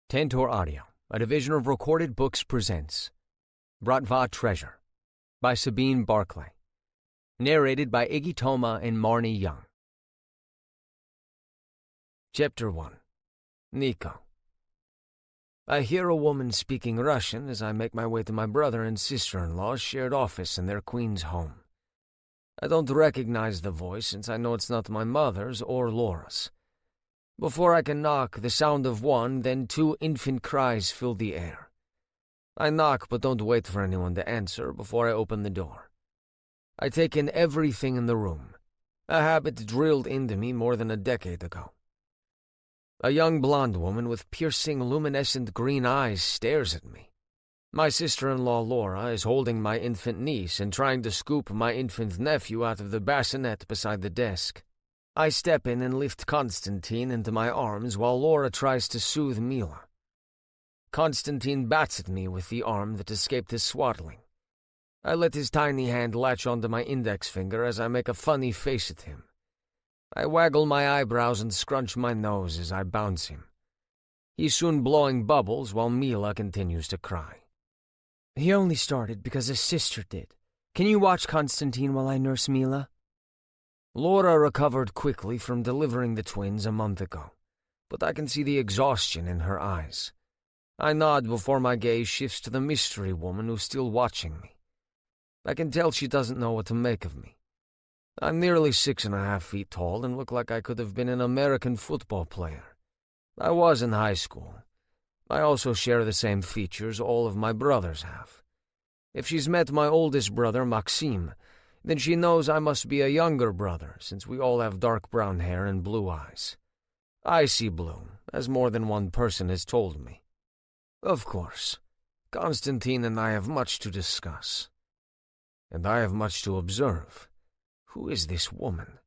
Tantor Audio, a division of Recorded Books, presents Bratva Treasure by Sabine Barclay. Narrated by Iggy Toma and Marnie Young. Chapter 1. Nico. I hear a woman speaking Russian as I make my way to my brother and sister-in-law's shared office in their Queens home. I don't recognize the voice since I know it's not my mother's or Laura's. Before I can knock, the sound of one, then two infant cries fill the air. I knock but don't wait for anyone to answer before I open the door. I take in everything in the room, a habit drilled into me more than a decade ago. A young blonde woman with piercing, luminescent green eyes stares at me. My sister-in-law Laura is holding my infant niece and trying to scoop my infant nephew out of the bassinet beside the desk. I step in and lift Konstantin into my arms while Laura tries to soothe Mila. Konstantin bats at me with the arm that escaped his swaddling. I let his tiny hand latch onto my index finger as I make a funny face at him. I waggle my eyebrows and scrunch my nose as I bounce him. He's soon blowing bubbles while Mila continues to cry. He only started because his sister did. Can you watch Konstantin while I nurse Mila? Laura recovered quickly from delivering the twins a month ago, but I can see the exhaustion in her eyes. I nod before my gaze shifts to the mystery woman who's still watching me. I can tell she doesn't know what to make of me. I'm nearly 6.5 feet tall and look like I could have been an American football player. I was in high school. I also share the same features all of my brothers have. If she's met my oldest brother, Maxim, then she knows I must be a younger brother, since we all have dark brown hair and blue eyes. I see blue, as more than one person has told me. Of course, Konstantin and I have much to discuss. And I have much to observe. Who is this woman?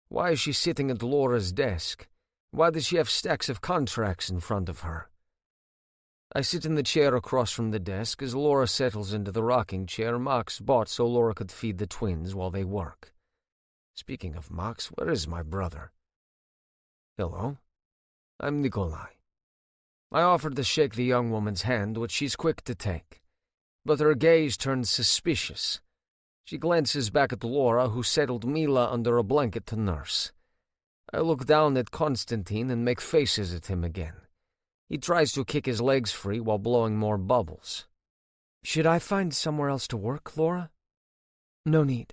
Why is she sitting at Laura's desk? Why does she have stacks of contracts in front of her? I sit in the chair across from the desk as Laura settles into the rocking chair Max bought so Laura could feed the twins while they work. Speaking of Max, where is my brother? Hello, I'm Nikolai. I offered to shake the young woman's hand, which she's quick to take, but her gaze turns suspicious. She glances back at Laura, who settled Mila under a blanket to nurse. I look down at Konstantin and make faces at him again. He tries to kick his legs free while blowing more bubbles. Should I find somewhere else to work, Laura? No need.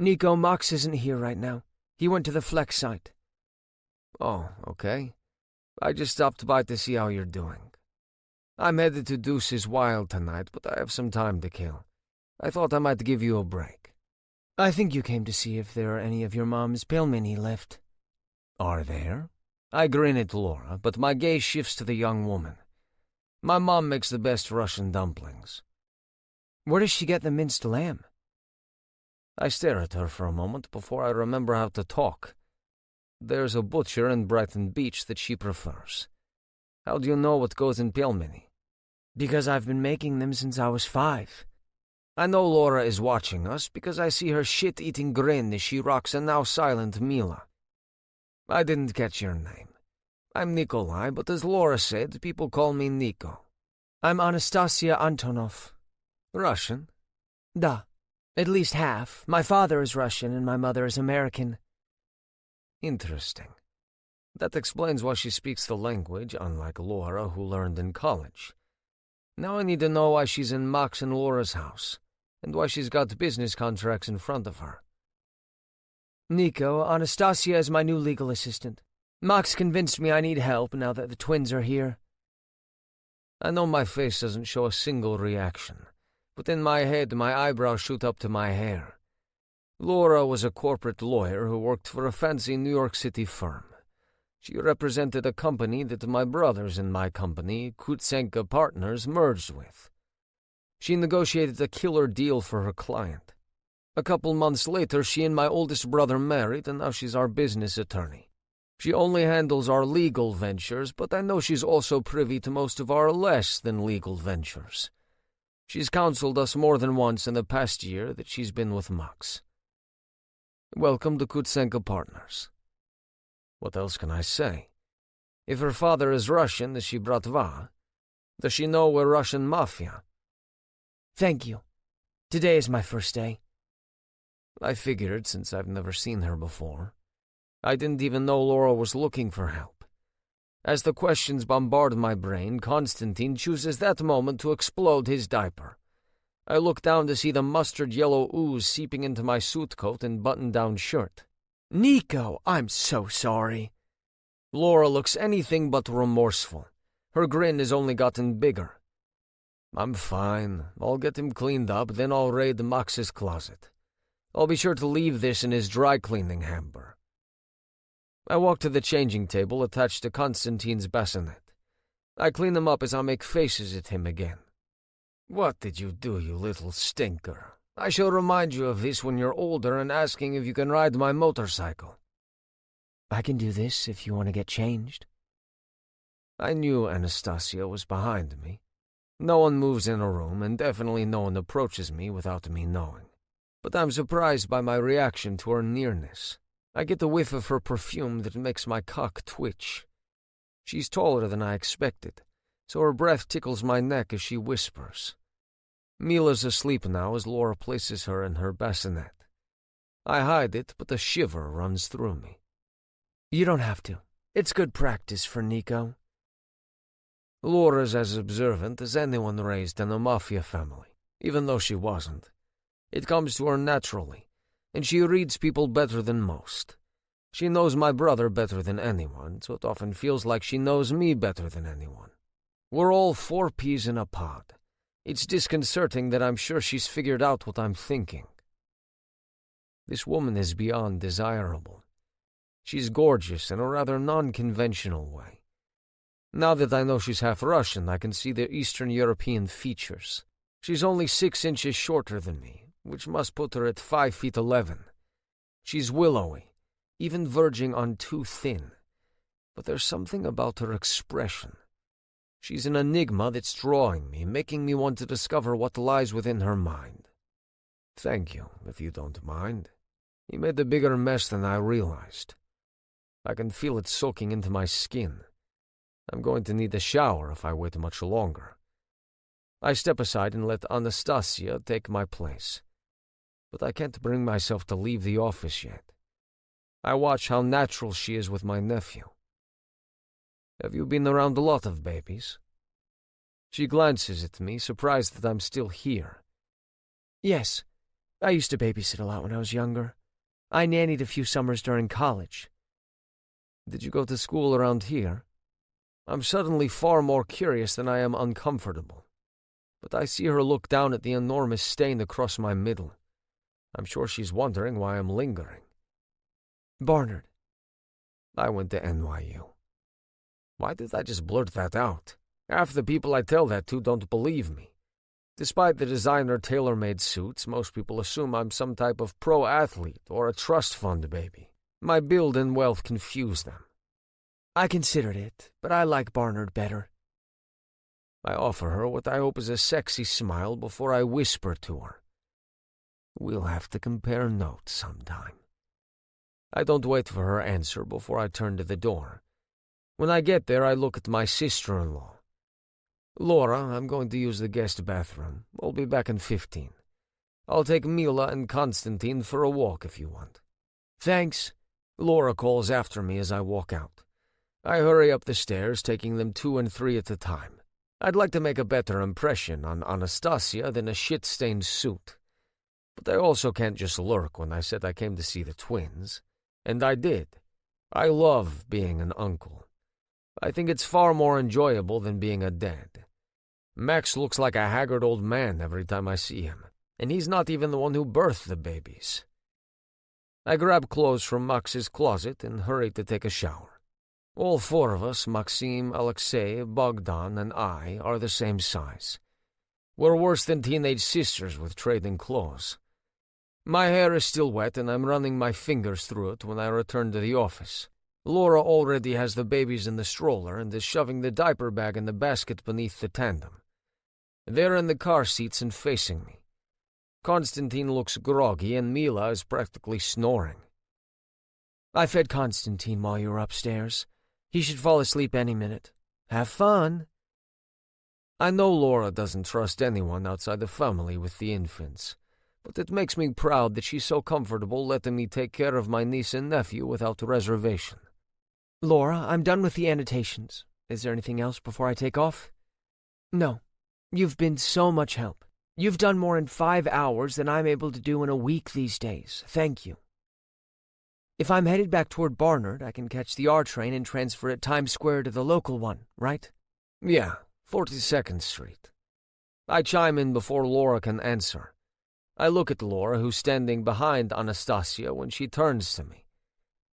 Nico, Max isn't here right now. He went to the Flex site. Oh, okay. I just stopped by to see how you're doing. I'm headed to Deuce's Wild tonight, but I have some time to kill. I thought I might give you a break. I think you came to see if there are any of your mom's pelmeni left. Are there? I grin at Laura, but my gaze shifts to the young woman. My mom makes the best Russian dumplings. Where does she get the minced lamb? I stare at her for a moment before I remember how to talk. There's a butcher in Brighton Beach that she prefers. How do you know what goes in pelmeni? Because I've been making them since I was 5. I know Laura is watching us because I see her shit-eating grin as she rocks a now-silent Mila. I didn't catch your name. I'm Nikolai, but as Laura said, people call me Nico. I'm Anastasia Antonov. Russian? Da. At least half. My father is Russian and my mother is American. Interesting. That explains why she speaks the language, unlike Laura, who learned in college. Now I need to know why she's in Max and Laura's house, and why she's got business contracts in front of her. Nico, Anastasia is my new legal assistant. Max convinced me I need help now that the twins are here. I know my face doesn't show a single reaction, but in my head my eyebrows shoot up to my hair. Laura was a corporate lawyer who worked for a fancy New York City firm. She represented a company that my brothers and my company, Kutsenka Partners, merged with. She negotiated a killer deal for her client. A couple months later, she and my oldest brother married, and now she's our business attorney. She only handles our legal ventures, but I know she's also privy to most of our less-than-legal ventures. She's counseled us more than once in the past year that she's been with Max. Welcome to Kutsenka Partners. What else can I say? If her father is Russian, as she bratva, Does she know we're Russian mafia? Thank you. Today is my first day. I figured, since I've never seen her before. I didn't even know Laura was looking for help. As the questions bombard my brain, Konstantin chooses that moment to explode his diaper. I look down to see the mustard-yellow ooze seeping into my suit coat and button-down shirt. Nico, I'm so sorry. Laura looks anything but remorseful. Her grin has only gotten bigger. I'm fine. I'll get him cleaned up, then I'll raid Max's closet. I'll be sure to leave this in his dry-cleaning hamper. I walk to the changing table attached to Konstantin's bassinet. I clean them up as I make faces at him again. What did you do, you little stinker? I shall remind you of this when you're older and asking if you can ride my motorcycle. I can do this if you want to get changed. I knew Anastasia was behind me. No one moves in a room, and definitely no one approaches me without me knowing. But I'm surprised by my reaction to her nearness. I get the whiff of her perfume that makes my cock twitch. She's taller than I expected, so her breath tickles my neck as she whispers. Mila's asleep now as Laura places her in her bassinet. I hide it, but a shiver runs through me. You don't have to. It's good practice for Nico. Laura's as observant as anyone raised in a mafia family, even though she wasn't. It comes to her naturally, and she reads people better than most. She knows my brother better than anyone, so it often feels like she knows me better than anyone. We're all 4 peas in a pod. It's disconcerting that I'm sure she's figured out what I'm thinking. This woman is beyond desirable. She's gorgeous in a rather non-conventional way. Now that I know she's half Russian, I can see the Eastern European features. She's only 6 inches shorter than me, which must put her at 5'11". She's willowy, even verging on too thin. But there's something about her expression. She's an enigma that's drawing me, making me want to discover what lies within her mind. Thank you, if you don't mind. You made a bigger mess than I realized. I can feel it soaking into my skin. I'm going to need a shower if I wait much longer. I step aside and let Anastasia take my place. But I can't bring myself to leave the office yet. I watch how natural she is with my nephew. Have you been around a lot of babies? She glances at me, surprised that I'm still here. Yes, I used to babysit a lot when I was younger. I nannied a few summers during college. Did you go to school around here? I'm suddenly far more curious than I am uncomfortable. But I see her look down at the enormous stain across my middle. I'm sure she's wondering why I'm lingering. Barnard. I went to NYU. Why did I just blurt that out? Half the people I tell that to don't believe me. Despite the designer tailor-made suits, most people assume I'm some type of pro-athlete or a trust fund baby. My build and wealth confuse them. I considered it, but I like Barnard better. I offer her what I hope is a sexy smile before I whisper to her. We'll have to compare notes sometime. I don't wait for her answer before I turn to the door. When I get there, I look at my sister-in-law. Laura, I'm going to use the guest bathroom. I'll be back in 15. I'll take Mila and Konstantin for a walk if you want. Thanks. Laura calls after me as I walk out. I hurry up the stairs, taking them 2 and 3 at a time. I'd like to make a better impression on Anastasia than a shit-stained suit. But I also can't just lurk when I said I came to see the twins. And I did. I love being an uncle. I think it's far more enjoyable than being a dad. Max looks like a haggard old man every time I see him, and he's not even the one who birthed the babies. I grab clothes from Max's closet and hurry to take a shower. All 4 of us, Maxim, Alexei, Bogdan, and I, are the same size. We're worse than teenage sisters with trading clothes. My hair is still wet, and I'm running my fingers through it when I return to the office. Laura already has the babies in the stroller and is shoving the diaper bag in the basket beneath the tandem. They're in the car seats and facing me. Konstantin looks groggy, and Mila is practically snoring. I fed Konstantin while you were upstairs. He should fall asleep any minute. Have fun. I know Laura doesn't trust anyone outside the family with the infants, but it makes me proud that she's so comfortable letting me take care of my niece and nephew without reservation. Laura, I'm done with the annotations. Is there anything else before I take off? No. You've been so much help. You've done more in 5 hours than I'm able to do in a week these days. Thank you. If I'm headed back toward Barnard, I can catch the R train and transfer at Times Square to the local one, right? Yeah, 42nd Street. I chime in before Laura can answer. I look at Laura, who's standing behind Anastasia, when she turns to me.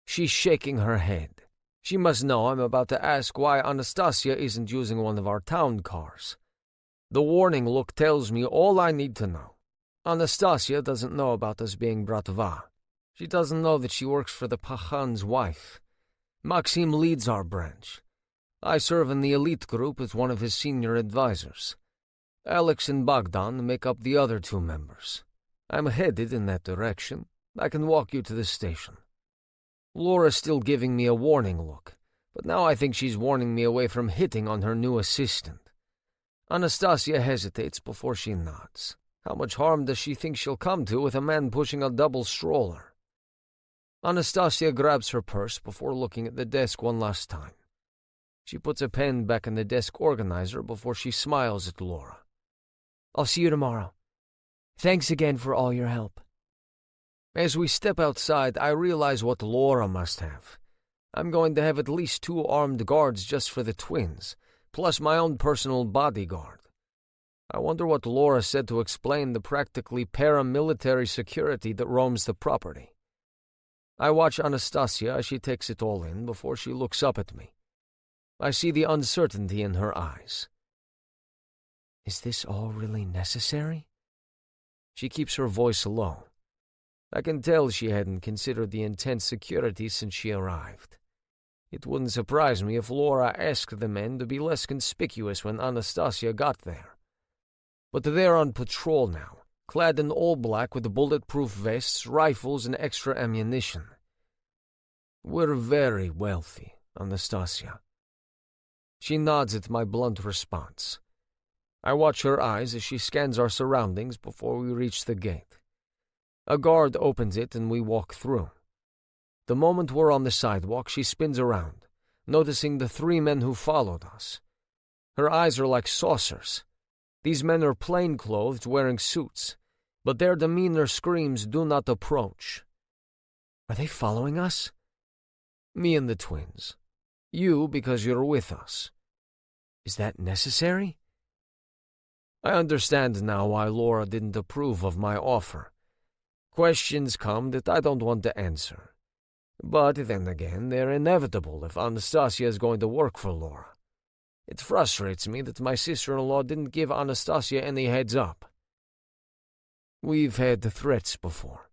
She's shaking her head. She must know I'm about to ask why Anastasia isn't using one of our town cars. The warning look tells me all I need to know. Anastasia doesn't know about us being bratva. She doesn't know that she works for the Pachan's wife. Maxim leads our branch. I serve in the elite group as one of his senior advisors. Alex and Bogdan make up the other 2 members. I'm headed in that direction. I can walk you to the station. Laura's still giving me a warning look, but now I think she's warning me away from hitting on her new assistant. Anastasia hesitates before she nods. How much harm does she think she'll come to with a man pushing a double stroller? Anastasia grabs her purse before looking at the desk one last time. She puts a pen back in the desk organizer before she smiles at Laura. I'll see you tomorrow. Thanks again for all your help. As we step outside, I realize what Laura must have. I'm going to have at least 2 armed guards just for the twins, plus my own personal bodyguard. I wonder what Laura said to explain the practically paramilitary security that roams the property. I watch Anastasia as she takes it all in before she looks up at me. I see the uncertainty in her eyes. Is this all really necessary? She keeps her voice low. I can tell she hadn't considered the intense security since she arrived. It wouldn't surprise me if Laura asked the men to be less conspicuous when Anastasia got there. But they're on patrol now, clad in all black with bulletproof vests, rifles, and extra ammunition. We're very wealthy, Anastasia. She nods at my blunt response. I watch her eyes as she scans our surroundings before we reach the gate. A guard opens it and we walk through. The moment we're on the sidewalk, she spins around, noticing the 3 men who followed us. Her eyes are like saucers. These men are plain-clothed, wearing suits, but their demeanor screams, "Do not approach." Are they following us? Me and the twins. You because you're with us. Is that necessary? I understand now why Laura didn't approve of my offer. Questions come that I don't want to answer. But then again, they're inevitable if Anastasia is going to work for Laura. It frustrates me that my sister-in-law didn't give Anastasia any heads up. We've had threats before.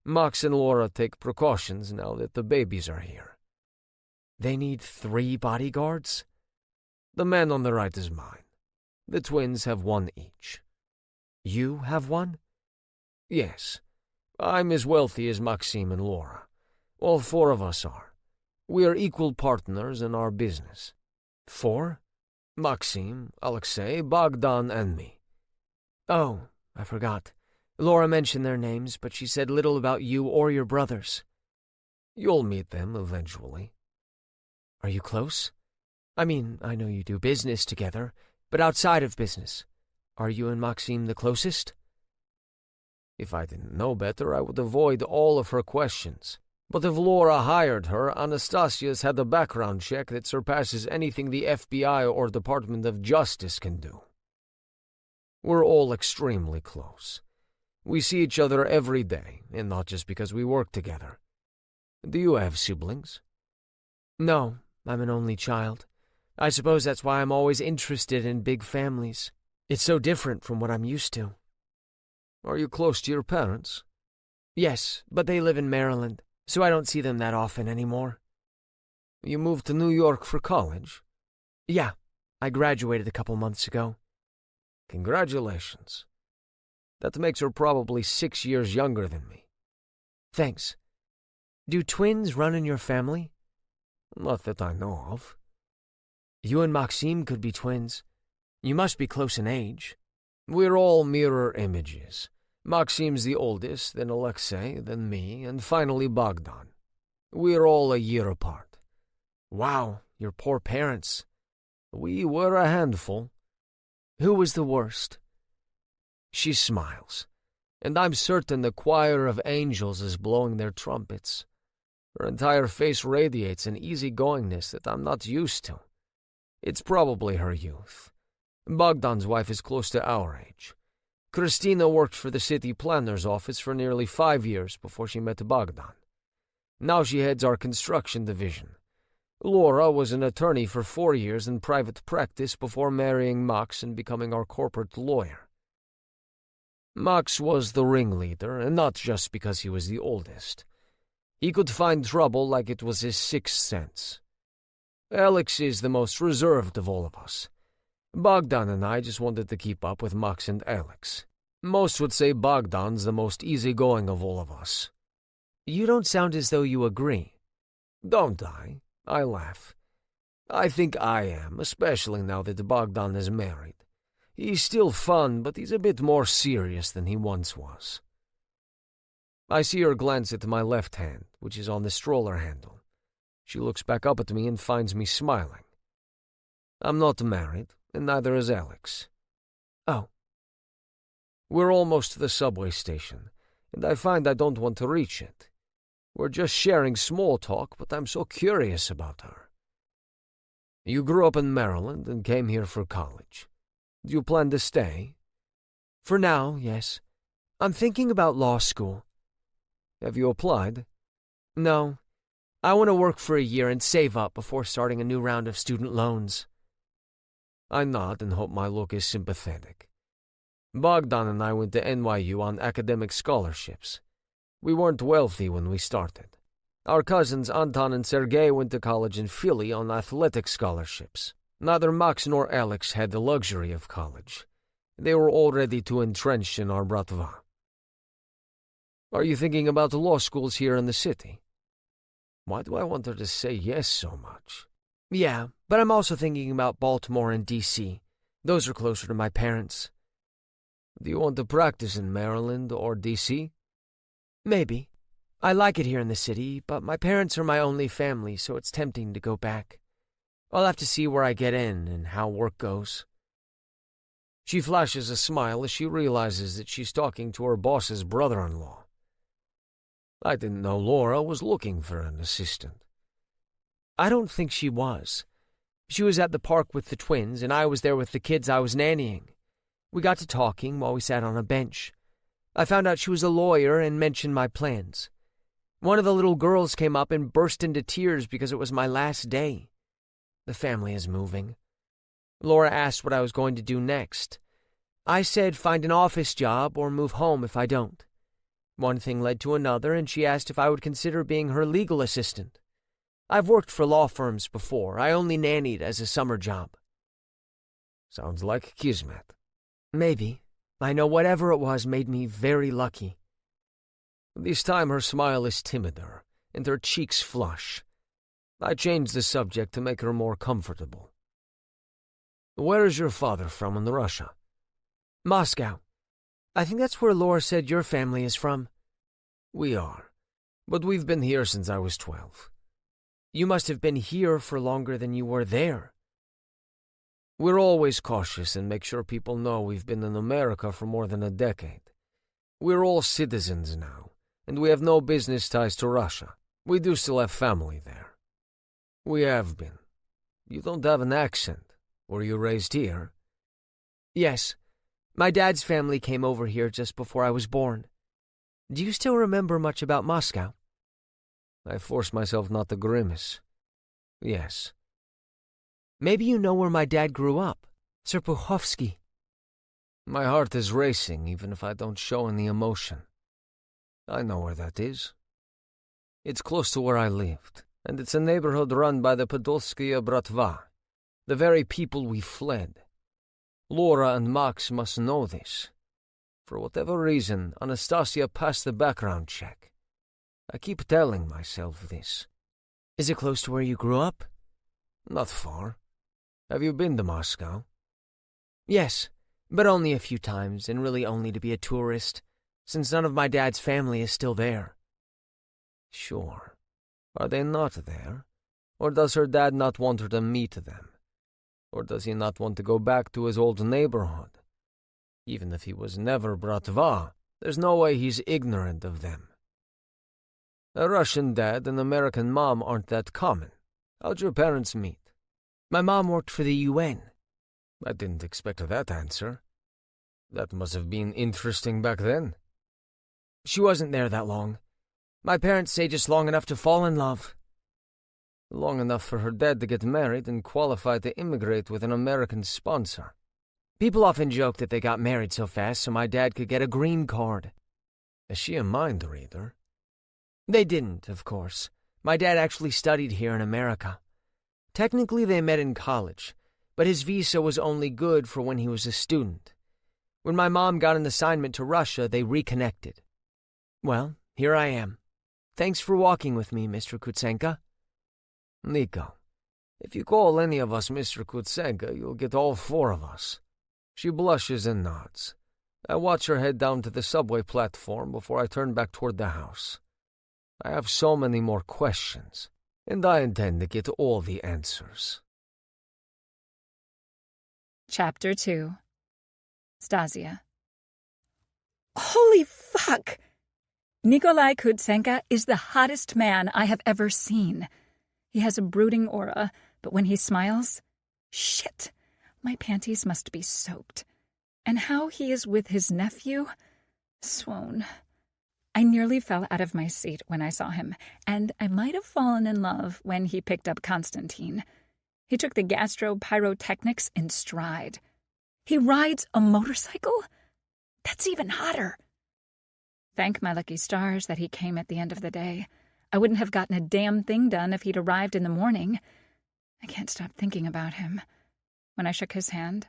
Max and Laura take precautions now that the babies are here. They need 3 bodyguards? The man on the right is mine. The twins have 1 each. You have 1? Yes. I'm as wealthy as Maxim and Laura. All 4 of us are. We are equal partners in our business. 4? Maxim, Alexei, Bogdan, and me. Oh, I forgot. Laura mentioned their names, but she said little about you or your brothers. You'll meet them eventually. Are you close? I mean, I know you do business together, but outside of business, are you and Maxim the closest? If I didn't know better, I would avoid all of her questions. But if Laura hired her, Anastasia's had a background check that surpasses anything the FBI or Department of Justice can do. We're all extremely close. We see each other every day, and not just because we work together. Do you have siblings? No, I'm an only child. I suppose that's why I'm always interested in big families. It's so different from what I'm used to. Are you close to your parents? Yes, but they live in Maryland, so I don't see them that often anymore. You moved to New York for college? Yeah, I graduated a couple months ago. Congratulations. That makes her probably 6 years younger than me. Thanks. Do twins run in your family? Not that I know of. You and Maxim could be twins. You must be close in age. We're all mirror images. Maxim's the oldest, then Alexei, then me, and finally Bogdan. We're all a year apart. Wow, your poor parents. We were a handful. Who was the worst? She smiles, and I'm certain the choir of angels is blowing their trumpets. Her entire face radiates an easygoingness that I'm not used to. It's probably her youth. Bogdan's wife is close to our age. Christina worked for the city planner's office for nearly 5 years before she met Bogdan. Now she heads our construction division. Laura was an attorney for 4 years in private practice before marrying Max and becoming our corporate lawyer. Max was the ringleader, and not just because he was the oldest. He could find trouble like it was his sixth sense. Alex is the most reserved of all of us. Bogdan and I just wanted to keep up with Max and Alex. Most would say Bogdan's the most easygoing of all of us. You don't sound as though you agree. Don't I? I laugh. I think I am, especially now that Bogdan is married. He's still fun, but he's a bit more serious than he once was. I see her glance at my left hand, which is on the stroller handle. She looks back up at me and finds me smiling. I'm not married, and neither is Alex. Oh. We're almost to the subway station, and I find I don't want to reach it. We're just sharing small talk, but I'm so curious about her. You grew up in Maryland and came here for college. Do you plan to stay? For now, yes. I'm thinking about law school. Have you applied? No. I want to work for a year and save up before starting a new round of student loans. I nod and hope my look is sympathetic. Bogdan and I went to NYU on academic scholarships. We weren't wealthy when we started. Our cousins Anton and Sergei went to college in Philly on athletic scholarships. Neither Max nor Alex had the luxury of college. They were already too entrenched in our bratva. Are you thinking about the law schools here in the city? Why do I want her to say yes so much? Yeah, but I'm also thinking about Baltimore and D.C. Those are closer to my parents. Do you want to practice in Maryland or D.C.? Maybe. I like it here in the city, but my parents are my only family, so it's tempting to go back. I'll have to see where I get in and how work goes. She flashes a smile as she realizes that she's talking to her boss's brother-in-law. I didn't know Laura was looking for an assistant. I don't think she was. She was at the park with the twins, and I was there with the kids I was nannying. We got to talking while we sat on a bench. I found out she was a lawyer and mentioned my plans. One of the little girls came up and burst into tears because it was my last day. The family is moving. Laura asked what I was going to do next. I said find an office job or move home if I don't. One thing led to another, and she asked if I would consider being her legal assistant. I've worked for law firms before. I only nannied as a summer job. Sounds like kismet. Maybe. I know whatever it was made me very lucky. This time her smile is timider, and her cheeks flush. I changed the subject to make her more comfortable. Where is your father from in Russia? Moscow. I think that's where Laura said your family is from. We are, but we've been here since I was 12. You must have been here for longer than you were there. We're always cautious and make sure people know we've been in America for more than a decade. We're all citizens now, and we have no business ties to Russia. We do still have family there. We have been. You don't have an accent. Were you raised here? Yes. My dad's family came over here just before I was born. Do you still remember much about Moscow? I force myself not to grimace. Yes. Maybe you know where my dad grew up, Serpuhovsky. My heart is racing even if I don't show any emotion. I know where that is. It's close to where I lived, and it's a neighborhood run by the Podolskaya Bratva, the very people we fled. Laura and Max must know this. For whatever reason, Anastasia passed the background check. I keep telling myself this. Is it close to where you grew up? Not far. Have you been to Moscow? Yes, but only a few times, and really only to be a tourist, since none of my dad's family is still there. Sure. Are they not there? Or does her dad not want her to meet them? Or does he not want to go back to his old neighborhood? Even if he was never Bratva, there's no way he's ignorant of them. A Russian dad and American mom aren't that common. How'd your parents meet? My mom worked for the UN. I didn't expect that answer. That must have been interesting back then. She wasn't there that long. My parents say just long enough to fall in love. Long enough for her dad to get married and qualify to immigrate with an American sponsor. People often joke that they got married so fast so my dad could get a green card. Is she a mind reader? They didn't, of course. My dad actually studied here in America. Technically they met in college, but his visa was only good for when he was a student. When my mom got an assignment to Russia, they reconnected. Well, here I am. Thanks for walking with me, Mr. Kutsenka. Nico, if you call any of us Mr. Kutsenka, you'll get all four of us. She blushes and nods. I watch her head down to the subway platform before I turn back toward the house. I have so many more questions, and I intend to get all the answers. Chapter 2. Stasia. Holy fuck! Nikolai Kutsenka is the hottest man I have ever seen. He has a brooding aura, but when he smiles... Shit! My panties must be soaked. And how he is with his nephew? Swoon. I nearly fell out of my seat when I saw him, and I might have fallen in love when he picked up Constantine. He took the gastropyrotechnics in stride. He rides a motorcycle? That's even hotter. Thank my lucky stars that he came at the end of the day. I wouldn't have gotten a damn thing done if he'd arrived in the morning. I can't stop thinking about him. When I shook his hand,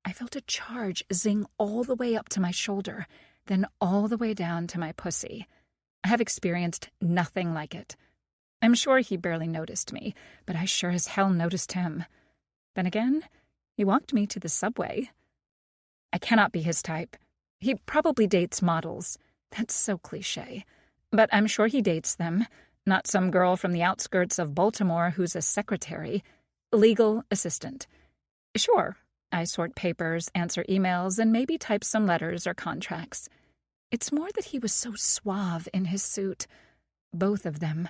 I felt a charge zing all the way up to my shoulder, then all the way down to my pussy. I have experienced nothing like it. I'm sure he barely noticed me, but I sure as hell noticed him. Then again, he walked me to the subway. I cannot be his type. He probably dates models. That's so cliché. But I'm sure he dates them, not some girl from the outskirts of Baltimore who's a secretary. Legal assistant. Sure, I sort papers, answer emails, and maybe type some letters or contracts. It's more that he was so suave in his suit. Both of them.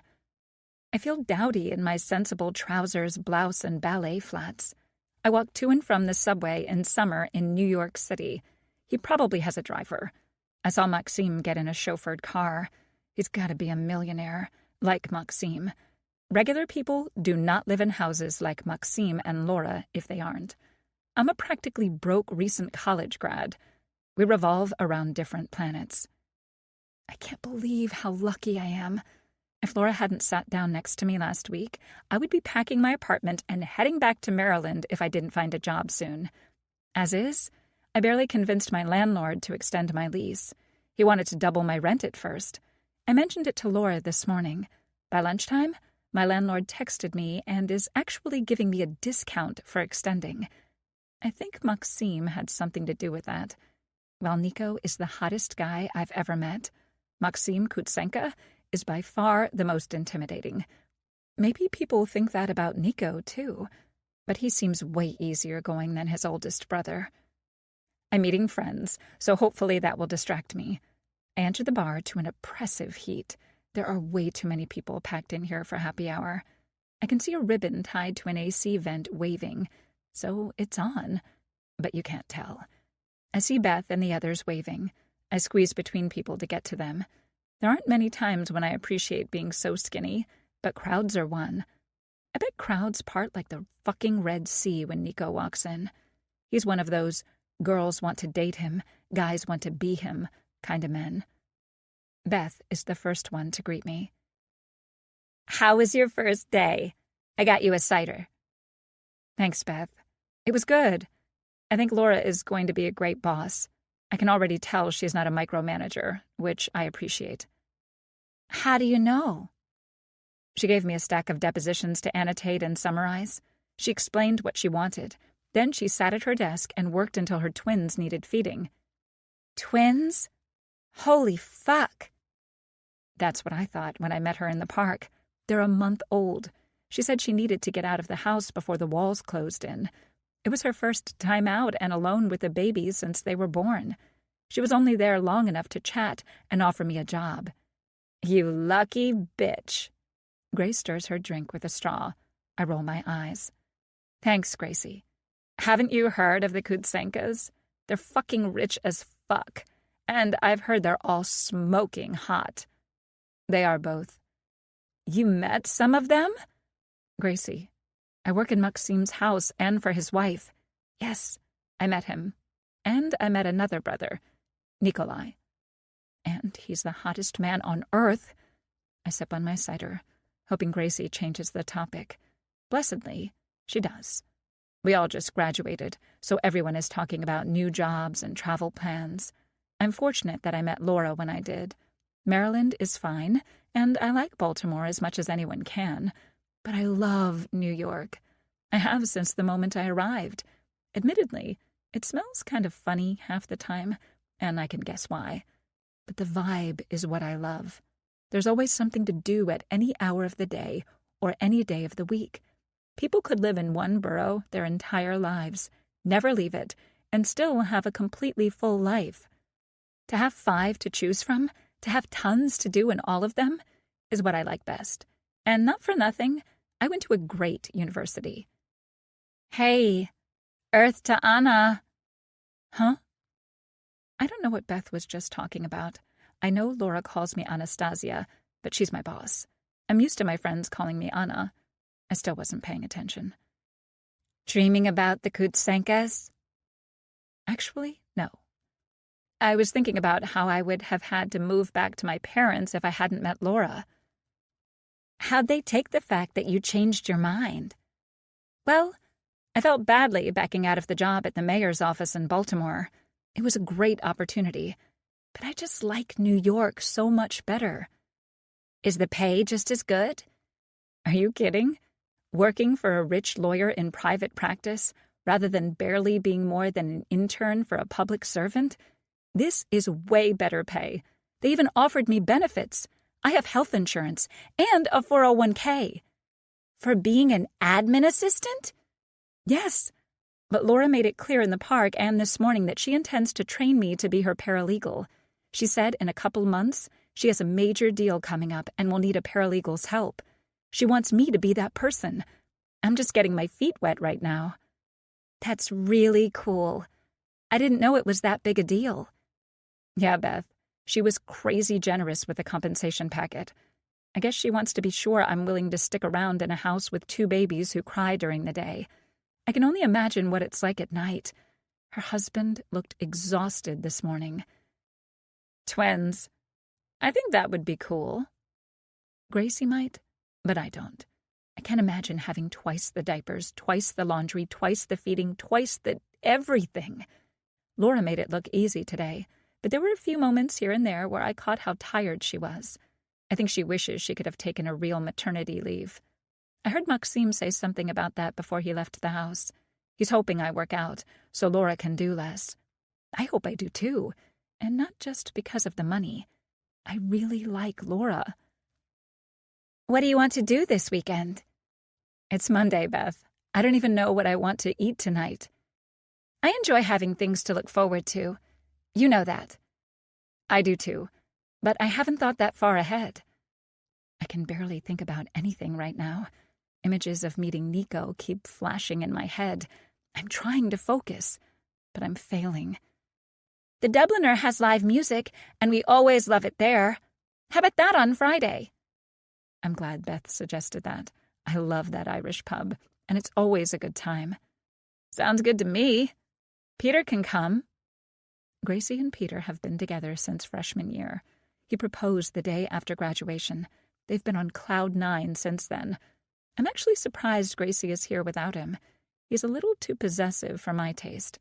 I feel dowdy in my sensible trousers, blouse, and ballet flats. I walk to and from the subway in summer in New York City. He probably has a driver. I saw Maxime get in a chauffeured car. He's got to be a millionaire, like Maxime. Regular people do not live in houses like Maxime and Laura if they aren't. I'm a practically broke recent college grad. We revolve around different planets. I can't believe how lucky I am. If Laura hadn't sat down next to me last week, I would be packing my apartment and heading back to Maryland if I didn't find a job soon. As is, I barely convinced my landlord to extend my lease. He wanted to double my rent at first. I mentioned it to Laura this morning. By lunchtime, my landlord texted me and is actually giving me a discount for extending. I think Maxime had something to do with that. While Nico is the hottest guy I've ever met, Maxime Kutsenka is by far the most intimidating. Maybe people think that about Nico, too, but he seems way easier going than his oldest brother. I'm meeting friends, so hopefully that will distract me. I enter the bar to an oppressive heat. There are way too many people packed in here for happy hour. I can see a ribbon tied to an AC vent waving, so it's on, but you can't tell. I see Beth and the others waving. I squeeze between people to get to them. There aren't many times when I appreciate being so skinny, but crowds are one. I bet crowds part like the fucking Red Sea when Nico walks in. He's one of those girls want to date him, guys want to be him kind of men. Beth is the first one to greet me. How was your first day? I got you a cider. Thanks, Beth. It was good. I think Laura is going to be a great boss. I can already tell she's not a micromanager, which I appreciate. How do you know? She gave me a stack of depositions to annotate and summarize. She explained what she wanted. Then she sat at her desk and worked until her twins needed feeding. Twins? Holy fuck! That's what I thought when I met her in the park. They're a month old. She said she needed to get out of the house before the walls closed in. It was her first time out and alone with the babies since they were born. She was only there long enough to chat and offer me a job. You lucky bitch. Grace stirs her drink with a straw. I roll my eyes. Thanks, Gracie. Haven't you heard of the Kutsenkas? They're fucking rich as fuck. And I've heard they're all smoking hot. They are both. You met some of them? Gracie, I work in Maxim's house and for his wife. Yes, I met him. And I met another brother, Nikolai. And he's the hottest man on earth. I sip on my cider, hoping Gracie changes the topic. Blessedly, she does. We all just graduated, so everyone is talking about new jobs and travel plans. I'm fortunate that I met Laura when I did. Maryland is fine, and I like Baltimore as much as anyone can. But I love New York. I have since the moment I arrived. Admittedly, it smells kind of funny half the time, and I can guess why. But the vibe is what I love. There's always something to do at any hour of the day or any day of the week. People could live in one borough their entire lives, never leave it, and still have a completely full life. To have 5 to choose from, to have tons to do in all of them, is what I like best. And not for nothing, I went to a great university. Hey, Earth to Anna. Huh? I don't know what Beth was just talking about. I know Laura calls me Anastasia, but she's my boss. I'm used to my friends calling me Anna. I still wasn't paying attention. Dreaming about the Kutsenkas? Actually, no. I was thinking about how I would have had to move back to my parents if I hadn't met Laura. How'd they take the fact that you changed your mind? Well, I felt badly backing out of the job at the mayor's office in Baltimore. It was a great opportunity, but I just like New York so much better. Is the pay just as good? Are you kidding? Working for a rich lawyer in private practice rather than barely being more than an intern for a public servant? This is way better pay. They even offered me benefits. I have health insurance and a 401k. For being an admin assistant? Yes, but Laura made it clear in the park and this morning that she intends to train me to be her paralegal. She said in a couple months, she has a major deal coming up and will need a paralegal's help. She wants me to be that person. I'm just getting my feet wet right now. That's really cool. I didn't know it was that big a deal. Yeah, Beth. She was crazy generous with the compensation packet. I guess she wants to be sure I'm willing to stick around in a house with 2 babies who cry during the day. I can only imagine what it's like at night. Her husband looked exhausted this morning. Twins. I think that would be cool. Gracie might, but I don't. I can't imagine having twice the diapers, twice the laundry, twice the feeding, twice the everything. Laura made it look easy today, but there were a few moments here and there where I caught how tired she was. I think she wishes she could have taken a real maternity leave. I heard Maxim say something about that before he left the house. He's hoping I work out, so Laura can do less. I hope I do too, and not just because of the money. I really like Laura. What do you want to do this weekend? It's Monday, Beth. I don't even know what I want to eat tonight. I enjoy having things to look forward to. You know that. I do too, but I haven't thought that far ahead. I can barely think about anything right now. Images of meeting Nico keep flashing in my head. I'm trying to focus, but I'm failing. The Dubliner has live music, and we always love it there. How about that on Friday? I'm glad Beth suggested that. I love that Irish pub, and it's always a good time. Sounds good to me. Peter can come. Gracie and Peter have been together since freshman year. He proposed the day after graduation. They've been on cloud 9 since then. I'm actually surprised Gracie is here without him. He's a little too possessive for my taste.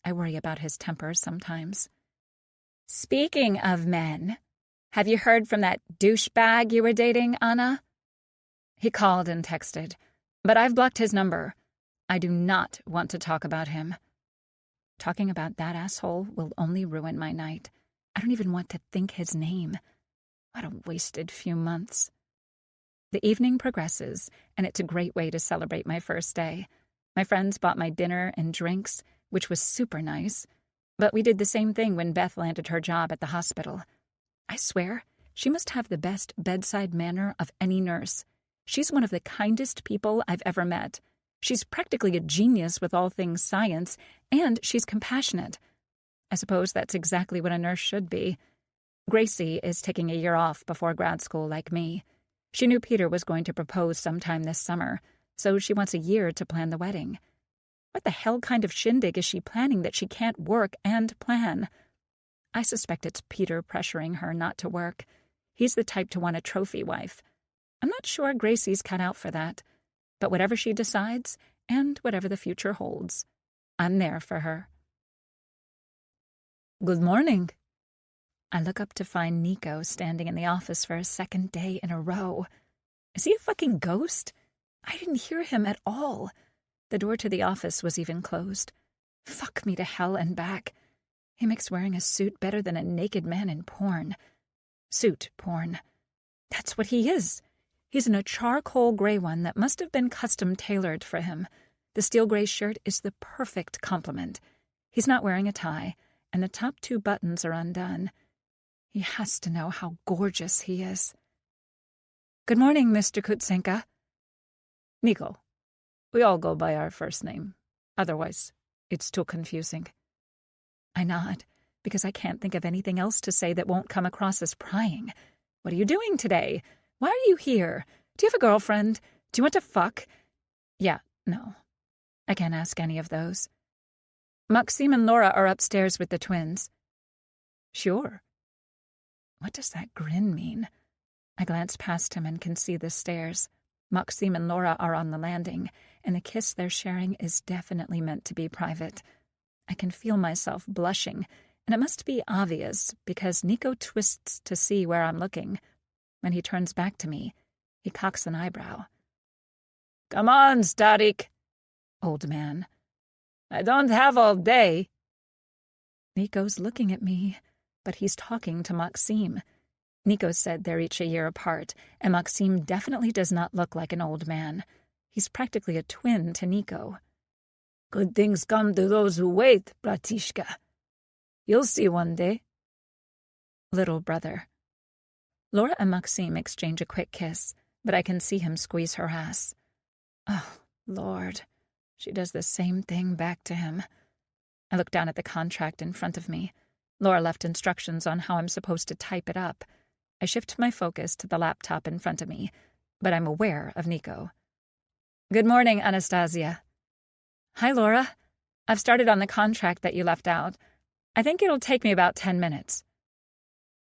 I worry about his temper sometimes. Speaking of men, have you heard from that douchebag you were dating, Anna? He called and texted, but I've blocked his number. I do not want to talk about him. Talking about that asshole will only ruin my night. I don't even want to think his name. What a wasted few months. The evening progresses, and it's a great way to celebrate my first day. My friends bought my dinner and drinks, which was super nice. But we did the same thing when Beth landed her job at the hospital. I swear, she must have the best bedside manner of any nurse. She's one of the kindest people I've ever met. She's practically a genius with all things science, and she's compassionate. I suppose that's exactly what a nurse should be. Gracie is taking a year off before grad school like me. She knew Peter was going to propose sometime this summer, so she wants a year to plan the wedding. What the hell kind of shindig is she planning that she can't work and plan? I suspect it's Peter pressuring her not to work. He's the type to want a trophy wife. I'm not sure Gracie's cut out for that, but whatever she decides, and whatever the future holds, I'm there for her. Good morning. I look up to find Nico standing in the office for a second day in a row. Is he a fucking ghost? I didn't hear him at all. The door to the office was even closed. Fuck me to hell and back. He makes wearing a suit better than a naked man in porn. Suit porn. That's what he is. He's in a charcoal gray one that must have been custom-tailored for him. The steel gray shirt is the perfect complement. He's not wearing a tie, and the top 2 buttons are undone. He has to know how gorgeous he is. Good morning, Mr. Kutsenka. Nico. We all go by our first name. Otherwise, it's too confusing. I nod, because I can't think of anything else to say that won't come across as prying. What are you doing today? Why are you here? Do you have a girlfriend? Do you want to fuck? Yeah, no. I can't ask any of those. Maxime and Laura are upstairs with the twins. Sure. What does that grin mean? I glance past him and can see the stairs. Maxime and Laura are on the landing, and the kiss they're sharing is definitely meant to be private. I can feel myself blushing, and it must be obvious because Nico twists to see where I'm looking. When he turns back to me, he cocks an eyebrow. Come on, Starik. Old man. I don't have all day. Nico's looking at me, but he's talking to Maxime. Nico said they're each a year apart, and Maxime definitely does not look like an old man. He's practically a twin to Nico. Good things come to those who wait, bratishka. You'll see one day. Little brother. Laura and Maxime exchange a quick kiss, but I can see him squeeze her ass. Oh, Lord. She does the same thing back to him. I look down at the contract in front of me. Laura left instructions on how I'm supposed to type it up. I shift my focus to the laptop in front of me, but I'm aware of Nico. Good morning, Anastasia. Hi, Laura. I've started on the contract that you left out. I think it'll take me about 10 minutes.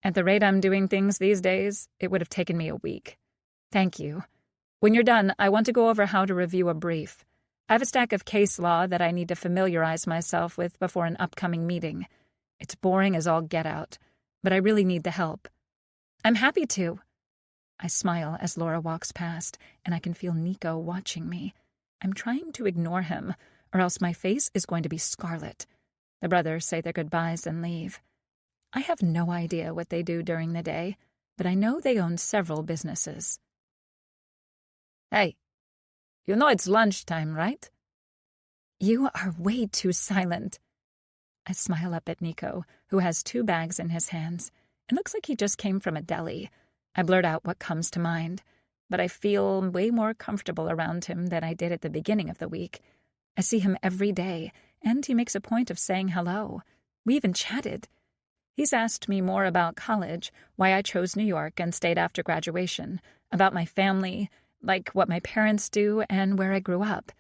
At the rate I'm doing things these days, it would have taken me a week. Thank you. When you're done, I want to go over how to review a brief. I have a stack of case law that I need to familiarize myself with before an upcoming meeting. It's boring as all get out, but I really need the help. I'm happy to. I smile as Laura walks past, and I can feel Nico watching me. I'm trying to ignore him, or else my face is going to be scarlet. The brothers say their goodbyes and leave. I have no idea what they do during the day, but I know they own several businesses. Hey, you know it's lunchtime, right? You are way too silent. I smile up at Nico, who has 2 bags in his hands. It looks like he just came from a deli. I blurt out what comes to mind, but I feel way more comfortable around him than I did at the beginning of the week. I see him every day, and he makes a point of saying hello. We even chatted. He's asked me more about college, why I chose New York and stayed after graduation, about my family, like what my parents do and where I grew up.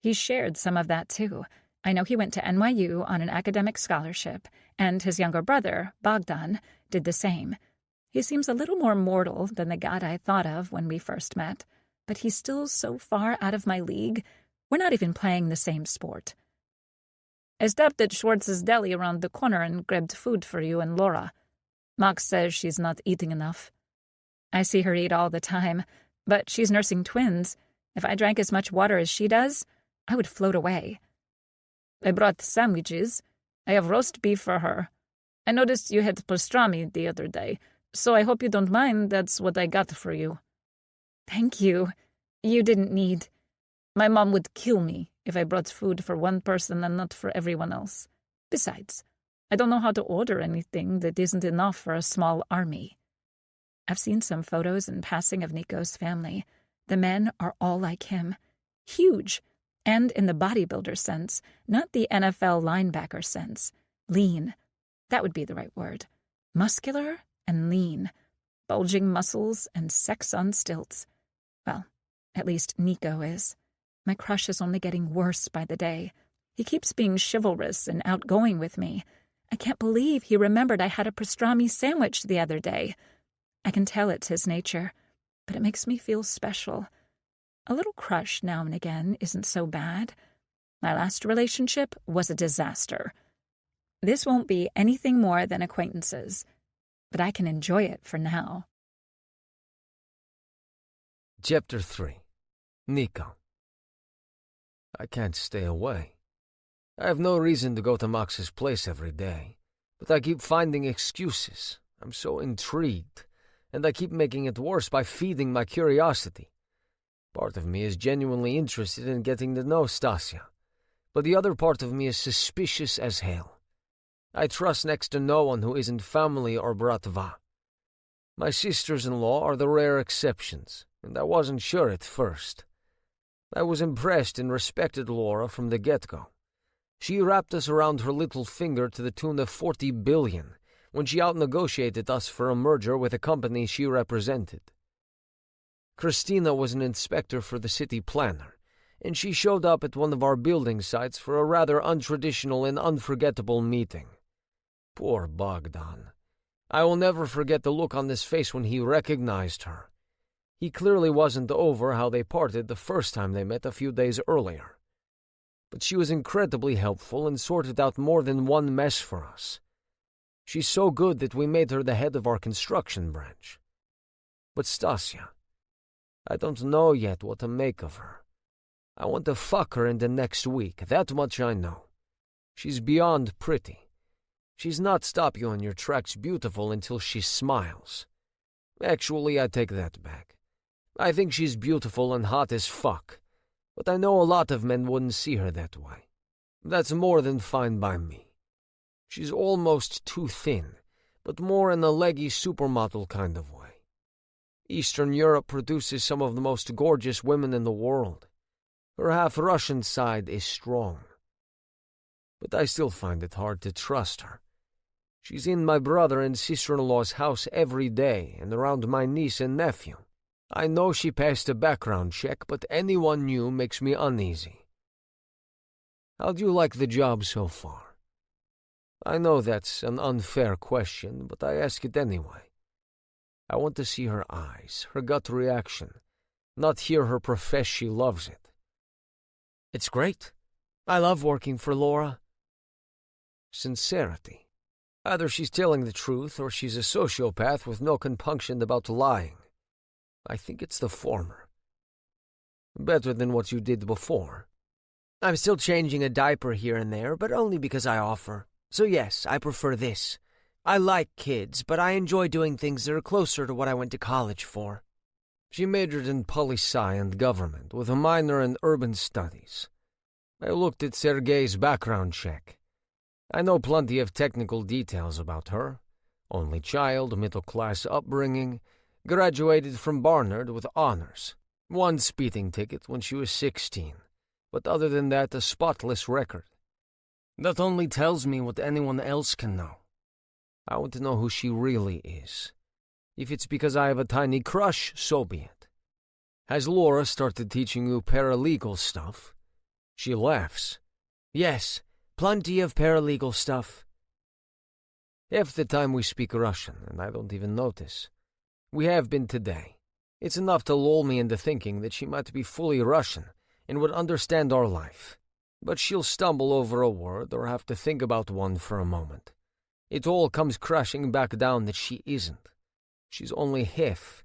He's shared some of that too. I know he went to NYU on an academic scholarship, and his younger brother, Bogdan, did the same. He seems a little more mortal than the god I thought of when we first met, but he's still so far out of my league. We're not even playing the same sport. I stopped at Schwartz's Deli around the corner and grabbed food for you and Laura. Max says she's not eating enough. I see her eat all the time, but she's nursing twins. If I drank as much water as she does, I would float away. I brought sandwiches. I have roast beef for her. I noticed you had pastrami the other day, so I hope you don't mind. That's what I got for you. Thank you. You didn't need. My mom would kill me if I brought food for one person and not for everyone else. Besides, I don't know how to order anything that isn't enough for a small army. I've seen some photos in passing of Nico's family. The men are all like him. Huge, and in the bodybuilder sense, not the NFL linebacker sense. Lean. That would be the right word. Muscular and lean. Bulging muscles and sex on stilts. Well, at least Nico is. My crush is only getting worse by the day. He keeps being chivalrous and outgoing with me. I can't believe he remembered I had a pastrami sandwich the other day. I can tell it's his nature, but it makes me feel special. A little crush now and again isn't so bad. My last relationship was a disaster. This won't be anything more than acquaintances, but I can enjoy it for now. Chapter 3. Nico. I can't stay away. I have no reason to go to Max's place every day, but I keep finding excuses. I'm so intrigued, and I keep making it worse by feeding my curiosity. Part of me is genuinely interested in getting to know Stasia, but the other part of me is suspicious as hell. I trust next to no one who isn't family or bratva. My sisters-in-law are the rare exceptions, and I wasn't sure at first. I was impressed and respected Laura from the get-go. She wrapped us around her little finger to the tune of $40 billion when she out-negotiated us for a merger with a company she represented. Christina was an inspector for the city planner, and she showed up at one of our building sites for a rather untraditional and unforgettable meeting. Poor Bogdan. I will never forget the look on his face when he recognized her. He clearly wasn't over how they parted the first time they met a few days earlier. But she was incredibly helpful and sorted out more than one mess for us. She's so good that we made her the head of our construction branch. But Stasia, I don't know yet what to make of her. I want to fuck her in the next week, that much I know. She's beyond pretty. She's not stop you in your tracks beautiful until she smiles. Actually, I take that back. I think she's beautiful and hot as fuck, but I know a lot of men wouldn't see her that way. That's more than fine by me. She's almost too thin, but more in a leggy supermodel kind of way. Eastern Europe produces some of the most gorgeous women in the world. Her half-Russian side is strong. But I still find it hard to trust her. She's in my brother and sister-in-law's house every day and around my niece and nephew. I know she passed a background check, but anyone new makes me uneasy. How do you like the job so far? I know that's an unfair question, but I ask it anyway. I want to see her eyes, her gut reaction, not hear her profess she loves it. It's great. I love working for Laura. Sincerity. Either she's telling the truth or she's a sociopath with no compunction about lying. I think it's the former. Better than what you did before. I'm still changing a diaper here and there, but only because I offer. So yes, I prefer this. I like kids, but I enjoy doing things that are closer to what I went to college for. She majored in poli-sci and government, with a minor in urban studies. I looked at Sergei's background check. I know plenty of technical details about her. Only child, middle-class upbringing, graduated from Barnard with honors. One speeding ticket when she was 16, but other than that, a spotless record. That only tells me what anyone else can know. I want to know who she really is. If it's because I have a tiny crush, so be it. Has Laura started teaching you paralegal stuff? She laughs. Yes, plenty of paralegal stuff. Half the time we speak Russian, and I don't even notice. We have been today. It's enough to lull me into thinking that she might be fully Russian and would understand our life. But she'll stumble over a word or have to think about one for a moment. It all comes crashing back down that she isn't. She's only half.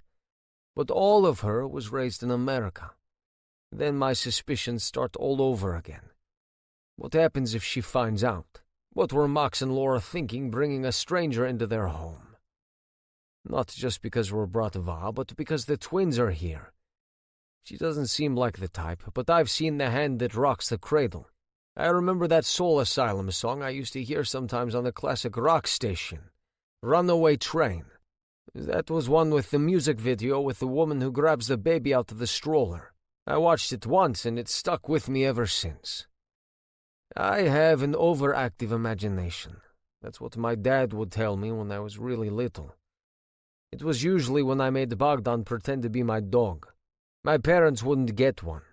But all of her was raised in America. Then my suspicions start all over again. What happens if she finds out? What were Max and Laura thinking bringing a stranger into their home? Not just because we're bratva, but because the twins are here. She doesn't seem like the type, but I've seen the hand that rocks the cradle. I remember that Soul Asylum song I used to hear sometimes on the classic rock station, Runaway Train. That was one with the music video with the woman who grabs the baby out of the stroller. I watched it once and it stuck with me ever since. I have an overactive imagination. That's what my dad would tell me when I was really little. It was usually when I made Bogdan pretend to be my dog. My parents wouldn't get one.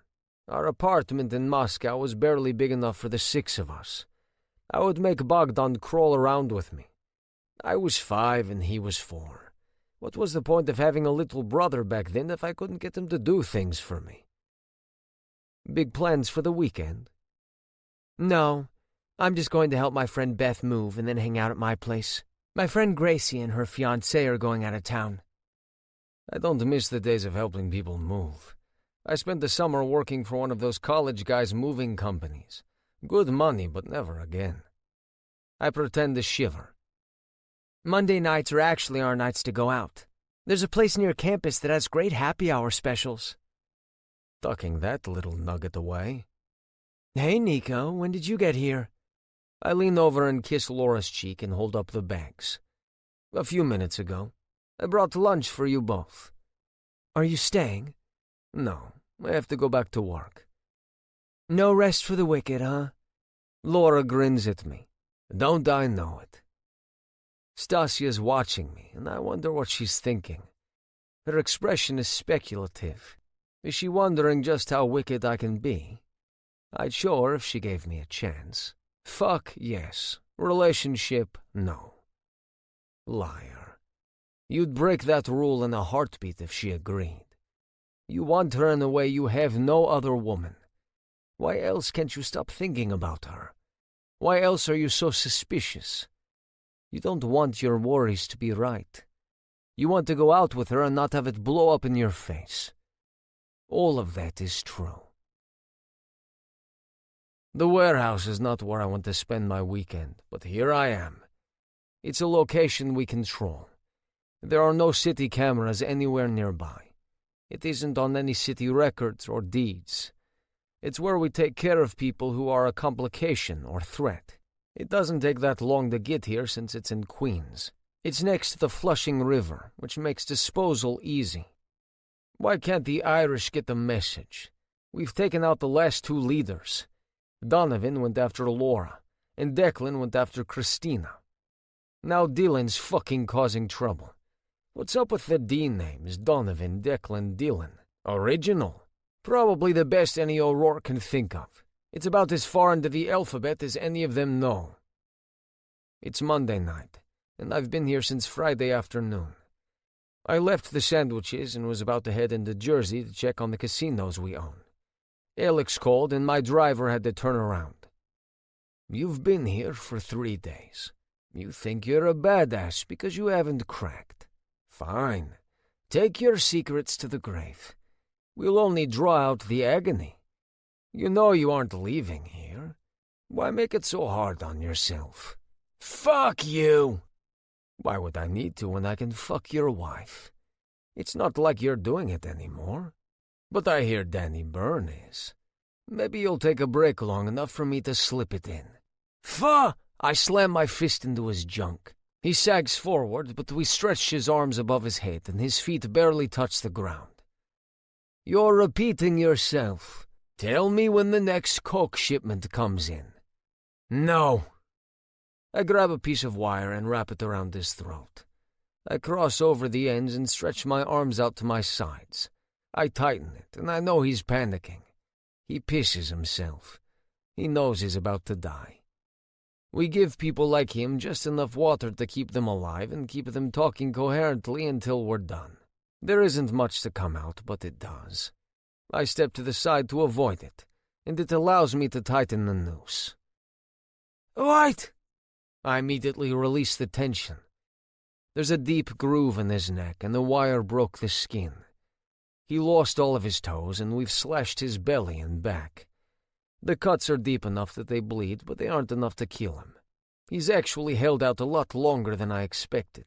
Our apartment in Moscow was barely big enough for the 6 of us. I would make Bogdan crawl around with me. I was 5 and he was 4. What was the point of having a little brother back then if I couldn't get him to do things for me? Big plans for the weekend? No, I'm just going to help my friend Beth move and then hang out at my place. My friend Gracie and her fiancé are going out of town. I don't miss the days of helping people move. I spent the summer working for one of those college guys' moving companies. Good money, but never again. I pretend to shiver. Monday nights are actually our nights to go out. There's a place near campus that has great happy hour specials. Tucking that little nugget away. Hey, Nico, when did you get here? I lean over and kiss Laura's cheek and hold up the bags. A few minutes ago. I brought lunch for you both. Are you staying? No, I have to go back to work. No rest for the wicked, huh? Laura grins at me. Don't I know it? Stasia's watching me, and I wonder what she's thinking. Her expression is speculative. Is she wondering just how wicked I can be? I'd show her if she gave me a chance. Fuck, yes. Relationship, no. Liar. You'd break that rule in a heartbeat if she agreed. You want her in a way you have no other woman. Why else can't you stop thinking about her? Why else are you so suspicious? You don't want your worries to be right. You want to go out with her and not have it blow up in your face. All of that is true. The warehouse is not where I want to spend my weekend, but here I am. It's a location we control. There are no city cameras anywhere nearby. It isn't on any city records or deeds. It's where we take care of people who are a complication or threat. It doesn't take that long to get here since it's in Queens. It's next to the Flushing River, which makes disposal easy. Why can't the Irish get the message? We've taken out the last 2 leaders. Donovan went after Laura, and Declan went after Christina. Now Dylan's fucking causing trouble. What's up with the D names, Donovan, Declan, Dylan? Original. Probably the best any O'Rourke can think of. It's about as far into the alphabet as any of them know. It's Monday night, and I've been here since Friday afternoon. I left the sandwiches and was about to head into Jersey to check on the casinos we own. Alex called, and my driver had to turn around. You've been here for 3 days. You think you're a badass because you haven't cracked. Fine. Take your secrets to the grave. We'll only draw out the agony. You know you aren't leaving here. Why make it so hard on yourself? Fuck you! Why would I need to when I can fuck your wife? It's not like you're doing it anymore. But I hear Danny Byrne is. Maybe you'll take a break long enough for me to slip it in. Fuh! I slam my fist into his junk. He sags forward, but we stretch his arms above his head and his feet barely touch the ground. You're repeating yourself. Tell me when the next coke shipment comes in. No. I grab a piece of wire and wrap it around his throat. I cross over the ends and stretch my arms out to my sides. I tighten it, and I know he's panicking. He pisses himself. He knows he's about to die. We give people like him just enough water to keep them alive and keep them talking coherently until we're done. There isn't much to come out, but it does. I step to the side to avoid it, and it allows me to tighten the noose. What? I immediately release the tension. There's a deep groove in his neck, and the wire broke the skin. He lost all of his toes, and we've slashed his belly and back. The cuts are deep enough that they bleed, but they aren't enough to kill him. He's actually held out a lot longer than I expected,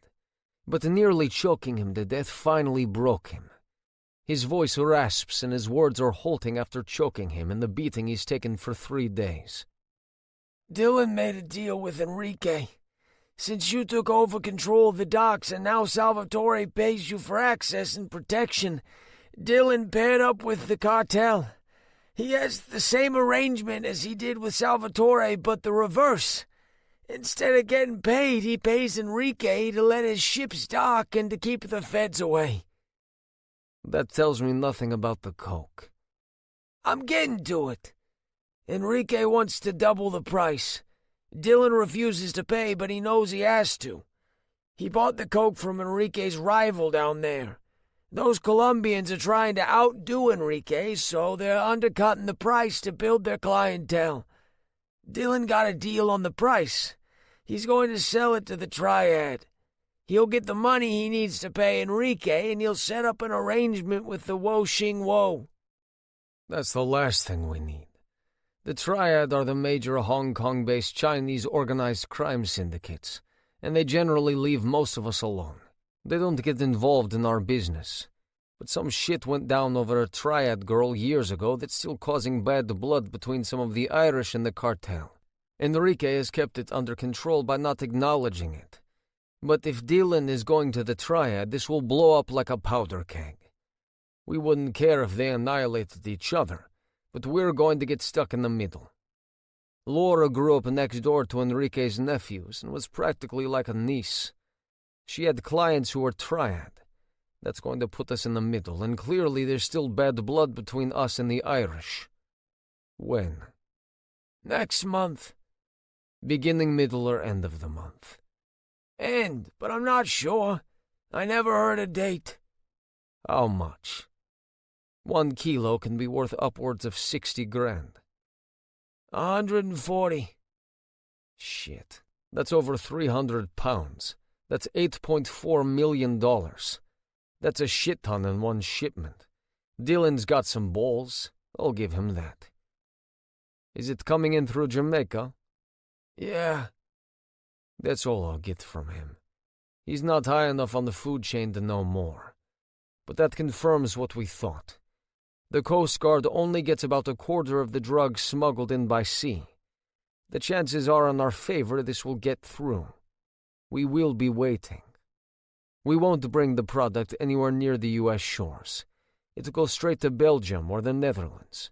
but nearly choking him to death finally broke him. His voice rasps and his words are halting after choking him and the beating he's taken for 3 days. Dylan made a deal with Enrique. Since you took over control of the docks and now Salvatore pays you for access and protection, Dylan paired up with the cartel. He has the same arrangement as he did with Salvatore, but the reverse. Instead of getting paid, he pays Enrique to let his ships dock and to keep the feds away. That tells me nothing about the coke. I'm getting to it. Enrique wants to double the price. Dylan refuses to pay, but he knows he has to. He bought the coke from Enrique's rival down there. Those Colombians are trying to outdo Enrique, so they're undercutting the price to build their clientele. Dylan got a deal on the price. He's going to sell it to the Triad. He'll get the money he needs to pay Enrique, and he'll set up an arrangement with the Wo Shing Wo. That's the last thing we need. The Triad are the major Hong Kong-based Chinese organized crime syndicates, and they generally leave most of us alone. They don't get involved in our business. But some shit went down over a Triad girl years ago that's still causing bad blood between some of the Irish and the cartel. Enrique has kept it under control by not acknowledging it. But if Dylan is going to the Triad, this will blow up like a powder keg. We wouldn't care if they annihilated each other, but we're going to get stuck in the middle. Laura grew up next door to Enrique's nephews and was practically like a niece. She had clients who were Triad. That's going to put us in the middle, and clearly there's still bad blood between us and the Irish. When? Next month. Beginning, middle, or end of the month? End, but I'm not sure. I never heard a date. How much? 1 kilo can be worth upwards of 60 grand. 140. Shit. That's over 300 pounds. That's $8.4 million. That's a shit ton in one shipment. Dylan's got some balls. I'll give him that. Is it coming in through Jamaica? Yeah. That's all I'll get from him. He's not high enough on the food chain to know more. But that confirms what we thought. The Coast Guard only gets about a quarter of the drugs smuggled in by sea. The chances are in our favor this will get through. We will be waiting. We won't bring the product anywhere near the U.S. shores. It'll go straight to Belgium or the Netherlands,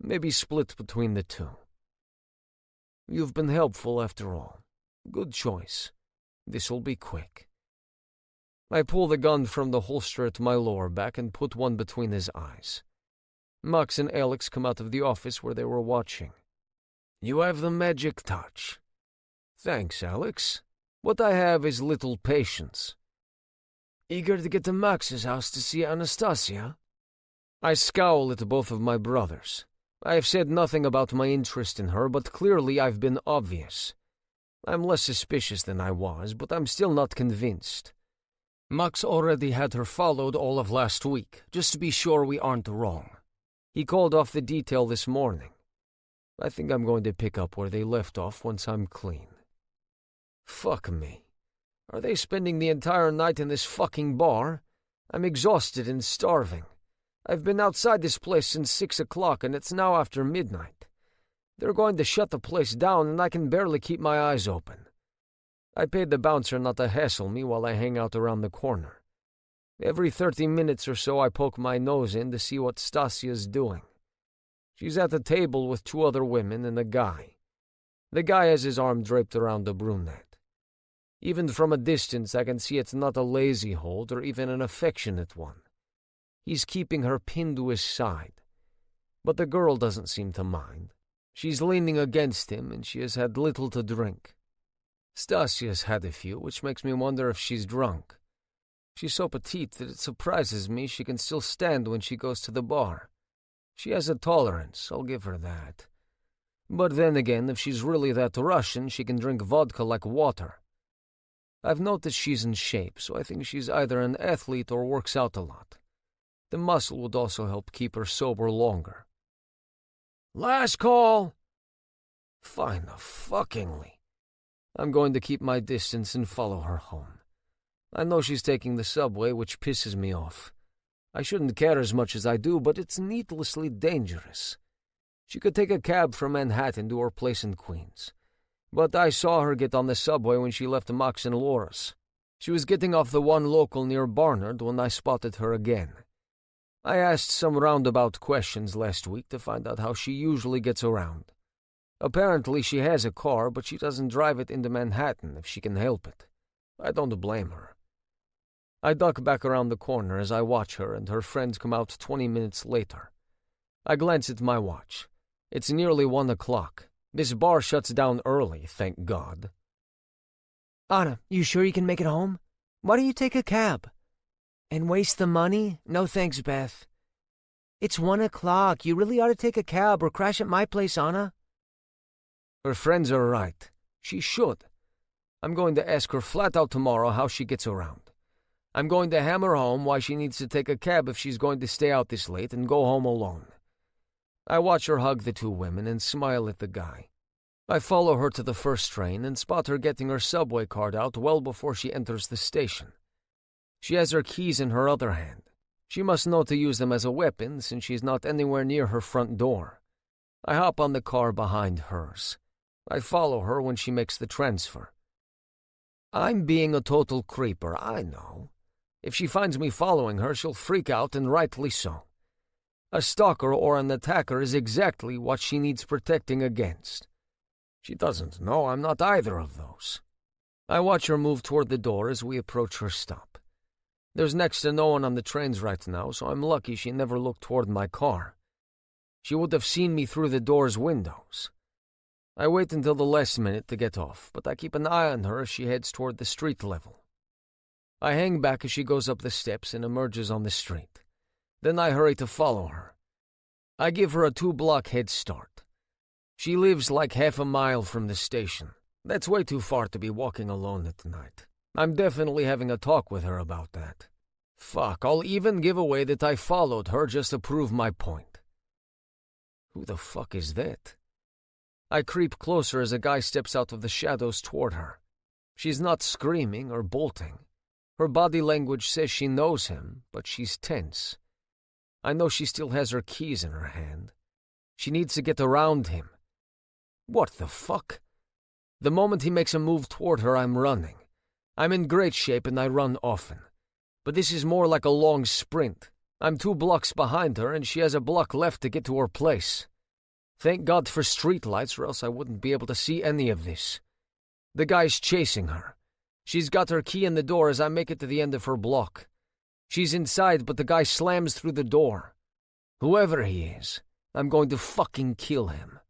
maybe split between the two. You've been helpful after all. Good choice. This'll be quick. I pull the gun from the holster at my lower back and put one between his eyes. Max and Alex come out of the office where they were watching. You have the magic touch. Thanks, Alex. What I have is little patience. Eager to get to Max's house to see Anastasia? I scowl at both of my brothers. I have said nothing about my interest in her, but clearly I've been obvious. I'm less suspicious than I was, but I'm still not convinced. Max already had her followed all of last week, just to be sure we aren't wrong. He called off the detail this morning. I think I'm going to pick up where they left off once I'm clean. Fuck me. Are they spending the entire night in this fucking bar? I'm exhausted and starving. I've been outside this place since 6 o'clock and it's now after midnight. They're going to shut the place down and I can barely keep my eyes open. I paid the bouncer not to hassle me while I hang out around the corner. Every 30 minutes or so I poke my nose in to see what Stasia's doing. She's at the table with 2 other women and a guy. The guy has his arm draped around the brunette. Even from a distance I can see it's not a lazy hold or even an affectionate one. He's keeping her pinned to his side. But the girl doesn't seem to mind. She's leaning against him and she has had little to drink. Stasia's had a few, which makes me wonder if she's drunk. She's so petite that it surprises me she can still stand when she goes to the bar. She has a tolerance, I'll give her that. But then again, if she's really that Russian, she can drink vodka like water. I've noticed she's in shape, so I think she's either an athlete or works out a lot. The muscle would also help keep her sober longer. Last call. Fine-a-fuckingly. I'm going to keep my distance and follow her home. I know she's taking the subway, which pisses me off. I shouldn't care as much as I do, but it's needlessly dangerous. She could take a cab from Manhattan to her place in Queens. But I saw her get on the subway when she left Max and Laura's. She was getting off the one local near Barnard when I spotted her again. I asked some roundabout questions last week to find out how she usually gets around. Apparently she has a car, but she doesn't drive it into Manhattan if she can help it. I don't blame her. I duck back around the corner as I watch her and her friends come out 20 minutes later. I glance at my watch. It's nearly 1 o'clock. This bar shuts down early, thank God. Anna, you sure you can make it home? Why don't you take a cab? And waste the money? No thanks, Beth. It's 1 o'clock. You really ought to take a cab or crash at my place, Anna. Her friends are right. She should. I'm going to ask her flat out tomorrow how she gets around. I'm going to hammer home why she needs to take a cab if she's going to stay out this late and go home alone. I watch her hug the two women and smile at the guy. I follow her to the first train and spot her getting her subway card out well before she enters the station. She has her keys in her other hand. She must know to use them as a weapon since she's not anywhere near her front door. I hop on the car behind hers. I follow her when she makes the transfer. I'm being a total creeper, I know. If she finds me following her, she'll freak out, and rightly so. A stalker or an attacker is exactly what she needs protecting against. She doesn't know I'm not either of those. I watch her move toward the door as we approach her stop. There's next to no one on the trains right now, so I'm lucky she never looked toward my car. She would have seen me through the door's windows. I wait until the last minute to get off, but I keep an eye on her as she heads toward the street level. I hang back as she goes up the steps and emerges on the street. Then I hurry to follow her. I give her a 2-block head start. She lives like half a mile from the station. That's way too far to be walking alone at night. I'm definitely having a talk with her about that. Fuck, I'll even give away that I followed her just to prove my point. Who the fuck is that? I creep closer as a guy steps out of the shadows toward her. She's not screaming or bolting. Her body language says she knows him, but she's tense. I know she still has her keys in her hand. She needs to get around him. What the fuck? The moment he makes a move toward her, I'm running. I'm in great shape and I run often. But this is more like a long sprint. I'm 2 blocks behind her and she has a block left to get to her place. Thank God for streetlights or else I wouldn't be able to see any of this. The guy's chasing her. She's got her key in the door as I make it to the end of her block. She's inside, but the guy slams through the door. Whoever he is, I'm going to fucking kill him.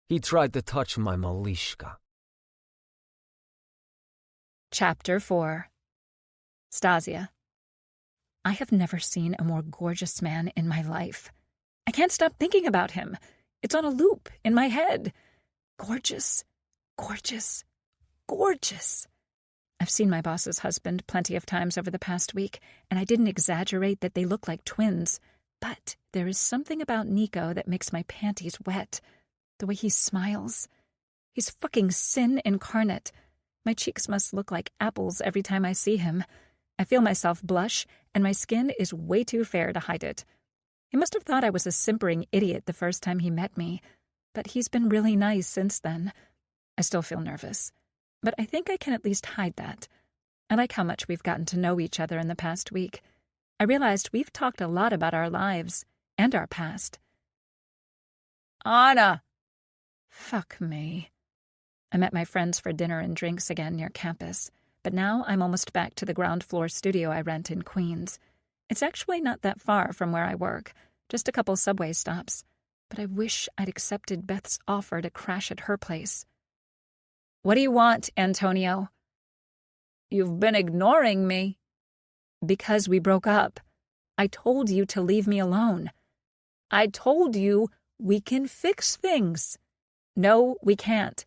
He tried to touch my Malishka. Chapter 4. Stasia. I have never seen a more gorgeous man in my life. I can't stop thinking about him. It's on a loop in my head. Gorgeous, gorgeous, gorgeous. I've seen my boss's husband plenty of times over the past week, and I didn't exaggerate that they look like twins. But there is something about Nico that makes my panties wet. The way he smiles. He's fucking sin incarnate. My cheeks must look like apples every time I see him. I feel myself blush, and my skin is way too fair to hide it. He must have thought I was a simpering idiot the first time he met me, but he's been really nice since then. I still feel nervous, but I think I can at least hide that. I like how much we've gotten to know each other in the past week. I realized we've talked a lot about our lives and our past. Anna! Fuck me. I met my friends for dinner and drinks again near campus, but now I'm almost back to the ground floor studio I rent in Queens. It's actually not that far from where I work, just a couple subway stops, but I wish I'd accepted Beth's offer to crash at her place. What do you want, Antonio? You've been ignoring me. Because we broke up. I told you to leave me alone. I told you we can fix things. No, we can't.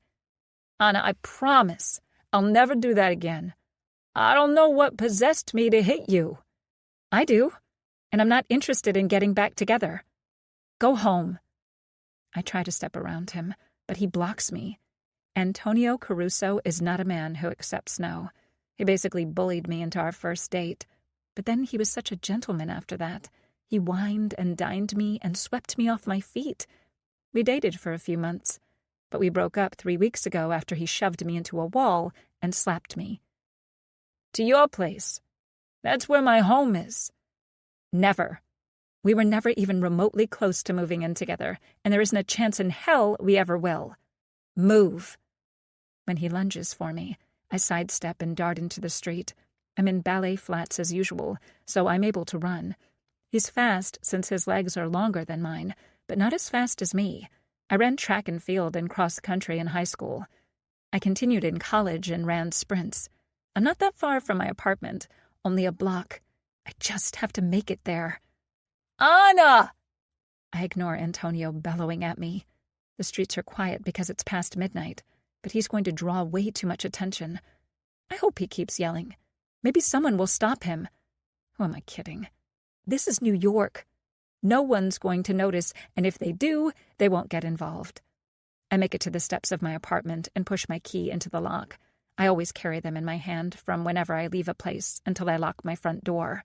Anna, I promise I'll never do that again. I don't know what possessed me to hit you. I do. and I'm not interested in getting back together. Go home. I try to step around him, but he blocks me. Antonio Caruso is not a man who accepts no. He basically bullied me into our first date, but then he was such a gentleman after that. He wined and dined me and swept me off my feet. We dated for a few months, but we broke up 3 weeks ago after he shoved me into a wall and slapped me. To your place. That's where my home is. Never. We were never even remotely close to moving in together, and there isn't a chance in hell we ever will. Move. When he lunges for me, I sidestep and dart into the street. I'm in ballet flats as usual, so I'm able to run. He's fast since his legs are longer than mine, but not as fast as me. I ran track and field and cross country in high school. I continued in college and ran sprints. I'm not that far from my apartment, only a block. I just have to make it there. Anna! I ignore Antonio bellowing at me. The streets are quiet because it's past midnight, but he's going to draw way too much attention. I hope he keeps yelling. Maybe someone will stop him. Who am I kidding? This is New York. No one's going to notice, and if they do, they won't get involved. I make it to the steps of my apartment and push my key into the lock. I always carry them in my hand from whenever I leave a place until I lock my front door.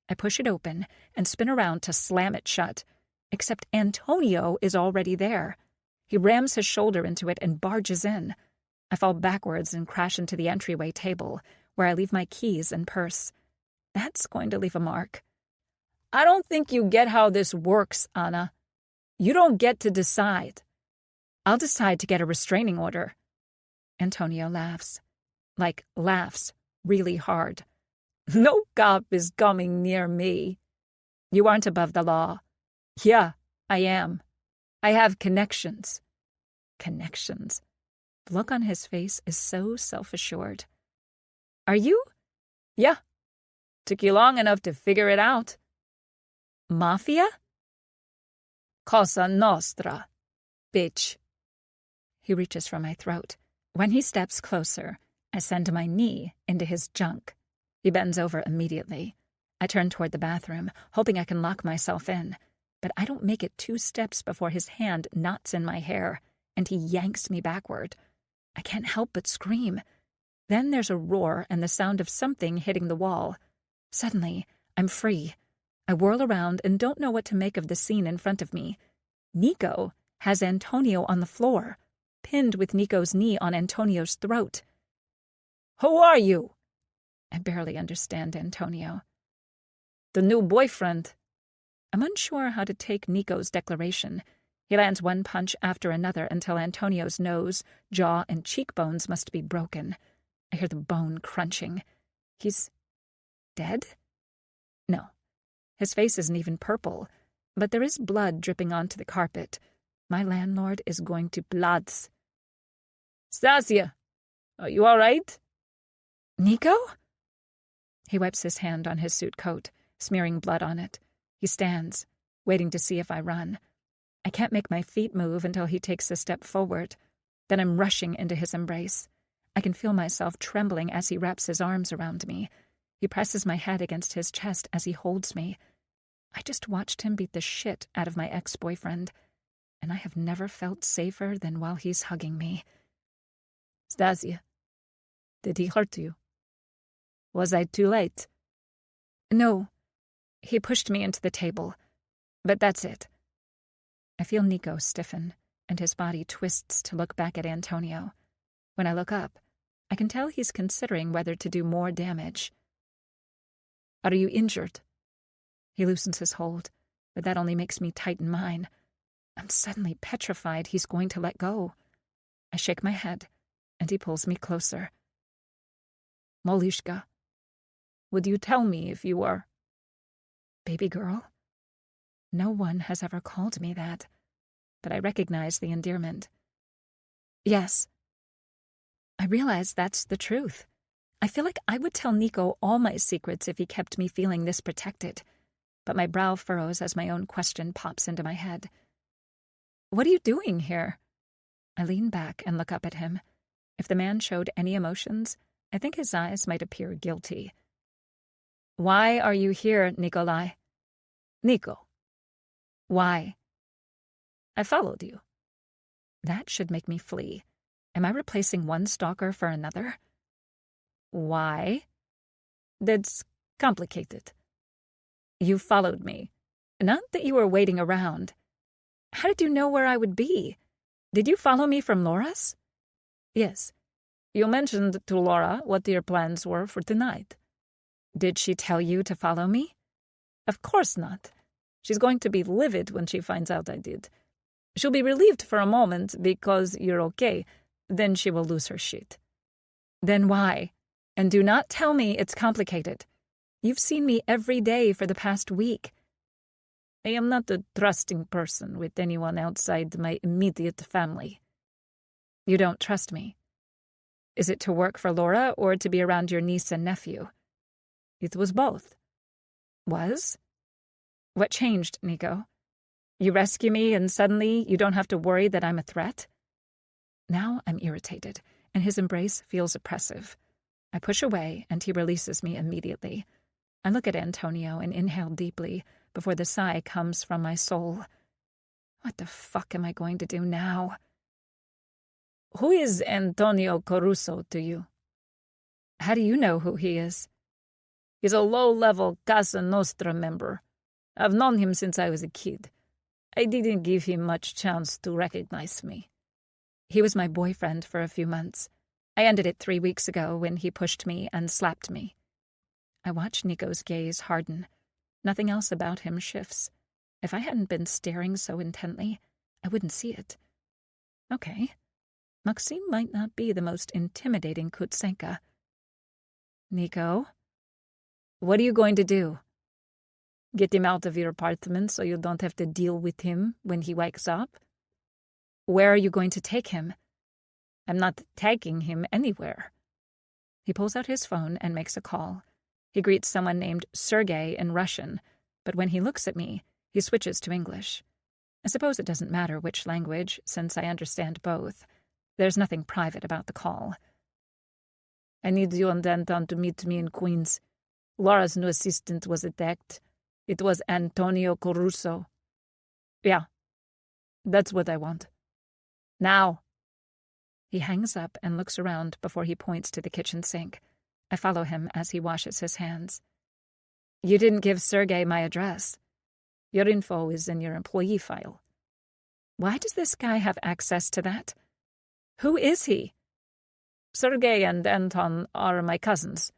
I push it open and spin around to slam it shut, except Antonio is already there. He rams his shoulder into it and barges in. I fall backwards and crash into the entryway table, where I leave my keys and purse. That's going to leave a mark. I don't think you get how this works, Anna. You don't get to decide. I'll decide to get a restraining order. Antonio laughs. Like, laughs really hard. No cop is coming near me. You aren't above the law. Yeah, I am. I have connections. Connections. The look on his face is so self-assured. Are you? Yeah. Took you long enough to figure it out. Mafia? Cosa Nostra, bitch. He reaches for my throat. When he steps closer, I send my knee into his junk. He bends over immediately. I turn toward the bathroom, hoping I can lock myself in, but I don't make it 2 steps before his hand knots in my hair, and he yanks me backward. I can't help but scream. Then there's a roar and the sound of something hitting the wall. Suddenly, I'm free. I whirl around and don't know what to make of the scene in front of me. Nico has Antonio on the floor, pinned with Nico's knee on Antonio's throat. Who are you? I barely understand Antonio. The new boyfriend. I'm unsure how to take Nico's declaration. He lands one punch after another until Antonio's nose, jaw, and cheekbones must be broken. I hear the bone crunching. He's dead? No. His face isn't even purple, but there is blood dripping onto the carpet. My landlord is going to Platz. Stasia, are you all right? Nico? He wipes his hand on his suit coat, smearing blood on it. He stands, waiting to see if I run. I can't make my feet move until he takes a step forward. Then I'm rushing into his embrace. I can feel myself trembling as he wraps his arms around me. He presses my head against his chest as he holds me. I just watched him beat the shit out of my ex-boyfriend, and I have never felt safer than while he's hugging me. Stasia, did he hurt you? Was I too late? No. He pushed me into the table, but that's it. I feel Nico stiffen, and his body twists to look back at Antonio. When I look up, I can tell he's considering whether to do more damage. Are you injured? He loosens his hold, but that only makes me tighten mine. I'm suddenly petrified he's going to let go. I shake my head, and he pulls me closer. Molishka, would you tell me if you were... Baby girl? No one has ever called me that, but I recognize the endearment. Yes. I realize that's the truth. I feel like I would tell Nico all my secrets if he kept me feeling this protected, but my brow furrows as my own question pops into my head. What are you doing here? I lean back and look up at him. If the man showed any emotions, I think his eyes might appear guilty. Why are you here, Nikolai? Nico. Why? I followed you. That should make me flee. Am I replacing one stalker for another? Why? That's complicated. You followed me. Not that you were waiting around. How did you know where I would be? Did you follow me from Laura's? Yes. You mentioned to Laura what your plans were for tonight. Did she tell you to follow me? Of course not. She's going to be livid when she finds out I did. She'll be relieved for a moment because you're okay. Then she will lose her shit. Then why? And do not tell me it's complicated. You've seen me every day for the past week. I am not a trusting person with anyone outside my immediate family. You don't trust me. Is it to work for Laura or to be around your niece and nephew? It was both. Was? What changed, Nico? You rescue me and suddenly you don't have to worry that I'm a threat? Now I'm irritated, and his embrace feels oppressive. I push away, and he releases me immediately. I look at Antonio and inhale deeply before the sigh comes from my soul. What the fuck am I going to do now? Who is Antonio Caruso to you? How do you know who he is? He's a low-level Casa Nostra member. I've known him since I was a kid. I didn't give him much chance to recognize me. He was my boyfriend for a few months. I ended it 3 weeks ago when he pushed me and slapped me. I watch Nico's gaze harden. Nothing else about him shifts. If I hadn't been staring so intently, I wouldn't see it. Okay. Maxime might not be the most intimidating Kutsenka. Nico? What are you going to do? Get him out of your apartment so you don't have to deal with him when he wakes up? Where are you going to take him? I'm not taking him anywhere. He pulls out his phone and makes a call. He greets someone named Sergei in Russian, but when he looks at me, he switches to English. I suppose it doesn't matter which language, since I understand both. There's nothing private about the call. I need you and Anton to meet me in Queens. Laura's new assistant was attacked. It was Antonio Caruso. Yeah, that's what I want. Now. He hangs up and looks around before he points to the kitchen sink. I follow him as he washes his hands. You didn't give Sergei my address. Your info is in your employee file. Why does this guy have access to that? Who is he? Sergei and Anton are my cousins.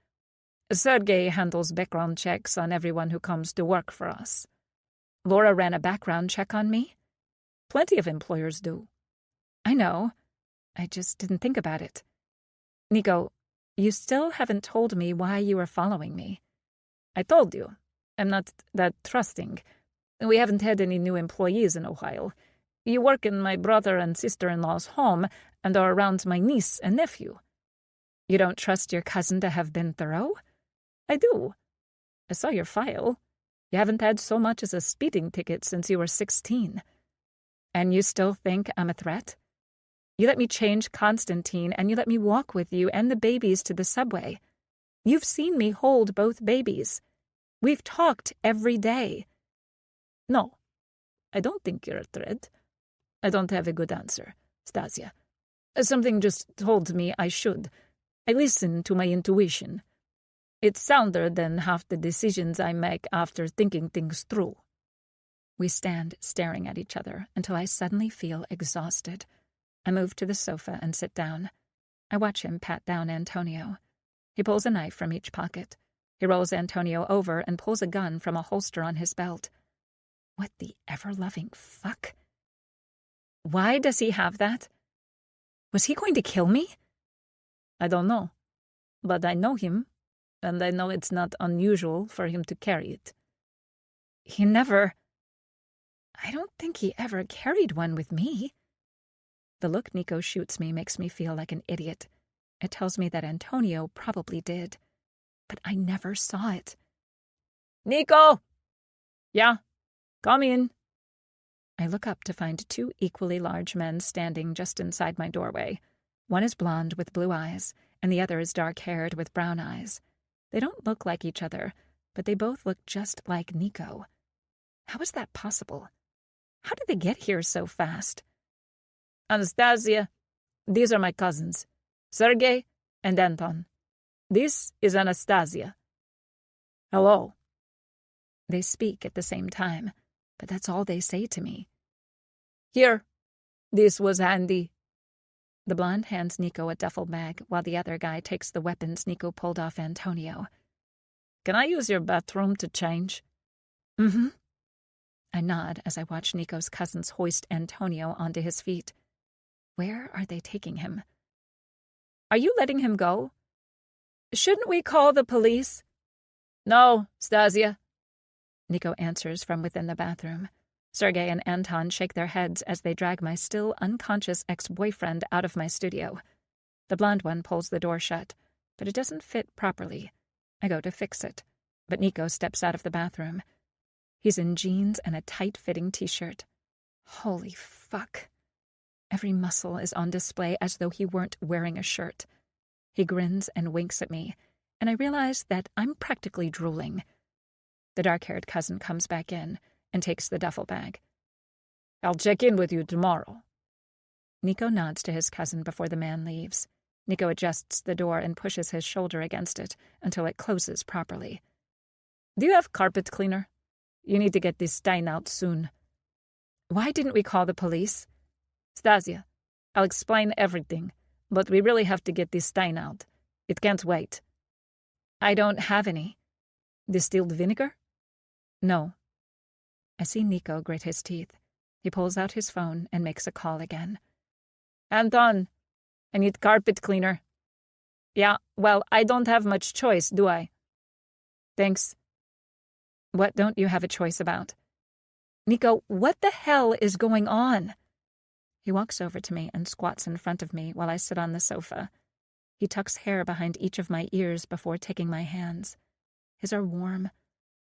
Sergei handles background checks on everyone who comes to work for us. Laura ran a background check on me. Plenty of employers do. I know. I just didn't think about it. Nico, you still haven't told me why you are following me. I told you. I'm not that trusting. We haven't had any new employees in a while. You work in my brother and sister-in-law's home and are around my niece and nephew. You don't trust your cousin to have been thorough? I do. I saw your file. You haven't had so much as a speeding ticket since you were 16. And you still think I'm a threat? You let me change Constantine, and you let me walk with you and the babies to the subway. You've seen me hold both babies. We've talked every day. No, I don't think you're a threat. I don't have a good answer, Stasia. Something just told me I should. I listen to my intuition. It's sounder than half the decisions I make after thinking things through. We stand staring at each other until I suddenly feel exhausted. I move to the sofa and sit down. I watch him pat down Antonio. He pulls a knife from each pocket. He rolls Antonio over and pulls a gun from a holster on his belt. What the ever-loving fuck? Why does he have that? Was he going to kill me? I don't know. But I know him, and I know it's not unusual for him to carry it. He never... I don't think he ever carried one with me. The look Nico shoots me makes me feel like an idiot. It tells me that Antonio probably did. But I never saw it. Nico! Yeah, come in. I look up to find 2 equally large men standing just inside my doorway. One is blonde with blue eyes, and the other is dark-haired with brown eyes. They don't look like each other, but they both look just like Nico. How is that possible? How did they get here so fast? Anastasia, these are my cousins, Sergei and Anton. This is Anastasia. Hello. They speak at the same time, but that's all they say to me. Here, this was handy. The blonde hands Nico a duffel bag while the other guy takes the weapons Nico pulled off Antonio. Can I use your bathroom to change? Mm-hmm. I nod as I watch Nico's cousins hoist Antonio onto his feet. Where are they taking him? Are you letting him go? Shouldn't we call the police? No, Stasia. Nico answers from within the bathroom. Sergei and Anton shake their heads as they drag my still unconscious ex-boyfriend out of my studio. The blonde one pulls the door shut, but it doesn't fit properly. I go to fix it, but Nico steps out of the bathroom. He's in jeans and a tight-fitting t-shirt. Holy fuck. Every muscle is on display as though he weren't wearing a shirt. He grins and winks at me, and I realize that I'm practically drooling. The dark-haired cousin comes back in and takes the duffel bag. I'll check in with you tomorrow. Nico nods to his cousin before the man leaves. Nico adjusts the door and pushes his shoulder against it until it closes properly. Do you have carpet cleaner? You need to get this stain out soon. Why didn't we call the police? Stasia, I'll explain everything, but we really have to get this stain out. It can't wait. I don't have any. Distilled vinegar? No. I see Nico grit his teeth. He pulls out his phone and makes a call again. Anton, I need carpet cleaner. Yeah, well, I don't have much choice, do I? Thanks. What don't you have a choice about? Nico, what the hell is going on? He walks over to me and squats in front of me while I sit on the sofa. He tucks hair behind each of my ears before taking my hands. His are warm,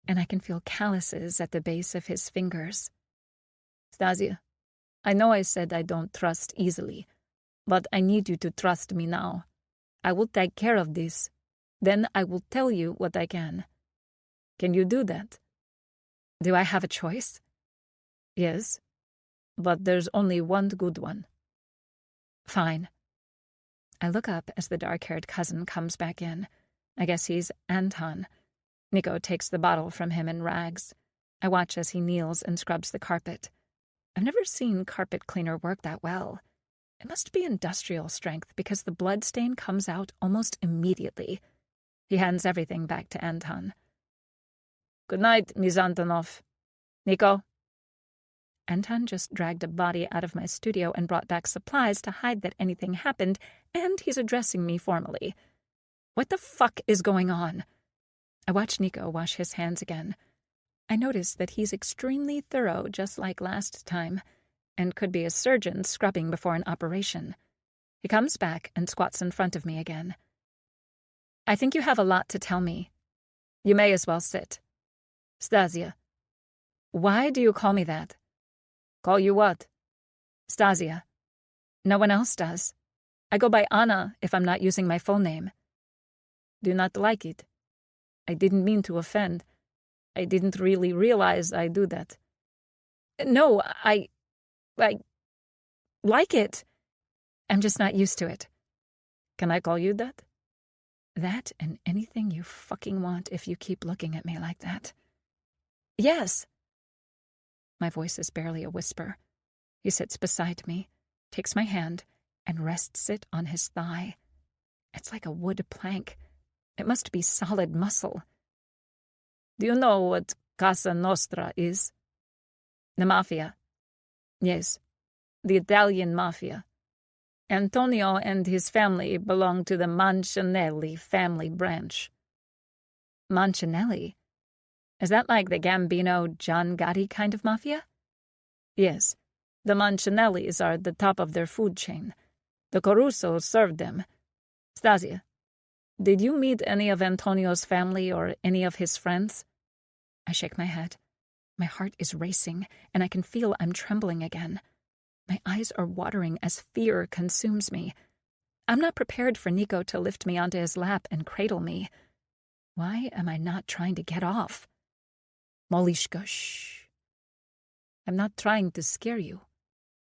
and I can feel calluses at the base of his fingers. Stasia, I know I said I don't trust easily, but I need you to trust me now. I will take care of this. Then I will tell you what I can. Can you do that? Do I have a choice? Yes, but there's only one good one. Fine. I look up as the dark-haired cousin comes back in. I guess he's Anton. Nico takes the bottle from him in rags. I watch as he kneels and scrubs the carpet. I've never seen carpet cleaner work that well. It must be industrial strength because the blood stain comes out almost immediately. He hands everything back to Anton. Good night, Ms. Antonov. Nico? Anton just dragged a body out of my studio and brought back supplies to hide that anything happened, and he's addressing me formally. What the fuck is going on? I watch Nico wash his hands again. I notice that he's extremely thorough, just like last time, and could be a surgeon scrubbing before an operation. He comes back and squats in front of me again. I think you have a lot to tell me. You may as well sit. Stasia. Why do you call me that? Call you what? Stasia. No one else does. I go by Anna if I'm not using my full name. Do not like it. I didn't mean to offend. I didn't really realize I do that. No, I like it. I'm just not used to it. Can I call you that? That and anything you fucking want if you keep looking at me like that. Yes. My voice is barely a whisper. He sits beside me, takes my hand, and rests it on his thigh. It's like a wood plank. It must be solid muscle. Do you know what Casa Nostra is? The Mafia. Yes, the Italian Mafia. Antonio and his family belong to the Mancinelli family branch. Mancinelli? Is that like the Gambino, John Gotti kind of mafia? Yes, the Mancinellis are at the top of their food chain. The Carusos served them. Stasia, did you meet any of Antonio's family or any of his friends? I shake my head. My heart is racing, and I can feel I'm trembling again. My eyes are watering as fear consumes me. I'm not prepared for Nico to lift me onto his lap and cradle me. Why am I not trying to get off? Molishka, shh. I'm not trying to scare you.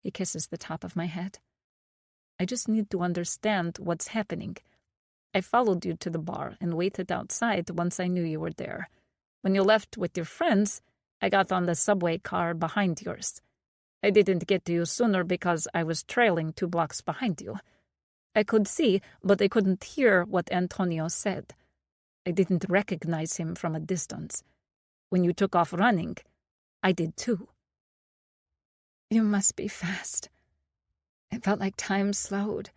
He kisses the top of my head. I just need to understand what's happening. I followed you to the bar and waited outside once I knew you were there. When you left with your friends, I got on the subway car behind yours. I didn't get to you sooner because I was trailing 2 blocks behind you. I could see, but I couldn't hear what Antonio said. I didn't recognize him from a distance. When you took off running, I did too. You must be fast. It felt like time slowed.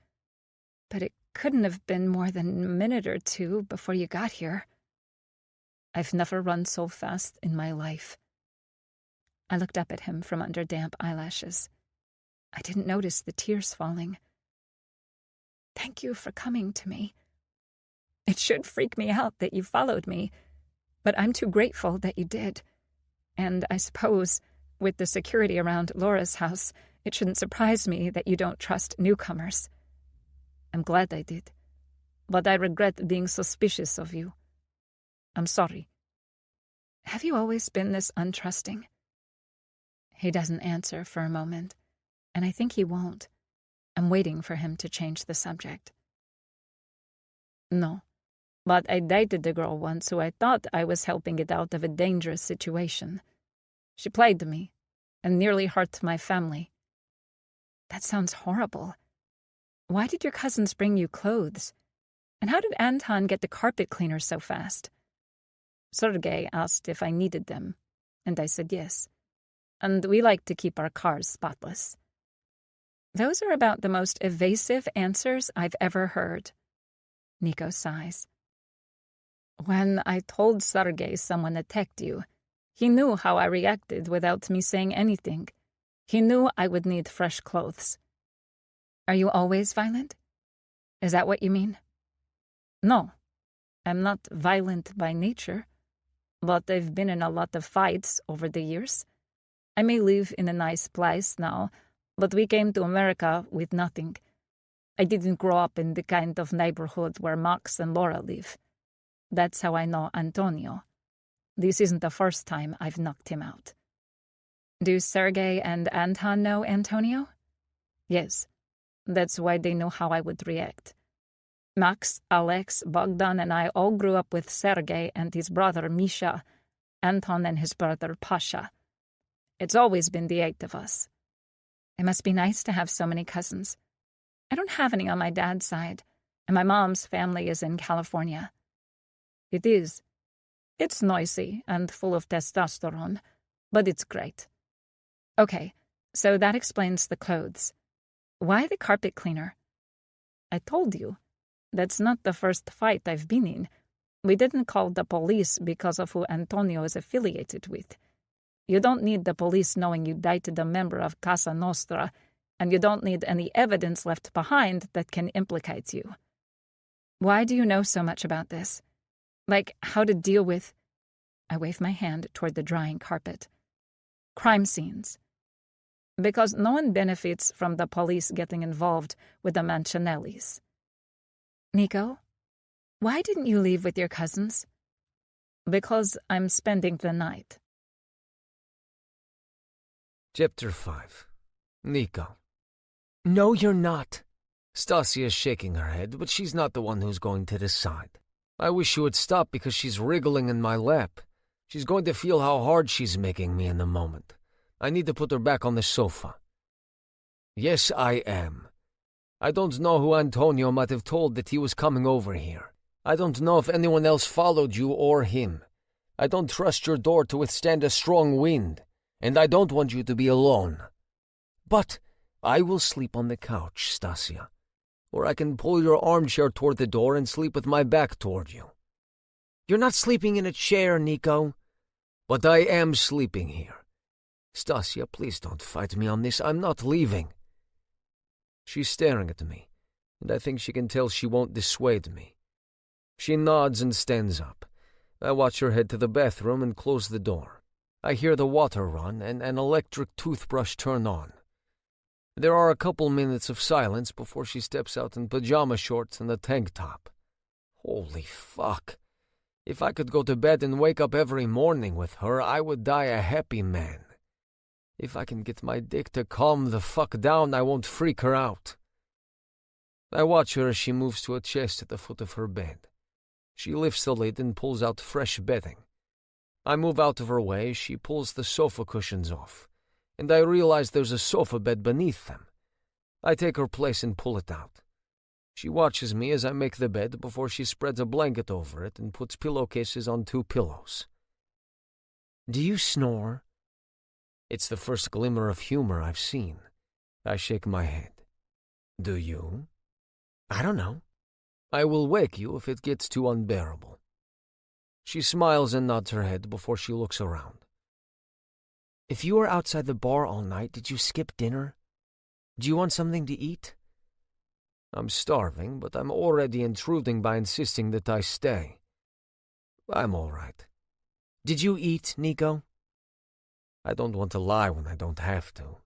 But it couldn't have been more than a minute or 2 before you got here. I've never run so fast in my life. I looked up at him from under damp eyelashes. I didn't notice the tears falling. Thank you for coming to me. It should freak me out that you followed me, but I'm too grateful that you did. And I suppose, with the security around Laura's house, it shouldn't surprise me that you don't trust newcomers. I'm glad I did, but I regret being suspicious of you. I'm sorry. Have you always been this untrusting? He doesn't answer for a moment, and I think he won't. I'm waiting for him to change the subject. No, but I dated a girl once who I thought I was helping get out of a dangerous situation. She played me and nearly hurt my family. That sounds horrible. Why did your cousins bring you clothes? And how did Anton get the carpet cleaner so fast? Sergei asked if I needed them, and I said yes. And we like to keep our cars spotless. Those are about the most evasive answers I've ever heard. Nico sighs. When I told Sergei someone attacked you, he knew how I reacted without me saying anything. He knew I would need fresh clothes. Are you always violent? Is that what you mean? No, I'm not violent by nature, but I've been in a lot of fights over the years. I may live in a nice place now, but we came to America with nothing. I didn't grow up in the kind of neighborhood where Max and Laura live. That's how I know Antonio. This isn't the first time I've knocked him out. Do Sergei and Anton know Antonio? Yes. That's why they know how I would react. Max, Alex, Bogdan, and I all grew up with Sergei and his brother Misha, Anton and his brother Pasha. It's always been the 8 of us. It must be nice to have so many cousins. I don't have any on my dad's side, and my mom's family is in California. It is. It's noisy and full of testosterone, but it's great. Okay, so that explains the clothes. Why the carpet cleaner? I told you. That's not the first fight I've been in. We didn't call the police because of who Antonio is affiliated with. You don't need the police knowing you dated a member of Casa Nostra, and you don't need any evidence left behind that can implicate you. Why do you know so much about this? Like how to deal with... I wave my hand toward the drying carpet. Crime scenes. Because no one benefits from the police getting involved with the Mancinellis. Nico, why didn't you leave with your cousins? Because I'm spending the night. Chapter 5. Nico. No, you're not. Stasia's shaking her head, but she's not the one who's going to decide. I wish she would stop because she's wriggling in my lap. She's going to feel how hard she's making me in a moment. I need to put her back on the sofa. Yes, I am. I don't know who Antonio might have told that he was coming over here. I don't know if anyone else followed you or him. I don't trust your door to withstand a strong wind, and I don't want you to be alone. But I will sleep on the couch, Stasia, or I can pull your armchair toward the door and sleep with my back toward you. You're not sleeping in a chair, Nico. But I am sleeping here. Stasia, please don't fight me on this. I'm not leaving. She's staring at me, and I think she can tell she won't dissuade me. She nods and stands up. I watch her head to the bathroom and close the door. I hear the water run and an electric toothbrush turn on. There are a couple minutes of silence before she steps out in pajama shorts and a tank top. Holy fuck. If I could go to bed and wake up every morning with her, I would die a happy man. If I can get my dick to calm the fuck down, I won't freak her out. I watch her as she moves to a chest at the foot of her bed. She lifts the lid and pulls out fresh bedding. I move out of her way, she pulls the sofa cushions off, and I realize there's a sofa bed beneath them. I take her place and pull it out. She watches me as I make the bed before she spreads a blanket over it and puts pillowcases on 2 pillows. Do you snore? It's the first glimmer of humor I've seen. I shake my head. Do you? I don't know. I will wake you if it gets too unbearable. She smiles and nods her head before she looks around. If you were outside the bar all night, did you skip dinner? Do you want something to eat? I'm starving, but I'm already intruding by insisting that I stay. I'm all right. Did you eat, Nico? I don't want to lie when I don't have to.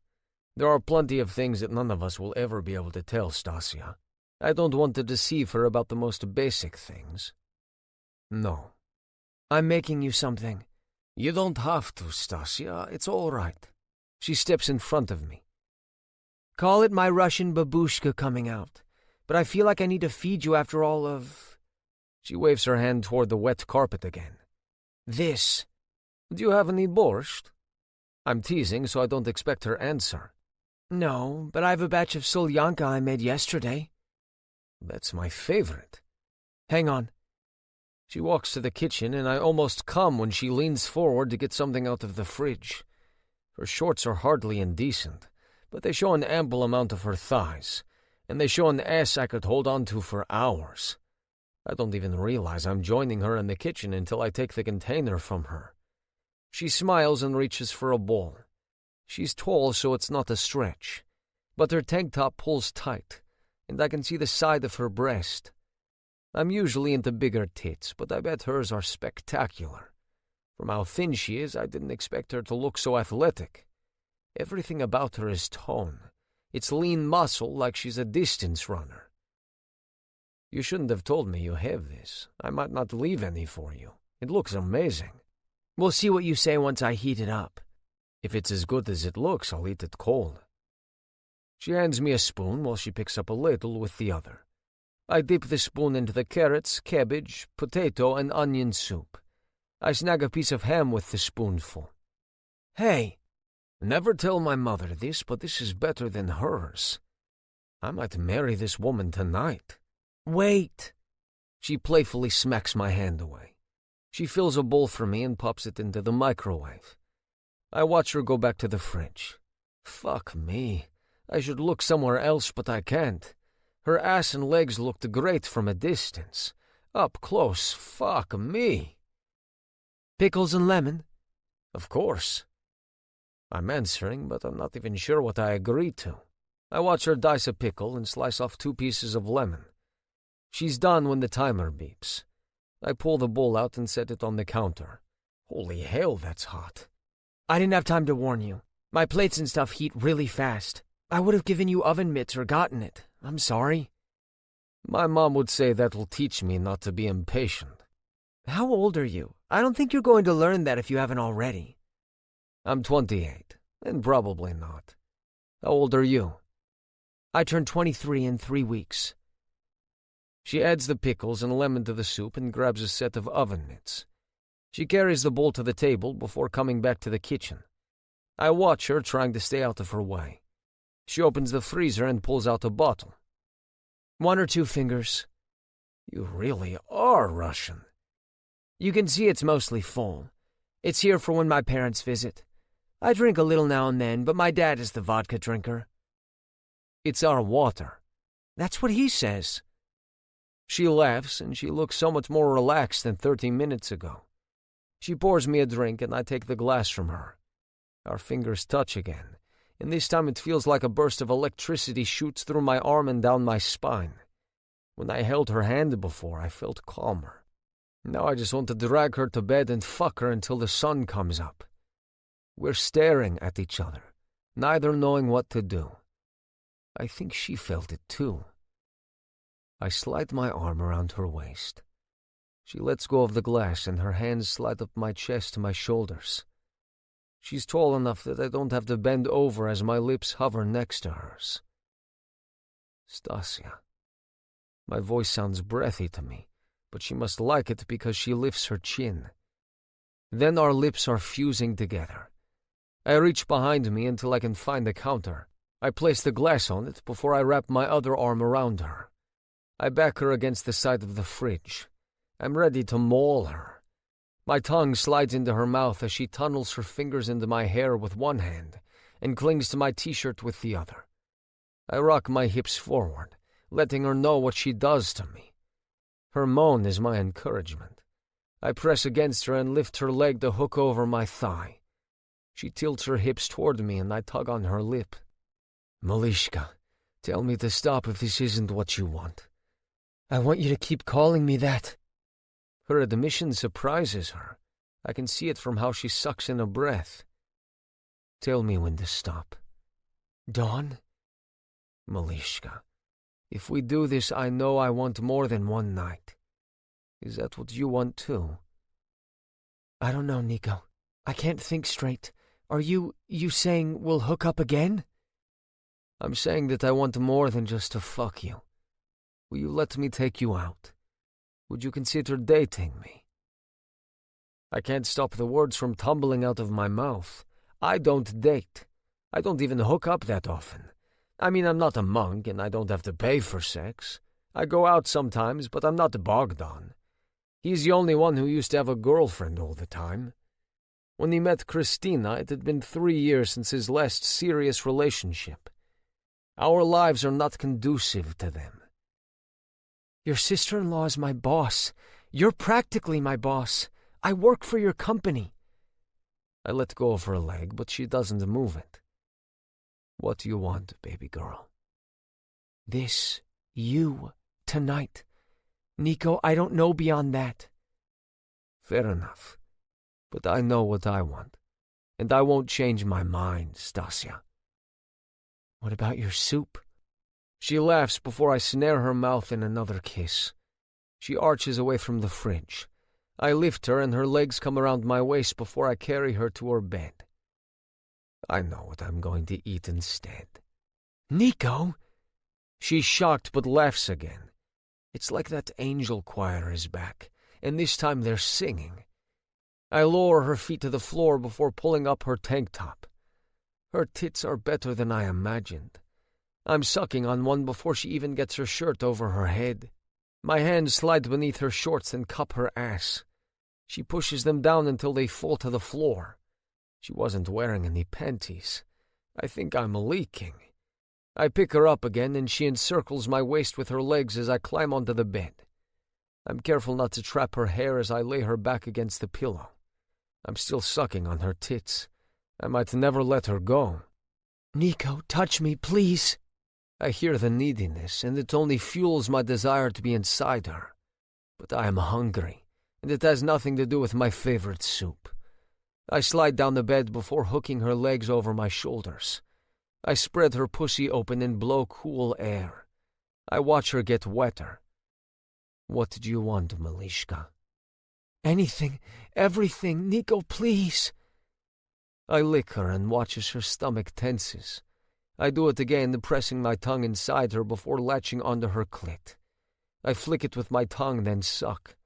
There are plenty of things that none of us will ever be able to tell Stasia. I don't want to deceive her about the most basic things. No. I'm making you something. You don't have to, Stasia. It's all right. She steps in front of me. Call it my Russian babushka coming out, but I feel like I need to feed you after all of... She waves her hand toward the wet carpet again. This. Do you have any borscht? I'm teasing, so I don't expect her answer. No, but I have a batch of solyanka I made yesterday. That's my favorite. Hang on. She walks to the kitchen, and I almost come when she leans forward to get something out of the fridge. Her shorts are hardly indecent, but they show an ample amount of her thighs, and they show an ass I could hold on to for hours. I don't even realize I'm joining her in the kitchen until I take the container from her. She smiles and reaches for a bowl. She's tall, so it's not a stretch, but her tank top pulls tight, and I can see the side of her breast. I'm usually into bigger tits, but I bet hers are spectacular. From how thin she is, I didn't expect her to look so athletic. Everything about her is tone. It's lean muscle like she's a distance runner. You shouldn't have told me you have this. I might not leave any for you. It looks amazing. We'll see what you say once I heat it up. If it's as good as it looks, I'll eat it cold. She hands me a spoon while she picks up a ladle with the other. I dip the spoon into the carrots, cabbage, potato, and onion soup. I snag a piece of ham with the spoonful. Hey! Never tell my mother this, but this is better than hers. I might marry this woman tonight. Wait! She playfully smacks my hand away. She fills a bowl for me and pops it into the microwave. I watch her go back to the fridge. Fuck me. I should look somewhere else, but I can't. Her ass and legs looked great from a distance. Up close, fuck me. Pickles and lemon? Of course. I'm answering, but I'm not even sure what I agreed to. I watch her dice a pickle and slice off 2 pieces of lemon. She's done when the timer beeps. I pull the bowl out and set it on the counter. Holy hell, that's hot. I didn't have time to warn you. My plates and stuff heat really fast. I would have given you oven mitts or gotten it. I'm sorry. My mom would say that'll teach me not to be impatient. How old are you? I don't think you're going to learn that if you haven't already. I'm 28, and probably not. How old are you? I turned 23 in 3 weeks. She adds the pickles and lemon to the soup and grabs a set of oven mitts. She carries the bowl to the table before coming back to the kitchen. I watch her trying to stay out of her way. She opens the freezer and pulls out a bottle. 1 or 2 fingers. You really are Russian. You can see it's mostly full. It's here for when my parents visit. I drink a little now and then, but my dad is the vodka drinker. It's our water. That's what he says. She laughs, and she looks so much more relaxed than 30 minutes ago. She pours me a drink, and I take the glass from her. Our fingers touch again, and this time it feels like a burst of electricity shoots through my arm and down my spine. When I held her hand before, I felt calmer. Now I just want to drag her to bed and fuck her until the sun comes up. We're staring at each other, neither knowing what to do. I think she felt it too. I slide my arm around her waist. She lets go of the glass and her hands slide up my chest to my shoulders. She's tall enough that I don't have to bend over as my lips hover next to hers. Stasia. My voice sounds breathy to me, but she must like it because she lifts her chin. Then our lips are fusing together. I reach behind me until I can find the counter. I place the glass on it before I wrap my other arm around her. I back her against the side of the fridge. I'm ready to maul her. My tongue slides into her mouth as she tunnels her fingers into my hair with one hand and clings to my t-shirt with the other. I rock my hips forward, letting her know what she does to me. Her moan is my encouragement. I press against her and lift her leg to hook over my thigh. She tilts her hips toward me and I tug on her lip. Malishka, tell me to stop if this isn't what you want. I want you to keep calling me that. Her admission surprises her. I can see it from how she sucks in a breath. Tell me when to stop. Dawn? Malishka, if we do this, I know I want more than one night. Is that what you want too? I don't know, Nico. I can't think straight. Are you saying we'll hook up again? I'm saying that I want more than just to fuck you. Will you let me take you out? Would you consider dating me? I can't stop the words from tumbling out of my mouth. I don't date. I don't even hook up that often. I mean, I'm not a monk and I don't have to pay for sex. I go out sometimes, but I'm not Bogdan. He's the only one who used to have a girlfriend all the time. When he met Christina, it had been 3 years since his last serious relationship. Our lives are not conducive to them. Your sister-in-law is my boss. You're practically my boss. I work for your company. I let go of her leg, but she doesn't move it. What do you want, baby girl? This, you, tonight. Nico, I don't know beyond that. Fair enough. But I know what I want. And I won't change my mind, Stasia. What about your soup? She laughs before I snare her mouth in another kiss. She arches away from the fridge. I lift her and her legs come around my waist before I carry her to her bed. I know what I'm going to eat instead. Nico! She's shocked but laughs again. It's like that angel choir is back, and this time they're singing. I lower her feet to the floor before pulling up her tank top. Her tits are better than I imagined. I'm sucking on one before she even gets her shirt over her head. My hands slide beneath her shorts and cup her ass. She pushes them down until they fall to the floor. She wasn't wearing any panties. I think I'm leaking. I pick her up again and she encircles my waist with her legs as I climb onto the bed. I'm careful not to trap her hair as I lay her back against the pillow. I'm still sucking on her tits. I might never let her go. Nico, touch me, please. I hear the neediness, and it only fuels my desire to be inside her. But I am hungry, and it has nothing to do with my favorite soup. I slide down the bed before hooking her legs over my shoulders. I spread her pussy open and blow cool air. I watch her get wetter. What do you want, Malishka? Anything, everything, Nico, please. I lick her and watch as her stomach tenses. I do it again, pressing my tongue inside her before latching onto her clit. I flick it with my tongue, then suck.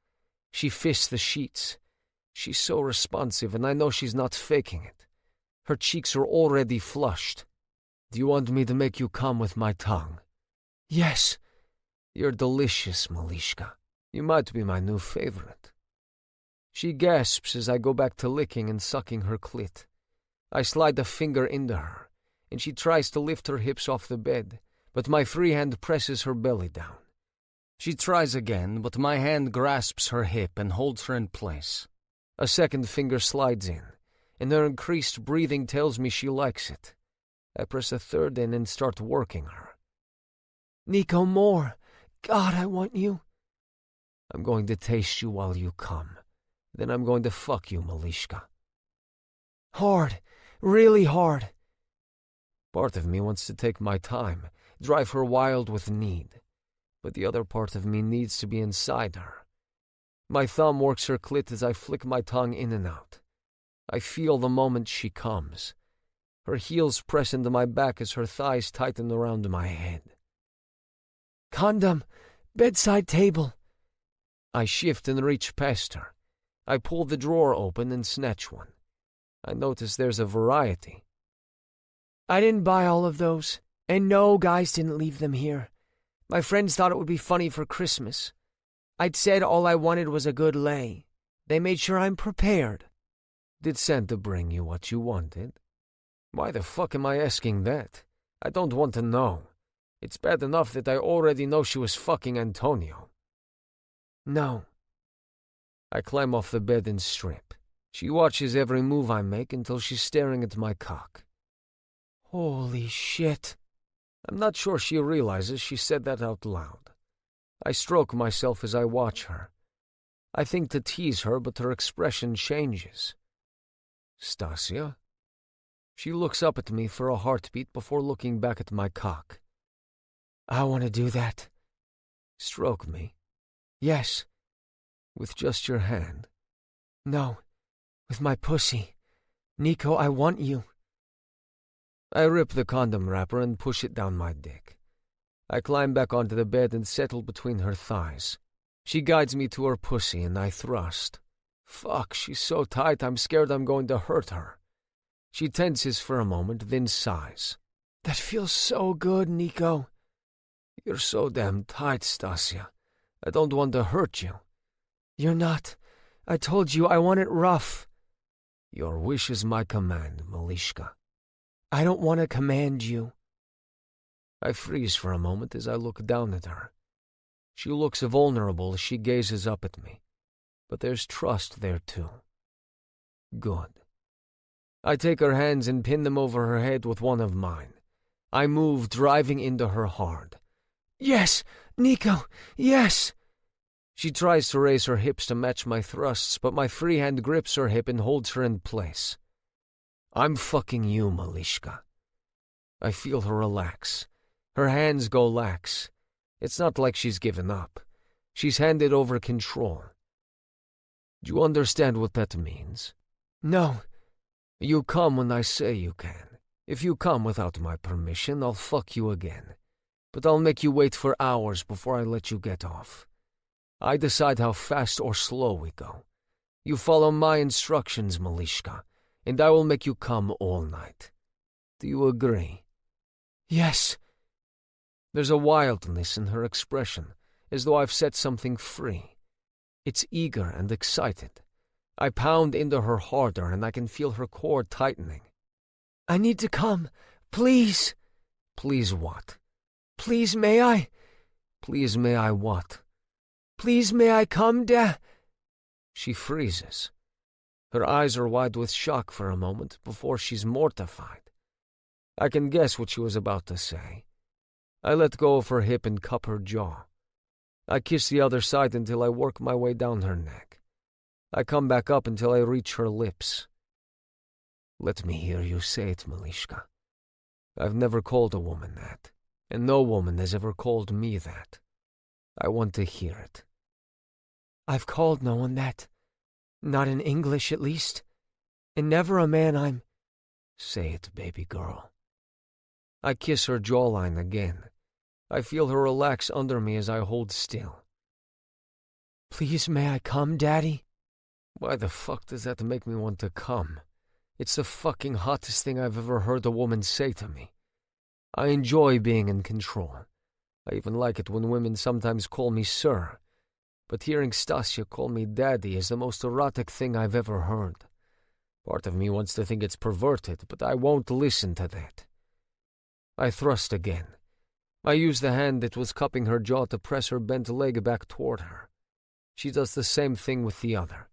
She fists the sheets. She's so responsive, and I know she's not faking it. Her cheeks are already flushed. Do you want me to make you come with my tongue? Yes. You're delicious, Malishka. You might be my new favorite. She gasps as I go back to licking and sucking her clit. I slide a finger into her, and she tries to lift her hips off the bed, but my free hand presses her belly down. She tries again, but my hand grasps her hip and holds her in place. A second finger slides in, and her increased breathing tells me she likes it. I press a third in and start working her. Nico, more. God, I want you. I'm going to taste you while you come. Then I'm going to fuck you, Malishka. Hard. Really hard. Part of me wants to take my time, drive her wild with need. But the other part of me needs to be inside her. My thumb works her clit as I flick my tongue in and out. I feel the moment she comes. Her heels press into my back as her thighs tighten around my head. Condom, bedside table. I shift and reach past her. I pull the drawer open and snatch one. I notice there's a variety. I didn't buy all of those, and no, guys didn't leave them here. My friends thought it would be funny for Christmas. I'd said all I wanted was a good lay. They made sure I'm prepared. Did Santa bring you what you wanted? Why the fuck am I asking that? I don't want to know. It's bad enough that I already know she was fucking Antonio. No. I climb off the bed and strip. She watches every move I make until she's staring at my cock. Holy shit. I'm not sure she realizes she said that out loud. I stroke myself as I watch her. I think to tease her, but her expression changes. Stasia? She looks up at me for a heartbeat before looking back at my cock. I want to do that. Stroke me. Yes. With just your hand? No, with my pussy. Nico, I want you. I rip the condom wrapper and push it down my dick. I climb back onto the bed and settle between her thighs. She guides me to her pussy and I thrust. Fuck, she's so tight I'm scared I'm going to hurt her. She tenses for a moment, then sighs. That feels so good, Nico. You're so damn tight, Stasia. I don't want to hurt you. You're not. I told you I want it rough. Your wish is my command, Malishka. I don't want to command you. I freeze for a moment as I look down at her. She looks vulnerable as she gazes up at me, but there's trust there too. Good. I take her hands and pin them over her head with one of mine. I move, driving into her hard. Yes, Nico, yes! She tries to raise her hips to match my thrusts, but my free hand grips her hip and holds her in place. I'm fucking you, Malishka. I feel her relax. Her hands go lax. It's not like she's given up. She's handed over control. Do you understand what that means? No. You come when I say you can. If you come without my permission, I'll fuck you again. But I'll make you wait for hours before I let you get off. I decide how fast or slow we go. You follow my instructions, Malishka, and I will make you come all night. Do you agree? Yes. There's a wildness in her expression, as though I've set something free. It's eager and excited. I pound into her harder and I can feel her core tightening. I need to come. Please. Please what? Please may I? Please may I what? Please may I come, She freezes. Her eyes are wide with shock for a moment before she's mortified. I can guess what she was about to say. I let go of her hip and cup her jaw. I kiss the other side until I work my way down her neck. I come back up until I reach her lips. Let me hear you say it, Malishka. I've never called a woman that, and no woman has ever called me that. I want to hear it. I've called no one that. Not in English, at least. And never a man I'm... Say it, baby girl. I kiss her jawline again. I feel her relax under me as I hold still. Please may I come, Daddy? Why the fuck does that make me want to come? It's the fucking hottest thing I've ever heard a woman say to me. I enjoy being in control. I even like it when women sometimes call me sir. But hearing Stasia call me daddy is the most erotic thing I've ever heard. Part of me wants to think it's perverted, but I won't listen to that. I thrust again. I use the hand that was cupping her jaw to press her bent leg back toward her. She does the same thing with the other.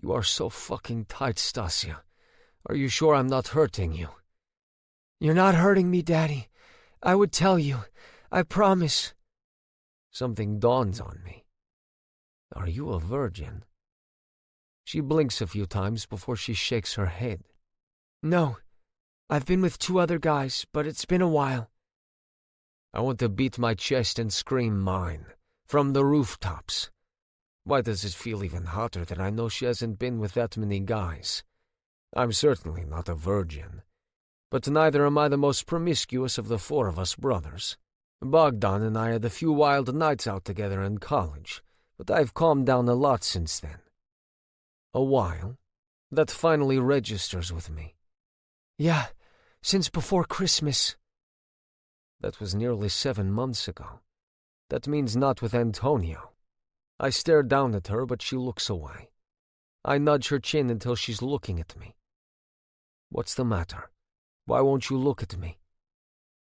You are so fucking tight, Stasia. Are you sure I'm not hurting you? You're not hurting me, Daddy. I would tell you. I promise. Something dawns on me. Are you a virgin? She blinks a few times before she shakes her head. No. I've been with 2 other guys, but it's been a while. I want to beat my chest and scream mine. From the rooftops. Why does it feel even hotter that I know she hasn't been with that many guys? I'm certainly not a virgin, but neither am I the most promiscuous of the four of us brothers. Bogdan and I had a few wild nights out together in college, but I've calmed down a lot since then. A while? That finally registers with me. Yeah, since before Christmas. That was nearly 7 months ago. That means not with Antonio. I stare down at her, but she looks away. I nudge her chin until she's looking at me. What's the matter? Why won't you look at me?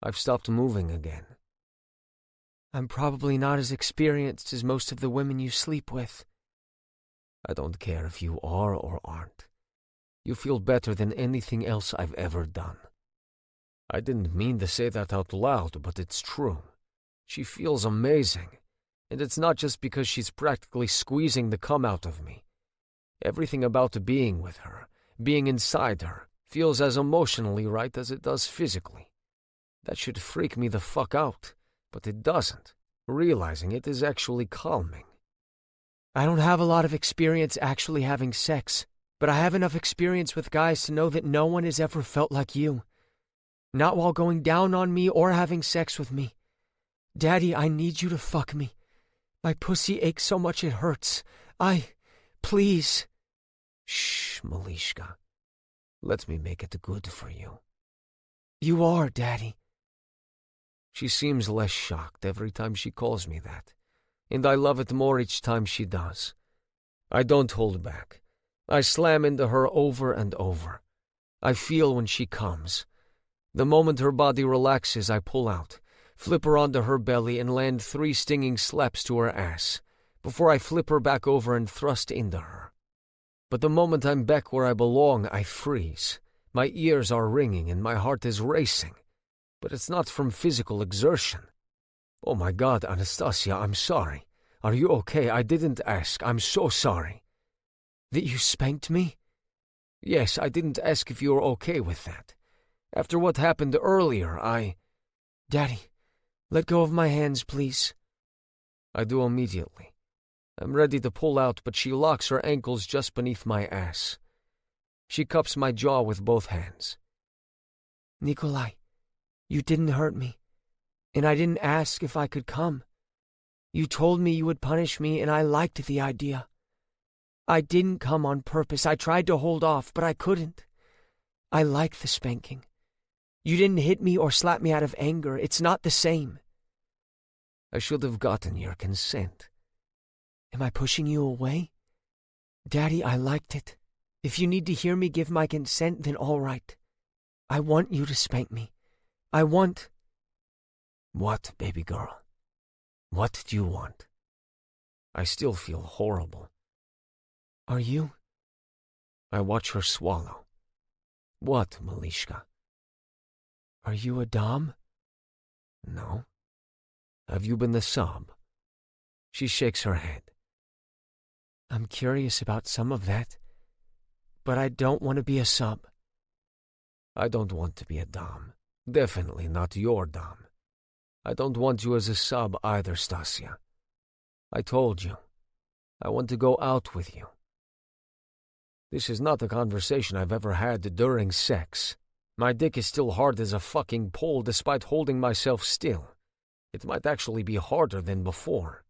I've stopped moving again. I'm probably not as experienced as most of the women you sleep with. I don't care if you are or aren't. You feel better than anything else I've ever done. I didn't mean to say that out loud, but it's true. She feels amazing, and it's not just because she's practically squeezing the cum out of me. Everything about being with her, being inside her, feels as emotionally right as it does physically. That should freak me the fuck out, but it doesn't. Realizing it is actually calming. I don't have a lot of experience actually having sex, but I have enough experience with guys to know that no one has ever felt like you. Not while going down on me or having sex with me. Daddy, I need you to fuck me. My pussy aches so much it hurts. Please. Shh, Malishka. Let me make it good for you. You are, Daddy. She seems less shocked every time she calls me that, and I love it more each time she does. I don't hold back. I slam into her over and over. I feel when she comes. The moment her body relaxes, I pull out, flip her onto her belly, and land 3 stinging slaps to her ass, before I flip her back over and thrust into her. But the moment I'm back where I belong, I freeze. My ears are ringing and my heart is racing. But it's not from physical exertion. Oh my God, Anastasia, I'm sorry. Are you okay? I didn't ask. I'm so sorry. That you spanked me? Yes, I didn't ask if you were okay with that. After what happened earlier, Daddy, let go of my hands, please. I do immediately. I'm ready to pull out, but she locks her ankles just beneath my ass. She cups my jaw with both hands. Nikolai, you didn't hurt me, and I didn't ask if I could come. You told me you would punish me, and I liked the idea. I didn't come on purpose. I tried to hold off, but I couldn't. I like the spanking. You didn't hit me or slap me out of anger. It's not the same. I should have gotten your consent. Am I pushing you away? Daddy, I liked it. If you need to hear me give my consent, then all right. I want you to spank me. I want... What, baby girl? What do you want? I still feel horrible. Are you? I watch her swallow. What, Malishka? Are you a dom? No. Have you been the sub? She shakes her head. I'm curious about some of that, but I don't want to be a sub. I don't want to be a dom. Definitely not your dom. I don't want you as a sub either, Stasia. I told you. I want to go out with you. This is not a conversation I've ever had during sex. My dick is still hard as a fucking pole despite holding myself still. It might actually be harder than before.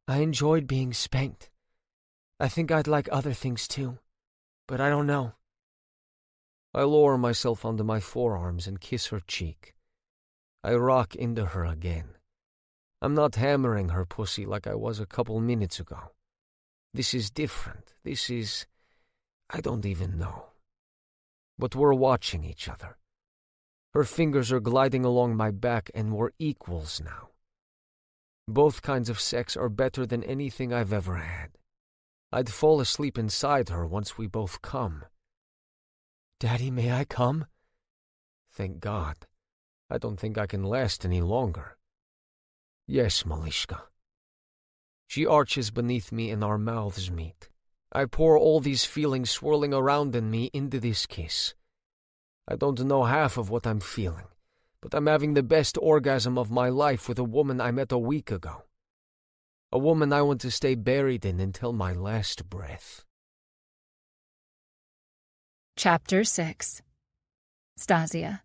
I enjoyed being spanked. I think I'd like other things too, but I don't know. I lower myself onto my forearms and kiss her cheek. I rock into her again. I'm not hammering her pussy like I was a couple minutes ago. This is different. This is... I don't even know. But we're watching each other. Her fingers are gliding along my back and we're equals now. Both kinds of sex are better than anything I've ever had. I'd fall asleep inside her once we both come. Daddy, may I come? Thank God. I don't think I can last any longer. Yes, Malishka. She arches beneath me and our mouths meet. I pour all these feelings swirling around in me into this kiss. I don't know half of what I'm feeling, but I'm having the best orgasm of my life with a woman I met a week ago. A woman I want to stay buried in until my last breath. Chapter 6. Stasia.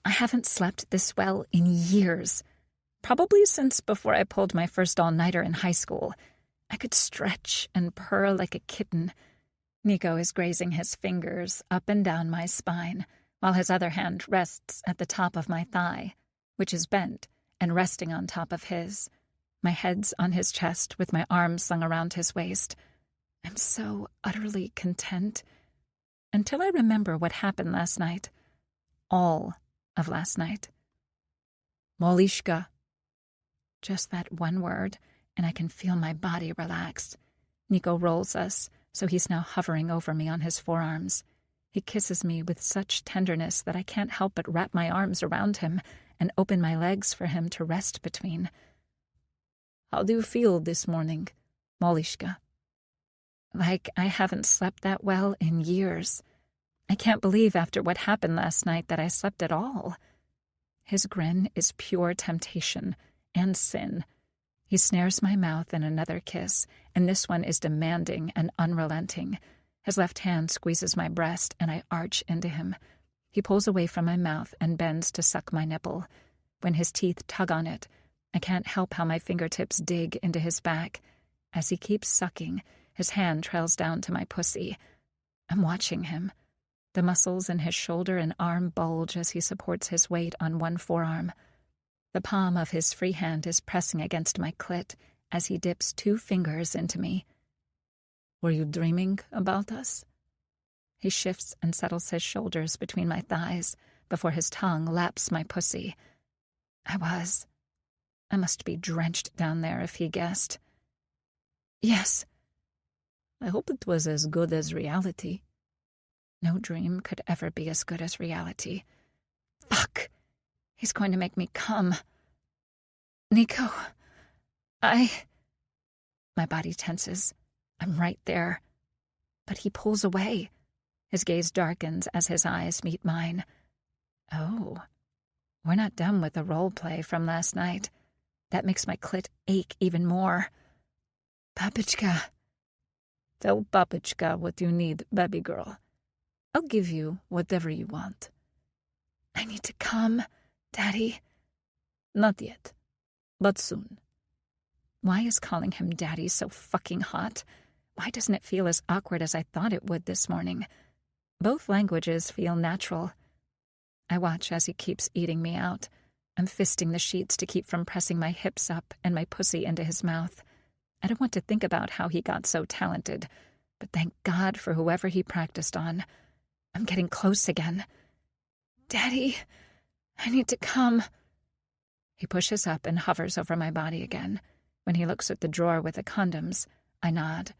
I haven't slept this well in years. Probably since before I pulled my first all-nighter in high school. I could stretch and purr like a kitten. Nico is grazing his fingers up and down my spine, while his other hand rests at the top of my thigh, which is bent and resting on top of his. My head's on his chest with my arms slung around his waist. I'm so utterly content. Until I remember what happened last night. All of last night. Molishka. Just that one word, and I can feel my body relax. Nico rolls us, so he's now hovering over me on his forearms. He kisses me with such tenderness that I can't help but wrap my arms around him and open my legs for him to rest between. How do you feel this morning, Molishka? Like I haven't slept that well in years. I can't believe after what happened last night that I slept at all. His grin is pure temptation and sin. He snares my mouth in another kiss, and this one is demanding and unrelenting. His left hand squeezes my breast, and I arch into him. He pulls away from my mouth and bends to suck my nipple. When his teeth tug on it, I can't help how my fingertips dig into his back. As he keeps sucking, his hand trails down to my pussy. I'm watching him. The muscles in his shoulder and arm bulge as he supports his weight on one forearm. The palm of his free hand is pressing against my clit as he dips 2 fingers into me. Were you dreaming about us? He shifts and settles his shoulders between my thighs before his tongue laps my pussy. I was. I must be drenched down there if he guessed. Yes. I hope it was as good as reality. No dream could ever be as good as reality. Fuck. He's going to make me come. Nico. My body tenses. I'm right there. But he pulls away. His gaze darkens as his eyes meet mine. Oh. We're not done with the role play from last night. That makes my clit ache even more. Papichka. Tell Papichka what you need, baby girl. I'll give you whatever you want. I need to come, Daddy. Not yet, but soon. Why is calling him Daddy so fucking hot? Why doesn't it feel as awkward as I thought it would this morning? Both languages feel natural. I watch as he keeps eating me out. I'm fisting the sheets to keep from pressing my hips up and my pussy into his mouth. I don't want to think about how he got so talented, but thank God for whoever he practiced on. I'm getting close again. Daddy, I need to come. He pushes up and hovers over my body again. When he looks at the drawer with the condoms, I nod.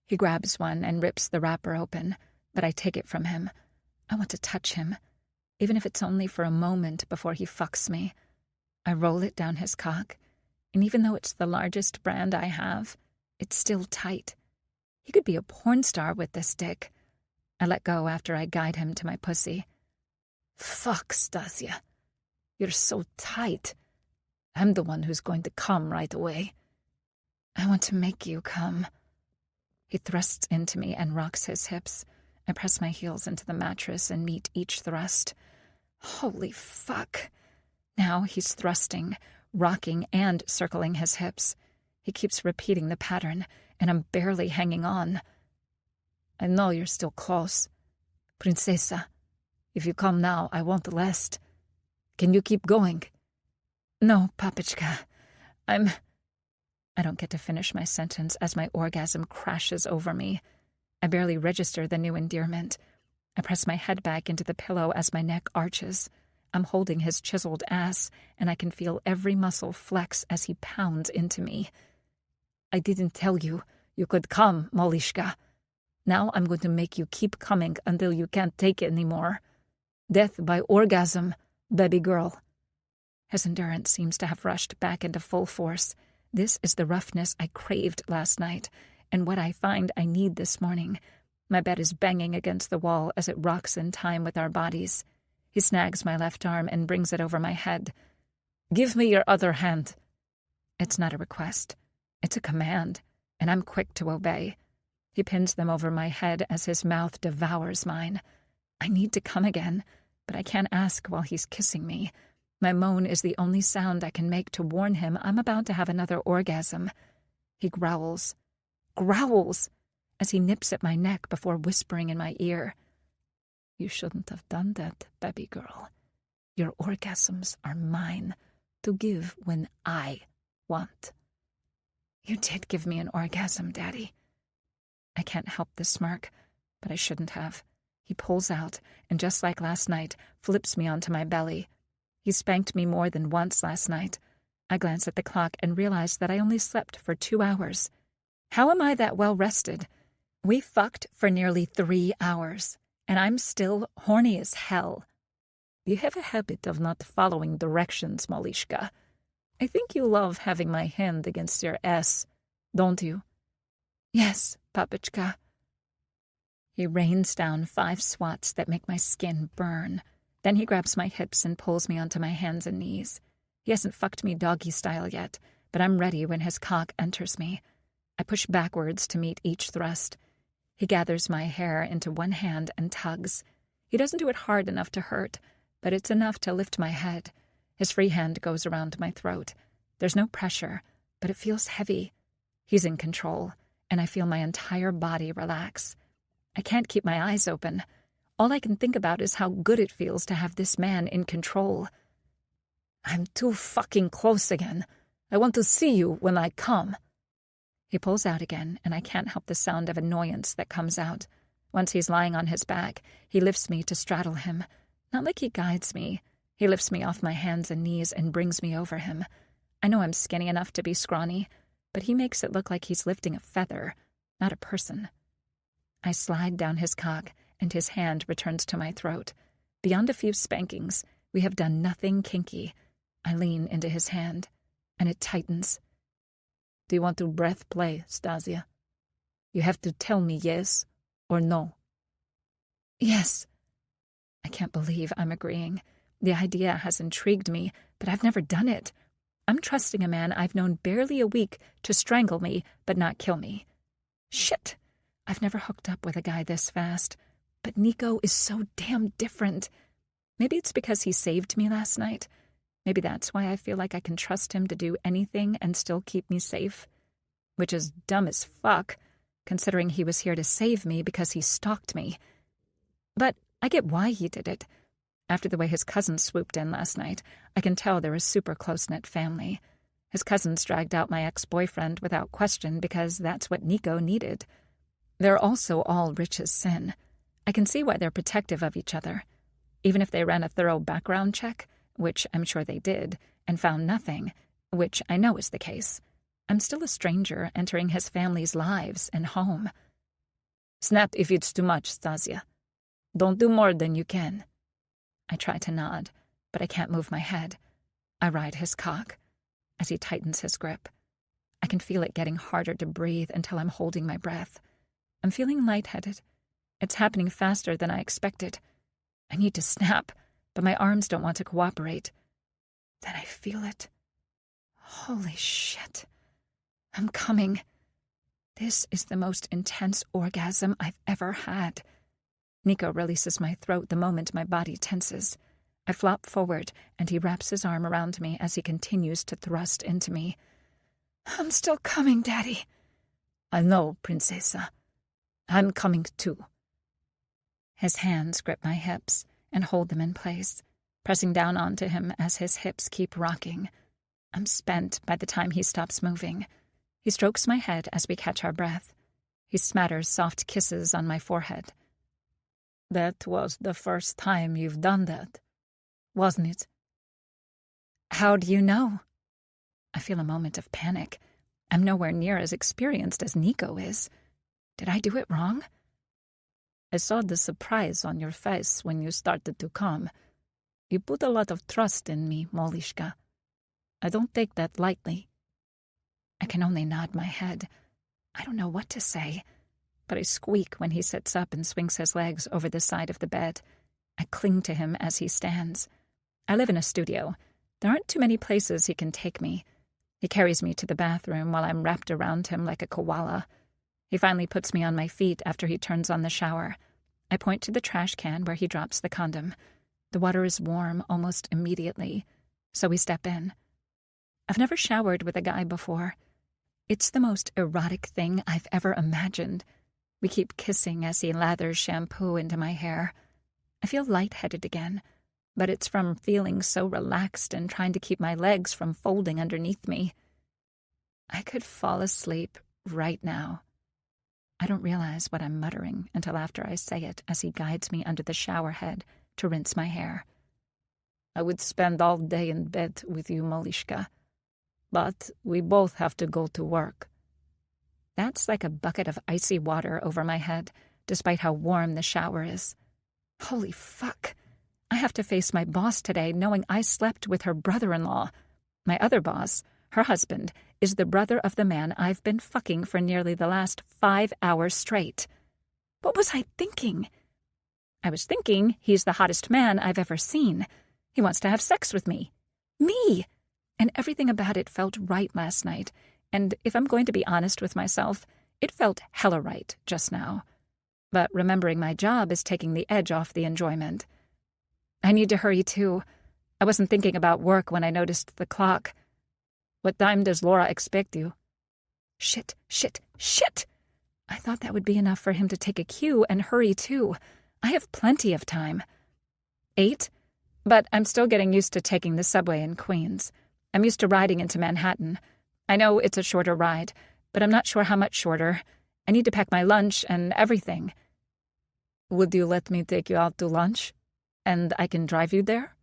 He grabs one and rips the wrapper open, but I take it from him. I want to touch him, even if it's only for a moment before he fucks me. I roll it down his cock, and even though it's the largest brand I have, it's still tight. He could be a porn star with this dick. I let go after I guide him to my pussy. Fuck, Stasia. You're so tight. I'm the one who's going to come right away. I want to make you come. He thrusts into me and rocks his hips. I press my heels into the mattress and meet each thrust. Holy fuck. Now he's thrusting, rocking, and circling his hips. He keeps repeating the pattern, and I'm barely hanging on. I know you're still close. Princesa, if you come now, I won't rest. Can you keep going? No, Papichka. I don't get to finish my sentence as my orgasm crashes over me. I barely register the new endearment. I press my head back into the pillow as my neck arches. I'm holding his chiseled ass, and I can feel every muscle flex as he pounds into me. I didn't tell you could come, Molishka. Now I'm going to make you keep coming until you can't take it anymore. Death by orgasm, baby girl. His endurance seems to have rushed back into full force. This is the roughness I craved last night, and what I find I need this morning. My bed is banging against the wall as it rocks in time with our bodies. He snags my left arm and brings it over my head. Give me your other hand. It's not a request. It's a command, and I'm quick to obey. He pins them over my head as his mouth devours mine. I need to come again, but I can't ask while he's kissing me. My moan is the only sound I can make to warn him I'm about to have another orgasm. He growls, as he nips at my neck before whispering in my ear. You shouldn't have done that, baby girl. Your orgasms are mine to give when I want. You did give me an orgasm, Daddy. I can't help the smirk, but I shouldn't have. He pulls out, and just like last night, flips me onto my belly. He spanked me more than once last night. I glance at the clock and realize that I only slept for 2 hours. How am I that well rested? We fucked for nearly 3 hours, and I'm still horny as hell. You have a habit of not following directions, Malishka. I think you love having my hand against your ass, don't you? Yes, Papichka. He rains down 5 swats that make my skin burn. Then he grabs my hips and pulls me onto my hands and knees. He hasn't fucked me doggy style yet, but I'm ready when his cock enters me. I push backwards to meet each thrust. He gathers my hair into one hand and tugs. He doesn't do it hard enough to hurt, but it's enough to lift my head. His free hand goes around my throat. There's no pressure, but it feels heavy. He's in control, and I feel my entire body relax. I can't keep my eyes open. All I can think about is how good it feels to have this man in control. I'm too fucking close again. I want to see you when I come. He pulls out again, and I can't help the sound of annoyance that comes out. Once he's lying on his back, he lifts me to straddle him. Not like he guides me. He lifts me off my hands and knees and brings me over him. I know I'm skinny enough to be scrawny, but he makes it look like he's lifting a feather, not a person. I slide down his cock, and his hand returns to my throat. Beyond a few spankings, we have done nothing kinky. I lean into his hand, and it tightens. Do you want to breath play, Stasia? You have to tell me yes or no. Yes. I can't believe I'm agreeing. The idea has intrigued me, but I've never done it. I'm trusting a man I've known barely a week to strangle me but not kill me. Shit! I've never hooked up with a guy this fast, but Nico is so damn different. Maybe it's because he saved me last night. Maybe that's why I feel like I can trust him to do anything and still keep me safe. Which is dumb as fuck, considering he was here to save me because he stalked me. But I get why he did it. After the way his cousins swooped in last night, I can tell they're a super close-knit family. His cousins dragged out my ex-boyfriend without question because that's what Nico needed. They're also all rich as sin. I can see why they're protective of each other. Even if they ran a thorough background check, which I'm sure they did, and found nothing, which I know is the case, I'm still a stranger entering his family's lives and home. Snap if it's too much, Stasia. Don't do more than you can. I try to nod, but I can't move my head. I ride his cock as he tightens his grip. I can feel it getting harder to breathe until I'm holding my breath. I'm feeling lightheaded. It's happening faster than I expected. I need to snap, but my arms don't want to cooperate. Then I feel it. Holy shit. I'm coming. This is the most intense orgasm I've ever had. Nico releases my throat the moment my body tenses. I flop forward, and he wraps his arm around me as he continues to thrust into me. I'm still coming, Daddy. I know, Princesa. I'm coming too. His hands grip my hips and hold them in place, pressing down onto him as his hips keep rocking. I'm spent by the time he stops moving. He strokes my head as we catch our breath. He smatters soft kisses on my forehead. That was the first time you've done that, wasn't it? How do you know? I feel a moment of panic. I'm nowhere near as experienced as Nico is. Did I do it wrong? I saw the surprise on your face when you started to come. You put a lot of trust in me, Molishka. I don't take that lightly. I can only nod my head. I don't know what to say, but I squeak when he sits up and swings his legs over the side of the bed. I cling to him as he stands. I live in a studio. There aren't too many places he can take me. He carries me to the bathroom while I'm wrapped around him like a koala. He finally puts me on my feet after he turns on the shower. I point to the trash can where he drops the condom. The water is warm almost immediately, so we step in. I've never showered with a guy before. It's the most erotic thing I've ever imagined. We keep kissing as he lathers shampoo into my hair. I feel lightheaded again, but it's from feeling so relaxed and trying to keep my legs from folding underneath me. I could fall asleep right now. I don't realize what I'm muttering until after I say it as he guides me under the shower head to rinse my hair. I would spend all day in bed with you, Malishka, but we both have to go to work. That's like a bucket of icy water over my head, despite how warm the shower is. Holy fuck. I have to face my boss today knowing I slept with her brother-in-law. My other boss, her husband, is the brother of the man I've been fucking for nearly the last 5 hours straight. What was I thinking? I was thinking he's the hottest man I've ever seen. He wants to have sex with me. Me! And everything about it felt right last night. And if I'm going to be honest with myself, it felt hella right just now. But remembering my job is taking the edge off the enjoyment. I need to hurry too. I wasn't thinking about work when I noticed the clock. What time does Laura expect you? Shit. I thought that would be enough for him to take a cue and hurry too. I have plenty of time. 8? But I'm still getting used to taking the subway in Queens. I'm used to riding into Manhattan. I know it's a shorter ride, but I'm not sure how much shorter. I need to pack my lunch and everything. Would you let me take you out to lunch? And I can drive you there?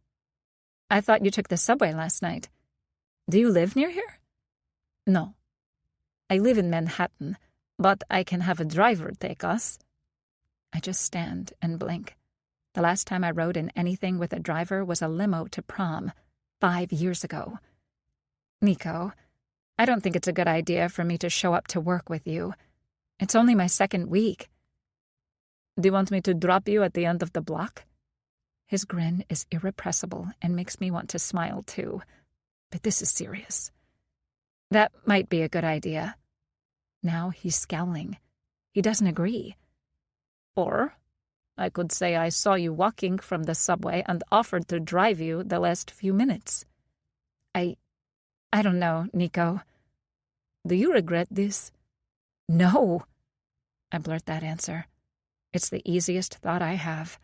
I thought you took the subway last night. Do you live near here? No. I live in Manhattan, but I can have a driver take us. I just stand and blink. The last time I rode in anything with a driver was a limo to prom, 5 years ago. Nico, I don't think it's a good idea for me to show up to work with you. It's only my 2nd week. Do you want me to drop you at the end of the block? His grin is irrepressible and makes me want to smile too. But this is serious. That might be a good idea. Now he's scowling. He doesn't agree. Or I could say I saw you walking from the subway and offered to drive you the last few minutes. I don't know, Nico. Do you regret this? No. I blurt that answer. It's the easiest thought I have.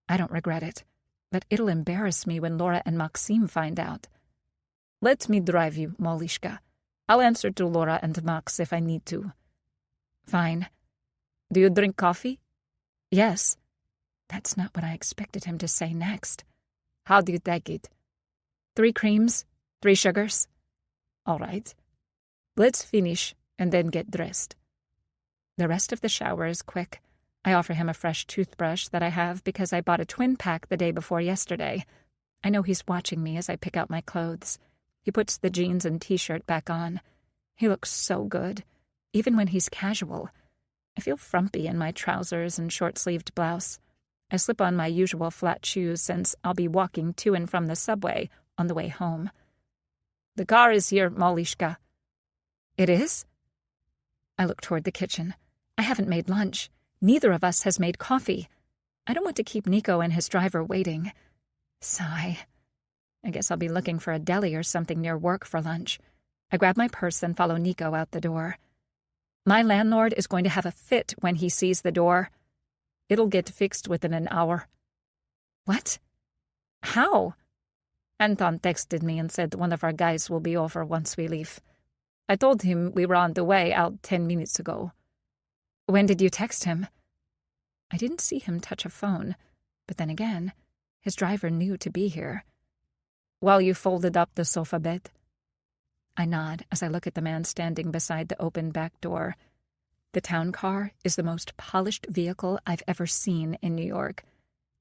I don't regret it, but it'll embarrass me when Laura and Maxime find out. Let me drive you, Malishka. I'll answer to Laura and Max if I need to. Fine. Do you drink coffee? Yes. That's not what I expected him to say next. How do you take it? 3 creams, 3 sugars. All right. Let's finish and then get dressed. The rest of the shower is quick. I offer him a fresh toothbrush that I have because I bought a twin pack the day before yesterday. I know he's watching me as I pick out my clothes. He puts the jeans and t-shirt back on. He looks so good, even when he's casual. I feel frumpy in my trousers and short-sleeved blouse. I slip on my usual flat shoes since I'll be walking to and from the subway on the way home. The car is here, Malishka. It is? I look toward the kitchen. I haven't made lunch. Neither of us has made coffee. I don't want to keep Nico and his driver waiting. Sigh. I guess I'll be looking for a deli or something near work for lunch. I grab my purse and follow Nico out the door. My landlord is going to have a fit when he sees the door. It'll get fixed within an hour. What? How? Anton texted me and said one of our guys will be over once we leave. I told him we were on the way out 10 minutes ago. When did you text him? I didn't see him touch a phone, but then again, his driver knew to be here. While you folded up the sofa bed? I nod as I look at the man standing beside the open back door. The town car is the most polished vehicle I've ever seen in New York.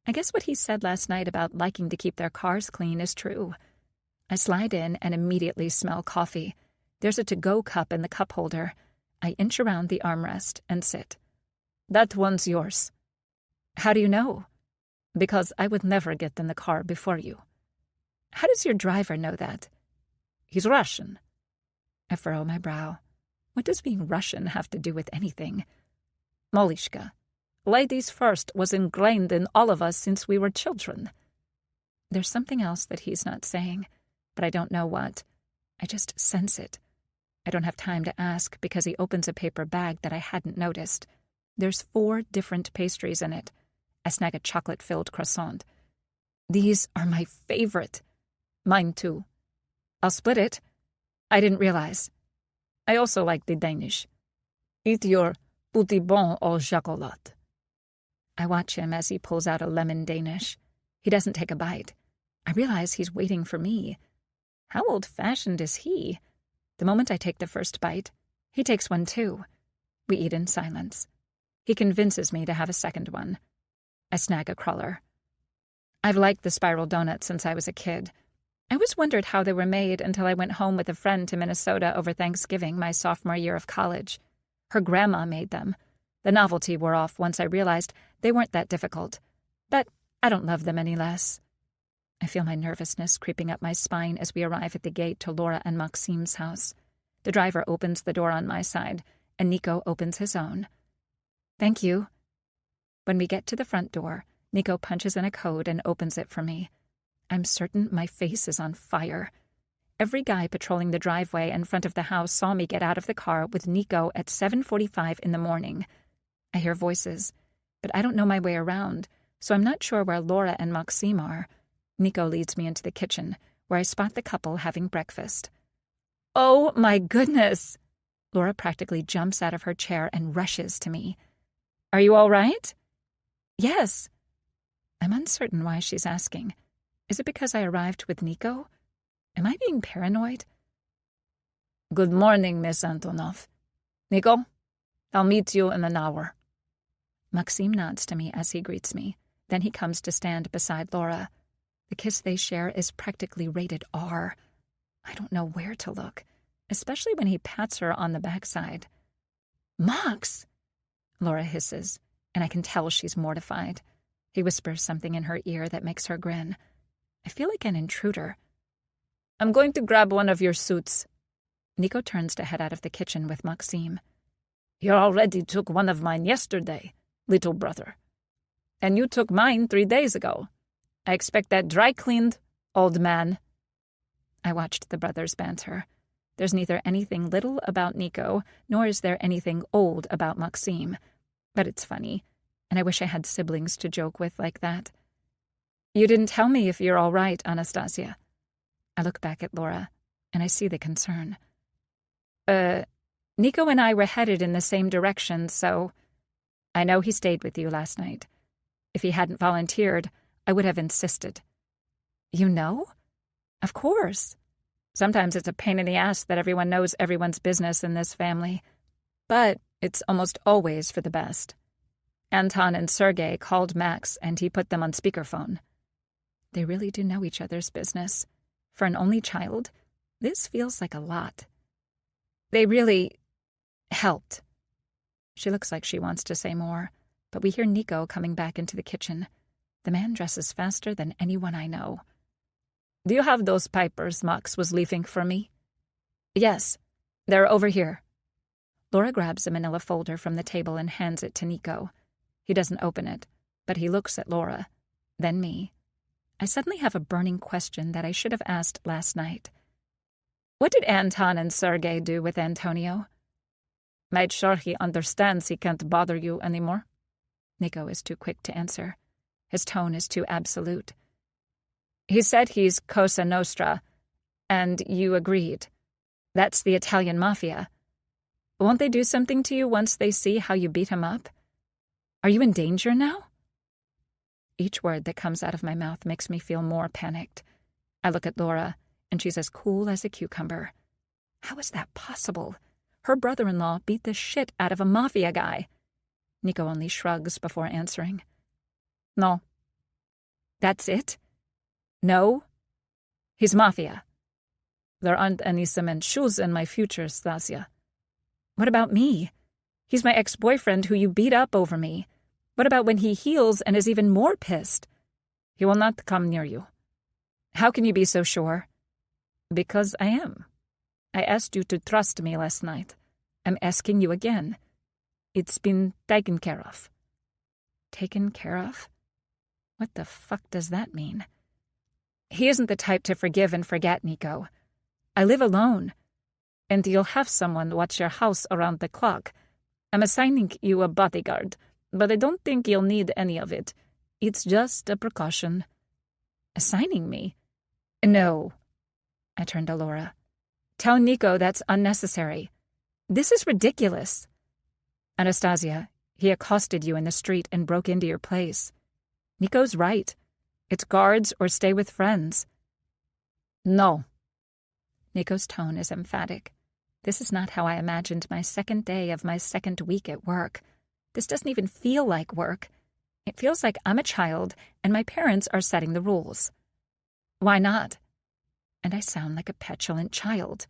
I guess what he said last night about liking to keep their cars clean is true. I slide in and immediately smell coffee. There's a to-go cup in the cup holder. I inch around the armrest and sit. That one's yours. How do you know? Because I would never get in the car before you. How does your driver know that? He's Russian. I furrow my brow. What does being Russian have to do with anything? Molishka, ladies first was ingrained in all of us since we were children. There's something else that he's not saying, but I don't know what. I just sense it. I don't have time to ask because he opens a paper bag that I hadn't noticed. There's 4 different pastries in it. I snag a chocolate-filled croissant. These are my favorite. Mine too. I'll split it. I didn't realize. I also like the Danish. Eat your petit bon au chocolat. I watch him as he pulls out a lemon Danish. He doesn't take a bite. I realize he's waiting for me. How old-fashioned is he? The moment I take the first bite, he takes one too. We eat in silence. He convinces me to have a second one. I snag a cruller. I've liked the spiral donuts since I was a kid. I always wondered how they were made until I went home with a friend to Minnesota over Thanksgiving my sophomore year of college. Her grandma made them. The novelty wore off once I realized they weren't that difficult. But I don't love them any less. I feel my nervousness creeping up my spine as we arrive at the gate to Laura and Maxim's house. The driver opens the door on my side, and Nico opens his own. Thank you. When we get to the front door, Nico punches in a code and opens it for me. I'm certain my face is on fire. Every guy patrolling the driveway in front of the house saw me get out of the car with Nico at 7:45 in the morning. I hear voices, but I don't know my way around, so I'm not sure where Laura and Maxim are. Nico leads me into the kitchen, where I spot the couple having breakfast. Oh my goodness! Laura practically jumps out of her chair and rushes to me. Are you all right? Yes. I'm uncertain why she's asking. Is it because I arrived with Nico? Am I being paranoid? Good morning, Miss Antonov. Nico, I'll meet you in an hour. Maxim nods to me as he greets me. Then he comes to stand beside Laura. The kiss they share is practically rated R. I don't know where to look, especially when he pats her on the backside. Max! Laura hisses, and I can tell she's mortified. He whispers something in her ear that makes her grin. I feel like an intruder. I'm going to grab one of your suits. Nico turns to head out of the kitchen with Maxim. You already took one of mine yesterday, little brother. And you took mine 3 days ago. I expect that dry cleaned, old man. I watched the brothers banter. There's neither anything little about Nico, nor is there anything old about Maxim. But it's funny, and I wish I had siblings to joke with like that. You didn't tell me if you're all right, Anastasia. I look back at Laura, and I see the concern. Nico and I were headed in the same direction, so... I know he stayed with you last night. If he hadn't volunteered, I would have insisted. You know? Of course. Sometimes it's a pain in the ass that everyone knows everyone's business in this family. But it's almost always for the best. Anton and Sergei called Max, and he put them on speakerphone. They really do know each other's business. For an only child, this feels like a lot. They really helped. She looks like she wants to say more, but we hear Nico coming back into the kitchen. The man dresses faster than anyone I know. Do you have those papers Max was leaving for me? Yes, they're over here. Laura grabs a manila folder from the table and hands it to Nico. He doesn't open it, but he looks at Laura, then me. I suddenly have a burning question that I should have asked last night. What did Anton and Sergei do with Antonio? Made sure he understands he can't bother you anymore. Nico is too quick to answer. His tone is too absolute. He said he's Cosa Nostra, and you agreed. That's the Italian mafia. Won't they do something to you once they see how you beat him up? Are you in danger now? Each word that comes out of my mouth makes me feel more panicked. I look at Laura, and she's as cool as a cucumber. How is that possible? Her brother-in-law beat the shit out of a mafia guy. Nico only shrugs before answering. No. That's it? No? He's mafia. There aren't any cement shoes in my future, Stasia. What about me? He's my ex-boyfriend who you beat up over me. What about when he heals and is even more pissed? He will not come near you. How can you be so sure? Because I am. I asked you to trust me last night. I'm asking you again. It's been taken care of. Taken care of? What the fuck does that mean? He isn't the type to forgive and forget, Nico. I live alone, and you'll have someone watch your house around the clock. I'm assigning you a bodyguard, but I don't think you'll need any of it. It's just a precaution. Assigning me? No. I turned to Laura. Tell Nico that's unnecessary. This is ridiculous. Anastasia, he accosted you in the street and broke into your place. Nico's right. It's guards or stay with friends. No. Nico's tone is emphatic. This is not how I imagined my second day of my second week at work. This doesn't even feel like work. It feels like I'm a child and my parents are setting the rules. Why not? And I sound like a petulant child.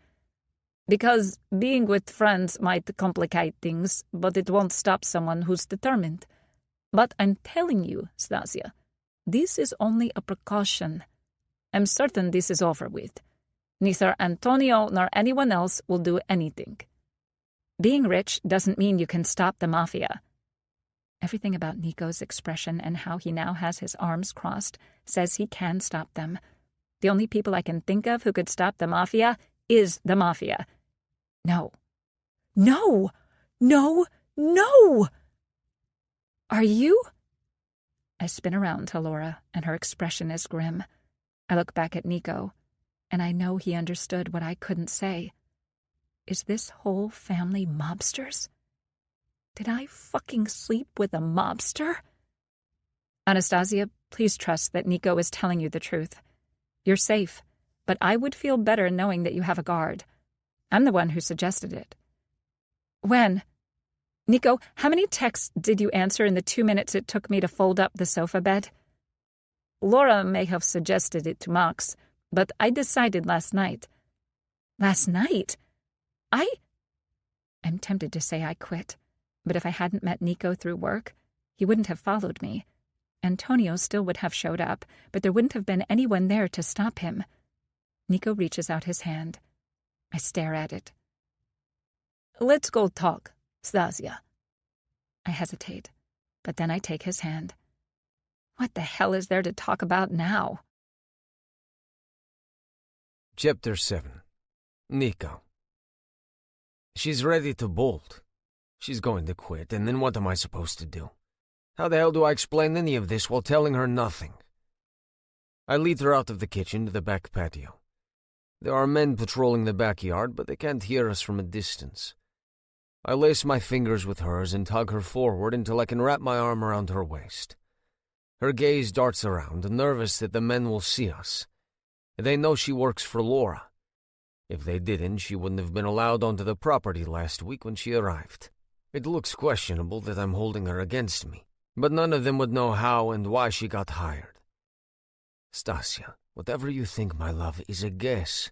Because being with friends might complicate things, but it won't stop someone who's determined. But I'm telling you, Stasia, this is only a precaution. I'm certain this is over with. Neither Antonio nor anyone else will do anything. Being rich doesn't mean you can stop the mafia. Everything about Nico's expression and how he now has his arms crossed says he can stop them. The only people I can think of who could stop the mafia is the mafia. No. No! No! No! Are you? I spin around to Laura, and her expression is grim. I look back at Nico, and I know he understood what I couldn't say. Is this whole family mobsters? Did I fucking sleep with a mobster? Anastasia, please trust that Nico is telling you the truth. You're safe, but I would feel better knowing that you have a guard. I'm the one who suggested it. When? Nico, how many texts did you answer in the 2 minutes it took me to fold up the sofa bed? Laura may have suggested it to Max, but I decided last night. Last night? I'm tempted to say I quit, but if I hadn't met Nico through work, he wouldn't have followed me. Antonio still would have showed up, but there wouldn't have been anyone there to stop him. Nico reaches out his hand. I stare at it. Let's go talk, Stasia. I hesitate, but then I take his hand. What the hell is there to talk about now? Chapter 7. Nico. She's ready to bolt. She's going to quit, and then what am I supposed to do? How the hell do I explain any of this while telling her nothing? I lead her out of the kitchen to the back patio. There are men patrolling the backyard, but they can't hear us from a distance. I lace my fingers with hers and tug her forward until I can wrap my arm around her waist. Her gaze darts around, nervous that the men will see us. They know she works for Laura. If they didn't, she wouldn't have been allowed onto the property last week when she arrived. It looks questionable that I'm holding her against me, but none of them would know how and why she got hired. Stasia, whatever you think, my love, is a guess.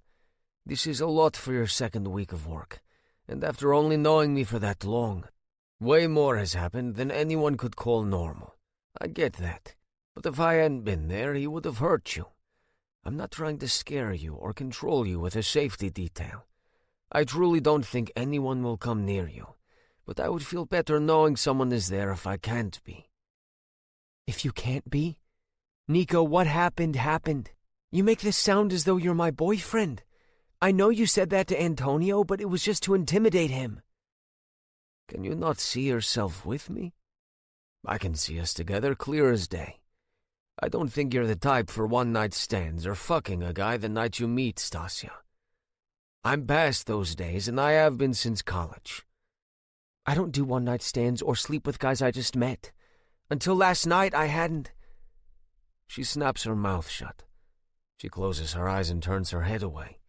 This is a lot for your second week of work, and after only knowing me for that long, way more has happened than anyone could call normal. I get that, but if I hadn't been there, he would have hurt you. I'm not trying to scare you or control you with a safety detail. I truly don't think anyone will come near you, but I would feel better knowing someone is there if I can't be. If you can't be? Nico, what happened happened. You make this sound as though you're my boyfriend. I know you said that to Antonio, but it was just to intimidate him. Can you not see yourself with me? I can see us together clear as day. I don't think you're the type for one-night stands or fucking a guy the night you meet, Stasia. I'm past those days, and I have been since college. I don't do one-night stands or sleep with guys I just met. Until last night, I hadn't. She snaps her mouth shut. She closes her eyes and turns her head away.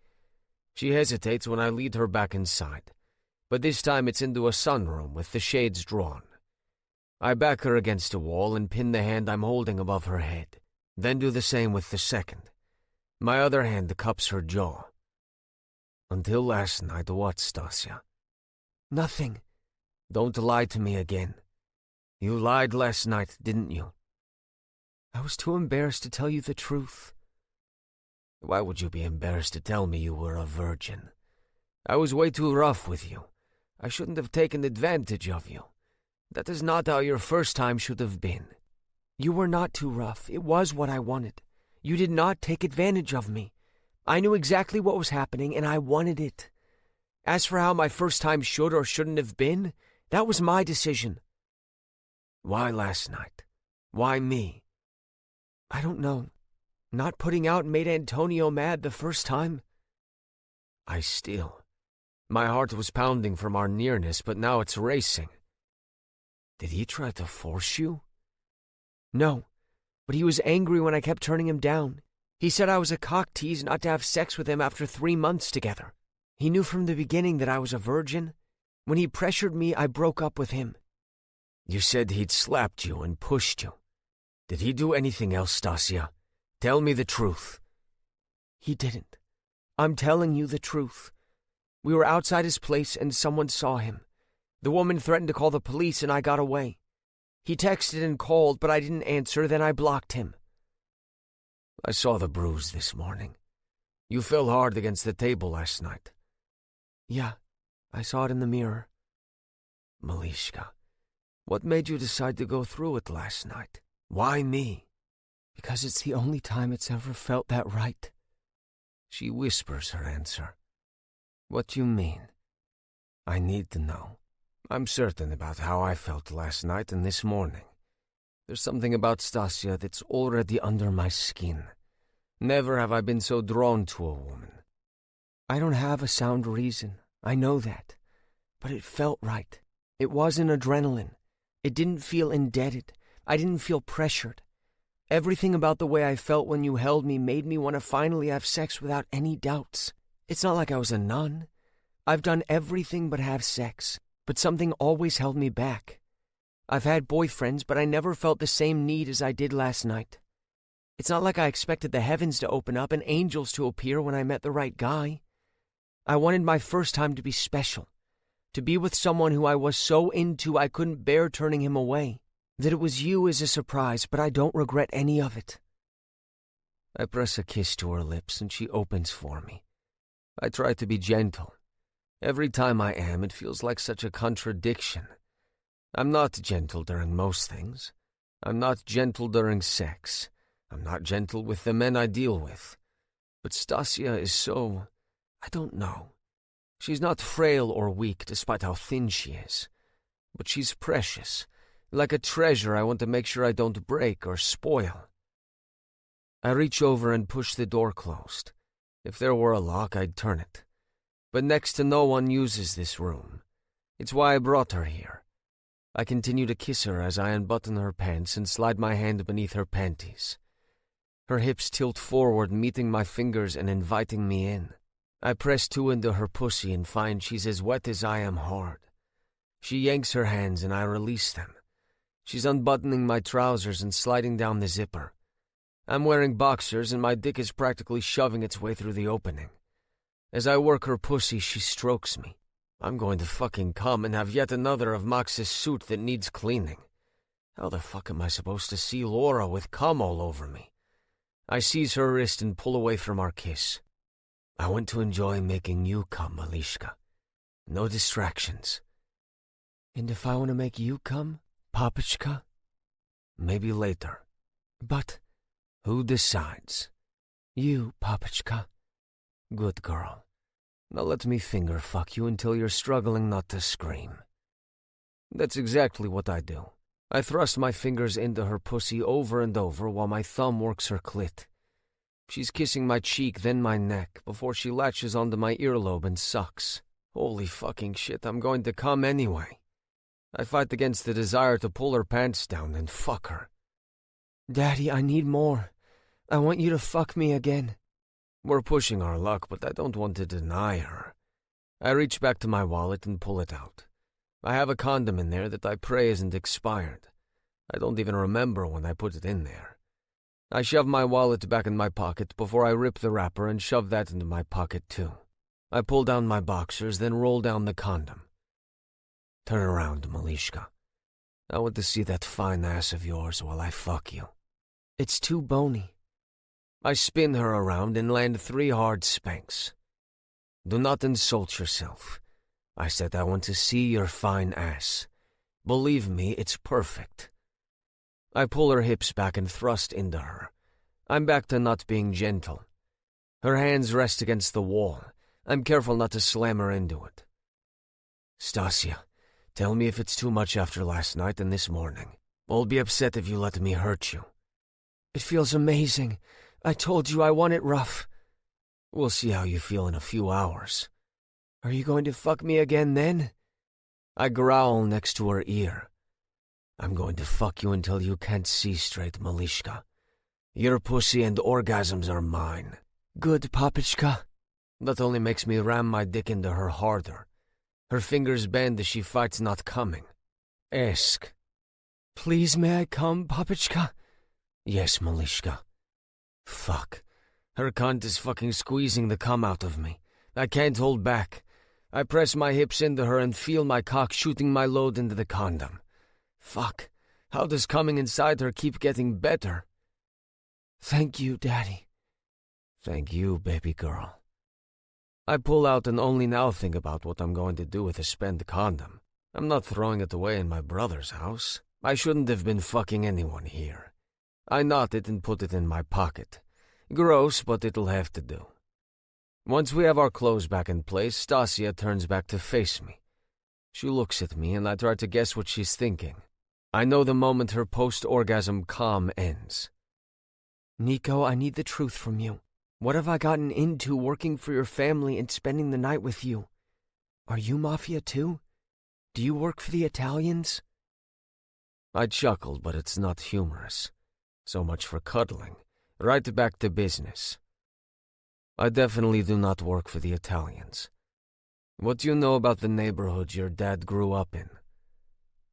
She hesitates when I lead her back inside, but this time it's into a sunroom with the shades drawn. I back her against a wall and pin the hand I'm holding above her head, then do the same with the second. My other hand cups her jaw. Until last night, what, Stasia? Nothing. Don't lie to me again. You lied last night, didn't you? I was too embarrassed to tell you the truth. Why would you be embarrassed to tell me you were a virgin? I was way too rough with you. I shouldn't have taken advantage of you. That is not how your first time should have been. You were not too rough. It was what I wanted. You did not take advantage of me. I knew exactly what was happening, and I wanted it. As for how my first time should or shouldn't have been, that was my decision. Why last night? Why me? I don't know. Not putting out made Antonio mad the first time. My heart was pounding from our nearness, but now it's racing. Did he try to force you? No, but he was angry when I kept turning him down. He said I was a cock tease not to have sex with him after 3 months together. He knew from the beginning that I was a virgin. When he pressured me, I broke up with him. You said he'd slapped you and pushed you. Did he do anything else, Stasia? Tell me the truth. He didn't. I'm telling you the truth. We were outside his place and someone saw him. The woman threatened to call the police and I got away. He texted and called, but I didn't answer, then I blocked him. I saw the bruise this morning. You fell hard against the table last night. Yeah, I saw it in the mirror. Malishka, what made you decide to go through it last night? Why me? Because it's the only time it's ever felt that right. She whispers her answer. What do you mean? I need to know. I'm certain about how I felt last night and this morning. There's something about Stasia that's already under my skin. Never have I been so drawn to a woman. I don't have a sound reason. I know that. But it felt right. It wasn't adrenaline. It didn't feel indebted. I didn't feel pressured. Everything about the way I felt when you held me made me want to finally have sex without any doubts. It's not like I was a nun. I've done everything but have sex, but something always held me back. I've had boyfriends, but I never felt the same need as I did last night. It's not like I expected the heavens to open up and angels to appear when I met the right guy. I wanted my first time to be special, to be with someone who I was so into I couldn't bear turning him away. That it was you is a surprise, but I don't regret any of it. I press a kiss to her lips and she opens for me. I try to be gentle. Every time I am, it feels like such a contradiction. I'm not gentle during most things. I'm not gentle during sex. I'm not gentle with the men I deal with. But Stasia is so... I don't know. She's not frail or weak, despite how thin she is. But she's precious. Like a treasure I want to make sure I don't break or spoil. I reach over and push the door closed. If there were a lock, I'd turn it. But next to no one uses this room. It's why I brought her here. I continue to kiss her as I unbutton her pants and slide my hand beneath her panties. Her hips tilt forward, meeting my fingers and inviting me in. I press two into her pussy and find she's as wet as I am hard. She yanks her hands and I release them. She's unbuttoning my trousers and sliding down the zipper. I'm wearing boxers and my dick is practically shoving its way through the opening. As I work her pussy, she strokes me. I'm going to fucking come and have yet another of Max's suit that needs cleaning. How the fuck am I supposed to see Laura with cum all over me? I seize her wrist and pull away from our kiss. I want to enjoy making you come, Malishka. No distractions. And if I want to make you come, Papichka? Maybe later. But... who decides? You, Papichka. Good girl. Now let me finger fuck you until you're struggling not to scream. That's exactly what I do. I thrust my fingers into her pussy over and over while my thumb works her clit. She's kissing my cheek, then my neck, before she latches onto my earlobe and sucks. Holy fucking shit, I'm going to come anyway. I fight against the desire to pull her pants down and fuck her. Daddy, I need more. I want you to fuck me again. We're pushing our luck, but I don't want to deny her. I reach back to my wallet and pull it out. I have a condom in there that I pray isn't expired. I don't even remember when I put it in there. I shove my wallet back in my pocket before I rip the wrapper and shove that into my pocket too. I pull down my boxers, then roll down the condom. Turn around, Malishka. I want to see that fine ass of yours while I fuck you. It's too bony. I spin her around and land 3 hard spanks. Do not insult yourself. I said I want to see your fine ass. Believe me, it's perfect. I pull her hips back and thrust into her. I'm back to not being gentle. Her hands rest against the wall. I'm careful not to slam her into it. Stasia, tell me if it's too much after last night and this morning. I'll be upset if you let me hurt you. It feels amazing. I told you I want it rough. We'll see how you feel in a few hours. Are you going to fuck me again then? I growl next to her ear. I'm going to fuck you until you can't see straight, Malishka. Your pussy and orgasms are mine. Good, Papichka. That only makes me ram my dick into her harder. Her fingers bend as she fights not coming. Ask. Please, may I come, Papichka? Yes, Malishka. Fuck. Her cunt is fucking squeezing the cum out of me. I can't hold back. I press my hips into her and feel my cock shooting my load into the condom. Fuck. How does coming inside her keep getting better? Thank you, Daddy. Thank you, baby girl. I pull out and only now think about what I'm going to do with a spent condom. I'm not throwing it away in my brother's house. I shouldn't have been fucking anyone here. I knot it and put it in my pocket. Gross, but it'll have to do. Once we have our clothes back in place, Stasia turns back to face me. She looks at me and I try to guess what she's thinking. I know the moment her post-orgasm calm ends. Nico, I need the truth from you. What have I gotten into working for your family and spending the night with you? Are you Mafia too? Do you work for the Italians? I chuckled, but it's not humorous. So much for cuddling. Right back to business. I definitely do not work for the Italians. What do you know about the neighborhood your dad grew up in?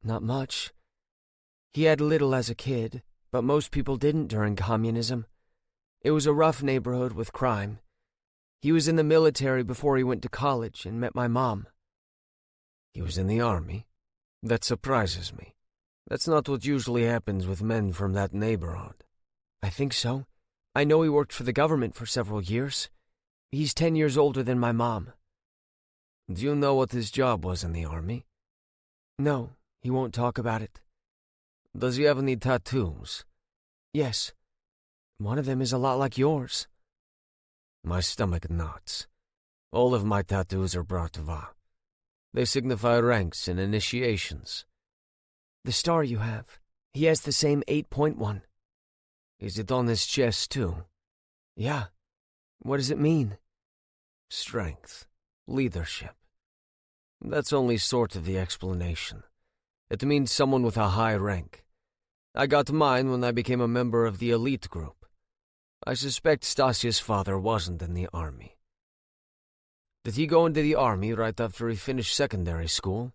Not much. He had little as a kid, but most people didn't during communism. It was a rough neighborhood with crime. He was in the military before he went to college and met my mom. He was in the army? That surprises me. That's not what usually happens with men from that neighborhood. I think so. I know he worked for the government for several years. He's 10 years older than my mom. Do you know what his job was in the army? No, he won't talk about it. Does he have any tattoos? Yes. One of them is a lot like yours. My stomach knots. All of my tattoos are bratva. They signify ranks and initiations. The star you have, he has the same 8-point one. Is it on his chest too? Yeah. What does it mean? Strength. Leadership. That's only sort of the explanation. It means someone with a high rank. I got mine when I became a member of the elite group. I suspect Stasia's father wasn't in the army. Did he go into the army right after he finished secondary school?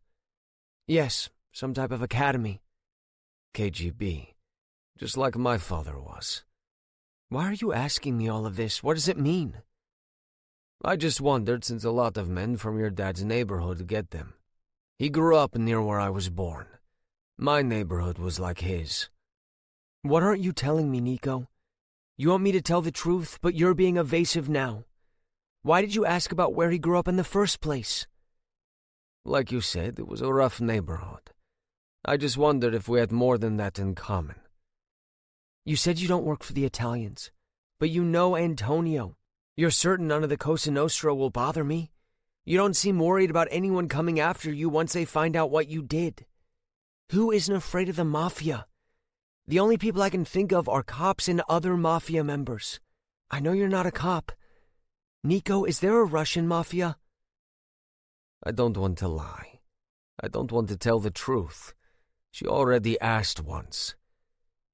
Yes, some type of academy. KGB. Just like my father was. Why are you asking me all of this? What does it mean? I just wondered since a lot of men from your dad's neighborhood get them. He grew up near where I was born. My neighborhood was like his. What aren't you telling me, Nico? You want me to tell the truth, but you're being evasive now. Why did you ask about where he grew up in the first place? Like you said, it was a rough neighborhood. I just wondered if we had more than that in common. You said you don't work for the Italians, but you know Antonio. You're certain none of the Cosa Nostra will bother me? You don't seem worried about anyone coming after you once they find out what you did. Who isn't afraid of the Mafia? The only people I can think of are cops and other Mafia members. I know you're not a cop. Nico, is there a Russian Mafia? I don't want to lie. I don't want to tell the truth. She already asked once.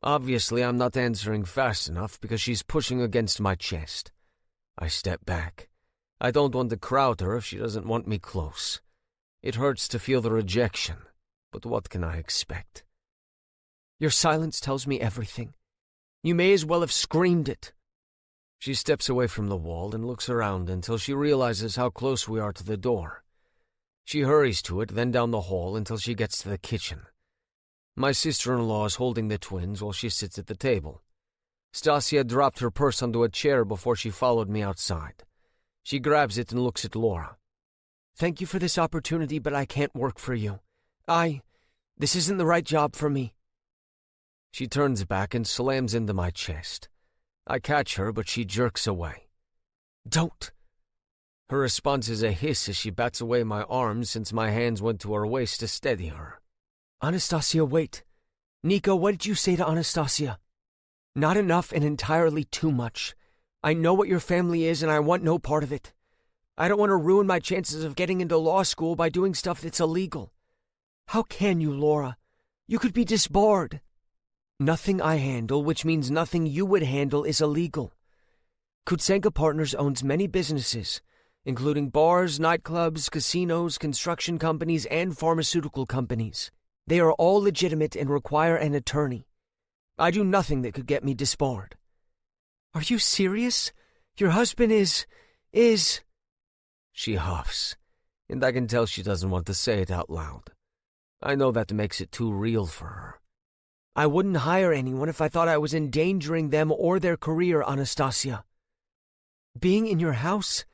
Obviously, I'm not answering fast enough because she's pushing against my chest. I step back. I don't want to crowd her if she doesn't want me close. It hurts to feel the rejection, but what can I expect? Your silence tells me everything. You may as well have screamed it. She steps away from the wall and looks around until she realizes how close we are to the door. She hurries to it, then down the hall until she gets to the kitchen. My sister-in-law is holding the twins while she sits at the table. Stasia dropped her purse onto a chair before she followed me outside. She grabs it and looks at Laura. Thank you for this opportunity, but I can't work for you. This isn't the right job for me. She turns back and slams into my chest. I catch her, but she jerks away. Don't. Her response is a hiss as she bats away my arms since my hands went to her waist to steady her. Anastasia, wait. Nico, what did you say to Anastasia? Not enough and entirely too much. I know what your family is and I want no part of it. I don't want to ruin my chances of getting into law school by doing stuff that's illegal. How can you, Laura? You could be disbarred. Nothing I handle, which means nothing you would handle, is illegal. Kutsenka Partners owns many businesses, including bars, nightclubs, casinos, construction companies, and pharmaceutical companies. They are all legitimate and require an attorney. I do nothing that could get me disbarred. Are you serious? Your husband is... She huffs, and I can tell she doesn't want to say it out loud. I know that makes it too real for her. I wouldn't hire anyone if I thought I was endangering them or their career, Anastasia. Being in your house?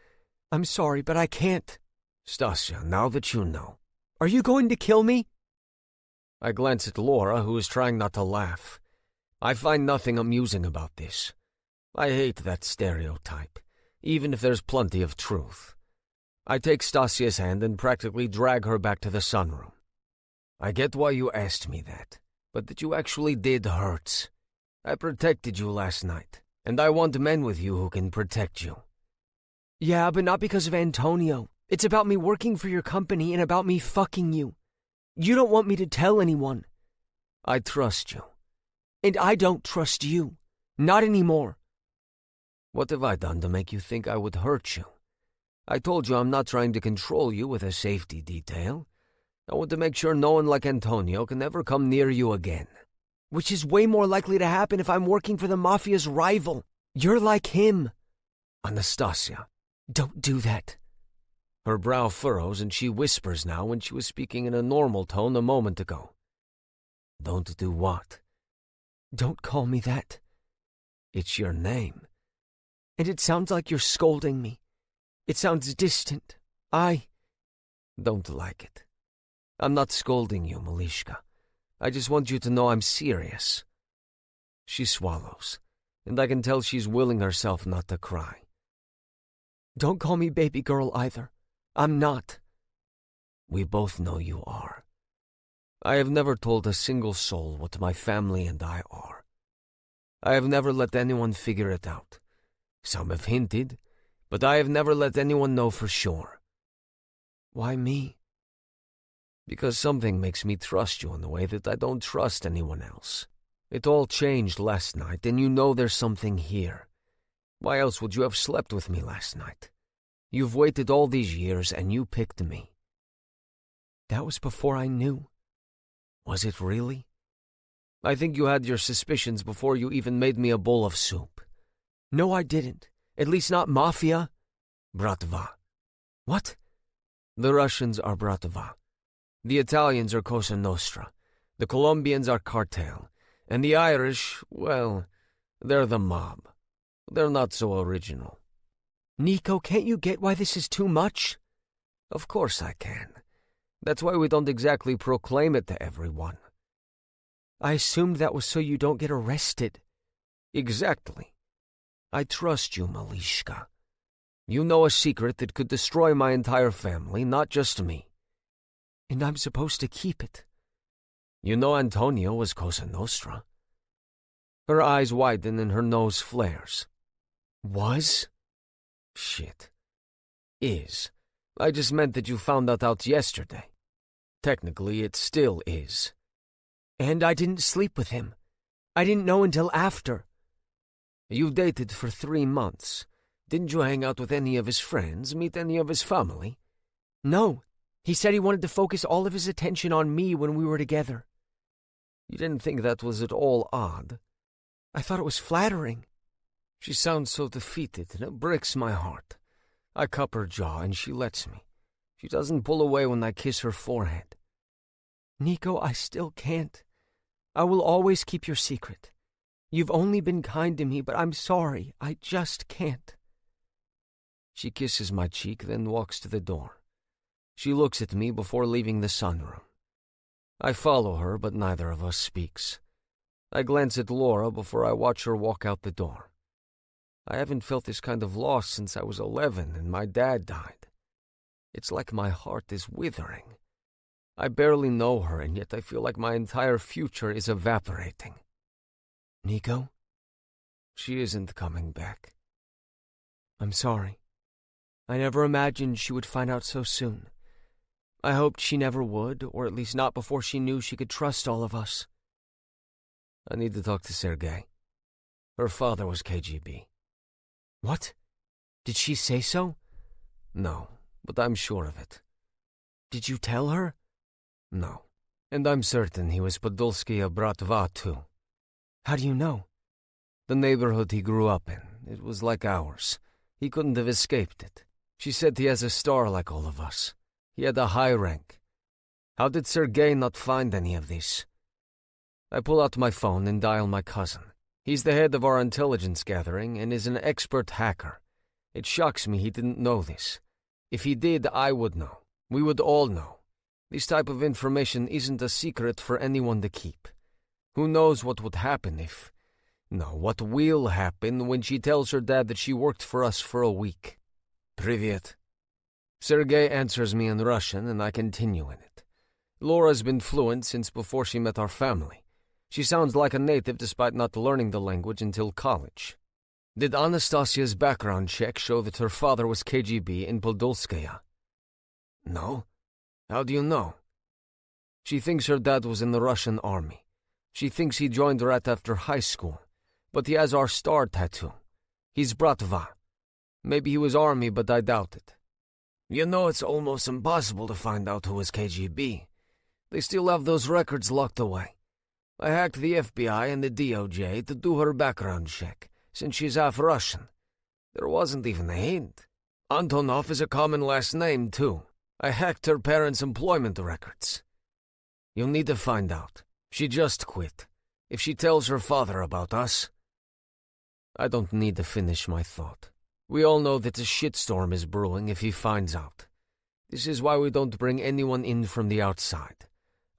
I'm sorry, but I can't. Stasia, now that you know. Are you going to kill me? I glance at Laura, who is trying not to laugh. I find nothing amusing about this. I hate that stereotype, even if there's plenty of truth. I take Stasia's hand and practically drag her back to the sunroom. I get why you asked me that, but that you actually did hurts. I protected you last night, and I want men with you who can protect you. Yeah, but not because of Antonio. It's about me working for your company and about me fucking you. You don't want me to tell anyone. I trust you. And I don't trust you. Not anymore. What have I done to make you think I would hurt you? I told you I'm not trying to control you with a safety detail. I want to make sure no one like Antonio can ever come near you again. Which is way more likely to happen if I'm working for the Mafia's rival. You're like him. Anastasia. Don't do that. Her brow furrows and she whispers now when she was speaking in a normal tone a moment ago. Don't do what? Don't call me that. It's your name. And it sounds like you're scolding me. It sounds distant. I don't like it. I'm not scolding you, Malishka. I just want you to know I'm serious. She swallows, and I can tell she's willing herself not to cry. Don't call me baby girl either. I'm not. We both know you are. I have never told a single soul what my family and I are. I have never let anyone figure it out. Some have hinted, but I have never let anyone know for sure. Why me? Because something makes me trust you in a way that I don't trust anyone else. It all changed last night, and you know there's something here. Why else would you have slept with me last night? You've waited all these years, and you picked me. That was before I knew. Was it really? I think you had your suspicions before you even made me a bowl of soup. No, I didn't. At least not Mafia. Bratva. What? The Russians are Bratva. The Italians are Cosa Nostra. The Colombians are Cartel. And the Irish, well, they're the mob. They're not so original. Nico, can't you get why this is too much? Of course I can. That's why we don't exactly proclaim it to everyone. I assumed that was so you don't get arrested. Exactly. I trust you, Malishka. You know a secret that could destroy my entire family, not just me. And I'm supposed to keep it. You know Antonio was Cosa Nostra. Her eyes widen and her nose flares. Was? Shit. Is. I just meant that you found that out yesterday. Technically, it still is. And I didn't sleep with him. I didn't know until after. You dated for 3 months. Didn't you hang out with any of his friends, meet any of his family? No. He said he wanted to focus all of his attention on me when we were together. You didn't think that was at all odd? I thought it was flattering. She sounds so defeated, and it breaks my heart. I cup her jaw, and she lets me. She doesn't pull away when I kiss her forehead. Nico, I still can't. I will always keep your secret. You've only been kind to me, but I'm sorry. I just can't. She kisses my cheek, then walks to the door. She looks at me before leaving the sunroom. I follow her, but neither of us speaks. I glance at Laura before I watch her walk out the door. I haven't felt this kind of loss since I was 11 and my dad died. It's like my heart is withering. I barely know her, and yet I feel like my entire future is evaporating. Nico? She isn't coming back. I'm sorry. I never imagined she would find out so soon. I hoped she never would, or at least not before she knew she could trust all of us. I need to talk to Sergei. Her father was KGB. What? Did she say so? No, but I'm sure of it. Did you tell her? No, and I'm certain he was Podolskaya Bratva too. How do you know? The neighborhood he grew up in, it was like ours. He couldn't have escaped it. She said he has a star like all of us. He had a high rank. How did Sergei not find any of this? I pull out my phone and dial my cousin. He's the head of our intelligence gathering and is an expert hacker. It shocks me he didn't know this. If he did, I would know. We would all know. This type of information isn't a secret for anyone to keep. Who knows what would happen if... No, what will happen when she tells her dad that she worked for us for a week. Privyet. Sergei answers me in Russian, and I continue in it. Laura's been fluent since before she met our family. She sounds like a native despite not learning the language until college. Did Anastasia's background check show that her father was KGB in Podolskaya? No. How do you know? She thinks her dad was in the Russian army. She thinks he joined right after high school, but he has our star tattoo. He's Bratva. Maybe he was army, but I doubt it. You know, it's almost impossible to find out who was KGB. They still have those records locked away. I hacked the FBI and the DOJ to do her background check, since she's half Russian. There wasn't even a hint. Antonov is a common last name, too. I hacked her parents' employment records. You'll need to find out. She just quit. If she tells her father about us... I don't need to finish my thought. We all know that a shitstorm is brewing if he finds out. This is why we don't bring anyone in from the outside.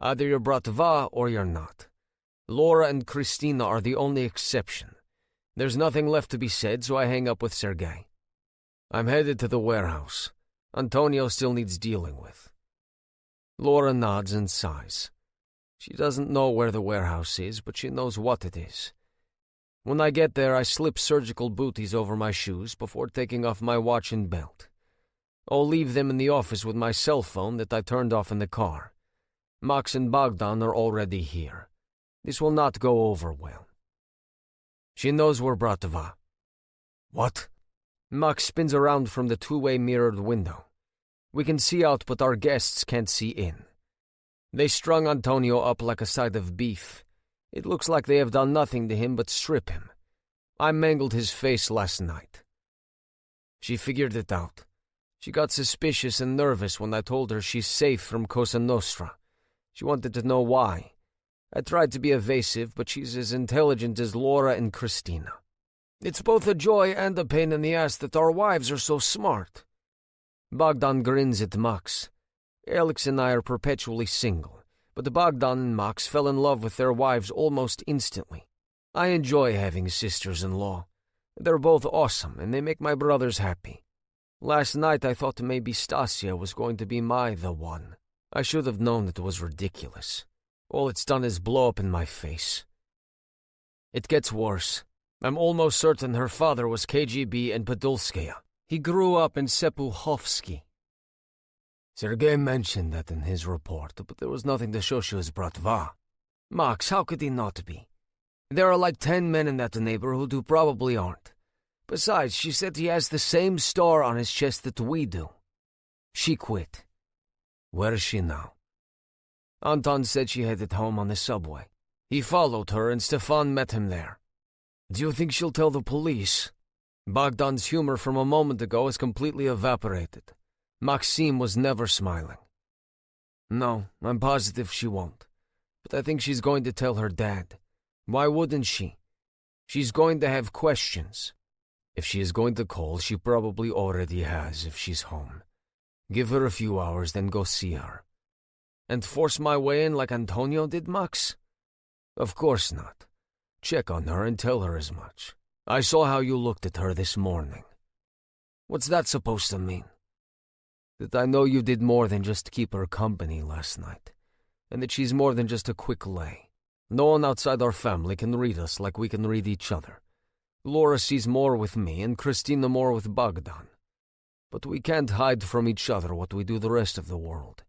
Either you're Bratva or you're not. Laura and Christina are the only exception. There's nothing left to be said, so I hang up with Sergei. I'm headed to the warehouse. Antonio still needs dealing with. Laura nods and sighs. She doesn't know where the warehouse is, but she knows what it is. When I get there, I slip surgical booties over my shoes before taking off my watch and belt. I'll leave them in the office with my cell phone that I turned off in the car. Max and Bogdan are already here. This will not go over well. She knows we're Bratva. What? Max spins around from the two-way mirrored window. We can see out, but our guests can't see in. They strung Antonio up like a side of beef. It looks like they have done nothing to him but strip him. I mangled his face last night. She figured it out. She got suspicious and nervous when I told her she's safe from Cosa Nostra. She wanted to know why. I tried to be evasive, but she's as intelligent as Laura and Christina. It's both a joy and a pain in the ass that our wives are so smart. Bogdan grins at Max. Alex and I are perpetually single, but Bogdan and Max fell in love with their wives almost instantly. I enjoy having sisters-in-law. They're both awesome, and they make my brothers happy. Last night I thought maybe Stasia was going to be the one. I should have known it was ridiculous. All it's done is blow up in my face. It gets worse. I'm almost certain her father was KGB in Podolskaya. He grew up in Sepuhovsky. Sergei mentioned that in his report, but there was nothing to show she was Bratva. Max, how could he not be? There are like 10 men in that neighborhood who probably aren't. Besides, she said he has the same star on his chest that we do. She quit. Where is she now? Anton said she headed home on the subway. He followed her and Stefan met him there. Do you think she'll tell the police? Bogdan's humor from a moment ago has completely evaporated. Maxim was never smiling. No, I'm positive she won't. But I think she's going to tell her dad. Why wouldn't she? She's going to have questions. If she is going to call, she probably already has if she's home. Give her a few hours, then go see her. And force my way in like Antonio did, Max? Of course not. Check on her and tell her as much. I saw how you looked at her this morning. What's that supposed to mean? That I know you did more than just keep her company last night, and that she's more than just a quick lay. No one outside our family can read us like we can read each other. Laura sees more with me and Christina more with Bogdan. But we can't hide from each other what we do the rest of the world.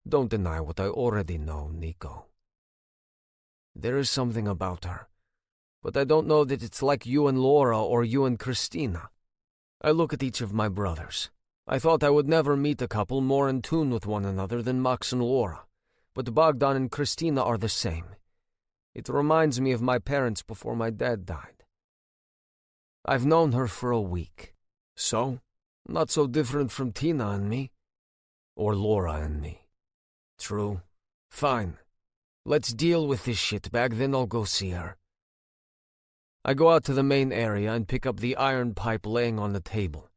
Don't deny what I already know, Nico. There is something about her, but I don't know that it's like you and Laura or you and Christina. I look at each of my brothers. I thought I would never meet a couple more in tune with one another than Max and Laura, but Bogdan and Christina are the same. It reminds me of my parents before my dad died. I've known her for a week. So, not so different from Tina and me. Or Laura and me. True. Fine. Let's deal with this shitbag, then I'll go see her. I go out to the main area and pick up the iron pipe laying on the table.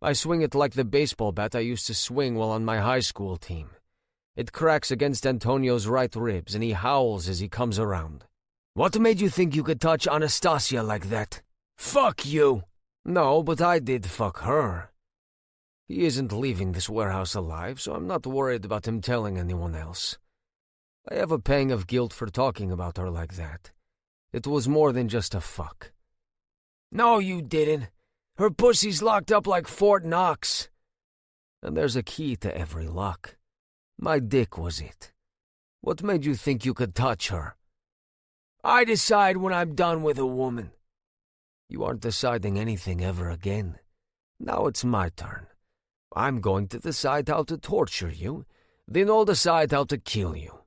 I swing it like the baseball bat I used to swing while on my high school team. It cracks against Antonio's right ribs and he howls as he comes around. What made you think you could touch Anastasia like that? Fuck you! No, but I did fuck her. He isn't leaving this warehouse alive, so I'm not worried about him telling anyone else. I have a pang of guilt for talking about her like that. It was more than just a fuck. No, you didn't. Her pussy's locked up like Fort Knox. And there's a key to every lock. My dick was it. What made you think you could touch her? I decide when I'm done with a woman. You aren't deciding anything ever again. Now it's my turn. I'm going to decide how to torture you, then I'll decide how to kill you.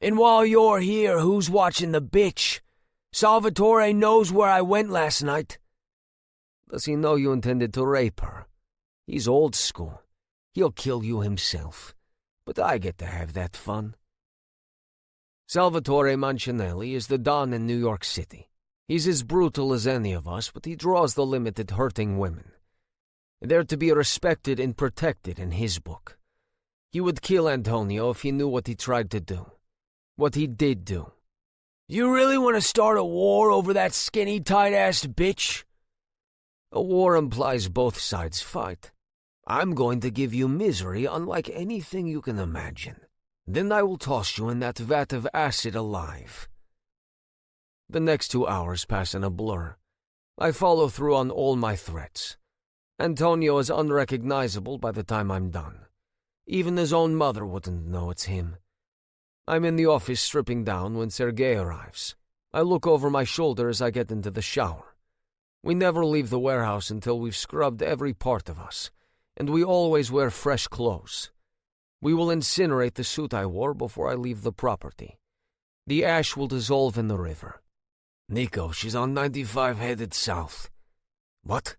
And while you're here, who's watching the bitch? Salvatore knows where I went last night. Does he know you intended to rape her? He's old school. He'll kill you himself. But I get to have that fun. Salvatore Mancinelli is the Don in New York City. He's as brutal as any of us, but he draws the limit at hurting women. They're to be respected and protected in his book. He would kill Antonio if he knew what he tried to do. What he did do. You really want to start a war over that skinny, tight-assed bitch? A war implies both sides fight. I'm going to give you misery unlike anything you can imagine. Then I will toss you in that vat of acid alive. The next 2 hours pass in a blur. I follow through on all my threats. Antonio is unrecognizable by the time I'm done. Even his own mother wouldn't know it's him. I'm in the office stripping down when Sergei arrives. I look over my shoulder as I get into the shower. We never leave the warehouse until we've scrubbed every part of us, and we always wear fresh clothes. We will incinerate the suit I wore before I leave the property. The ash will dissolve in the river. Nico, she's on 95 headed south. What?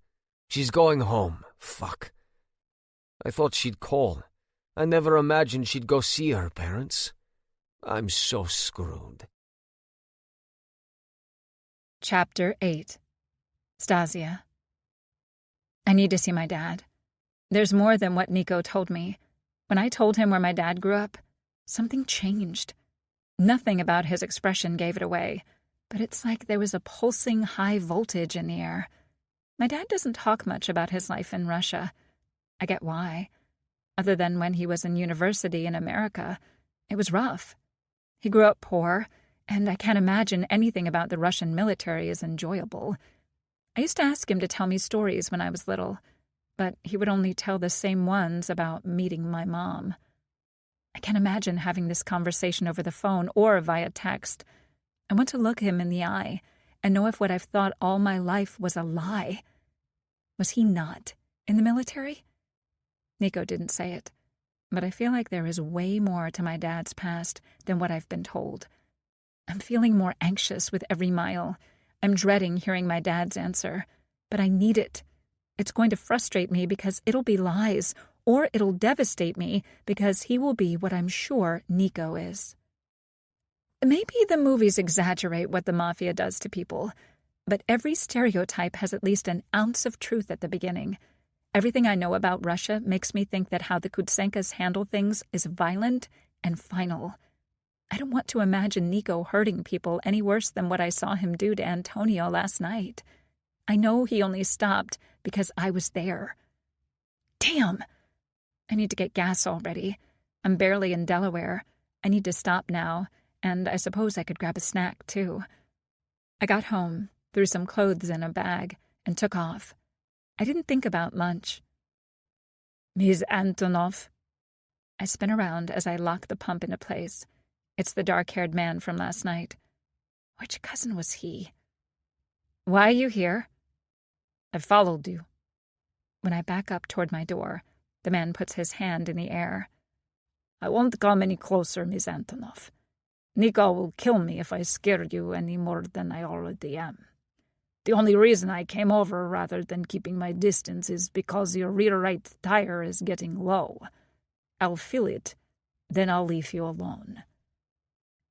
She's going home. Fuck. I thought she'd call. I never imagined she'd go see her parents. I'm so screwed. Chapter 8. Stasia. I need to see my dad. There's more than what Nico told me. When I told him where my dad grew up, something changed. Nothing about his expression gave it away, but it's like there was a pulsing high voltage in the air. My dad doesn't talk much about his life in Russia. I get why. Other than when he was in university in America, it was rough. He grew up poor, and I can't imagine anything about the Russian military is enjoyable. I used to ask him to tell me stories when I was little, but he would only tell the same ones about meeting my mom. I can't imagine having this conversation over the phone or via text. I want to look him in the eye and know if what I've thought all my life was a lie. Was he not in the military? Nico didn't say it, but I feel like there is way more to my dad's past than what I've been told. I'm feeling more anxious with every mile. I'm dreading hearing my dad's answer, but I need it. It's going to frustrate me because it'll be lies, or it'll devastate me because he will be what I'm sure Nico is. Maybe the movies exaggerate what the mafia does to people, but every stereotype has at least an ounce of truth at the beginning. Everything I know about Russia makes me think that how the Kutsenkas handle things is violent and final. I don't want to imagine Nico hurting people any worse than what I saw him do to Antonio last night. I know he only stopped because I was there. Damn! I need to get gas already. I'm barely in Delaware. I need to stop now, and I suppose I could grab a snack, too. I got home, threw some clothes in a bag, and took off. I didn't think about lunch. Ms. Antonov. I spin around as I lock the pump into place. It's the dark-haired man from last night. Which cousin was he? Why are you here? I followed you. When I back up toward my door, the man puts his hand in the air. I won't come any closer, Ms. Antonov. Nico will kill me if I scare you any more than I already am. The only reason I came over rather than keeping my distance is because your rear right tire is getting low. I'll fill it, then I'll leave you alone.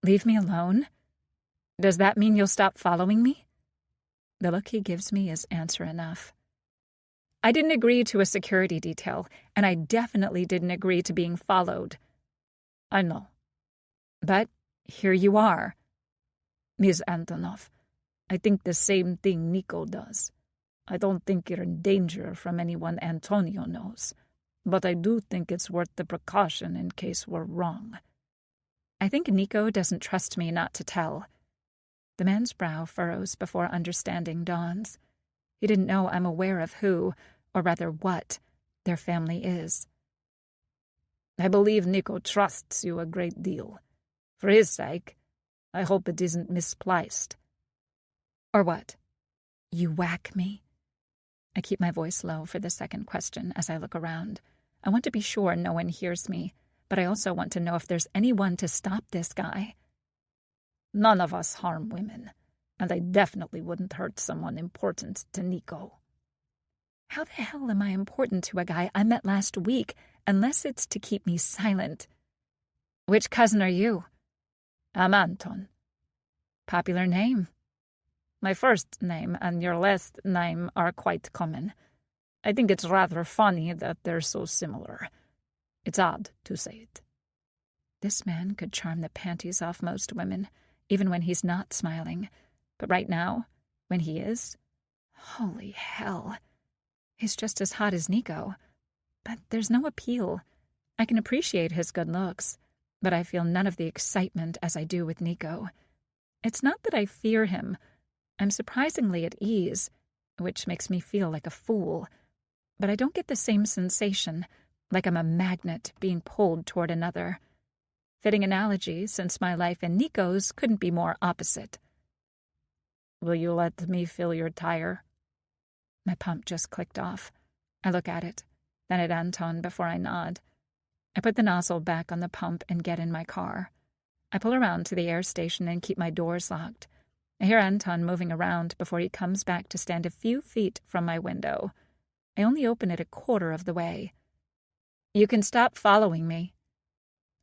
Leave me alone? Does that mean you'll stop following me? The look he gives me is answer enough. I didn't agree to a security detail, and I definitely didn't agree to being followed. I know. But here you are. Ms. Antonov, I think the same thing Nico does. I don't think you're in danger from anyone Antonio knows, but I do think it's worth the precaution in case we're wrong. I think Nico doesn't trust me not to tell. The man's brow furrows before understanding dawns. He didn't know I'm aware of who, or rather what, their family is. I believe Nico trusts you a great deal. For his sake, I hope it isn't misplaced. Or what? You whack me? I keep my voice low for the second question as I look around. I want to be sure no one hears me, but I also want to know if there's anyone to stop this guy. None of us harm women, and I definitely wouldn't hurt someone important to Nico. How the hell am I important to a guy I met last week, unless it's to keep me silent? Which cousin are you? I'm Anton. Popular name. My first name and your last name are quite common. I think it's rather funny that they're so similar. It's odd to say it. This man could charm the panties off most women, even when he's not smiling. But right now, when he is, holy hell. He's just as hot as Nico. But there's no appeal. I can appreciate his good looks, but I feel none of the excitement as I do with Nico. It's not that I fear him. I'm surprisingly at ease, which makes me feel like a fool. But I don't get the same sensation, like I'm a magnet being pulled toward another. Fitting analogy, since my life and Nico's couldn't be more opposite. Will you let me fill your tire? My pump just clicked off. I look at it, then at Anton before I nod. I put the nozzle back on the pump and get in my car. I pull around to the air station and keep my doors locked. I hear Anton moving around before he comes back to stand a few feet from my window. I only open it a quarter of the way. You can stop following me.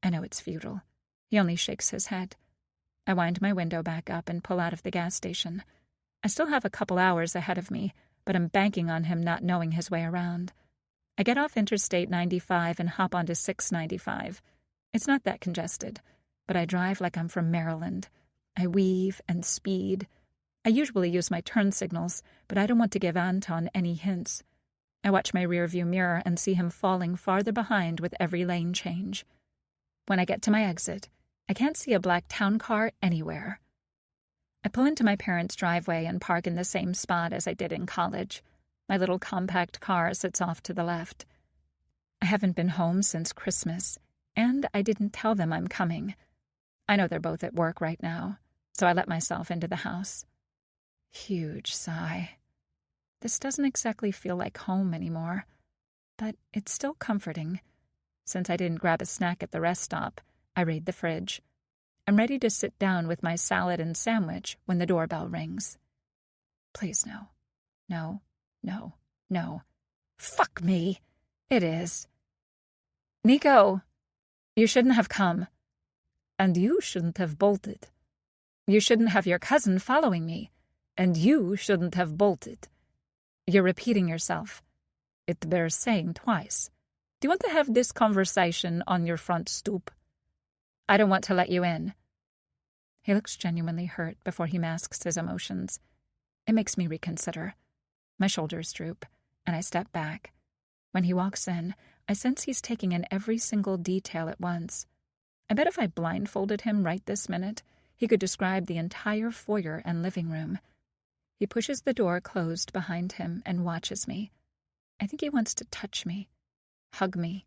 I know it's futile. He only shakes his head. I wind my window back up and pull out of the gas station. I still have a couple hours ahead of me, but I'm banking on him not knowing his way around. I get off Interstate 95 and hop onto 695. It's not that congested, but I drive like I'm from Maryland. I weave and speed. I usually use my turn signals, but I don't want to give Anton any hints. I watch my rearview mirror and see him falling farther behind with every lane change. When I get to my exit, I can't see a black town car anywhere. I pull into my parents' driveway and park in the same spot as I did in college. My little compact car sits off to the left. I haven't been home since Christmas, and I didn't tell them I'm coming. I know they're both at work right now, so I let myself into the house. Huge sigh. This doesn't exactly feel like home anymore, but it's still comforting. Since I didn't grab a snack at the rest stop, I raid the fridge. I'm ready to sit down with my salad and sandwich when the doorbell rings. Please no. No, no, no. Fuck me. It is. Nico, you shouldn't have come. And you shouldn't have bolted. You shouldn't have your cousin following me. And you shouldn't have bolted. You're repeating yourself. it bears saying twice. Do you want to have this conversation on your front stoop? I don't want to let you in. He looks genuinely hurt before he masks his emotions. It makes me reconsider. My shoulders droop, and I step back. When he walks in, I sense he's taking in every single detail at once. I bet if I blindfolded him right this minute, he could describe the entire foyer and living room. He pushes the door closed behind him and watches me. I think he wants to touch me, hug me,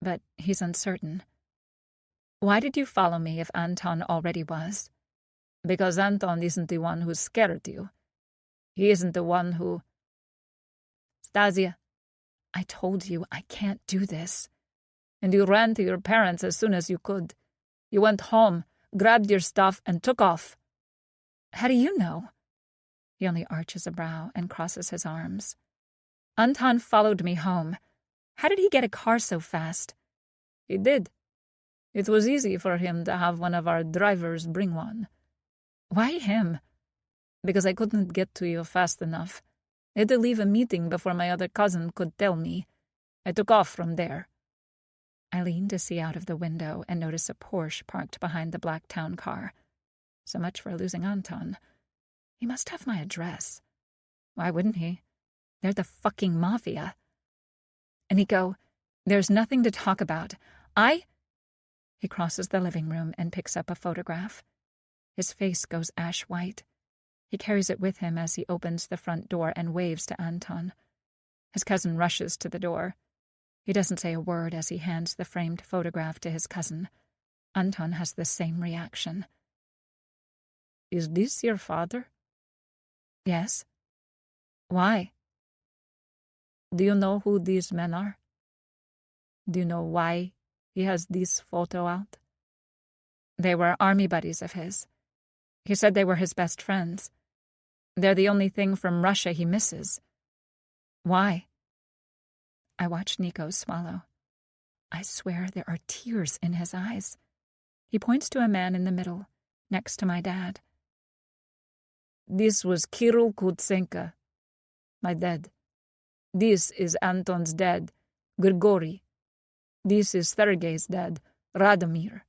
but he's uncertain. Why did you follow me if Anton already was? Because Anton isn't the one who scared you. He isn't the one who... Stasia, I told you I can't do this. And you ran to your parents as soon as you could. You went home, grabbed your stuff, and took off. How do you know? He only arches a brow and crosses his arms. Anton followed me home. How did he get a car so fast? He did. It was easy for him to have one of our drivers bring one. Why him? Because I couldn't get to you fast enough. I had to leave a meeting before my other cousin could tell me. I took off from there. I lean to see out of the window and notice a Porsche parked behind the black town car. So much for losing Anton. He must have my address. Why wouldn't he? They're the fucking mafia. Nico, there's nothing to talk about. He crosses the living room and picks up a photograph. His face goes ash white. He carries it with him as he opens the front door and waves to Anton. His cousin rushes to the door. He doesn't say a word as he hands the framed photograph to his cousin. Anton has the same reaction. Is this your father? Yes. Why? Do you know who these men are? Do you know why he has this photo out? They were army buddies of his. He said they were his best friends. They're the only thing from Russia he misses. Why? I watch Nico swallow. I swear there are tears in his eyes. He points to a man in the middle, next to my dad. This was Kirill Kutsenka, my dad. This is Anton's dad, Grigory. This is Sergei's dad, Radomir.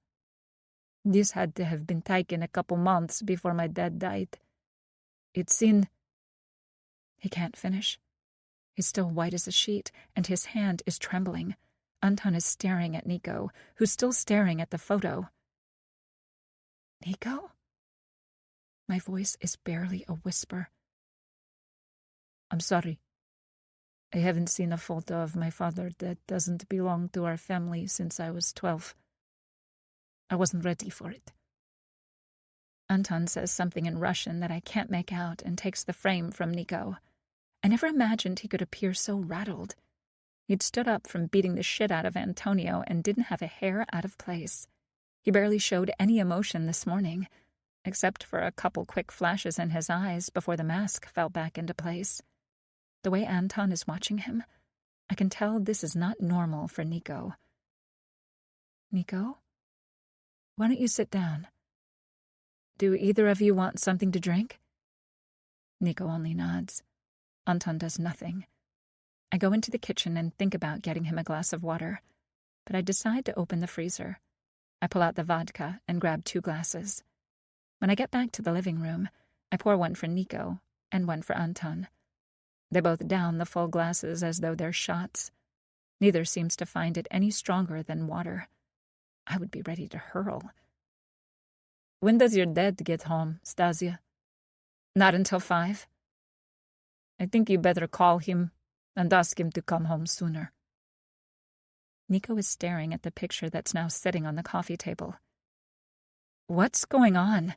This had to have been taken a couple months before my dad died. It's in... He can't finish. He's still white as a sheet, and his hand is trembling. Anton is staring at Nico, who's still staring at the photo. Nico? My voice is barely a whisper. I'm sorry. I haven't seen a photo of my father that doesn't belong to our family since I was 12. I wasn't ready for it. Anton says something in Russian that I can't make out and takes the frame from Nico. I never imagined he could appear so rattled. He'd stood up from beating the shit out of Antonio and didn't have a hair out of place. He barely showed any emotion this morning, except for a couple quick flashes in his eyes before the mask fell back into place. The way Anton is watching him, I can tell this is not normal for Nico. Nico? Why don't you sit down? Do either of you want something to drink? Nico only nods. Anton does nothing. I go into the kitchen and think about getting him a glass of water, but I decide to open the freezer. I pull out the vodka and grab 2 glasses. When I get back to the living room, I pour one for Nico and one for Anton. They both down the full glasses as though they're shots. Neither seems to find it any stronger than water. I would be ready to hurl. When does your dad get home, Stasia? Not until 5. I think you better call him and ask him to come home sooner. Nico is staring at the picture that's now sitting on the coffee table. What's going on?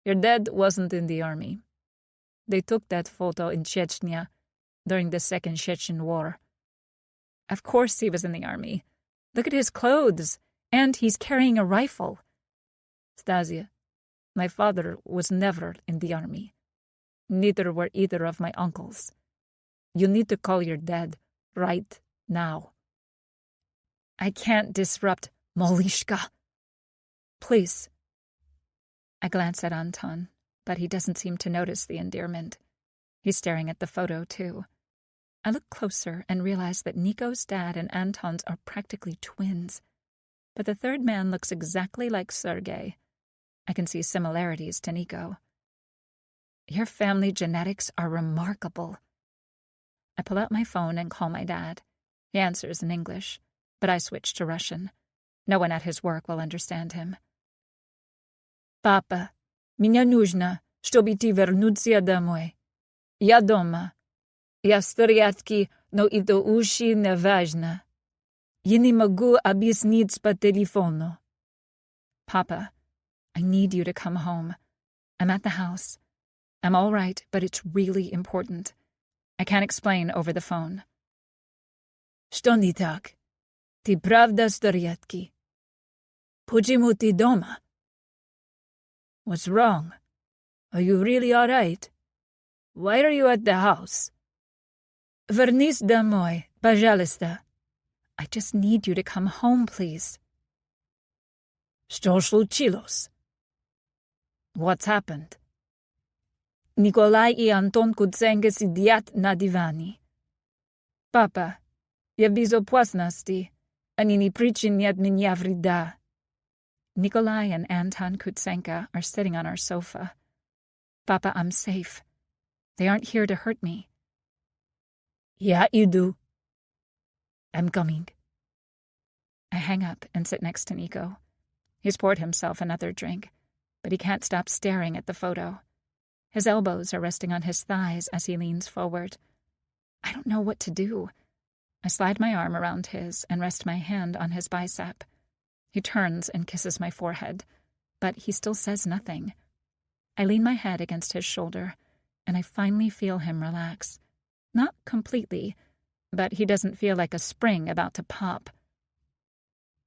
Your dad wasn't in the army. They took that photo in Chechnya during the Second Chechen War. Of course he was in the army. Look at his clothes, and he's carrying a rifle. Stasia, my father was never in the army. Neither were either of my uncles. You need to call your dad right now. I can't disrupt Molishka. Please. I glance at Anton, but he doesn't seem to notice the endearment. He's staring at the photo, too. I look closer and realize that Nico's dad and Anton's are practically twins. But the third man looks exactly like Sergei. I can see similarities to Nico. Your family genetics are remarkable. I pull out my phone and call my dad. He answers in English, but I switch to Russian. No one at his work will understand him. «Папа, меня нужно, чтобы ты вернулся домой. Я дома. Я в порядке, но это очень важно. Я не могу объяснить по телефону». Papa, I need you to come home. I'm at the house. I'm all right, but it's really important. I can't explain over the phone. Что не так? Ты правда в порядке? Почему ты дома? What's wrong? Are you really all right? Why are you at the house? Вернись домой, пожалуйста. I just need you to come home, please. Что случилось? What's happened? Николай и Антон Куценко сидят на диване. Папа, я в безопасности. Они не причинят меня вреда. Nikolai and Anton Kutsenka are sitting on our sofa. Papa, I'm safe. They aren't here to hurt me. Yeah, you do. I'm coming. I hang up and sit next to Nico. He's poured himself another drink, but he can't stop staring at the photo. His elbows are resting on his thighs as he leans forward. I don't know what to do. I slide my arm around his and rest my hand on his bicep. He turns and kisses my forehead, but he still says nothing. I lean my head against his shoulder, and I finally feel him relax. Not completely, but he doesn't feel like a spring about to pop.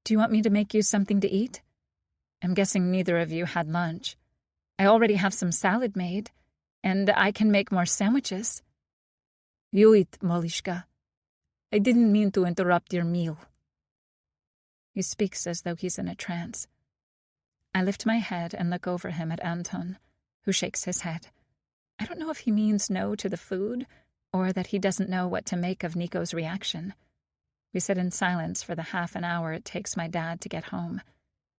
Do you want me to make you something to eat? I'm guessing neither of you had lunch. I already have some salad made, and I can make more sandwiches. You eat, Molishka. I didn't mean to interrupt your meal. He speaks as though he's in a trance. I lift my head and look over him at Anton, who shakes his head. I don't know if he means no to the food, or that he doesn't know what to make of Nico's reaction. We sit in silence for the half an hour it takes my dad to get home.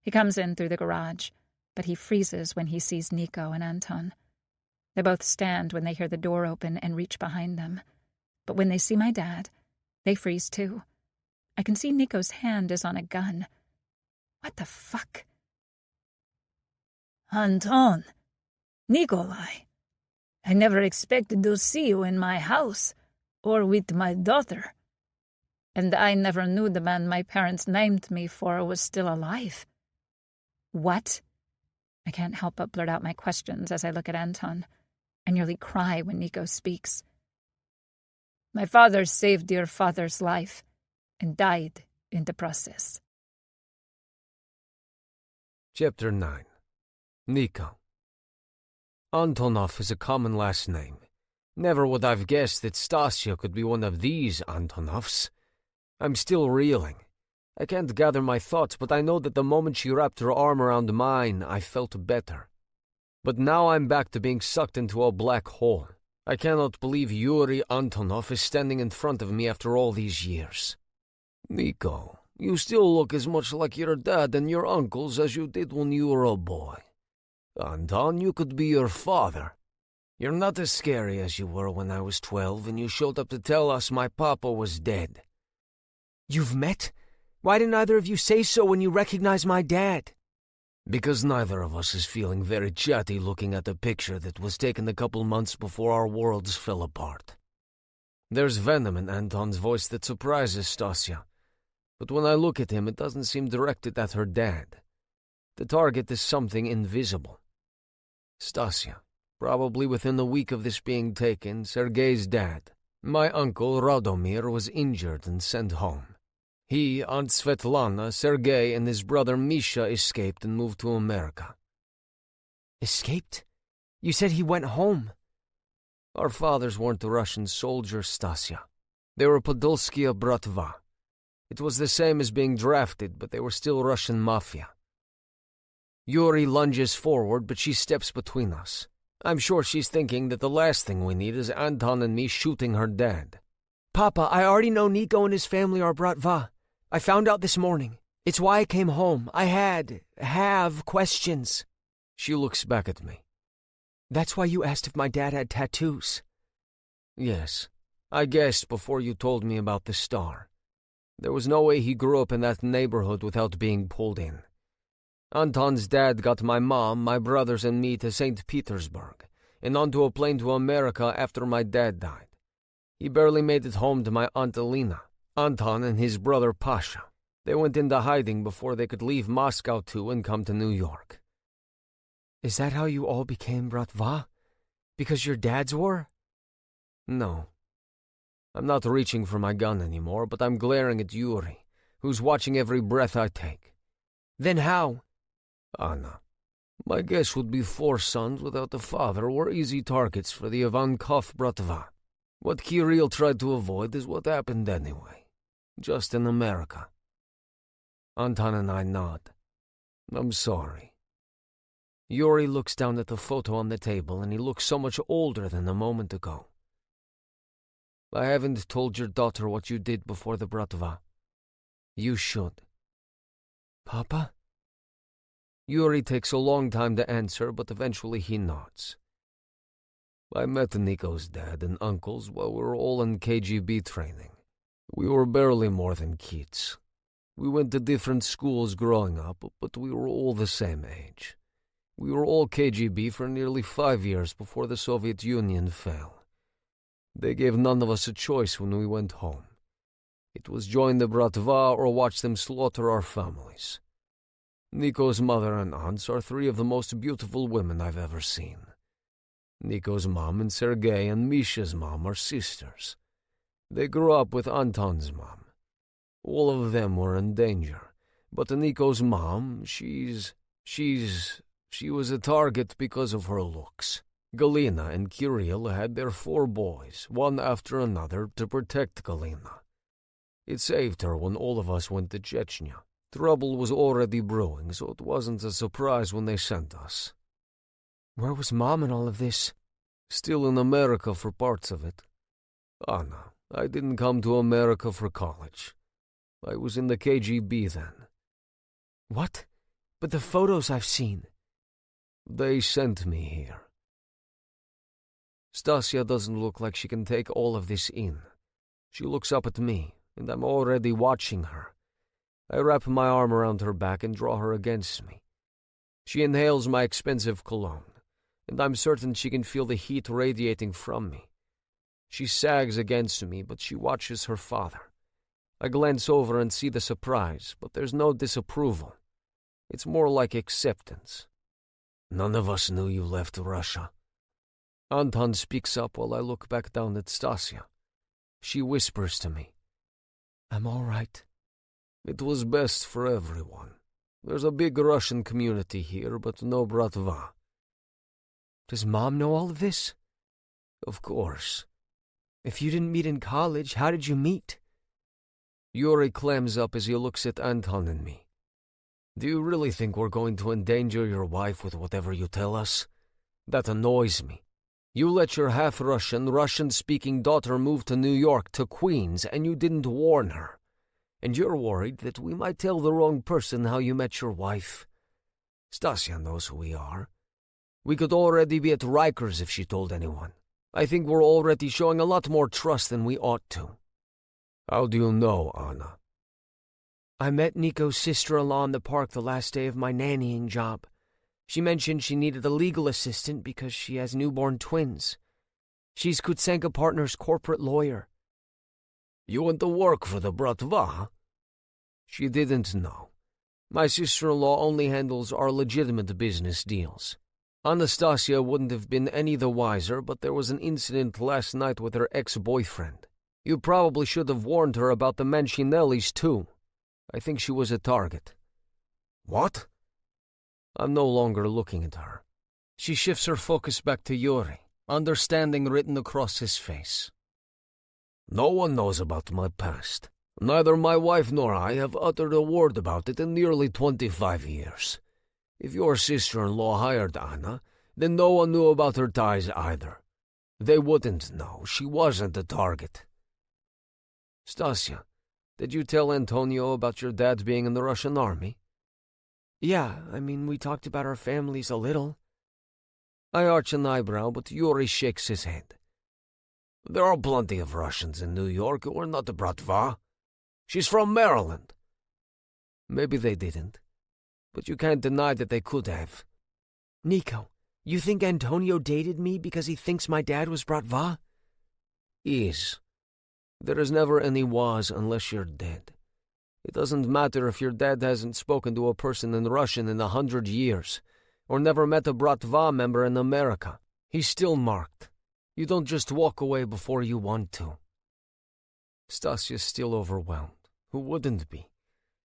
He comes in through the garage, but he freezes when he sees Nico and Anton. They both stand when they hear the door open and reach behind them. But when they see my dad, they freeze too. I can see Nico's hand is on a gun. What the fuck? Anton, Nikolai, I never expected to see you in my house, or with my daughter. And I never knew the man my parents named me for was still alive. What? I can't help but blurt out my questions as I look at Anton. I nearly cry when Nico speaks. My father saved your father's life and died in the process. Chapter 9. Nico. Antonov is a common last name. Never would I've guessed that Stasia could be one of these Antonovs. I'm still reeling. I can't gather my thoughts, but I know that the moment she wrapped her arm around mine, I felt better. But now I'm back to being sucked into a black hole. I cannot believe Yuri Antonov is standing in front of me after all these years. Nico, you still look as much like your dad and your uncles as you did when you were a boy. Anton, you could be your father. You're not as scary as you were when I was 12 and you showed up to tell us my papa was dead. You've met? Why didn't either of you say so when you recognized my dad? Because neither of us is feeling very chatty looking at the picture that was taken a couple months before our worlds fell apart. There's venom in Anton's voice that surprises Stasia, but when I look at him it doesn't seem directed at her dad. The target is something invisible. Stasia, probably within a week of this being taken, Sergei's dad, my uncle Radomir, was injured and sent home. He, Aunt Svetlana, Sergei, and his brother Misha escaped and moved to America. Escaped? You said he went home. Our fathers weren't Russian soldiers, Stasia. They were Podolskaya Bratva. It was the same as being drafted, but they were still Russian mafia. Yuri lunges forward, but she steps between us. I'm sure she's thinking that the last thing we need is Anton and me shooting her dad. Papa, I already know Nico and his family are Bratva. I found out this morning. It's why I came home. I have questions. She looks back at me. That's why you asked if my dad had tattoos. Yes, I guessed before you told me about the star. There was no way he grew up in that neighborhood without being pulled in. Anton's dad got my mom, my brothers, and me to St. Petersburg, and onto a plane to America after my dad died. He barely made it home to my Aunt Alina, Anton and his brother Pasha. They went into hiding before they could leave Moscow too and come to New York. Is that how you all became Bratva? Because your dads were? No. I'm not reaching for my gun anymore, but I'm glaring at Yuri, who's watching every breath I take. Then how? Anna, my guess would be 4 sons without a father were easy targets for the Ivankov Bratva. What Kirill tried to avoid is what happened anyway. Just in America. Anton and I nod. I'm sorry. Yuri looks down at the photo on the table, and he looks so much older than a moment ago. I haven't told your daughter what you did before the Bratva. You should. Papa? Yuri takes a long time to answer, but eventually he nods. I met Nico's dad and uncles while we were all in KGB training. We were barely more than kids. We went to different schools growing up, but we were all the same age. We were all KGB for nearly 5 years before the Soviet Union fell. They gave none of us a choice when we went home. It was join the Bratva or watch them slaughter our families. Nico's mother and aunts are 3 of the most beautiful women I've ever seen. Nico's mom and Sergei and Misha's mom are sisters. They grew up with Anton's mom. All of them were in danger, but Nico's mom, she was a target because of her looks. Galina and Kirill had their 4 boys, one after another, to protect Galina. It saved her when all of us went to Chechnya. Trouble was already brewing, so it wasn't a surprise when they sent us. Where was Mom in all of this? Still in America for parts of it. Anna, I didn't come to America for college. I was in the KGB then. What? But the photos I've seen. They sent me here. Stasia doesn't look like she can take all of this in. She looks up at me, and I'm already watching her. I wrap my arm around her back and draw her against me. She inhales my expensive cologne, and I'm certain she can feel the heat radiating from me. She sags against me, but she watches her father. I glance over and see the surprise, but there's no disapproval. It's more like acceptance. None of us knew you left Russia. Anton speaks up while I look back down at Stasia. She whispers to me. I'm all right. It was best for everyone. There's a big Russian community here, but no Bratva. Does Mom know all of this? Of course. If you didn't meet in college, how did you meet? Yuri clams up as he looks at Anton and me. Do you really think we're going to endanger your wife with whatever you tell us? That annoys me. You let your half-Russian, Russian-speaking daughter move to New York, to Queens, and you didn't warn her. And you're worried that we might tell the wrong person how you met your wife. Stasia knows who we are. We could already be at Rikers if she told anyone. I think we're already showing a lot more trust than we ought to. How do you know, Anna? I met Nico's sister-in-law in the park the last day of my nannying job. She mentioned she needed a legal assistant because she has newborn twins. She's Kutsenka Partners' corporate lawyer. You went to work for the Bratva? She didn't know. My sister-in-law only handles our legitimate business deals. Anastasia wouldn't have been any the wiser, but there was an incident last night with her ex-boyfriend. You probably should have warned her about the Manchinellis, too. I think she was a target. What? I'm no longer looking at her. She shifts her focus back to Yuri, understanding written across his face. No one knows about my past. Neither my wife nor I have uttered a word about it in nearly 25 years. If your sister-in-law hired Anna, then no one knew about her ties either. They wouldn't know. She wasn't a target. Stasia, did you tell Antonio about your dad being in the Russian army? Yeah, we talked about our families a little. I arch an eyebrow, but Yuri shakes his head. There are plenty of Russians in New York who are not Bratva. She's from Maryland. Maybe they didn't, but you can't deny that they could have. Nico, you think Antonio dated me because he thinks my dad was Bratva? Is. There is never any was unless you're dead. It doesn't matter if your dad hasn't spoken to a person in Russian in 100 years, or never met a Bratva member in America. He's still marked. You don't just walk away before you want to. Stasia's still overwhelmed. Who wouldn't be?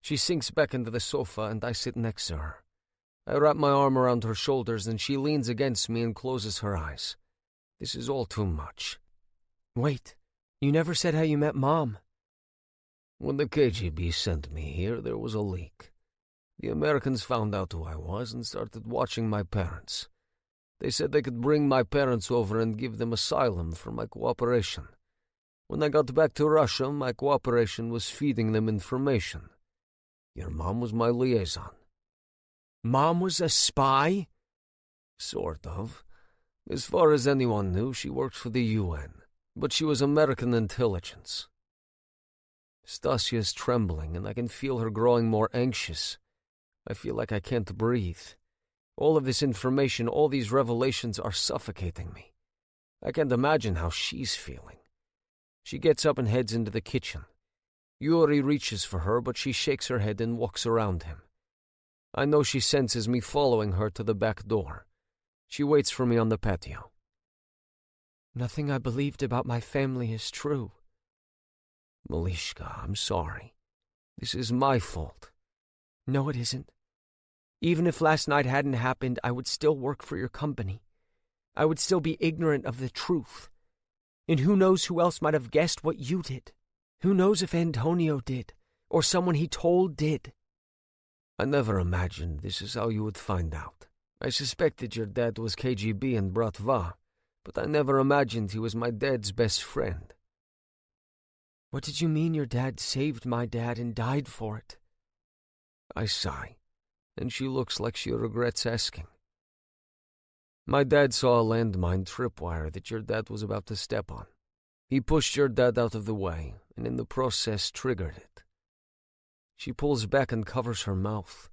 She sinks back into the sofa and I sit next to her. I wrap my arm around her shoulders and she leans against me and closes her eyes. This is all too much. Wait, you never said how you met Mom. When the KGB sent me here, there was a leak. The Americans found out who I was and started watching my parents. They said they could bring my parents over and give them asylum for my cooperation. When I got back to Russia, my cooperation was feeding them information. Your mom was my liaison. Mom was a spy? Sort of. As far as anyone knew, she worked for the UN, but she was American intelligence. Stasia's trembling, and I can feel her growing more anxious. I feel like I can't breathe. All of this information, all these revelations are suffocating me. I can't imagine how she's feeling. She gets up and heads into the kitchen. Yuri reaches for her, but she shakes her head and walks around him. I know she senses me following her to the back door. She waits for me on the patio. Nothing I believed about my family is true. Malishka, I'm sorry. This is my fault. No, it isn't. Even if last night hadn't happened, I would still work for your company. I would still be ignorant of the truth. And who knows who else might have guessed what you did? Who knows if Antonio did, or someone he told did? I never imagined this is how you would find out. I suspected your dad was KGB in Bratva, but I never imagined he was my dad's best friend. What did you mean your dad saved my dad and died for it? I sigh, and she looks like she regrets asking. My dad saw a landmine tripwire that your dad was about to step on. He pushed your dad out of the way, and in the process triggered it. She pulls back and covers her mouth.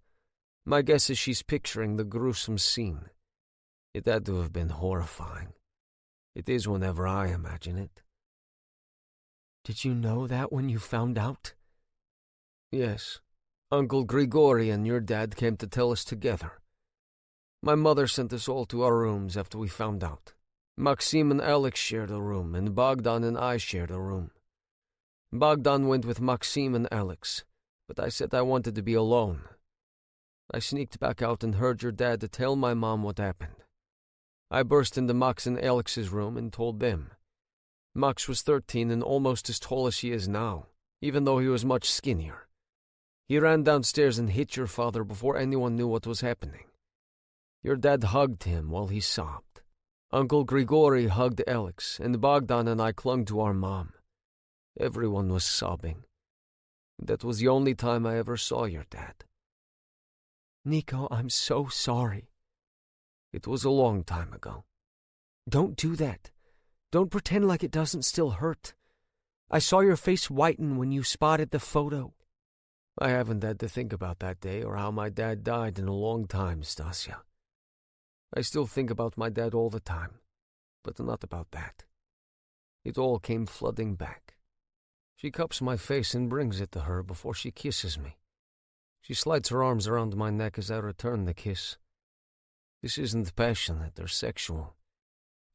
My guess is she's picturing the gruesome scene. It had to have been horrifying. It is whenever I imagine it. Did you know that when you found out? Yes. Uncle Grigory and your dad came to tell us together. My mother sent us all to our rooms after we found out. Maxim and Alex shared a room, and Bogdan and I shared a room. Bogdan went with Maxim and Alex, but I said I wanted to be alone. I sneaked back out and heard your dad to tell my mom what happened. I burst into Max and Alex's room and told them. Max was 13 and almost as tall as he is now, even though he was much skinnier. He ran downstairs and hit your father before anyone knew what was happening. Your dad hugged him while he sobbed. Uncle Grigory hugged Alex, and Bogdan and I clung to our mom. Everyone was sobbing. That was the only time I ever saw your dad. Nico, I'm so sorry. It was a long time ago. Don't do that. Don't pretend like it doesn't still hurt. I saw your face whiten when you spotted the photo. I haven't had to think about that day or how my dad died in a long time, Stasia. I still think about my dad all the time, but not about that. It all came flooding back. She cups my face and brings it to her before she kisses me. She slides her arms around my neck as I return the kiss. This isn't passionate or sexual.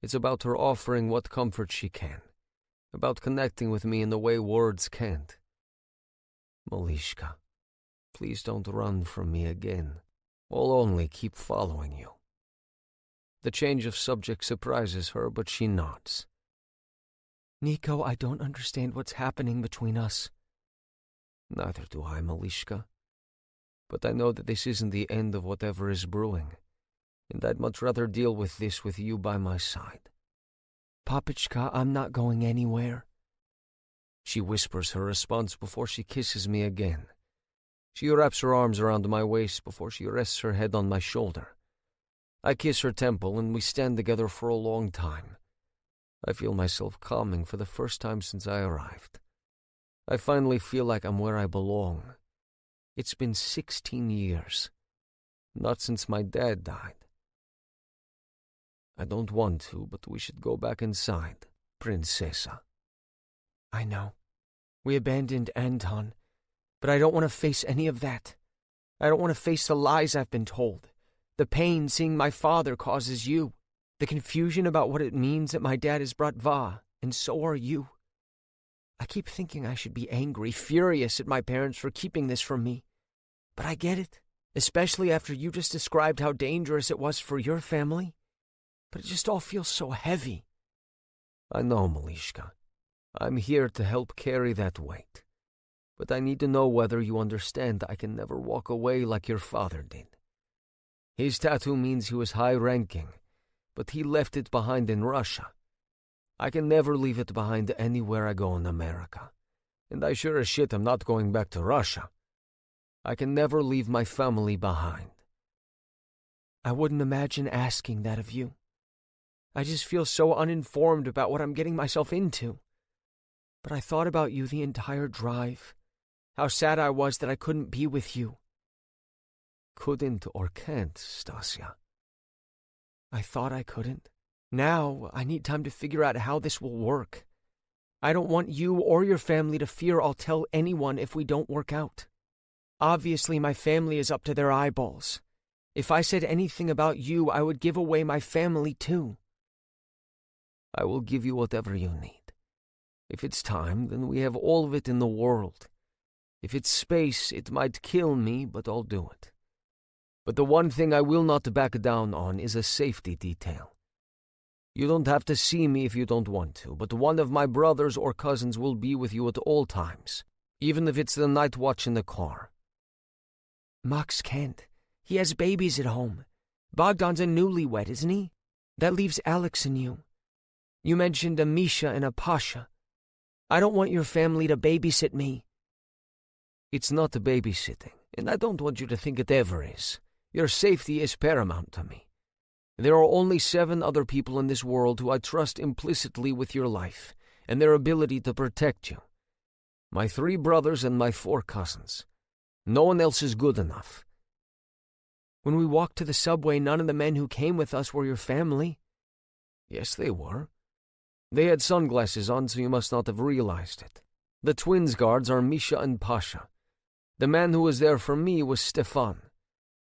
It's about her offering what comfort she can, about connecting with me in the way words can't. Malishka, please don't run from me again. I'll only keep following you. The change of subject surprises her, but she nods. Nico, I don't understand what's happening between us. Neither do I, Malishka. But I know that this isn't the end of whatever is brewing, and I'd much rather deal with this with you by my side. Papichka, I'm not going anywhere. She whispers her response before she kisses me again. She wraps her arms around my waist before she rests her head on my shoulder. I kiss her temple and we stand together for a long time. I feel myself calming for the first time since I arrived. I finally feel like I'm where I belong. It's been 16 years. Not since my dad died. I don't want to, but we should go back inside, Princesa. I know. We abandoned Anton, but I don't want to face any of that. I don't want to face the lies I've been told. The pain seeing my father causes you. The confusion about what it means that my dad is Bratva, and so are you. I keep thinking I should be angry, furious at my parents for keeping this from me. But I get it, especially after you just described how dangerous it was for your family. But it just all feels so heavy. I know, Malishka. I'm here to help carry that weight. But I need to know whether you understand I can never walk away like your father did. His tattoo means he was high-ranking, but he left it behind in Russia. I can never leave it behind anywhere I go in America, and I sure as shit am not going back to Russia. I can never leave my family behind. I wouldn't imagine asking that of you. I just feel so uninformed about what I'm getting myself into. But I thought about you the entire drive, how sad I was that I couldn't be with you. Couldn't or can't, Stasia? I thought I couldn't. Now, I need time to figure out how this will work. I don't want you or your family to fear I'll tell anyone if we don't work out. Obviously, my family is up to their eyeballs. If I said anything about you, I would give away my family too. I will give you whatever you need. If it's time, then we have all of it in the world. If it's space, it might kill me, but I'll do it. But the one thing I will not back down on is a safety detail. You don't have to see me if you don't want to, but one of my brothers or cousins will be with you at all times, even if it's the night watch in the car. Max can't. He has babies at home. Bogdan's a newlywed, isn't he? That leaves Alex and you. You mentioned a Misha and a Pasha. I don't want your family to babysit me. It's not babysitting, and I don't want you to think it ever is. Your safety is paramount to me. There are only 7 other people in this world who I trust implicitly with your life and their ability to protect you. My 3 brothers and my 4 cousins. No one else is good enough. When we walked to the subway, none of the men who came with us were your family. Yes, they were. They had sunglasses on, so you must not have realized it. The twins guards are Misha and Pasha. The man who was there for me was Stefan.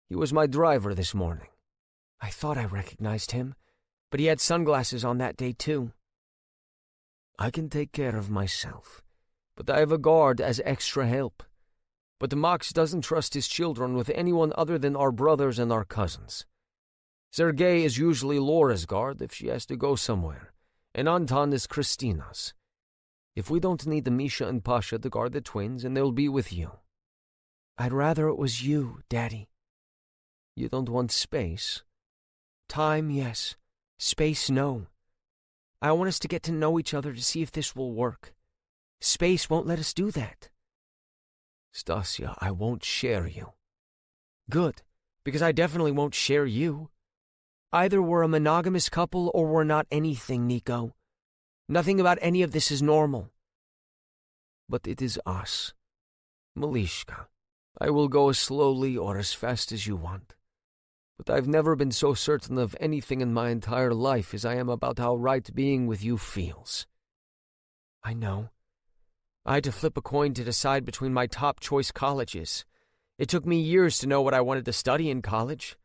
He was my driver this morning. I thought I recognized him, but he had sunglasses on that day too. I can take care of myself, but I have a guard as extra help. But Max doesn't trust his children with anyone other than our brothers and our cousins. Sergei is usually Laura's guard if she has to go somewhere, and Anton is Christina's. If we don't need the Misha and Pasha to guard the twins, and they'll be with you. I'd rather it was you, Daddy. You don't want space? Time, yes. Space, no. I want us to get to know each other to see if this will work. Space won't let us do that. Stasia, I won't share you. Good, because I definitely won't share you. Either we're a monogamous couple or we're not anything, Nico. Nothing about any of this is normal. But it is us. Malishka, I will go as slowly or as fast as you want. But I've never been so certain of anything in my entire life as I am about how right being with you feels. I know. I had to flip a coin to decide between my top choice colleges. It took me years to know what I wanted to study in college.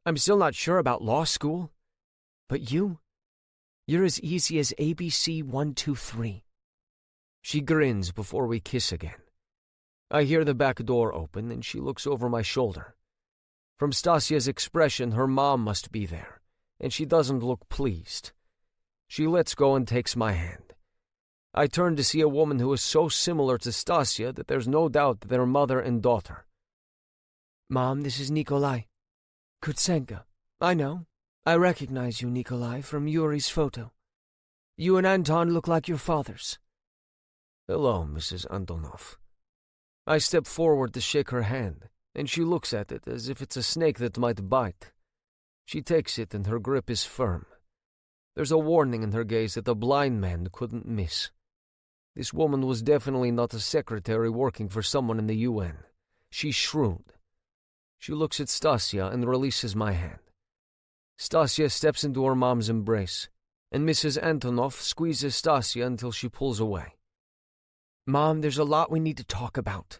I'm still not sure about law school. But you're as easy as ABC 1, 2, 3. She grins before we kiss again. I hear the back door open and she looks over my shoulder. From Stasia's expression, her mom must be there, and she doesn't look pleased. She lets go and takes my hand. I turn to see a woman who is so similar to Stasia that there's no doubt they're mother and daughter. Mom, this is Nikolai. Kutsenka. I know. I recognize you, Nikolai, from Yuri's photo. You and Anton look like your fathers. Hello, Mrs. Antonov. I step forward to shake her hand, and she looks at it as if it's a snake that might bite. She takes it, and her grip is firm. There's a warning in her gaze that a blind man couldn't miss. This woman was definitely not a secretary working for someone in the UN. She's shrewd. She looks at Stasia and releases my hand. Stasia steps into her mom's embrace, and Mrs. Antonov squeezes Stasia until she pulls away. Mom, there's a lot we need to talk about.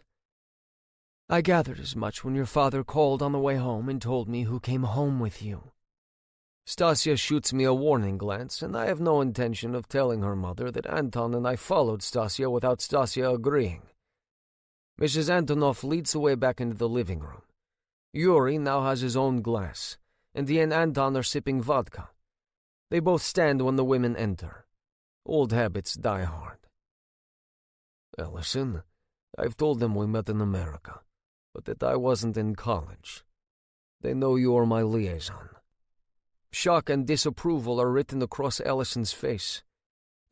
I gathered as much when your father called on the way home and told me who came home with you. Stasia shoots me a warning glance, and I have no intention of telling her mother that Anton and I followed Stasia without Stasia agreeing. Mrs. Antonov leads the way back into the living room. Yuri now has his own glass, and he and Anton are sipping vodka. They both stand when the women enter. Old habits die hard. Ellison, I've told them we met in America, but that I wasn't in college. They know you are my liaison. Shock and disapproval are written across Ellison's face.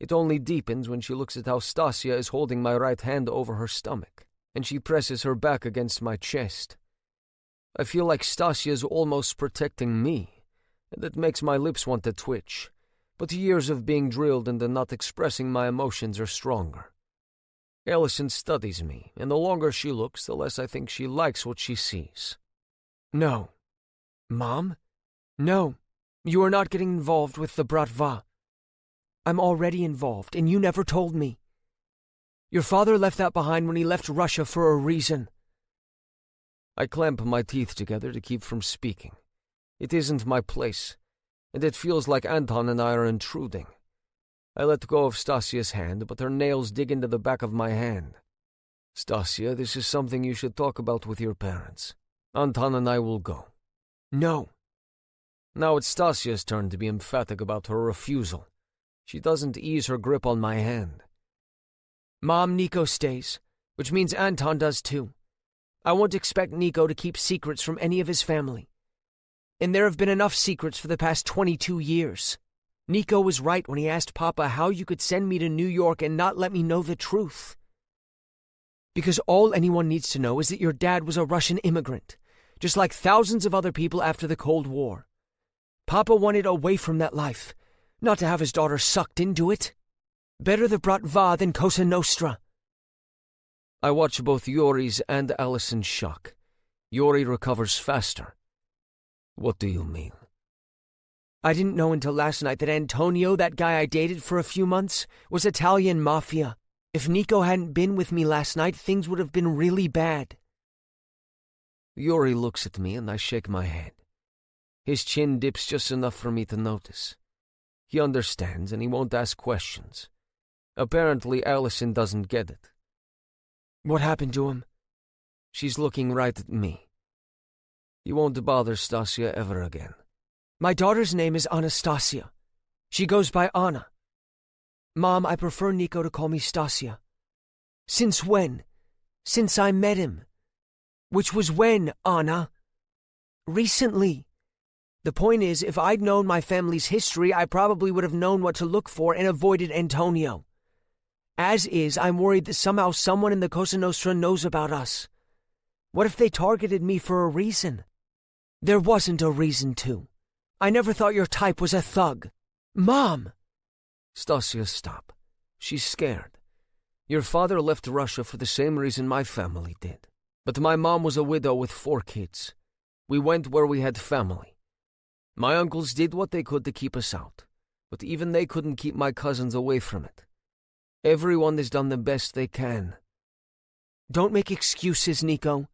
It only deepens when she looks at how Stasia is holding my right hand over her stomach, and she presses her back against my chest. I feel like Stasia is almost protecting me, and it makes my lips want to twitch, but years of being drilled into not expressing my emotions are stronger. Ellison studies me, and the longer she looks, the less I think she likes what she sees. No. Mom? No. You are not getting involved with the Bratva. I'm already involved, and you never told me. Your father left that behind when he left Russia for a reason. I clamp my teeth together to keep from speaking. It isn't my place, and it feels like Anton and I are intruding. I let go of Stasia's hand, but her nails dig into the back of my hand. Stasia, this is something you should talk about with your parents. Anton and I will go. No. Now it's Stasia's turn to be emphatic about her refusal. She doesn't ease her grip on my hand. Mom, Nico stays, which means Anton does too. I won't expect Nico to keep secrets from any of his family. And there have been enough secrets for the past 22 years. Nico was right when he asked Papa how you could send me to New York and not let me know the truth. Because all anyone needs to know is that your dad was a Russian immigrant, just like thousands of other people after the Cold War. Papa wanted away from that life, not to have his daughter sucked into it. Better the Bratva than Cosa Nostra. I watch both Yuri's and Allison's shock. Yuri recovers faster. What do you mean? I didn't know until last night that Antonio, that guy I dated for a few months, was Italian mafia. If Nico hadn't been with me last night, things would have been really bad. Yuri looks at me and I shake my head. His chin dips just enough for me to notice. He understands and he won't ask questions. Apparently, Allison doesn't get it. What happened to him? She's looking right at me. He won't bother Stasia ever again. My daughter's name is Anastasia. She goes by Anna. Mom, I prefer Nico to call me Stasia. Since when? Since I met him. Which was when, Anna? Recently. The point is, if I'd known my family's history, I probably would have known what to look for and avoided Antonio. As is, I'm worried that somehow someone in the Cosa Nostra knows about us. What if they targeted me for a reason? There wasn't a reason to. I never thought your type was a thug. Mom! Stasia, stop. She's scared. Your father left Russia for the same reason my family did. But my mom was a widow with 4 kids. We went where we had family. My uncles did what they could to keep us out, but even they couldn't keep my cousins away from it. Everyone has done the best they can. Don't make excuses, Nico.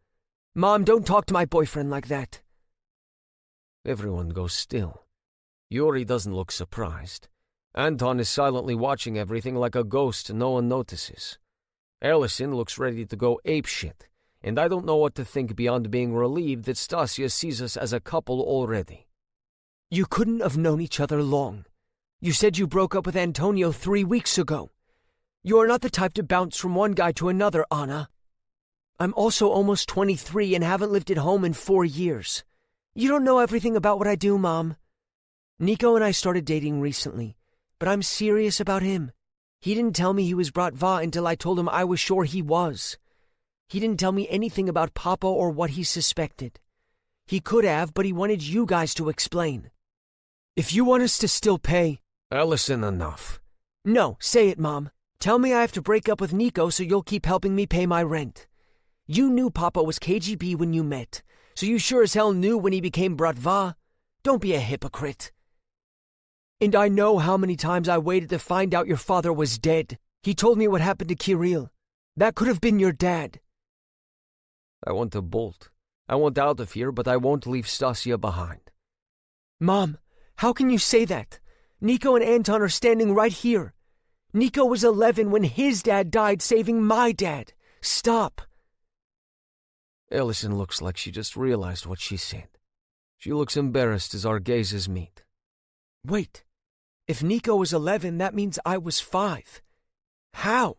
Mom, don't talk to my boyfriend like that. Everyone goes still. Yuri doesn't look surprised. Anton is silently watching everything like a ghost no one notices. Ellison looks ready to go apeshit, and I don't know what to think beyond being relieved that Stasia sees us as a couple already. You couldn't have known each other long. You said you broke up with Antonio 3 weeks ago. You are not the type to bounce from one guy to another, Anna. I'm also almost 23 and haven't lived at home in 4 years. You don't know everything about what I do, Mom. Nico and I started dating recently, but I'm serious about him. He didn't tell me he was Bratva until I told him I was sure he was. He didn't tell me anything about Papa or what he suspected. He could have, but he wanted you guys to explain. If you want us to still pay... Ellison, enough. No, say it, Mom. Tell me I have to break up with Nico so you'll keep helping me pay my rent. You knew Papa was KGB when you met, so you sure as hell knew when he became Bratva. Don't be a hypocrite. And I know how many times I waited to find out your father was dead. He told me what happened to Kirill. That could have been your dad. I want to bolt. I want out of here, but I won't leave Stasia behind. Mom, how can you say that? Nico and Anton are standing right here. Nico was 11 when his dad died saving my dad. Stop. Ellison looks like she just realized what she said. She looks embarrassed as our gazes meet. Wait. If Nico was 11, that means I was 5. How?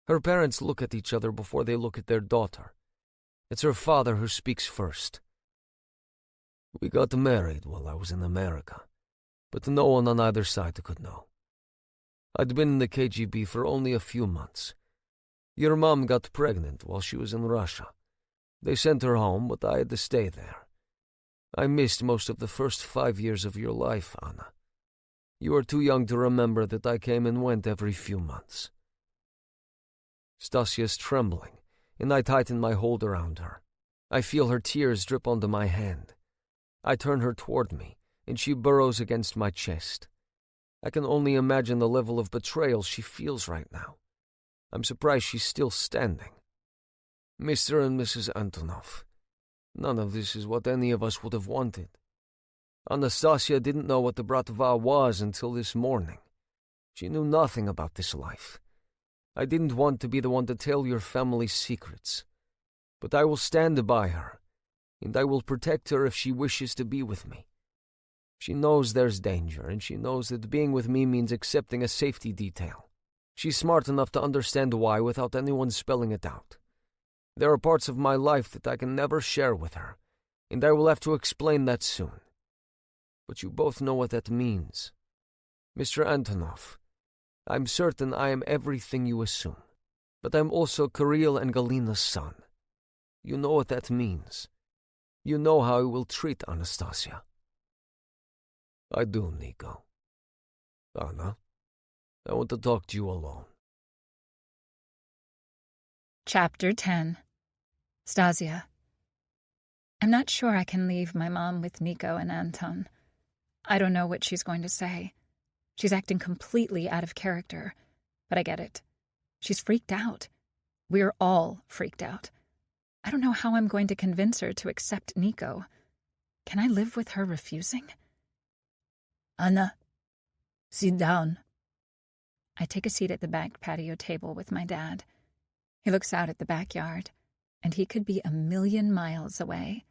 Her parents look at each other before they look at their daughter. It's her father who speaks first. We got married while I was in America, but no one on either side could know. I'd been in the KGB for only a few months. Your mom got pregnant while she was in Russia. They sent her home, but I had to stay there. I missed most of the first 5 years of your life, Anna. You are too young to remember that I came and went every few months. Stasia's trembling, and I tighten my hold around her. I feel her tears drip onto my hand. I turn her toward me, and she burrows against my chest. I can only imagine the level of betrayal she feels right now. I'm surprised she's still standing. Mr. and Mrs. Antonov, none of this is what any of us would have wanted. Anastasia didn't know what the Bratva was until this morning. She knew nothing about this life. I didn't want to be the one to tell your family's secrets. But I will stand by her, and I will protect her if she wishes to be with me. She knows there's danger, and she knows that being with me means accepting a safety detail. She's smart enough to understand why without anyone spelling it out. There are parts of my life that I can never share with her, and I will have to explain that soon. But you both know what that means. Mr. Antonov, I'm certain I am everything you assume, but I'm also Kirill and Galina's son. You know what that means. You know how I will treat Anastasia. I do, Nico. Anna, I want to talk to you alone. Chapter 10. Stasia. I'm not sure I can leave my mom with Nico and Anton. I don't know what she's going to say. She's acting completely out of character, but I get it. She's freaked out. We're all freaked out. I don't know how I'm going to convince her to accept Nico. Can I live with her refusing? Anna, sit down. I take a seat at the back patio table with my dad. He looks out at the backyard, and he could be 1,000,000 miles away.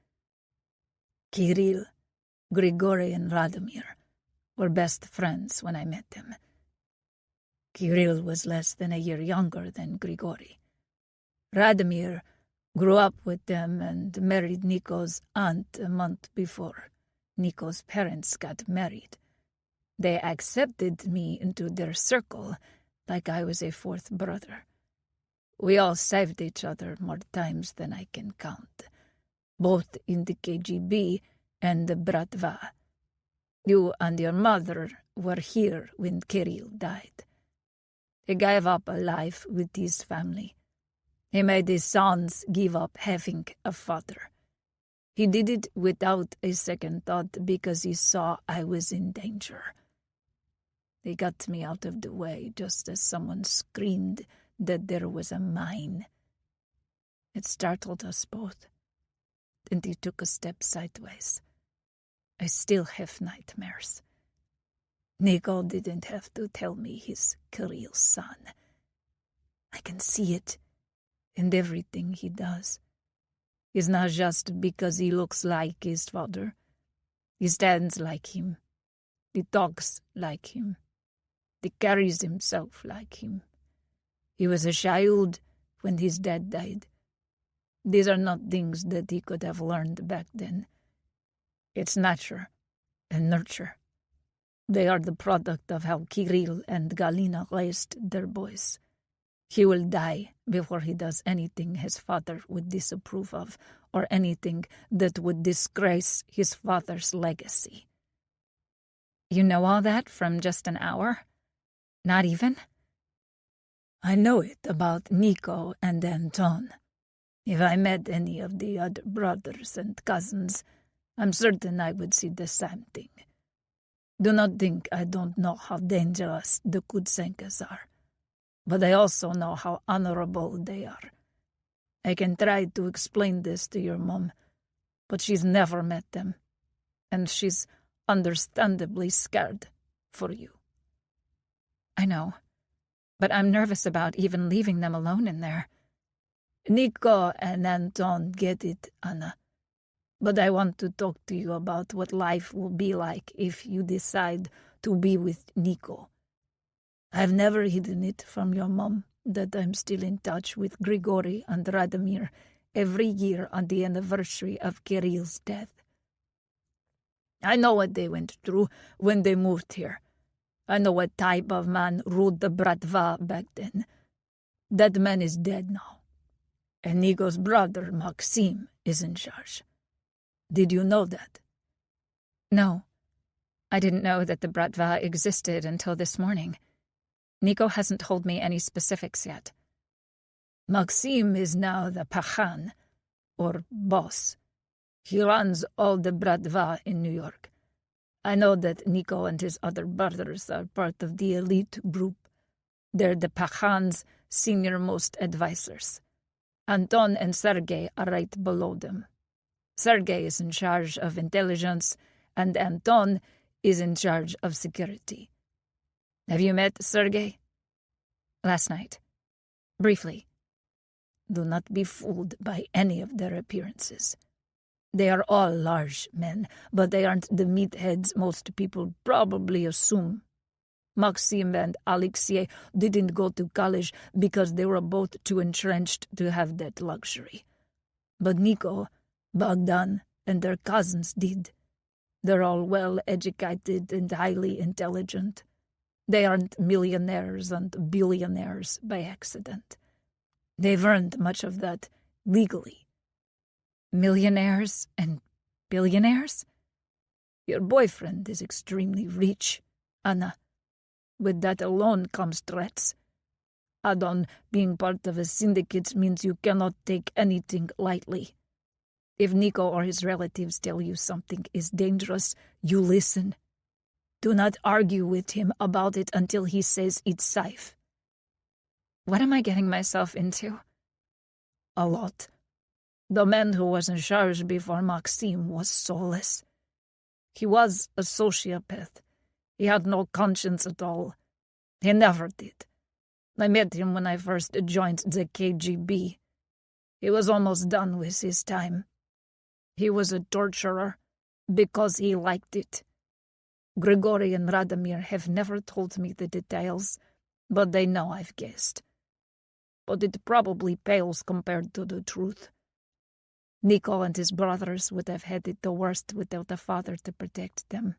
Kirill, Grigory, and Radomir were best friends when I met them. Kirill was less than a year younger than Grigory. Radomir grew up with them and married Nico's aunt a month before Nico's parents got married. They accepted me into their circle like I was a fourth brother. We all saved each other more times than I can count, both in the KGB and the Bratva. You and your mother were here when Kirill died. He gave up a life with his family. He made his sons give up having a father. He did it without a second thought because he saw I was in danger. They got me out of the way just as someone screamed that there was a mine. It startled us both, and he took a step sideways. I still have nightmares. Nico didn't have to tell me he's Kirill's son. I can see it in everything he does. It's not just because he looks like his father. He stands like him. He talks like him. He carries himself like him. He was a child when his dad died. These are not things that he could have learned back then. It's nature and nurture. They are the product of how Kirill and Galina raised their boys. He will die before he does anything his father would disapprove of, or anything that would disgrace his father's legacy. You know all that from just an hour? Not even? I know it about Nico and Anton. If I met any of the other brothers and cousins, I'm certain I would see the same thing. Do not think I don't know how dangerous the Kutsenkas are, but I also know how honorable they are. I can try to explain this to your mom, but she's never met them, and she's understandably scared for you. I know, but I'm nervous about even leaving them alone in there. Nico and Anton get it, Anna. But I want to talk to you about what life will be like if you decide to be with Nico. I've never hidden it from your mom that I'm still in touch with Grigory and Radomir every year on the anniversary of Kirill's death. I know what they went through when they moved here. I know what type of man ruled the Bratva back then. That man is dead now. And Nico's brother, Maxim, is in charge. Did you know that? No. I didn't know that the Bratva existed until this morning. Nico hasn't told me any specifics yet. Maxim is now the Pachan, or boss. He runs all the Bratva in New York. I know that Nico and his other brothers are part of the elite group. They're the Pachan's senior-most advisors. Anton and Sergei are right below them. Sergei is in charge of intelligence, and Anton is in charge of security. Have you met Sergei? Last night. Briefly. Do not be fooled by any of their appearances. They are all large men, but they aren't the meatheads most people probably assume. Maxim and Alexei didn't go to college because they were both too entrenched to have that luxury. But Nico, Bogdan, and their cousins did. They're all well-educated and highly intelligent. They aren't millionaires and billionaires by accident. They've earned much of that legally. Millionaires and billionaires? Your boyfriend is extremely rich, Anna. With that alone comes threats. Adon being part of a syndicate means you cannot take anything lightly. If Nico or his relatives tell you something is dangerous, you listen. Do not argue with him about it until he says it's safe. What am I getting myself into? A lot. The man who was in charge before Maxim was soulless. He was a sociopath. He had no conscience at all. He never did. I met him when I first joined the KGB. He was almost done with his time. He was a torturer because he liked it. Grigory and Radomir have never told me the details, but they know I've guessed. But it probably pales compared to the truth. Nico and his brothers would have had it the worst without a father to protect them.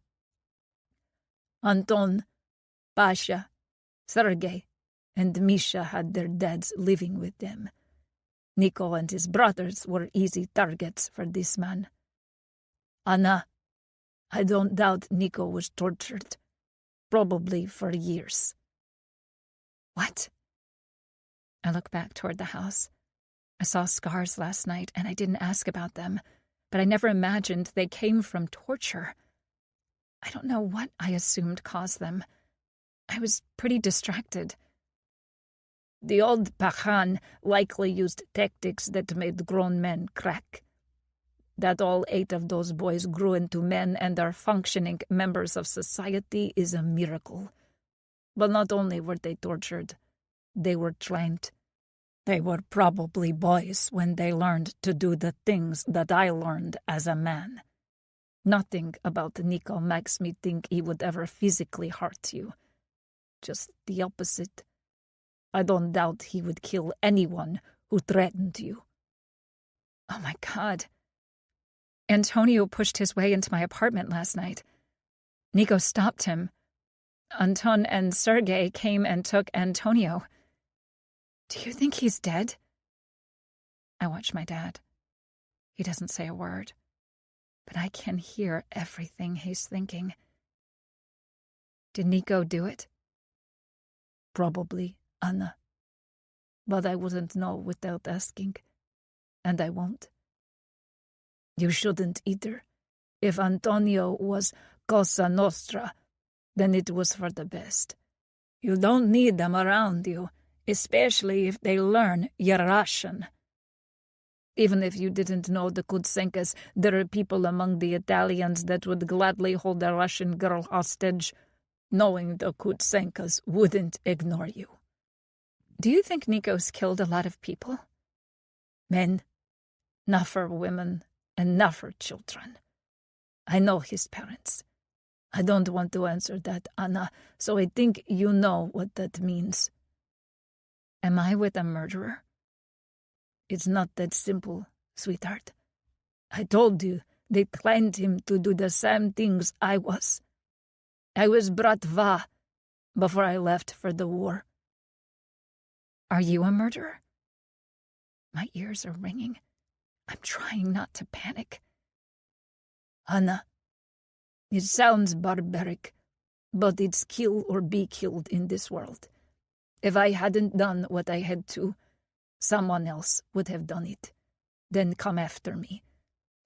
Anton, Pasha, Sergei, and Misha had their dads living with them. Nico and his brothers were easy targets for this man. Anna, I don't doubt Nico was tortured. Probably for years. What? I look back toward the house. I saw scars last night, and I didn't ask about them, but I never imagined they came from torture. I don't know what I assumed caused them. I was pretty distracted. The old Pachan likely used tactics that made grown men crack. That all 8 of those boys grew into men and are functioning members of society is a miracle. But not only were they tortured, they were trained. They were probably boys when they learned to do the things that I learned as a man. Nothing about Nico makes me think he would ever physically hurt you. Just the opposite. I don't doubt he would kill anyone who threatened you. Oh my God. Antonio pushed his way into my apartment last night. Nico stopped him, Anton and Sergei came and took Antonio. Do you think he's dead? I watch my dad. He doesn't say a word, but I can hear everything he's thinking. Did Nico do it? Probably, Anna. But I wouldn't know without asking, and I won't. You shouldn't either. If Antonio was Cosa Nostra, then it was for the best. You don't need them around you, especially if they learn you're Russian. Even if you didn't know the Kutsenkas, there are people among the Italians that would gladly hold a Russian girl hostage, knowing the Kutsenkas wouldn't ignore you. Do you think Nico's killed a lot of people? Men, not for women, and not for children. I know his parents. I don't want to answer that, Anna, so I think you know what that means. Am I with a murderer? It's not that simple, sweetheart. I told you they trained him to do the same things I was. I was Bratva before I left for the war. Are you a murderer? My ears are ringing. I'm trying not to panic. Anna, it sounds barbaric, but it's kill or be killed in this world. If I hadn't done what I had to, someone else would have done it. Then come after me.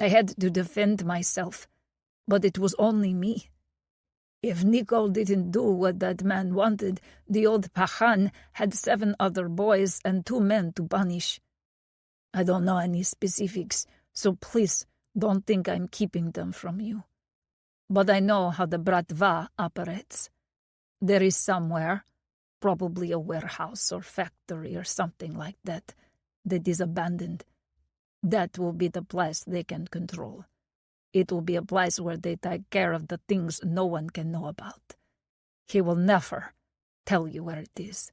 I had to defend myself, but it was only me. If Nico didn't do what that man wanted, the old Pahan had 7 other boys and 2 men to punish. I don't know any specifics, so please don't think I'm keeping them from you. But I know how the Bratva operates. There is somewhere, probably a warehouse or factory or something like that is abandoned. That will be the place they can control. It will be a place where they take care of the things no one can know about. He will never tell you where it is,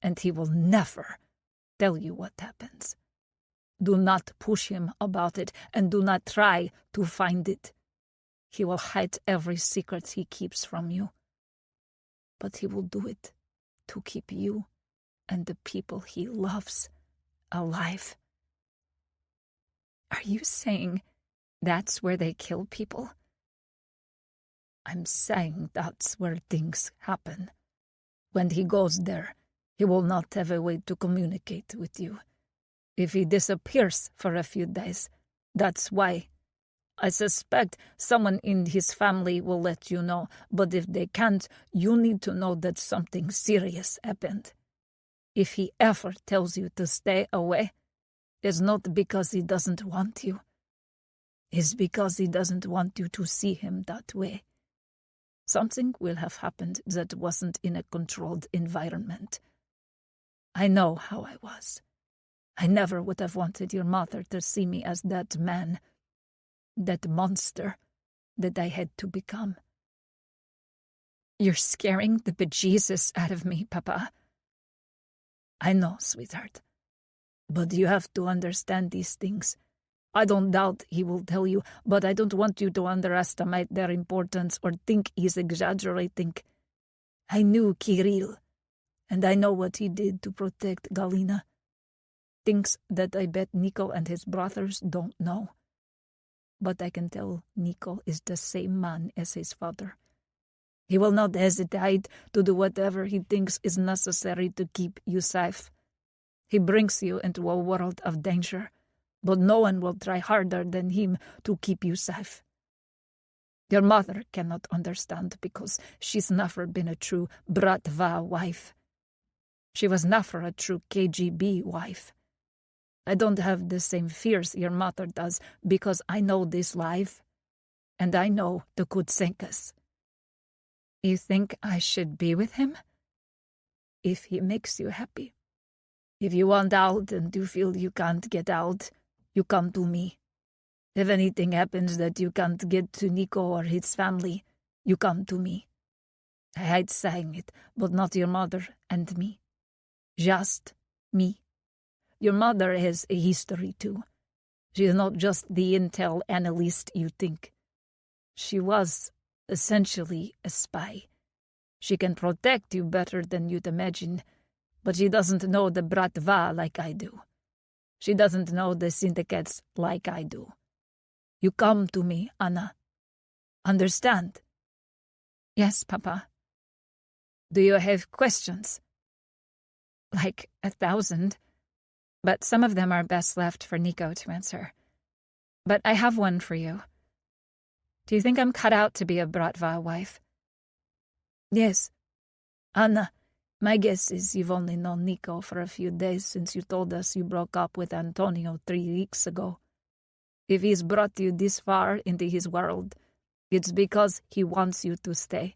and he will never tell you what happens. Do not push him about it, and do not try to find it. He will hide every secret he keeps from you. But he will do it to keep you and the people he loves alive. Are you saying that's where they kill people? I'm saying that's where things happen. When he goes there, he will not have a way to communicate with you. If he disappears for a few days, that's why. I suspect someone in his family will let you know, but if they can't, you need to know that something serious happened. If he ever tells you to stay away, it's not because he doesn't want you. It's because he doesn't want you to see him that way. Something will have happened that wasn't in a controlled environment. I know how I was. I never would have wanted your mother to see me as that man, that monster that I had to become. You're scaring the bejesus out of me, Papa. I know, sweetheart. But you have to understand these things. I don't doubt he will tell you, but I don't want you to underestimate their importance or think he's exaggerating. I knew Kirill, and I know what he did to protect Galina. Things that I bet Nico and his brothers don't know. But I can tell Nico is the same man as his father. He will not hesitate to do whatever he thinks is necessary to keep you safe. He brings you into a world of danger, but no one will try harder than him to keep you safe. Your mother cannot understand because she's never been a true Bratva wife. She was never a true KGB wife. I don't have the same fears your mother does because I know this life, and I know the Kutsenkas. You think I should be with him? If he makes you happy. If you want out and you feel you can't get out, you come to me. If anything happens that you can't get to Nico or his family, you come to me. I hate saying it, but not your mother and me. Just me. Your mother has a history, too. She is not just the intel analyst you think. She was essentially a spy. She can protect you better than you'd imagine, but she doesn't know the Bratva like I do. She doesn't know the syndicates like I do. You come to me, Anna. Understand? Yes, Papa. Do you have questions? Like 1,000. But some of them are best left for Nico to answer. But I have one for you. Do you think I'm cut out to be a Bratva wife? Yes. Anna, my guess is you've only known Nico for a few days since you told us you broke up with Antonio 3 weeks ago. If he's brought you this far into his world, it's because he wants you to stay.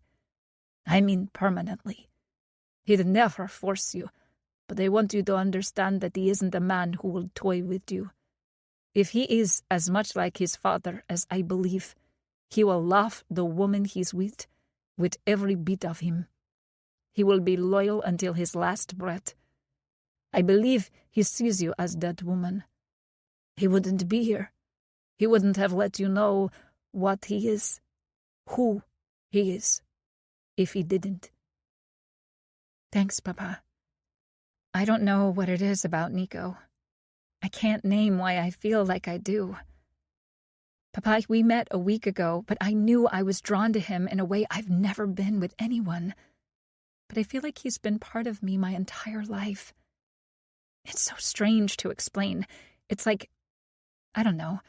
I mean permanently. He'd never force you, but I want you to understand that he isn't a man who will toy with you. If he is as much like his father as I believe, he will love the woman he's with every bit of him. He will be loyal until his last breath. I believe he sees you as that woman. He wouldn't be here. He wouldn't have let you know what he is, who he is, if he didn't. Thanks, Papa. I don't know what it is about Nico. I can't name why I feel like I do. Papa, we met a week ago, but I knew I was drawn to him in a way I've never been with anyone. But I feel like he's been part of me my entire life. It's so strange to explain. It's like, I don't know,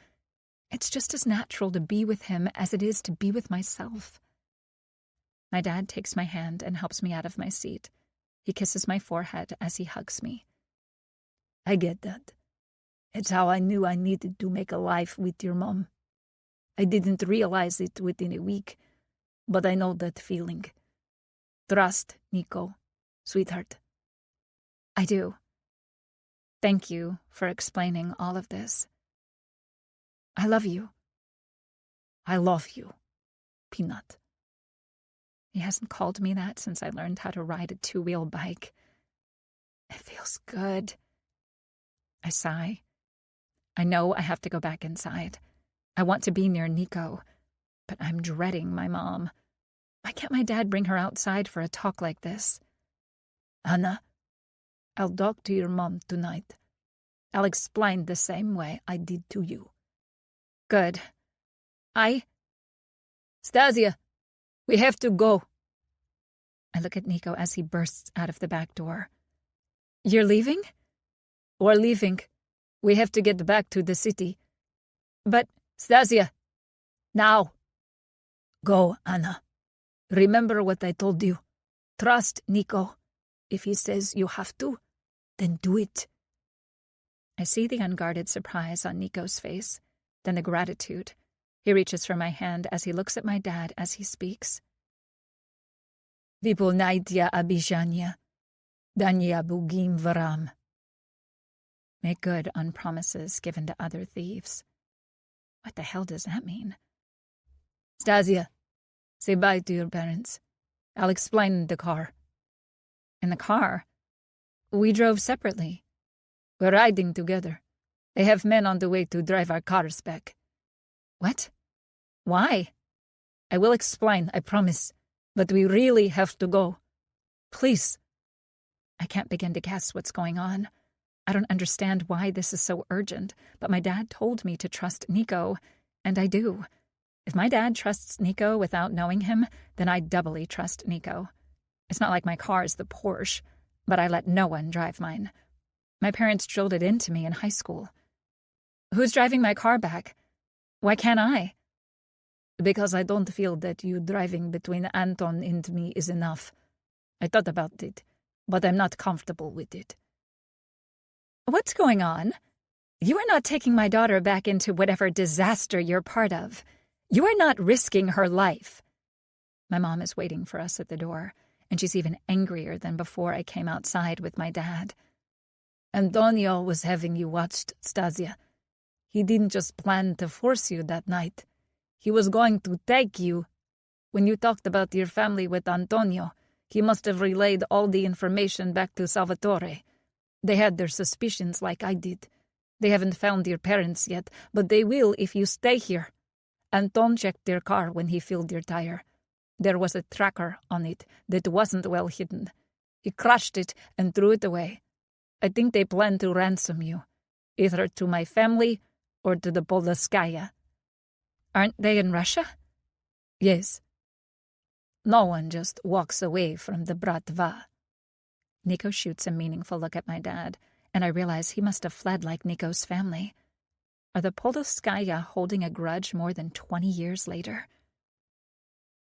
it's just as natural to be with him as it is to be with myself. My dad takes my hand and helps me out of my seat. He kisses my forehead as he hugs me. I get that. It's how I knew I needed to make a life with your mom. I didn't realize it within a week, but I know that feeling. Trust, Nico, sweetheart. I do. Thank you for explaining all of this. I love you. I love you, Peanut. He hasn't called me that since I learned how to ride a 2-wheel bike. It feels good. I sigh. I know I have to go back inside. I want to be near Nico, but I'm dreading my mom. Why can't my dad bring her outside for a talk like this? Anna, I'll talk to your mom tonight. I'll explain the same way I did to you. Good. Stasia, we have to go. I look at Nico as he bursts out of the back door. You're leaving? We're leaving. We have to get back to the city. But, Stasia, now. Go, Anna. Remember what I told you. Trust Nico. If he says you have to, then do it. I see the unguarded surprise on Nico's face, then the gratitude. He reaches for my hand as he looks at my dad as he speaks. Vipunaitia abishania, danya bugim varam. Make good on promises given to other thieves. What the hell does that mean? Stasia, say bye to your parents. I'll explain in the car. In the car? We drove separately. We're riding together. They have men on the way to drive our cars back. What? Why? I will explain, I promise. But we really have to go. Please. I can't begin to guess what's going on. I don't understand why this is so urgent, but my dad told me to trust Nico, and I do. If my dad trusts Nico without knowing him, then I doubly trust Nico. It's not like my car is the Porsche, but I let no one drive mine. My parents drilled it into me in high school. Who's driving my car back? Why can't I? Because I don't feel that you driving between Anton and me is enough. I thought about it, but I'm not comfortable with it. What's going on? You are not taking my daughter back into whatever disaster you're part of. You are not risking her life. My mom is waiting for us at the door, and she's even angrier than before I came outside with my dad. Antonio was having you watched, Stasia. He didn't just plan to force you that night. He was going to take you. When you talked about your family with Antonio, he must have relayed all the information back to Salvatore. They had their suspicions like I did. They haven't found your parents yet, but they will if you stay here. Anton checked their car when he filled your tire. There was a tracker on it that wasn't well hidden. He crushed it and threw it away. I think they plan to ransom you, either to my family or to the Polskaya. Aren't they in Russia? Yes. No one just walks away from the Bratva. Nico shoots a meaningful look at my dad, and I realize he must have fled like Nico's family. Are the Polskaya holding a grudge more than 20 years later?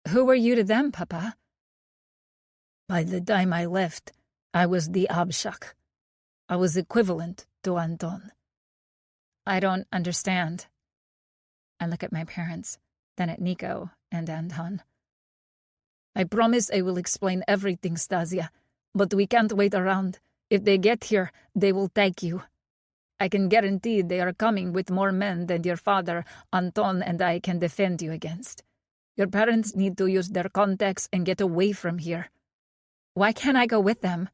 Who were you to them, Papa? By the time I left, I was the Abshak. I was equivalent to Anton. I don't understand. I look at my parents, then at Nico and Anton. I promise I will explain everything, Stasia, but we can't wait around. If they get here, they will take you. I can guarantee they are coming with more men than your father, Anton, and I can defend you against. Your parents need to use their contacts and get away from here. Why can't I go with them?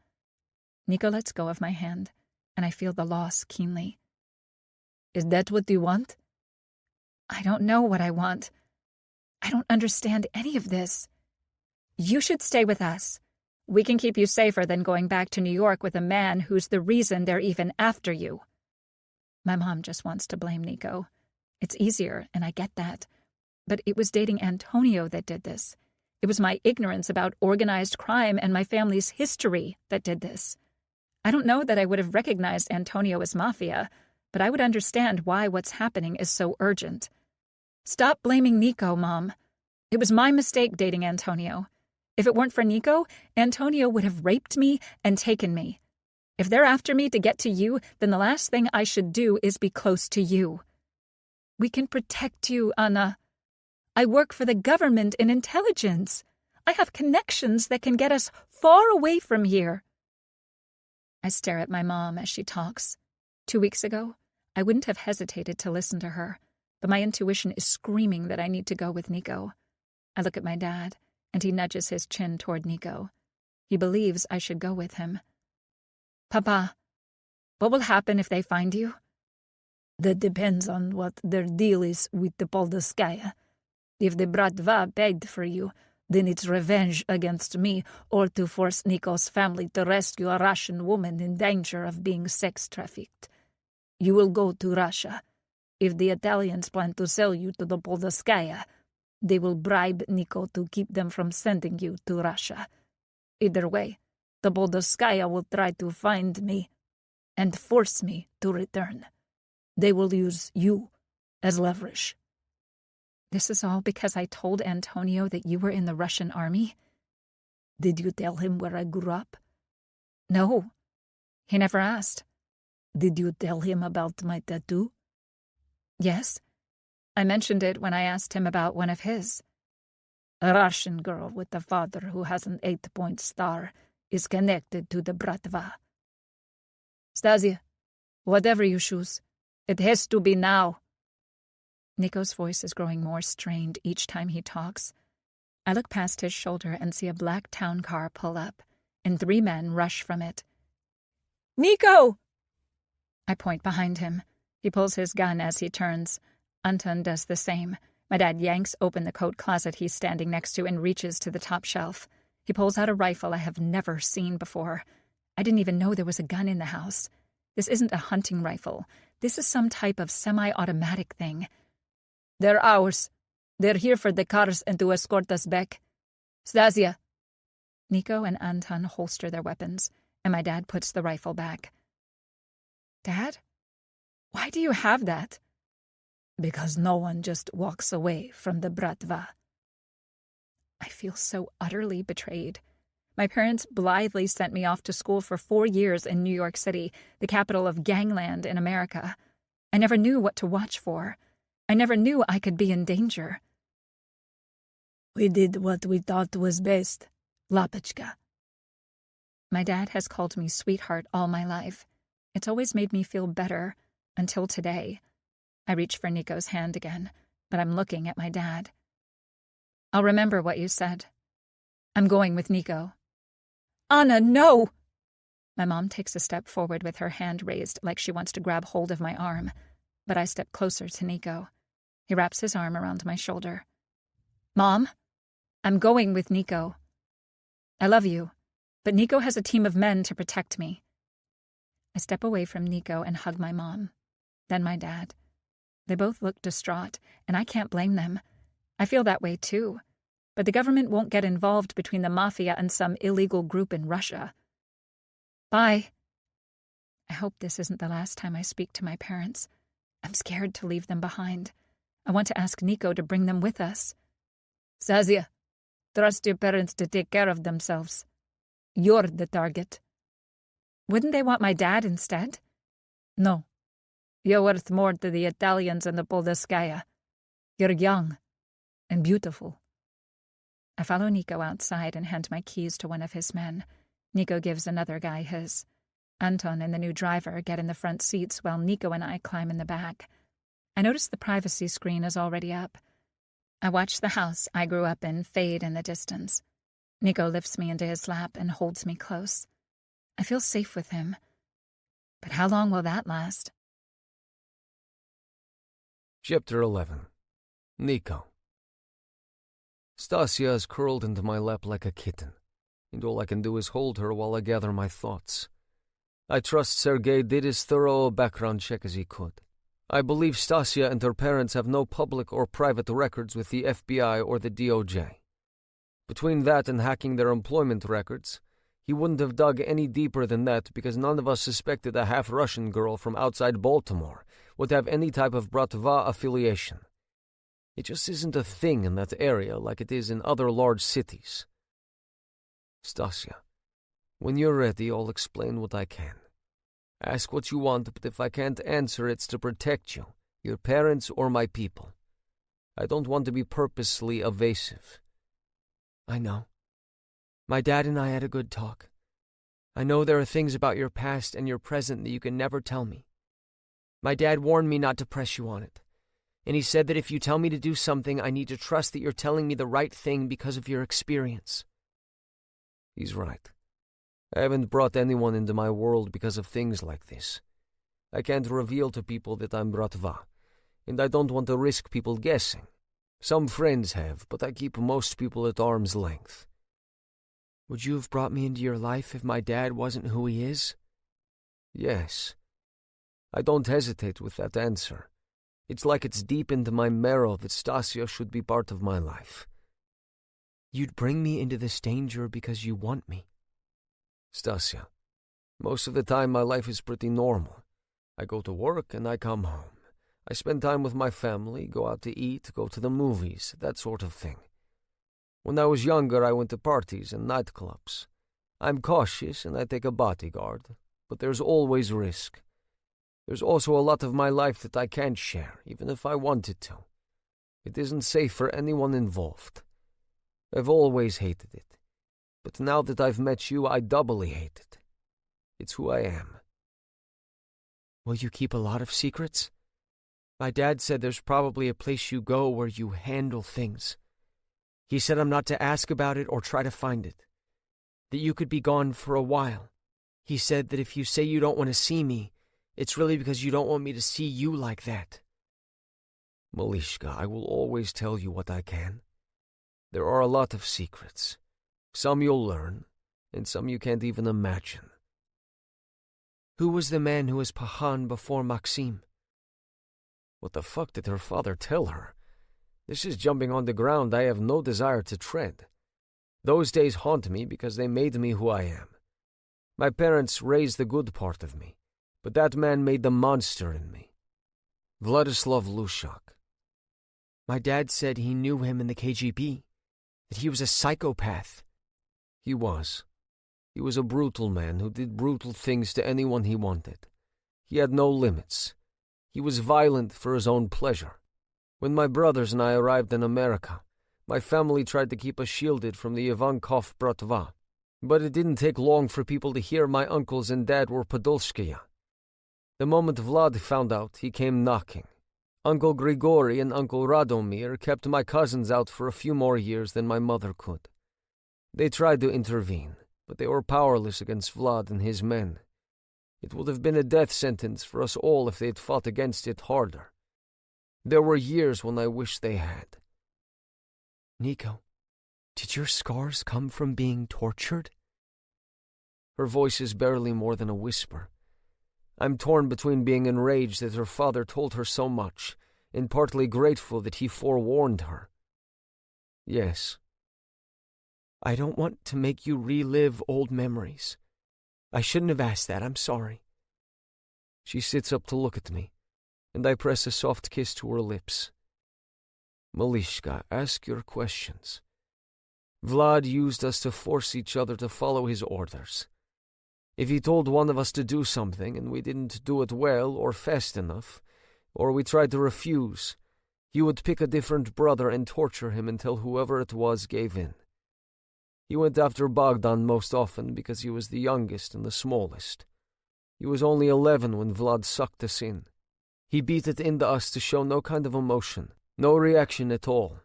Nico lets go of my hand, and I feel the loss keenly. Is that what you want? I don't know what I want. I don't understand any of this. You should stay with us. We can keep you safer than going back to New York with a man who's the reason they're even after you. My mom just wants to blame Nico. It's easier, and I get that. But it was dating Antonio that did this. It was my ignorance about organized crime and my family's history that did this. I don't know that I would have recognized Antonio as mafia, but I would understand why what's happening is so urgent. Stop blaming Nico, Mom. It was my mistake dating Antonio. If it weren't for Nico, Antonio would have raped me and taken me. If they're after me to get to you, then the last thing I should do is be close to you. We can protect you, Anna. I work for the government in intelligence. I have connections that can get us far away from here. I stare at my mom as she talks. 2 weeks ago, I wouldn't have hesitated to listen to her, but my intuition is screaming that I need to go with Nico. I look at my dad, and he nudges his chin toward Nico. He believes I should go with him. Papa, what will happen if they find you? That depends on what their deal is with the Polskaya. If the Bratva paid for you, then it's revenge against me or to force Nico's family to rescue a Russian woman in danger of being sex trafficked. You will go to Russia. If the Italians plan to sell you to the Polskaya, they will bribe Nico to keep them from sending you to Russia. Either way, the Polskaya will try to find me and force me to return. They will use you as leverage. This is all because I told Antonio that you were in the Russian army? Did you tell him where I grew up? No, he never asked. Did you tell him about my tattoo? Yes, I mentioned it when I asked him about one of his. A Russian girl with a father who has an 8-point star is connected to the Bratva. Stasia, whatever you choose, it has to be now. Nico's voice is growing more strained each time he talks. I look past his shoulder and see a black town car pull up, and 3 men rush from it. Nico! I point behind him. He pulls his gun as he turns. Anton does the same. My dad yanks open the coat closet he's standing next to and reaches to the top shelf. He pulls out a rifle I have never seen before. I didn't even know there was a gun in the house. This isn't a hunting rifle. This is some type of semi-automatic thing. They're ours. They're here for the cars and to escort us back. Stasia. Nico and Anton holster their weapons, and my dad puts the rifle back. Dad? Why do you have that? Because no one just walks away from the Bratva. I feel so utterly betrayed. My parents blithely sent me off to school for 4 years in New York City, the capital of gangland in America. I never knew what to watch for. I never knew I could be in danger. We did what we thought was best, Lapachka. My dad has called me sweetheart all my life. It's always made me feel better, until today. I reach for Nico's hand again, but I'm looking at my dad. I'll remember what you said. I'm going with Nico. Anna, no! My mom takes a step forward with her hand raised like she wants to grab hold of my arm, but I step closer to Nico. He wraps his arm around my shoulder. Mom, I'm going with Nico. I love you, but Nico has a team of men to protect me. I step away from Nico and hug my mom, then my dad. They both look distraught, and I can't blame them. I feel that way too, but the government won't get involved between the mafia and some illegal group in Russia. Bye. I hope this isn't the last time I speak to my parents. I'm scared to leave them behind. I want to ask Nico to bring them with us. Stasia, trust your parents to take care of themselves. You're the target. Wouldn't they want my dad instead? No. You're worth more to the Italians and the Polskaya. You're young and beautiful. I follow Nico outside and hand my keys to one of his men. Nico gives another guy his. Anton and the new driver get in the front seats while Nico and I climb in the back. I notice the privacy screen is already up. I watch the house I grew up in fade in the distance. Nico lifts me into his lap and holds me close. I feel safe with him. But how long will that last? Chapter 11. Nico. Stasia is curled into my lap like a kitten, and all I can do is hold her while I gather my thoughts. I trust Sergei did as thorough a background check as he could. I believe Stasia and her parents have no public or private records with the FBI or the DOJ. Between that and hacking their employment records, he wouldn't have dug any deeper than that because none of us suspected a half-Russian girl from outside Baltimore would have any type of Bratva affiliation. It just isn't a thing in that area like it is in other large cities. Stasia, when you're ready, I'll explain what I can. Ask what you want, but if I can't answer, it's to protect you, your parents, or my people. I don't want to be purposely evasive. I know. My dad and I had a good talk. I know there are things about your past and your present that you can never tell me. My dad warned me not to press you on it, and he said that if you tell me to do something, I need to trust that you're telling me the right thing because of your experience. He's right. I haven't brought anyone into my world because of things like this. I can't reveal to people that I'm Bratva, and I don't want to risk people guessing. Some friends have, but I keep most people at arm's length. Would you have brought me into your life if my dad wasn't who he is? Yes. I don't hesitate with that answer. It's like it's deep into my marrow that Stasia should be part of my life. You'd bring me into this danger because you want me. Stasia, most of the time my life is pretty normal. I go to work and I come home. I spend time with my family, go out to eat, go to the movies, that sort of thing. When I was younger, I went to parties and nightclubs. I'm cautious and I take a bodyguard, but there's always risk. There's also a lot of my life that I can't share, even if I wanted to. It isn't safe for anyone involved. I've always hated it, but now that I've met you, I doubly hate it. It's who I am. Will you keep a lot of secrets? My dad said there's probably a place you go where you handle things. He said I'm not to ask about it or try to find it, that you could be gone for a while. He said that if you say you don't want to see me, it's really because you don't want me to see you like that. Malishka, I will always tell you what I can. There are a lot of secrets. Some you'll learn, and some you can't even imagine. Who was the man who was Pahan before Maxim? What the fuck did her father tell her? This is jumping on the ground I have no desire to tread. Those days haunt me because they made me who I am. My parents raised the good part of me, but that man made the monster in me. Vladislav Lushak. My dad said he knew him in the KGB, that he was a psychopath. He was. He was a brutal man who did brutal things to anyone he wanted. He had no limits. He was violent for his own pleasure. When my brothers and I arrived in America, my family tried to keep us shielded from the Ivankov Bratva, but it didn't take long for people to hear my uncles and dad were Podolskaya. The moment Vlad found out, he came knocking. Uncle Grigory and Uncle Radomir kept my cousins out for a few more years than my mother could. They tried to intervene, but they were powerless against Vlad and his men. It would have been a death sentence for us all if they'd fought against it harder. There were years when I wished they had. Nico, Did your scars come from being tortured? Her voice is barely more than a whisper. I'm torn between being enraged that her father told her so much, and partly grateful that he forewarned her. Yes. I don't want to make you relive old memories. I shouldn't have asked that, I'm sorry. She sits up to look at me, and I press a soft kiss to her lips. Malishka, ask your questions. Vlad used us to force each other to follow his orders. If he told one of us to do something and we didn't do it well or fast enough, or we tried to refuse, he would pick a different brother and torture him until whoever it was gave in. He went after Bogdan most often because he was the youngest and the smallest. He was only 11 when Vlad sucked us in. He beat it into us to show no kind of emotion, no reaction at all.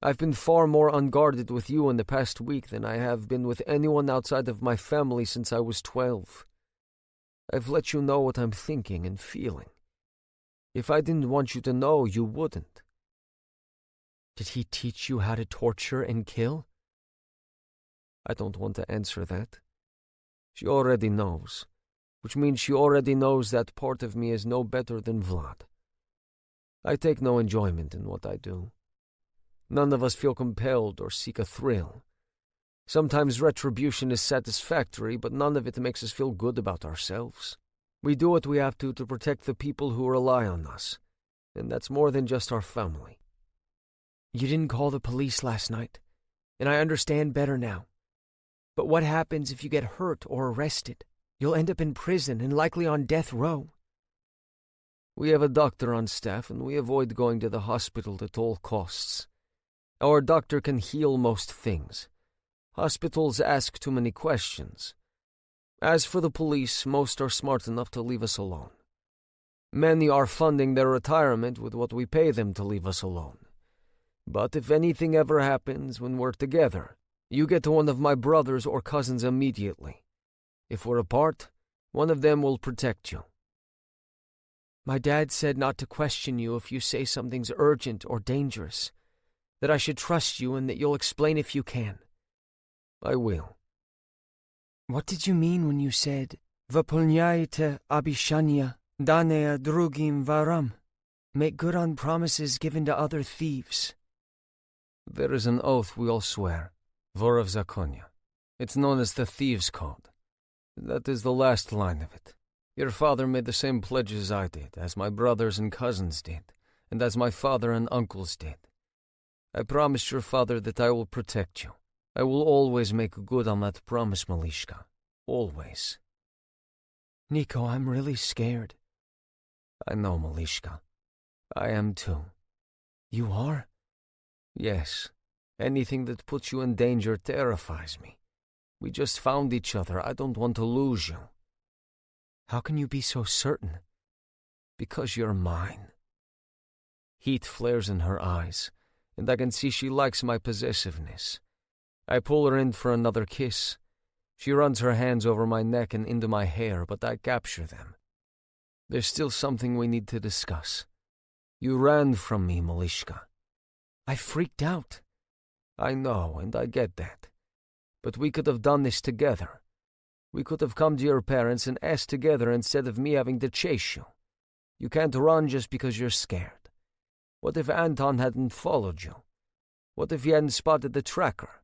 I've been far more unguarded with you in the past week than I have been with anyone outside of my family since I was 12. I've let you know what I'm thinking and feeling. If I didn't want you to know, you wouldn't. Did he teach you how to torture and kill? I don't want to answer that. She already knows, which means she already knows that part of me is no better than Vlad. I take no enjoyment in what I do. None of us feel compelled or seek a thrill. Sometimes retribution is satisfactory, but none of it makes us feel good about ourselves. We do what we have to protect the people who rely on us, and that's more than just our family. You didn't call the police last night, and I understand better now. But what happens if you get hurt or arrested? You'll end up in prison and likely on death row. We have a doctor on staff, and we avoid going to the hospital at all costs. Our doctor can heal most things. Hospitals ask too many questions. As for the police, most are smart enough to leave us alone. Many are funding their retirement with what we pay them to leave us alone. But if anything ever happens when we're together, you get to one of my brothers or cousins immediately. If we're apart, one of them will protect you. My dad said not to question you if you say something's urgent or dangerous, that I should trust you and that you'll explain if you can. I will. What did you mean when you said, Vypolnyajte obещания, данные другим ворам? Make good on promises given to other thieves. There is an oath we all swear, Vor of Zakonia. It's known as the Thieves' Code. That is the last line of it. Your father made the same pledges I did, as my brothers and cousins did, and as my father and uncles did. I promised your father that I will protect you. I will always make good on that promise, Malishka. Always. Nico, I'm really scared. I know, Malishka. I am too. You are? Yes. Anything that puts you in danger terrifies me. We just found each other. I don't want to lose you. How can you be so certain? Because you're mine. Heat flares in her eyes, and I can see she likes my possessiveness. I pull her in for another kiss. She runs her hands over my neck and into my hair, but I capture them. There's still something we need to discuss. You ran from me, Malishka. I freaked out. I know, and I get that. But we could have done this together. We could have come to your parents and asked together instead of me having to chase you. You can't run just because you're scared. What if Anton hadn't followed you? What if he hadn't spotted the tracker?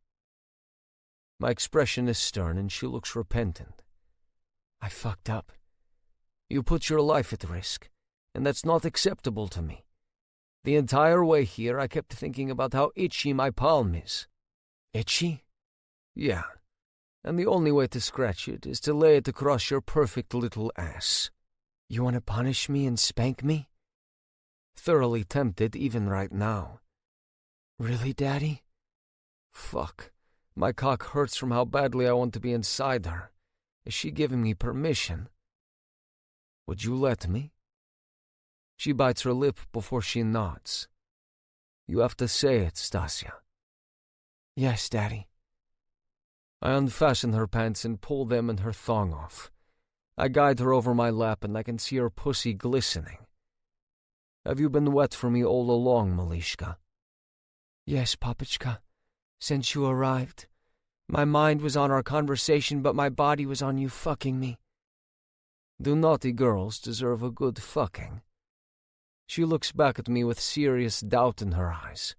My expression is stern and she looks repentant. I fucked up. You put your life at risk, and that's not acceptable to me. The entire way here I kept thinking about how itchy my palm is. Itchy? Yeah. And the only way to scratch it is to lay it across your perfect little ass. You want to punish me and spank me? Thoroughly tempted even right now. Really, Daddy? Fuck. My cock hurts from how badly I want to be inside her. Is she giving me permission? Would you let me? She bites her lip before she nods. You have to say it, Stasia. Yes, Daddy. I unfasten her pants and pull them and her thong off. I guide her over my lap and I can see her pussy glistening. Have you been wet for me all along, Malishka? Yes, Papichka. Since you arrived. My mind was on our conversation, but my body was on you fucking me. Do naughty girls deserve a good fucking? She looks back at me with serious doubt in her eyes.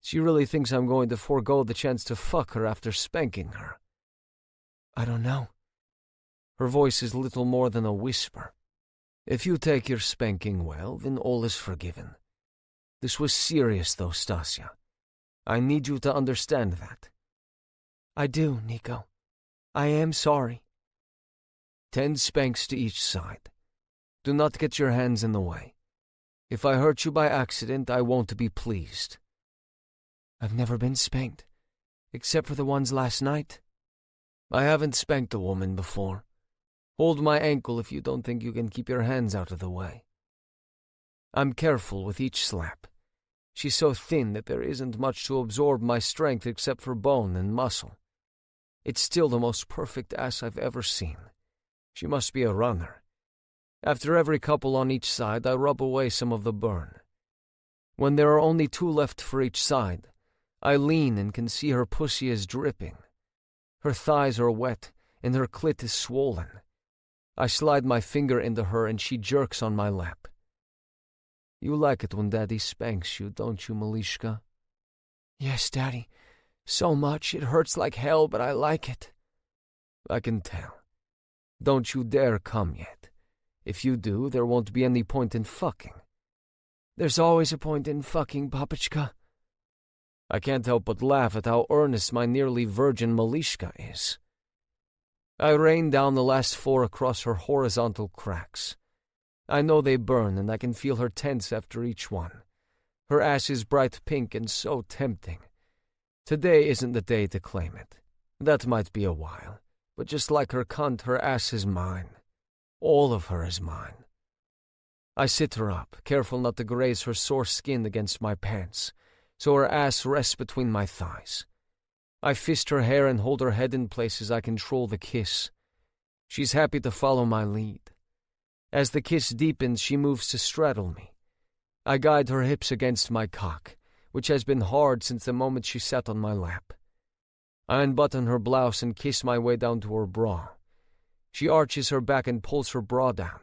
She really thinks I'm going to forego the chance to fuck her after spanking her. I don't know. Her voice is little more than a whisper. If you take your spanking well, then all is forgiven. This was serious, though, Stasia. I need you to understand that. I do, Nico. I am sorry. 10 spanks to each side. Do not get your hands in the way. If I hurt you by accident, I won't be pleased. I've never been spanked, except for the ones last night. I haven't spanked a woman before. Hold my ankle if you don't think you can keep your hands out of the way. I'm careful with each slap. She's so thin that there isn't much to absorb my strength except for bone and muscle. It's still the most perfect ass I've ever seen. She must be a runner. After every couple on each side, I rub away some of the burn. When there are only 2 left for each side, I lean and can see her pussy is dripping. Her thighs are wet and her clit is swollen. I slide my finger into her and she jerks on my lap. You like it when Daddy spanks you, don't you, Malishka? Yes, Daddy. So much, it hurts like hell, but I like it. I can tell. Don't you dare come yet. If you do, there won't be any point in fucking. There's always a point in fucking, Papichka. I can't help but laugh at how earnest my nearly virgin Malishka is. I rain down the last 4 across her horizontal cracks. I know they burn, and I can feel her tense after each one. Her ass is bright pink and so tempting. Today isn't the day to claim it. That might be a while, but just like her cunt, her ass is mine. All of her is mine. I sit her up, careful not to graze her sore skin against my pants, so her ass rests between my thighs. I fist her hair and hold her head in place as I control the kiss. She's happy to follow my lead. As the kiss deepens, she moves to straddle me. I guide her hips against my cock, which has been hard since the moment she sat on my lap. I unbutton her blouse and kiss my way down to her bra. She arches her back and pulls her bra down.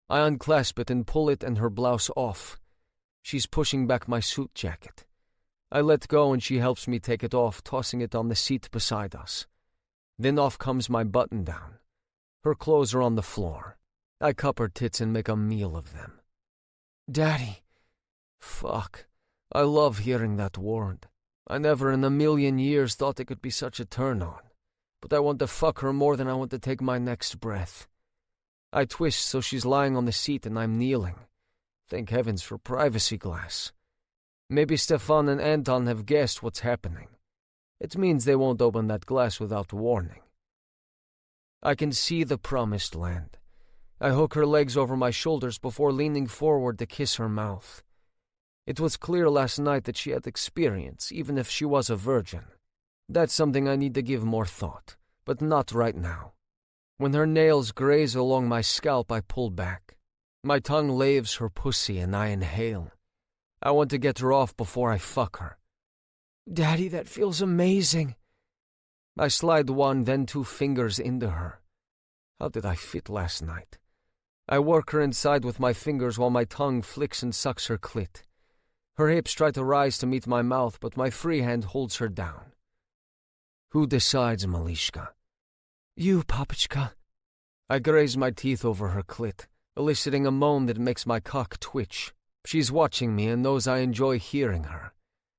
I unclasp it and pull it and her blouse off. She's pushing back my suit jacket. I let go and she helps me take it off, tossing it on the seat beside us. Then off comes my button-down. Her clothes are on the floor. I cup her tits and make a meal of them. Daddy. Fuck. I love hearing that word. I never in a million years thought it could be such a turn-on. But I want to fuck her more than I want to take my next breath. I twist so she's lying on the seat and I'm kneeling. Thank heavens for privacy glass. Maybe Stefan and Anton have guessed what's happening. It means they won't open that glass without warning. I can see the promised land. I hook her legs over my shoulders before leaning forward to kiss her mouth. It was clear last night that she had experience, even if she was a virgin. That's something I need to give more thought, but not right now. When her nails graze along my scalp, I pull back. My tongue laves her pussy and I inhale. I want to get her off before I fuck her. Daddy, that feels amazing. I slide 1, then 2 fingers into her. How did I fit last night? I work her inside with my fingers while my tongue flicks and sucks her clit. Her hips try to rise to meet my mouth, but my free hand holds her down. Who decides, Malishka? You, Papichka. I graze my teeth over her clit, eliciting a moan that makes my cock twitch. She's watching me and knows I enjoy hearing her.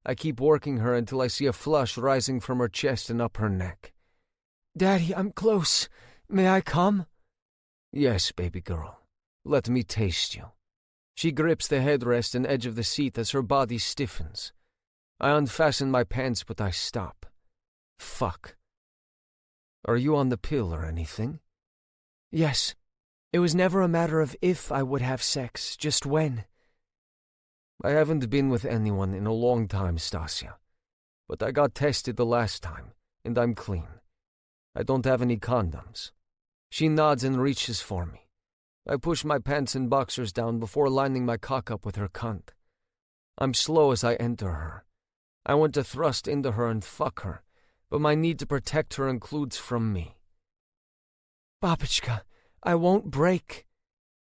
I keep working her until I see a flush rising from her chest and up her neck. Daddy, I'm close. May I come? Yes, baby girl. Let me taste you. She grips the headrest and edge of the seat as her body stiffens. I unfasten my pants, but I stop. Fuck. Are you on the pill or anything? Yes. It was never a matter of if I would have sex, just when. I haven't been with anyone in a long time, Stasia. But I got tested the last time, and I'm clean. I don't have any condoms. She nods and reaches for me. I push my pants and boxers down before lining my cock up with her cunt. I'm slow as I enter her. I want to thrust into her and fuck her, but my need to protect her includes from me. Papichka, I won't break.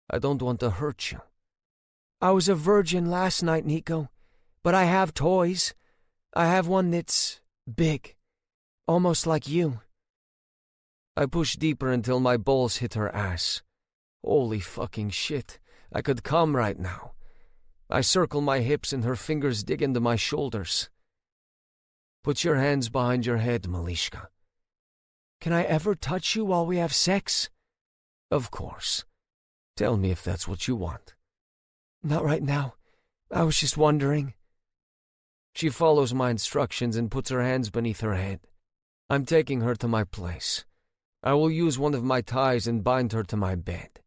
I don't want to hurt you. I was a virgin last night, Nico, but I have toys. I have one that's big, almost like you. I push deeper until my balls hit her ass. Holy fucking shit, I could come right now. I circle my hips and her fingers dig into my shoulders. Put your hands behind your head, Malishka. Can I ever touch you while we have sex? Of course. Tell me if that's what you want. Not right now. I was just wondering. She follows my instructions and puts her hands beneath her head. I'm taking her to my place. I will use one of my ties and bind her to my bed.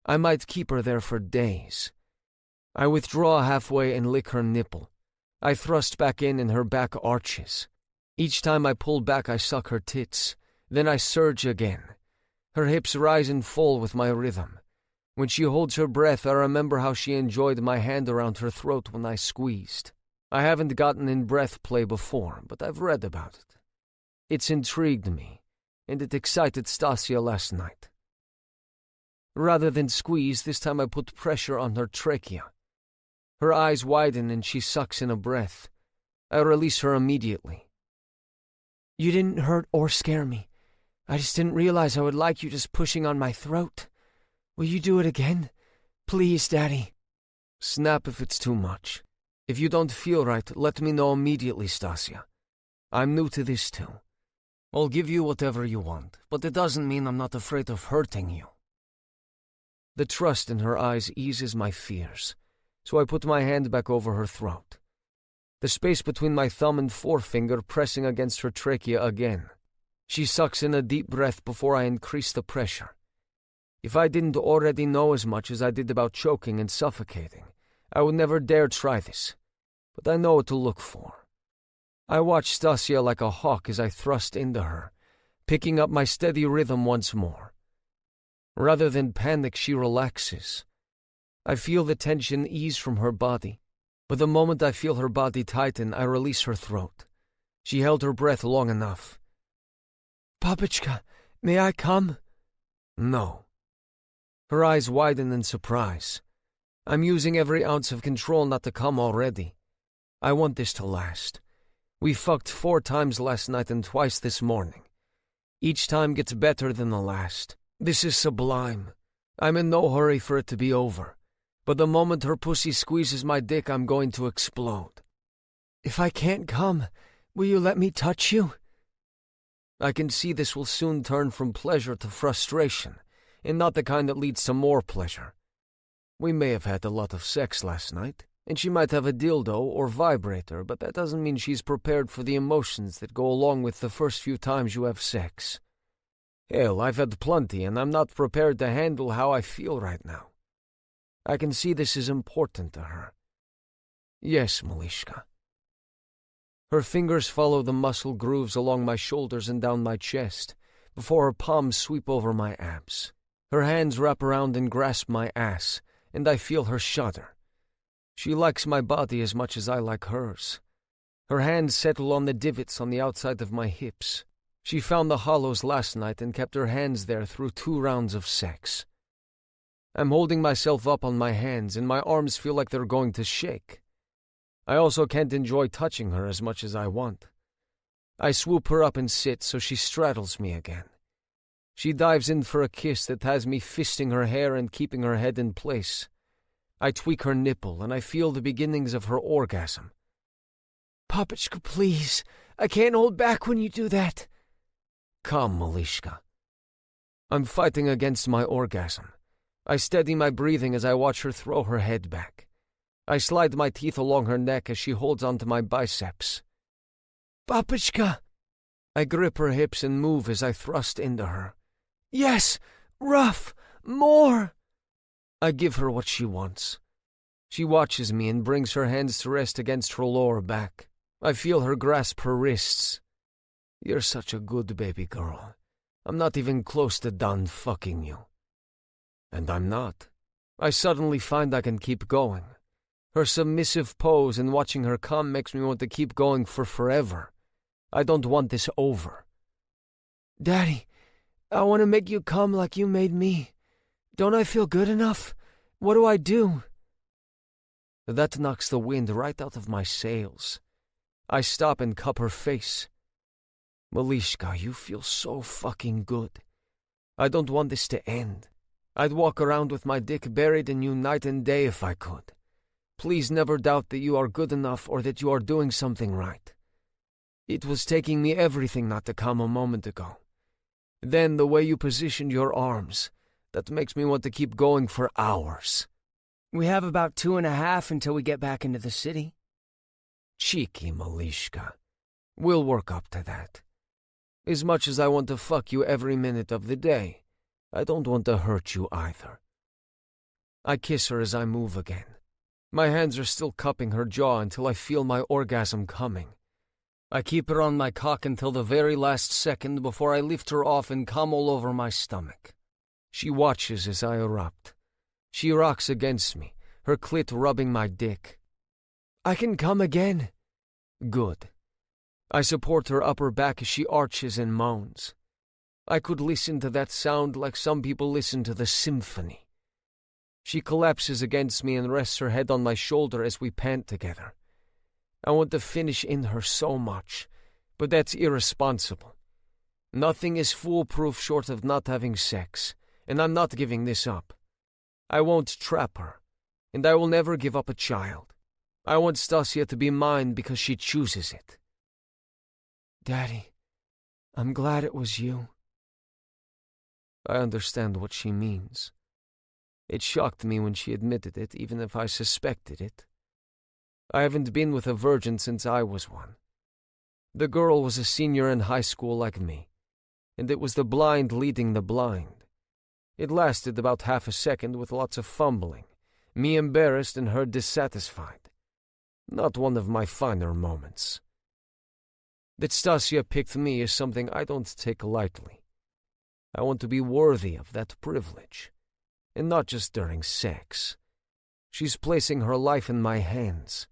I might keep her there for days. I withdraw halfway and lick her nipple. I thrust back in and her back arches. Each time I pull back, I suck her tits. Then I surge again. Her hips rise and fall with my rhythm. When she holds her breath, I remember how she enjoyed my hand around her throat when I squeezed. I haven't gotten in breath play before, but I've read about it. It's intrigued me, and it excited Stasia last night. Rather than squeeze, this time I put pressure on her trachea. Her eyes widen and she sucks in a breath. I release her immediately. You didn't hurt or scare me. I just didn't realize I would like you just pushing on my throat. Will you do it again? Please, Daddy. Snap if it's too much. If you don't feel right, let me know immediately, Stasia. I'm new to this too. I'll give you whatever you want, but it doesn't mean I'm not afraid of hurting you. The trust in her eyes eases my fears, so I put my hand back over her throat. The space between my thumb and forefinger pressing against her trachea again. She sucks in a deep breath before I increase the pressure. If I didn't already know as much as I did about choking and suffocating, I would never dare try this, but I know what to look for. I watch Stasia like a hawk as I thrust into her, picking up my steady rhythm once more. Rather than panic, she relaxes. I feel the tension ease from her body, but the moment I feel her body tighten, I release her throat. She held her breath long enough. Papichka, may I come? No. Her eyes widen in surprise. I'm using every ounce of control not to come already. I want this to last. We fucked 4 times last night and twice this morning. Each time gets better than the last. This is sublime. I'm in no hurry for it to be over. But the moment her pussy squeezes my dick, I'm going to explode. If I can't come, will you let me touch you? I can see this will soon turn from pleasure to frustration, and not the kind that leads to more pleasure. We may have had a lot of sex last night, and she might have a dildo or vibrator, but that doesn't mean she's prepared for the emotions that go along with the first few times you have sex. Hell, I've had plenty, and I'm not prepared to handle how I feel right now. I can see this is important to her. Yes, Malishka. Her fingers follow the muscle grooves along my shoulders and down my chest, before her palms sweep over my abs. Her hands wrap around and grasp my ass, and I feel her shudder. She likes my body as much as I like hers. Her hands settle on the divots on the outside of my hips. She found the hollows last night and kept her hands there through 2 rounds of sex. I'm holding myself up on my hands, and my arms feel like they're going to shake. I also can't enjoy touching her as much as I want. I swoop her up and sit so she straddles me again. She dives in for a kiss that has me fisting her hair and keeping her head in place. I tweak her nipple, and I feel the beginnings of her orgasm. Papichka, please. I can't hold back when you do that. Come, Malishka. I'm fighting against my orgasm. I steady my breathing as I watch her throw her head back. I slide my teeth along her neck as she holds onto my biceps. Papichka! I grip her hips and move as I thrust into her. Yes! Rough! More! I give her what she wants. She watches me and brings her hands to rest against her lower back. I feel her grasp her wrists. You're such a good baby girl. I'm not even close to done fucking you. And I'm not. I suddenly find I can keep going. Her submissive pose and watching her come makes me want to keep going for forever. I don't want this over. Daddy, I want to make you come like you made me. Don't I feel good enough? What do I do? That knocks the wind right out of my sails. I stop and cup her face. Malishka, you feel so fucking good. I don't want this to end. I'd walk around with my dick buried in you night and day if I could. Please never doubt that you are good enough or that you are doing something right. It was taking me everything not to come a moment ago. Then the way you positioned your arms, that makes me want to keep going for hours. We have about 2.5 until we get back into the city. Cheeky Malishka. We'll work up to that. As much as I want to fuck you every minute of the day, I don't want to hurt you either. I kiss her as I move again. My hands are still cupping her jaw until I feel my orgasm coming. I keep her on my cock until the very last second before I lift her off and come all over my stomach. She watches as I erupt. She rocks against me, her clit rubbing my dick. I can come again. Good. I support her upper back as she arches and moans. I could listen to that sound like some people listen to the symphony. She collapses against me and rests her head on my shoulder as we pant together. I want to finish in her so much, but that's irresponsible. Nothing is foolproof short of not having sex, and I'm not giving this up. I won't trap her, and I will never give up a child. I want Stasia to be mine because she chooses it. Daddy, I'm glad it was you. I understand what she means. It shocked me when she admitted it, even if I suspected it. I haven't been with a virgin since I was one. The girl was a senior in high school like me, and it was the blind leading the blind. It lasted about half a second with lots of fumbling, me embarrassed and her dissatisfied. Not one of my finer moments. That Stasia picked me is something I don't take lightly. I want to be worthy of that privilege, and not just during sex. She's placing her life in my hands.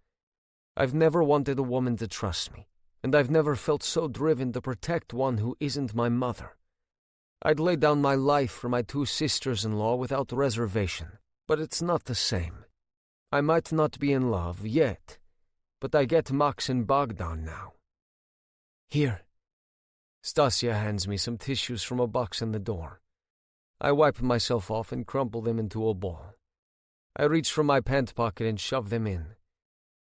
I've never wanted a woman to trust me, and I've never felt so driven to protect one who isn't my mother. I'd lay down my life for my 2 sisters-in-law without reservation, but it's not the same. I might not be in love yet, but I get Max and Bogdan now. Here. Stasia hands me some tissues from a box in the door. I wipe myself off and crumple them into a ball. I reach for my pant pocket and shove them in.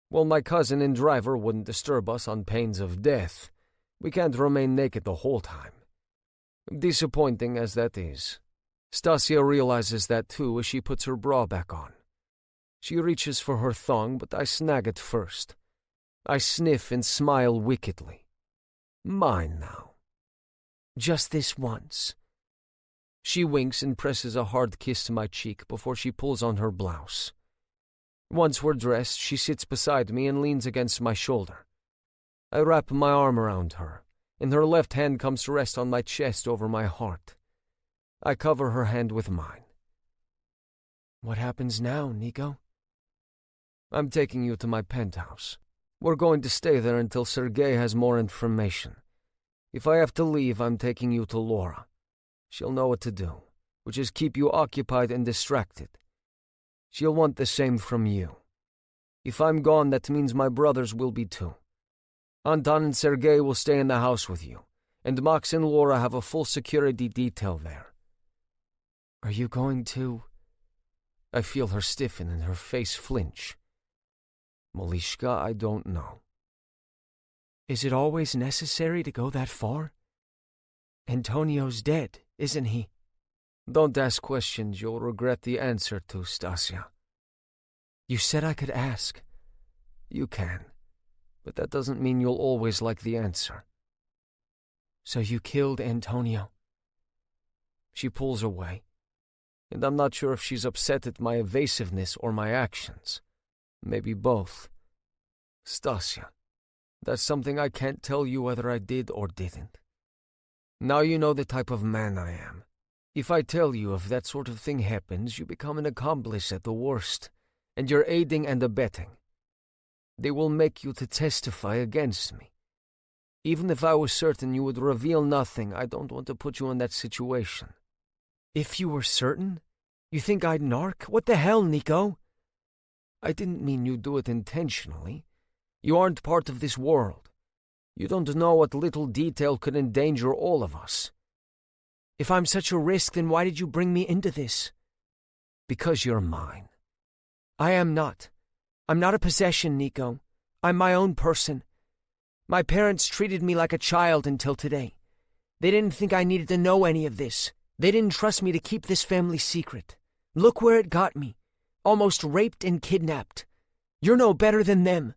While my cousin and driver wouldn't disturb us on pains of death, we can't remain naked the whole time. Disappointing as that is, Stasia realizes that too as she puts her bra back on. She reaches for her thong, but I snag it first. I sniff and smile wickedly. Mine now. Just this once. She winks and presses a hard kiss to my cheek before she pulls on her blouse. Once we're dressed, she sits beside me and leans against my shoulder. I wrap my arm around her, and her left hand comes to rest on my chest over my heart. I cover her hand with mine. What happens now, Nico? I'm taking you to my penthouse. We're going to stay there until Sergei has more information. If I have to leave, I'm taking you to Laura. She'll know what to do, which is keep you occupied and distracted. She'll want the same from you. If I'm gone, that means my brothers will be too. Anton and Sergei will stay in the house with you, and Max and Laura have a full security detail there. Are you going to... I feel her stiffen and her face flinch. Malishka, I don't know. Is it always necessary to go that far? Antonio's dead, isn't he? Don't ask questions you'll regret the answer to, Stasia. You said I could ask. You can, but that doesn't mean you'll always like the answer. So you killed Antonio? She pulls away, and I'm not sure if she's upset at my evasiveness or my actions. Maybe both. Stasia, that's something I can't tell you whether I did or didn't. Now you know the type of man I am. If I tell you if that sort of thing happens, you become an accomplice at the worst, and you're aiding and abetting. They will make you to testify against me. Even if I was certain you would reveal nothing, I don't want to put you in that situation. If you were certain? You think I'd narc? What the hell, Nico? I didn't mean you do it intentionally. You aren't part of this world. You don't know what little detail could endanger all of us. If I'm such a risk, then why did you bring me into this? Because you're mine. I am not. I'm not a possession, Nico. I'm my own person. My parents treated me like a child until today. They didn't think I needed to know any of this. They didn't trust me to keep this family secret. Look where it got me. Almost raped and kidnapped. You're no better than them.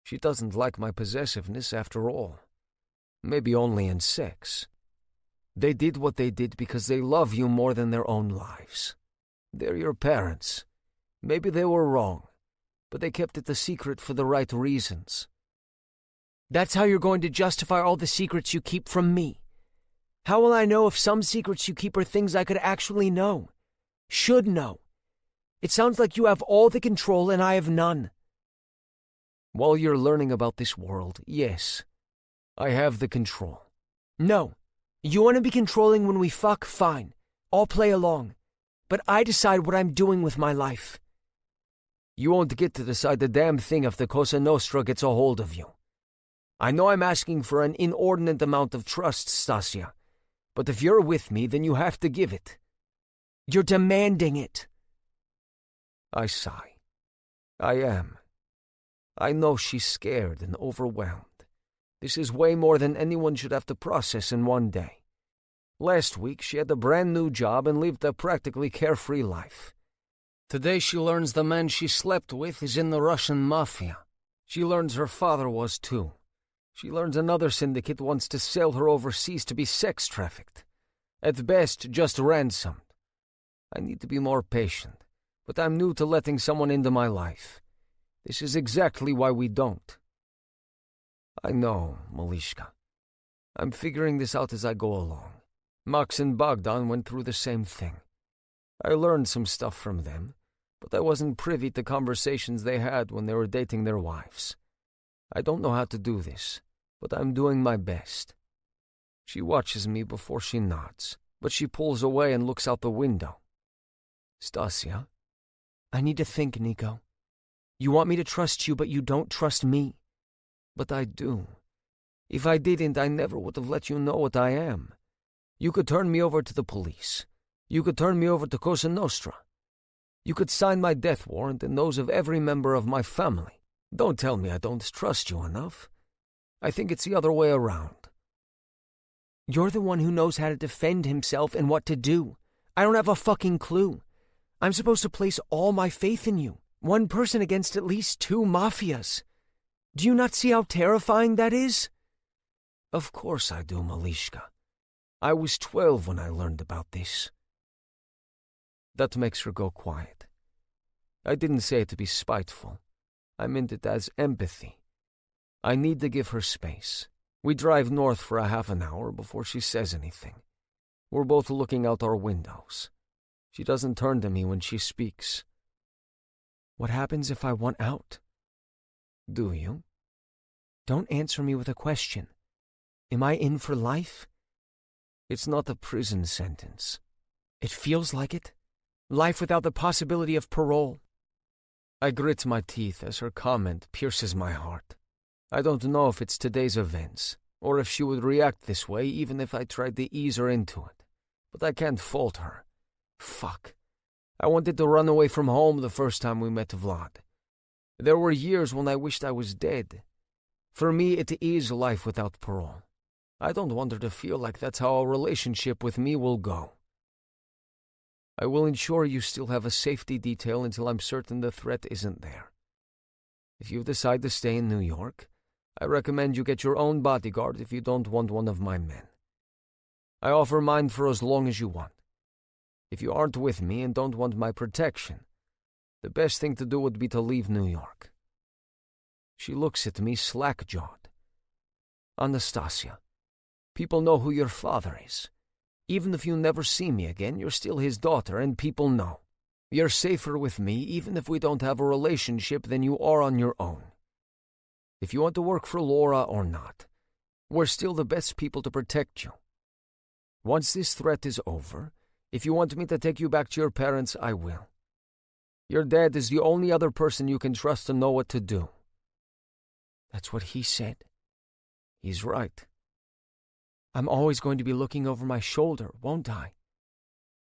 She doesn't like my possessiveness after all. Maybe only in sex. They did what they did because they love you more than their own lives. They're your parents. Maybe they were wrong, but they kept it a secret for the right reasons. That's how you're going to justify all the secrets you keep from me. How will I know if some secrets you keep are things I could actually know? Should know? It sounds like you have all the control and I have none. While you're learning about this world, yes, I have the control. No. You want to be controlling when we fuck? Fine. I'll play along. But I decide what I'm doing with my life. You won't get to decide the damn thing if the Cosa Nostra gets a hold of you. I know I'm asking for an inordinate amount of trust, Stasia, but if you're with me, then you have to give it. You're demanding it. I sigh. I am. I know she's scared and overwhelmed. This is way more than anyone should have to process in one day. Last week, she had a brand new job and lived a practically carefree life. Today she learns the man she slept with is in the Russian mafia. She learns her father was too. She learns another syndicate wants to sell her overseas to be sex trafficked. At best, just ransomed. I need to be more patient, but I'm new to letting someone into my life. This is exactly why we don't. I know, Malishka. I'm figuring this out as I go along. Max and Bogdan went through the same thing. I learned some stuff from them, but I wasn't privy to conversations they had when they were dating their wives. I don't know how to do this, but I'm doing my best. She watches me before she nods, but she pulls away and looks out the window. Stasia? I need to think, Nico. You want me to trust you, but you don't trust me. But I do. If I didn't, I never would have let you know what I am. You could turn me over to the police. You could turn me over to Cosa Nostra. You could sign my death warrant and those of every member of my family. Don't tell me I don't trust you enough. I think it's the other way around. You're the one who knows how to defend himself and what to do. I don't have a fucking clue. I'm supposed to place all my faith in you. One person against at least two mafias. Do you not see how terrifying that is? Of course I do, Malishka. I was 12 when I learned about this. That makes her go quiet. I didn't say it to be spiteful. I meant it as empathy. I need to give her space. We drive north for a half an hour before she says anything. We're both looking out our windows. She doesn't turn to me when she speaks. What happens if I want out? Do you? Don't answer me with a question. Am I in for life? It's not a prison sentence. It feels like it. Life without the possibility of parole. I grit my teeth as her comment pierces my heart. I don't know if it's today's events, or if she would react this way even if I tried to ease her into it. But I can't fault her. Fuck. I wanted to run away from home the first time we met Vlad. There were years when I wished I was dead. For me, it is life without parole. I don't want her to feel like that's how a relationship with me will go. I will ensure you still have a safety detail until I'm certain the threat isn't there. If you decide to stay in New York, I recommend you get your own bodyguard if you don't want one of my men. I offer mine for as long as you want. If you aren't with me and don't want my protection, the best thing to do would be to leave New York. She looks at me slack-jawed. Anastasia, people know who your father is. Even if you never see me again, you're still his daughter, and people know. You're safer with me even if we don't have a relationship than you are on your own. If you want to work for Laura or not, we're still the best people to protect you. Once this threat is over, if you want me to take you back to your parents, I will. Your dad is the only other person you can trust to know what to do." That's what he said. He's right. I'm always going to be looking over my shoulder, won't I?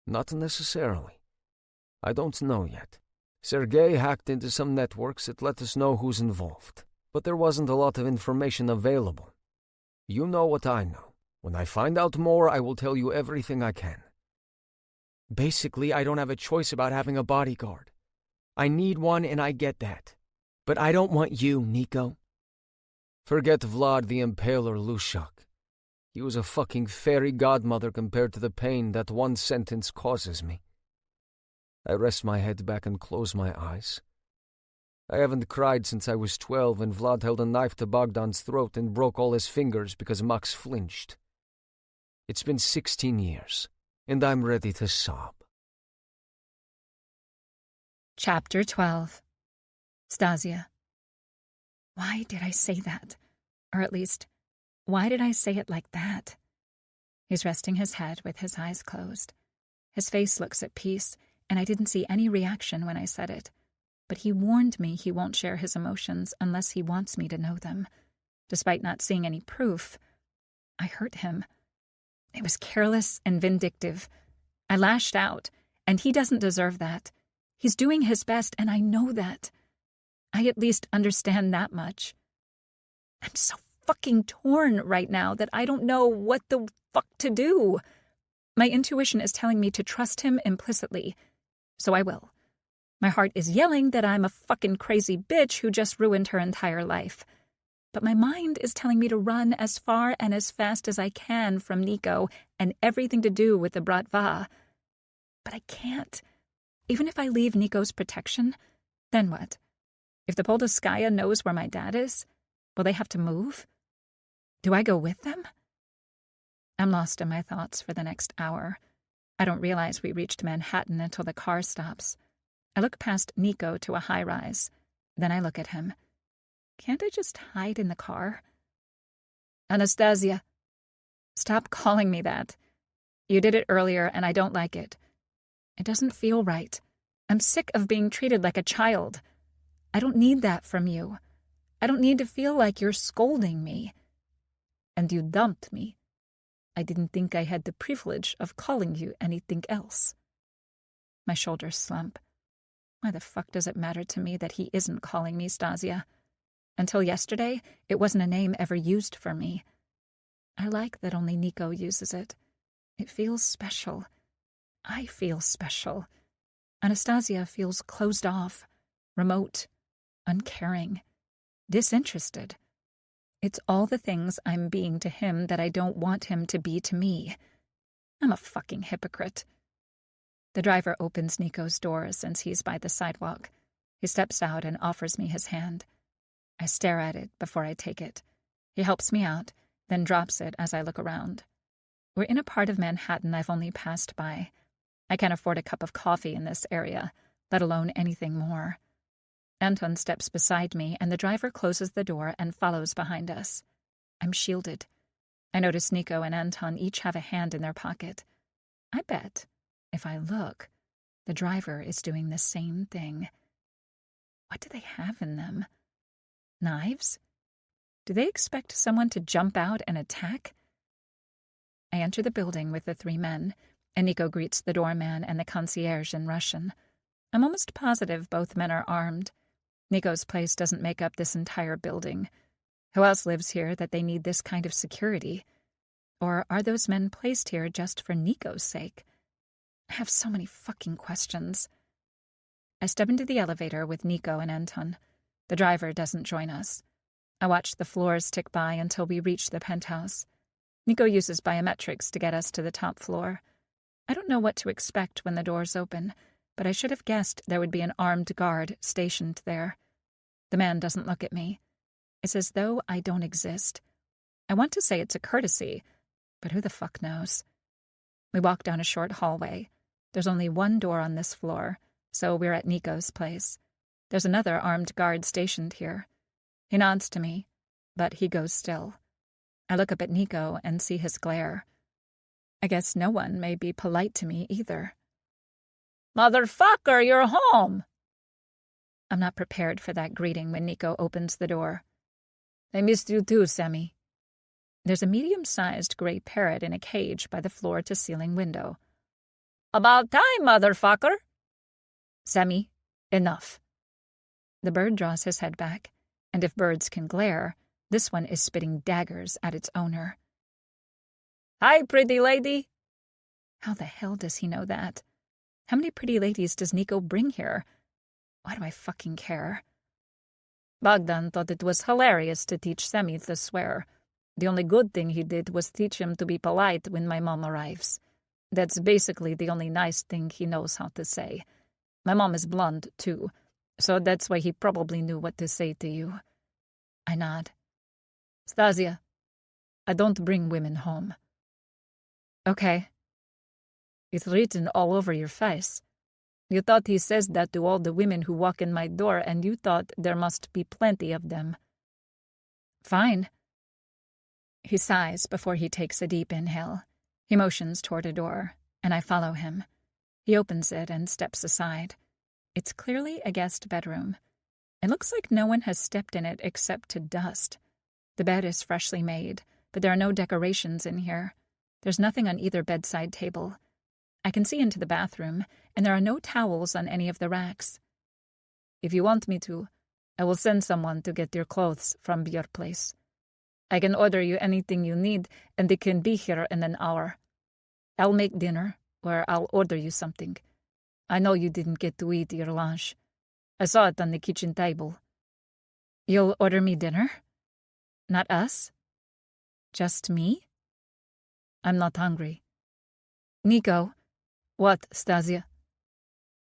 Not necessarily. I don't know yet. Sergei hacked into some networks that let us know who's involved, but there wasn't a lot of information available. You know what I know. When I find out more, I will tell you everything I can. Basically, I don't have a choice about having a bodyguard. I need one, and I get that. But I don't want you, Nico. Forget Vlad the Impaler Lushak. He was a fucking fairy godmother compared to the pain that one sentence causes me. I rest my head back and close my eyes. I haven't cried since I was 12 and Vlad held a knife to Bogdan's throat and broke all his fingers because Max flinched. It's been 16 years, and I'm ready to sob. Chapter 12. Stasia. Why did I say that? Or at least, why did I say it like that? He's resting his head with his eyes closed. His face looks at peace, and I didn't see any reaction when I said it. But he warned me he won't share his emotions unless he wants me to know them. Despite not seeing any proof, I hurt him. It was careless and vindictive. I lashed out, and he doesn't deserve that. He's doing his best, and I know that. I at least understand that much. I'm so fucking torn right now that I don't know what the fuck to do. My intuition is telling me to trust him implicitly, so I will. My heart is yelling that I'm a fucking crazy bitch who just ruined her entire life. But my mind is telling me to run as far and as fast as I can from Nico and everything to do with the Bratva. But I can't. Even if I leave Nico's protection, then what? If the Poldaskaya knows where my dad is, will they have to move? Do I go with them? I'm lost in my thoughts for the next hour. I don't realize we reached Manhattan until the car stops. I look past Nico to a high-rise. Then I look at him. Can't I just hide in the car? Anastasia. Stop calling me that. You did it earlier, and I don't like it. It doesn't feel right. I'm sick of being treated like a child. I don't need that from you. I don't need to feel like you're scolding me. And you dumped me. I didn't think I had the privilege of calling you anything else. My shoulders slump. Why the fuck does it matter to me that he isn't calling me Stasia? Until yesterday, it wasn't a name ever used for me. I like that only Nico uses it. It feels special. I feel special. Anastasia feels closed off, remote, uncaring, disinterested. It's all the things I'm being to him that I don't want him to be to me. I'm a fucking hypocrite. The driver opens Nico's door since he's by the sidewalk. He steps out and offers me his hand. I stare at it before I take it. He helps me out, then drops it as I look around. We're in a part of Manhattan I've only passed by. I can't afford a cup of coffee in this area, let alone anything more. Anton steps beside me, and the driver closes the door and follows behind us. I'm shielded. I notice Nico and Anton each have a hand in their pocket. I bet, if I look, the driver is doing the same thing. What do they have in them? Knives? Do they expect someone to jump out and attack? I enter the building with the three men, and Nico greets the doorman and the concierge in Russian. I'm almost positive both men are armed. Nico's place doesn't make up this entire building. Who else lives here that they need this kind of security? Or are those men placed here just for Nico's sake? I have so many fucking questions. I step into the elevator with Nico and Anton. The driver doesn't join us. I watch the floors tick by until we reach the penthouse. Nico uses biometrics to get us to the top floor. I don't know what to expect when the doors open, but I should have guessed there would be an armed guard stationed there. The man doesn't look at me. It's as though I don't exist. I want to say it's a courtesy, but who the fuck knows? We walk down a short hallway. There's only one door on this floor, so we're at Nico's place. There's another armed guard stationed here. He nods to me, but he goes still. I look up at Nico and see his glare. I guess no one may be polite to me either. Motherfucker, you're home! I'm not prepared for that greeting when Nico opens the door. I missed you too, Sammy. There's a medium-sized gray parrot in a cage by the floor-to-ceiling window. About time, motherfucker! Sammy, enough. The bird draws his head back, and if birds can glare, this one is spitting daggers at its owner. Hi, pretty lady. How the hell does he know that? How many pretty ladies does Nico bring here? Why do I fucking care? Bogdan thought it was hilarious to teach Sammy to swear. The only good thing he did was teach him to be polite when my mom arrives. That's basically the only nice thing he knows how to say. My mom is blonde, too, so that's why he probably knew what to say to you. I nod. Stasia, I don't bring women home. Okay. It's written all over your face. You thought he says that to all the women who walk in my door, and you thought there must be plenty of them. Fine. He sighs before he takes a deep inhale. He motions toward a door, and I follow him. He opens it and steps aside. It's clearly a guest bedroom. It looks like no one has stepped in it except to dust. The bed is freshly made, but there are no decorations in here. There's nothing on either bedside table. I can see into the bathroom, and there are no towels on any of the racks. If you want me to, I will send someone to get your clothes from your place. I can order you anything you need, and it can be here in an hour. I'll make dinner, or I'll order you something. I know you didn't get to eat your lunch. I saw it on the kitchen table. You'll order me dinner? Not us? Just me? I'm not hungry. Nico. What, Stasia?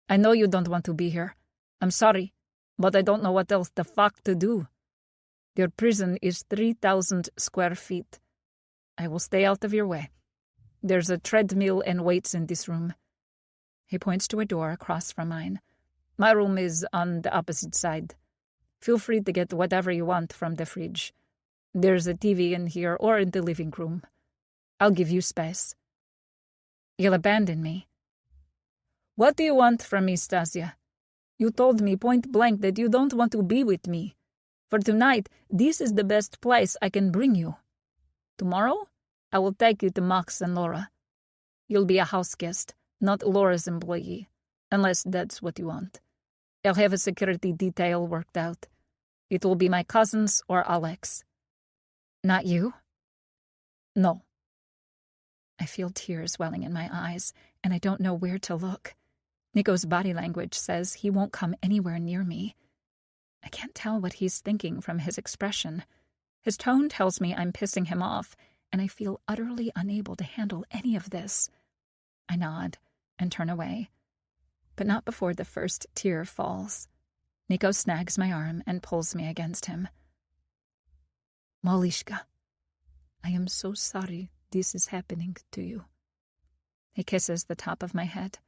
I know you don't want to be here. I'm sorry, but I don't know what else the fuck to do. Your prison is 3,000 square feet. I will stay out of your way. There's a treadmill and weights in this room. He points to a door across from mine. My room is on the opposite side. Feel free to get whatever you want from the fridge. There's a TV in here or in the living room. I'll give you space. You'll abandon me. What do you want from me, Stasia? You told me point blank that you don't want to be with me. For tonight, this is the best place I can bring you. Tomorrow, I will take you to Max and Laura. You'll be a house guest, not Laura's employee, unless that's what you want. I'll have a security detail worked out. It will be my cousins or Alex. Not you? No. I feel tears welling in my eyes, and I don't know where to look. Nico's body language says he won't come anywhere near me. I can't tell what he's thinking from his expression. His tone tells me I'm pissing him off, and I feel utterly unable to handle any of this. I nod and turn away, but not before the first tear falls. Nico snags my arm and pulls me against him. Malishka, I am so sorry this is happening to you. He kisses the top of my head.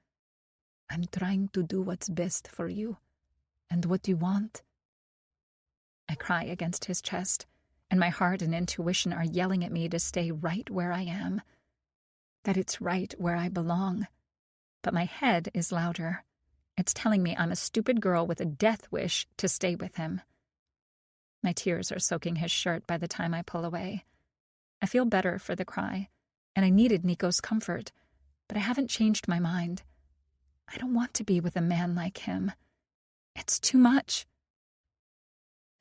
I'm trying to do what's best for you, and what you want. I cry against his chest, and my heart and intuition are yelling at me to stay right where I am, that it's right where I belong. But my head is louder. It's telling me I'm a stupid girl with a death wish to stay with him. My tears are soaking his shirt by the time I pull away. I feel better for the cry, and I needed Nico's comfort, but I haven't changed my mind. I don't want to be with a man like him. It's too much.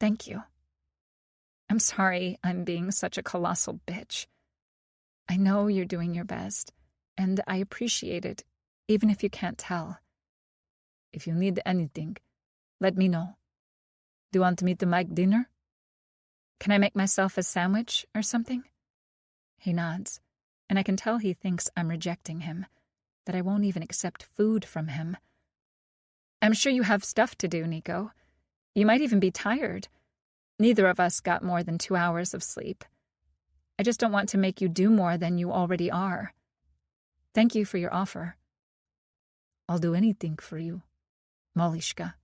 Thank you. I'm sorry I'm being such a colossal bitch. I know you're doing your best, and I appreciate it, even if you can't tell. If you need anything, let me know. Do you want me to make dinner? Can I make myself a sandwich or something? He nods, and I can tell he thinks I'm rejecting him, that I won't even accept food from him. I'm sure you have stuff to do, Nico. You might even be tired. Neither of us got more than 2 hours of sleep. I just don't want to make you do more than you already are. Thank you for your offer. I'll do anything for you. Molishka.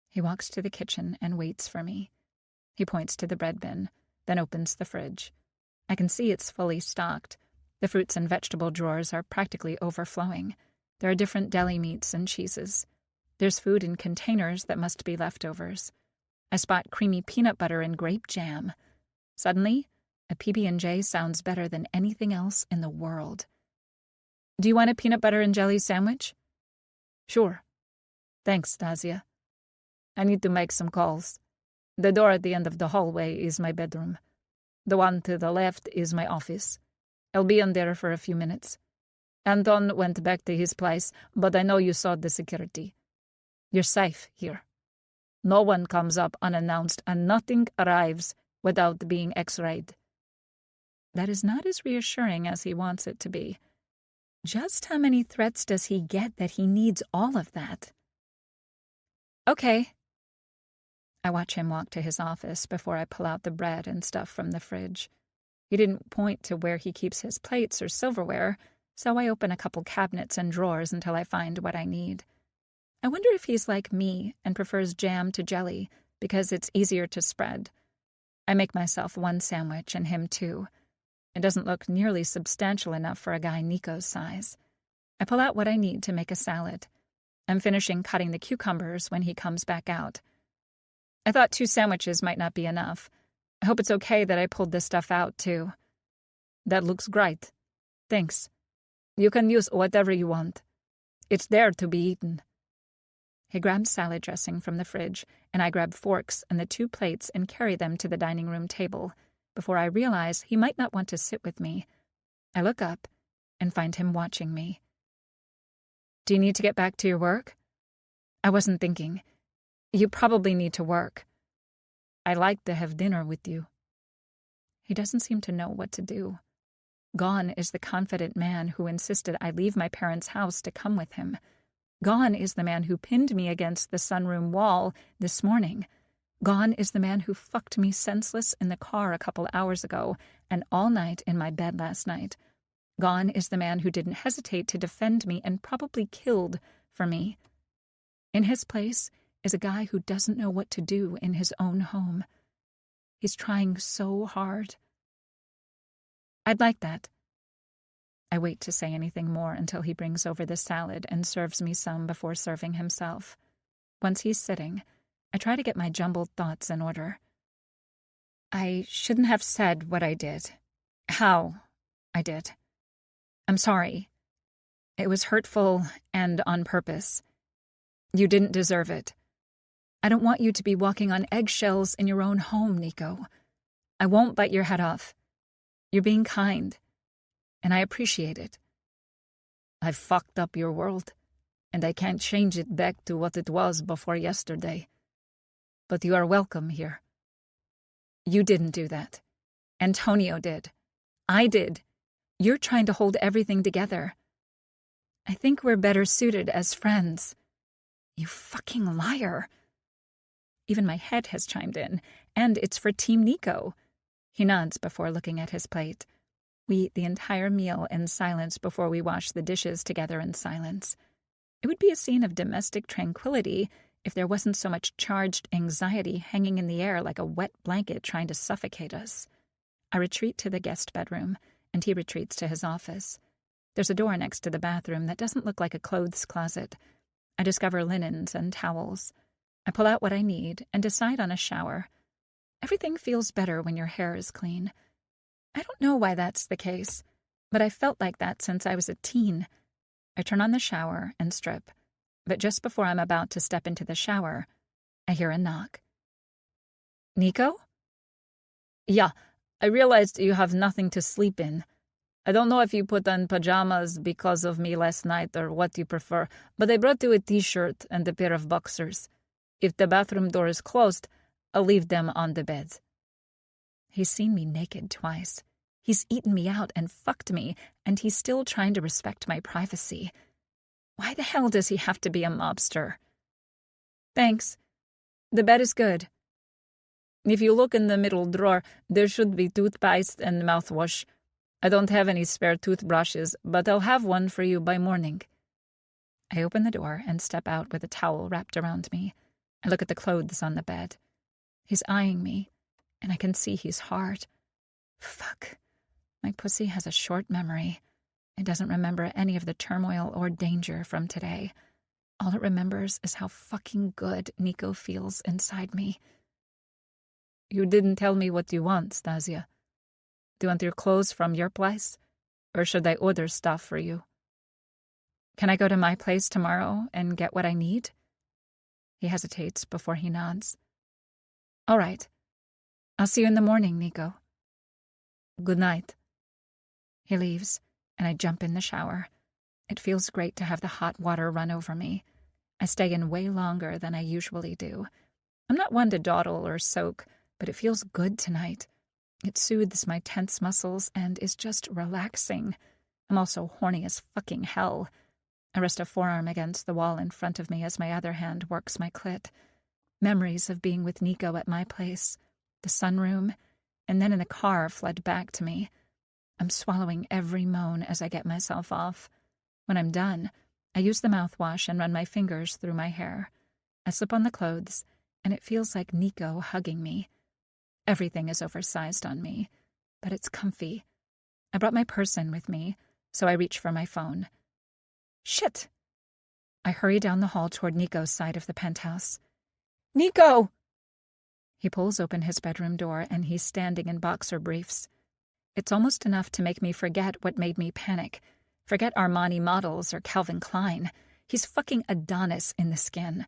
He walks to the kitchen and waits for me. He points to the bread bin, then opens the fridge. I can see it's fully stocked. The fruits and vegetable drawers are practically overflowing. There are different deli meats and cheeses. There's food in containers that must be leftovers. I spot creamy peanut butter and grape jam. Suddenly, a PB&J sounds better than anything else in the world. Do you want a peanut butter and jelly sandwich? Sure. Thanks, Stasia. I need to make some calls. The door at the end of the hallway is my bedroom. The one to the left is my office. I'll be in there for a few minutes. Anton went back to his place, but I know you saw the security. You're safe here. No one comes up unannounced, and nothing arrives without being X-rayed. That is not as reassuring as he wants it to be. Just how many threats does he get that he needs all of that? Okay. I watch him walk to his office before I pull out the bread and stuff from the fridge. He didn't point to where he keeps his plates or silverware, so I open a couple cabinets and drawers until I find what I need. I wonder if he's like me and prefers jam to jelly because it's easier to spread. I make myself one sandwich and him two. It doesn't look nearly substantial enough for a guy Nico's size. I pull out what I need to make a salad. I'm finishing cutting the cucumbers when he comes back out. I thought 2 sandwiches might not be enough. I hope it's okay that I pulled this stuff out, too. That looks great. Thanks. You can use whatever you want. It's there to be eaten. He grabs salad dressing from the fridge, and I grab forks and the 2 plates and carry them to the dining room table, before I realize he might not want to sit with me. I look up and find him watching me. Do you need to get back to your work? I wasn't thinking. You probably need to work. I'd like to have dinner with you. He doesn't seem to know what to do. Gone is the confident man who insisted I leave my parents' house to come with him. Gone is the man who pinned me against the sunroom wall this morning. Gone is the man who fucked me senseless in the car a couple hours ago and all night in my bed last night. Gone is the man who didn't hesitate to defend me and probably killed for me. In his place is a guy who doesn't know what to do in his own home. He's trying so hard. I'd like that. I wait to say anything more until he brings over the salad and serves me some before serving himself. Once he's sitting, I try to get my jumbled thoughts in order. I shouldn't have said what I did. How I did. I'm sorry. It was hurtful and on purpose. You didn't deserve it. I don't want you to be walking on eggshells in your own home, Nico. I won't bite your head off. You're being kind, and I appreciate it. I've fucked up your world, and I can't change it back to what it was before yesterday. But you are welcome here. You didn't do that. Antonio did. I did. You're trying to hold everything together. I think we're better suited as friends. You fucking liar. Even my head has chimed in, and it's for Team Nico. He nods before looking at his plate. We eat the entire meal in silence before we wash the dishes together in silence. It would be a scene of domestic tranquility if there wasn't so much charged anxiety hanging in the air like a wet blanket trying to suffocate us. I retreat to the guest bedroom, and he retreats to his office. There's a door next to the bathroom that doesn't look like a clothes closet. I discover linens and towels. I pull out what I need and decide on a shower. Everything feels better when your hair is clean. I don't know why that's the case, but I felt like that since I was a teen. I turn on the shower and strip, but just before I'm about to step into the shower, I hear a knock. Nico? Yeah, I realized you have nothing to sleep in. I don't know if you put on pajamas because of me last night or what you prefer, but I brought you a t-shirt and a pair of boxers. If the bathroom door is closed, I'll leave them on the bed. He's seen me naked twice. He's eaten me out and fucked me, and he's still trying to respect my privacy. Why the hell does he have to be a mobster? Thanks. The bed is good. If you look in the middle drawer, there should be toothpaste and mouthwash. I don't have any spare toothbrushes, but I'll have one for you by morning. I open the door and step out with a towel wrapped around me. I look at the clothes on the bed. He's eyeing me, and I can see he's hard. Fuck. My pussy has a short memory. It doesn't remember any of the turmoil or danger from today. All it remembers is how fucking good Nico feels inside me. You didn't tell me what you want, Stasia. Do you want your clothes from your place? Or should I order stuff for you? Can I go to my place tomorrow and get what I need? He hesitates before he nods. All right. I'll see you in the morning, Nico. Good night. He leaves, and I jump in the shower. It feels great to have the hot water run over me. I stay in way longer than I usually do. I'm not one to dawdle or soak, but it feels good tonight. It soothes my tense muscles and is just relaxing. I'm also horny as fucking hell. I rest a forearm against the wall in front of me as my other hand works my clit. Memories of being with Nico at my place, the sunroom, and then in the car flood back to me. I'm swallowing every moan as I get myself off. When I'm done, I use the mouthwash and run my fingers through my hair. I slip on the clothes, and it feels like Nico hugging me. Everything is oversized on me, but it's comfy. I brought my purse in with me, so I reach for my phone. Shit! I hurry down the hall toward Nico's side of the penthouse. Nico! He pulls open his bedroom door, and he's standing in boxer briefs. It's almost enough to make me forget what made me panic. Forget Armani models or Calvin Klein. He's fucking Adonis in the skin.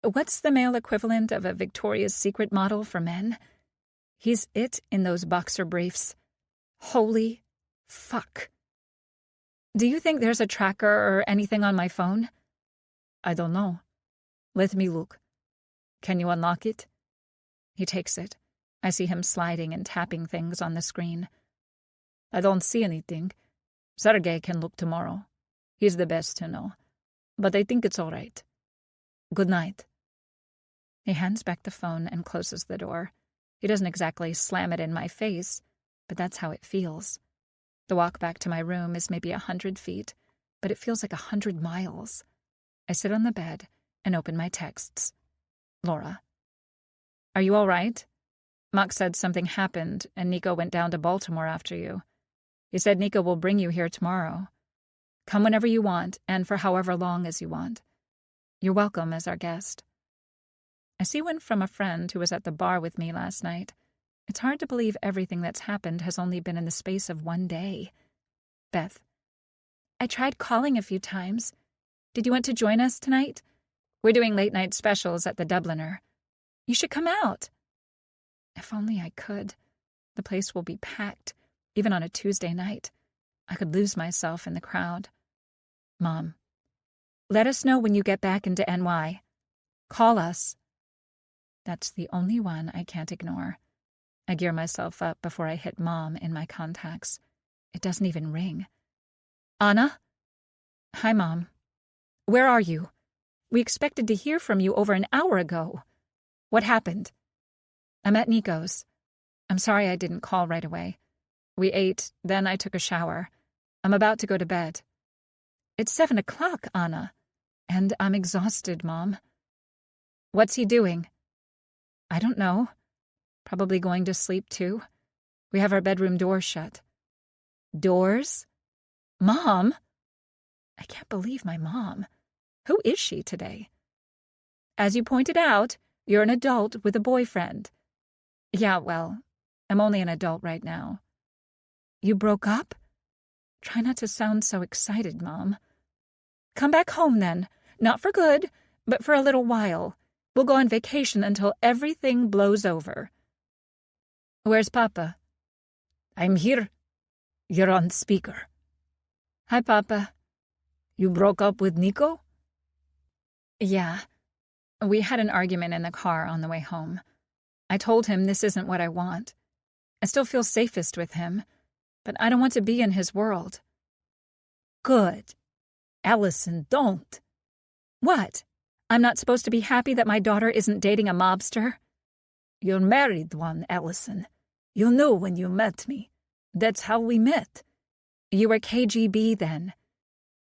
What's the male equivalent of a Victoria's Secret model for men? He's it in those boxer briefs. Holy fuck. Do you think there's a tracker or anything on my phone? I don't know. Let me look. Can you unlock it? He takes it. I see him sliding and tapping things on the screen. I don't see anything. Sergei can look tomorrow. He's the best to know. But I think it's all right. Good night. He hands back the phone and closes the door. He doesn't exactly slam it in my face, but that's how it feels. The walk back to my room is maybe 100 feet, but it feels like 100 miles. I sit on the bed and open my texts. Laura. Are you all right? Mock said something happened and Nico went down to Baltimore after you. He said Nico will bring you here tomorrow. Come whenever you want and for however long as you want. You're welcome as our guest. I see one from a friend who was at the bar with me last night. It's hard to believe everything that's happened has only been in the space of one day. Beth. I tried calling a few times. Did you want to join us tonight? We're doing late-night specials at the Dubliner. You should come out. If only I could. The place will be packed, even on a Tuesday night. I could lose myself in the crowd. Mom. Let us know when you get back into NY. Call us. That's the only one I can't ignore. I gear myself up before I hit Mom in my contacts. It doesn't even ring. Anna? Hi, Mom. Where are you? We expected to hear from you over an hour ago. What happened? I'm at Nico's. I'm sorry I didn't call right away. We ate, then I took a shower. I'm about to go to bed. It's 7 o'clock, Anna. And I'm exhausted, Mom. What's he doing? I don't know. Probably going to sleep, too. We have our bedroom door shut. Doors? Mom? I can't believe my mom. Who is she today? As you pointed out, you're an adult with a boyfriend. Yeah, well, I'm only an adult right now. You broke up? Try not to sound so excited, Mom. Come back home, then. Not for good, but for a little while. We'll go on vacation until everything blows over. Where's Papa? I'm here. You're on speaker. Hi, Papa. You broke up with Nico? Yeah. We had an argument in the car on the way home. I told him this isn't what I want. I still feel safest with him, but I don't want to be in his world. Good. Allison, don't. What? I'm not supposed to be happy that my daughter isn't dating a mobster? You're married one, Allison. You knew when you met me. That's how we met. You were KGB then.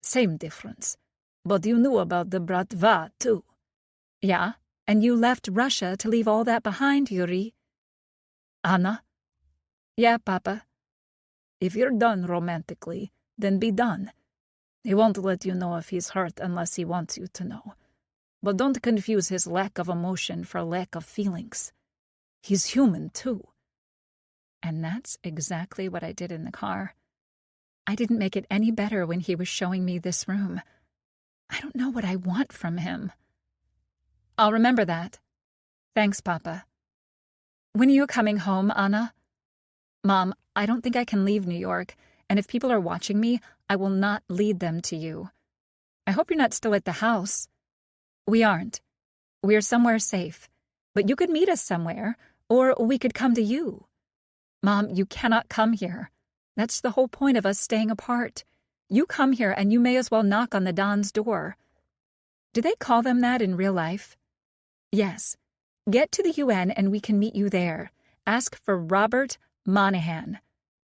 Same difference. But you knew about the Bratva, too. Yeah, and you left Russia to leave all that behind, Yuri. Anna, Yeah, Papa. if you're done romantically, then be done. He won't let you know if he's hurt unless he wants you to know. But don't confuse his lack of emotion for lack of feelings. He's human, too. And that's exactly what I did in the car. I didn't make it any better when he was showing me this room. I don't know what I want from him. I'll remember that. Thanks, Papa. When are you coming home, Anna? Mom, I don't think I can leave New York, and if people are watching me, I will not lead them to you. I hope you're not still at the house. We aren't. We're somewhere safe. But you could meet us somewhere, or we could come to you. Mom, you cannot come here. That's the whole point of us staying apart. You come here and you may as well knock on the Don's door. Do they call them that in real life? Yes. Get to the UN and we can meet you there. Ask for Robert Monahan.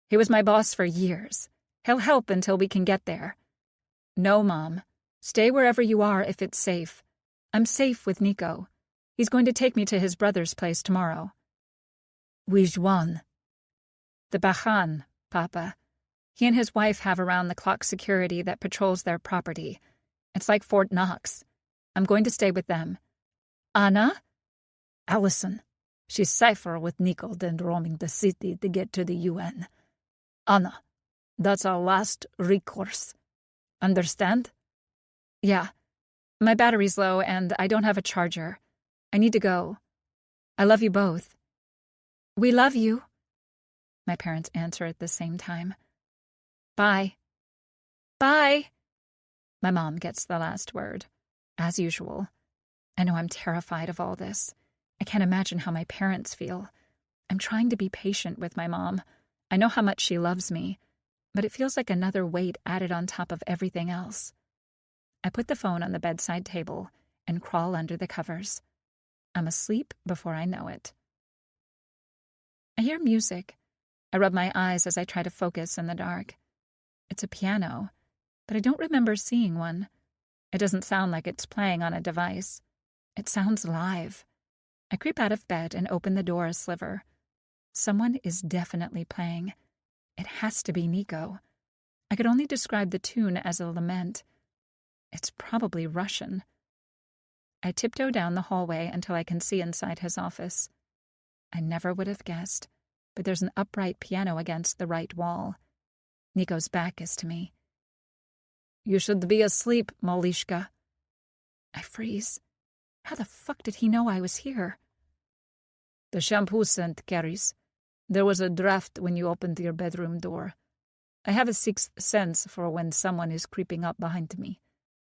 He was my boss for years. He'll help until we can get there. No, Mom. Stay wherever you are if it's safe. I'm safe with Nico. He's going to take me to his brother's place tomorrow. Which one? The Bajan, Papa. He and his wife have around-the-clock security that patrols their property. It's like Fort Knox. I'm going to stay with them. Anna? Allison. She's safer with Nico than roaming the city to get to the UN. Anna, that's our last recourse. Understand? Yeah. My battery's low and I don't have a charger. I need to go. I love you both. We love you. My parents answer at the same time. Bye. Bye. My mom gets the last word, as usual. I know I'm terrified of all this. I can't imagine how my parents feel. I'm trying to be patient with my mom. I know how much she loves me, but it feels like another weight added on top of everything else. I put the phone on the bedside table and crawl under the covers. I'm asleep before I know it. I hear music. I rub my eyes as I try to focus in the dark. It's a piano, but I don't remember seeing one. It doesn't sound like it's playing on a device. It sounds live. I creep out of bed and open the door a sliver. Someone is definitely playing. It has to be Nico. I could only describe the tune as a lament. It's probably Russian. I tiptoe down the hallway until I can see inside his office. I never would have guessed, but there's an upright piano against the right wall. Nico's back is to me. You should be asleep, Malishka. I freeze. How the fuck did he know I was here? The shampoo scent carries. There was a draft when you opened your bedroom door. I have a sixth sense for when someone is creeping up behind me.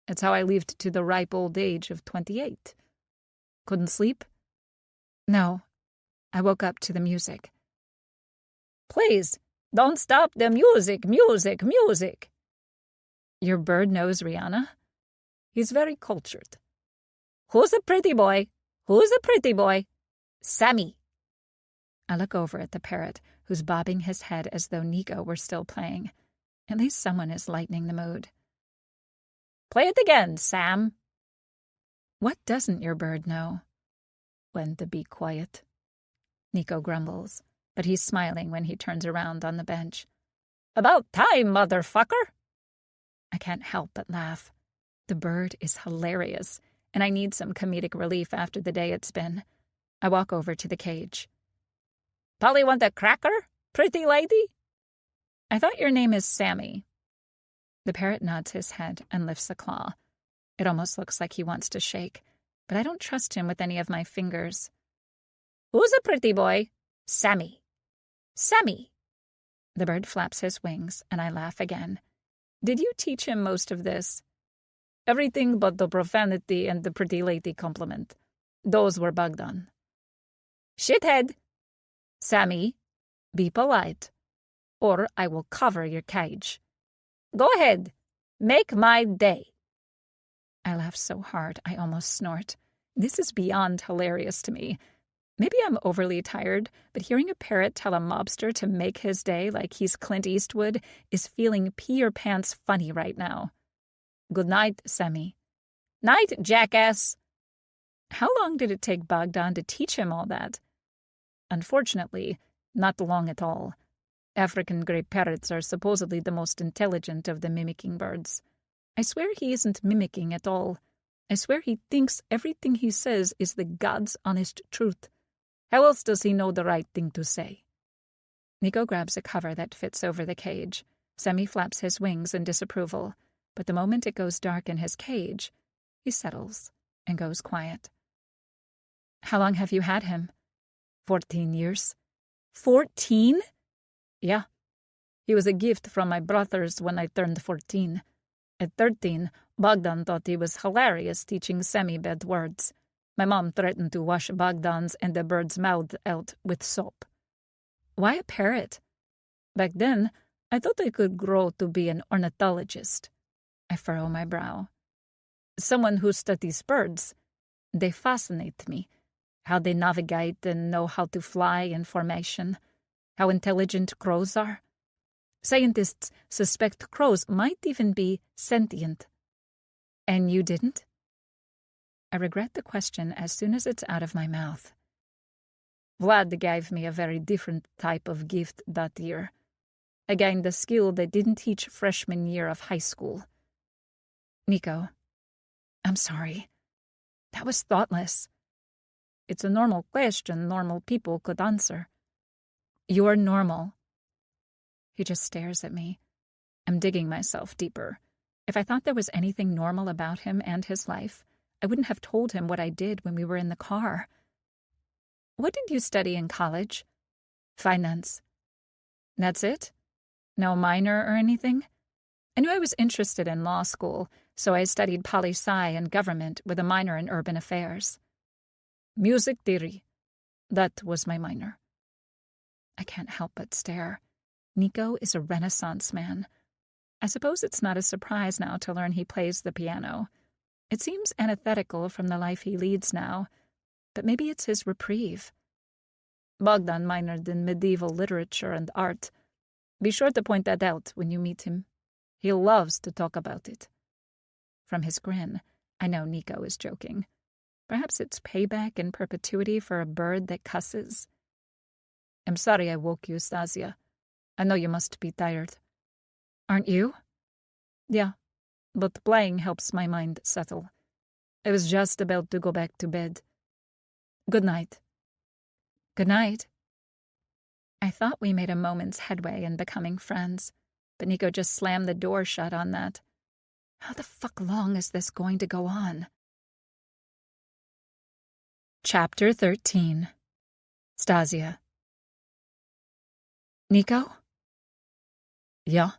It's how I lived to the ripe old age of 28. Couldn't sleep? No. I woke up to the music. Please, don't stop the music, music, music. Your bird knows Rihanna? He's very cultured. Who's a pretty boy? Who's a pretty boy? Sammy. I look over at the parrot, who's bobbing his head as though Nico were still playing. At least someone is lightening the mood. Play it again, Sam. What doesn't your bird know? When to be quiet. Nico grumbles, but he's smiling when he turns around on the bench. About time, motherfucker. I can't help but laugh. The bird is hilarious, and I need some comedic relief after the day it's been. I walk over to the cage. Polly want a cracker, pretty lady? I thought your name is Sammy. The parrot nods his head and lifts a claw. It almost looks like he wants to shake, but I don't trust him with any of my fingers. Who's a pretty boy? Sammy. Sammy. The bird flaps his wings, and I laugh again. Did you teach him most of this? Everything but the profanity and the pretty lady compliment. Those were bugged on. Shithead. Sammy, be polite, or I will cover your cage. Go ahead. Make my day. I laugh so hard I almost snort. This is beyond hilarious to me. Maybe I'm overly tired, but hearing a parrot tell a mobster to make his day like he's Clint Eastwood is feeling pee-your-pants funny right now. Good night, Semi. Night, jackass. How long did it take Bogdan to teach him all that? Unfortunately, not long at all. African grey parrots are supposedly the most intelligent of the mimicking birds. I swear he isn't mimicking at all. I swear he thinks everything he says is the God's honest truth. How else does he know the right thing to say? Nico grabs a cover that fits over the cage. Semi flaps his wings in disapproval, but the moment it goes dark in his cage, he settles and goes quiet. How long have you had him? 14 years. 14? Yeah. He was a gift from my brothers when I turned 14. At 13, Bogdan thought he was hilarious teaching Semi bad words. My mom threatened to wash Bogdan's and the bird's mouth out with soap. Why a parrot? Back then, I thought I could grow to be an ornithologist. I furrow my brow. Someone who studies birds. They fascinate me. How they navigate and know how to fly in formation. How intelligent crows are. Scientists suspect crows might even be sentient. And you didn't? I regret the question as soon as it's out of my mouth. Vlad gave me a very different type of gift that year. I gained a skill they didn't teach freshman year of high school. Nico, I'm sorry. That was thoughtless. It's a normal question normal people could answer. You're normal. He just stares at me. I'm digging myself deeper. If I thought there was anything normal about him and his life, I wouldn't have told him what I did when we were in the car. What did you study in college? Finance. That's it? No minor or anything? I knew I was interested in law school, so I studied poli-sci and government with a minor in urban affairs. Music theory. That was my minor. I can't help but stare. Nico is a Renaissance man. I suppose it's not a surprise now to learn he plays the piano. It seems antithetical from the life he leads now, but maybe it's his reprieve. Bogdan minored in medieval literature and art. Be sure to point that out when you meet him. He loves to talk about it. From his grin, I know Nico is joking. Perhaps it's payback in perpetuity for a bird that cusses. I'm sorry I woke you, Stasia. I know you must be tired. Aren't you? Yeah, but playing helps my mind settle. I was just about to go back to bed. Good night. Good night. I thought we made a moment's headway in becoming friends, but Nico just slammed the door shut on that. How the fuck long is this going to go on? Chapter 13. Stasia. Nico? Yeah?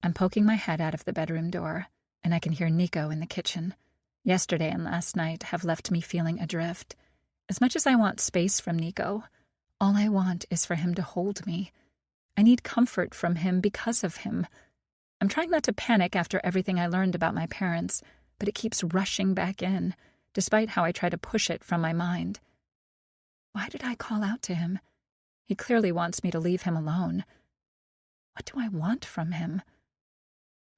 I'm poking my head out of the bedroom door, and I can hear Nico in the kitchen. Yesterday and last night have left me feeling adrift. As much as I want space from Nico, all I want is for him to hold me. I need comfort from him because of him. I'm trying not to panic after everything I learned about my parents, but it keeps rushing back in, despite how I try to push it from my mind. Why did I call out to him? He clearly wants me to leave him alone. What do I want from him?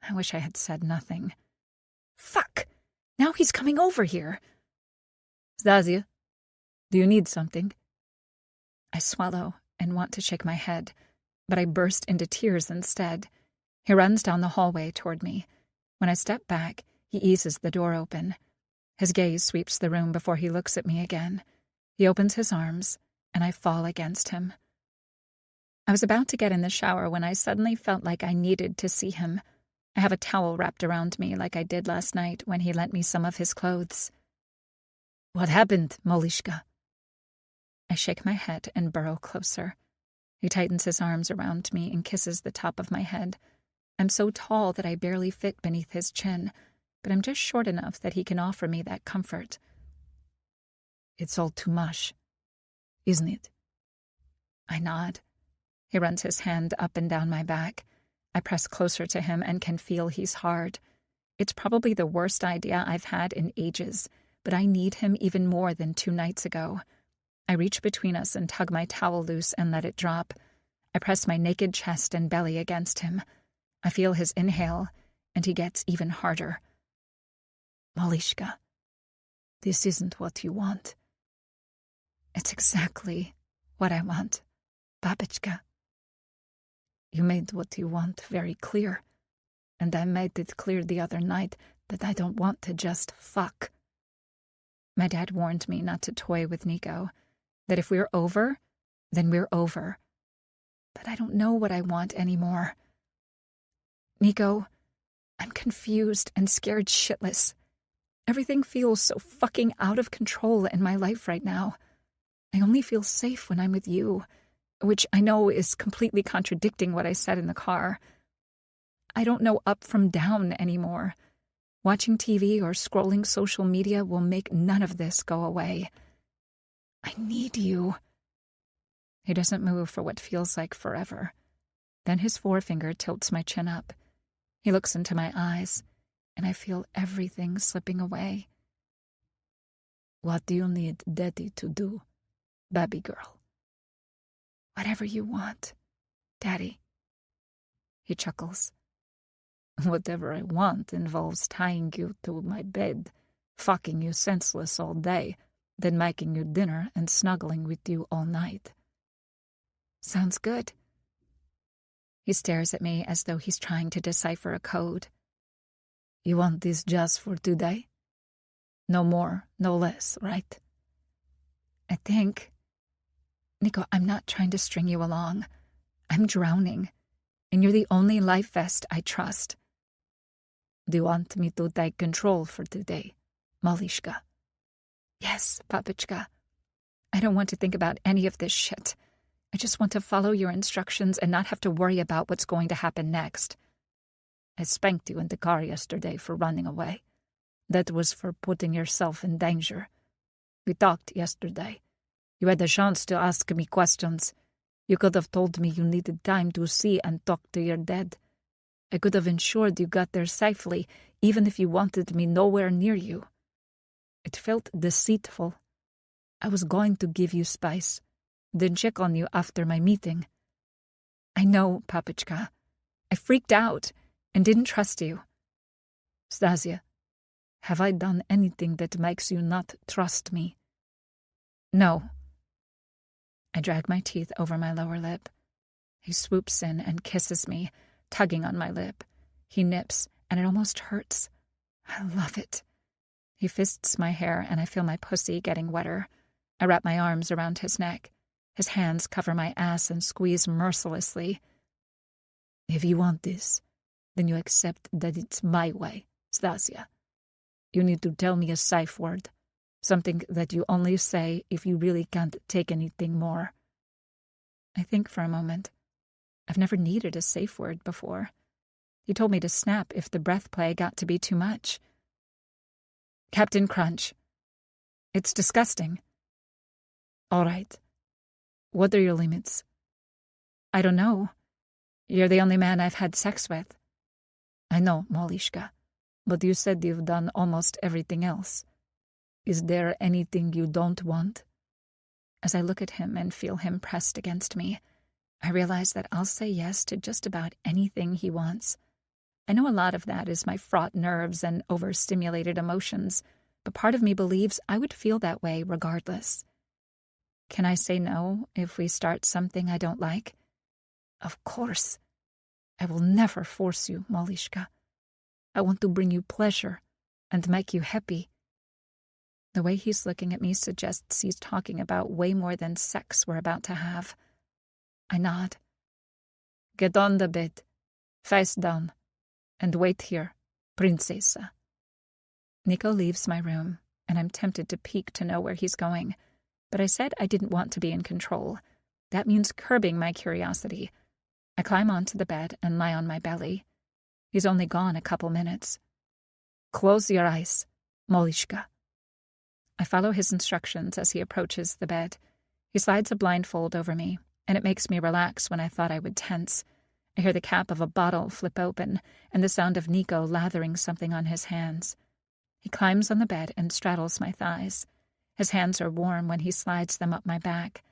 I wish I had said nothing. Fuck! Now he's coming over here. Stasia, do you need something? I swallow and want to shake my head, but I burst into tears instead. He runs down the hallway toward me. When I step back, he eases the door open. His gaze sweeps the room before he looks at me again. He opens his arms, and I fall against him. I was about to get in the shower when I suddenly felt like I needed to see him. I have a towel wrapped around me like I did last night when he lent me some of his clothes. What happened, Molishka? I shake my head and burrow closer. He tightens his arms around me and kisses the top of my head. I'm so tall that I barely fit beneath his chin, but I'm just short enough that he can offer me that comfort. It's all too much, isn't it? I nod. He runs his hand up and down my back. I press closer to him and can feel he's hard. It's probably the worst idea I've had in ages, but I need him even more than 2 nights ago. I reach between us and tug my towel loose and let it drop. I press my naked chest and belly against him. I feel his inhale, and he gets even harder. Malishka, this isn't what you want. It's exactly what I want, Babechka. You made what you want very clear, and I made it clear the other night that I don't want to just fuck. My dad warned me not to toy with Nico, that if we're over, then we're over. But I don't know what I want anymore. Nico, I'm confused and scared shitless. Everything feels so fucking out of control in my life right now. I only feel safe when I'm with you, which I know is completely contradicting what I said in the car. I don't know up from down anymore. Watching TV or scrolling social media will make none of this go away. I need you. He doesn't move for what feels like forever. Then his forefinger tilts my chin up. He looks into my eyes, and I feel everything slipping away. What do you need Daddy to do, baby girl? Whatever you want, Daddy. He chuckles. Whatever I want involves tying you to my bed, fucking you senseless all day, then making you dinner and snuggling with you all night. Sounds good. He stares at me as though he's trying to decipher a code. You want this just for today? No more, no less, right? I think... Nico, I'm not trying to string you along. I'm drowning, and you're the only life vest I trust. Do you want me to take control for today, Malishka? Yes, Babechka. I don't want to think about any of this shit. I just want to follow your instructions and not have to worry about what's going to happen next. I spanked you in the car yesterday for running away. That was for putting yourself in danger. We talked yesterday. You had a chance to ask me questions. You could have told me you needed time to see and talk to your dad. I could have ensured you got there safely, even if you wanted me nowhere near you. It felt deceitful. I was going to give you space, then check on you after my meeting. I know, Babechka. I freaked out and didn't trust you. Stasia, have I done anything that makes you not trust me? No. I drag my teeth over my lower lip. He swoops in and kisses me, tugging on my lip. He nips, and it almost hurts. I love it. He fists my hair, and I feel my pussy getting wetter. I wrap my arms around his neck. His hands cover my ass and squeeze mercilessly. If you want this, then you accept that it's my way, Stasia. You need to tell me a safe word, something that you only say if you really can't take anything more. I think for a moment. I've never needed a safe word before. He told me to snap if the breath play got to be too much. Captain Crunch. It's disgusting. All right. What are your limits? I don't know. You're the only man I've had sex with. I know, Malishka, but you said you've done almost everything else. Is there anything you don't want? As I look at him and feel him pressed against me, I realize that I'll say yes to just about anything he wants. I know a lot of that is my fraught nerves and overstimulated emotions, but part of me believes I would feel that way regardless. Can I say no if we start something I don't like? Of course. I will never force you, Malishka. I want to bring you pleasure and make you happy. The way he's looking at me suggests he's talking about way more than sex we're about to have. I nod. Get on the bed, face down, and wait here, princesa. Nico leaves my room, and I'm tempted to peek to know where he's going. But I said I didn't want to be in control. That means curbing my curiosity. I climb onto the bed and lie on my belly. He's only gone a couple minutes. Close your eyes, Malishka. I follow his instructions as he approaches the bed. He slides a blindfold over me, and it makes me relax when I thought I would tense. I hear the cap of a bottle flip open, and the sound of Nico lathering something on his hands. He climbs on the bed and straddles my thighs. His hands are warm when he slides them up my back.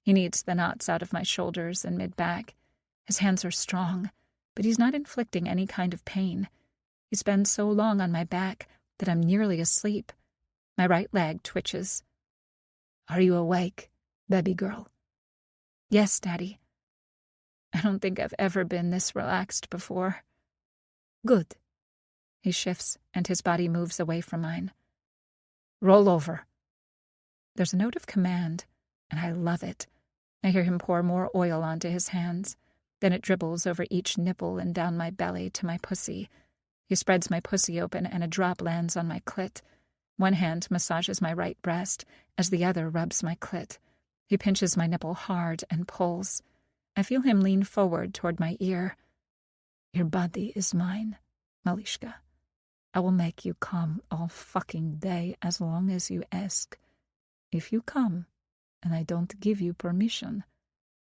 He kneads the knots out of my shoulders and mid-back. His hands are strong, but he's not inflicting any kind of pain. He spends so long on my back that I'm nearly asleep. My right leg twitches. Are you awake, baby girl? Yes, Daddy. I don't think I've ever been this relaxed before. Good. He shifts, and his body moves away from mine. Roll over. There's a note of command, and I love it. I hear him pour more oil onto his hands. Then it dribbles over each nipple and down my belly to my pussy. He spreads my pussy open, and a drop lands on my clit. One hand massages my right breast as the other rubs my clit. He pinches my nipple hard and pulls. I feel him lean forward toward my ear. Your body is mine, Malishka. I will make you come all fucking day as long as you ask. If you come, and I don't give you permission,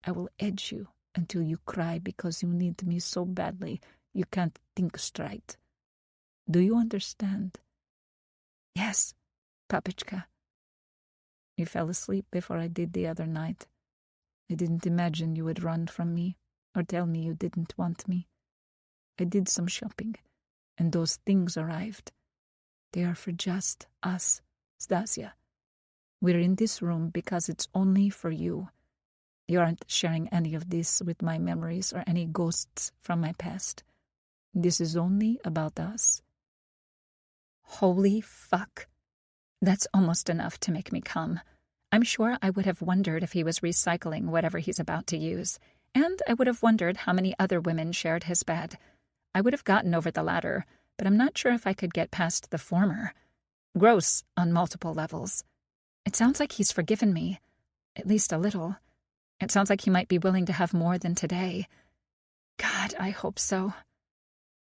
I will edge you until you cry because you need me so badly you can't think straight. Do you understand? Yes, Papichka. You fell asleep before I did the other night. I didn't imagine you would run from me or tell me you didn't want me. I did some shopping, and those things arrived. They are for just us, Stasia. We're in this room because it's only for you. You aren't sharing any of this with my memories or any ghosts from my past. This is only about us. Holy fuck. That's almost enough to make me come. I'm sure I would have wondered if he was recycling whatever he's about to use, and I would have wondered how many other women shared his bed. I would have gotten over the latter, but I'm not sure if I could get past the former. Gross on multiple levels. It sounds like he's forgiven me, at least a little. It sounds like he might be willing to have more than today. God, I hope so.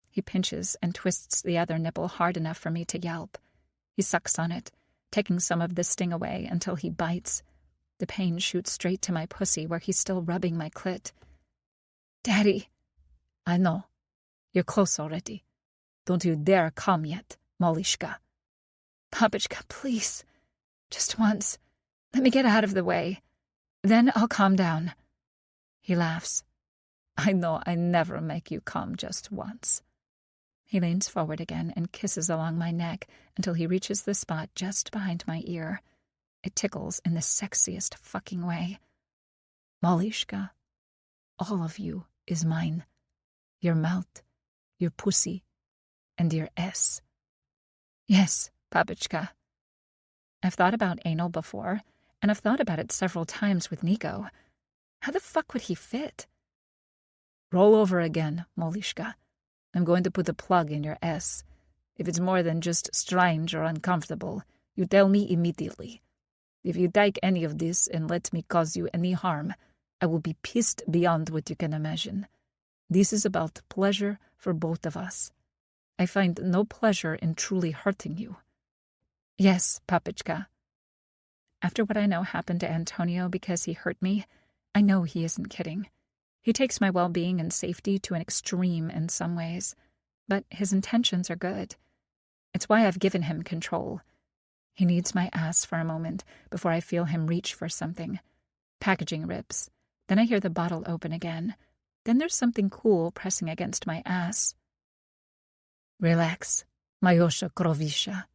He pinches and twists the other nipple hard enough for me to yelp. He sucks on it, taking some of the sting away until he bites. The pain shoots straight to my pussy where he's still rubbing my clit. Daddy. I know. You're close already. Don't you dare come yet, Malishka. Papichka, please. Just once. Let me get out of the way. Then I'll calm down. He laughs. I know I never make you come just once. He leans forward again and kisses along my neck until he reaches the spot just behind my ear. It tickles in the sexiest fucking way. Malishka, all of you is mine. Your mouth, your pussy, and your ass. Yes, Papichka. I've thought about anal before, and I've thought about it several times with Nico. How the fuck would he fit? Roll over again, Malishka. I'm going to put a plug in your ass. If it's more than just strange or uncomfortable, you tell me immediately. If you take any of this and let me cause you any harm, I will be pissed beyond what you can imagine. This is about pleasure for both of us. I find no pleasure in truly hurting you. Yes, Papichka. After what I know happened to Antonio because he hurt me, I know he isn't kidding. He takes my well-being and safety to an extreme in some ways, but his intentions are good. It's why I've given him control. He needs my ass for a moment before I feel him reach for something. Packaging rips. Then I hear the bottle open again. Then there's something cool pressing against my ass. Relax, Mayosha Krovisha.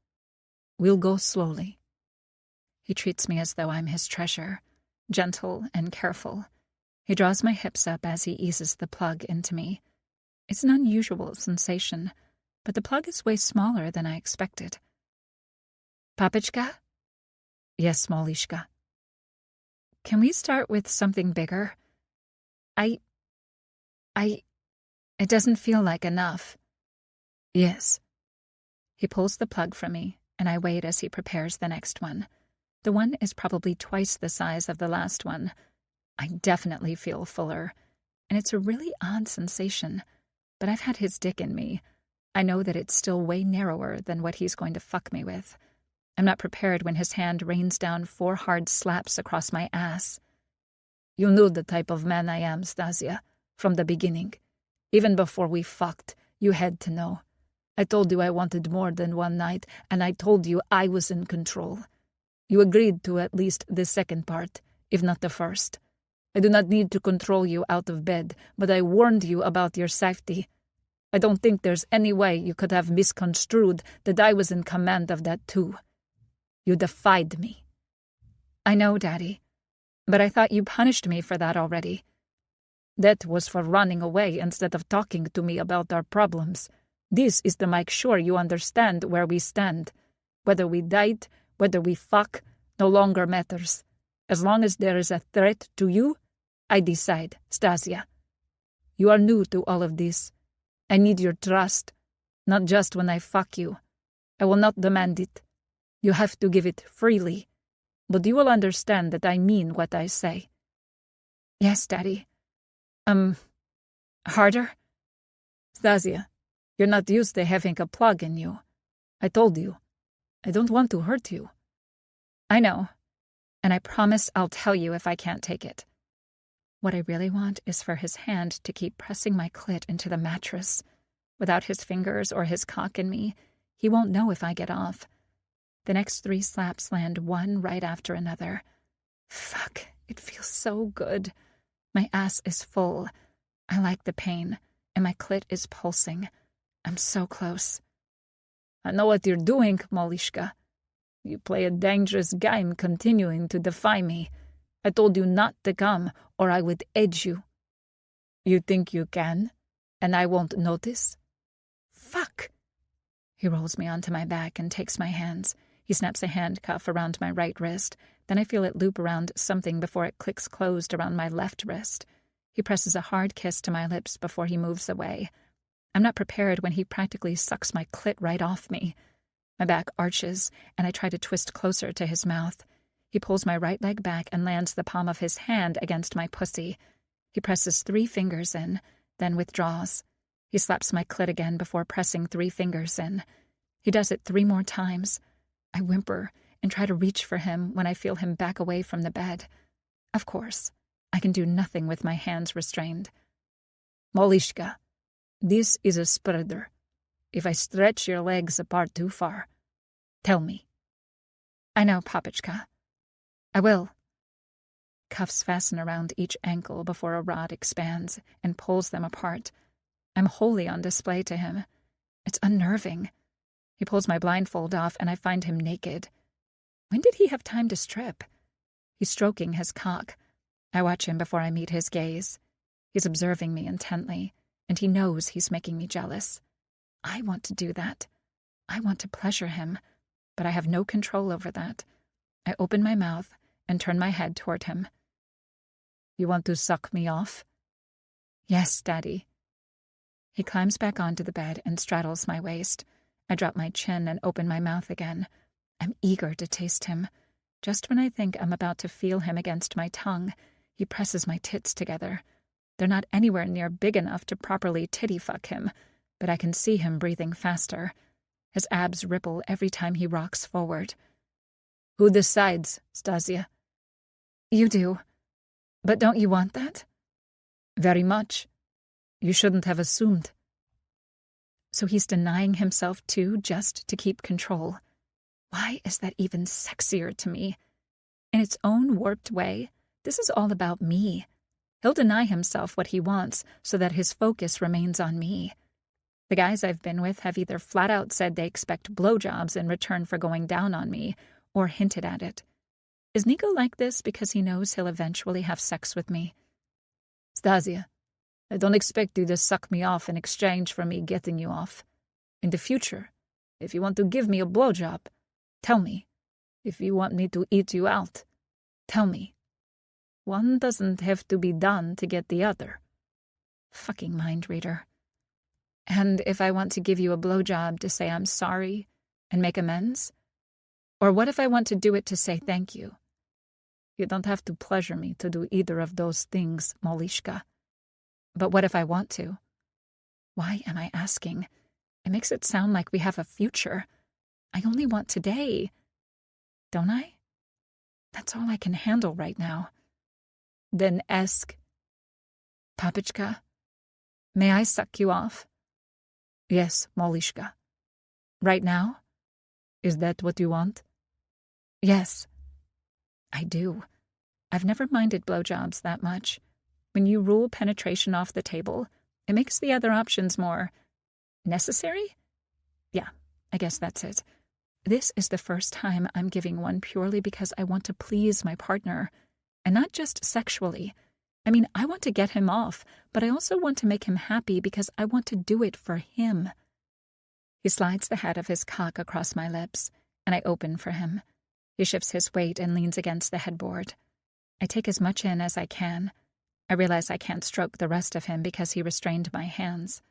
We'll go slowly. He treats me as though I'm his treasure, gentle and careful. He draws my hips up as he eases the plug into me. It's an unusual sensation, but the plug is way smaller than I expected. Papichka? Yes, Malishka. Can we start with something bigger? It doesn't feel like enough. Yes. He pulls the plug from me, and I wait as he prepares the next one. The one is probably twice the size of the last one. I definitely feel fuller, and it's a really odd sensation, but I've had his dick in me. I know that it's still way narrower than what he's going to fuck me with. I'm not prepared when his hand rains down 4 hard slaps across my ass. You knew the type of man I am, Stasia, from the beginning. Even before we fucked, you had to know. I told you I wanted more than one night, and I told you I was in control. You agreed to at least the second part, if not the first. I do not need to control you out of bed, but I warned you about your safety. I don't think there's any way you could have misconstrued that I was in command of that too. You defied me. I know, Daddy, but I thought you punished me for that already. That was for running away instead of talking to me about our problems. This is to make sure you understand where we stand. Whether we date, whether we fuck, no longer matters. As long as there is a threat to you, I decide, Stasia. You are new to all of this. I need your trust, not just when I fuck you. I will not demand it. You have to give it freely. But you will understand that I mean what I say. Yes, Daddy. Harder? Stasia, you're not used to having a plug in you. I told you. I don't want to hurt you. I know. And I promise I'll tell you if I can't take it. What I really want is for his hand to keep pressing my clit into the mattress. Without his fingers or his cock in me, he won't know if I get off. The next 3 slaps land one right after another. Fuck, it feels so good. My ass is full. I like the pain, and my clit is pulsing. I'm so close. I know what you're doing, Molishka. You play a dangerous game continuing to defy me. I told you not to come, or I would edge you. You think you can, and I won't notice? Fuck! He rolls me onto my back and takes my hands. He snaps a handcuff around my right wrist. Then I feel it loop around something before it clicks closed around my left wrist. He presses a hard kiss to my lips before he moves away. I'm not prepared when he practically sucks my clit right off me. My back arches, and I try to twist closer to his mouth. He pulls my right leg back and lands the palm of his hand against my pussy. He presses 3 fingers in, then withdraws. He slaps my clit again before pressing 3 fingers in. He does it 3 more times. I whimper and try to reach for him when I feel him back away from the bed. Of course, I can do nothing with my hands restrained. Molishka, this is a spreader. If I stretch your legs apart too far, tell me. I know, Papichka. I will. Cuffs fasten around each ankle before a rod expands and pulls them apart. I'm wholly on display to him. It's unnerving. He pulls my blindfold off and I find him naked. When did he have time to strip? He's stroking his cock. I watch him before I meet his gaze. He's observing me intently, and he knows he's making me jealous. I want to do that. I want to pleasure him, but I have no control over that. I open my mouth and turn my head toward him. You want to suck me off? Yes, Daddy. He climbs back onto the bed and straddles my waist. I drop my chin and open my mouth again. I'm eager to taste him. Just when I think I'm about to feel him against my tongue, he presses my tits together. They're not anywhere near big enough to properly titty fuck him, but I can see him breathing faster. His abs ripple every time he rocks forward. Who decides, Stasia? You do. But don't you want that? Very much. You shouldn't have assumed. So he's denying himself too, just to keep control. Why is that even sexier to me? In its own warped way, this is all about me. He'll deny himself what he wants so that his focus remains on me. The guys I've been with have either flat out said they expect blowjobs in return for going down on me, or hinted at it. Is Nico like this because he knows he'll eventually have sex with me? Stasia, I don't expect you to suck me off in exchange for me getting you off. In the future, if you want to give me a blowjob, tell me. If you want me to eat you out, tell me. One doesn't have to be done to get the other. Fucking mind reader. And if I want to give you a blowjob to say I'm sorry and make amends? Or what if I want to do it to say thank you? You don't have to pleasure me to do either of those things, Molishka. But what if I want to? Why am I asking? It makes it sound like we have a future. I only want today. Don't I? That's all I can handle right now. Then ask. Papichka, may I suck you off? Yes, Molishka. Right now? Is that what you want? Yes. I do. I've never minded blowjobs that much. When you rule penetration off the table, it makes the other options more necessary? Yeah, I guess that's it. This is the first time I'm giving one purely because I want to please my partner, and not just sexually. I mean, I want to get him off, but I also want to make him happy because I want to do it for him. He slides the head of his cock across my lips, and I open for him. He shifts his weight and leans against the headboard. I take as much in as I can. I realize I can't stroke the rest of him because he restrained my hands.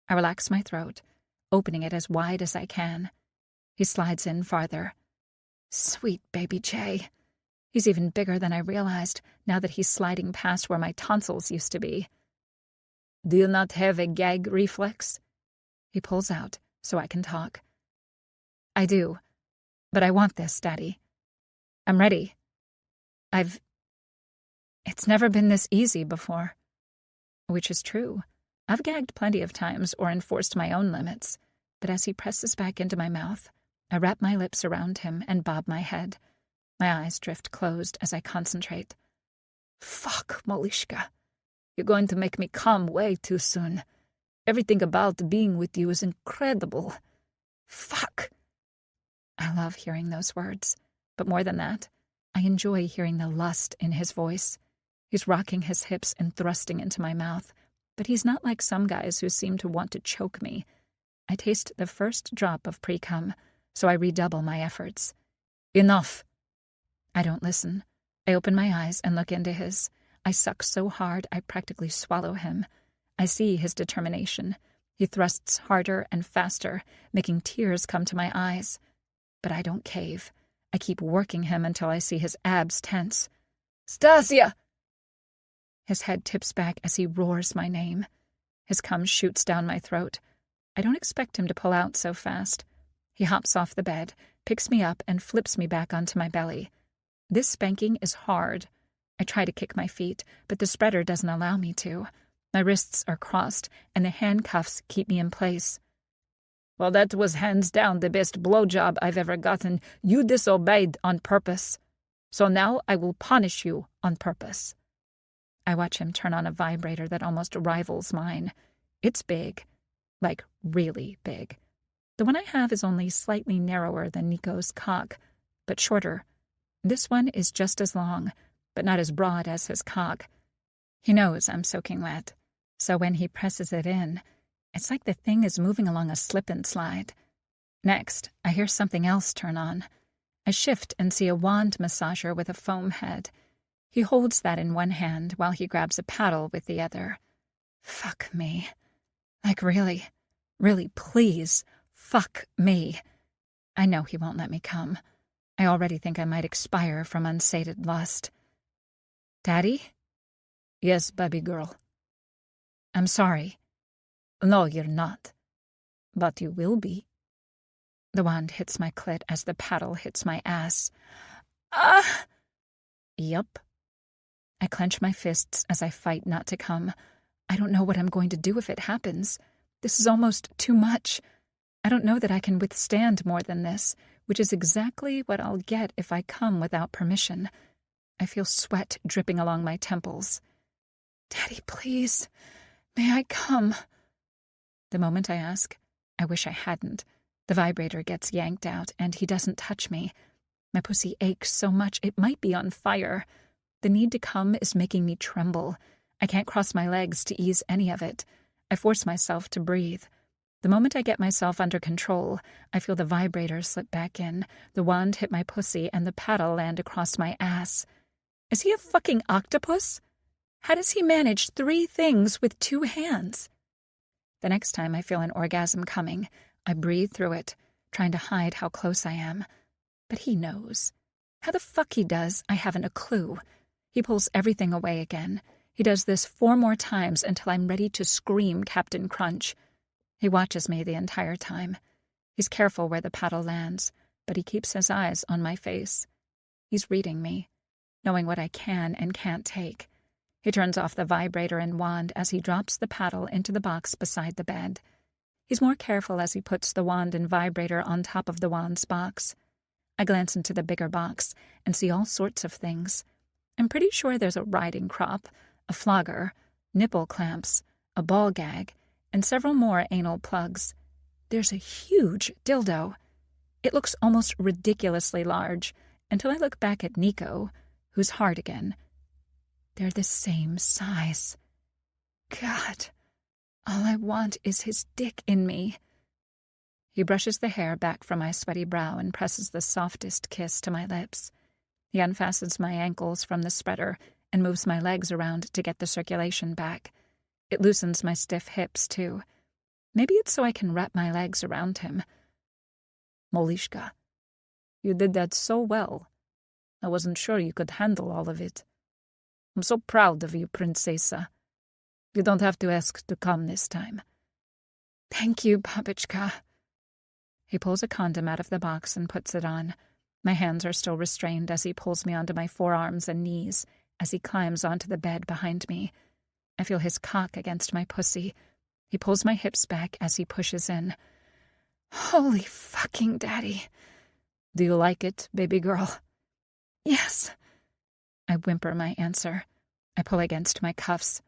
I relax my throat, opening it as wide as I can. He slides in farther. Sweet baby Jay. He's even bigger than I realized now that he's sliding past where my tonsils used to be. Do you not have a gag reflex? He pulls out so I can talk. I do, but I want this, Daddy. I'm ready. It's never been this easy before. Which is true. I've gagged plenty of times or enforced my own limits, but as he presses back into my mouth, I wrap my lips around him and bob my head. My eyes drift closed as I concentrate. Fuck, Malishka. You're going to make me come way too soon. Everything about being with you is incredible. Fuck. I love hearing those words, but more than that, I enjoy hearing the lust in his voice. He's rocking his hips and thrusting into my mouth, but he's not like some guys who seem to want to choke me. I taste the first drop of pre-cum, so I redouble my efforts. Enough! I don't listen. I open my eyes and look into his. I suck so hard I practically swallow him. I see his determination. He thrusts harder and faster, making tears come to my eyes. But I don't cave. I keep working him until I see his abs tense. Stasia! His head tips back as he roars my name. His cum shoots down my throat. I don't expect him to pull out so fast. He hops off the bed, picks me up, and flips me back onto my belly. This spanking is hard. I try to kick my feet, but the spreader doesn't allow me to. My wrists are crossed, and the handcuffs keep me in place. Well, that was hands down the best blowjob I've ever gotten. You disobeyed on purpose. So now I will punish you on purpose. I watch him turn on a vibrator that almost rivals mine. It's big. Like, really big. The one I have is only slightly narrower than Nico's cock, but shorter. This one is just as long, but not as broad as his cock. He knows I'm soaking wet, so when he presses it in, it's like the thing is moving along a slip and slide. Next, I hear something else turn on. I shift and see a wand massager with a foam head. He holds that in one hand while he grabs a paddle with the other. Fuck me. Like really, please, fuck me. I know he won't let me come. I already think I might expire from unsated lust. Daddy? Yes, baby girl. I'm sorry. No, you're not. But you will be. The wand hits my clit as the paddle hits my ass. Ah! Yup. I clench my fists as I fight not to come. I don't know what I'm going to do if it happens. This is almost too much. I don't know that I can withstand more than this, which is exactly what I'll get if I come without permission. I feel sweat dripping along my temples. Daddy, please, may I come? The moment I ask, I wish I hadn't. The vibrator gets yanked out, and he doesn't touch me. My pussy aches so much it might be on fire. The need to come is making me tremble. I can't cross my legs to ease any of it. I force myself to breathe. The moment I get myself under control, I feel the vibrator slip back in, the wand hit my pussy, and the paddle land across my ass. Is he a fucking octopus? How does he manage 3 things with 2 hands? The next time I feel an orgasm coming, I breathe through it, trying to hide how close I am. But he knows. How the fuck he does, I haven't a clue. He pulls everything away again. He does this 4 more times until I'm ready to scream Captain Crunch. He watches me the entire time. He's careful where the paddle lands, but he keeps his eyes on my face. He's reading me, knowing what I can and can't take. He turns off the vibrator and wand as he drops the paddle into the box beside the bed. He's more careful as he puts the wand and vibrator on top of the wand's box. I glance into the bigger box and see all sorts of things. I'm pretty sure there's a riding crop, a flogger, nipple clamps, a ball gag, and several more anal plugs. there's a huge dildo. It looks almost ridiculously large until I look back at Nico, who's hard again. They're the same size. God, all I want is his dick in me. He brushes the hair back from my sweaty brow and presses the softest kiss to my lips. He unfastens my ankles from the spreader and moves my legs around to get the circulation back. It loosens my stiff hips, too. Maybe it's so I can wrap my legs around him. Malishka, you did that so well. I wasn't sure you could handle all of it. I'm so proud of you, Princesa. You don't have to ask to come this time. Thank you, Papichka. He pulls a condom out of the box and puts it on. My hands are still restrained as he pulls me onto my forearms and knees as he climbs onto the bed behind me. I feel his cock against my pussy. He pulls my hips back as he pushes in. Holy fucking daddy. Do you like it, baby girl? Yes. I whimper my answer. I pull against my cuffs.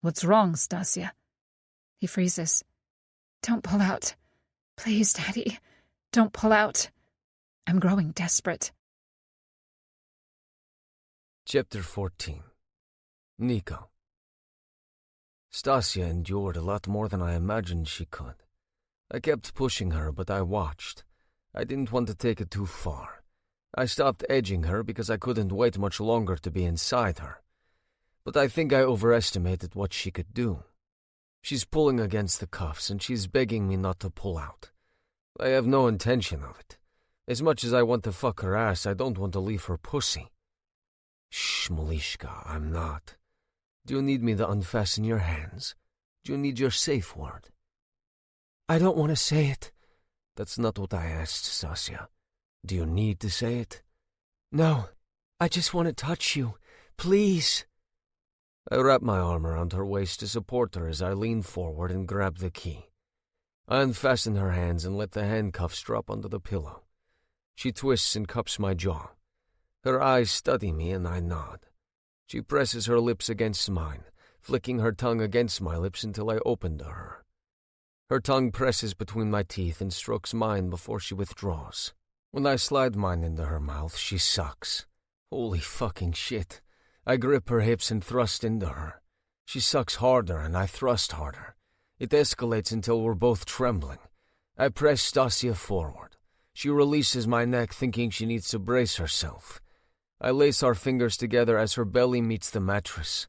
What's wrong, Stasia? He freezes. Don't pull out. Please, Daddy. Don't pull out. I'm growing desperate. Chapter 14. Nico. Stasia endured a lot more than I imagined she could. I kept pushing her, but I watched. I didn't want to take it too far. I stopped edging her because I couldn't wait much longer to be inside her. But I think I overestimated what she could do. She's pulling against the cuffs, and she's begging me not to pull out. I have no intention of it. As much as I want to fuck her ass, I don't want to leave her pussy. Shh, Malishka, I'm not. Do you need me to unfasten your hands? Do you need your safe word? I don't want to say it. That's not what I asked, Stasia. Do you need to say it? No, I just want to touch you. Please. I wrap my arm around her waist to support her as I lean forward and grab the key. I unfasten her hands and let the handcuffs drop onto the pillow. She twists and cups my jaw. Her eyes study me and I nod. She presses her lips against mine, flicking her tongue against my lips until I open to her. Her tongue presses between my teeth and strokes mine before she withdraws. When I slide mine into her mouth, she sucks. Holy fucking shit. I grip her hips and thrust into her. She sucks harder and I thrust harder. It escalates until we're both trembling. I press Stasia forward. She releases my neck, thinking she needs to brace herself. I lace our fingers together as her belly meets the mattress.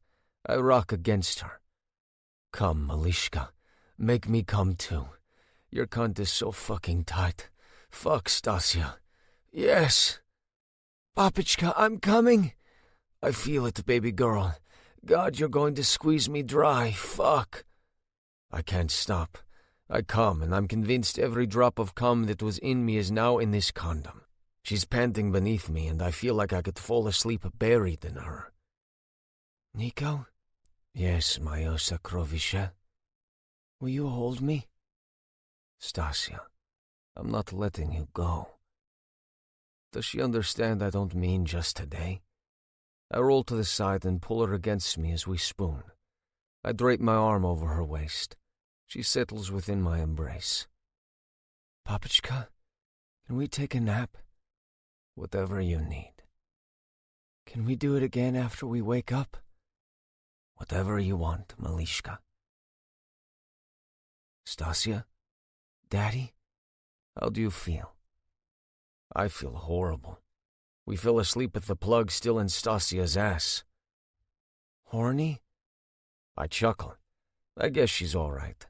I rock against her. Come, Malishka. Make me come too. Your cunt is so fucking tight. Fuck, Stasia. Yes. Papichka, I'm coming. I feel it, baby girl. God, you're going to squeeze me dry. Fuck. I can't stop. I come, and I'm convinced every drop of cum that was in me is now in this condom. She's panting beneath me, and I feel like I could fall asleep buried in her. Nico? Yes, Moja Sakrovisha. Will you hold me? Stasia, I'm not letting you go. Does she understand I don't mean just today? I roll to the side and pull her against me as we spoon. I drape my arm over her waist. She settles within my embrace. Papichka, can we take a nap? Whatever you need. Can we do it again after we wake up? Whatever you want, Malishka. Stasia? Daddy? How do you feel? I feel horrible. We fell asleep with the plug still in Stasia's ass. Horny? I chuckle. I guess she's all right.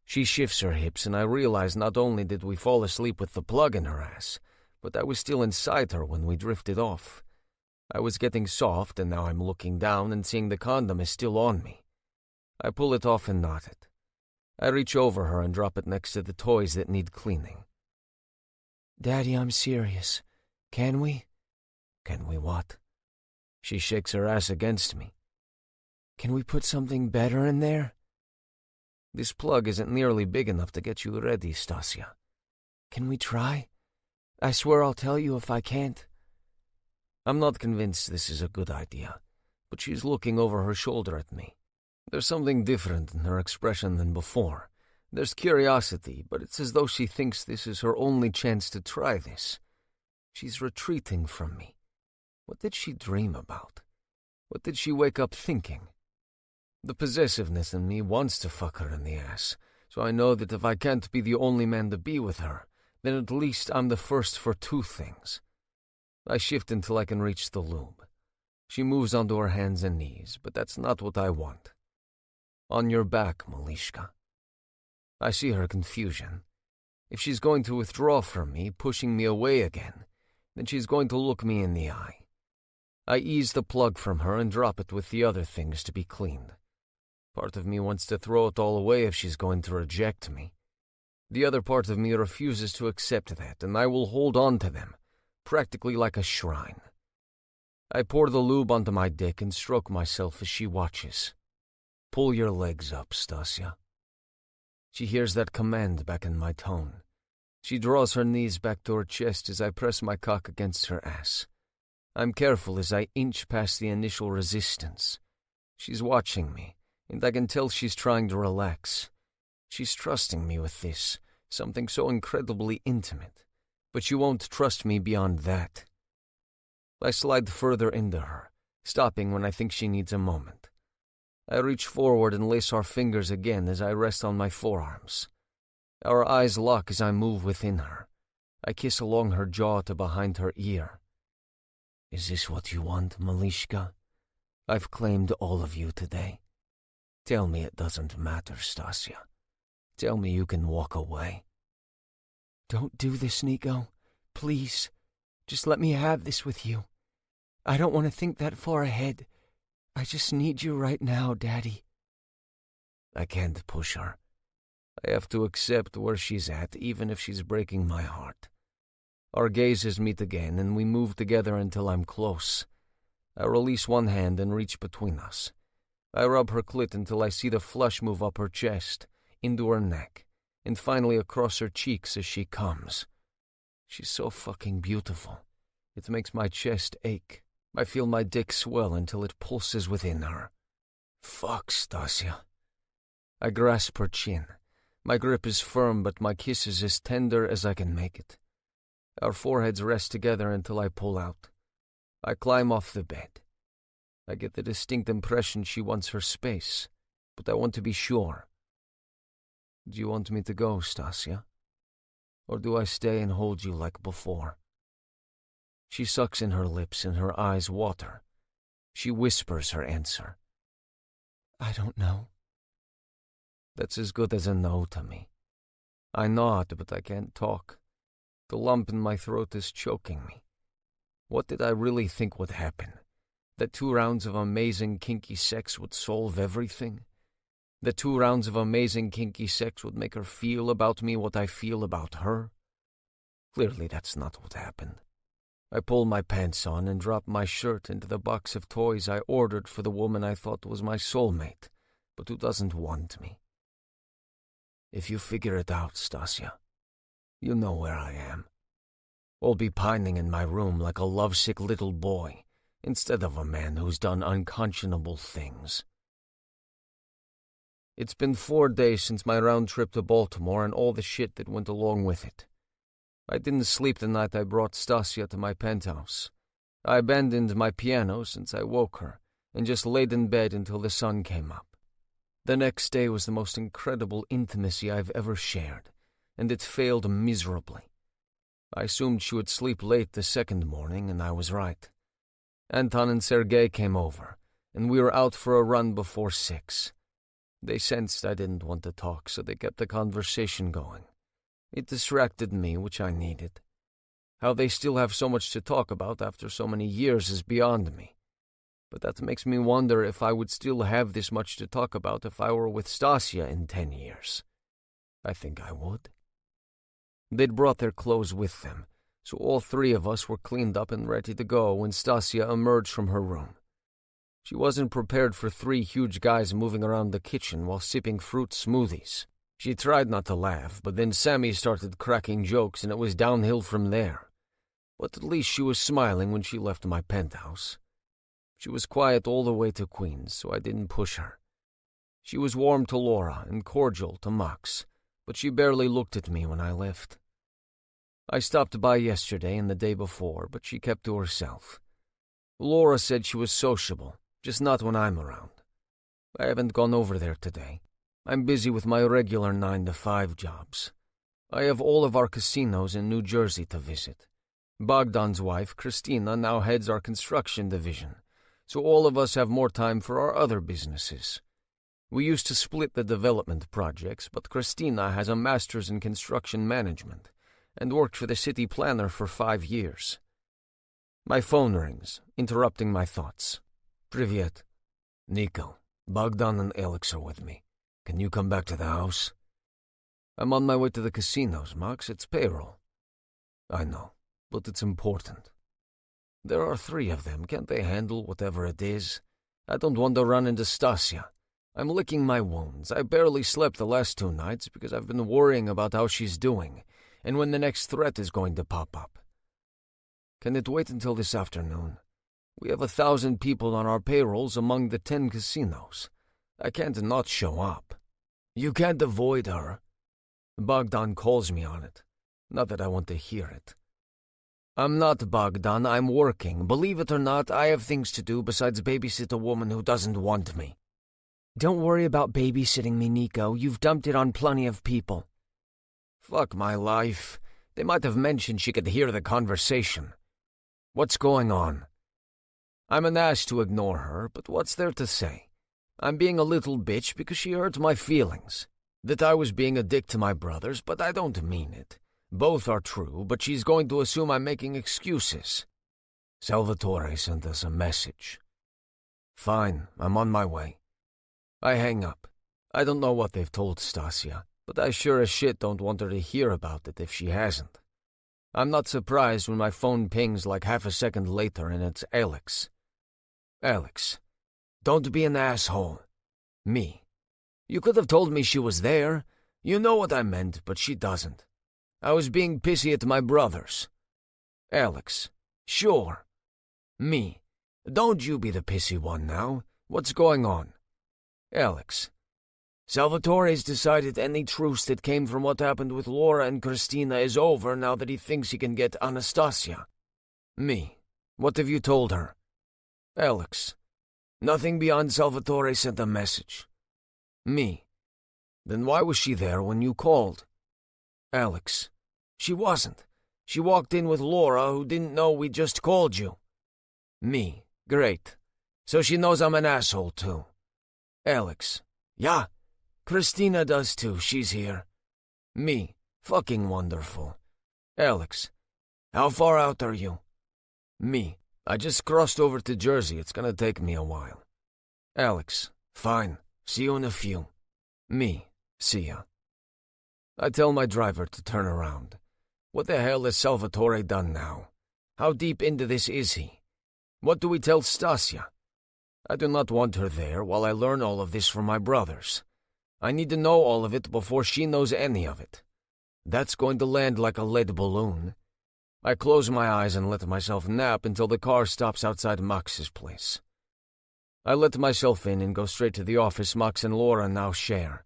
She shifts her hips, and I realize not only did we fall asleep with the plug in her ass, but I was still inside her when we drifted off. I was getting soft, and now I'm looking down and seeing the condom is still on me. I pull it off and knot it. I reach over her and drop it next to the toys that need cleaning. Daddy, I'm serious. Can we? Can we what? She shakes her ass against me. Can we put something better in there? This plug isn't nearly big enough to get you ready, Stasia. Can we try? I swear I'll tell you if I can't. I'm not convinced this is a good idea, but she's looking over her shoulder at me. There's something different in her expression than before, There's curiosity, but it's as though she thinks this is her only chance to try this. She's retreating from me. What did she dream about? What did she wake up thinking? The possessiveness in me wants to fuck her in the ass, so I know that if I can't be the only man to be with her, then at least I'm the first for two things. I shift until I can reach the lube. She moves onto her hands and knees, but that's not what I want. On your back, Malishka. I see her confusion. If she's going to withdraw from me, pushing me away again, then she's going to look me in the eye. I ease the plug from her and drop it with the other things to be cleaned. Part of me wants to throw it all away if she's going to reject me. The other part of me refuses to accept that, and I will hold on to them, practically like a shrine. I pour the lube onto my dick and stroke myself as she watches. Pull your legs up, Stasia. She hears that command back in my tone. She draws her knees back to her chest as I press my cock against her ass. I'm careful as I inch past the initial resistance. She's watching me, and I can tell she's trying to relax. She's trusting me with this, something so incredibly intimate, but she won't trust me beyond that. I slide further into her, stopping when I think she needs a moment. I reach forward and lace our fingers again as I rest on my forearms. Our eyes lock as I move within her. I kiss along her jaw to behind her ear. Is this what you want, Malishka? I've claimed all of you today. Tell me it doesn't matter, Stasia. Tell me you can walk away. Don't do this, Nico. Please. Just let me have this with you. I don't want to think that far ahead. I just need you right now, Daddy. I can't push her. I have to accept where she's at, even if she's breaking my heart. Our gazes meet again, and we move together until I'm close. I release one hand and reach between us. I rub her clit until I see the flush move up her chest, into her neck, and finally across her cheeks as she comes. She's so fucking beautiful. It makes my chest ache. I feel my dick swell until it pulses within her. Fuck, Stasia. I grasp her chin. My grip is firm, but my kiss is as tender as I can make it. Our foreheads rest together until I pull out. I climb off the bed. I get the distinct impression she wants her space, but I want to be sure. Do you want me to go, Stasia? Or do I stay and hold you like before? She sucks in her lips and her eyes water. She whispers her answer. I don't know. That's as good as a no to me. I nod, but I can't talk. The lump in my throat is choking me. What did I really think would happen? That 2 rounds of amazing kinky sex would solve everything? That 2 rounds of amazing kinky sex would make her feel about me what I feel about her? Clearly that's not what happened. I pull my pants on and drop my shirt into the box of toys I ordered for the woman I thought was my soulmate, but who doesn't want me. If you figure it out, Stasia, you know where I am. I'll be pining in my room like a lovesick little boy, instead of a man who's done unconscionable things. It's been 4 days since my round trip to Baltimore and all the shit that went along with it. I didn't sleep the night I brought Stasia to my penthouse. I abandoned my piano since I woke her, and just laid in bed until the sun came up. The next day was the most incredible intimacy I've ever shared, and it failed miserably. I assumed she would sleep late the second morning, and I was right. Anton and Sergei came over, and we were out for a run before 6. They sensed I didn't want to talk, so they kept the conversation going. It distracted me, which I needed. How they still have so much to talk about after so many years is beyond me. But that makes me wonder if I would still have this much to talk about if I were with Stasia in 10 years. I think I would. They'd brought their clothes with them, so all 3 of us were cleaned up and ready to go when Stasia emerged from her room. She wasn't prepared for 3 huge guys moving around the kitchen while sipping fruit smoothies. She tried not to laugh, but then Sammy started cracking jokes and it was downhill from there. But at least she was smiling when she left my penthouse. She was quiet all the way to Queens, so I didn't push her. She was warm to Laura and cordial to Max, but she barely looked at me when I left. I stopped by yesterday and the day before, but she kept to herself. Laura said she was sociable, just not when I'm around. I haven't gone over there today. I'm busy with my regular 9-to-5 jobs. I have all of our casinos in New Jersey to visit. Bogdan's wife, Christina, now heads our construction division, so all of us have more time for our other businesses. We used to split the development projects, but Christina has a master's in construction management and worked for the city planner for 5 years. My phone rings, interrupting my thoughts. Privyet. Nico, Bogdan and Alex are with me. Can you come back to the house? I'm on my way to the casinos, Max. It's payroll. I know, but it's important. There are 3 of them. Can't they handle whatever it is? I don't want to run into Stasia. I'm licking my wounds. I barely slept the last 2 nights because I've been worrying about how she's doing and when the next threat is going to pop up. Can it wait until this afternoon? We have 1,000 people on our payrolls among the 10 casinos. I can't not show up. You can't avoid her. Bogdan calls me on it. Not that I want to hear it. I'm not Bogdan, I'm working. Believe it or not, I have things to do besides babysit a woman who doesn't want me. Don't worry about babysitting me, Nico. You've dumped it on plenty of people. Fuck my life. They might have mentioned she could hear the conversation. What's going on? I'm an ass to ignore her, but what's there to say? I'm being a little bitch because she hurt my feelings. That I was being a dick to my brothers, but I don't mean it. Both are true, but she's going to assume I'm making excuses. Salvatore sent us a message. Fine, I'm on my way. I hang up. I don't know what they've told Stasia, but I sure as shit don't want her to hear about it if she hasn't. I'm not surprised when my phone pings like half a second later and it's Alex. Alex, don't be an asshole. Me. You could have told me she was there. You know what I meant, but she doesn't. I was being pissy at my brothers. Alex, sure. Me. Don't you be the pissy one now. What's going on? Alex. Salvatore's decided any truce that came from what happened with Laura and Christina is over now that he thinks he can get Anastasia. Me. What have you told her? Alex. Nothing beyond Salvatore sent a message. Me. Then why was she there when you called? Alex. She wasn't. She walked in with Laura, who didn't know we just called you. Me. Great. So she knows I'm an asshole, too. Alex. Yeah. Christina does, too. She's here. Me. Fucking wonderful. Alex. How far out are you? Me. I just crossed over to Jersey. It's gonna take me a while. Alex. Fine. See you in a few. Me. See ya. I tell my driver to turn around. What the hell has Salvatore done now? How deep into this is he? What do we tell Stasia? I do not want her there while I learn all of this from my brothers. I need to know all of it before she knows any of it. That's going to land like a lead balloon. I close my eyes and let myself nap until the car stops outside Max's place. I let myself in and go straight to the office Max and Laura now share.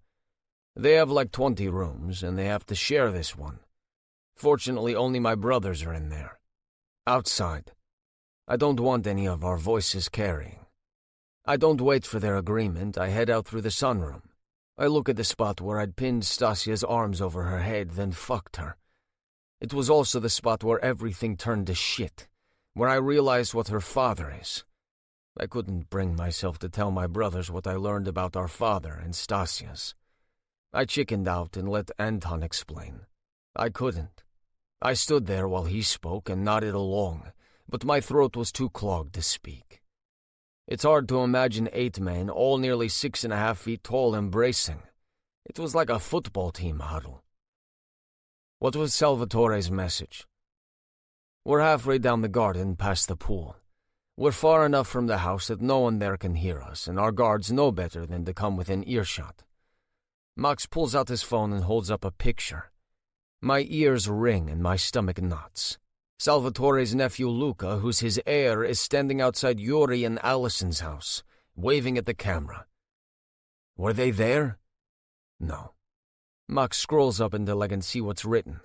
They have like 20 rooms, and they have to share this one. Fortunately, only my brothers are in there. Outside. I don't want any of our voices carrying. I don't wait for their agreement. I head out through the sunroom. I look at the spot where I'd pinned Stasia's arms over her head, then fucked her. It was also the spot where everything turned to shit, where I realized what her father is. I couldn't bring myself to tell my brothers what I learned about our father and Stasia's. I chickened out and let Anton explain. I couldn't. I stood there while he spoke and nodded along, but my throat was too clogged to speak. It's hard to imagine 8 men, all nearly 6.5 feet tall, embracing. It was like a football team huddle. What was Salvatore's message? We're halfway down the garden past the pool. We're far enough from the house that no one there can hear us, and our guards know better than to come within earshot. Max pulls out his phone and holds up a picture. My ears ring and my stomach knots. Salvatore's nephew Luca, who's his heir, is standing outside Yuri and Allison's house, waving at the camera. Were they there? No. Max scrolls up until I can see what's written.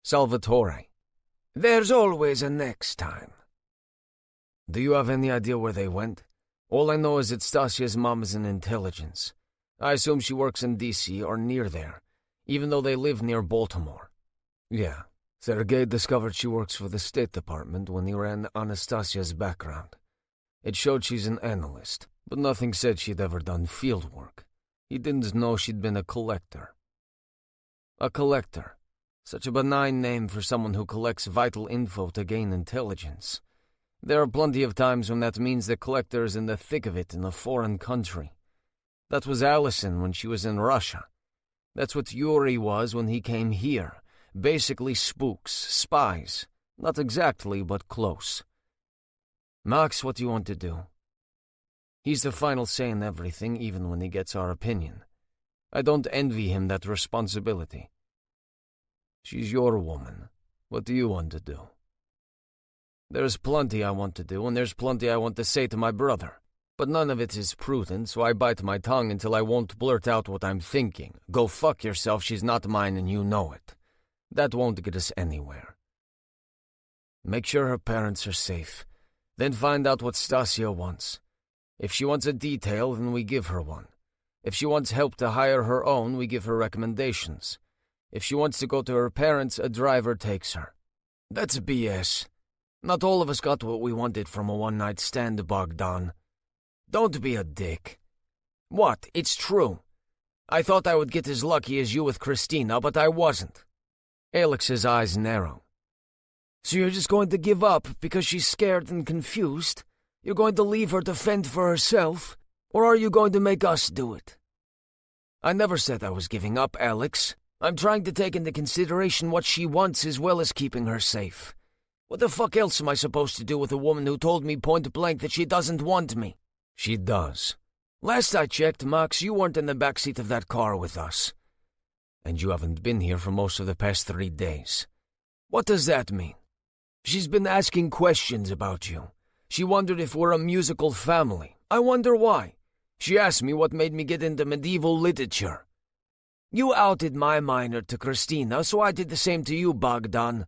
Salvatore. There's always a next time. Do you have any idea where they went? All I know is that Stasia's mom is in intelligence. I assume she works in D.C. or near there, even though they live near Baltimore. Yeah, Sergei discovered she works for the State Department when he ran Anastasia's background. It showed she's an analyst, but nothing said she'd ever done field work. He didn't know she'd been a collector. A collector. Such a benign name for someone who collects vital info to gain intelligence. There are plenty of times when that means the collector is in the thick of it in a foreign country. That was Allison when she was in Russia. That's what Yuri was when he came here. Basically spooks, spies. Not exactly, but close. Max, what do you want to do? He's the final say in everything, even when he gets our opinion. I don't envy him that responsibility. She's your woman. What do you want to do? There's plenty I want to do, and there's plenty I want to say to my brother. But none of it is prudent, so I bite my tongue until I won't blurt out what I'm thinking. Go fuck yourself, she's not mine and you know it. That won't get us anywhere. Make sure her parents are safe. Then find out what Stasia wants. If she wants a detail, then we give her one. If she wants help to hire her own, we give her recommendations. If she wants to go to her parents, a driver takes her. That's BS. Not all of us got what we wanted from a one-night stand, Bogdan. Don't be a dick. What? It's true. I thought I would get as lucky as you with Christina, but I wasn't. Alex's eyes narrow. So you're just going to give up because she's scared and confused? You're going to leave her to fend for herself? Or are you going to make us do it? I never said I was giving up, Alex. I'm trying to take into consideration what she wants as well as keeping her safe. What the fuck else am I supposed to do with a woman who told me point blank that she doesn't want me? She does. Last I checked, Max, you weren't in the backseat of that car with us. And you haven't been here for most of the past 3 days. What does that mean? She's been asking questions about you. She wondered if we're a musical family. I wonder why. She asked me what made me get into medieval literature. You outed my minor to Christina, so I did the same to you, Bogdan.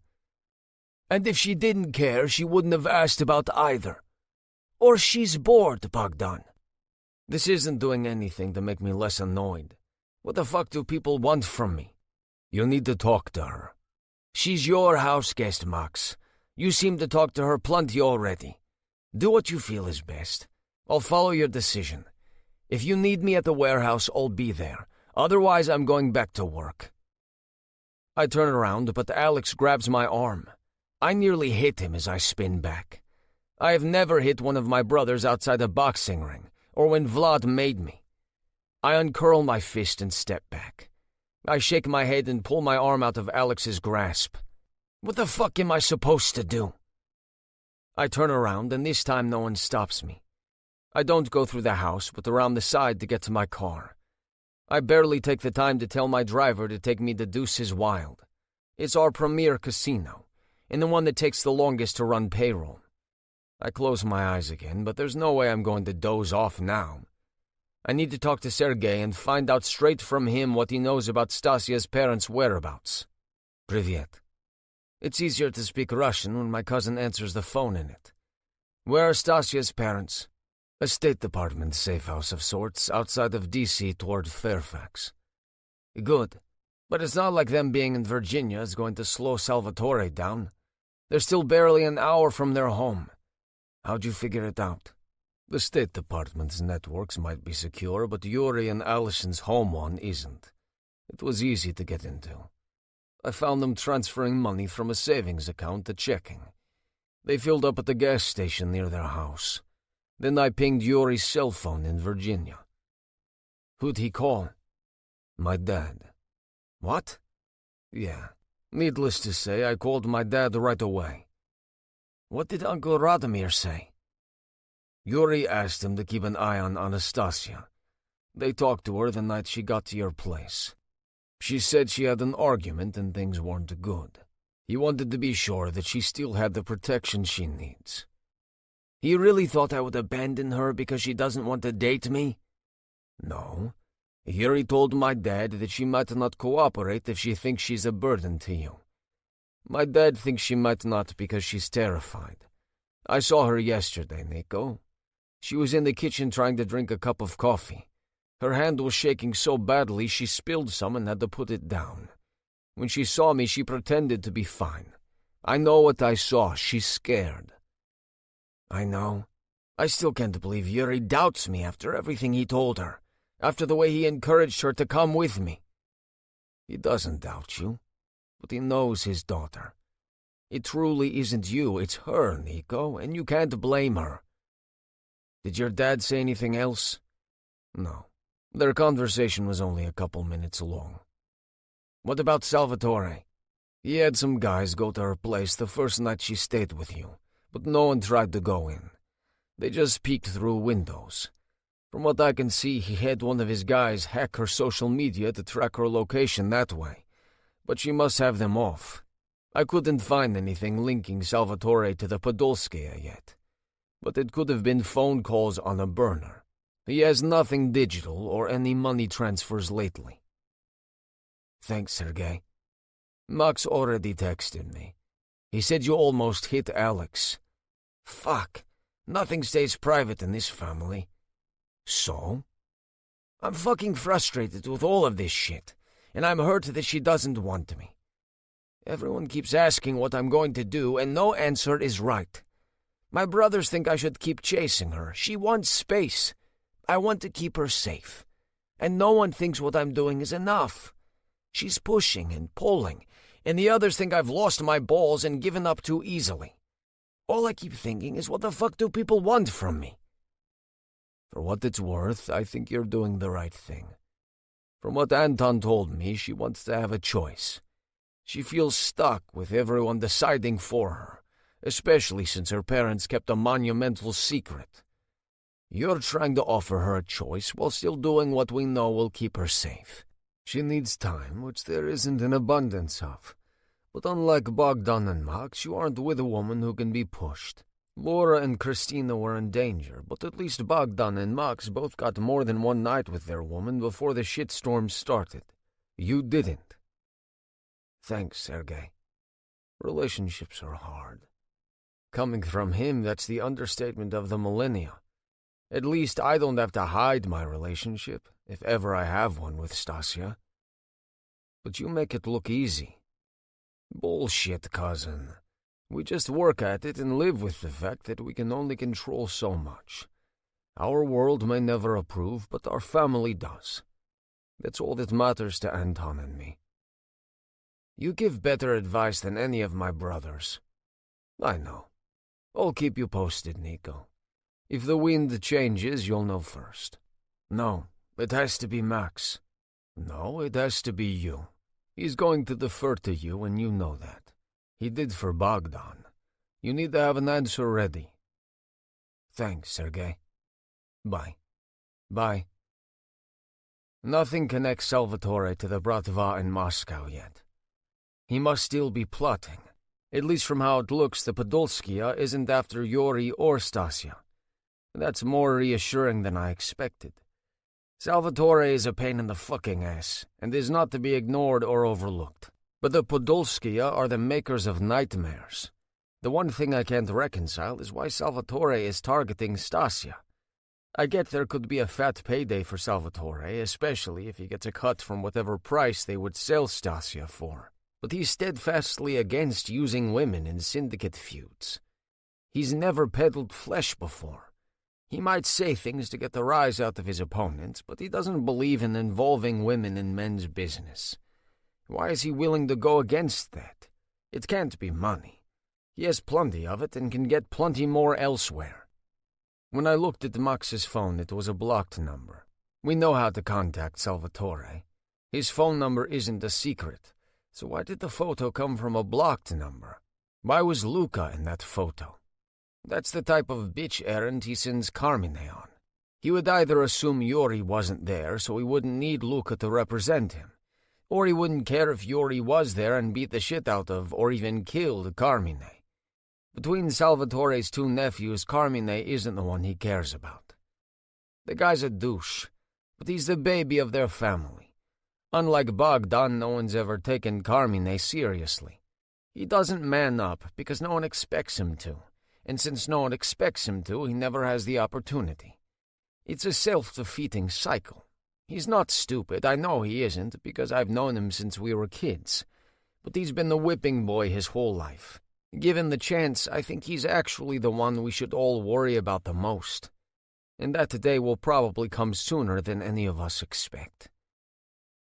And if she didn't care, she wouldn't have asked about either. Or she's bored, Bogdan. This isn't doing anything to make me less annoyed. What the fuck do people want from me? You need to talk to her. She's your house guest, Max. You seem to talk to her plenty already. Do what you feel is best. I'll follow your decision. If you need me at the warehouse, I'll be there. Otherwise, I'm going back to work. I turn around, but Alex grabs my arm. I nearly hit him as I spin back. I have never hit one of my brothers outside a boxing ring, or when Vlad made me. I uncurl my fist and step back. I shake my head and pull my arm out of Alex's grasp. What the fuck am I supposed to do? I turn around, and this time no one stops me. I don't go through the house, but around the side to get to my car. I barely take the time to tell my driver to take me to Deuces Wild. It's our premier casino, and the one that takes the longest to run payroll. I close my eyes again, but there's no way I'm going to doze off now. I need to talk to Sergei and find out straight from him what he knows about Stasia's parents' whereabouts. Privyet. It's easier to speak Russian when my cousin answers the phone in it. Where are Stasia's parents? A State Department safe house of sorts outside of D.C. toward Fairfax. Good, but it's not like them being in Virginia is going to slow Salvatore down. They're still barely an hour from their home. How'd you figure it out? The State Department's networks might be secure, but Yuri and Allison's home one isn't. It was easy to get into. I found them transferring money from a savings account to checking. They filled up at the gas station near their house. Then I pinged Yuri's cell phone in Virginia. Who'd he call? My dad. What? Yeah. Needless to say, I called my dad right away. What did Uncle Radomir say? Yuri asked him to keep an eye on Anastasia. They talked to her the night she got to your place. She said she had an argument and things weren't good. He wanted to be sure that she still had the protection she needs. He really thought I would abandon her because she doesn't want to date me? No. Yuri told my dad that she might not cooperate if she thinks she's a burden to you. My dad thinks she might not because she's terrified. I saw her yesterday, Nico. She was in the kitchen trying to drink a cup of coffee. Her hand was shaking so badly she spilled some and had to put it down. When she saw me, she pretended to be fine. I know what I saw. She's scared. I know. I still can't believe Yuri doubts me after everything he told her, after the way he encouraged her to come with me. He doesn't doubt you, but he knows his daughter. It truly isn't you, it's her, Nico, and you can't blame her. Did your dad say anything else? No. Their conversation was only a couple minutes long. What about Salvatore? He had some guys go to her place the first night she stayed with you, but no one tried to go in. They just peeked through windows. From what I can see, he had one of his guys hack her social media to track her location that way, but she must have them off. I couldn't find anything linking Salvatore to the Podolskaya yet, but it could have been phone calls on a burner. He has nothing digital or any money transfers lately. Thanks, Sergei. Max already texted me. He said you almost hit Alex. Fuck. Nothing stays private in this family. So? I'm fucking frustrated with all of this shit, and I'm hurt that she doesn't want me. Everyone keeps asking what I'm going to do, and no answer is right. My brothers think I should keep chasing her. She wants space. I want to keep her safe. And no one thinks what I'm doing is enough. She's pushing and pulling, and the others think I've lost my balls and given up too easily. All I keep thinking is, what the fuck do people want from me? For what it's worth, I think you're doing the right thing. From what Anton told me, she wants to have a choice. She feels stuck with everyone deciding for her, especially since her parents kept a monumental secret. You're trying to offer her a choice while still doing what we know will keep her safe. She needs time, which there isn't an abundance of. But unlike Bogdan and Max, you aren't with a woman who can be pushed. Laura and Christina were in danger, but at least Bogdan and Max both got more than one night with their woman before the shitstorm started. You didn't. Thanks, Sergei. Relationships are hard. Coming from him, that's the understatement of the millennia. At least I don't have to hide my relationship, if ever I have one with Stasia. But you make it look easy. Bullshit, cousin. We just work at it and live with the fact that we can only control so much. Our world may never approve, but our family does. That's all that matters to Anton and me. You give better advice than any of my brothers. I know. I'll keep you posted, Nico. If the wind changes, you'll know first. No, it has to be Max. No, it has to be you. He's going to defer to you, and you know that. He did for Bogdan. You need to have an answer ready. Thanks, Sergei. Bye. Bye. Nothing connects Salvatore to the Bratva in Moscow yet. He must still be plotting. At least from how it looks, the Podolskaya isn't after Yuri or Stasia. That's more reassuring than I expected. Salvatore is a pain in the fucking ass, and is not to be ignored or overlooked. But the Podolskaya are the makers of nightmares. The one thing I can't reconcile is why Salvatore is targeting Stasia. I get there could be a fat payday for Salvatore, especially if he gets a cut from whatever price they would sell Stasia for. But he's steadfastly against using women in syndicate feuds. He's never peddled flesh before. He might say things to get the rise out of his opponents, but he doesn't believe in involving women in men's business. Why is he willing to go against that? It can't be money. He has plenty of it and can get plenty more elsewhere. When I looked at Max's phone, it was a blocked number. We know how to contact Salvatore. His phone number isn't a secret, so why did the photo come from a blocked number? Why was Luca in that photo? That's the type of bitch errand he sends Carmine on. He would either assume Yuri wasn't there, so he wouldn't need Luca to represent him, or he wouldn't care if Yuri was there and beat the shit out of or even killed Carmine. Between Salvatore's two nephews, Carmine isn't the one he cares about. The guy's a douche, but he's the baby of their family. Unlike Bogdan, no one's ever taken Carmine seriously. He doesn't man up because no one expects him to, and since no one expects him to, he never has the opportunity. It's a self-defeating cycle. He's not stupid, I know he isn't, because I've known him since we were kids, but he's been the whipping boy his whole life. Given the chance, I think he's actually the one we should all worry about the most, and that day will probably come sooner than any of us expect.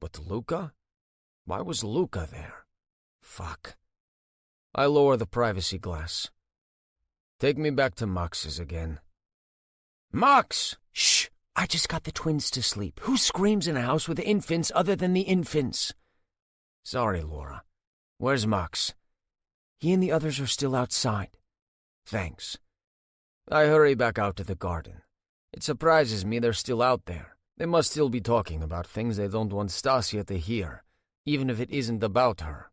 But Luca? Why was Luca there? Fuck. I lower the privacy glass. Take me back to Max's again. Max! Shh! I just got the twins to sleep. Who screams in a house with infants other than the infants? Sorry, Laura. Where's Max? He and the others are still outside. Thanks. I hurry back out to the garden. It surprises me they're still out there. They must still be talking about things they don't want Stasia to hear, even if it isn't about her.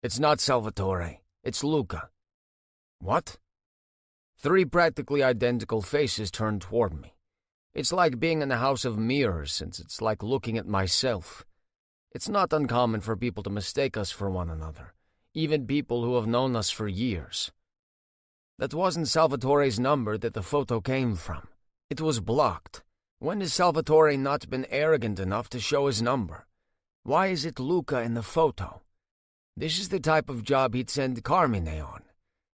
It's not Salvatore. It's Luca. What? 3 practically identical faces turned toward me. It's like being in a house of mirrors, since it's like looking at myself. It's not uncommon for people to mistake us for one another, even people who have known us for years. That wasn't Salvatore's number that the photo came from. It was blocked. When has Salvatore not been arrogant enough to show his number? Why is it Luca in the photo? This is the type of job he'd send Carmine on.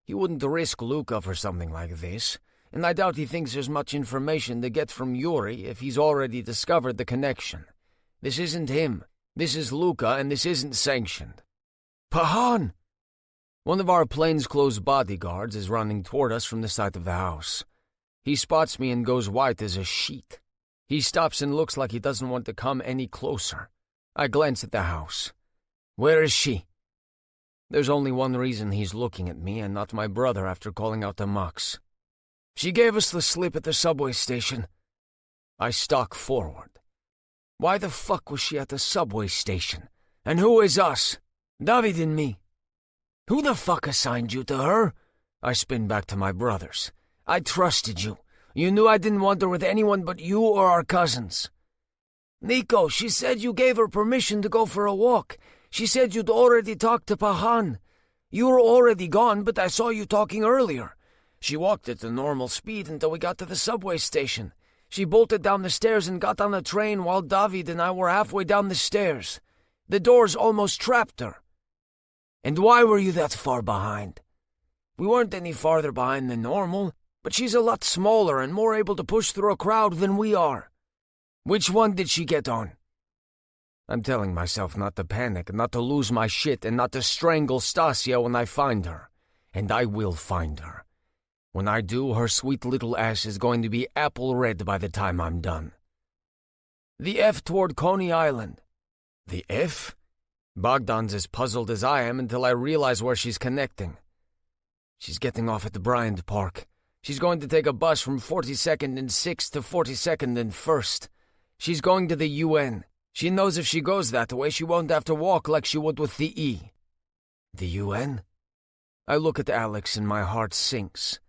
He wouldn't risk Luca for something like this, and I doubt he thinks there's much information to get from Yuri if he's already discovered the connection. This isn't him. This is Luca, and this isn't sanctioned. Pahan! One of our plainclothes bodyguards is running toward us from the side of the house. He spots me and goes white as a sheet. He stops and looks like he doesn't want to come any closer. I glance at the house. Where is she? There's only one reason he's looking at me and not my brother after calling out to Max. She gave us the slip at the subway station. I stalk forward. Why the fuck was she at the subway station? And who is us? David and me. Who the fuck assigned you to her? I spin back to my brothers. I trusted you. You knew I didn't want her with anyone but you or our cousins. Nico, she said you gave her permission to go for a walk. She said you'd already talked to Pahan. You were already gone, but I saw you talking earlier. She walked at the normal speed until we got to the subway station. She bolted down the stairs and got on the train while David and I were halfway down the stairs. The doors almost trapped her. And why were you that far behind? We weren't any farther behind than normal, but she's a lot smaller and more able to push through a crowd than we are. Which one did she get on? I'm telling myself not to panic, not to lose my shit, and not to strangle Stasia when I find her. And I will find her. When I do, her sweet little ass is going to be apple red by the time I'm done. The F toward Coney Island. The F? Bogdan's as puzzled as I am until I realize where she's connecting. She's getting off at the Bryant Park. She's going to take a bus from 42nd and 6th to 42nd and 1st. She's going to the UN. She knows if she goes that way, she won't have to walk like she would with the E. The UN? I look at Alex and my heart sinks.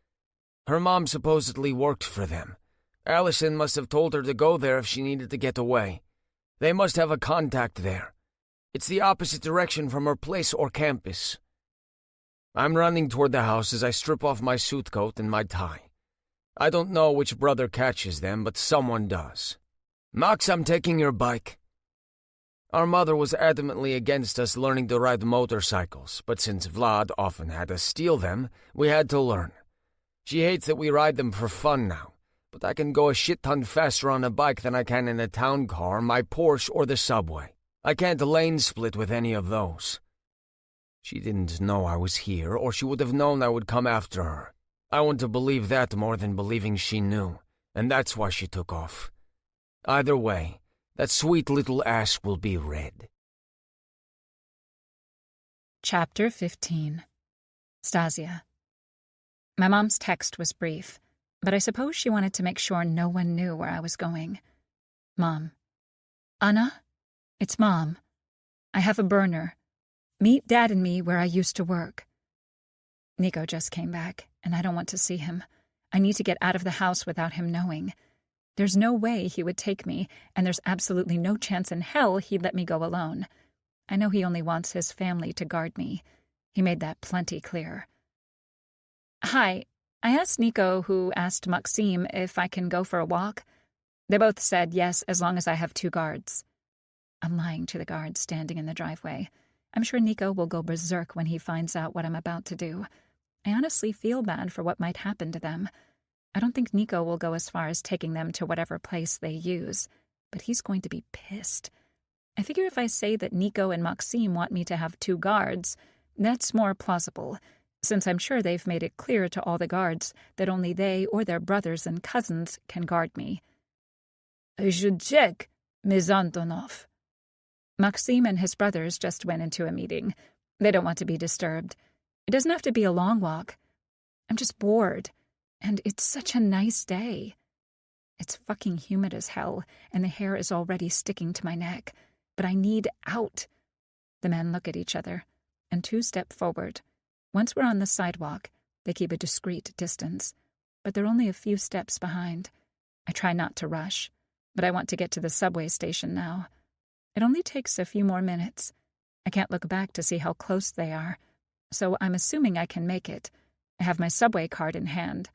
Her mom supposedly worked for them. Allison must have told her to go there if she needed to get away. They must have a contact there. It's the opposite direction from her place or campus. I'm running toward the house as I strip off my suit coat and my tie. I don't know which brother catches them, but someone does. Max, I'm taking your bike. Our mother was adamantly against us learning to ride motorcycles, but since Vlad often had us steal them, we had to learn. She hates that we ride them for fun now, but I can go a shit ton faster on a bike than I can in a town car, my Porsche, or the subway. I can't lane split with any of those. She didn't know I was here, or she would have known I would come after her. I want to believe that more than believing she knew, and that's why she took off. Either way, that sweet little ass will be red. Chapter 15. Stasia. My mom's text was brief, but I suppose she wanted to make sure no one knew where I was going. Mom. Anna? It's Mom. I have a burner. Meet Dad and me where I used to work. Nico just came back, and I don't want to see him. I need to get out of the house without him knowing. There's no way he would take me, and there's absolutely no chance in hell he'd let me go alone. I know he only wants his family to guard me. He made that plenty clear. Hi, I asked Nico, who asked Maxime if I can go for a walk. They both said yes, as long as I have 2 guards. I'm lying to the guards standing in the driveway. I'm sure Nico will go berserk when he finds out what I'm about to do. I honestly feel bad for what might happen to them. I don't think Nico will go as far as taking them to whatever place they use, but he's going to be pissed. I figure if I say that Nico and Maxime want me to have 2 guards, that's more plausible, since I'm sure they've made it clear to all the guards that only they or their brothers and cousins can guard me. I should check, Ms. Antonov. Maxime and his brothers just went into a meeting. They don't want to be disturbed. It doesn't have to be a long walk. I'm just bored, and it's such a nice day. It's fucking humid as hell, and the hair is already sticking to my neck, but I need out. The men look at each other, and 2 step forward. Once we're on the sidewalk, they keep a discreet distance, but they're only a few steps behind. I try not to rush, but I want to get to the subway station now. It only takes a few more minutes. I can't look back to see how close they are, so I'm assuming I can make it. I have my subway card in hand.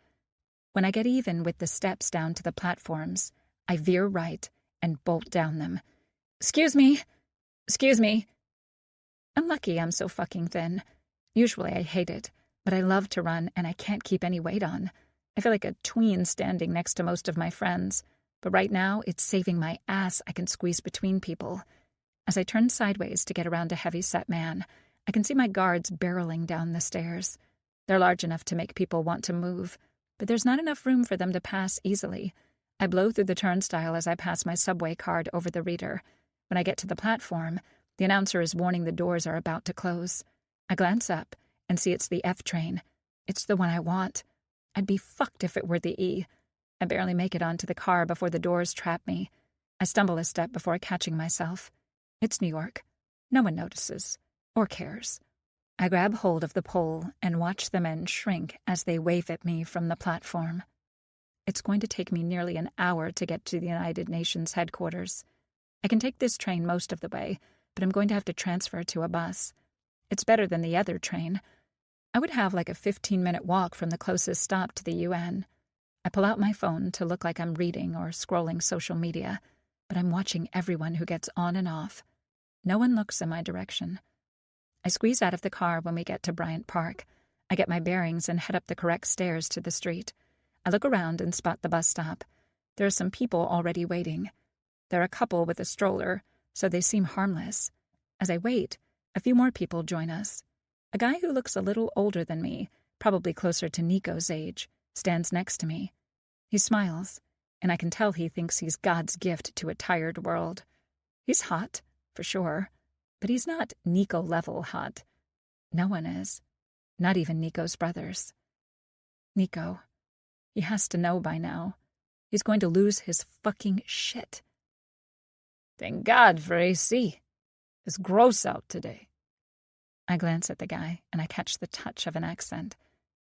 When I get even with the steps down to the platforms, I veer right and bolt down them. Excuse me. Excuse me. I'm lucky I'm so fucking thin. Usually I hate it, but I love to run and I can't keep any weight on. I feel like a tween standing next to most of my friends, but right now it's saving my ass I can squeeze between people. As I turn sideways to get around a heavy-set man, I can see my guards barreling down the stairs. They're large enough to make people want to move, but there's not enough room for them to pass easily. I blow through the turnstile as I pass my subway card over the reader. When I get to the platform, the announcer is warning the doors are about to close. I glance up and see it's the F train. It's the one I want. I'd be fucked if it were the E. I barely make it onto the car before the doors trap me. I stumble a step before catching myself. It's New York. No one notices or cares. I grab hold of the pole and watch the men shrink as they wave at me from the platform. It's going to take me nearly an hour to get to the United Nations headquarters. I can take this train most of the way, but I'm going to have to transfer to a bus. It's better than the other train. I would have like a 15-minute walk from the closest stop to the UN. I pull out my phone to look like I'm reading or scrolling social media, but I'm watching everyone who gets on and off. No one looks in my direction. I squeeze out of the car when we get to Bryant Park. I get my bearings and head up the correct stairs to the street. I look around and spot the bus stop. There are some people already waiting. They're a couple with a stroller, so they seem harmless. As I wait, a few more people join us. A guy who looks a little older than me, probably closer to Nico's age, stands next to me. He smiles, and I can tell he thinks he's God's gift to a tired world. He's hot, for sure, but he's not Nico-level hot. No one is. Not even Nico's brothers. Nico. He has to know by now. He's going to lose his fucking shit. Thank God for AC. It's gross out today. I glance at the guy, and I catch the touch of an accent.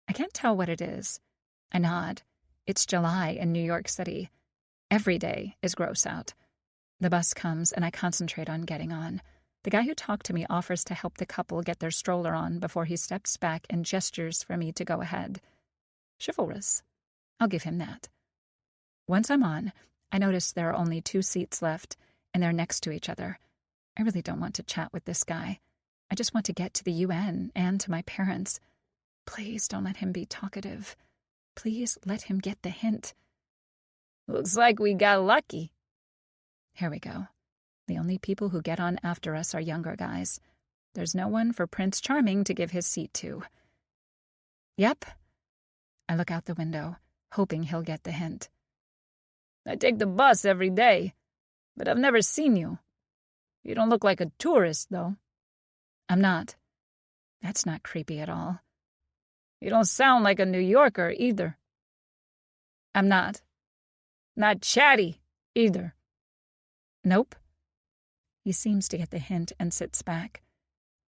I can't tell what it is. I nod. It's July in New York City. Every day is gross out. The bus comes, and I concentrate on getting on. The guy who talked to me offers to help the couple get their stroller on before he steps back and gestures for me to go ahead. Chivalrous. I'll give him that. Once I'm on, I notice there are only 2 seats left, and they're next to each other. I really don't want to chat with this guy. I just want to get to the UN and to my parents. Please don't let him be talkative. Please let him get the hint. Looks like we got lucky. Here we go. The only people who get on after us are younger guys. There's no one for Prince Charming to give his seat to. Yep. I look out the window, hoping he'll get the hint. I take the bus every day, but I've never seen you. You don't look like a tourist, though. I'm not. That's not creepy at all. You don't sound like a New Yorker, either. I'm not. Not chatty, either. Nope. He seems to get the hint and sits back.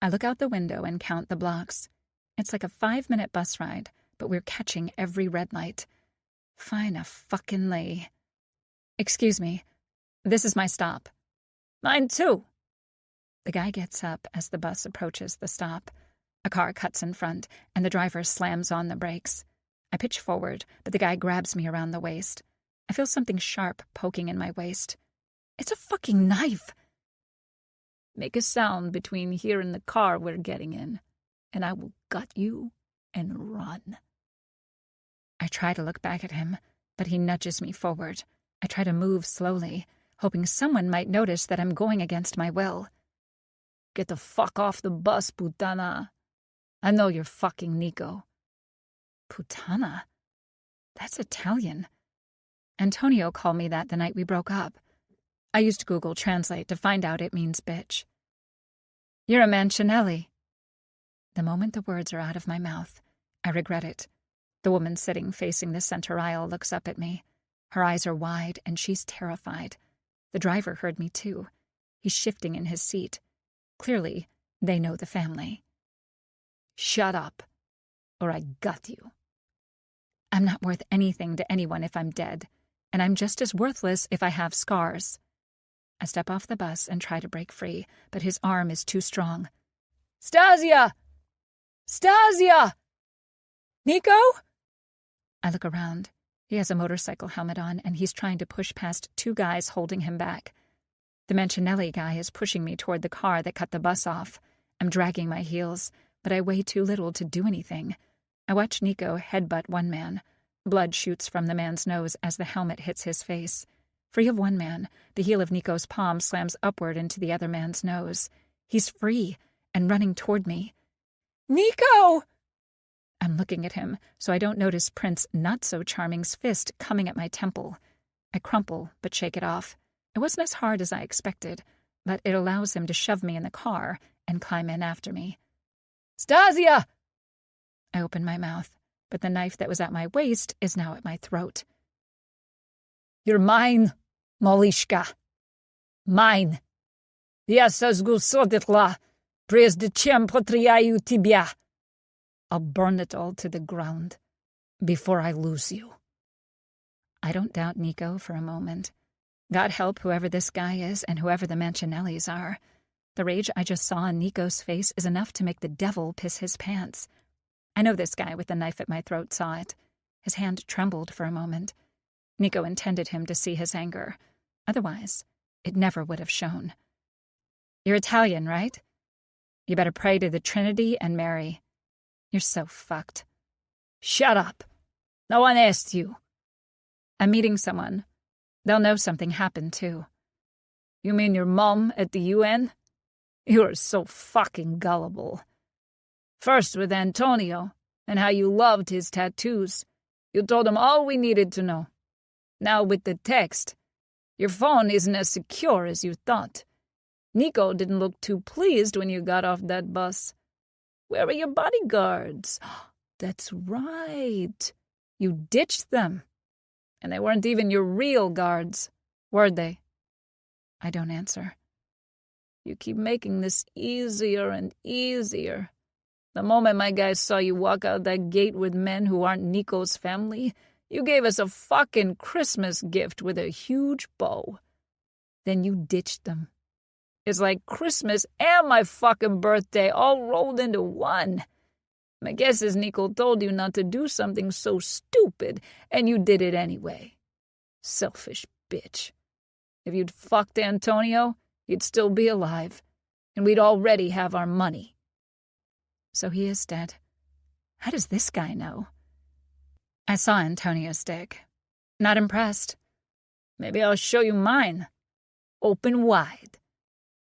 I look out the window and count the blocks. It's like a 5-minute bus ride, but we're catching every red light. Fine a fucking lay. Excuse me. This is my stop. Mine too. The guy gets up as the bus approaches the stop. A car cuts in front, and the driver slams on the brakes. I pitch forward, but the guy grabs me around the waist. I feel something sharp poking in my waist. It's a fucking knife. Make a sound between here and the car we're getting in, and I will gut you and run. I try to look back at him, but he nudges me forward. I try to move slowly, hoping someone might notice that I'm going against my will. Get the fuck off the bus, putana. I know you're fucking Nico. Putana? That's Italian. Antonio called me that the night we broke up. I used Google Translate to find out it means bitch. You're a Mancinelli. The moment the words are out of my mouth, I regret it. The woman sitting facing the center aisle looks up at me. Her eyes are wide, and she's terrified. The driver heard me, too. He's shifting in his seat. Clearly, they know the family. Shut up, or I gut you. I'm not worth anything to anyone if I'm dead, and I'm just as worthless if I have scars. I step off the bus and try to break free, but his arm is too strong. Stasia! Stasia! Nico? I look around. He has a motorcycle helmet on, and he's trying to push past two guys holding him back. The Mancinelli guy is pushing me toward the car that cut the bus off. I'm dragging my heels, but I weigh too little to do anything. I watch Nico headbutt one man. Blood shoots from the man's nose as the helmet hits his face. Free of one man, the heel of Nico's palm slams upward into the other man's nose. He's free and running toward me. Nico! I'm looking at him, so I don't notice Prince Not-So-Charming's fist coming at my temple. I crumple, but shake it off. It wasn't as hard as I expected, but it allows him to shove me in the car and climb in after me. Stasia! I open my mouth, but the knife that was at my waist is now at my throat. You're mine, Malishka. Mine. Я сожгу прежде чем потеряю тебя. I'll burn it all to the ground before I lose you. I don't doubt Nico for a moment. God help whoever this guy is and whoever the Mancinellis are. The rage I just saw on Nico's face is enough to make the devil piss his pants. I know this guy with the knife at my throat saw it. His hand trembled for a moment. Nico intended him to see his anger. Otherwise, it never would have shown. You're Italian, right? You better pray to the Trinity and Mary. You're so fucked. Shut up. No one asked you. I'm meeting someone. They'll know something happened, too. You mean your mom at the UN? You're so fucking gullible. First with Antonio, and how you loved his tattoos. You told him all we needed to know. Now with the text, your phone isn't as secure as you thought. Nico didn't look too pleased when you got off that bus. Where were your bodyguards? That's right. You ditched them. And they weren't even your real guards, were they? I don't answer. You keep making this easier and easier. The moment my guys saw you walk out that gate with men who aren't Nico's family, you gave us a fucking Christmas gift with a huge bow. Then you ditched them. It's like Christmas and my fucking birthday all rolled into one. My guess is Nico told you not to do something so stupid, and you did it anyway. Selfish bitch. If you'd fucked Antonio, he'd still be alive, and we'd already have our money. So he is dead. How does this guy know? I saw Antonio's dick. Not impressed. Maybe I'll show you mine. Open wide.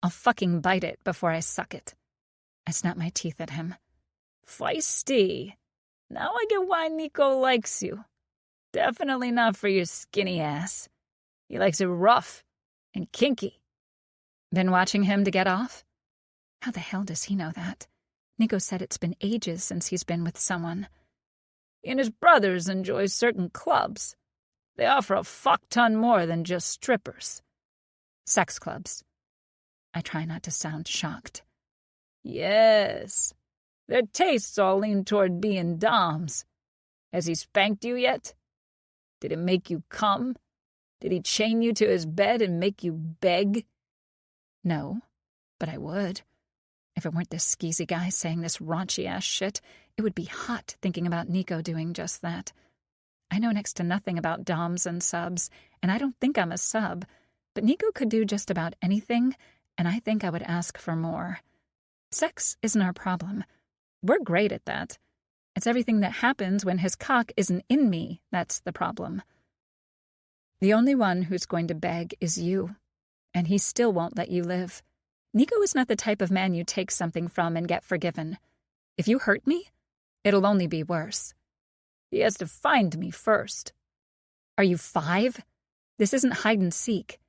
I'll fucking bite it before I suck it. I snap my teeth at him. Feisty. Now I get why Nico likes you. Definitely not for your skinny ass. He likes it rough and kinky. Been watching him to get off? How the hell does he know that? Nico said it's been ages since he's been with someone. He and his brothers enjoy certain clubs. They offer a fuck-ton more than just strippers. Sex clubs. I try not to sound shocked. Yes. Their tastes all lean toward being doms. Has he spanked you yet? Did it make you come? Did he chain you to his bed and make you beg? No, but I would. If it weren't this skeezy guy saying this raunchy-ass shit, it would be hot thinking about Nico doing just that. I know next to nothing about doms and subs, and I don't think I'm a sub, but Nico could do just about anything, and I think I would ask for more. Sex isn't our problem. We're great at that. It's everything that happens when his cock isn't in me that's the problem. The only one who's going to beg is you, and he still won't let you live. Nico is not the type of man you take something from and get forgiven. If you hurt me, it'll only be worse. He has to find me first. Are you 5? This isn't hide and seek.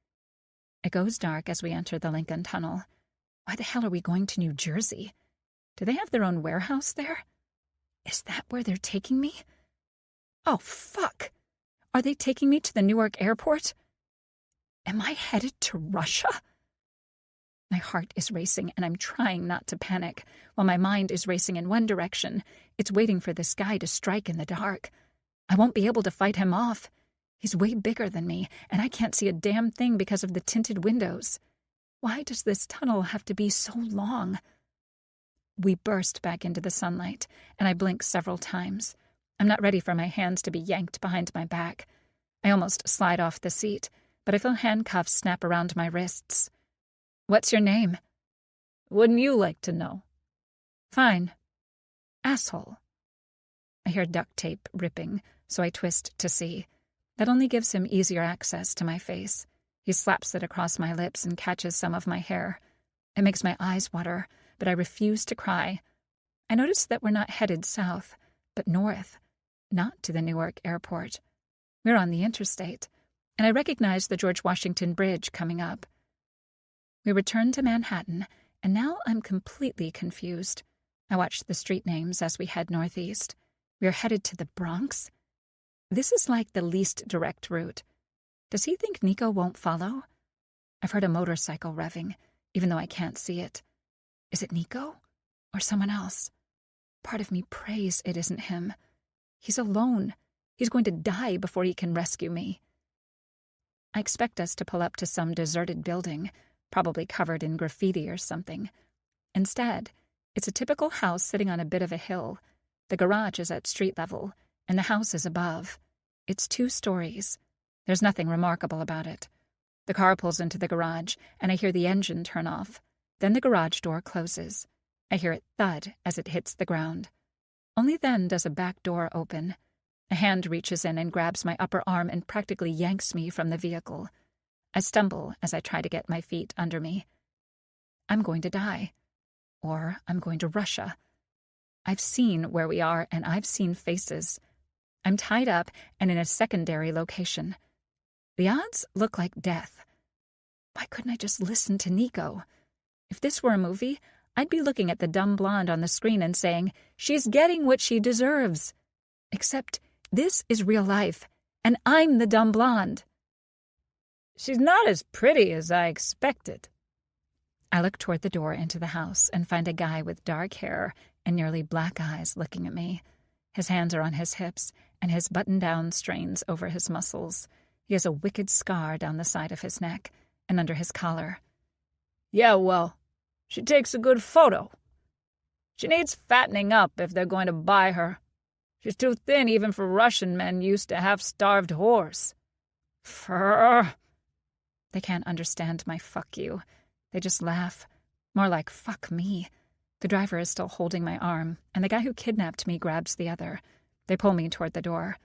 It goes dark as we enter the Lincoln Tunnel. Why the hell are we going to New Jersey? Do they have their own warehouse there? Is that where they're taking me? Oh, fuck! Are they taking me to the Newark airport? Am I headed to Russia? My heart is racing, and I'm trying not to panic. While my mind is racing in one direction, it's waiting for this guy to strike in the dark. I won't be able to fight him off. He's way bigger than me, and I can't see a damn thing because of the tinted windows. Why does this tunnel have to be so long? We burst back into the sunlight, and I blink several times. I'm not ready for my hands to be yanked behind my back. I almost slide off the seat, but I feel handcuffs snap around my wrists. What's your name? Wouldn't you like to know? Fine. Asshole. I hear duct tape ripping, so I twist to see. That only gives him easier access to my face. He slaps it across my lips and catches some of my hair. It makes my eyes water, but I refuse to cry. I notice that we're not headed south, but north, not to the Newark airport. We're on the interstate, and I recognize the George Washington Bridge coming up. We return to Manhattan, and now I'm completely confused. I watch the street names as we head northeast. We are headed to the Bronx? This is like the least direct route. Does he think Nico won't follow? I've heard a motorcycle revving, even though I can't see it. Is it Nico? Or someone else? Part of me prays it isn't him. He's alone. He's going to die before he can rescue me. I expect us to pull up to some deserted building, probably covered in graffiti or something. Instead, it's a typical house sitting on a bit of a hill. The garage is at street level, and the house is above. It's 2 stories. There's nothing remarkable about it. The car pulls into the garage, and I hear the engine turn off. Then the garage door closes. I hear it thud as it hits the ground. Only then does a back door open. A hand reaches in and grabs my upper arm and practically yanks me from the vehicle. I stumble as I try to get my feet under me. I'm going to die. Or I'm going to Russia. I've seen where we are, and I've seen faces. I'm tied up and in a secondary location. The odds look like death. Why couldn't I just listen to Nico? If this were a movie, I'd be looking at the dumb blonde on the screen and saying, she's getting what she deserves. Except this is real life, and I'm the dumb blonde. She's not as pretty as I expected. I look toward the door into the house and find a guy with dark hair and nearly black eyes looking at me. His hands are on his hips, and his button-down strains over his muscles. He has a wicked scar down the side of his neck and under his collar. Yeah, well, she takes a good photo. She needs fattening up if they're going to buy her. She's too thin even for Russian men used to half-starved whores. Frrrr. They can't understand my fuck you. They just laugh. More like fuck me. The driver is still holding my arm, and the guy who kidnapped me grabs the other. They pull me toward the door.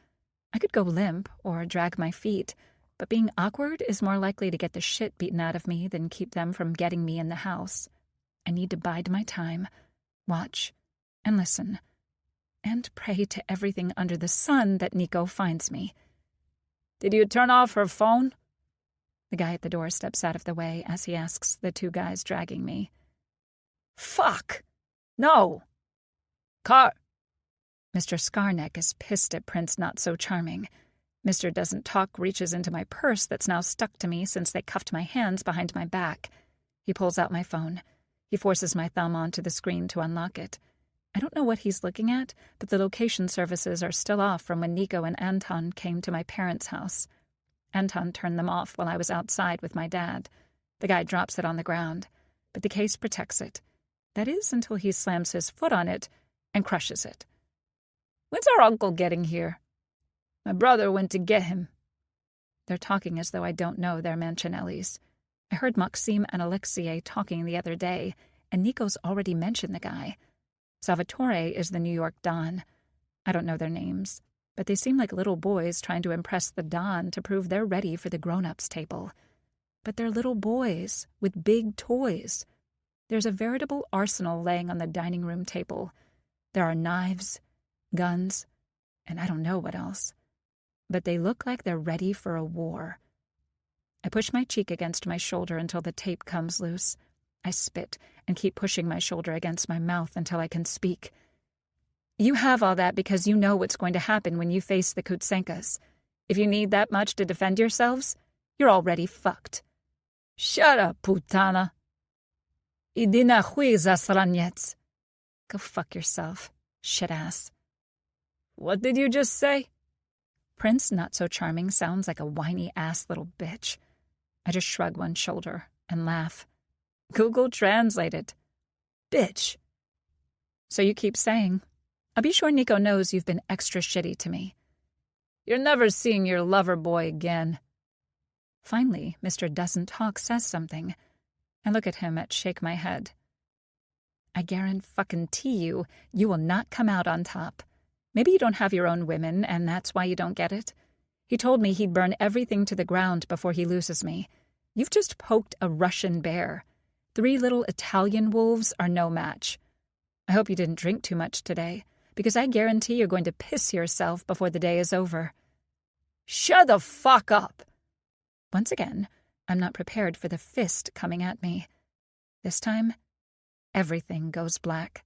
I could go limp or drag my feet, but being awkward is more likely to get the shit beaten out of me than keep them from getting me in the house. I need to bide my time, watch, and listen, and pray to everything under the sun that Nico finds me. Did you turn off her phone? The guy at the door steps out of the way as he asks the 2 guys dragging me. Fuck! No! Car... Mr. Scarneck is pissed at Prince Not So Charming. Mr. Doesn't Talk reaches into my purse that's now stuck to me since they cuffed my hands behind my back. He pulls out my phone. He forces my thumb onto the screen to unlock it. I don't know what he's looking at, but the location services are still off from when Nico and Anton came to my parents' house. Anton turned them off while I was outside with my dad. The guy drops it on the ground, but the case protects it. That is, until he slams his foot on it and crushes it. "When's our uncle getting here?" "My brother went to get him." They're talking as though I don't know they're Mancinellis. I heard Maxime and Alexei talking the other day, and Nico's already mentioned the guy. Salvatore is the New York Don. I don't know their names, but they seem like little boys trying to impress the Don to prove they're ready for the grown-ups table. But they're little boys with big toys. There's a veritable arsenal laying on the dining room table. There are knives, guns, and I don't know what else. But they look like they're ready for a war. I push my cheek against my shoulder until the tape comes loose. I spit and keep pushing my shoulder against my mouth until I can speak. "You have all that because you know what's going to happen when you face the Kutsenkas. If you need that much to defend yourselves, you're already fucked." "Shut up, putana. Idi nahui zasranets." Go fuck yourself, shit-ass. "What did you just say?" Prince Not So Charming sounds like a whiny-ass little bitch. I just shrug one shoulder and laugh. Google Translate it. Bitch. So you keep saying, "I'll be sure Nico knows you've been extra shitty to me." "You're never seeing your lover boy again." Finally, Mr. Doesn't Talk says something. I look at him and shake my head. "I guarantee you, you will not come out on top. Maybe you don't have your own women, and that's why you don't get it. He told me he'd burn everything to the ground before he loses me. You've just poked a Russian bear. 3 little Italian wolves are no match. I hope you didn't drink too much today, because I guarantee you're going to piss yourself before the day is over." "Shut the fuck up!" Once again, I'm not prepared for the fist coming at me. This time, everything goes black.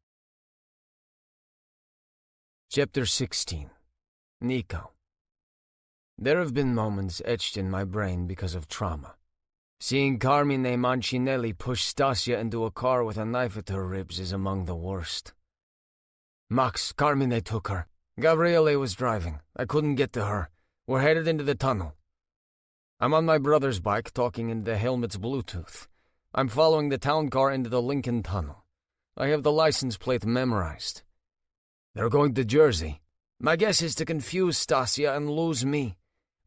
Chapter 16. Nico. There have been moments etched in my brain because of trauma. Seeing Carmine Mancinelli push Stasia into a car with a knife at her ribs is among the worst. "Max, Carmine took her. Gabriele was driving. I couldn't get to her. We're headed into the tunnel." I'm on my brother's bike talking into the helmet's Bluetooth. I'm following the town car into the Lincoln Tunnel. I have the license plate memorized. "They're going to Jersey. My guess is to confuse Stasia and lose me.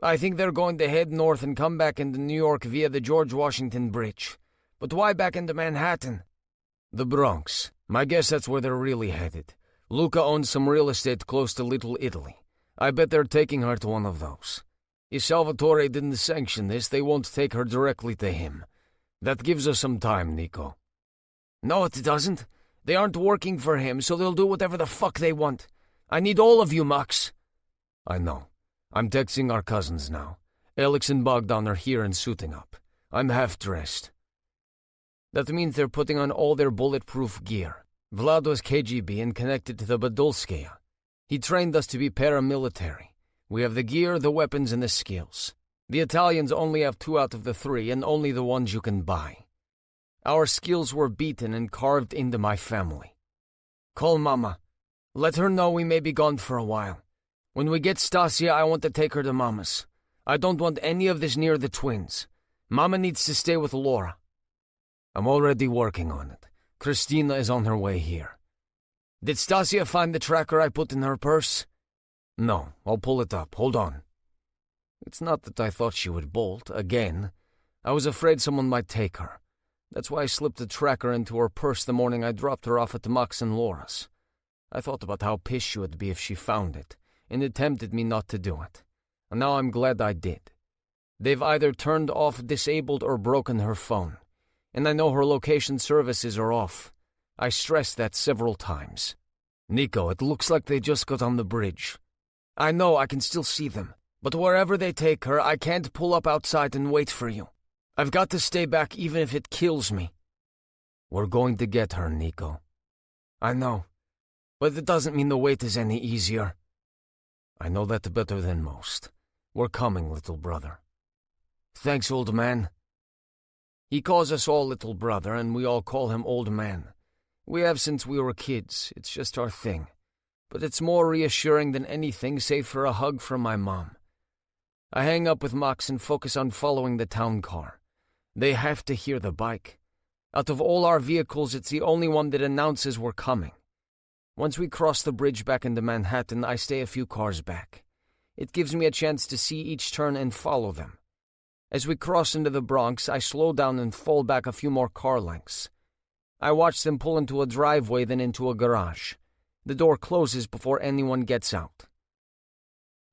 I think they're going to head north and come back into New York via the George Washington Bridge. But why back into Manhattan?" "The Bronx. My guess that's where they're really headed. Luca owns some real estate close to Little Italy. I bet they're taking her to one of those. If Salvatore didn't sanction this, they won't take her directly to him. That gives us some time, Nico." "No, it doesn't. They aren't working for him, so they'll do whatever the fuck they want. I need all of you, Max." "I know. I'm texting our cousins now. Alex and Bogdan are here and suiting up. I'm half-dressed." That means they're putting on all their bulletproof gear. Vlad was KGB and connected to the Badulskaya. He trained us to be paramilitary. We have the gear, the weapons, and the skills. The Italians only have 2 out of the 3, and only the ones you can buy. Our skills were beaten and carved into my family. Call Mama. Let her know we may be gone for a while. When we get Stasia, I want to take her to Mama's. I don't want any of this near the twins. Mama needs to stay with Laura." "I'm already working on it. Christina is on her way here." "Did Stasia find the tracker I put in her purse?" "No, I'll pull it up. Hold on." It's not that I thought she would bolt, again. I was afraid someone might take her. That's why I slipped the tracker into her purse the morning I dropped her off at Max and Laura's. I thought about how pissed she would be if she found it, and it tempted me not to do it. And now I'm glad I did. They've either turned off, disabled, or broken her phone. And I know her location services are off. I stressed that several times. "Nico, it looks like they just got on the bridge." "I know, I can still see them. But wherever they take her, I can't pull up outside and wait for you. I've got to stay back even if it kills me." "We're going to get her, Nico." "I know. But it doesn't mean the wait is any easier." "I know that better than most. We're coming, little brother." "Thanks, old man." He calls us all little brother, and we all call him old man. We have since we were kids. It's just our thing. But it's more reassuring than anything save for a hug from my mom. I hang up with Max and focus on following the town car. They have to hear the bike. Out of all our vehicles, it's the only one that announces we're coming. Once we cross the bridge back into Manhattan, I stay a few cars back. It gives me a chance to see each turn and follow them. As we cross into the Bronx, I slow down and fall back a few more car lengths. I watch them pull into a driveway, then into a garage. The door closes before anyone gets out.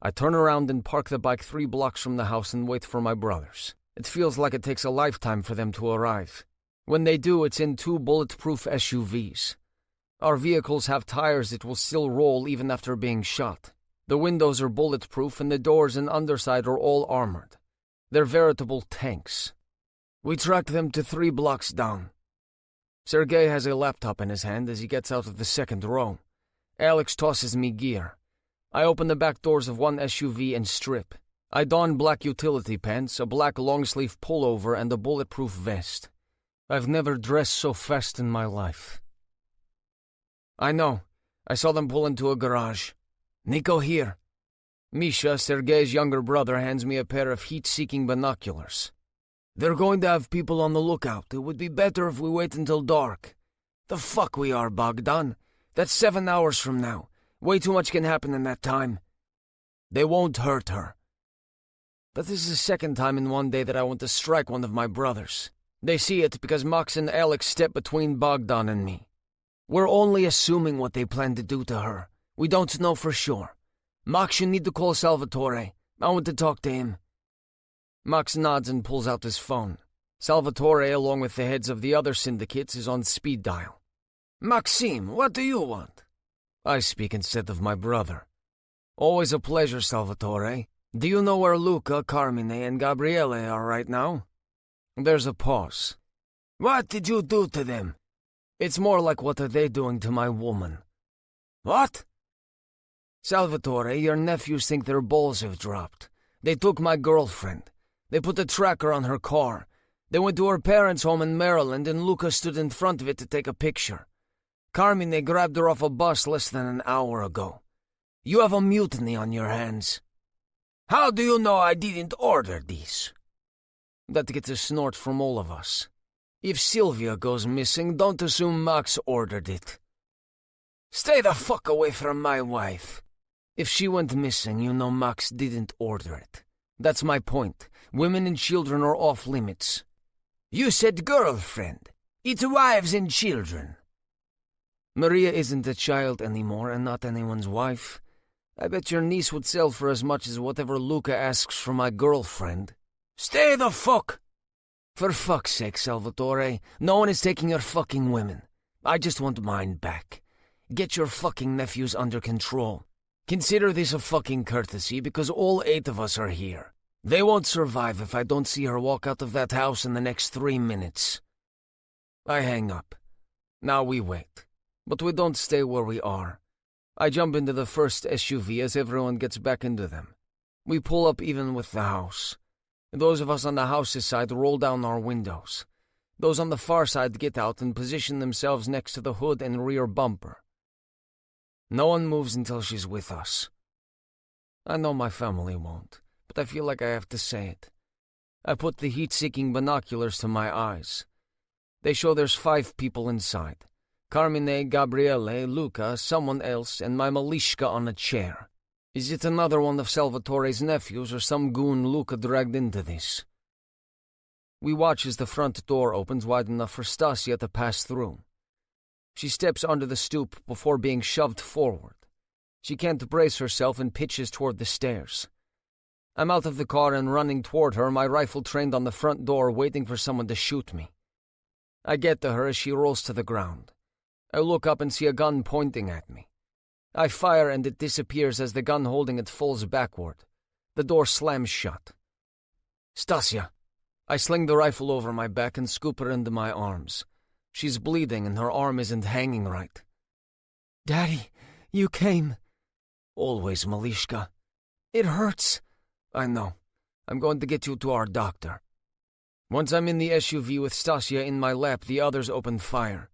I turn around and park the bike 3 blocks from the house and wait for my brothers. It feels like it takes a lifetime for them to arrive. When they do, it's in 2 bulletproof SUVs. Our vehicles have tires that will still roll even after being shot. The windows are bulletproof and the doors and underside are all armored. They're veritable tanks. We track them to 3 blocks down. Sergei has a laptop in his hand as he gets out of the second row. Alex tosses me gear. I open the back doors of one SUV and strip. I don black utility pants, a black long-sleeve pullover, and a bulletproof vest. I've never dressed so fast in my life. I know. I saw them pull into a garage. Nico here. Misha, Sergei's younger brother, hands me a pair of heat-seeking binoculars. They're going to have people on the lookout. It would be better if we wait until dark. The fuck we are, Bogdan. That's 7 hours from now. Way too much can happen in that time. They won't hurt her. But this is the second time in one day that I want to strike one of my brothers. They see it because Max and Alex step between Bogdan and me. We're only assuming what they plan to do to her. We don't know for sure. Max, you need to call Salvatore. I want to talk to him. Max nods and pulls out his phone. Salvatore, along with the heads of the other syndicates, is on speed dial. Maxime, what do you want? I speak instead of my brother. Always a pleasure, Salvatore. Do you know where Luca, Carmine, and Gabriele are right now? There's a pause. What did you do to them? It's more like what are they doing to my woman? What? Salvatore, your nephews think their balls have dropped. They took my girlfriend. They put a tracker on her car. They went to her parents' home in Maryland and Luca stood in front of it to take a picture. Carmine grabbed her off a bus less than an hour ago. You have a mutiny on your hands. How do you know I didn't order this? That gets a snort from all of us. If Sylvia goes missing, don't assume Max ordered it. Stay the fuck away from my wife. If she went missing, you know Max didn't order it. That's my point. Women and children are off limits. You said girlfriend. It's wives and children. Maria isn't a child anymore and not anyone's wife. I bet your niece would sell for as much as whatever Luca asks for my girlfriend. Stay the fuck! For fuck's sake, Salvatore, no one is taking your fucking women. I just want mine back. Get your fucking nephews under control. Consider this a fucking courtesy because all 8 of us are here. They won't survive if I don't see her walk out of that house in the next 3 minutes. I hang up. Now we wait. But we don't stay where we are. I jump into the first SUV as everyone gets back into them. We pull up even with the house. Those of us on the house's side roll down our windows. Those on the far side get out and position themselves next to the hood and rear bumper. No one moves until she's with us. I know my family won't, but I feel like I have to say it. I put the heat-seeking binoculars to my eyes. They show there's 5 people inside. Carmine, Gabriele, Luca, someone else, and my Malishka on a chair. Is it another one of Salvatore's nephews or some goon Luca dragged into this? We watch as the front door opens wide enough for Stasia to pass through. She steps onto the stoop before being shoved forward. She can't brace herself and pitches toward the stairs. I'm out of the car and running toward her, my rifle trained on the front door, waiting for someone to shoot me. I get to her as she rolls to the ground. I look up and see a gun pointing at me. I fire and it disappears as the gun holding it falls backward. The door slams shut. Stasia. I sling the rifle over my back and scoop her into my arms. She's bleeding and her arm isn't hanging right. Daddy, you came. Always, Malishka. It hurts. I know. I'm going to get you to our doctor. Once I'm in the SUV with Stasia in my lap, the others open fire.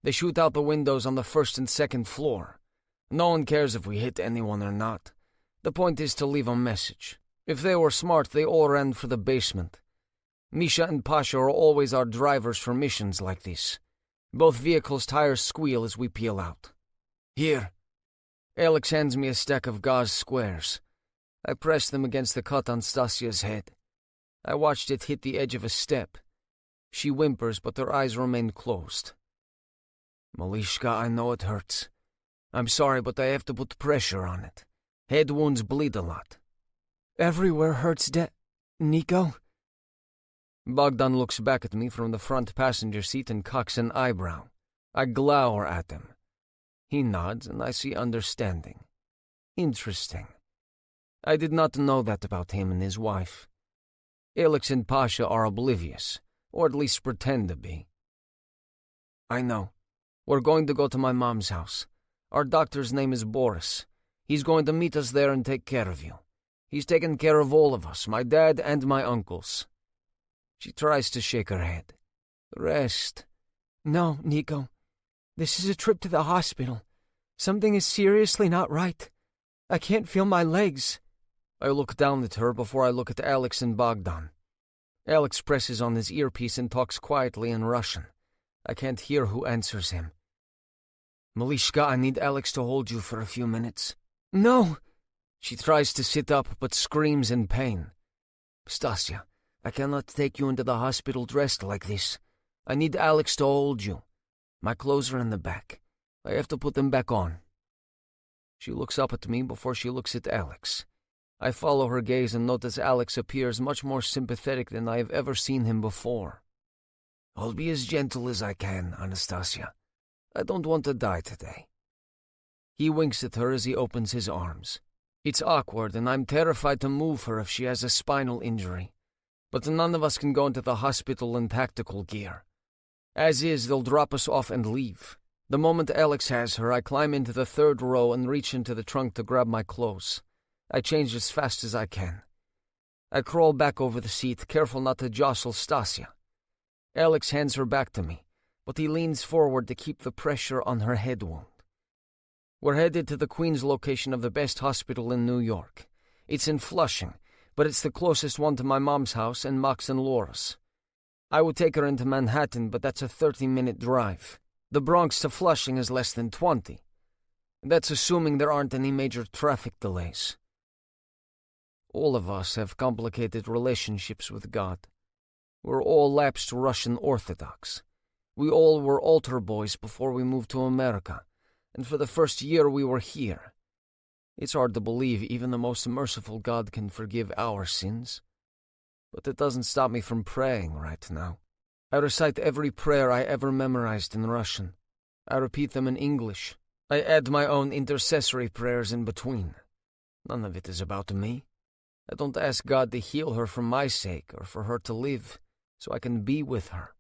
They shoot out the windows on the 1st and 2nd floor. No one cares if we hit anyone or not. The point is to leave a message. If they were smart, they all ran for the basement. Misha and Pasha are always our drivers for missions like this. Both vehicles' tires squeal as we peel out. Here. Alex hands me a stack of gauze squares. I press them against the cut on Stasia's head. I watched it hit the edge of a step. She whimpers, but her eyes remain closed. Malishka, I know it hurts. I'm sorry, but I have to put pressure on it. Head wounds bleed a lot. Everywhere hurts, Nico? Bogdan looks back at me from the front passenger seat and cocks an eyebrow. I glower at him. He nods, and I see understanding. Interesting. I did not know that about him and his wife. Alex and Pasha are oblivious, or at least pretend to be. I know. We're going to go to my mom's house. Our doctor's name is Boris. He's going to meet us there and take care of you. He's taken care of all of us, my dad and my uncles. She tries to shake her head. Rest. No, Nico. This is a trip to the hospital. Something is seriously not right. I can't feel my legs. I look down at her before I look at Alex and Bogdan. Alex presses on his earpiece and talks quietly in Russian. I can't hear who answers him. Malishka, I need Alex to hold you for a few minutes. No! She tries to sit up, but screams in pain. Stasia, I cannot take you into the hospital dressed like this. I need Alex to hold you. My clothes are in the back. I have to put them back on. She looks up at me before she looks at Alex. I follow her gaze and notice Alex appears much more sympathetic than I have ever seen him before. I'll be as gentle as I can, Anastasia. I don't want to die today. He winks at her as he opens his arms. It's awkward, and I'm terrified to move her if she has a spinal injury. But none of us can go into the hospital in tactical gear. As is, they'll drop us off and leave. The moment Alex has her, I climb into the third row and reach into the trunk to grab my clothes. I change as fast as I can. I crawl back over the seat, careful not to jostle Stasia. Alex hands her back to me, but he leans forward to keep the pressure on her head wound. We're headed to the Queens location of the best hospital in New York. It's in Flushing, but it's the closest one to my mom's house and Max and Laura's. I would take her into Manhattan, but that's a 30-minute drive. The Bronx to Flushing is less than 20. That's assuming there aren't any major traffic delays. All of us have complicated relationships with God. We're all lapsed Russian Orthodox. We all were altar boys before we moved to America, and for the first year we were here. It's hard to believe even the most merciful God can forgive our sins. But it doesn't stop me from praying right now. I recite every prayer I ever memorized in Russian. I repeat them in English. I add my own intercessory prayers in between. None of it is about me. I don't ask God to heal her for my sake or for her to live, so I can be with her.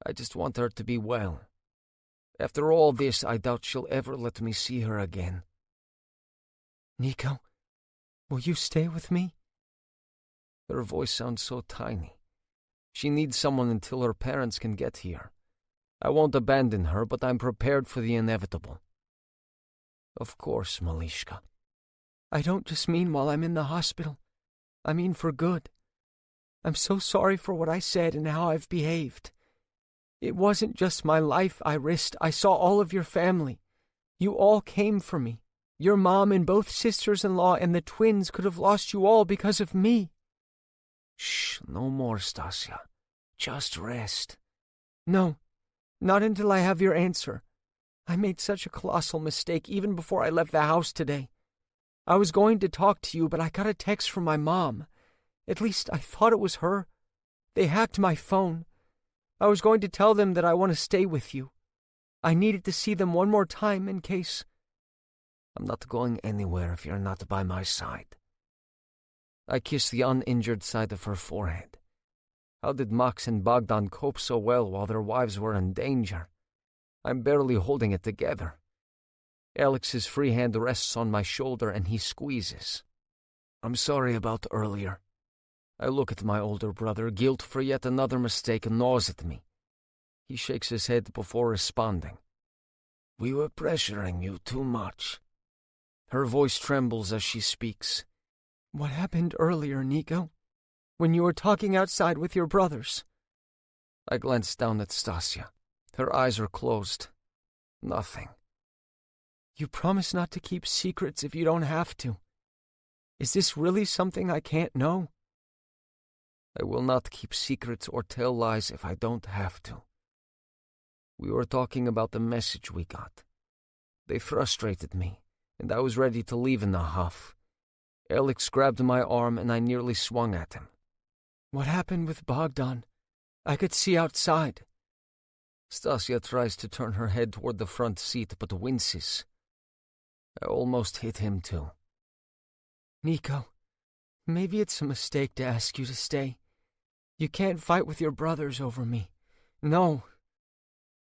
I just want her to be well. After all this, I doubt she'll ever let me see her again. Nico, will you stay with me? Her voice sounds so tiny. She needs someone until her parents can get here. I won't abandon her, but I'm prepared for the inevitable. Of course, Malishka. I don't just mean while I'm in the hospital. I mean for good. I'm so sorry for what I said and how I've behaved. It wasn't just my life I risked. I saw all of your family. You all came for me. Your mom and both sisters-in-law and the twins could have lost you all because of me. Shh, no more, Stasia. Just rest. No, not until I have your answer. I made such a colossal mistake even before I left the house today. I was going to talk to you, but I got a text from my mom. At least I thought it was her. They hacked my phone. I was going to tell them that I want to stay with you. I needed to see them one more time in case... I'm not going anywhere if you're not by my side. I kiss the uninjured side of her forehead. How did Max and Bogdan cope so well while their wives were in danger? I'm barely holding it together. Alex's free hand rests on my shoulder and he squeezes. I'm sorry about earlier. I look at my older brother. Guilt for yet another mistake gnaws at me. He shakes his head before responding. We were pressuring you too much. Her voice trembles as she speaks. What happened earlier, Nico? When you were talking outside with your brothers? I glanced down at Stasia. Her eyes are closed. Nothing. You promise not to keep secrets if you don't have to. Is this really something I can't know? I will not keep secrets or tell lies if I don't have to. We were talking about the message we got. They frustrated me, and I was ready to leave in a huff. Alex grabbed my arm and I nearly swung at him. What happened with Bogdan? I could see outside. Stasia tries to turn her head toward the front seat, but winces. I almost hit him too. Nico, maybe it's a mistake to ask you to stay. You can't fight with your brothers over me. No.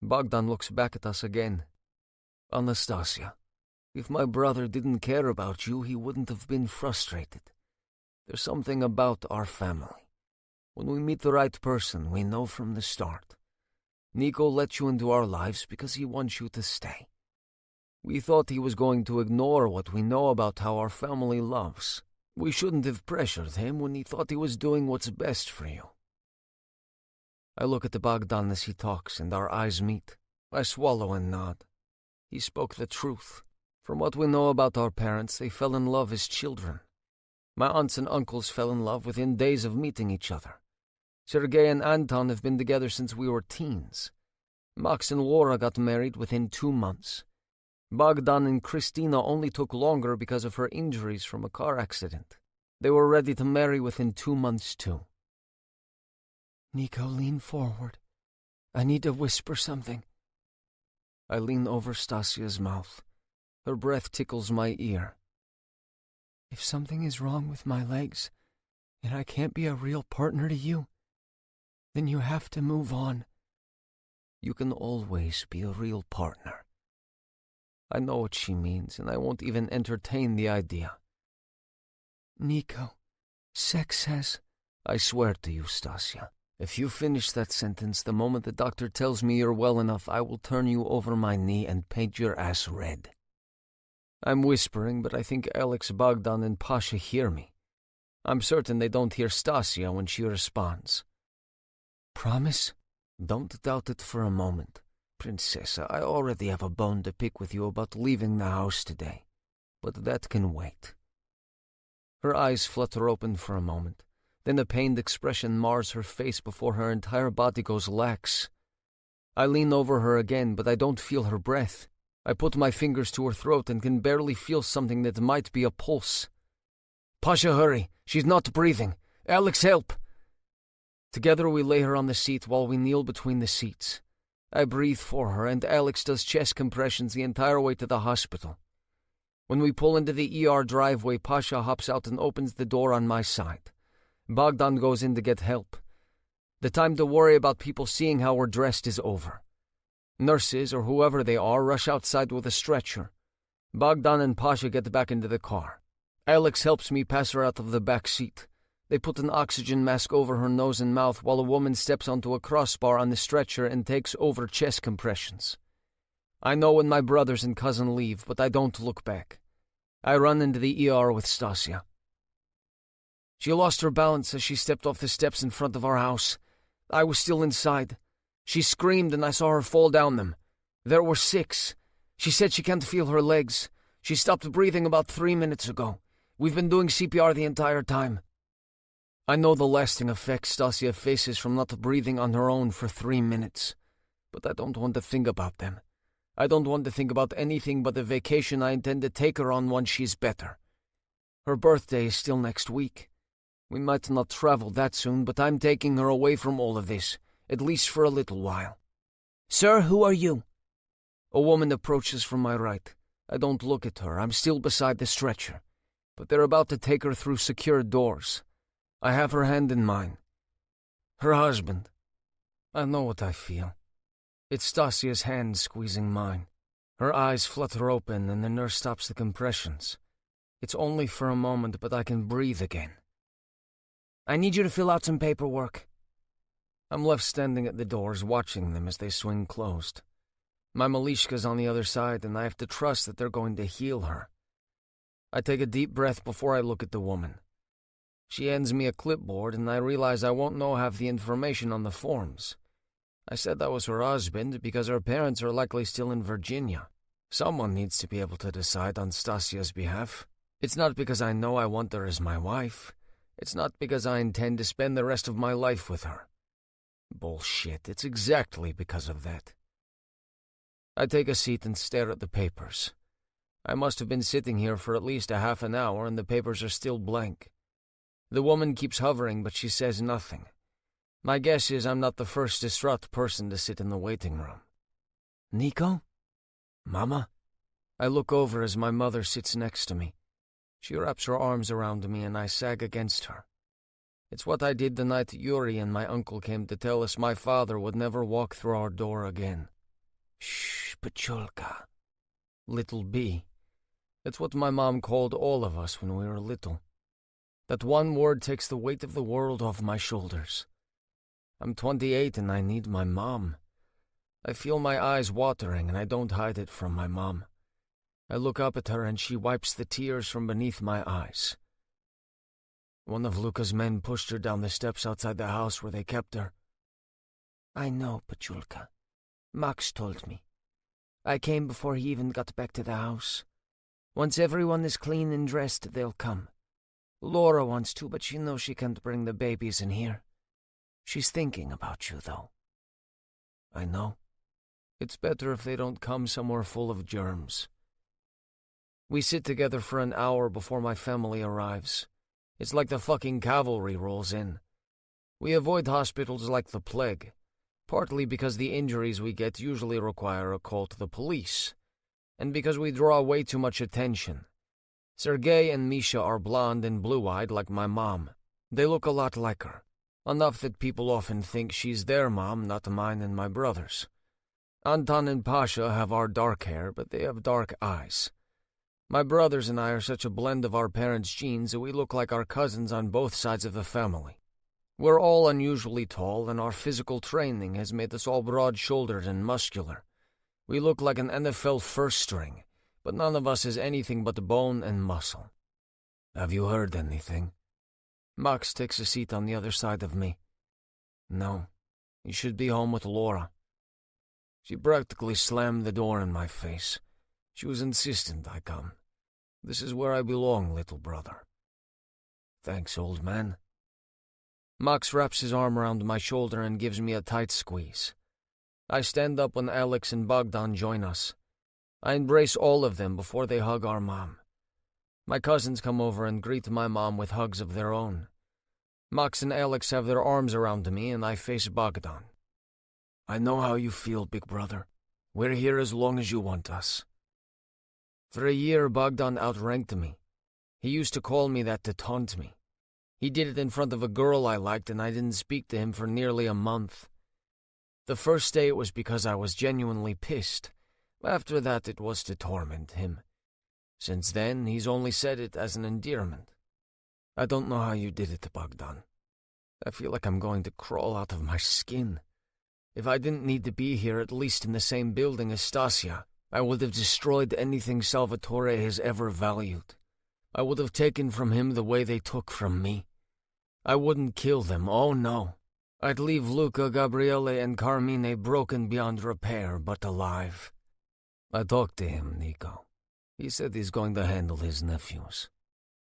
Bogdan looks back at us again. Anastasia, if my brother didn't care about you, he wouldn't have been frustrated. There's something about our family. When we meet the right person, we know from the start. Nico let you into our lives because he wants you to stay. We thought he was going to ignore what we know about how our family loves. We shouldn't have pressured him when he thought he was doing what's best for you. I look at the Bogdan as he talks, and our eyes meet. I swallow and nod. He spoke the truth. From what we know about our parents, they fell in love as children. My aunts and uncles fell in love within days of meeting each other. Sergei and Anton have been together since we were teens. Max and Laura got married within 2 months. Bogdan and Christina only took longer because of her injuries from a car accident. They were ready to marry within 2 months, too. Nico, lean forward. I need to whisper something. I lean over Stasia's mouth. Her breath tickles my ear. If something is wrong with my legs, and I can't be a real partner to you, then you have to move on. You can always be a real partner. I know what she means, and I won't even entertain the idea. Nico, sex has... I swear to you, Stasia, if you finish that sentence the moment the doctor tells me you're well enough, I will turn you over my knee and paint your ass red. I'm whispering, but I think Alex, Bogdan, and Pasha hear me. I'm certain they don't hear Stasia when she responds. Promise? Don't doubt it for a moment. Princessa, I already have a bone to pick with you about leaving the house today, but that can wait. Her eyes flutter open for a moment. Then a pained expression mars her face before her entire body goes lax. I lean over her again, but I don't feel her breath. I put my fingers to her throat and can barely feel something that might be a pulse. Pasha, hurry! She's not breathing! Alex, help! Together we lay her on the seat while we kneel between the seats. I breathe for her, and Alex does chest compressions the entire way to the hospital. When we pull into the ER driveway, Pasha hops out and opens the door on my side. Bogdan goes in to get help. The time to worry about people seeing how we're dressed is over. Nurses, or whoever they are, rush outside with a stretcher. Bogdan and Pasha get back into the car. Alex helps me pass her out of the back seat. They put an oxygen mask over her nose and mouth while a woman steps onto a crossbar on the stretcher and takes over chest compressions. I know when my brothers and cousin leave, but I don't look back. I run into the ER with Stasia. She lost her balance as she stepped off the steps in front of our house. I was still inside. She screamed and I saw her fall down them. There were 6. She said she can't feel her legs. She stopped breathing about 3 minutes ago. We've been doing CPR the entire time. I know the lasting effects Stasia faces from not breathing on her own for 3 minutes. But I don't want to think about them. I don't want to think about anything but the vacation I intend to take her on once she's better. Her birthday is still next week. We might not travel that soon, but I'm taking her away from all of this, at least for a little while. Sir, who are you? A woman approaches from my right. I don't look at her. I'm still beside the stretcher. But they're about to take her through secured doors. I have her hand in mine. Her husband. I know what I feel. It's Stasia's hand squeezing mine. Her eyes flutter open and the nurse stops the compressions. It's only for a moment, but I can breathe again. I need you to fill out some paperwork. I'm left standing at the doors, watching them as they swing closed. My Malishka's on the other side, and I have to trust that they're going to heal her. I take a deep breath before I look at the woman. She hands me a clipboard, and I realize I won't know half the information on the forms. I said that was her husband because her parents are likely still in Virginia. Someone needs to be able to decide on Stasia's behalf. It's not because I know I want her as my wife. It's not because I intend to spend the rest of my life with her. Bullshit, it's exactly because of that. I take a seat and stare at the papers. I must have been sitting here for at least a half an hour, and the papers are still blank. The woman keeps hovering, but she says nothing. My guess is I'm not the first distraught person to sit in the waiting room. Nico? Mama? I look over as my mother sits next to me. She wraps her arms around me and I sag against her. It's what I did the night Yuri and my uncle came to tell us my father would never walk through our door again. Shh, Pachulka. Little B. That's what my mom called all of us when we were little. That one word takes the weight of the world off my shoulders. I'm 28 and I need my mom. I feel my eyes watering and I don't hide it from my mom. I look up at her and she wipes the tears from beneath my eyes. One of Luca's men pushed her down the steps outside the house where they kept her. I know, Pachulka. Max told me. I came before he even got back to the house. Once everyone is clean and dressed, they'll come. Laura wants to, but she knows she can't bring the babies in here. She's thinking about you, though. I know. It's better if they don't come somewhere full of germs. We sit together for an hour before my family arrives. It's like the fucking cavalry rolls in. We avoid hospitals like the plague, partly because the injuries we get usually require a call to the police, and because we draw way too much attention. Sergei and Misha are blonde and blue-eyed like my mom. They look a lot like her, enough that people often think she's their mom, not mine and my brother's. Anton and Pasha have our dark hair, but they have dark eyes. My brothers and I are such a blend of our parents' genes that we look like our cousins on both sides of the family. We're all unusually tall, and our physical training has made us all broad-shouldered and muscular. We look like an NFL first string, but none of us is anything but bone and muscle. Have you heard anything? Max takes a seat on the other side of me. No, you should be home with Laura. She practically slammed the door in my face. She was insistent I come. This is where I belong, little brother. Thanks, old man. Max wraps his arm around my shoulder and gives me a tight squeeze. I stand up when Alex and Bogdan join us. I embrace all of them before they hug our mom. My cousins come over and greet my mom with hugs of their own. Max and Alex have their arms around me and I face Bogdan. I know how you feel, big brother. We're here as long as you want us. For a year, Bogdan outranked me. He used to call me that to taunt me. He did it in front of a girl I liked, and I didn't speak to him for nearly a month. The first day it was because I was genuinely pissed. After that it was to torment him. Since then, he's only said it as an endearment. I don't know how you did it, Bogdan. I feel like I'm going to crawl out of my skin. If I didn't need to be here, at least in the same building as Stasia, I would have destroyed anything Salvatore has ever valued. I would have taken from him the way they took from me. I wouldn't kill them, oh no. I'd leave Luca, Gabriele, and Carmine broken beyond repair, but alive. I talked to him, Nico. He said he's going to handle his nephews.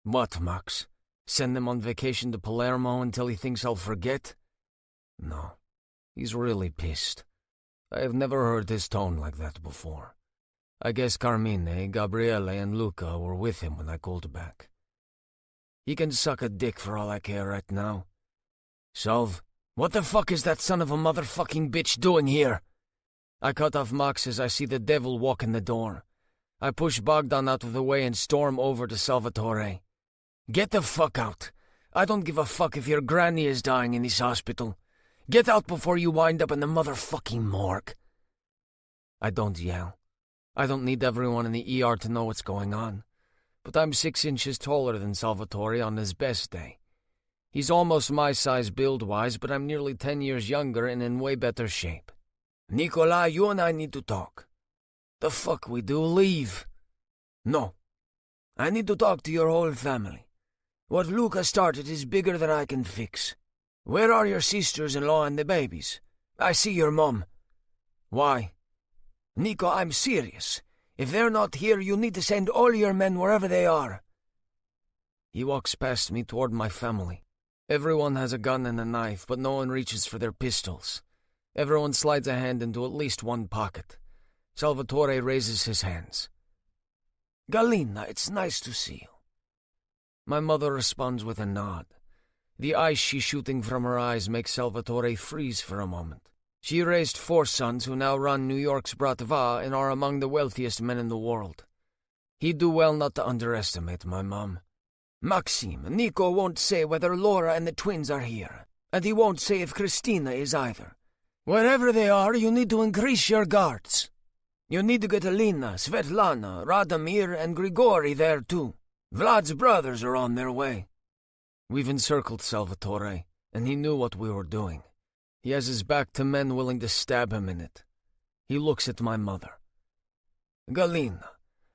What, Max? Send them on vacation to Palermo until he thinks I'll forget? No. He's really pissed. I have never heard his tone like that before. I guess Carmine, Gabriele, and Luca were with him when I called back. He can suck a dick for all I care right now. Salv, what the fuck is that son of a motherfucking bitch doing here? I cut off Max as I see the devil walk in the door. I push Bogdan out of the way and storm over to Salvatore. Get the fuck out. I don't give a fuck if your granny is dying in this hospital. Get out before you wind up in the motherfucking morgue. I don't yell. I don't need everyone in the ER to know what's going on. But I'm 6 inches taller than Salvatore on his best day. He's almost my size build-wise, but I'm nearly 10 years younger and in way better shape. Nikolai, you and I need to talk. The fuck we do? Leave. No. I need to talk to your whole family. What Luca started is bigger than I can fix. Where are your sisters-in-law and the babies? I see your mom. Why? Nico, I'm serious. If they're not here, you need to send all your men wherever they are. He walks past me toward my family. Everyone has a gun and a knife, but no one reaches for their pistols. Everyone slides a hand into at least one pocket. Salvatore raises his hands. Galina, it's nice to see you. My mother responds with a nod. The ice she's shooting from her eyes makes Salvatore freeze for a moment. She raised 4 sons who now run New York's Bratva and are among the wealthiest men in the world. He'd do well not to underestimate my mom. Maxime, Nico won't say whether Laura and the twins are here, and he won't say if Christina is either. Wherever they are, you need to increase your guards. You need to get Alina, Svetlana, Radomir, and Grigori there too. Vlad's brothers are on their way. We've encircled Salvatore, and he knew what we were doing. He has his back to men willing to stab him in it. He looks at my mother. Galina,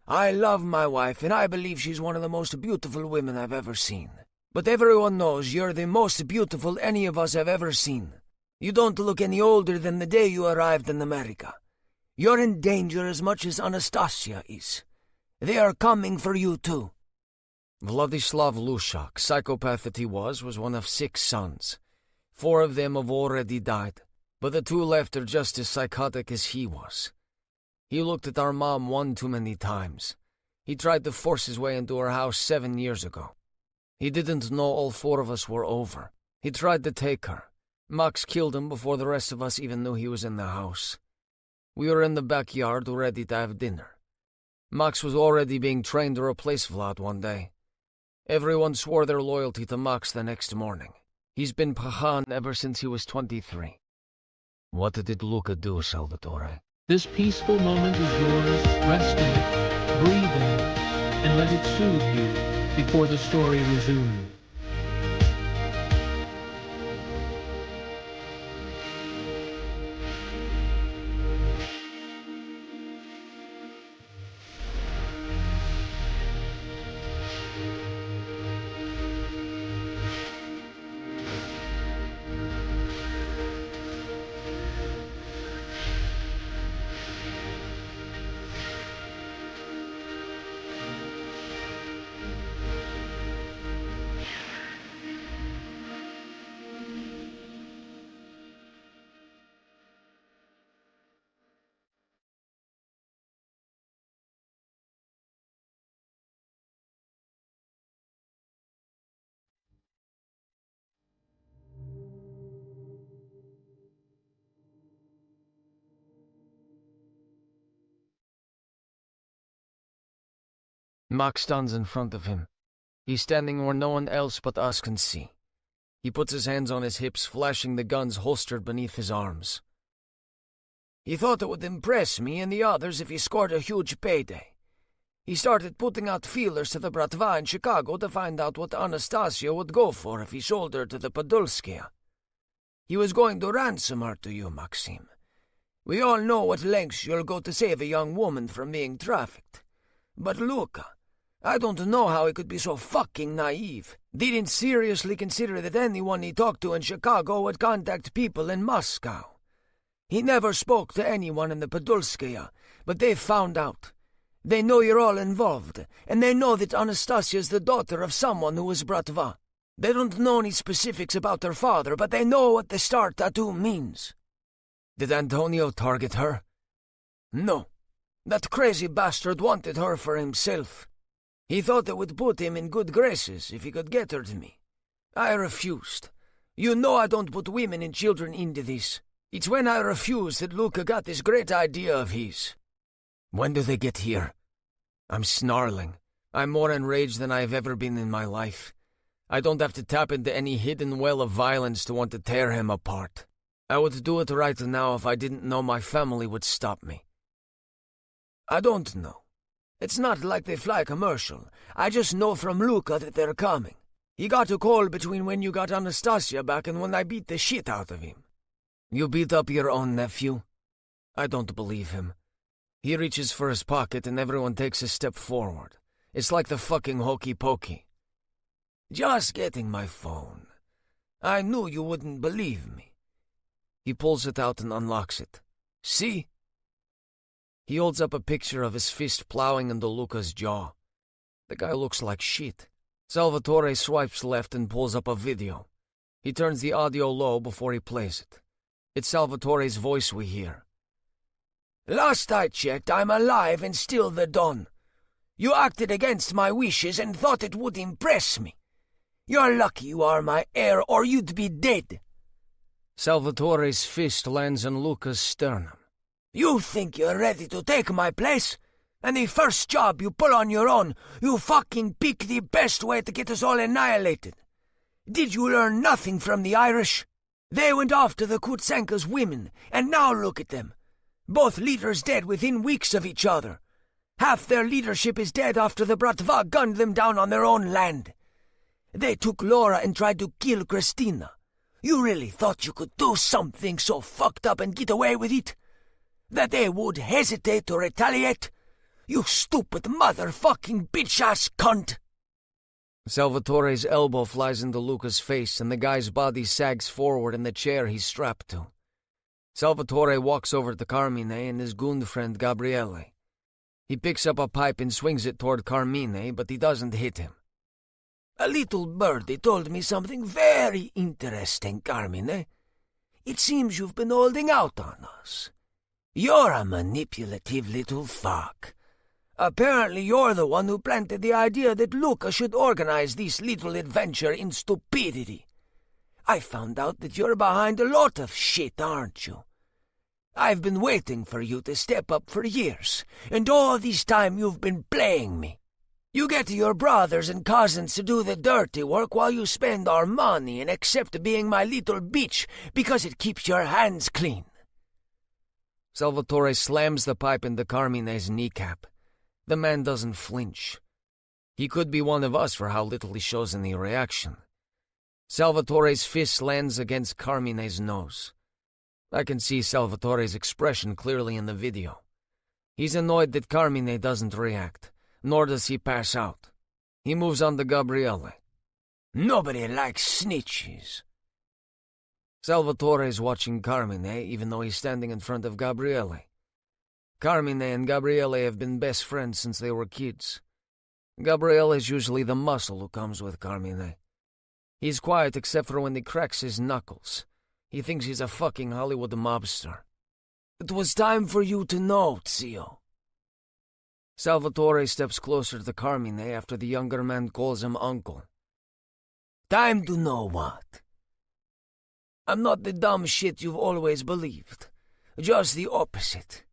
I love my wife, and I believe she's one of the most beautiful women I've ever seen. But everyone knows you're the most beautiful any of us have ever seen. You don't look any older than the day you arrived in America. You're in danger as much as Anastasia is. They are coming for you too. Vladislav Lushak, psychopath that he was one of 6 sons. 4 of them have already died, but the 2 left are just as psychotic as he was. He looked at our mom one too many times. He tried to force his way into her house 7 years ago. He didn't know all 4 of us were over. He tried to take her. Max killed him before the rest of us even knew he was in the house. We were in the backyard ready to have dinner. Max was already being trained to replace Vlad one day. Everyone swore their loyalty to Max the next morning. He's been Pahan ever since he was 23. What did Luca do, Salvatore? This peaceful moment is yours. Rest in it, breathe in it, and let it soothe you before the story resumes. Max stands in front of him. He's standing where no one else but us can see. He puts his hands on his hips, flashing the guns holstered beneath his arms. He thought it would impress me and the others if he scored a huge payday. He started putting out feelers to the Bratva in Chicago to find out what Anastasia would go for if he sold her to the Podolskaya. He was going to ransom her to you, Maxim. We all know what lengths you'll go to save a young woman from being trafficked. But Luca, I don't know how he could be so fucking naive. Didn't seriously consider that anyone he talked to in Chicago would contact people in Moscow. He never spoke to anyone in the Podolskaya, but they've found out. They know you're all involved, and they know that Anastasia's the daughter of someone who was Bratva. They don't know any specifics about her father, but they know what the star tattoo means. Did Antonio target her? No. That crazy bastard wanted her for himself. He thought it would put him in good graces if he could get her to me. I refused. You know I don't put women and children into this. It's when I refused that Luca got this great idea of his. When do they get here? I'm snarling. I'm more enraged than I've ever been in my life. I don't have to tap into any hidden well of violence to want to tear him apart. I would do it right now if I didn't know my family would stop me. I don't know. It's not like they fly commercial. I just know from Luca that they're coming. He got a call between when you got Anastasia back and when I beat the shit out of him. You beat up your own nephew? I don't believe him. He reaches for his pocket and everyone takes a step forward. It's like the fucking hokey pokey. Just getting my phone. I knew you wouldn't believe me." He pulls it out and unlocks it. "See?" He holds up a picture of his fist plowing into Luca's jaw. The guy looks like shit. Salvatore swipes left and pulls up a video. He turns the audio low before he plays it. It's Salvatore's voice we hear. "Last I checked, I'm alive and still the Don. You acted against my wishes and thought it would impress me. You're lucky you are my heir, or you'd be dead." Salvatore's fist lands on Luca's sternum. "You think you're ready to take my place? And the first job you pull on your own, you fucking pick the best way to get us all annihilated. Did you learn nothing from the Irish? They went after the Kutsenka's women, and now look at them. Both leaders dead within weeks of each other. Half their leadership is dead after the Bratva gunned them down on their own land. They took Laura and tried to kill Christina. You really thought you could do something so fucked up and get away with it? That they would hesitate to retaliate? You stupid motherfucking bitch-ass cunt!" Salvatore's elbow flies into Luca's face and the guy's body sags forward in the chair he's strapped to. Salvatore walks over to Carmine and his goon friend Gabriele. He picks up a pipe and swings it toward Carmine, but he doesn't hit him. "A little birdie told me something very interesting, Carmine. It seems you've been holding out on us. You're a manipulative little fuck. Apparently you're the one who planted the idea that Luca should organize this little adventure in stupidity. I found out that you're behind a lot of shit, aren't you? I've been waiting for you to step up for years, and all this time you've been playing me. You get your brothers and cousins to do the dirty work while you spend our money and accept being my little bitch because it keeps your hands clean." Salvatore slams the pipe into Carmine's kneecap. The man doesn't flinch. He could be one of us for how little he shows any reaction. Salvatore's fist lands against Carmine's nose. I can see Salvatore's expression clearly in the video. He's annoyed that Carmine doesn't react, nor does he pass out. He moves on to Gabriele. "Nobody likes snitches." Salvatore is watching Carmine, even though he's standing in front of Gabriele. Carmine and Gabriele have been best friends since they were kids. Gabriele is usually the muscle who comes with Carmine. He's quiet except for when he cracks his knuckles. He thinks he's a fucking Hollywood mobster. "It was time for you to know, Zio." Salvatore steps closer to Carmine after the younger man calls him uncle. "Time to know what? I'm not the dumb shit you've always believed. Just the opposite.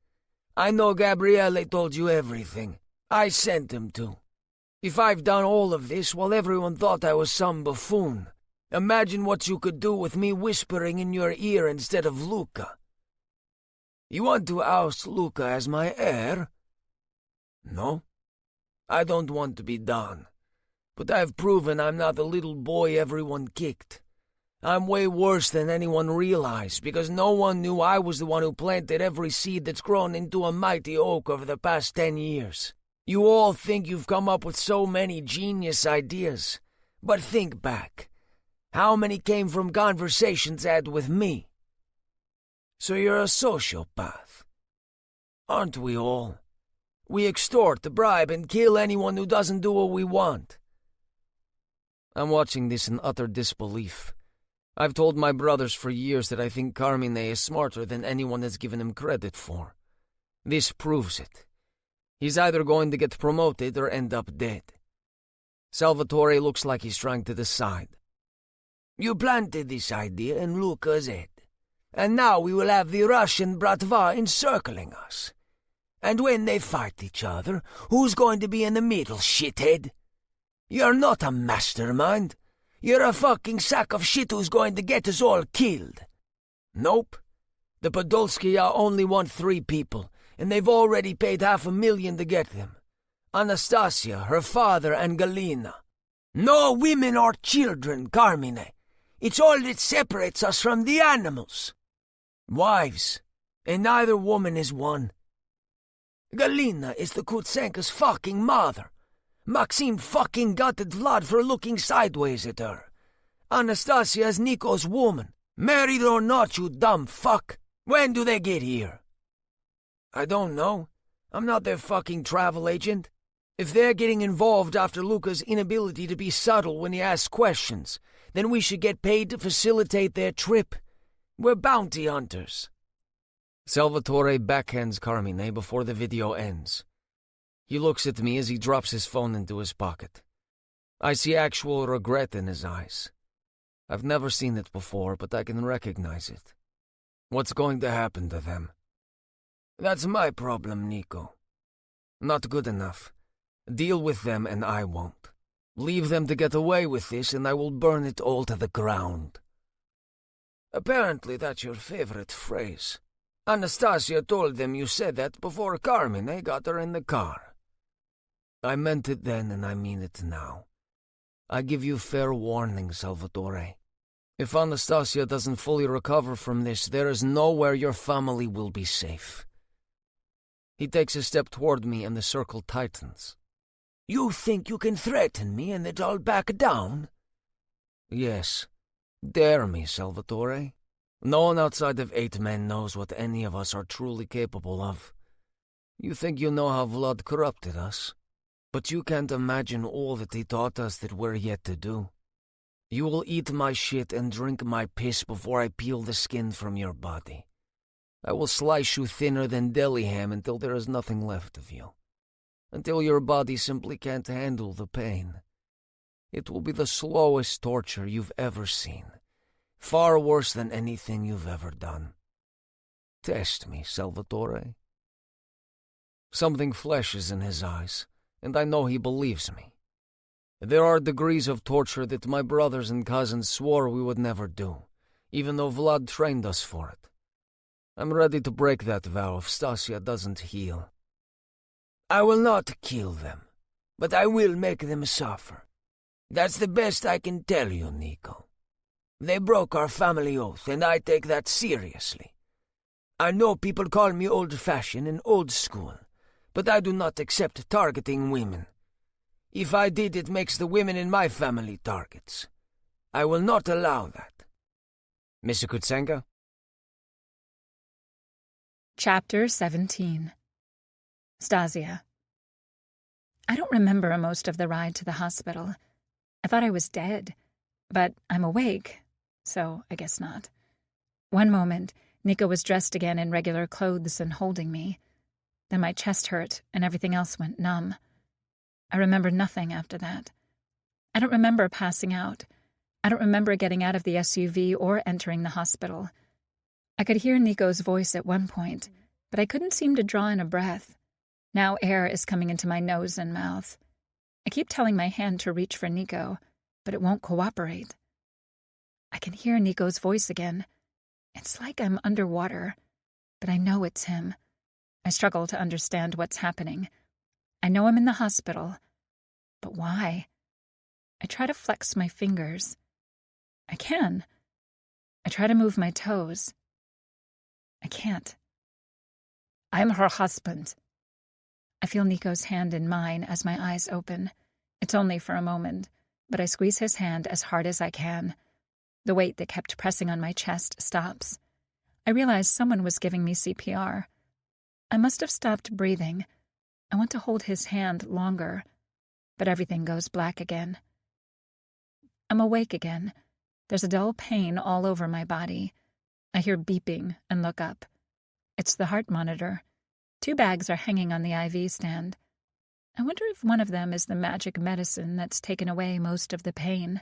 I know Gabriele told you everything. I sent him to. If I've done all of this while everyone thought I was some buffoon, imagine what you could do with me whispering in your ear instead of Luca. You want to oust Luca as my heir? No? I don't want to be done. But I've proven I'm not the little boy everyone kicked. I'm way worse than anyone realized, because no one knew I was the one who planted every seed that's grown into a mighty oak over the past 10 years. You all think you've come up with so many genius ideas, but think back. How many came from conversations had with me? So you're a sociopath. Aren't we all? We extort, bribe, and kill anyone who doesn't do what we want. I'm watching this in utter disbelief. I've told my brothers for years that I think Carmine is smarter than anyone has given him credit for. This proves it. He's either going to get promoted or end up dead. Salvatore looks like he's trying to decide. You planted this idea in Luca's head, and now we will have the Russian Bratva encircling us. And when they fight each other, who's going to be in the middle, shithead? You're not a mastermind. You're a fucking sack of shit who's going to get us all killed. Nope. The Podolskaya only want 3 people, and they've already paid $500,000 to get them. Anastasia, her father, and Galina. No women or children, Carmine. It's all that separates us from the animals. Wives, and neither woman is one. Galina is the Kutsenka's fucking mother. Maxim fucking gutted Vlad for looking sideways at her. Anastasia is Nico's woman. Married or not, you dumb fuck. When do they get here? I don't know. I'm not their fucking travel agent. If they're getting involved after Luca's inability to be subtle when he asks questions, then we should get paid to facilitate their trip. We're bounty hunters. Salvatore backhands Carmine before the video ends. He looks at me as he drops his phone into his pocket. I see actual regret in his eyes. I've never seen it before, but I can recognize it. What's going to happen to them? That's my problem, Nico. Not good enough. Deal with them and I won't. Leave them to get away with this and I will burn it all to the ground. Apparently that's your favorite phrase. Anastasia told them you said that before Carmine got her in the car. I meant it then and I mean it now. I give you fair warning, Salvatore. If Anastasia doesn't fully recover from this, there is nowhere your family will be safe. He takes a step toward me and the circle tightens. You think you can threaten me and that I'll back down? Yes. Dare me, Salvatore. No one outside of 8 men knows what any of us are truly capable of. You think you know how Vlad corrupted us? But you can't imagine all that he taught us that we're yet to do. You will eat my shit and drink my piss before I peel the skin from your body. I will slice you thinner than deli ham until there is nothing left of you. Until your body simply can't handle the pain. It will be the slowest torture you've ever seen. Far worse than anything you've ever done. Test me, Salvatore. Something flashes in his eyes, and I know he believes me. There are degrees of torture that my brothers and cousins swore we would never do, even though Vlad trained us for it. I'm ready to break that vow if Stasia doesn't heal. I will not kill them, but I will make them suffer. That's the best I can tell you, Nico. They broke our family oath, and I take that seriously. I know people call me old-fashioned and old-school, but I do not accept targeting women. If I did, it makes the women in my family targets. I will not allow that. Mr. Kutsenka? Chapter 17. Stasia. I don't remember most of the ride to the hospital. I thought I was dead, but I'm awake, so I guess not. One moment, Nico was dressed again in regular clothes and holding me. Then my chest hurt and everything else went numb. I remember nothing after that. I don't remember passing out. I don't remember getting out of the SUV or entering the hospital. I could hear Nico's voice at one point, but I couldn't seem to draw in a breath. Now air is coming into my nose and mouth. I keep telling my hand to reach for Nico, but it won't cooperate. I can hear Nico's voice again. It's like I'm underwater, but I know it's him. I struggle to understand what's happening. I know I'm in the hospital, but why? I try to flex my fingers. I can. I try to move my toes. I can't. I'm her husband. I feel Nico's hand in mine as my eyes open. It's only for a moment, but I squeeze his hand as hard as I can. The weight that kept pressing on my chest stops. I realize someone was giving me CPR. I must have stopped breathing. I want to hold his hand longer, but everything goes black again. I'm awake again. There's a dull pain all over my body. I hear beeping and look up. It's the heart monitor. 2 bags are hanging on the IV stand. I wonder if one of them is the magic medicine that's taken away most of the pain.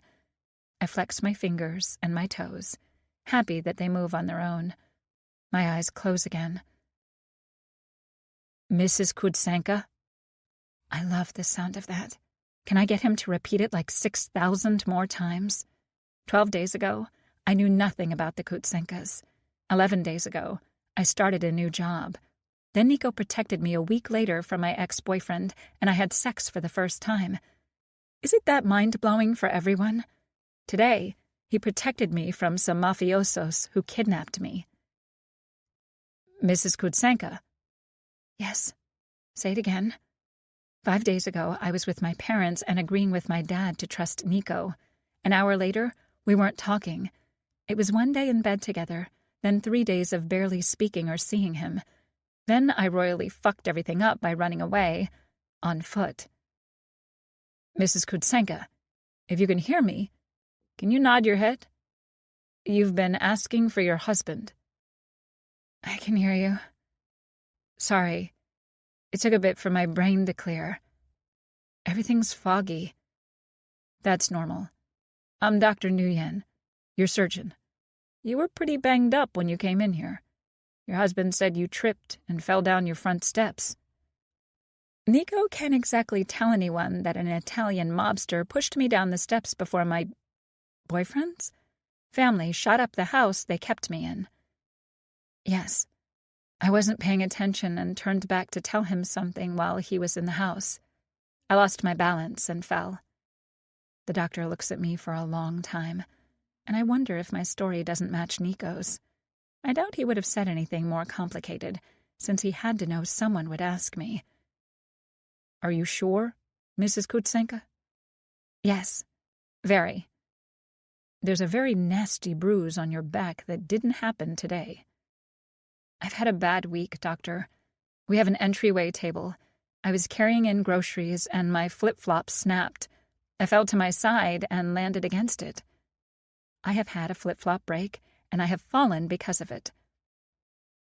I flex my fingers and my toes, happy that they move on their own. My eyes close again. Mrs. Kutsenka? I love the sound of that. Can I get him to repeat it like 6,000 more times? 12 days ago, I knew nothing about the Kutsenkas. 11 days ago, I started a new job. Then Nico protected me a week later from my ex-boyfriend, and I had sex for the first time. Isn't that mind-blowing for everyone? Today, he protected me from some mafiosos who kidnapped me. Mrs. Kutsenka? Yes. Say it again. 5 days ago, I was with my parents and agreeing with my dad to trust Nico. An hour later, we weren't talking. It was 1 day in bed together, then 3 days of barely speaking or seeing him. Then I royally fucked everything up by running away, on foot. Mrs. Kutsenka, if you can hear me, can you nod your head? You've been asking for your husband. I can hear you. Sorry. It took a bit for my brain to clear. Everything's foggy. That's normal. I'm Dr. Nguyen, your surgeon. You were pretty banged up when you came in here. Your husband said you tripped and fell down your front steps. Nico can't exactly tell anyone that an Italian mobster pushed me down the steps before my boyfriend's family shot up the house they kept me in. Yes, I wasn't paying attention and turned back to tell him something while he was in the house. I lost my balance and fell. The doctor looks at me for a long time, and I wonder if my story doesn't match Nico's. I doubt he would have said anything more complicated, since he had to know someone would ask me. Are you sure, Mrs. Kutsenka? Yes, very. There's a very nasty bruise on your back that didn't happen today. I've had a bad week, Doctor. We have an entryway table. I was carrying in groceries and my flip-flop snapped. I fell to my side and landed against it. I have had a flip-flop break, and I have fallen because of it.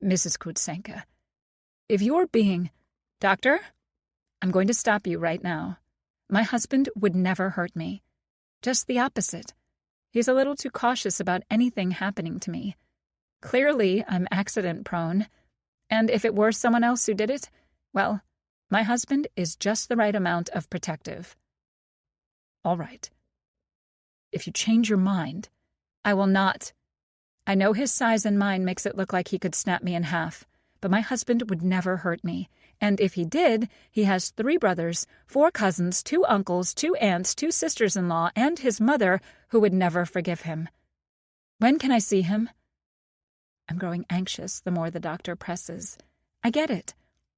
Mrs. Kutsenka, if you're being... Doctor, I'm going to stop you right now. My husband would never hurt me. Just the opposite. He's a little too cautious about anything happening to me. Clearly, I'm accident-prone, and if it were someone else who did it, well, my husband is just the right amount of protective. All right. If you change your mind, I will not. I know his size and mine makes it look like he could snap me in half, but my husband would never hurt me, and if he did, he has 3 brothers, 4 cousins, 2 uncles, 2 aunts, 2 sisters-in-law, and his mother, who would never forgive him. When can I see him? I'm growing anxious the more the doctor presses. I get it.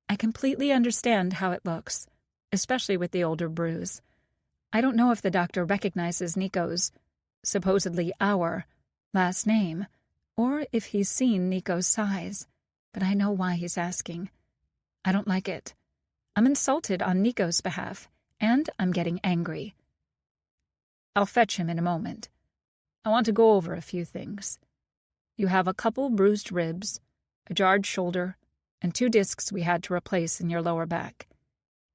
I completely understand how it looks, especially with the older bruise. I don't know if the doctor recognizes Nico's, supposedly our, last name, or if he's seen Nico's size, but I know why he's asking. I don't like it. I'm insulted on Nico's behalf, and I'm getting angry. I'll fetch him in a moment. I want to go over a few things. You have a couple bruised ribs, a jarred shoulder, and 2 discs we had to replace in your lower back.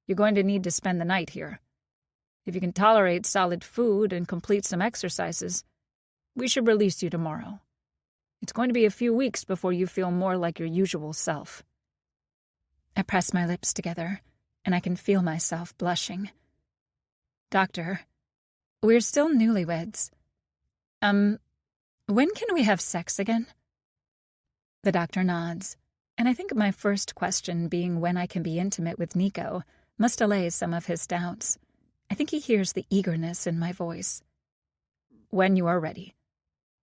You're going to need to spend the night here. If you can tolerate solid food and complete some exercises, we should release you tomorrow. It's going to be a few weeks before you feel more like your usual self. I press my lips together, and I can feel myself blushing. Doctor, we're still newlyweds. When can we have sex again? The doctor nods, and I think my first question being when I can be intimate with Nico must allay some of his doubts. I think he hears the eagerness in my voice. When you are ready.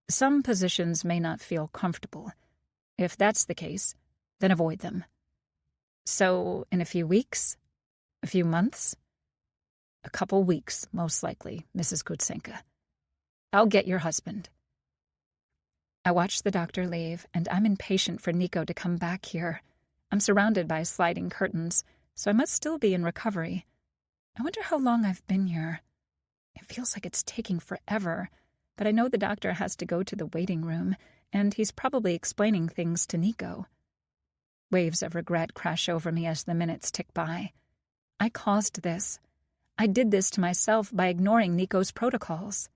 Some positions may not feel comfortable. If that's the case, then avoid them. So, in a few weeks? A few months? A couple weeks, most likely, Mrs. Kutsenka. I'll get your husband. I watch the doctor leave, and I'm impatient for Nico to come back here. I'm surrounded by sliding curtains, so I must still be in recovery. I wonder how long I've been here. It feels like it's taking forever, but I know the doctor has to go to the waiting room, and he's probably explaining things to Nico. Waves of regret crash over me as the minutes tick by. I caused this. I did this to myself by ignoring Nico's protocols.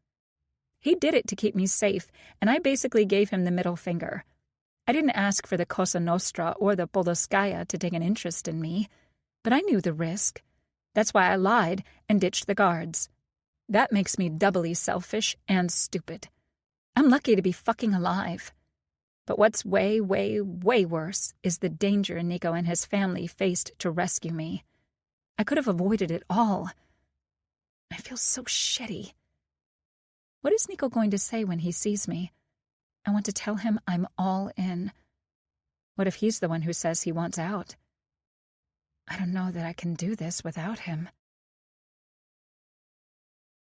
He did it to keep me safe, and I basically gave him the middle finger. I didn't ask for the Cosa Nostra or the Polotskaya to take an interest in me, but I knew the risk. That's why I lied and ditched the guards. That makes me doubly selfish and stupid. I'm lucky to be fucking alive. But what's way, way, way worse is the danger Nico and his family faced to rescue me. I could have avoided it all. I feel so shitty. What is Nico going to say when he sees me? I want to tell him I'm all in. What if he's the one who says he wants out? I don't know that I can do this without him.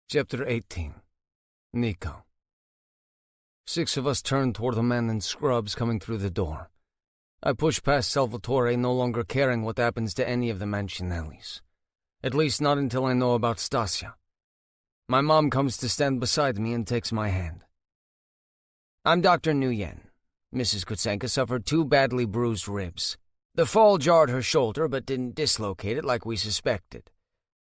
Chapter 18. Nico. 6 of us turned toward the man in scrubs coming through the door. I push past Salvatore, no longer caring what happens to any of the Mancinellis. At least not until I know about Stasia. My mom comes to stand beside me and takes my hand. I'm Dr. Nguyen. Mrs. Kutsenka suffered 2 badly bruised ribs. The fall jarred her shoulder but didn't dislocate it like we suspected.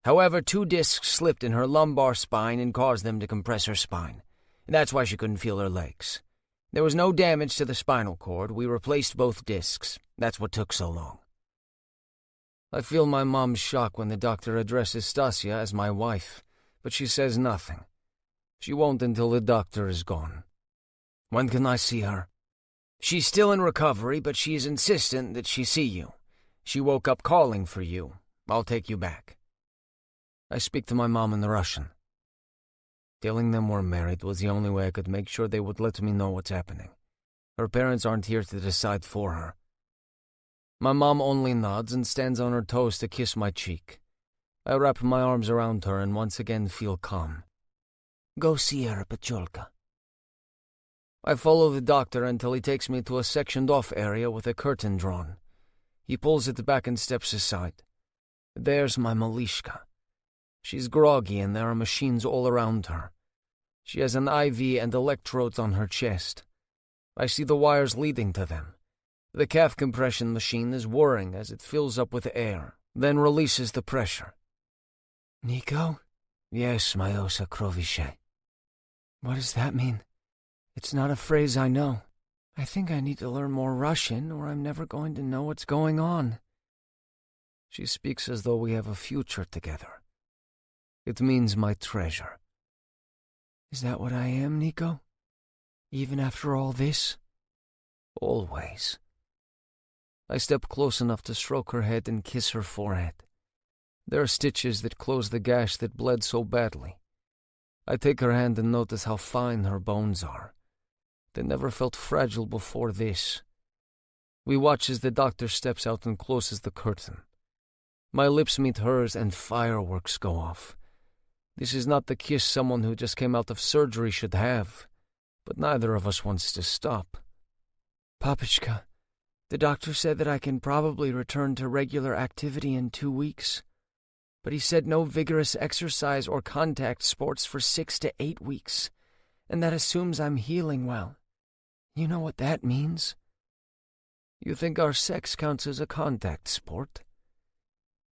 However, 2 discs slipped in her lumbar spine and caused them to compress her spine. That's why she couldn't feel her legs. There was no damage to the spinal cord. We replaced both discs. That's what took so long. I feel my mom's shock when the doctor addresses Stasia as my wife, but she says nothing. She won't until the doctor is gone. When can I see her? She's still in recovery, but she's insistent that she see you. She woke up calling for you. I'll take you back. I speak to my mom in the Russian. Telling them we're married was the only way I could make sure they would let me know what's happening. Her parents aren't here to decide for her. My mom only nods and stands on her toes to kiss my cheek. I wrap my arms around her and once again feel calm. Go see her, Pacholka. I follow the doctor until he takes me to a sectioned-off area with a curtain drawn. He pulls it back and steps aside. There's my Malishka. She's groggy and there are machines all around her. She has an IV and electrodes on her chest. I see the wires leading to them. The calf compression machine is whirring as it fills up with air, then releases the pressure. Nico? Yes, my Osakrovishe. What does that mean? It's not a phrase I know. I think I need to learn more Russian or I'm never going to know what's going on. She speaks as though we have a future together. It means my treasure. Is that what I am, Nico? Even after all this? Always. I step close enough to stroke her head and kiss her forehead. There are stitches that close the gash that bled so badly. I take her hand and notice how fine her bones are. They never felt fragile before this. We watch as the doctor steps out and closes the curtain. My lips meet hers and fireworks go off. This is not the kiss someone who just came out of surgery should have, but neither of us wants to stop. Papichka, the doctor said that I can probably return to regular activity in 2 weeks, but he said no vigorous exercise or contact sports for 6 to 8 weeks, and that assumes I'm healing well. You know what that means? You think our sex counts as a contact sport?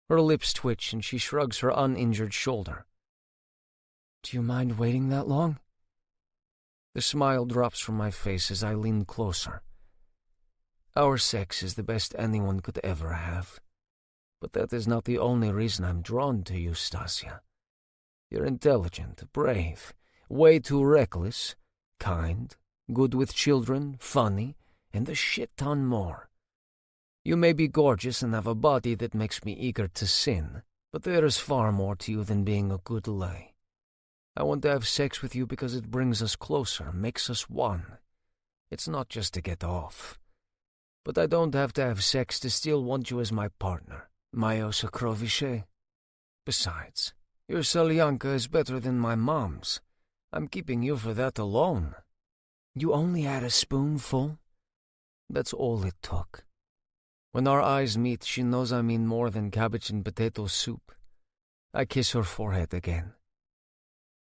Her lips twitch and she shrugs her uninjured shoulder. Do you mind waiting that long? The smile drops from my face as I lean closer. Our sex is the best anyone could ever have. But that is not the only reason I'm drawn to you, Stasia. You're intelligent, brave, way too reckless, kind, good with children, funny, and a shit-ton more. You may be gorgeous and have a body that makes me eager to sin, but there is far more to you than being a good lay. I want to have sex with you because it brings us closer, makes us one. It's not just to get off. But I don't have to have sex to still want you as my partner, my Osakrovishe. Besides, your Solyanka is better than my mom's. I'm keeping you for that alone. You only had a spoonful? That's all it took. When our eyes meet, she knows I mean more than cabbage and potato soup. I kiss her forehead again.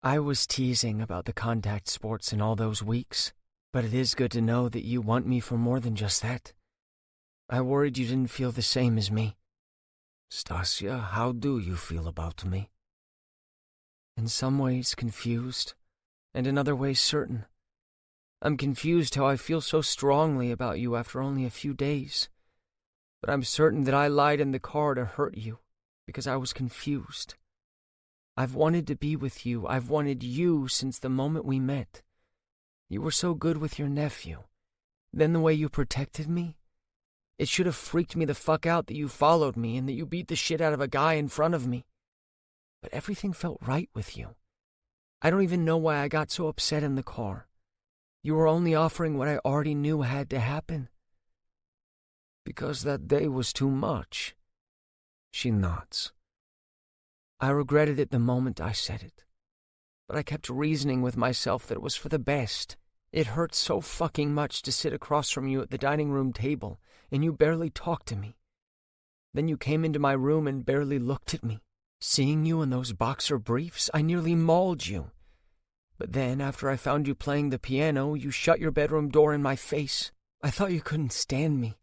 I was teasing about the contact sports in all those weeks, but it is good to know that you want me for more than just that. I worried you didn't feel the same as me. Stasia, how do you feel about me? In some ways confused, and in other ways certain. I'm confused how I feel so strongly about you after only a few days. But I'm certain that I lied in the car to hurt you, because I was confused. I've wanted to be with you. I've wanted you since the moment we met. You were so good with your nephew. Then the way you protected me. It should have freaked me the fuck out that you followed me and that you beat the shit out of a guy in front of me. But everything felt right with you. I don't even know why I got so upset in the car. You were only offering what I already knew had to happen. Because that day was too much. She nods. I regretted it the moment I said it, but I kept reasoning with myself that it was for the best. It hurt so fucking much to sit across from you at the dining room table, and you barely talked to me. Then you came into my room and barely looked at me. Seeing you in those boxer briefs, I nearly mauled you. But then, after I found you playing the piano, you shut your bedroom door in my face. I thought you couldn't stand me.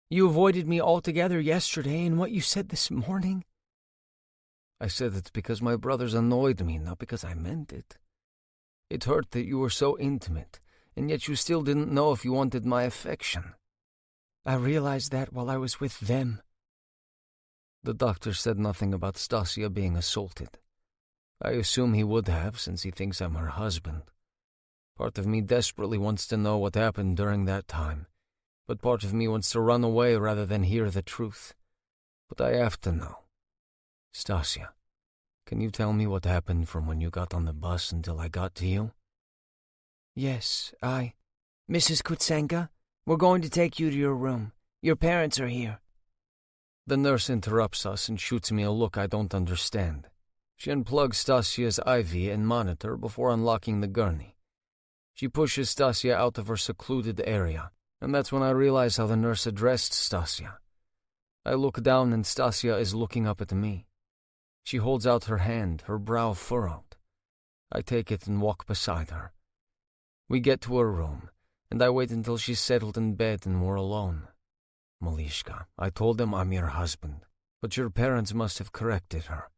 You avoided me altogether yesterday, and what you said this morning... I said it because my brothers annoyed me, not because I meant it. It hurt that you were so intimate, and yet you still didn't know if you wanted my affection. I realized that while I was with them. The doctor said nothing about Stasia being assaulted. I assume he would have, since he thinks I'm her husband. Part of me desperately wants to know what happened during that time, but part of me wants to run away rather than hear the truth. But I have to know. Stasia, can you tell me what happened from when you got on the bus until I got to you? Yes, Mrs. Kutsenka, we're going to take you to your room. Your parents are here. The nurse interrupts us and shoots me a look I don't understand. She unplugs Stasia's IV and monitor before unlocking the gurney. She pushes Stasia out of her secluded area, and that's when I realize how the nurse addressed Stasia. I look down and Stasia is looking up at me. She holds out her hand, her brow furrowed. I take it and walk beside her. We get to her room, and I wait until she's settled in bed and we're alone. Malishka, I told them I'm your husband, but your parents must have corrected her.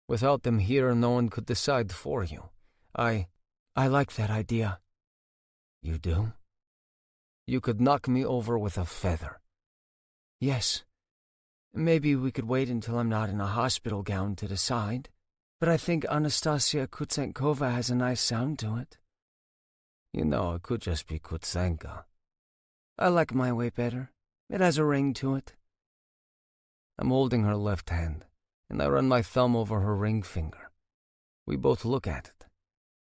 Without them here, no one could decide for you. I like that idea. You do? You could knock me over with a feather. Yes. Maybe we could wait until I'm not in a hospital gown to decide, but I think Anastasia Kutsenkova has a nice sound to it. You know, it could just be Kutsenka. I like my way better. It has a ring to it. I'm holding her left hand, and I run my thumb over her ring finger. We both look at it.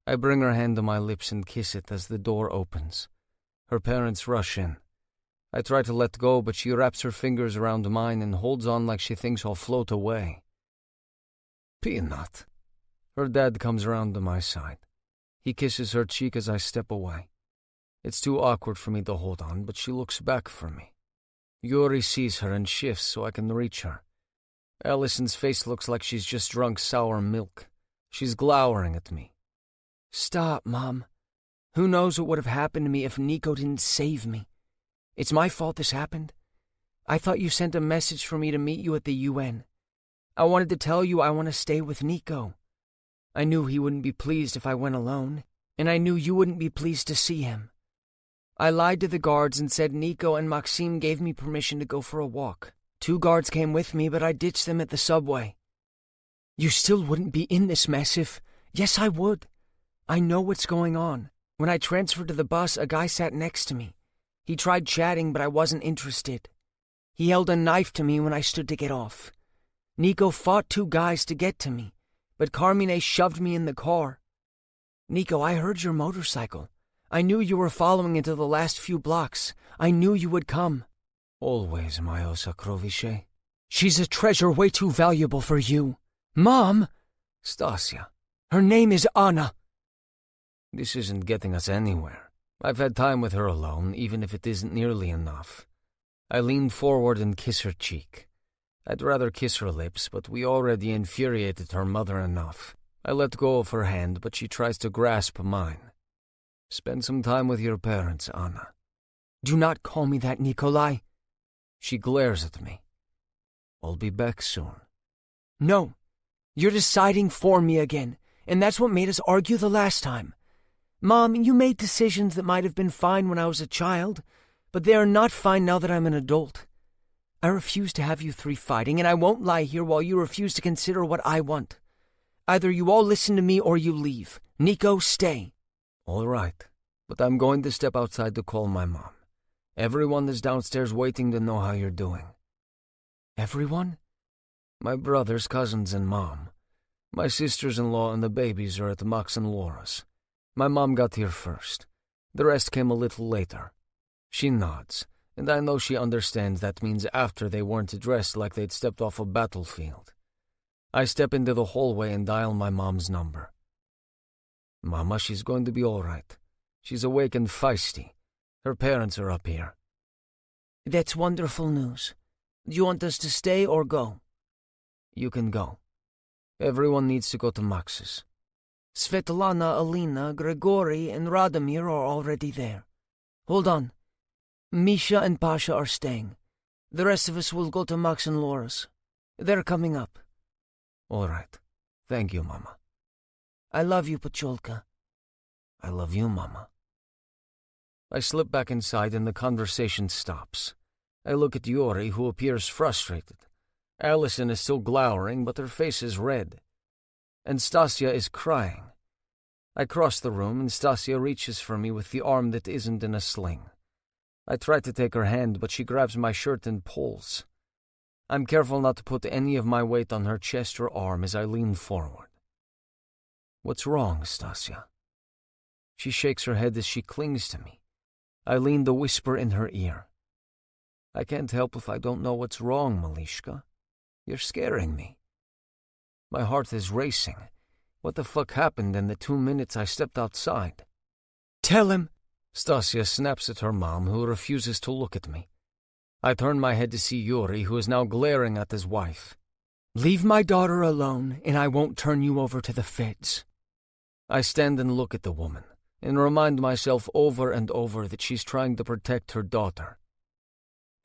I bring her hand to my lips and kiss it as the door opens. Her parents rush in. I try to let go, but she wraps her fingers around mine and holds on like she thinks I'll float away. Peanut. Her dad comes around to my side. He kisses her cheek as I step away. It's too awkward for me to hold on, but she looks back for me. Yuri sees her and shifts so I can reach her. Allison's face looks like she's just drunk sour milk. She's glowering at me. Stop, Mom. Who knows what would have happened to me if Nico didn't save me? It's my fault this happened. I thought you sent a message for me to meet you at the UN. I wanted to tell you I want to stay with Nico. I knew he wouldn't be pleased if I went alone, and I knew you wouldn't be pleased to see him. I lied to the guards and said Nico and Maxime gave me permission to go for a walk. 2 guards came with me, but I ditched them at the subway. You still wouldn't be in this mess if... Yes, I would. I know what's going on. When I transferred to the bus, a guy sat next to me. He tried chatting, but I wasn't interested. He held a knife to me when I stood to get off. Nico fought 2 guys to get to me, but Carmine shoved me in the car. Nico, I heard your motorcycle. I knew you were following into the last few blocks. I knew you would come. Always, Mayo Sakroviche. She's a treasure way too valuable for you. Mom! Stasia. Her name is Anna. This isn't getting us anywhere. I've had time with her alone, even if it isn't nearly enough. I lean forward and kiss her cheek. I'd rather kiss her lips, but we already infuriated her mother enough. I let go of her hand, but she tries to grasp mine. Spend some time with your parents, Anna. Do not call me that, Nikolai. She glares at me. I'll be back soon. No, you're deciding for me again, and that's what made us argue the last time. Mom, you made decisions that might have been fine when I was a child, but they are not fine now that I'm an adult. I refuse to have you 3 fighting, and I won't lie here while you refuse to consider what I want. Either you all listen to me or you leave. Nico, stay. All right, but I'm going to step outside to call my mom. Everyone is downstairs waiting to know how you're doing. Everyone? My brothers, cousins, and mom. My sisters-in-law and the babies are at Max and Laura's. My mom got here first. The rest came a little later. She nods, and I know she understands that means after they weren't dressed like they'd stepped off a battlefield. I step into the hallway and dial my mom's number. Mama, she's going to be all right. She's awake and feisty. Her parents are up here. That's wonderful news. Do you want us to stay or go? You can go. Everyone needs to go to Max's. Svetlana, Alina, Grigory, and Radomir are already there. Hold on. Misha and Pasha are staying. The rest of us will go to Max and Laura's. They're coming up. All right. Thank you, Mama. I love you, Pacholka. I love you, Mama. I slip back inside and the conversation stops. I look at Yuri, who appears frustrated. Allison is still glowering, but her face is red. And Stasia is crying. I cross the room, and Stasia reaches for me with the arm that isn't in a sling. I try to take her hand, but she grabs my shirt and pulls. I'm careful not to put any of my weight on her chest or arm as I lean forward. What's wrong, Stasia? She shakes her head as she clings to me. I lean to whisper in her ear. I can't help if I don't know what's wrong, Malishka. You're scaring me. My heart is racing. What the fuck happened in the 2 minutes I stepped outside? Tell him! Stasia snaps at her mom, who refuses to look at me. I turn my head to see Yuri, who is now glaring at his wife. Leave my daughter alone, and I won't turn you over to the feds. I stand and look at the woman, and remind myself over and over that she's trying to protect her daughter.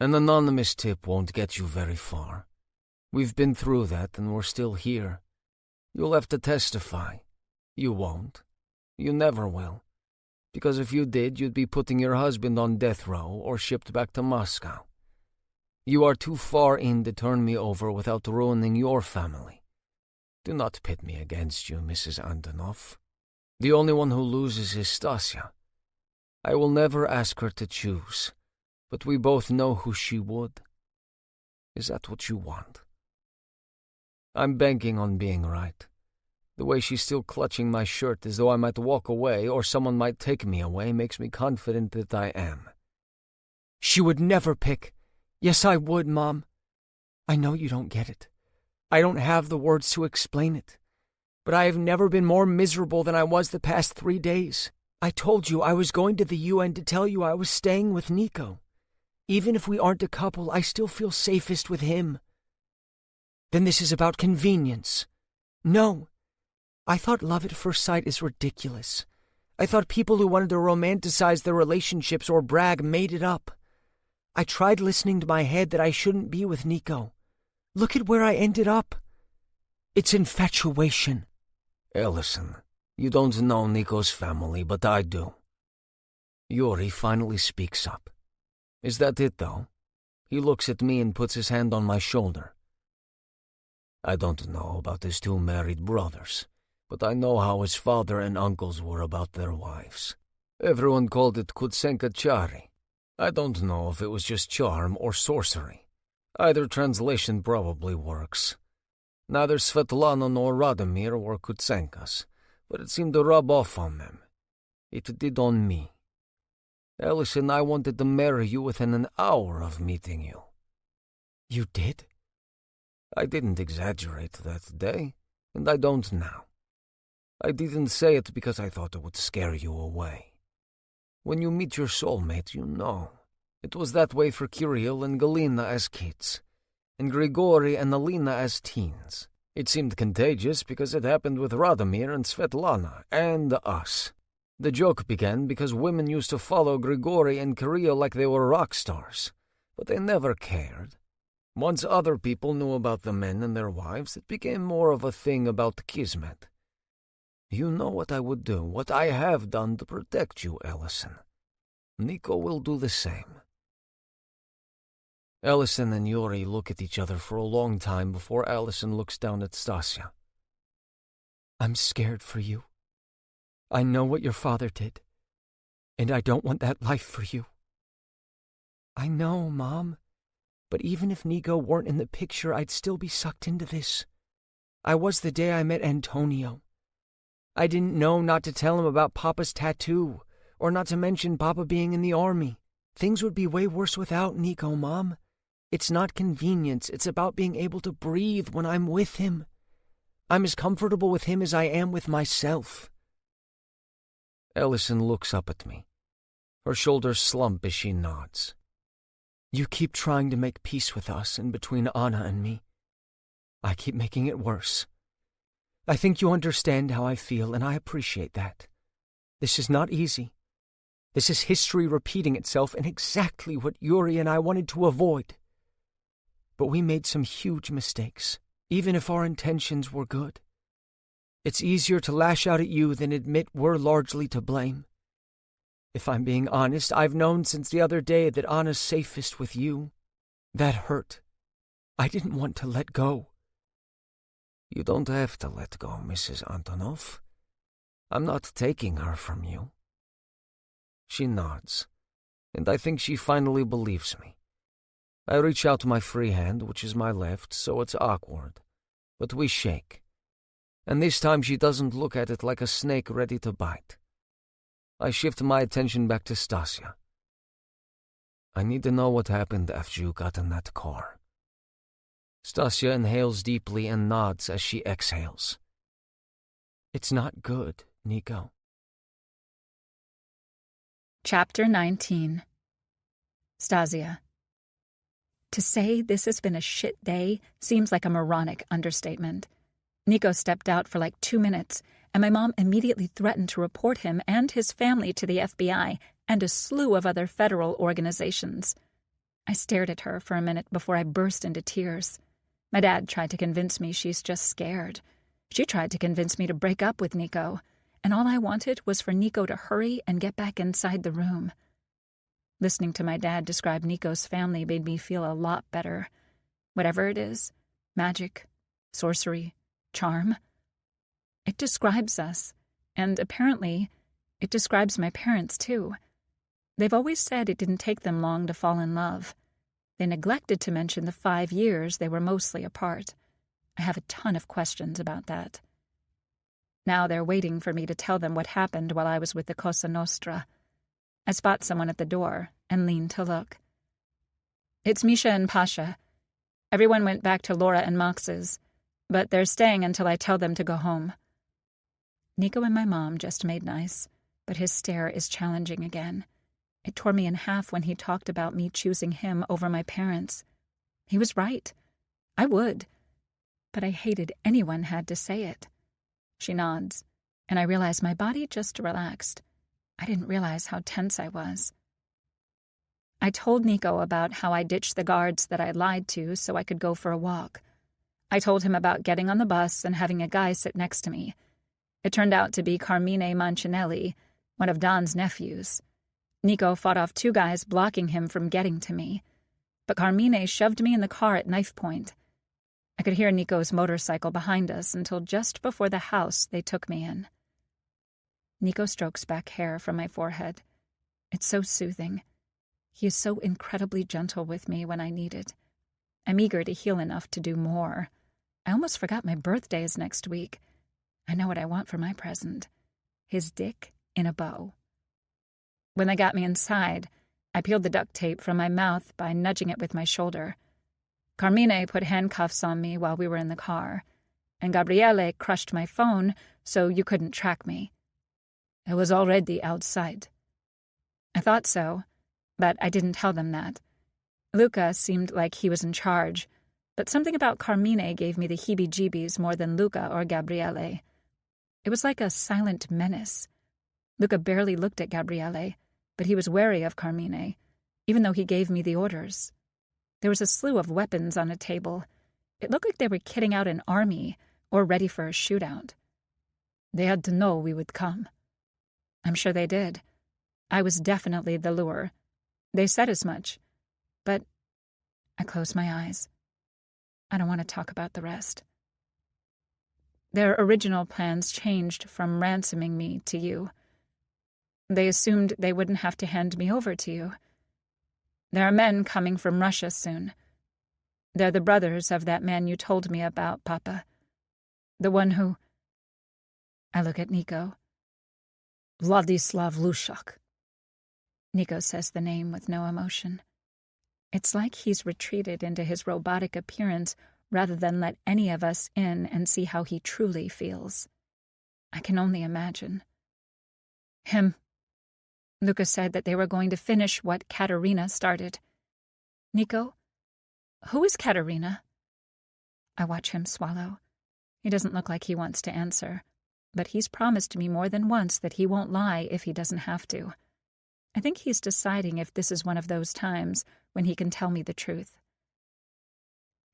An anonymous tip won't get you very far. We've been through that, and we're still here. You'll have to testify. You won't. You never will. Because if you did, you'd be putting your husband on death row or shipped back to Moscow. You are too far in to turn me over without ruining your family. Do not pit me against you, Mrs. Antonov. The only one who loses is Stasia. I will never ask her to choose, but we both know who she would. Is that what you want? I'm banking on being right. The way she's still clutching my shirt as though I might walk away or someone might take me away makes me confident that I am. She would never pick. Yes, I would, Mom. I know you don't get it. I don't have the words to explain it. But I have never been more miserable than I was the past 3 days. I told you I was going to the UN to tell you I was staying with Nico. Even if we aren't a couple, I still feel safest with him. Then this is about convenience. No. I thought love at first sight is ridiculous. I thought people who wanted to romanticize their relationships or brag made it up. I tried listening to my head that I shouldn't be with Nico. Look at where I ended up. It's infatuation. Ellison, you don't know Nico's family, but I do. Yuri finally speaks up. Is that it, though? He looks at me and puts his hand on my shoulder. I don't know about his 2 married brothers, but I know how his father and uncles were about their wives. Everyone called it Kutsenka Chari. I don't know if it was just charm or sorcery. Either translation probably works. Neither Svetlana nor Radomir were Kutsenkas, but it seemed to rub off on them. It did on me. Ellison, I wanted to marry you within an hour of meeting you. You did? I didn't exaggerate that day, and I don't now. I didn't say it because I thought it would scare you away. When you meet your soulmate, you know. It was that way for Kirill and Galina as kids, and Grigory and Alina as teens. It seemed contagious because it happened with Radomir and Svetlana, and us. The joke began because women used to follow Grigory and Kirill like they were rock stars, but they never cared. Once other people knew about the men and their wives, it became more of a thing about Kismet. You know what I would do, what I have done to protect you, Ellison. Nico will do the same. Ellison and Yuri look at each other for a long time before Ellison looks down at Stasia. I'm scared for you. I know what your father did, and I don't want that life for you. I know, Mom, but even if Nico weren't in the picture, I'd still be sucked into this. I was the day I met Antonio. I didn't know not to tell him about Papa's tattoo, or not to mention Papa being in the army. Things would be way worse without Nico, Mom. It's not convenience, it's about being able to breathe when I'm with him. I'm as comfortable with him as I am with myself. Ellison looks up at me. Her shoulders slump as she nods. You keep trying to make peace with us and between Anna and me. I keep making it worse. I think you understand how I feel, and I appreciate that. This is not easy. This is history repeating itself and exactly what Yuri and I wanted to avoid. But we made some huge mistakes, even if our intentions were good. It's easier to lash out at you than admit we're largely to blame. If I'm being honest, I've known since the other day that Anna's safest with you. That hurt. I didn't want to let go. You don't have to let go, Mrs. Antonov. I'm not taking her from you. She nods, and I think she finally believes me. I reach out my free hand, which is my left, so it's awkward, but we shake. And this time she doesn't look at it like a snake ready to bite. I shift my attention back to Stasia. I need to know what happened after you got in that car. Stasia inhales deeply and nods as she exhales. It's not good, Nico. Chapter 19. Stasia. To say this has been a shit day seems like a moronic understatement. Nico stepped out for like 2 minutes, and my mom immediately threatened to report him and his family to the FBI and a slew of other federal organizations. I stared at her for a minute before I burst into tears. My dad tried to convince me she's just scared. She tried to convince me to break up with Nico, and all I wanted was for Nico to hurry and get back inside the room. Listening to my dad describe Nico's family made me feel a lot better. Whatever it is, magic, sorcery, charm, it describes us, and apparently it describes my parents too. They've always said it didn't take them long to fall in love. They neglected to mention the 5 years they were mostly apart. I have a ton of questions about that. Now they're waiting for me to tell them what happened while I was with the Cosa Nostra. I spot someone at the door and lean to look. It's Misha and Pasha. Everyone went back to Laura and Mox's, but they're staying until I tell them to go home. Nico and my mom just made nice, but his stare is challenging again. It tore me in half when he talked about me choosing him over my parents. He was right. I would. But I hated anyone had to say it. She nods, and I realize my body just relaxed. I didn't realize how tense I was. I told Nico about how I ditched the guards that I lied to so I could go for a walk. I told him about getting on the bus and having a guy sit next to me. It turned out to be Carmine Mancinelli, one of Don's nephews. Nico fought off 2 guys blocking him from getting to me, but Carmine shoved me in the car at knife point. I could hear Nico's motorcycle behind us until just before the house they took me in. Nico strokes back hair from my forehead. It's so soothing. He is so incredibly gentle with me when I need it. I'm eager to heal enough to do more. I almost forgot my birthday is next week. I know what I want for my present. His dick in a bow. When they got me inside, I peeled the duct tape from my mouth by nudging it with my shoulder. Carmine put handcuffs on me while we were in the car, and Gabriele crushed my phone so you couldn't track me. I was already outside. I thought so, but I didn't tell them that. Luca seemed like he was in charge, but something about Carmine gave me the heebie-jeebies more than Luca or Gabriele. It was like a silent menace. Luca barely looked at Gabriele, but he was wary of Carmine, even though he gave me the orders. There was a slew of weapons on a table. It looked like they were kitting out an army or ready for a shootout. They had to know we would come. I'm sure they did. I was definitely the lure. They said as much. But I closed my eyes. I don't want to talk about the rest. Their original plans changed from ransoming me to you. They assumed they wouldn't have to hand me over to you. There are men coming from Russia soon. They're the brothers of that man you told me about, Papa. The one who... I look at Nico. Vladislav Lushak. Nico says the name with no emotion. It's like he's retreated into his robotic appearance rather than let any of us in and see how he truly feels. I can only imagine. Him. Luca said that they were going to finish what Katerina started. Nico, who is Katerina? I watch him swallow. He doesn't look like he wants to answer, but he's promised me more than once that he won't lie if he doesn't have to. I think he's deciding if this is one of those times when he can tell me the truth.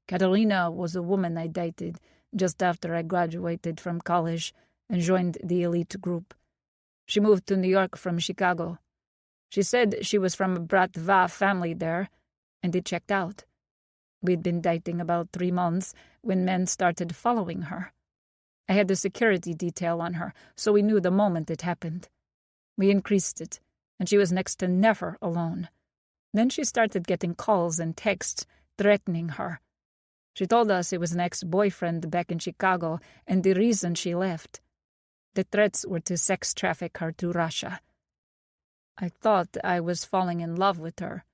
Katerina was a woman I dated just after I graduated from college and joined the elite group. She moved to New York from Chicago. She said she was from a Bratva family there, and it checked out. We'd been dating about 3 months when men started following her. I had the security detail on her, so we knew the moment it happened. We increased it, and she was next to never alone. Then she started getting calls and texts threatening her. She told us it was an ex-boyfriend back in Chicago and the reason she left. The threats were to sex traffic her to Russia. I thought I was falling in love with her,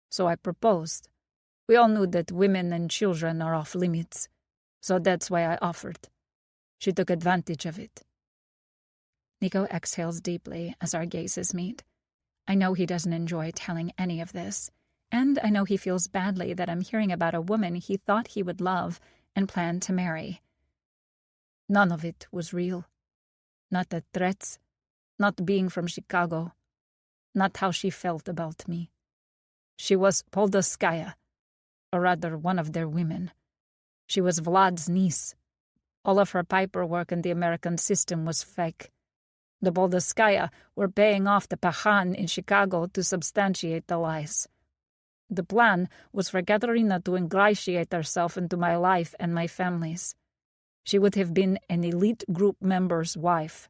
so I proposed. We all knew that women and children are off limits, so that's why I offered. She took advantage of it. Nico exhales deeply as our gazes meet. I know he doesn't enjoy telling any of this, and I know he feels badly that I'm hearing about a woman he thought he would love and planned to marry. None of it was real. Not the threats, not being from Chicago, not how she felt about me. She was Poldoskaya, or rather one of their women. She was Vlad's niece. All of her paperwork in the American system was fake. The Poldoskaya were paying off the Pahan in Chicago to substantiate the lies. The plan was for Katerina to ingratiate herself into my life and my family's. She would have been an elite group member's wife.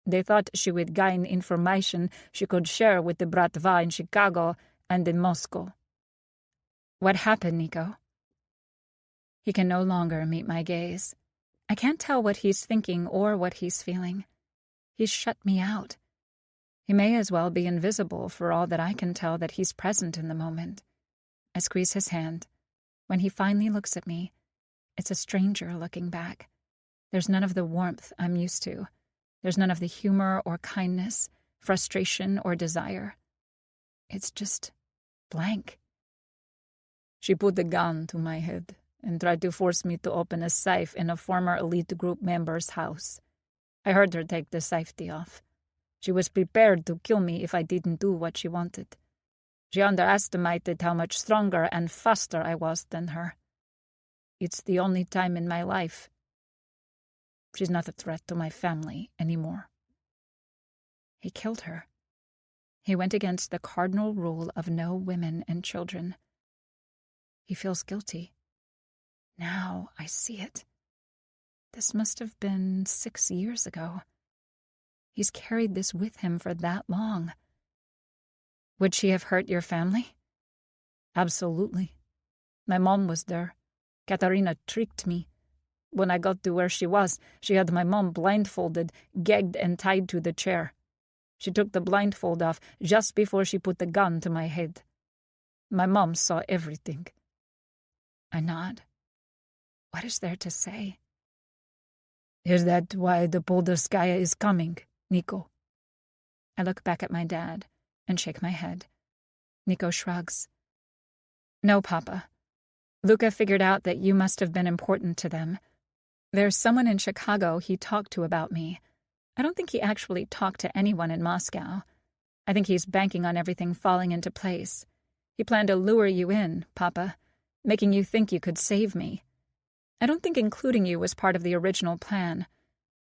They thought she would gain information she could share with the Bratva in Chicago and in Moscow. What happened, Nico? He can no longer meet my gaze. I can't tell what he's thinking or what he's feeling. He's shut me out. He may as well be invisible for all that I can tell that he's present in the moment. I squeeze his hand. When he finally looks at me, it's a stranger looking back. There's none of the warmth I'm used to. There's none of the humor or kindness, frustration or desire. It's just blank. She put the gun to my head and tried to force me to open a safe in a former elite group member's house. I heard her take the safety off. She was prepared to kill me if I didn't do what she wanted. She underestimated how much stronger and faster I was than her. It's the only time in my life. She's not a threat to my family anymore. He killed her. He went against the cardinal rule of no women and children. He feels guilty. Now I see it. This must have been 6 years ago. He's carried this with him for that long. Would she have hurt your family? Absolutely. My mom was there. Katerina tricked me. When I got to where she was, she had my mom blindfolded, gagged and tied to the chair. She took the blindfold off just before she put the gun to my head. My mom saw everything. I nod. What is there to say? Is that why the Poldoskaya is coming, Nico? I look back at my dad and shake my head. Nico shrugs. No, Papa. Luca figured out that you must have been important to them. There's someone in Chicago he talked to about me. I don't think he actually talked to anyone in Moscow. I think he's banking on everything falling into place. He planned to lure you in, Papa, making you think you could save me. I don't think including you was part of the original plan,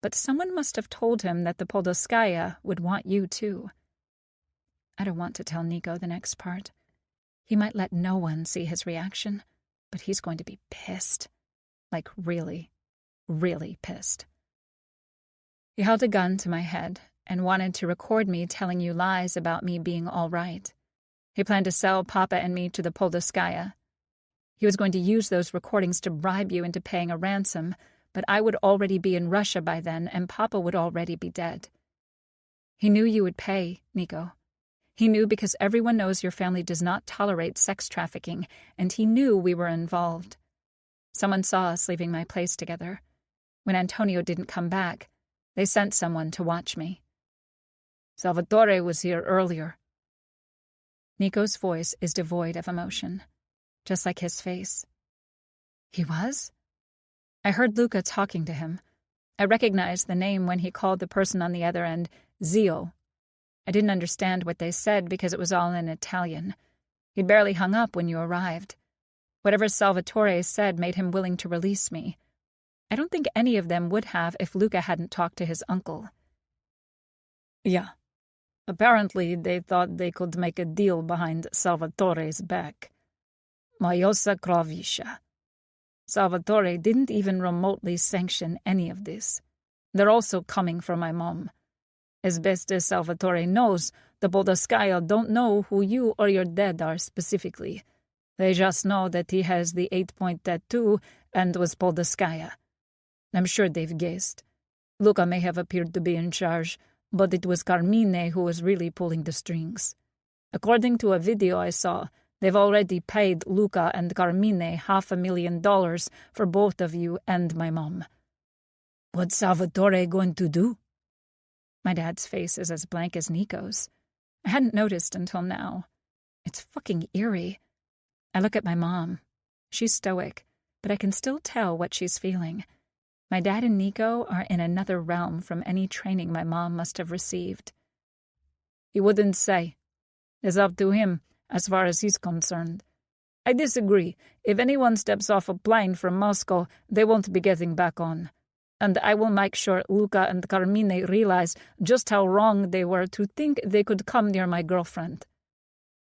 but someone must have told him that the Poldoskaya would want you too. I don't want to tell Nico the next part. He might let no one see his reaction, but he's going to be pissed. Like really, really pissed. He held a gun to my head and wanted to record me telling you lies about me being all right. He planned to sell Papa and me to the Poldoskaya. He was going to use those recordings to bribe you into paying a ransom, but I would already be in Russia by then and Papa would already be dead. He knew you would pay, Nico. He knew because everyone knows your family does not tolerate sex trafficking, and he knew we were involved. Someone saw us leaving my place together. When Antonio didn't come back, they sent someone to watch me. Salvatore was here earlier. Nico's voice is devoid of emotion, just like his face. He was? I heard Luca talking to him. I recognized the name when he called the person on the other end Zio. I didn't understand what they said because it was all in Italian. He'd barely hung up when you arrived. Whatever Salvatore said made him willing to release me. I don't think any of them would have if Luca hadn't talked to his uncle. Yeah. Apparently, they thought they could make a deal behind Salvatore's back. Majosa Kravisha. Salvatore didn't even remotely sanction any of this. They're also coming for my mom. As best as Salvatore knows, the Podolskaya don't know who you or your dad are specifically. They just know that he has the 8-point tattoo and was Podolskaya. I'm sure they've guessed. Luca may have appeared to be in charge, but it was Carmine who was really pulling the strings. According to a video I saw, they've already paid Luca and Carmine $500,000 for both of you and my mom. What's Salvatore going to do? My dad's face is as blank as Nico's. I hadn't noticed until now. It's fucking eerie. I look at my mom. She's stoic, but I can still tell what she's feeling. My dad and Nico are in another realm from any training my mom must have received. He wouldn't say. It's up to him, as far as he's concerned. I disagree. If anyone steps off a plane from Moscow, they won't be getting back on. And I will make sure Luca and Carmine realize just how wrong they were to think they could come near my girlfriend.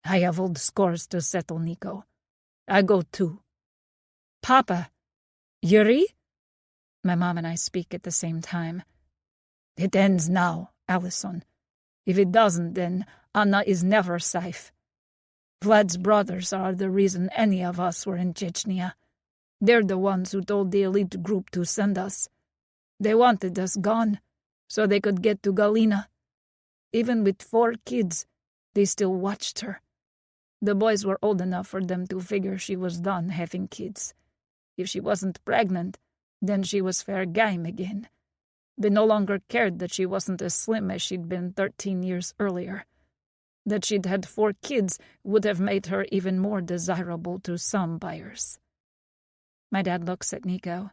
I have old scores to settle, Nico. I go too. Papa. Yuri? My mom and I speak at the same time. It ends now, Allison. If it doesn't, then Anna is never safe. Vlad's brothers are the reason any of us were in Chechnya. They're the ones who told the elite group to send us. They wanted us gone, so they could get to Galina. Even with 4 kids, they still watched her. The boys were old enough for them to figure she was done having kids. If she wasn't pregnant, then she was fair game again. They no longer cared that she wasn't as slim as she'd been 13 years earlier. That she'd had 4 kids would have made her even more desirable to some buyers. My dad looks at Nico.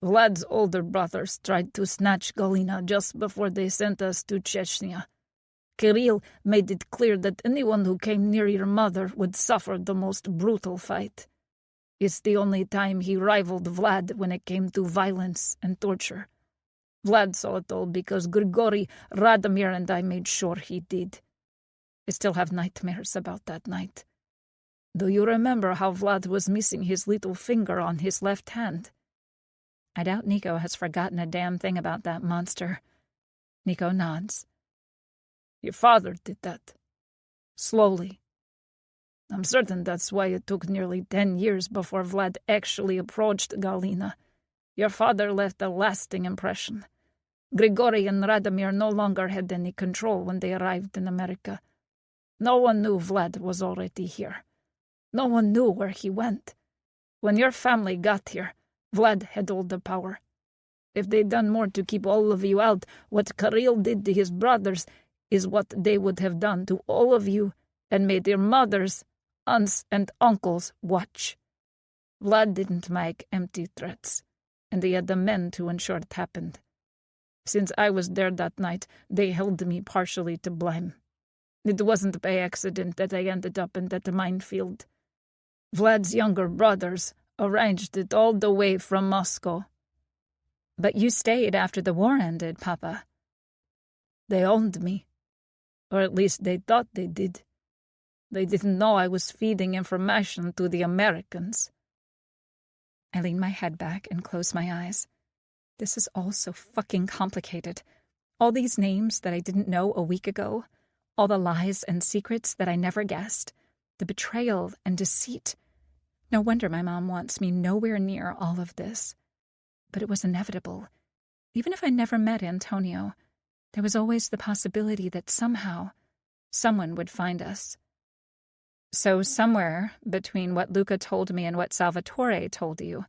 Vlad's older brothers tried to snatch Galina just before they sent us to Chechnya. Kirill made it clear that anyone who came near your mother would suffer the most brutal fate. It's the only time he rivaled Vlad when it came to violence and torture. Vlad saw it all because Grigory, Radomir, and I made sure he did. I still have nightmares about that night. Do you remember how Vlad was missing his little finger on his left hand? I doubt Nico has forgotten a damn thing about that monster. Nico nods. Your father did that. Slowly. I'm certain that's why it took nearly 10 years before Vlad actually approached Galina. Your father left a lasting impression. Grigory and Radomir no longer had any control when they arrived in America. No one knew Vlad was already here. No one knew where he went. When your family got here, Vlad had all the power. If they'd done more to keep all of you out, what Kirill did to his brothers is what they would have done to all of you and made your mothers, aunts, and uncles watch. Vlad didn't make empty threats, and he had the men to ensure it happened. Since I was there that night, they held me partially to blame. It wasn't by accident that I ended up in that minefield. Vlad's younger brothers arranged it all the way from Moscow. But you stayed after the war ended, Papa. They owned me. Or at least they thought they did. They didn't know I was feeding information to the Americans. I lean my head back and close my eyes. This is all so fucking complicated. All these names that I didn't know a week ago. All the lies and secrets that I never guessed. The betrayal and deceit. No wonder my mom wants me nowhere near all of this. But it was inevitable. Even if I never met Antonio, there was always the possibility that somehow Someone would find us. So somewhere between what Luca told me and what Salvatore told you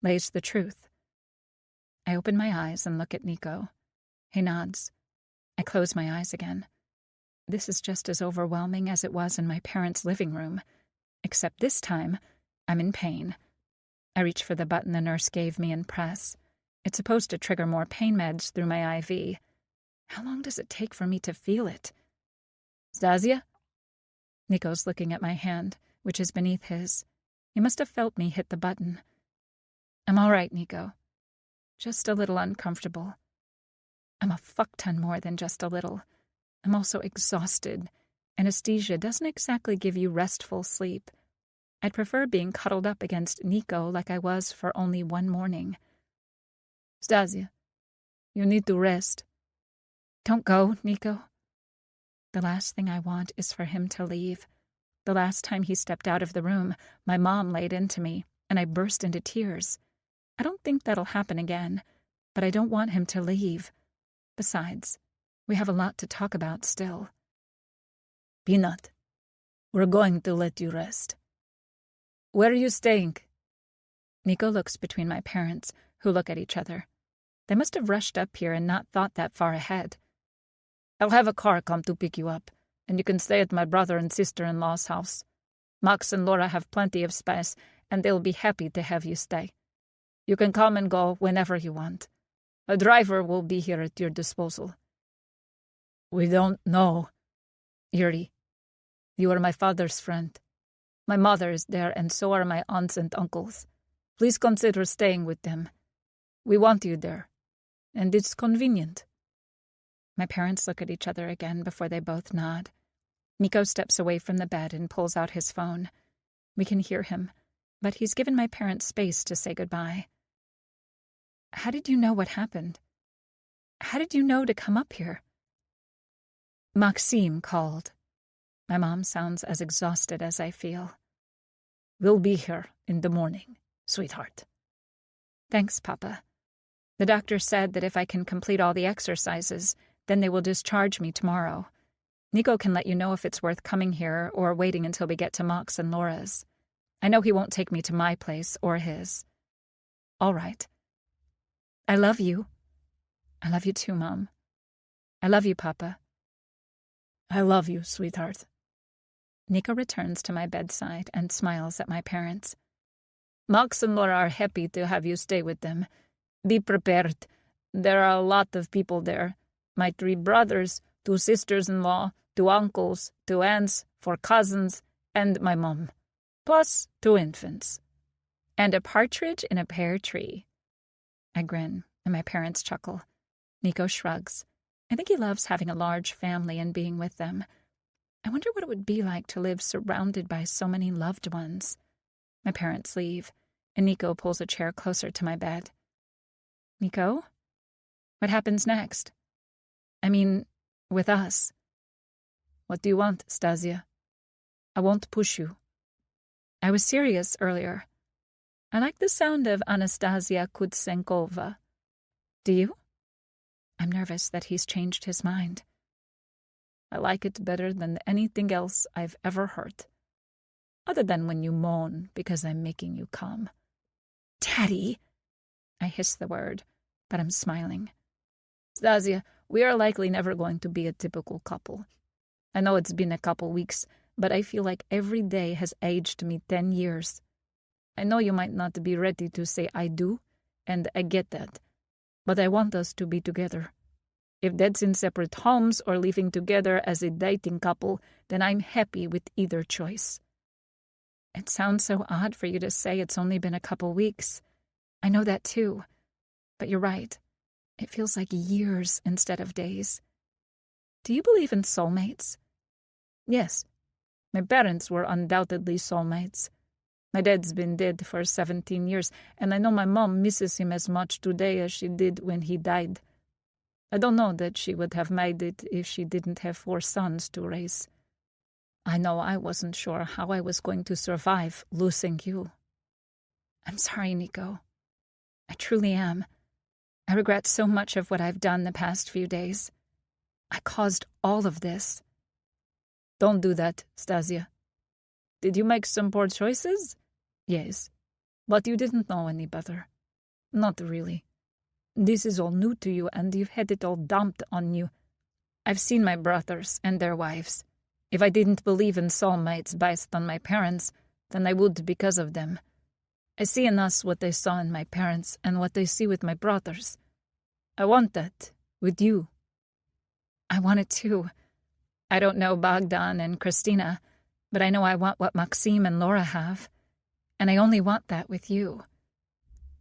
lays the truth. I open my eyes and look at Nico. He nods. I close my eyes again. This is just as overwhelming as it was in my parents' living room, except this time I'm in pain. I reach for the button the nurse gave me and press. It's supposed to trigger more pain meds through my IV. How long does it take for me to feel it? Stasia? Nico's looking at my hand, which is beneath his. He must have felt me hit the button. I'm all right, Nico. Just a little uncomfortable. I'm a fuck-ton more than just a little. I'm also exhausted. Anesthesia doesn't exactly give you restful sleep. I'd prefer being cuddled up against Nico like I was for only one morning. Stasia, you need to rest. Don't go, Nico. The last thing I want is for him to leave. The last time he stepped out of the room, my mom laid into me, and I burst into tears. I don't think that'll happen again, but I don't want him to leave. Besides, we have a lot to talk about still. Peanut, we're going to let you rest. Where are you staying? Nico looks between my parents, who look at each other. They must have rushed up here and not thought that far ahead. I'll have a car come to pick you up, and you can stay at my brother and sister-in-law's house. Max and Laura have plenty of space, and they'll be happy to have you stay. You can come and go whenever you want. A driver will be here at your disposal. We don't know. Yuri, you are my father's friend. My mother is there, and so are my aunts and uncles. Please consider staying with them. We want you there, and it's convenient. My parents look at each other again before they both nod. Nico steps away from the bed and pulls out his phone. We can hear him, but he's given my parents space to say goodbye. How did you know what happened? How did you know to come up here? Maxime called. My mom sounds as exhausted as I feel. We'll be here in the morning, sweetheart. Thanks, Papa. The doctor said that if I can complete all the exercises, then they will discharge me tomorrow. Nico can let you know if it's worth coming here or waiting until we get to Mox and Laura's. I know he won't take me to my place or his. All right. I love you. I love you too, Mom. I love you, Papa. I love you, sweetheart. Nico returns to my bedside and smiles at my parents. Mox and Laura are happy to have you stay with them. Be prepared. There are a lot of people there. My 3 brothers, 2 sisters-in-law, 2 uncles, 2 aunts, 4 cousins, and my mom. Plus 2 infants. And a partridge in a pear tree. I grin, and my parents chuckle. Nico shrugs. I think he loves having a large family and being with them. I wonder what it would be like to live surrounded by so many loved ones. My parents leave, and Nico pulls a chair closer to my bed. Nico? What happens next? I mean, with us. What do you want, Stasia? I won't push you. I was serious earlier. I like the sound of Anastasia Kutsenkova. Do you? I'm nervous that he's changed his mind. I like it better than anything else I've ever heard. Other than when you moan because I'm making you come. Daddy! I hiss the word, but I'm smiling. Stasia, we are likely never going to be a typical couple. I know it's been a couple weeks, but I feel like every day has aged me 10 years. I know you might not be ready to say I do, and I get that. But I want us to be together. If that's in separate homes or living together as a dating couple, then I'm happy with either choice. It sounds so odd for you to say it's only been a couple weeks. I know that too. But you're right. It feels like years instead of days. Do you believe in soulmates? Yes. My parents were undoubtedly soulmates. My dad's been dead for 17 years, and I know my mom misses him as much today as she did when he died. I don't know that she would have made it if she didn't have 4 sons to raise. I know I wasn't sure how I was going to survive losing you. I'm sorry, Nico. I truly am. I regret so much of what I've done the past few days. I caused all of this. Don't do that, Stasia. Did you make some poor choices? Yes. But you didn't know any better. Not really. This is all new to you, and you've had it all dumped on you. I've seen my brothers and their wives. If I didn't believe in soulmates based on my parents, then I would because of them. I see in us what they saw in my parents and what they see with my brothers. I want that with you. I want it too. I don't know Bogdan and Christina, but I know I want what Maxime and Laura have, and I only want that with you.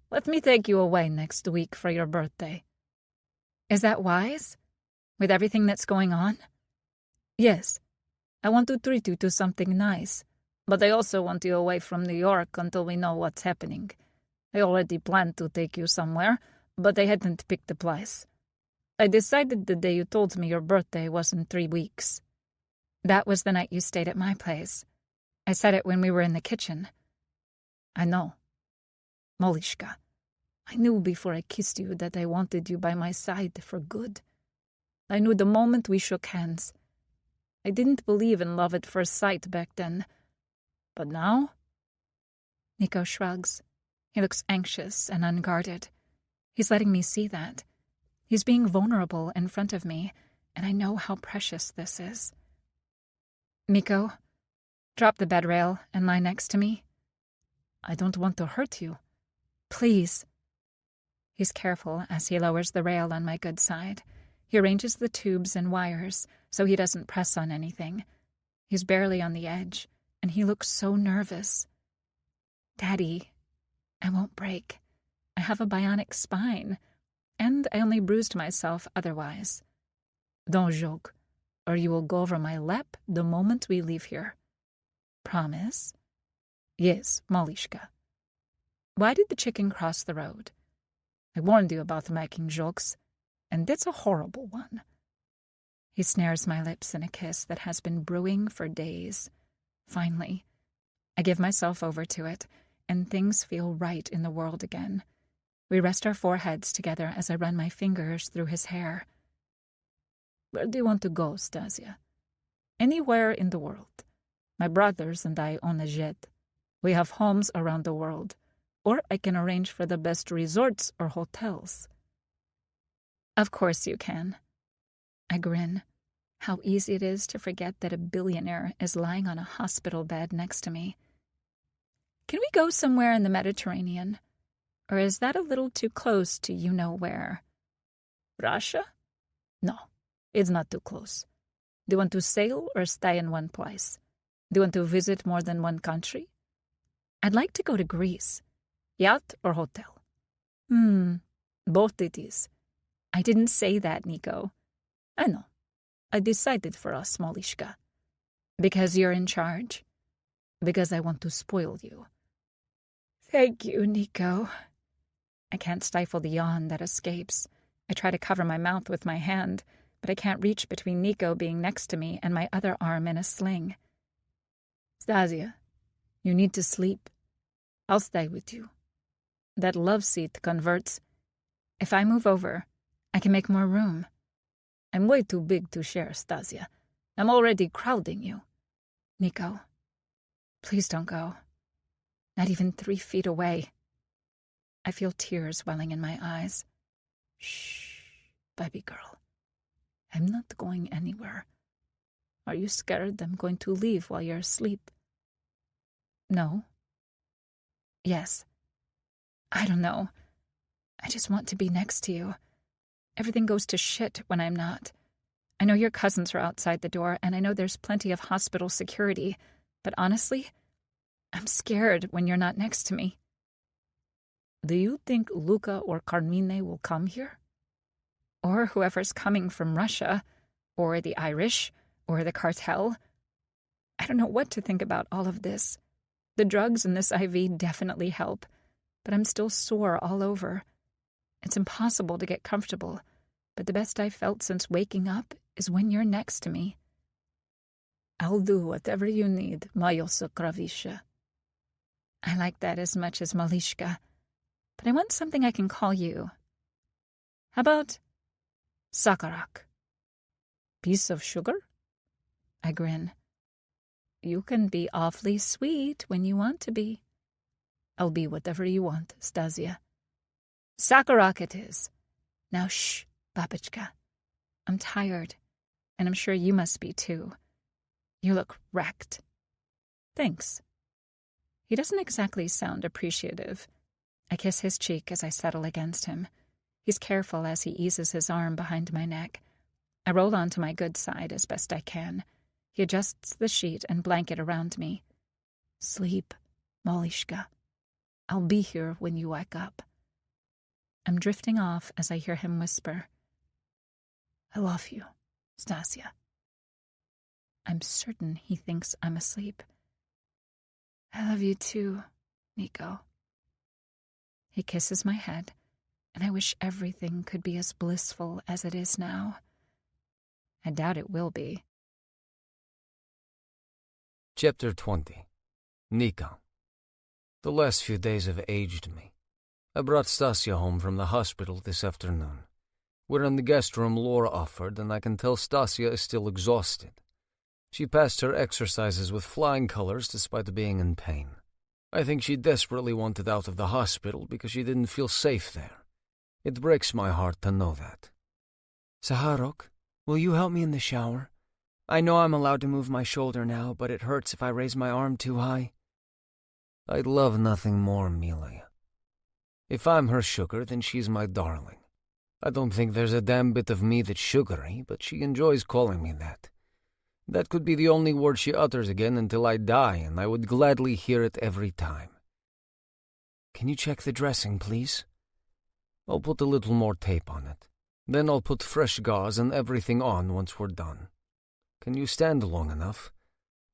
Let me take you away next week for your birthday. Is that wise? With everything that's going on? Yes. I want to treat you to something nice, but I also want you away from New York until we know what's happening. I already planned to take you somewhere, but I hadn't picked the place. I decided the day you told me your birthday was in 3 weeks. That was the night you stayed at my place. I said it when we were in the kitchen. I know. Molishka, I knew before I kissed you that I wanted you by my side for good. I knew the moment we shook hands. I didn't believe in love at first sight back then. But now? Nico shrugs. He looks anxious and unguarded. He's letting me see that. He's being vulnerable in front of me, and I know how precious this is. Miko, drop the bed rail and lie next to me. I don't want to hurt you. Please. He's careful as he lowers the rail on my good side. He arranges the tubes and wires so he doesn't press on anything. He's barely on the edge, and he looks so nervous. Daddy, I won't break. I have a bionic spine, and I only bruised myself otherwise. Don't joke, or you will go over my lap the moment we leave here. Promise? Yes, Molishka. Why did the chicken cross the road? I warned you about making jokes, and it's a horrible one. He snares my lips in a kiss that has been brewing for days. Finally, I give myself over to it, and things feel right in the world again. We rest our foreheads together as I run my fingers through his hair. Where do you want to go, Stasia? Anywhere in the world. My brothers and I own a jet. We have homes around the world. Or I can arrange for the best resorts or hotels. Of course you can. I grin. How easy it is to forget that a billionaire is lying on a hospital bed next to me. Can we go somewhere in the Mediterranean? Or is that a little too close to you-know-where? Russia? No, it's not too close. Do you want to sail or stay in one place? Do you want to visit more than one country? I'd like to go to Greece. Yacht or hotel? Both it is. I didn't say that, Nico. I know. I decided for us, Molishka. Because you're in charge. Because I want to spoil you. Thank you, Nico. I can't stifle the yawn that escapes. I try to cover my mouth with my hand, but I can't reach between Nico being next to me and my other arm in a sling. Stasia, you need to sleep. I'll stay with you. That love seat converts. If I move over, I can make more room. I'm way too big to share, Stasia. I'm already crowding you. Nico, please don't go. Not even 3 feet away. I feel tears welling in my eyes. Shh, baby girl. I'm not going anywhere. Are you scared I'm going to leave while you're asleep? No. Yes. I don't know. I just want to be next to you. Everything goes to shit when I'm not. I know your cousins are outside the door, and I know there's plenty of hospital security, but honestly, I'm scared when you're not next to me. Do you think Luca or Carmine will come here? Or whoever's coming from Russia, or the Irish, or the cartel? I don't know what to think about all of this. The drugs in this IV definitely help, but I'm still sore all over. It's impossible to get comfortable, but the best I've felt since waking up is when you're next to me. I'll do whatever you need, Moja Sokrovisha. I like that as much as Malishka, but I want something I can call you. How about Sakarak? Piece of sugar? I grin. You can be awfully sweet when you want to be. I'll be whatever you want, Stasia. Sakarak it is. Now shh, Babechka. I'm tired, and I'm sure you must be too. You look wrecked. Thanks. He doesn't exactly sound appreciative. I kiss his cheek as I settle against him. He's careful as he eases his arm behind my neck. I roll onto my good side as best I can. He adjusts the sheet and blanket around me. Sleep, Malishka. I'll be here when you wake up. I'm drifting off as I hear him whisper, I love you, Stasia. I'm certain he thinks I'm asleep. I love you too, Nico. He kisses my head, and I wish everything could be as blissful as it is now. I doubt it will be. Chapter 20. Nico. The last few days have aged me. I brought Stasia home from the hospital this afternoon. We're in the guest room Laura offered, and I can tell Stasia is still exhausted. She passed her exercises with flying colors despite being in pain. I think she desperately wanted out of the hospital because she didn't feel safe there. It breaks my heart to know that. Saharok, will you help me in the shower? I know I'm allowed to move my shoulder now, but it hurts if I raise my arm too high. I'd love nothing more, Milia. If I'm her sugar, then she's my darling. I don't think there's a damn bit of me that's sugary, but she enjoys calling me that. That could be the only word she utters again until I die, and I would gladly hear it every time. Can you check the dressing, please? I'll put a little more tape on it. Then I'll put fresh gauze and everything on once we're done. Can you stand long enough?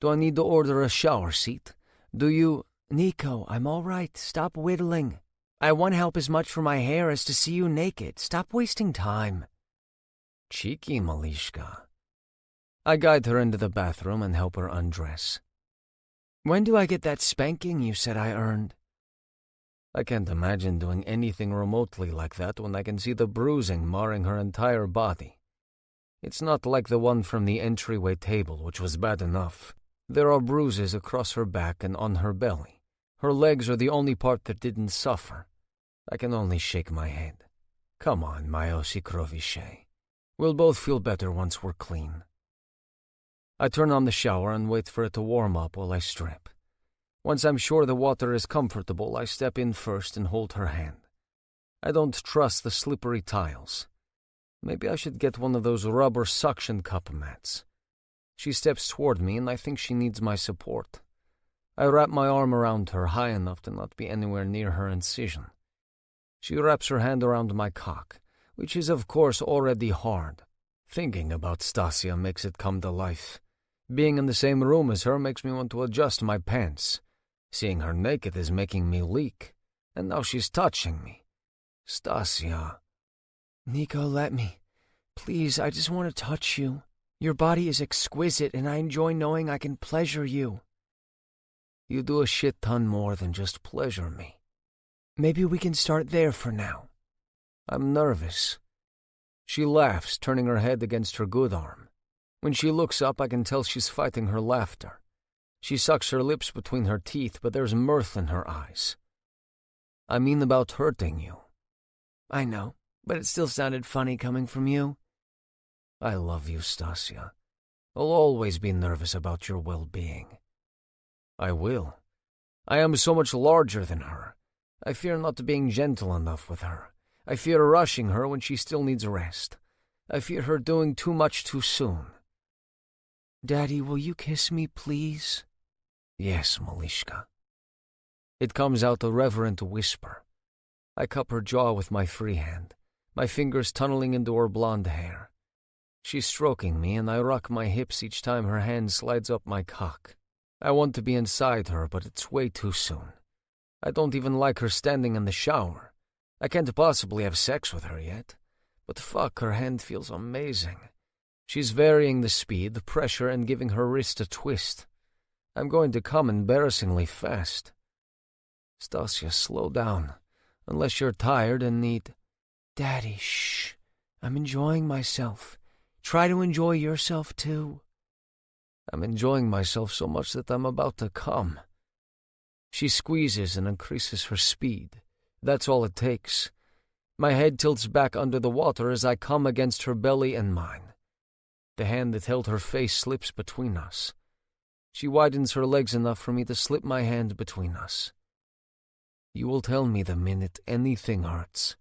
Do I need to order a shower seat? Do you... Nico, I'm all right. Stop whittling. I want help as much for my hair as to see you naked. Stop wasting time. Cheeky Malishka. I guide her into the bathroom and help her undress. When do I get that spanking you said I earned? I can't imagine doing anything remotely like that when I can see the bruising marring her entire body. It's not like the one from the entryway table, which was bad enough. There are bruises across her back and on her belly. Her legs are the only part that didn't suffer. I can only shake my head. Come on, my Osikrovishe. We'll both feel better once we're clean. I turn on the shower and wait for it to warm up while I strip. Once I'm sure the water is comfortable, I step in first and hold her hand. I don't trust the slippery tiles. Maybe I should get one of those rubber suction cup mats. She steps toward me, and I think she needs my support. I wrap my arm around her high enough to not be anywhere near her incision. She wraps her hand around my cock, which is of course already hard. Thinking about Stasia makes it come to life. Being in the same room as her makes me want to adjust my pants. Seeing her naked is making me leak. And now she's touching me. Stasia. Nico, let me. Please, I just want to touch you. Your body is exquisite, and I enjoy knowing I can pleasure you. You do a shit ton more than just pleasure me. Maybe we can start there for now. I'm nervous. She laughs, turning her head against her good arm. When she looks up, I can tell she's fighting her laughter. She sucks her lips between her teeth, but there's mirth in her eyes. I mean about hurting you. I know, but it still sounded funny coming from you. I love you, Stasia. I'll always be nervous about your well-being. I will. I am so much larger than her. I fear not being gentle enough with her. I fear rushing her when she still needs rest. I fear her doing too much too soon. Daddy, will you kiss me, please? Yes, Malishka. It comes out a reverent whisper. I cup her jaw with my free hand, my fingers tunneling into her blonde hair. She's stroking me, and I rock my hips each time her hand slides up my cock. I want to be inside her, but it's way too soon. I don't even like her standing in the shower. I can't possibly have sex with her yet. But fuck, her hand feels amazing. She's varying the speed, the pressure, and giving her wrist a twist. I'm going to come embarrassingly fast. Stasia, slow down. Unless you're tired and need... Daddy, shh. I'm enjoying myself. Try to enjoy yourself, too. I'm enjoying myself so much that I'm about to come. She squeezes and increases her speed. That's all it takes. My head tilts back under the water as I come against her belly and mine. The hand that held her face slips between us. She widens her legs enough for me to slip my hand between us. You will tell me the minute anything hurts.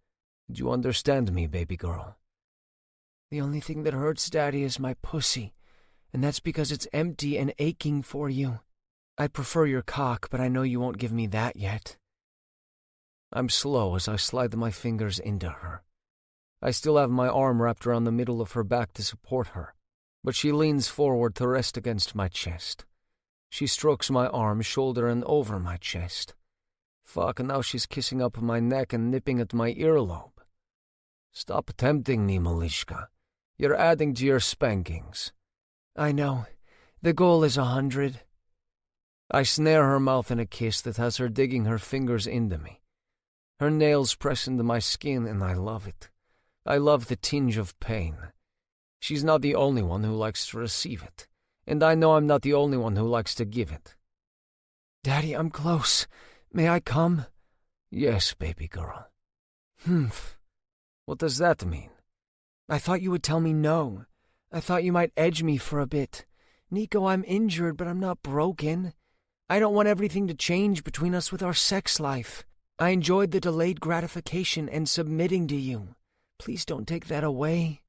Do you understand me, baby girl? The only thing that hurts, Daddy, is my pussy, and that's because it's empty and aching for you. I prefer your cock, but I know you won't give me that yet. I'm slow as I slide my fingers into her. I still have my arm wrapped around the middle of her back to support her, but she leans forward to rest against my chest. She strokes my arm, shoulder, and over my chest. Fuck, and now she's kissing up my neck and nipping at my earlobe. Stop tempting me, Malishka. You're adding to your spankings. I know. The goal is 100. I snare her mouth in a kiss that has her digging her fingers into me. Her nails press into my skin, and I love it. I love the tinge of pain. She's not the only one who likes to receive it, and I know I'm not the only one who likes to give it. Daddy, I'm close. May I come? Yes, baby girl. Humph. What does that mean? I thought you would tell me no. I thought you might edge me for a bit. Nico, I'm injured, but I'm not broken. I don't want everything to change between us with our sex life. I enjoyed the delayed gratification and submitting to you. Please don't take that away.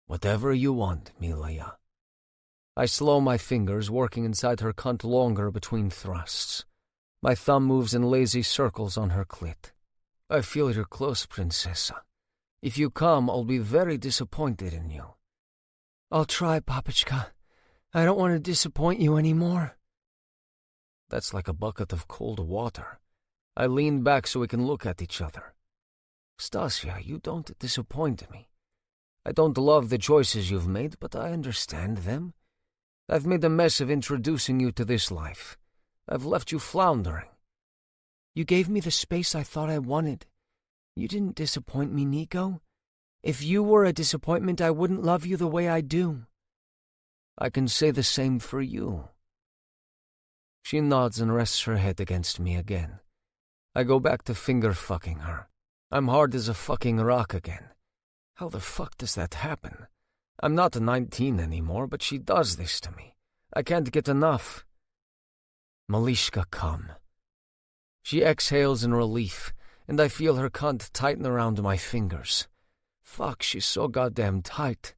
Whatever you want, Milaya. I slow my fingers, working inside her cunt longer between thrusts. My thumb moves in lazy circles on her clit. I feel you're close, Princessa. If you come, I'll be very disappointed in you. I'll try, Papichka. I don't want to disappoint you anymore. That's like a bucket of cold water. I lean back so we can look at each other. Stasia, you don't disappoint me. I don't love the choices you've made, but I understand them. I've made a mess of introducing you to this life. I've left you floundering. You gave me the space I thought I wanted. You didn't disappoint me, Nico. If you were a disappointment, I wouldn't love you the way I do. I can say the same for you. She nods and rests her head against me again. I go back to finger-fucking her. I'm hard as a fucking rock again. How the fuck does that happen? I'm not 19 anymore, but she does this to me. I can't get enough. Malishka, come. She exhales in relief, and I feel her cunt tighten around my fingers. Fuck, she's so goddamn tight.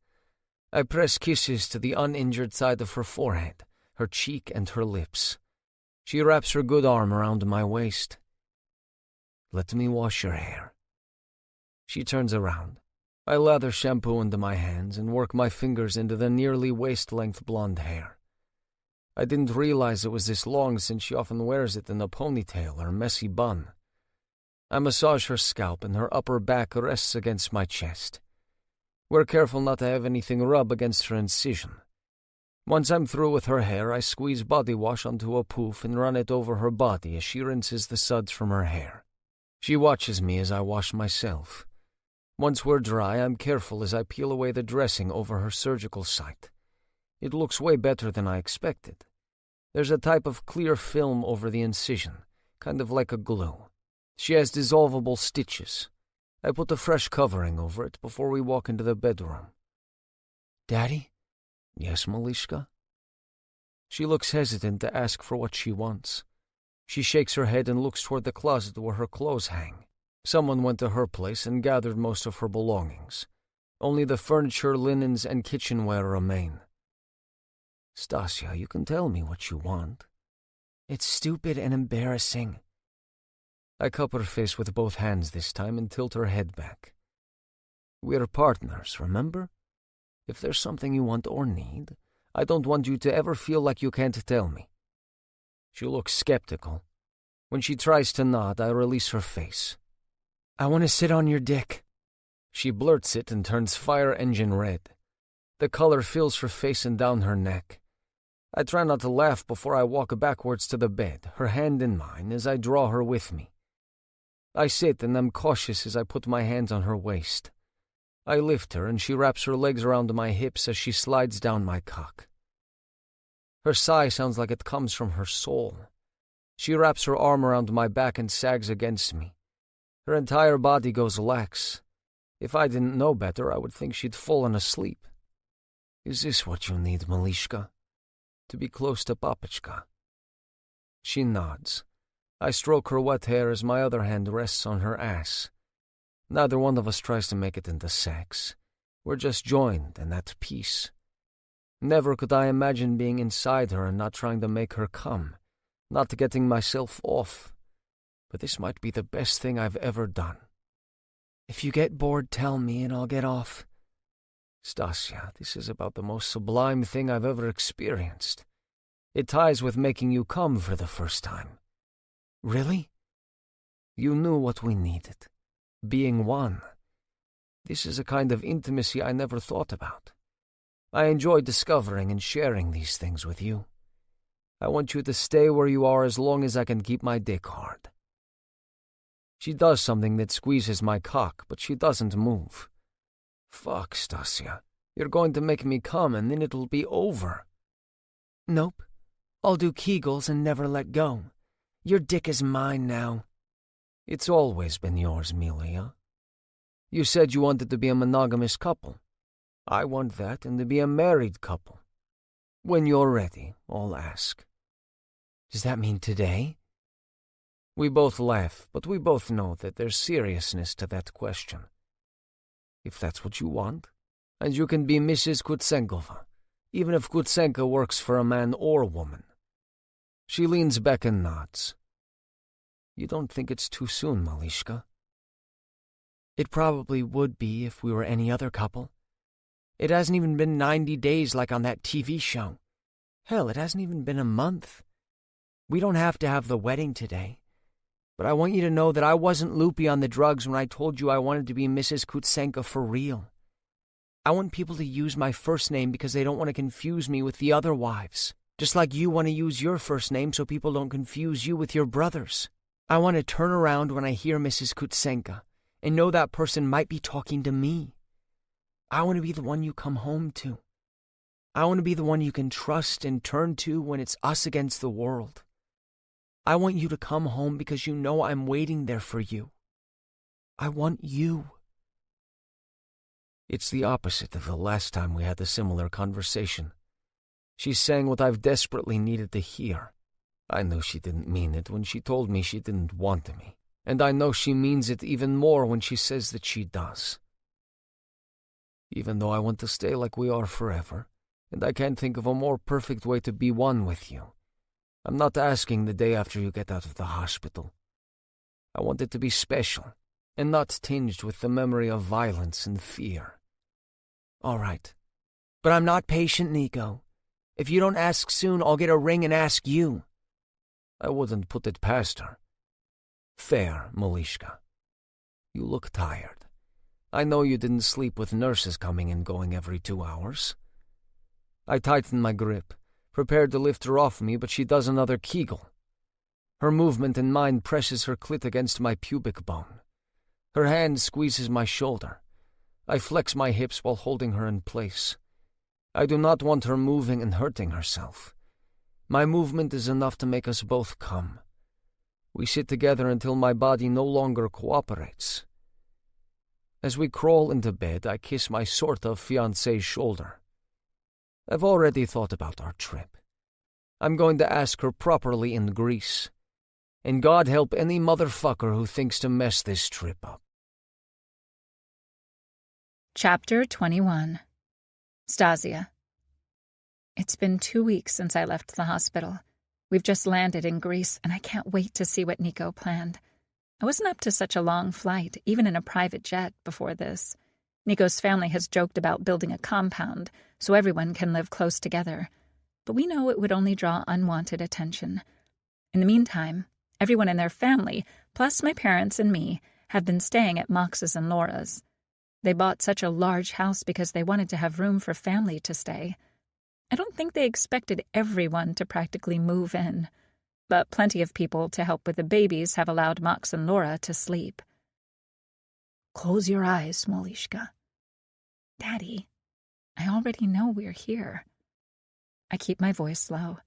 I press kisses to the uninjured side of her forehead, her cheek, and her lips. She wraps her good arm around my waist. Let me wash your hair. She turns around. I lather shampoo into my hands and work my fingers into the nearly waist-length blonde hair. I didn't realize it was this long since she often wears it in a ponytail or messy bun. I massage her scalp and her upper back rests against my chest. We're careful not to have anything rub against her incision. Once I'm through with her hair, I squeeze body wash onto a poof and run it over her body as she rinses the suds from her hair. She watches me as I wash myself. Once we're dry, I'm careful as I peel away the dressing over her surgical site. It looks way better than I expected. There's a type of clear film over the incision, kind of like a glue. She has dissolvable stitches. I put a fresh covering over it before we walk into the bedroom. Daddy? Yes, Malishka? She looks hesitant to ask for what she wants. She shakes her head and looks toward the closet where her clothes hang. Someone went to her place and gathered most of her belongings. Only the furniture, linens, and kitchenware remain. Stasia, you can tell me what you want. It's stupid and embarrassing. I cup her face with both hands this time and tilt her head back. We're partners, remember? If there's something you want or need, I don't want you to ever feel like you can't tell me. She looks skeptical. When she tries to nod, I release her face. I want to sit on your dick. She blurts it and turns fire engine red. The color fills her face and down her neck. I try not to laugh before I walk backwards to the bed, her hand in mine, as I draw her with me. I sit and am cautious as I put my hands on her waist. I lift her and she wraps her legs around my hips as she slides down my cock. Her sigh sounds like it comes from her soul. She wraps her arm around my back and sags against me. Her entire body goes lax. If I didn't know better, I would think she'd fallen asleep. Is this what you need, Malishka? To be close to Papichka? She nods. I stroke her wet hair as my other hand rests on her ass. Neither one of us tries to make it into sex. We're just joined and at peace. Never could I imagine being inside her and not trying to make her come, not getting myself off. But this might be the best thing I've ever done. If you get bored, tell me and I'll get off. Stasia, this is about the most sublime thing I've ever experienced. It ties with making you come for the first time. Really? You knew what we needed. Being one. This is a kind of intimacy I never thought about. I enjoy discovering and sharing these things with you. I want you to stay where you are as long as I can keep my dick hard. She does something that squeezes my cock, but she doesn't move. Fuck, Stasia. You're going to make me come and then it'll be over. Nope. I'll do Kegels and never let go. Your dick is mine now. It's always been yours, Milia. You said you wanted to be a monogamous couple. I want that and to be a married couple. When you're ready, I'll ask. Does that mean today? We both laugh, but we both know that there's seriousness to that question. If that's what you want, and you can be Mrs. Kutsenkova, even if Kutsenka works for a man or woman. She leans back and nods. You don't think it's too soon, Malishka? It probably would be if we were any other couple. It hasn't even been 90 days like on that TV show. Hell, it hasn't even been a month. We don't have to have the wedding today. But I want you to know that I wasn't loopy on the drugs when I told you I wanted to be Mrs. Kutsenka for real. I want people to use my first name because they don't want to confuse me with the other wives. Just like you want to use your first name so people don't confuse you with your brothers. I want to turn around when I hear Mrs. Kutsenka and know that person might be talking to me. I want to be the one you come home to. I want to be the one you can trust and turn to when it's us against the world. I want you to come home because you know I'm waiting there for you. I want you. It's the opposite of the last time we had a similar conversation. She's saying what I've desperately needed to hear. I knew she didn't mean it when she told me she didn't want me, and I know she means it even more when she says that she does. Even though I want to stay like we are forever, and I can't think of a more perfect way to be one with you, I'm not asking the day after you get out of the hospital. I want it to be special, and not tinged with the memory of violence and fear. All right. But I'm not patient, Nico. If you don't ask soon, I'll get a ring and ask you. I wouldn't put it past her. Fair, Malishka. You look tired. I know you didn't sleep with nurses coming and going every 2 hours. I tighten my grip, prepared to lift her off me, but she does another Kegel. Her movement and mine presses her clit against my pubic bone. Her hand squeezes my shoulder. I flex my hips while holding her in place. I do not want her moving and hurting herself. My movement is enough to make us both come. We sit together until my body no longer cooperates. As we crawl into bed, I kiss my sort-of fiancé's shoulder. I've already thought about our trip. I'm going to ask her properly in Greece. And God help any motherfucker who thinks to mess this trip up. Chapter 21. Stasia. It's been 2 weeks since I left the hospital. We've just landed in Greece, and I can't wait to see what Nico planned. I wasn't up to such a long flight, even in a private jet, before this. Nico's family has joked about building a compound so everyone can live close together, but we know it would only draw unwanted attention. In the meantime, everyone in their family, plus my parents and me, have been staying at Mox's and Laura's. They bought such a large house because they wanted to have room for family to stay. I don't think they expected everyone to practically move in, but plenty of people to help with the babies have allowed Mox and Laura to sleep. Close your eyes, Molishka. Daddy, I already know we're here. I keep my voice low.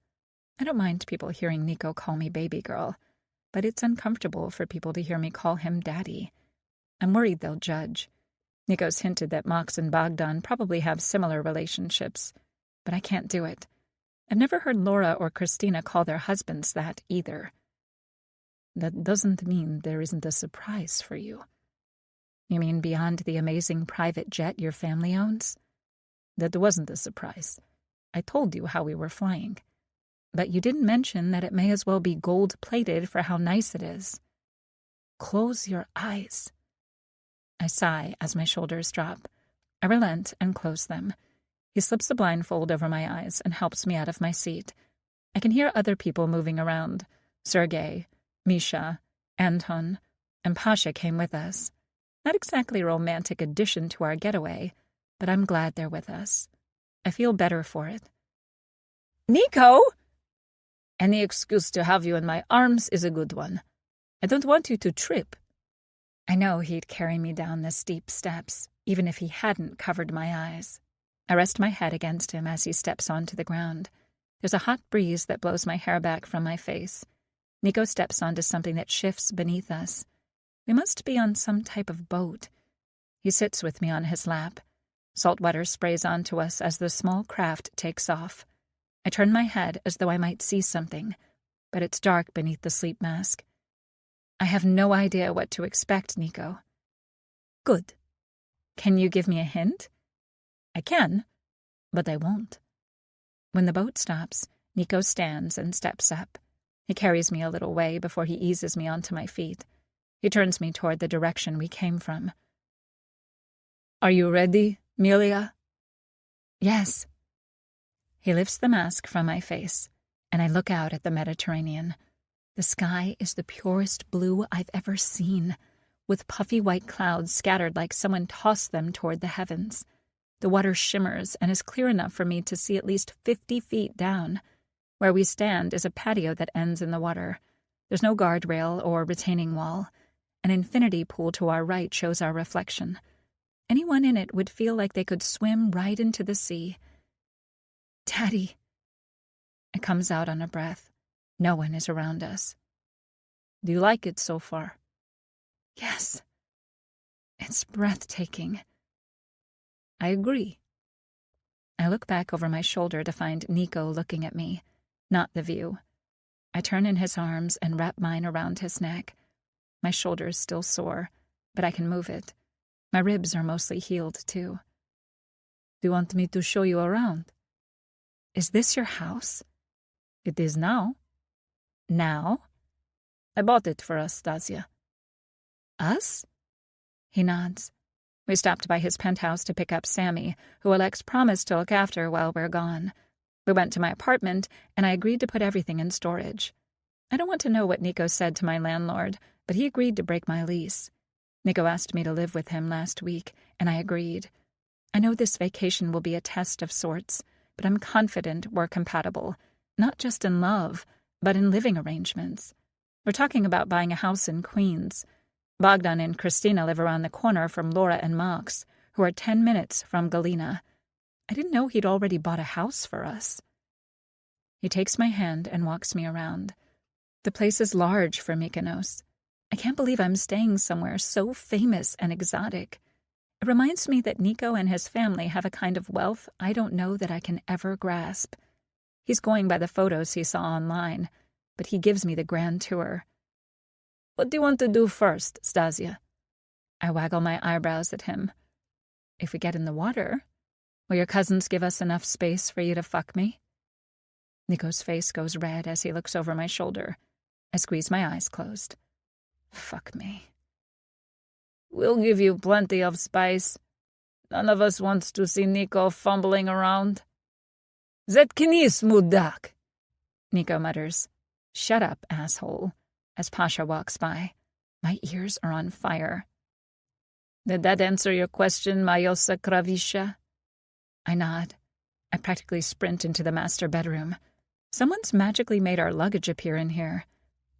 I don't mind people hearing Nico call me baby girl, but it's uncomfortable for people to hear me call him daddy. I'm worried they'll judge. Nico's hinted that Mox and Bogdan probably have similar relationships, but I can't do it. I've never heard Laura or Christina call their husbands that either. That doesn't mean there isn't a surprise for you. You mean beyond the amazing private jet your family owns? That wasn't a surprise. I told you how we were flying. But you didn't mention that it may as well be gold-plated for how nice it is. Close your eyes. I sigh as my shoulders drop. I relent and close them. He slips the blindfold over my eyes and helps me out of my seat. I can hear other people moving around. Sergei, Misha, Anton, and Pasha came with us. Not exactly a romantic addition to our getaway, but I'm glad they're with us. I feel better for it. Nico! Any excuse to have you in my arms is a good one. I don't want you to trip. I know he'd carry me down the steep steps, even if he hadn't covered my eyes. I rest my head against him as he steps onto the ground. There's a hot breeze that blows my hair back from my face. Nico steps onto something that shifts beneath us. We must be on some type of boat. He sits with me on his lap. Salt water sprays onto us as the small craft takes off. I turn my head as though I might see something, but it's dark beneath the sleep mask. I have no idea what to expect, Nico. Good. Can you give me a hint? I can, but I won't. When the boat stops, Nico stands and steps up. He carries me a little way before he eases me onto my feet. He turns me toward the direction we came from. Are you ready, Melia? Yes. He lifts the mask from my face, and I look out at the Mediterranean. The sky is the purest blue I've ever seen, with puffy white clouds scattered like someone tossed them toward the heavens. The water shimmers and is clear enough for me to see at least 50 feet down. Where we stand is a patio that ends in the water. There's no guardrail or retaining wall. An infinity pool to our right shows our reflection. Anyone in it would feel like they could swim right into the sea. Daddy. It comes out on a breath. No one is around us. Do you like it so far? Yes. It's breathtaking. I agree. I look back over my shoulder to find Nico looking at me, not the view. I turn in his arms and wrap mine around his neck. My shoulder's still sore, but I can move it. My ribs are mostly healed, too. Do you want me to show you around? Is this your house? It is now. Now? I bought it for us, Stasia. Us? He nods. We stopped by his penthouse to pick up Sammy, who Alex promised to look after while we're gone. We went to my apartment, and I agreed to put everything in storage. I don't want to know what Nico said to my landlord, but he agreed to break my lease. Nico asked me to live with him last week, and I agreed. I know this vacation will be a test of sorts, but I'm confident we're compatible, not just in love, but in living arrangements. We're talking about buying a house in Queens. Bogdan and Christina live around the corner from Laura and Mox, who are 10 minutes from Galena. I didn't know he'd already bought a house for us. He takes my hand and walks me around. The place is large for Mykonos. I can't believe I'm staying somewhere so famous and exotic. It reminds me that Nico and his family have a kind of wealth I don't know that I can ever grasp. He's going by the photos he saw online, but he gives me the grand tour. What do you want to do first, Stasia? I waggle my eyebrows at him. If we get in the water, will your cousins give us enough space for you to fuck me? Nico's face goes red as he looks over my shoulder. I squeeze my eyes closed. Fuck me. We'll give you plenty of space. None of us wants to see Nico fumbling around. Zetknis mudak, Nico mutters. Shut up, asshole, as Pasha walks by. My ears are on fire. Did that answer your question, Mayosa Kravisha? I nod. I practically sprint into the master bedroom. Someone's magically made our luggage appear in here.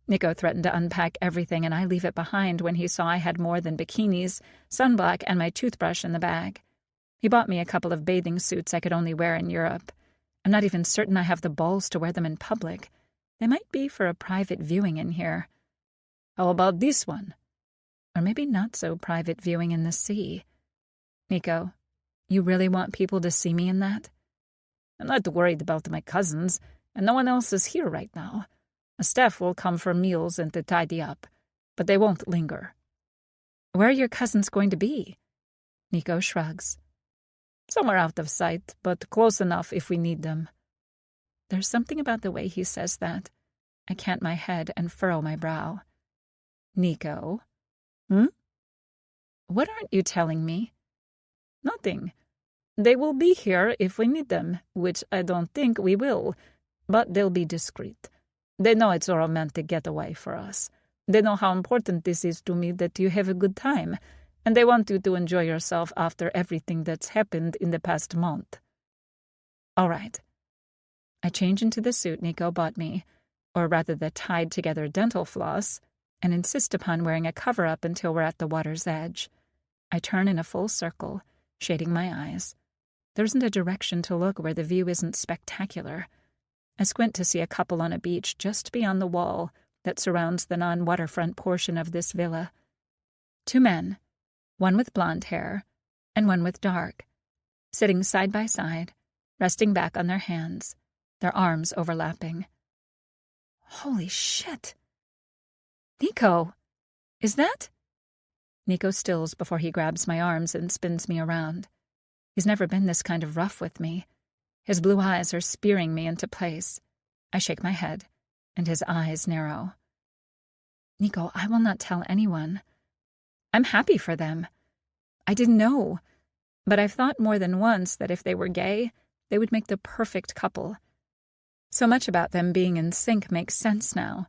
Nico threatened to unpack everything, and I leave it behind when he saw I had more than bikinis, sunblock, and my toothbrush in the bag. He bought me a couple of bathing suits I could only wear in Europe. I'm not even certain I have the balls to wear them in public. They might be for a private viewing in here. How about this one? Or maybe not so private viewing in the sea. Nico, you really want people to see me in that? I'm not worried about my cousins, and no one else is here right now. A staff will come for meals and to tidy up, but they won't linger. Where are your cousins going to be? Nico shrugs. Somewhere out of sight, but close enough if we need them. There's something about the way he says that. I cant my head and furrow my brow. Nico? What aren't you telling me? Nothing. They will be here if we need them, which I don't think we will, but they'll be discreet. They know it's a romantic getaway for us. They know how important this is to me that you have a good time, and they want you to enjoy yourself after everything that's happened in the past month. All right. I change into the suit Nico bought me, or rather the tied-together dental floss, and insist upon wearing a cover-up until we're at the water's edge. I turn in a full circle, shading my eyes. There isn't a direction to look where the view isn't spectacular. I squint to see a couple on a beach just beyond the wall that surrounds the non-waterfront portion of this villa. 2 men, one with blonde hair and one with dark, sitting side by side, resting back on their hands, their arms overlapping. Holy shit! Nico! Is that? Nico stills before he grabs my arms and spins me around. He's never been this kind of rough with me. His blue eyes are spearing me into place. I shake my head, and his eyes narrow. Nico, I will not tell anyone. I'm happy for them. I didn't know, but I've thought more than once that if they were gay, they would make the perfect couple. So much about them being in sync makes sense now.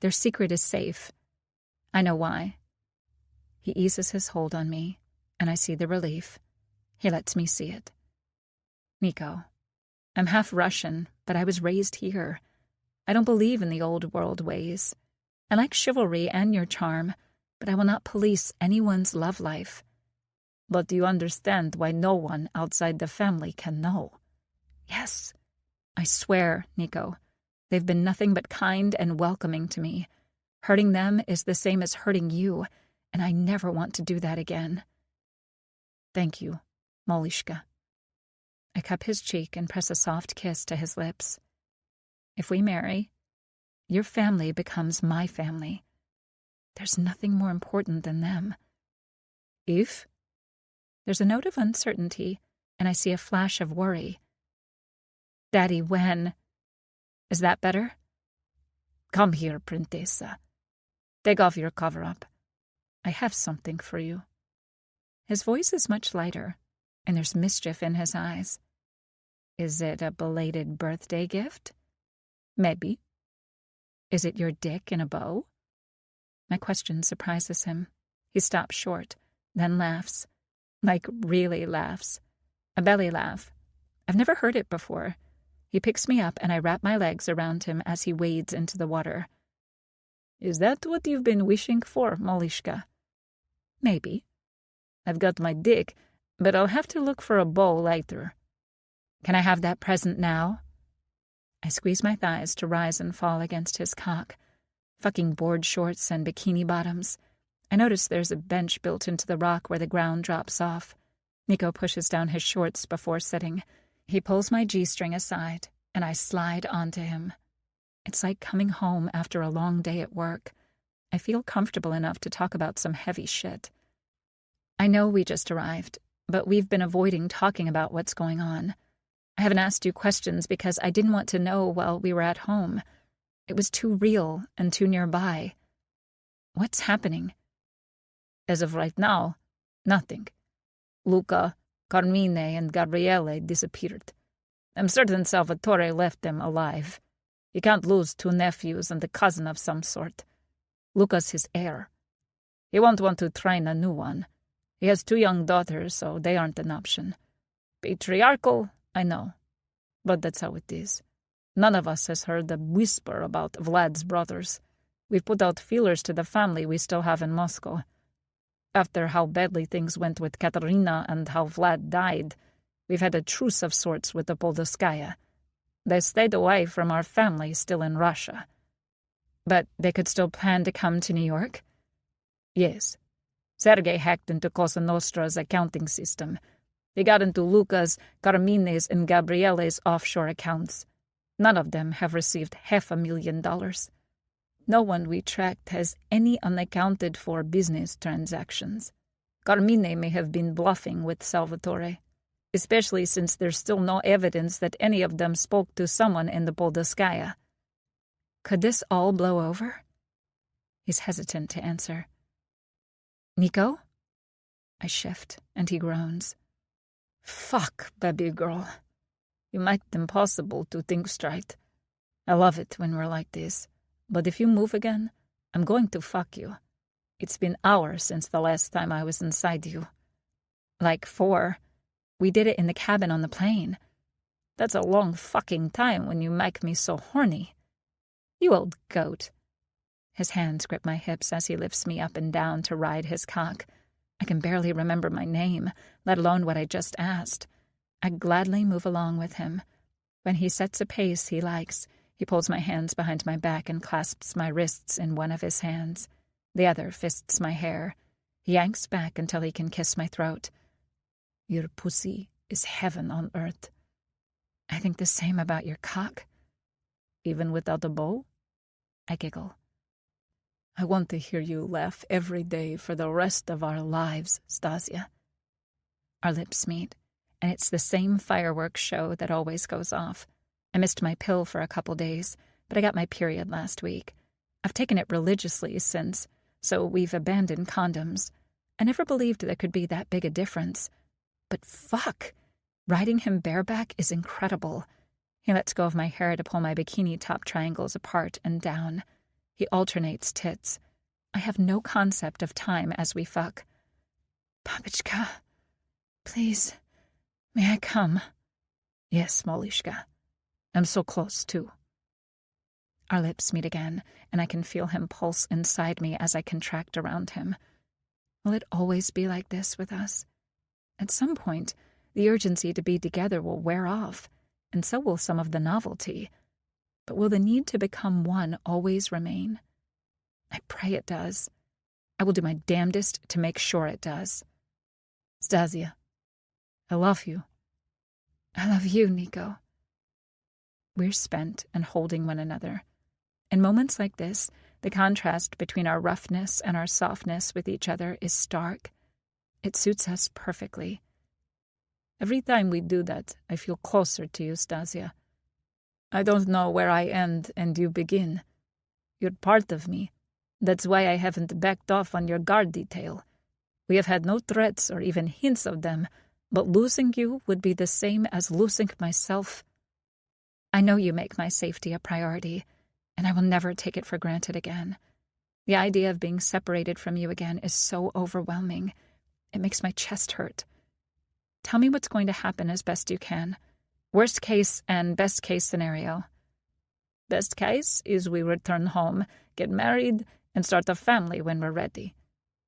Their secret is safe. I know why. He eases his hold on me, and I see the relief. He lets me see it. Nico, I'm half Russian, but I was raised here. I don't believe in the old world ways. I like chivalry and your charm, but I will not police anyone's love life. But do you understand why no one outside the family can know? Yes. I swear, Nico, they've been nothing but kind and welcoming to me. Hurting them is the same as hurting you, and I never want to do that again. Thank you, Molishka. I cup his cheek and press a soft kiss to his lips. If we marry, your family becomes my family. There's nothing more important than them. If? There's a note of uncertainty, and I see a flash of worry. Daddy, when? Is that better? Come here, Princesa. Take off your cover-up. I have something for you. His voice is much lighter, and there's mischief in his eyes. Is it a belated birthday gift? Maybe. Is it your dick in a bow? My question surprises him. He stops short, then laughs. Like, really laughs. A belly laugh. I've never heard it before. He picks me up, and I wrap my legs around him as he wades into the water. Is that what you've been wishing for, Molishka? Maybe. I've got my dick, but I'll have to look for a bow later. Can I have that present now? I squeeze my thighs to rise and fall against his cock. Fucking board shorts and bikini bottoms. I notice there's a bench built into the rock where the ground drops off. Nico pushes down his shorts before sitting. He pulls my G-string aside, and I slide onto him. It's like coming home after a long day at work. I feel comfortable enough to talk about some heavy shit. I know we just arrived, but we've been avoiding talking about what's going on. I haven't asked you questions because I didn't want to know while we were at home. It was too real and too nearby. What's happening? As of right now, nothing. Luca, Carmine, and Gabriele disappeared. I'm certain Salvatore left them alive. He can't lose 2 nephews and a cousin of some sort. Luca's his heir. He won't want to train a new one. He has 2 young daughters, so they aren't an option. Patriarchal, I know. But that's how it is. None of us has heard a whisper about Vlad's brothers. We've put out feelers to the family we still have in Moscow. After how badly things went with Katerina and how Vlad died, we've had a truce of sorts with the Poldoskaya. They stayed away from our family still in Russia. But they could still plan to come to New York? Yes. Sergei hacked into Cosa Nostra's accounting system. They got into Luca's, Carmine's, and Gabriele's offshore accounts. None of them have received $500,000. No one we tracked has any unaccounted-for business transactions. Carmine may have been bluffing with Salvatore, especially since there's still no evidence that any of them spoke to someone in the Podolskaya. Could this all blow over? He's hesitant to answer. Nico? I shift, and he groans. Fuck, baby girl. You make it impossible to think straight. I love it when we're like this. But if you move again, I'm going to fuck you. It's been hours since the last time I was inside you. Like 4. We did it in the cabin on the plane. That's a long fucking time when you make me so horny. You old goat. His hands grip my hips as he lifts me up and down to ride his cock. I can barely remember my name, let alone what I just asked. I gladly move along with him. When he sets a pace he likes, he pulls my hands behind my back and clasps my wrists in one of his hands. The other fists my hair. He yanks back until he can kiss my throat. Your pussy is heaven on earth. I think the same about your cock. Even without a bow? I giggle. I want to hear you laugh every day for the rest of our lives, Stasia. Our lips meet, and it's the same fireworks show that always goes off. I missed my pill for a couple days, but I got my period last week. I've taken it religiously since, so we've abandoned condoms. I never believed there could be that big a difference. But fuck! Riding him bareback is incredible. He lets go of my hair to pull my bikini top triangles apart and down. He alternates tits. I have no concept of time as we fuck. Papichka, please, may I come? Yes, Molishka. I'm so close, too. Our lips meet again, and I can feel him pulse inside me as I contract around him. Will it always be like this with us? At some point, the urgency to be together will wear off, and so will some of the novelty. But will the need to become one always remain? I pray it does. I will do my damnedest to make sure it does. Stasia, I love you. I love you, Nico. We're spent and holding one another. In moments like this, the contrast between our roughness and our softness with each other is stark. It suits us perfectly. Every time we do that, I feel closer to you, Stasia. I don't know where I end and you begin. You're part of me. That's why I haven't backed off on your guard detail. We have had no threats or even hints of them, but losing you would be the same as losing myself. I know you make my safety a priority, and I will never take it for granted again. The idea of being separated from you again is so overwhelming. It makes my chest hurt. Tell me what's going to happen as best you can. Worst case and best case scenario. Best case is we return home, get married, and start a family when we're ready.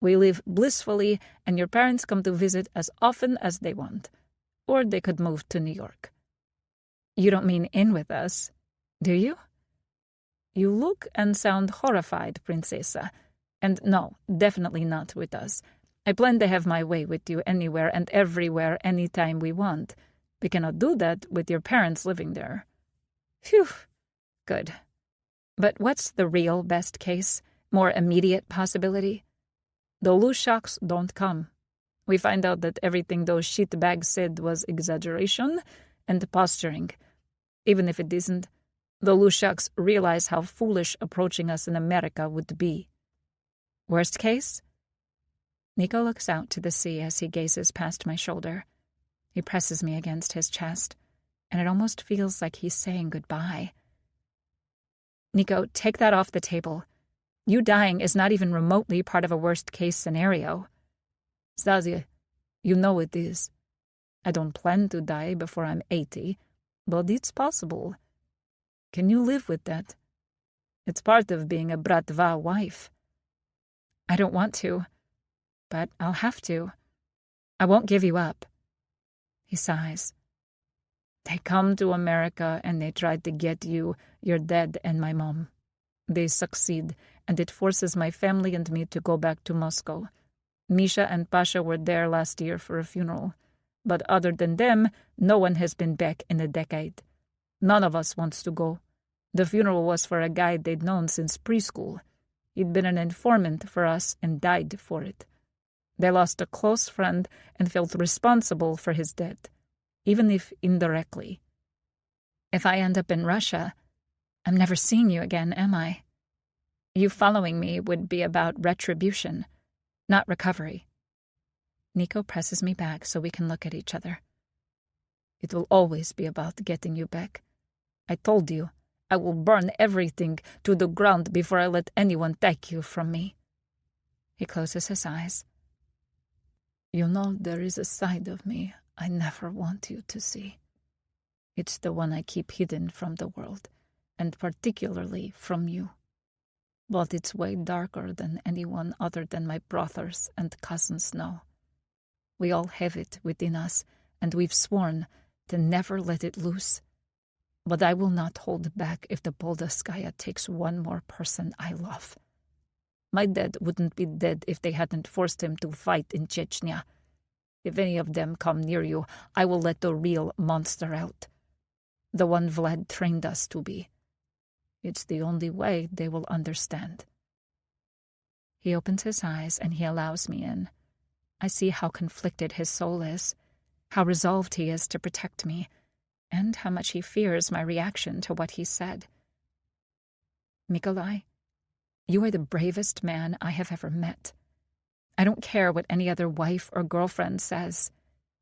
We live blissfully, and your parents come to visit as often as they want. Or they could move to New York. You don't mean in with us, do you? You look and sound horrified, Princesa. And no, definitely not with us. I plan to have my way with you anywhere and everywhere anytime we want. We cannot do that with your parents living there. Phew. Good. But what's the real best case, more immediate possibility? The Lushaks don't come. We find out that everything those shitbags said was exaggeration and posturing. Even if it isn't, the Lushaks realize how foolish approaching us in America would be. Worst case? Nico looks out to the sea as he gazes past my shoulder. He presses me against his chest, and it almost feels like he's saying goodbye. Nico, take that off the table. You dying is not even remotely part of a worst-case scenario. Stasia, you know it is. I don't plan to die before I'm 80, but it's possible. Can you live with that? It's part of being a Bratva wife. I don't want to, but I'll have to. I won't give you up. He sighs. They come to America and they try to get you, your dad, and my mom. They succeed, and it forces my family and me to go back to Moscow. Misha and Pasha were there last year for a funeral. But other than them, no one has been back in a decade. None of us wants to go. The funeral was for a guy they'd known since preschool. He'd been an informant for us and died for it. They lost a close friend and felt responsible for his death, even if indirectly. If I end up in Russia, I'm never seeing you again, am I? You following me would be about retribution, not recovery. Nico presses me back so we can look at each other. It will always be about getting you back. I told you, I will burn everything to the ground before I let anyone take you from me. He closes his eyes. You know, there is a side of me I never want you to see. It's the one I keep hidden from the world, and particularly from you. But it's way darker than anyone other than my brothers and cousins know. We all have it within us, and we've sworn to never let it loose. But I will not hold back if the Poldskaya takes one more person I love. My dad wouldn't be dead if they hadn't forced him to fight in Chechnya. If any of them come near you, I will let the real monster out. The one Vlad trained us to be. It's the only way they will understand. He opens his eyes and he allows me in. I see how conflicted his soul is, how resolved he is to protect me, and how much he fears my reaction to what he said. Nikolai, you are the bravest man I have ever met. I don't care what any other wife or girlfriend says.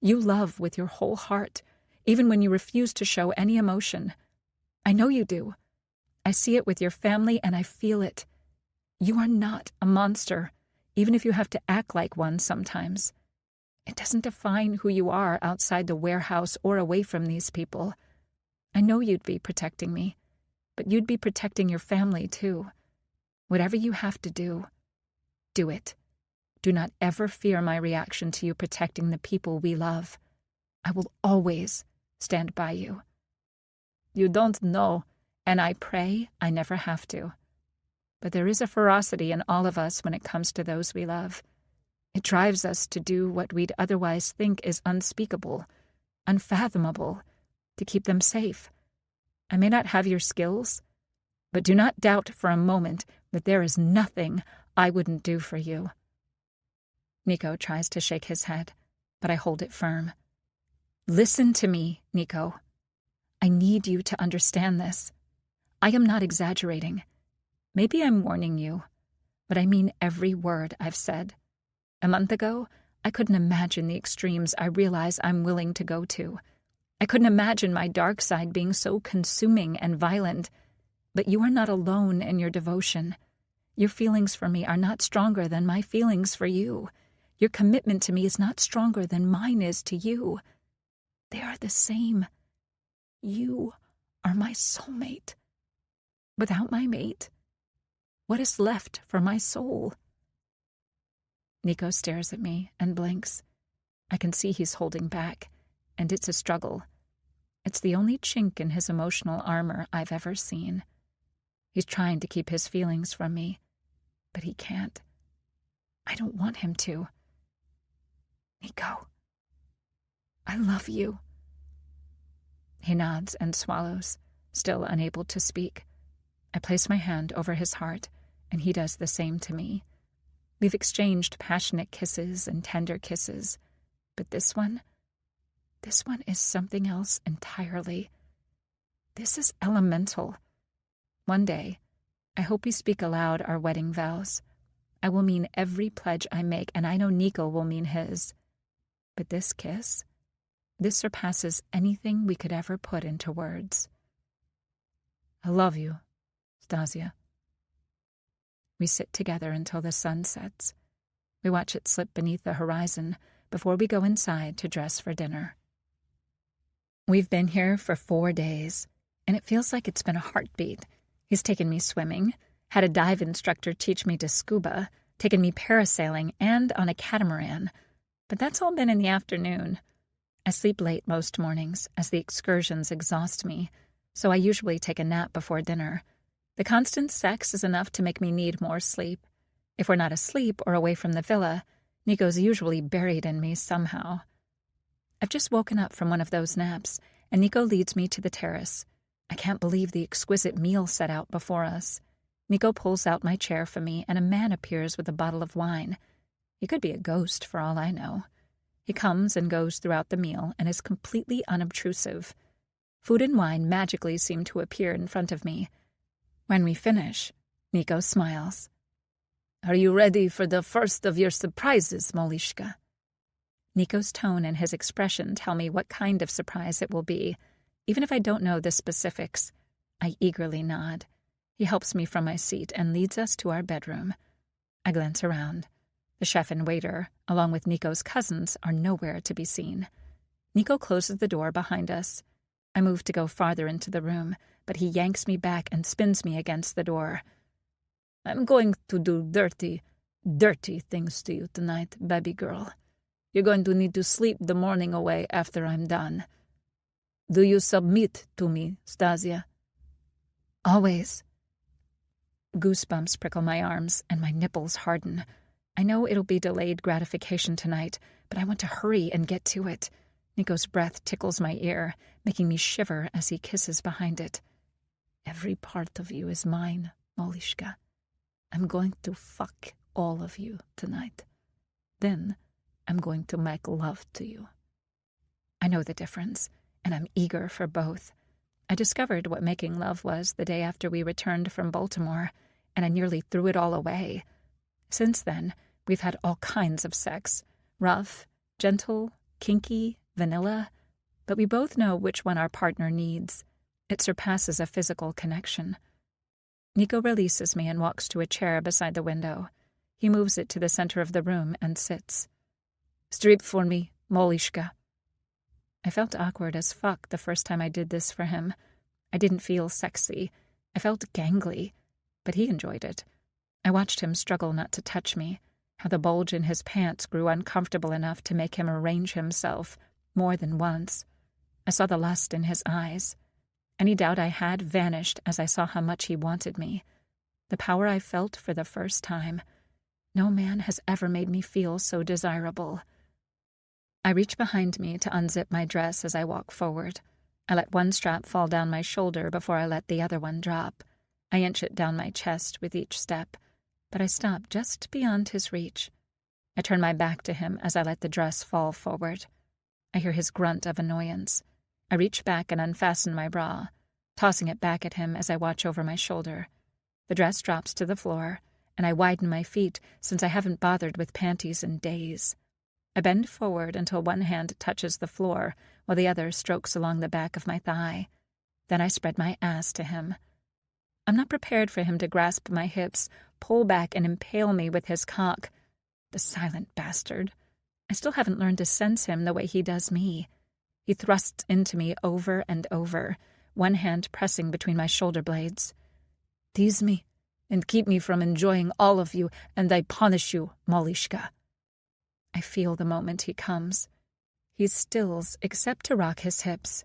You love with your whole heart, even when you refuse to show any emotion. I know you do. I see it with your family and I feel it. You are not a monster, even if you have to act like one sometimes. It doesn't define who you are outside the warehouse or away from these people. I know you'd be protecting me, but you'd be protecting your family too. Whatever you have to do, do it. Do not ever fear my reaction to you protecting the people we love. I will always stand by you. You don't know, and I pray I never have to. But there is a ferocity in all of us when it comes to those we love. It drives us to do what we'd otherwise think is unspeakable, unfathomable, to keep them safe. I may not have your skills, but do not doubt for a moment that there is nothing I wouldn't do for you. Nico tries to shake his head, but I hold it firm. Listen to me, Nico. I need you to understand this. I am not exaggerating. Maybe I'm warning you, but I mean every word I've said. A month ago, I couldn't imagine the extremes I realize I'm willing to go to. I couldn't imagine my dark side being so consuming and violent. But you are not alone in your devotion. Your feelings for me are not stronger than my feelings for you. Your commitment to me is not stronger than mine is to you. They are the same. You are my soulmate. Without my mate, what is left for my soul? Nico stares at me and blinks. I can see he's holding back, and it's a struggle. It's the only chink in his emotional armor I've ever seen. He's trying to keep his feelings from me, but he can't. I don't want him to. Nico, I love you. He nods and swallows, still unable to speak. I place my hand over his heart, and he does the same to me. We've exchanged passionate kisses and tender kisses, but this one is something else entirely. This is elemental. One day, I hope we speak aloud our wedding vows. I will mean every pledge I make, and I know Nico will mean his. But this kiss, this surpasses anything we could ever put into words. I love you, Stasia. We sit together until the sun sets. We watch it slip beneath the horizon before we go inside to dress for dinner. We've been here for 4 days, and it feels like it's been a heartbeat. He's taken me swimming, had a dive instructor teach me to scuba, taken me parasailing, and on a catamaran. But that's all been in the afternoon. I sleep late most mornings, as the excursions exhaust me, so I usually take a nap before dinner. The constant sex is enough to make me need more sleep. If we're not asleep or away from the villa, Nico's usually buried in me somehow. I've just woken up from one of those naps, and Nico leads me to the terrace. I can't believe the exquisite meal set out before us. Nico pulls out my chair for me, and a man appears with a bottle of wine. He could be a ghost, for all I know. He comes and goes throughout the meal and is completely unobtrusive. Food and wine magically seem to appear in front of me. When we finish, Nico smiles. Are you ready for the first of your surprises, Molishka? Nico's tone and his expression tell me what kind of surprise it will be. Even if I don't know the specifics, I eagerly nod. He helps me from my seat and leads us to our bedroom. I glance around. The chef and waiter, along with Nico's cousins, are nowhere to be seen. Nico closes the door behind us. I move to go farther into the room, but he yanks me back and spins me against the door. I'm going to do dirty things to you tonight, baby girl. You're going to need to sleep the morning away after I'm done. Do you submit to me, Stasia? Always. Goosebumps prickle my arms, and my nipples harden. I know it'll be delayed gratification tonight, but I want to hurry and get to it. Nico's breath tickles my ear, making me shiver as he kisses behind it. Every part of you is mine, Molishka. I'm going to fuck all of you tonight. Then I'm going to make love to you. I know the difference, and I'm eager for both. I discovered what making love was the day after we returned from Baltimore, and I nearly threw it all away. Since then, we've had all kinds of sex. Rough, gentle, kinky, vanilla. But we both know which one our partner needs. It surpasses a physical connection. Nico releases me and walks to a chair beside the window. He moves it to the center of the room and sits. Strip for me, Molishka. I felt awkward as fuck the first time I did this for him. I didn't feel sexy. I felt gangly. But he enjoyed it. I watched him struggle not to touch me, how the bulge in his pants grew uncomfortable enough to make him arrange himself more than once. I saw the lust in his eyes. Any doubt I had vanished as I saw how much he wanted me. The power I felt for the first time. No man has ever made me feel so desirable. I reach behind me to unzip my dress as I walk forward. I let one strap fall down my shoulder before I let the other one drop. I inch it down my chest with each step, but I stop just beyond his reach. I turn my back to him as I let the dress fall forward. I hear his grunt of annoyance. I reach back and unfasten my bra, tossing it back at him as I watch over my shoulder. The dress drops to the floor, and I widen my feet since I haven't bothered with panties in days. I bend forward until one hand touches the floor while the other strokes along the back of my thigh. Then I spread my ass to him. I'm not prepared for him to grasp my hips, pull back, and impale me with his cock. The silent bastard. I still haven't learned to sense him the way he does me. He thrusts into me over and over, one hand pressing between my shoulder blades. Tease me, and keep me from enjoying all of you, and I punish you, Molishka. I feel the moment he comes. He stills, except to rock his hips.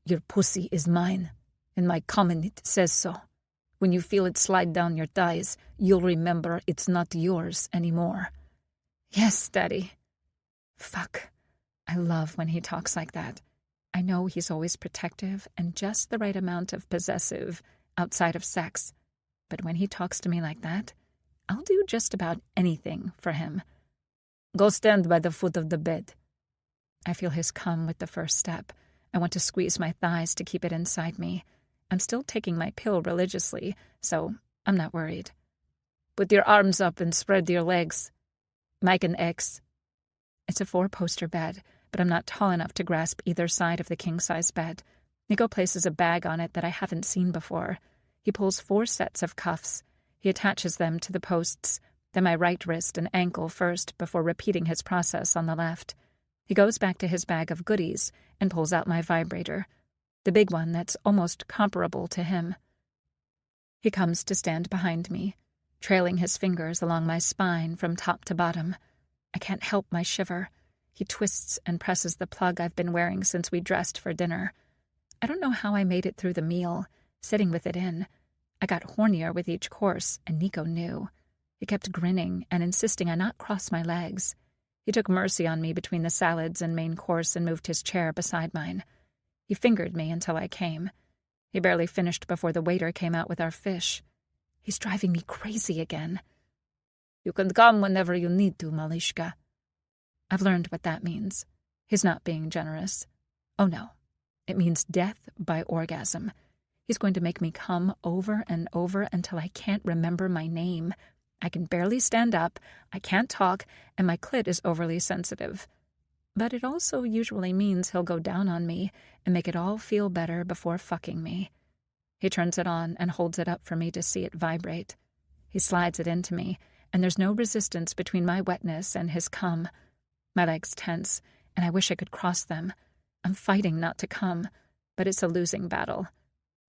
Your pussy is mine, and my covenant says so. When you feel it slide down your thighs, you'll remember it's not yours anymore. Yes, Daddy. Fuck. I love when he talks like that. I know he's always protective and just the right amount of possessive outside of sex. But when he talks to me like that, I'll do just about anything for him. Go stand by the foot of the bed. I feel his cum with the first step. I want to squeeze my thighs to keep it inside me. I'm still taking my pill religiously, so I'm not worried. Put your arms up and spread your legs. Make an X. It's a 4-poster bed, but I'm not tall enough to grasp either side of the king-size bed. Nico places a bag on it that I haven't seen before. He pulls 4 sets of cuffs. He attaches them to the posts, then my right wrist and ankle first before repeating his process on the left. He goes back to his bag of goodies and pulls out my vibrator, the big one that's almost comparable to him. He comes to stand behind me, trailing his fingers along my spine from top to bottom. I can't help my shiver. He twists and presses the plug I've been wearing since we dressed for dinner. I don't know how I made it through the meal, sitting with it in. I got hornier with each course, and Nico knew. He kept grinning and insisting I not cross my legs. He took mercy on me between the salads and main course and moved his chair beside mine. He fingered me until I came. He barely finished before the waiter came out with our fish. He's driving me crazy again. "You can come whenever you need to, Malishka." I've learned what that means. He's not being generous. Oh no. It means death by orgasm. He's going to make me come over and over until I can't remember my name. I can barely stand up, I can't talk, and my clit is overly sensitive. But it also usually means he'll go down on me and make it all feel better before fucking me. He turns it on and holds it up for me to see it vibrate. He slides it into me, and there's no resistance between my wetness and his cum. My legs tense, and I wish I could cross them. I'm fighting not to come, but it's a losing battle.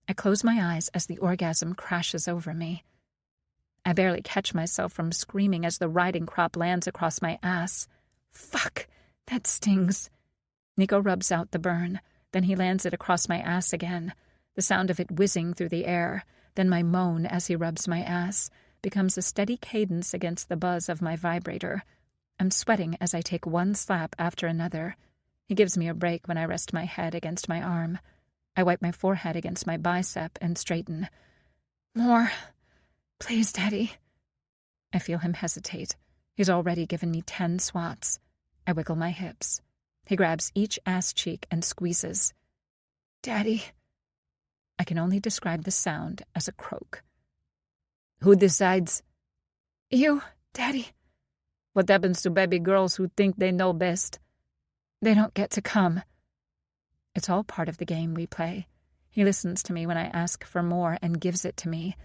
I close my eyes as the orgasm crashes over me. I barely catch myself from screaming as the riding crop lands across my ass. Fuck, that stings. Nico rubs out the burn, then he lands it across my ass again. The sound of it whizzing through the air, then my moan as he rubs my ass, becomes a steady cadence against the buzz of my vibrator. I'm sweating as I take one slap after another. He gives me a break when I rest my head against my arm. I wipe my forehead against my bicep and straighten. "More. Please, Daddy." I feel him hesitate. He's already given me 10 swats. I wiggle my hips. He grabs each ass cheek and squeezes. "Daddy." I can only describe the sound as a croak. "Who decides?" "You, Daddy." "What happens to baby girls who think they know best?" "They don't get to come." It's all part of the game we play. He listens to me when I ask for more and gives it to me,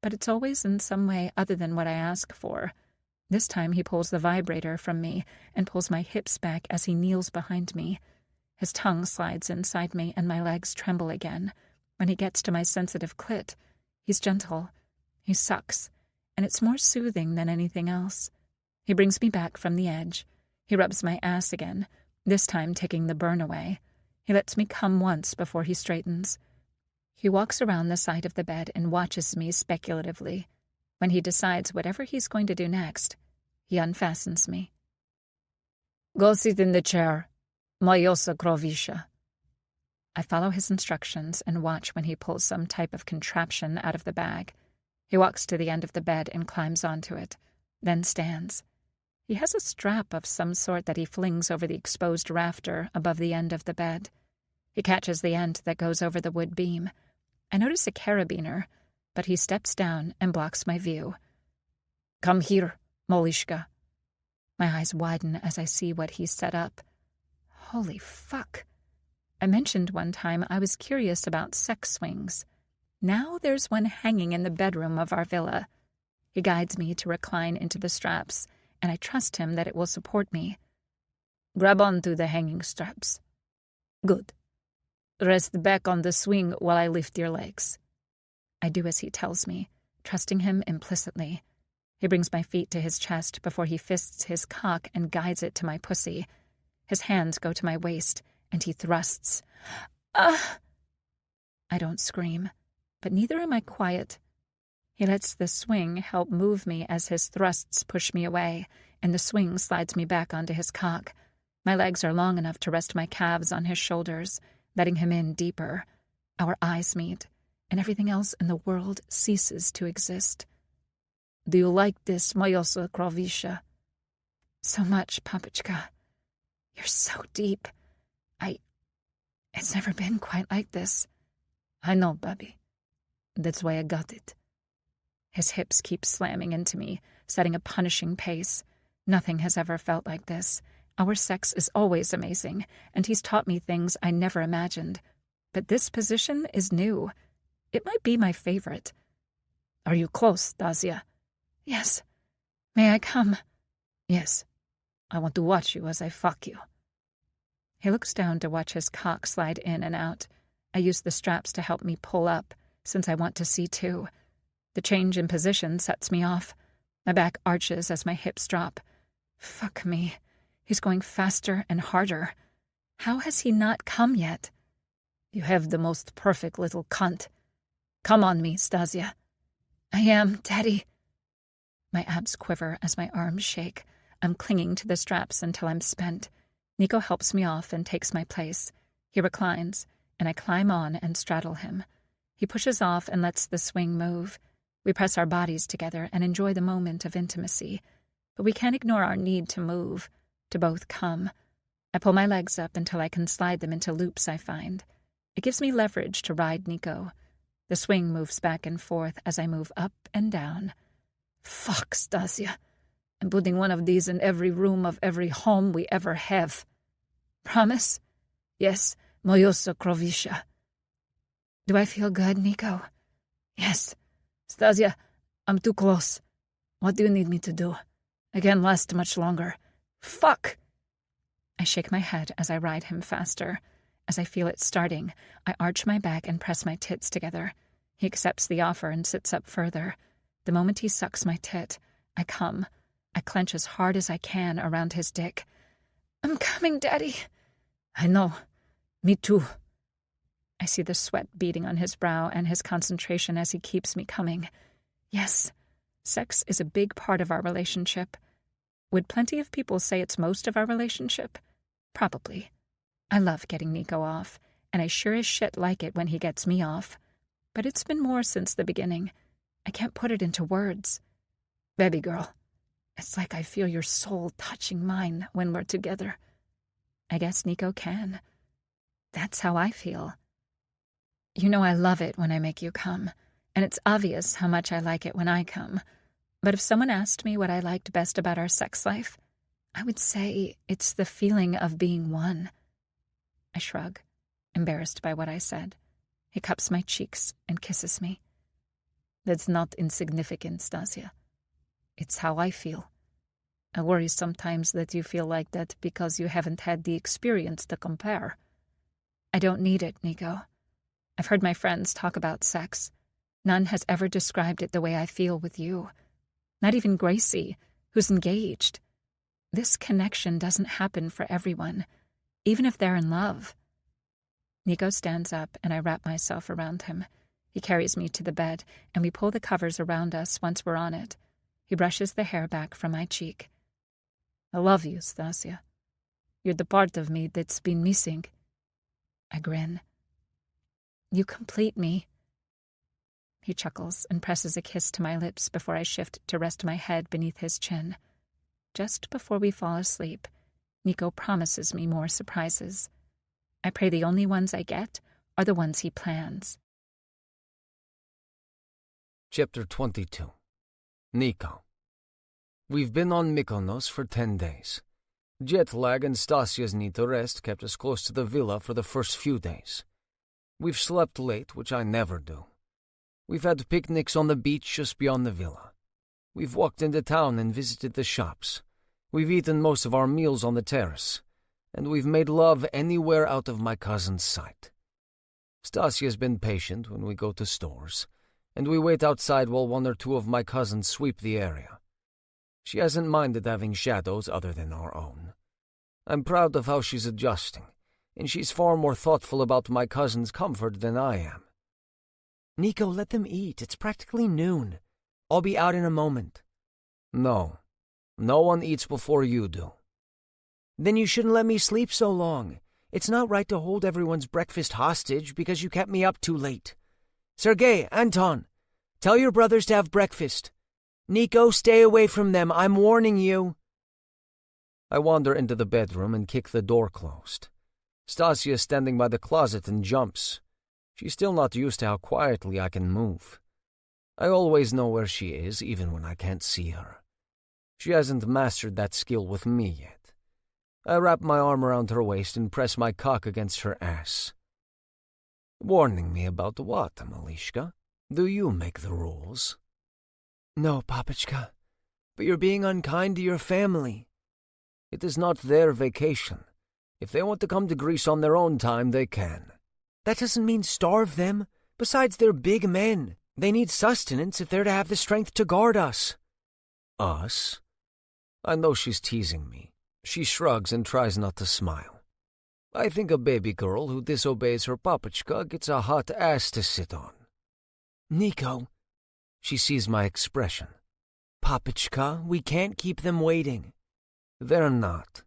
but it's always in some way other than what I ask for. This time he pulls the vibrator from me and pulls my hips back as he kneels behind me. His tongue slides inside me and my legs tremble again. When he gets to my sensitive clit, he's gentle. He sucks, and it's more soothing than anything else. He brings me back from the edge. He rubs my ass again, this time taking the burn away. He lets me come once before he straightens. He walks around the side of the bed and watches me speculatively. When he decides whatever he's going to do next, he unfastens me. "Go sit in the chair. Mojosa krovisha." I follow his instructions and watch when he pulls some type of contraption out of the bag. He walks to the end of the bed and climbs onto it, then stands. He has a strap of some sort that he flings over the exposed rafter above the end of the bed. He catches the end that goes over the wood beam. I notice a carabiner, but he steps down and blocks my view. "Come here, Molishka." My eyes widen as I see what he's set up. Holy fuck. I mentioned one time I was curious about sex swings. Now there's one hanging in the bedroom of our villa. He guides me to recline into the straps, and I trust him that it will support me. "Grab onto the hanging straps." "Good. Rest back on the swing while I lift your legs." I do as he tells me, trusting him implicitly. He brings my feet to his chest before he fists his cock and guides it to my pussy. His hands go to my waist, and he thrusts. "Ah!" I don't scream, but neither am I quiet. He lets the swing help move me as his thrusts push me away, and the swing slides me back onto his cock. My legs are long enough to rest my calves on his shoulders, letting him in deeper. Our eyes meet, and everything else in the world ceases to exist. "Do you like this, Mojosa krovisha?" "So much, Papichka. You're so deep. It's never been quite like this." "I know, baby. That's why I got it." His hips keep slamming into me, setting a punishing pace. Nothing has ever felt like this. Our sex is always amazing, and he's taught me things I never imagined. But this position is new. It might be my favorite. "Are you close, Dasia?" "Yes. May I come?" "Yes. I want to watch you as I fuck you." He looks down to watch his cock slide in and out. I use the straps to help me pull up, since I want to see too. The change in position sets me off. My back arches as my hips drop. Fuck me. He's going faster and harder. How has he not come yet? You have the most perfect little cunt. Come on me, Stasia. I am, Daddy. My abs quiver as my arms shake. I'm clinging to the straps until I'm spent. Nico helps me off and takes my place. He reclines, and I climb on and straddle him. He pushes off and lets the swing move. We press our bodies together and enjoy the moment of intimacy. But we can't ignore our need to move, to both come. I pull my legs up until I can slide them into loops I find. It gives me leverage to ride Nico. The swing moves back and forth as I move up and down. Fuck, Stasia. I'm putting one of these in every room of every home we ever have. Promise? Yes, Mojosa Krovisha. Do I feel good, Nico? Yes. Stasia, I'm too close. What do you need me to do? I can't last much longer. Fuck! I shake my head as I ride him faster. As I feel it starting, I arch my back and press my tits together. He accepts the offer and sits up further. The moment he sucks my tit, I come. I clench as hard as I can around his dick. I'm coming, Daddy. I know. Me too. I see the sweat beading on his brow and his concentration as he keeps me coming. Yes, sex is a big part of our relationship. Would plenty of people say it's most of our relationship? Probably. I love getting Nico off, and I sure as shit like it when he gets me off. But it's been more since the beginning. I can't put it into words. Baby girl, it's like I feel your soul touching mine when we're together. I guess Nico can. That's how I feel. You know I love it when I make you come, and it's obvious how much I like it when I come. But if someone asked me what I liked best about our sex life, I would say it's the feeling of being one. I shrug, embarrassed by what I said. He cups my cheeks and kisses me. That's not insignificant, Stasia. It's how I feel. I worry sometimes that you feel like that because you haven't had the experience to compare. I don't need it, Nico. I've heard my friends talk about sex. None has ever described it the way I feel with you. Not even Gracie, who's engaged. This connection doesn't happen for everyone, even if they're in love. Nico stands up and I wrap myself around him. He carries me to the bed and we pull the covers around us once we're on it. He brushes the hair back from my cheek. I love you, Stasia. You're the part of me that's been missing. I grin. You complete me. He chuckles and presses a kiss to my lips before I shift to rest my head beneath his chin. Just before we fall asleep, Nico promises me more surprises. I pray the only ones I get are the ones he plans. Chapter 22. Nico. We've been on Mykonos for 10 days. Jet lag and Stasia's need to rest kept us close to the villa for the first few days. We've slept late, which I never do. We've had picnics on the beach just beyond the villa. We've walked into town and visited the shops. We've eaten most of our meals on the terrace. And we've made love anywhere out of my cousin's sight. Stasia's been patient when we go to stores, and we wait outside while one or two of my cousins sweep the area. She hasn't minded having shadows other than our own. I'm proud of how she's adjusting, and she's far more thoughtful about my cousin's comfort than I am. Nico, let them eat. It's practically noon. I'll be out in a moment. No one eats before you do. Then you shouldn't let me sleep so long. It's not right to hold everyone's breakfast hostage because you kept me up too late. Sergei, Anton, tell your brothers to have breakfast. Nico, stay away from them. I'm warning you. I wander into the bedroom and kick the door closed. Stasia is standing by the closet and jumps. She's still not used to how quietly I can move. I always know where she is, even when I can't see her. She hasn't mastered that skill with me yet. I wrap my arm around her waist and press my cock against her ass. Warning me about what, Malishka? Do you make the rules? No, Papichka, but you're being unkind to your family. It is not their vacation. If they want to come to Greece on their own time, they can. That doesn't mean starve them. Besides, they're big men. They need sustenance if they're to have the strength to guard us. Us? I know she's teasing me, She shrugs and tries not to smile. I think a baby girl who disobeys her papachka gets a hot ass to sit on. Nico. She sees my expression. Papachka, we can't keep them waiting. They're not.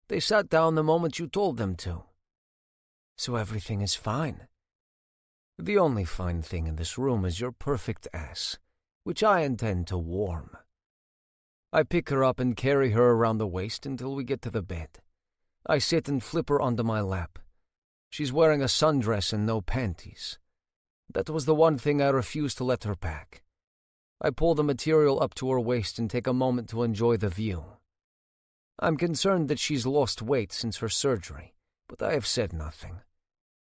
They sat down the moment you told them to. So everything is fine. The only fine thing in this room is your perfect ass, which I intend to warm. I pick her up and carry her around the waist until we get to the bed. I sit and flip her onto my lap. She's wearing a sundress and no panties. That was the one thing I refused to let her pack. I pull the material up to her waist and take a moment to enjoy the view. I'm concerned that she's lost weight since her surgery, but I have said nothing.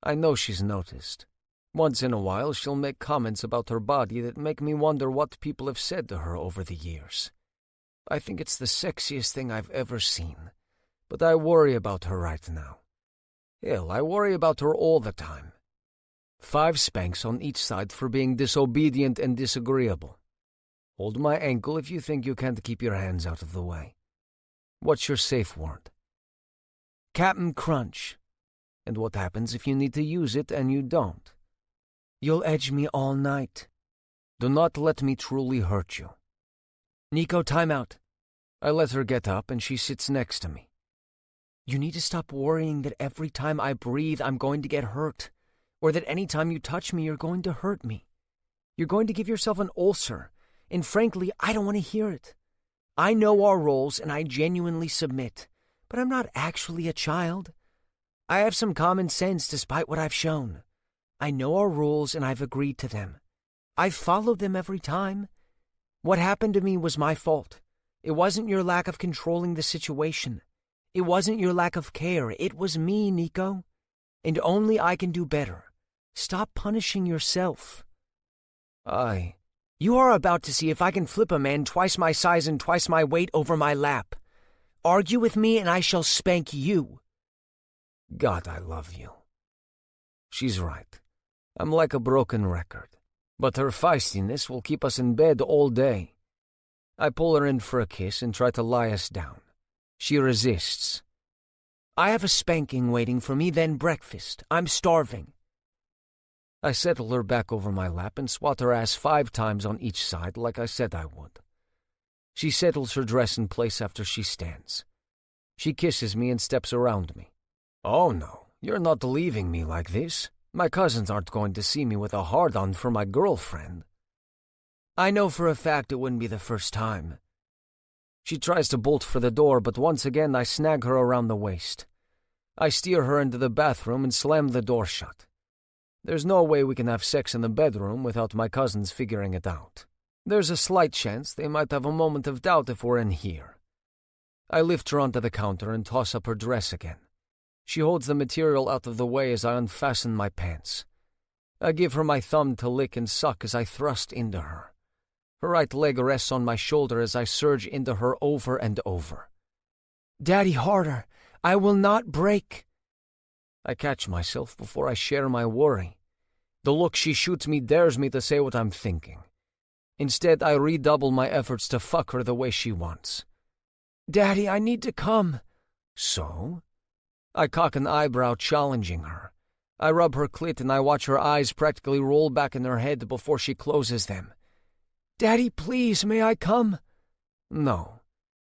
I know she's noticed. Once in a while she'll make comments about her body that make me wonder what people have said to her over the years. I think it's the sexiest thing I've ever seen, but I worry about her right now. Hell, I worry about her all the time. 5 spanks on each side for being disobedient and disagreeable. Hold my ankle if you think you can't keep your hands out of the way. What's your safe word? Captain Crunch. And what happens if you need to use it and you don't? You'll edge me all night. Do not let me truly hurt you. Nico, time out. I let her get up and she sits next to me. You need to stop worrying that every time I breathe I'm going to get hurt, or that any time you touch me you're going to hurt me. You're going to give yourself an ulcer, and frankly, I don't want to hear it. I know our roles and I genuinely submit, but I'm not actually a child. I have some common sense despite what I've shown. I know our rules and I've agreed to them. I've followed them every time. What happened to me was my fault. It wasn't your lack of controlling the situation. It wasn't your lack of care. It was me, Nico. And only I can do better. Stop punishing yourself. You are about to see if I can flip a man twice my size and twice my weight over my lap. Argue with me and I shall spank you. God, I love you. She's right. I'm like a broken record. But her feistiness will keep us in bed all day. I pull her in for a kiss and try to lie us down. She resists. I have a spanking waiting for me, then breakfast. I'm starving. I settle her back over my lap and swat her ass 5 times on each side like I said I would. She settles her dress in place after she stands. She kisses me and steps around me. Oh no, you're not leaving me like this. My cousins aren't going to see me with a hard-on for my girlfriend. I know for a fact it wouldn't be the first time. She tries to bolt for the door, but once again I snag her around the waist. I steer her into the bathroom and slam the door shut. There's no way we can have sex in the bedroom without my cousins figuring it out. There's a slight chance they might have a moment of doubt if we're in here. I lift her onto the counter and toss up her dress again. She holds the material out of the way as I unfasten my pants. I give her my thumb to lick and suck as I thrust into her. Her right leg rests on my shoulder as I surge into her over and over. Daddy, harder. I will not break. I catch myself before I share my worry. The look she shoots me dares me to say what I'm thinking. Instead, I redouble my efforts to fuck her the way she wants. Daddy, I need to come. So? I cock an eyebrow challenging her. I rub her clit and I watch her eyes practically roll back in her head before she closes them. Daddy, please, may I come? No,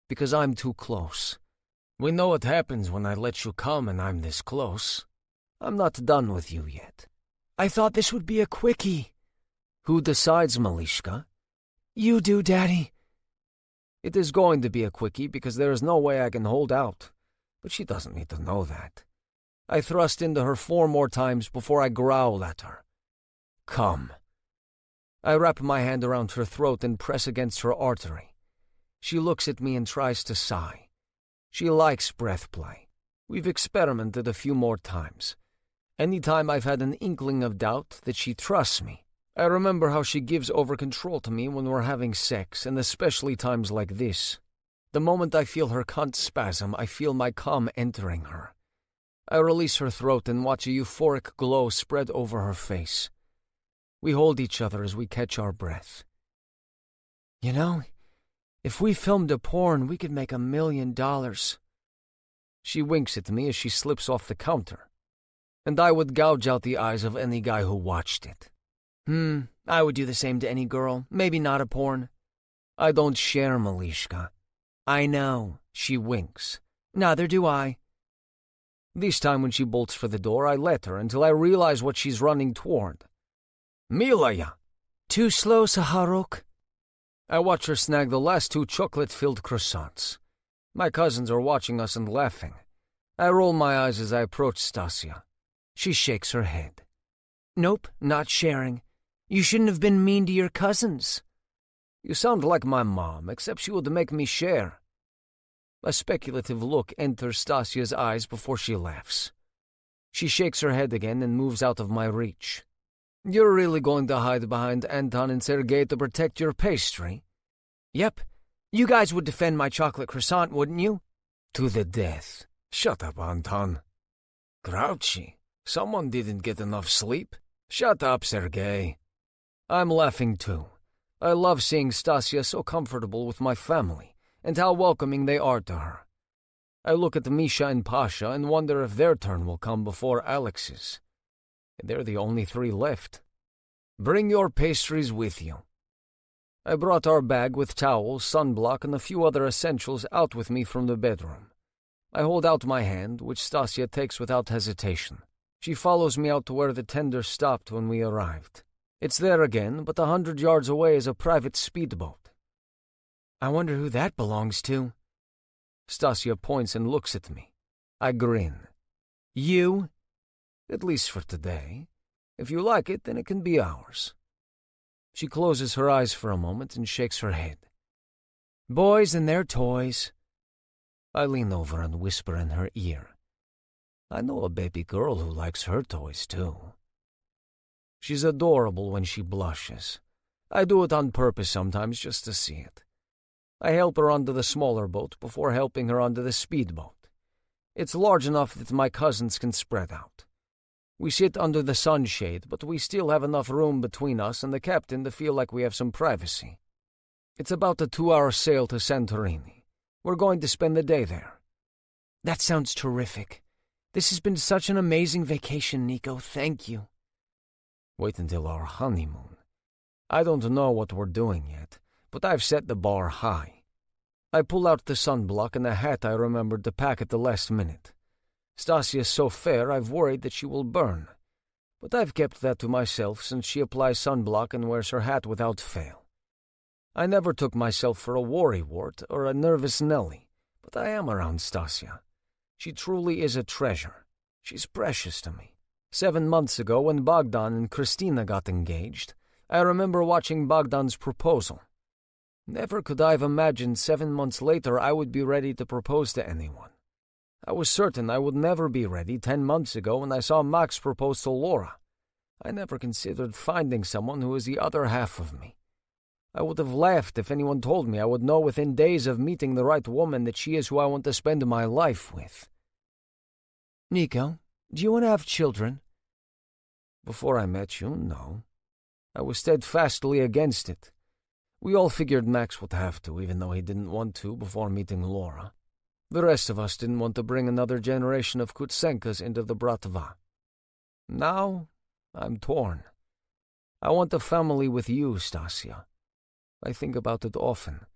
because I'm too close. We know what happens when I let you come and I'm this close. I'm not done with you yet. I thought this would be a quickie. Who decides, Malishka? You do, Daddy. It is going to be a quickie because there is no way I can hold out. But she doesn't need to know that. I thrust into her 4 more times before I growl at her. Come. I wrap my hand around her throat and press against her artery. She looks at me and tries to sigh. She likes breath play. We've experimented a few more times. Any time I've had an inkling of doubt that she trusts me, I remember how she gives over control to me when we're having sex, and especially times like this. The moment I feel her cunt spasm, I feel my cum entering her. I release her throat and watch a euphoric glow spread over her face. We hold each other as we catch our breath. You know, if we filmed a porn, we could make $1 million. She winks at me as she slips off the counter, and I would gouge out the eyes of any guy who watched it. I would do the same to any girl. Maybe not a porn. I don't share, Malishka. I know. She winks. Neither do I. This time when she bolts for the door, I let her until I realize what she's running toward. Milaya! Too slow, Saharok. I watch her snag the last 2 chocolate-filled croissants. My cousins are watching us and laughing. I roll my eyes as I approach Stasia. She shakes her head. Nope, not sharing. You shouldn't have been mean to your cousins. You sound like my mom, except she would make me share. A speculative look enters Stasia's eyes before she laughs. She shakes her head again and moves out of my reach. You're really going to hide behind Anton and Sergei to protect your pastry? Yep. You guys would defend my chocolate croissant, wouldn't you? To the death. Shut up, Anton. Grouchy. Someone didn't get enough sleep. Shut up, Sergei. I'm laughing too. I love seeing Stasia so comfortable with my family, and how welcoming they are to her. I look at Misha and Pasha and wonder if their turn will come before Alex's. They're the only 3 left. Bring your pastries with you. I brought our bag with towels, sunblock, and a few other essentials out with me from the bedroom. I hold out my hand, which Stasia takes without hesitation. She follows me out to where the tender stopped when we arrived. It's there again, but 100 yards away is a private speedboat. I wonder who that belongs to. Stasia points and looks at me. I grin. You? At least for today. If you like it, then it can be ours. She closes her eyes for a moment and shakes her head. Boys and their toys. I lean over and whisper in her ear. I know a baby girl who likes her toys too. She's adorable when she blushes. I do it on purpose sometimes just to see it. I help her onto the smaller boat before helping her onto the speedboat. It's large enough that my cousins can spread out. We sit under the sunshade, but we still have enough room between us and the captain to feel like we have some privacy. It's about a 2-hour sail to Santorini. We're going to spend the day there. That sounds terrific. This has been such an amazing vacation, Nico. Thank you. Wait until our honeymoon. I don't know what we're doing yet, but I've set the bar high. I pull out the sunblock and the hat I remembered to pack at the last minute. Stasia's so fair I've worried that she will burn, but I've kept that to myself since she applies sunblock and wears her hat without fail. I never took myself for a worrywart or a nervous Nelly, but I am around Stasia. She truly is a treasure. She's precious to me. 7 months ago, when Bogdan and Christina got engaged, I remember watching Bogdan's proposal. Never could I have imagined 7 months later I would be ready to propose to anyone. I was certain I would never be ready 10 months ago when I saw Max propose to Laura. I never considered finding someone who was the other half of me. I would have laughed if anyone told me I would know within days of meeting the right woman that she is who I want to spend my life with. Nico, do you want to have children? Before I met you, no. I was steadfastly against it. We all figured Max would have to, even though he didn't want to before meeting Laura. The rest of us didn't want to bring another generation of Kutsenkas into the Bratva. Now, I'm torn. I want a family with you, Stasia. I think about it often,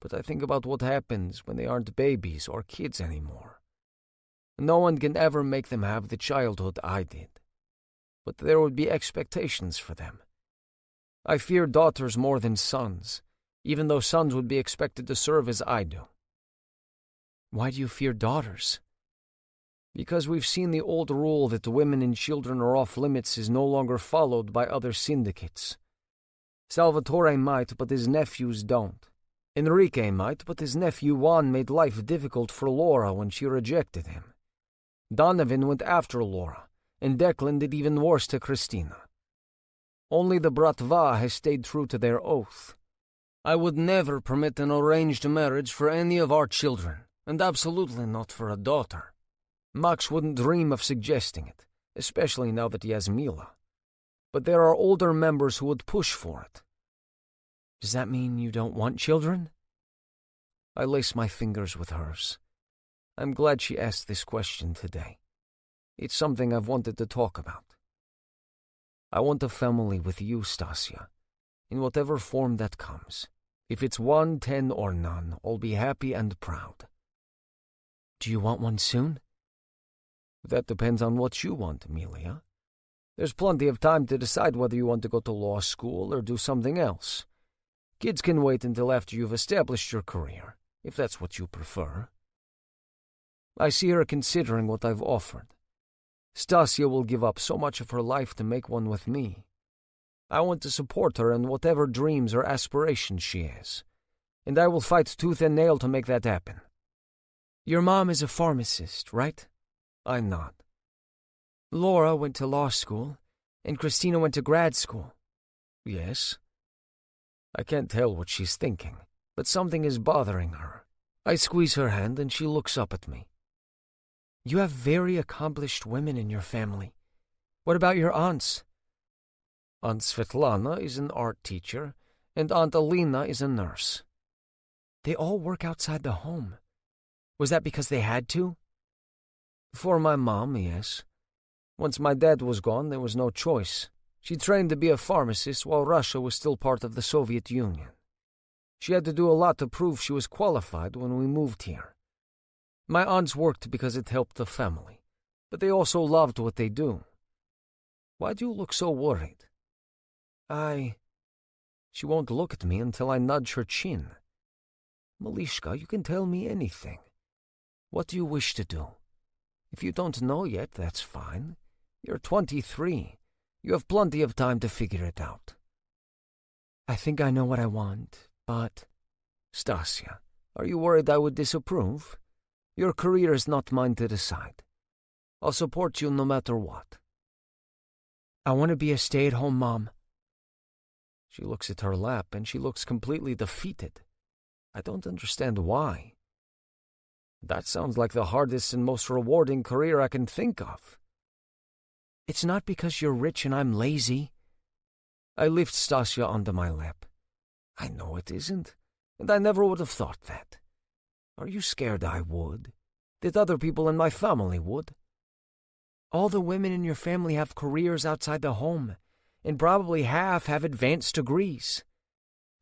but I think about what happens when they aren't babies or kids anymore. No one can ever make them have the childhood I did, but there would be expectations for them. I fear daughters more than sons, even though sons would be expected to serve as I do. Why do you fear daughters? Because we've seen the old rule that women and children are off limits is no longer followed by other syndicates. Salvatore might, but his nephews don't. Enrique might, but his nephew Juan made life difficult for Laura when she rejected him. Donovan went after Laura, and Declan did even worse to Christina. Only the Bratva has stayed true to their oath. I would never permit an arranged marriage for any of our children, and absolutely not for a daughter. Max wouldn't dream of suggesting it, especially now that he has Mila. But there are older members who would push for it. Does that mean you don't want children? I lace my fingers with hers. I'm glad she asked this question today. It's something I've wanted to talk about. I want a family with you, Stasia, in whatever form that comes. If it's 1, 10, or none, I'll be happy and proud. Do you want one soon? That depends on what you want, Amelia. There's plenty of time to decide whether you want to go to law school or do something else. Kids can wait until after you've established your career, if that's what you prefer. I see her considering what I've offered. Stasia will give up so much of her life to make one with me. I want to support her in whatever dreams or aspirations she has, and I will fight tooth and nail to make that happen. Your mom is a pharmacist, right? I nod. Laura went to law school, and Christina went to grad school. Yes. I can't tell what she's thinking, but something is bothering her. I squeeze her hand and she looks up at me. You have very accomplished women in your family. What about your aunts? Aunt Svetlana is an art teacher, and Aunt Alina is a nurse. They all work outside the home. Was that because they had to? For my mom, yes. Once my dad was gone, there was no choice. She trained to be a pharmacist while Russia was still part of the Soviet Union. She had to do a lot to prove she was qualified when we moved here. My aunts worked because it helped the family, but they also loved what they do. Why do you look so worried? She won't look at me until I nudge her chin. Malishka, you can tell me anything. What do you wish to do? If you don't know yet, that's fine. You're 23. You have plenty of time to figure it out. I think I know what I want, but... Stasia, are you worried I would disapprove? Your career is not mine to decide. I'll support you no matter what. I want to be a stay-at-home mom. She looks at her lap and she looks completely defeated. I don't understand why. That sounds like the hardest and most rewarding career I can think of. It's not because you're rich and I'm lazy. I lift Stasia onto my lap. I know it isn't, and I never would have thought that. Are you scared I would? That other people in my family would? All the women in your family have careers outside the home, and probably half have advanced degrees.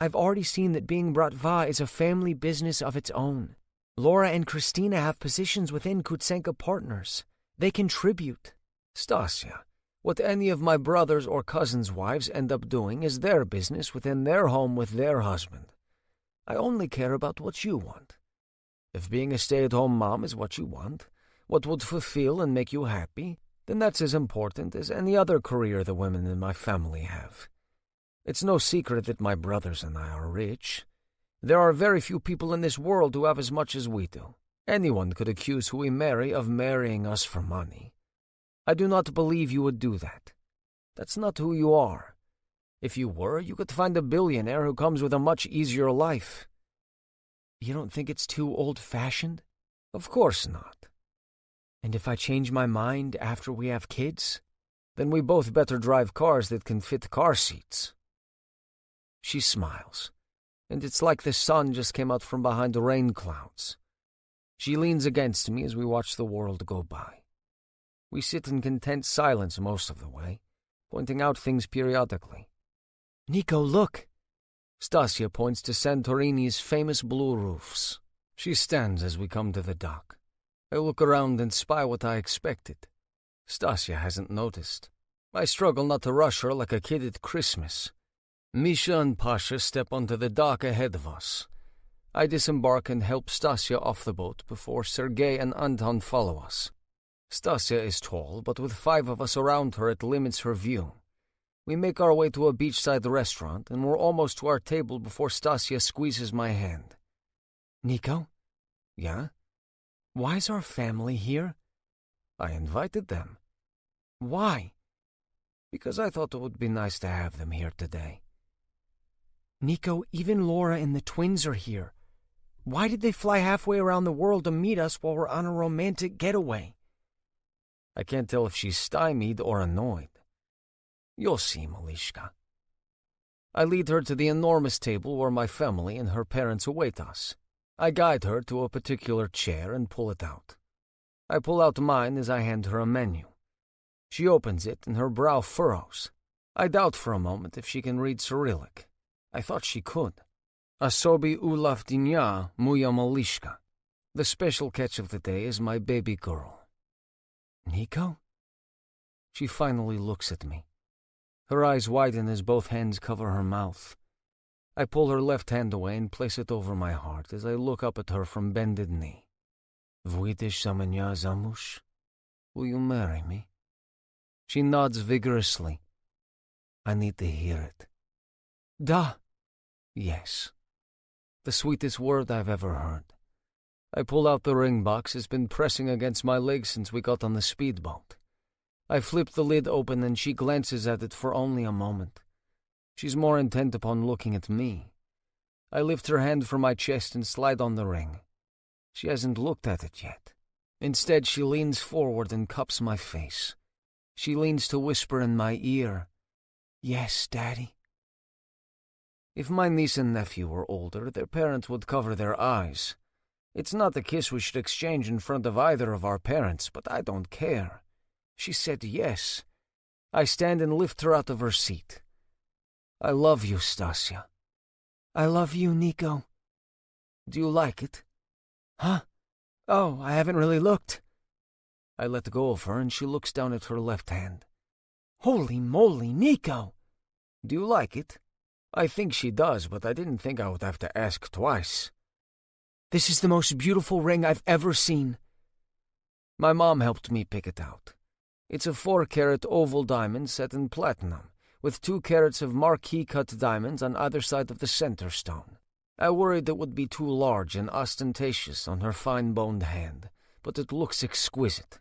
I've already seen that being Bratva is a family business of its own. Laura and Christina have positions within Kutsenka Partners. They contribute. Stasia, what any of my brothers or cousins' wives end up doing is their business within their home with their husband. I only care about what you want. If being a stay-at-home mom is what you want, what would fulfill and make you happy, then that's as important as any other career the women in my family have. It's no secret that my brothers and I are rich. There are very few people in this world who have as much as we do. Anyone could accuse who we marry of marrying us for money. I do not believe you would do that. That's not who you are. If you were, you could find a billionaire who comes with a much easier life. You don't think it's too old-fashioned? Of course not. And if I change my mind after we have kids? Then we both better drive cars that can fit car seats. She smiles, and it's like the sun just came out from behind the rain clouds. She leans against me as we watch the world go by. We sit in content silence most of the way, pointing out things periodically. Nico, look! Stasia points to Santorini's famous blue roofs. She stands as we come to the dock. I look around and spy what I expected. Stasia hasn't noticed. I struggle not to rush her like a kid at Christmas. Misha and Pasha step onto the dock ahead of us. I disembark and help Stasia off the boat before Sergei and Anton follow us. Stasia is tall, but with 5 of us around her it limits her view. We make our way to a beachside restaurant, and we're almost to our table before Stasia squeezes my hand. Nico? Yeah? Why's our family here? I invited them. Why? Because I thought it would be nice to have them here today. Nico, even Laura and the twins are here. Why did they fly halfway around the world to meet us while we're on a romantic getaway? I can't tell if she's stymied or annoyed. You'll see, Malishka. I lead her to the enormous table where my family and her parents await us. I guide her to a particular chair and pull it out. I pull out mine as I hand her a menu. She opens it and her brow furrows. I doubt for a moment if she can read Cyrillic. I thought she could. Asobi ulafdinya muya malishka. The special catch of the day is my baby girl. Nico? She finally looks at me. Her eyes widen as both hands cover her mouth. I pull her left hand away and place it over my heart as I look up at her from bended knee. Vujdish samanya zamush? Will you marry me? She nods vigorously. I need to hear it. Da. Yes. The sweetest word I've ever heard. I pull out the ring box. It's been pressing against my leg since we got on the speedboat. I flip the lid open and she glances at it for only a moment. She's more intent upon looking at me. I lift her hand from my chest and slide on the ring. She hasn't looked at it yet. Instead, she leans forward and cups my face. She leans to whisper in my ear, "Yes, Daddy." If my niece and nephew were older, their parents would cover their eyes. It's not a kiss we should exchange in front of either of our parents, but I don't care. She said yes. I stand and lift her out of her seat. I love you, Stasia. I love you, Nico. Do you like it? Huh? Oh, I haven't really looked. I let go of her and she looks down at her left hand. Holy moly, Nico! Do you like it? I think she does, but I didn't think I would have to ask twice. This is the most beautiful ring I've ever seen. My mom helped me pick it out. It's a 4-carat oval diamond set in platinum, with 2 carats of marquee-cut diamonds on either side of the center stone. I worried it would be too large and ostentatious on her fine-boned hand, but it looks exquisite.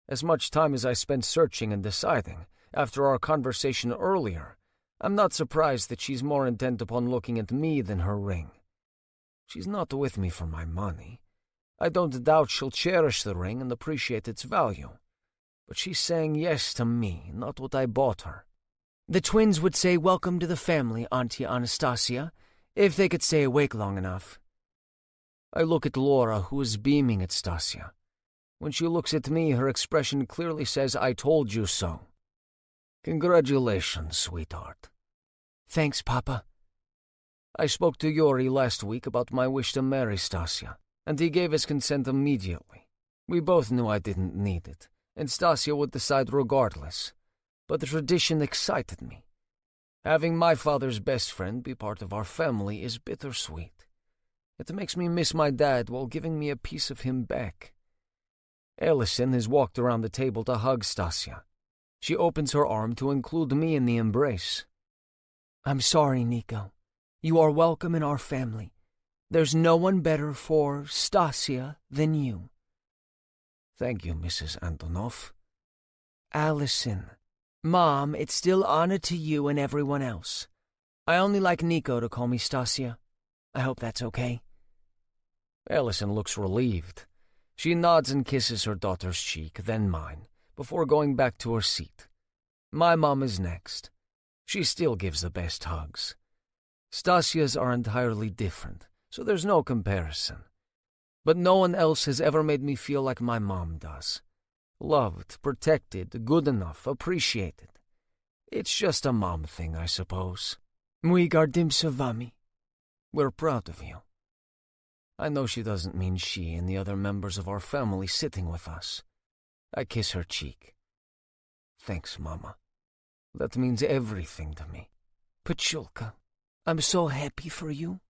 As much time as I spent searching and deciding, after our conversation earlier, I'm not surprised that she's more intent upon looking at me than her ring. She's not with me for my money. I don't doubt she'll cherish the ring and appreciate its value. But she's saying yes to me, not what I bought her. The twins would say welcome to the family, Auntie Anastasia, if they could stay awake long enough. I look at Laura, who is beaming at Stasia. When she looks at me, her expression clearly says, "I told you so." Congratulations, sweetheart. Thanks, Papa. I spoke to Yuri last week about my wish to marry Stasia, and he gave his consent immediately. We both knew I didn't need it, and Stasia would decide regardless. But the tradition excited me. Having my father's best friend be part of our family is bittersweet. It makes me miss my dad while giving me a piece of him back. Ellison has walked around the table to hug Stasia. She opens her arm to include me in the embrace. I'm sorry, Nico. You are welcome in our family. There's no one better for Stasia than you. Thank you, Mrs. Antonov. Allison. Mom, it's still honor to you and everyone else. I only like Nico to call me Stasia. I hope that's okay. Allison looks relieved. She nods and kisses her daughter's cheek, then mine, before going back to her seat. My mom is next. She still gives the best hugs. Stasia's are entirely different, so there's no comparison. But no one else has ever made me feel like my mom does. Loved, protected, good enough, appreciated. It's just a mom thing, I suppose. Мы гордимся вами. We're proud of you. I know she doesn't mean she and the other members of our family sitting with us. I kiss her cheek. Thanks, Mama. That means everything to me. Pachulka, I'm so happy for you.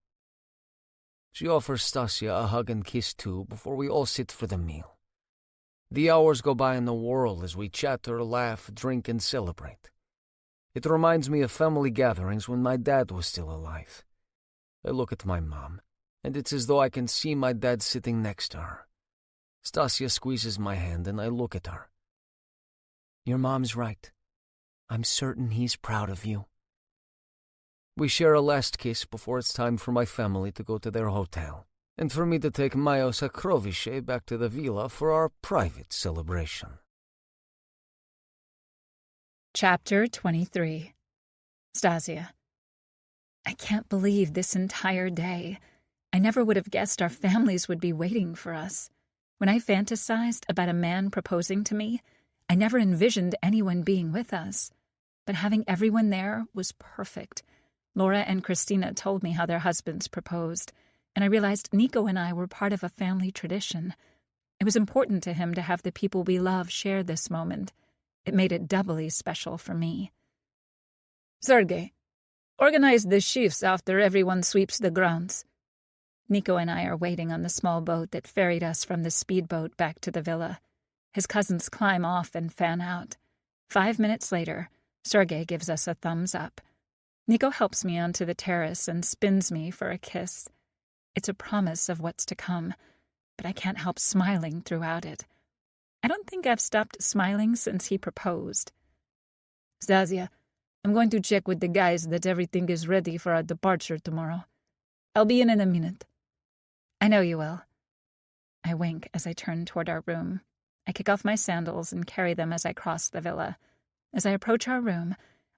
She offers Stasia a hug and kiss too before we all sit for the meal. The hours go by in a whirl as we chatter, laugh, drink, and celebrate. It reminds me of family gatherings when my dad was still alive. I look at my mom, and it's as though I can see my dad sitting next to her. Stasia squeezes my hand, and I look at her. Your mom's right. I'm certain he's proud of you. We share a last kiss before it's time for my family to go to their hotel, and for me to take Mayo Sakrovice back to the villa for our private celebration. Chapter 23. Stasia. I can't believe this entire day. I never would have guessed our families would be waiting for us. When I fantasized about a man proposing to me, I never envisioned anyone being with us. But having everyone there was perfect. Laura and Christina told me how their husbands proposed, and I realized Nico and I were part of a family tradition. It was important to him to have the people we love share this moment. It made it doubly special for me. Sergei, organize the shifts after everyone sweeps the grounds. Nico and I are waiting on the small boat that ferried us from the speedboat back to the villa. His cousins climb off and fan out. 5 minutes later, Sergei gives us a thumbs up. Nico helps me onto the terrace and spins me for a kiss. It's a promise of what's to come, but I can't help smiling throughout it. I don't think I've stopped smiling since he proposed. Stasia, I'm going to check with the guys that everything is ready for our departure tomorrow. I'll be in a minute. I know you will. I wink as I turn toward our room. I kick off my sandals and carry them as I cross the villa. As I approach our room,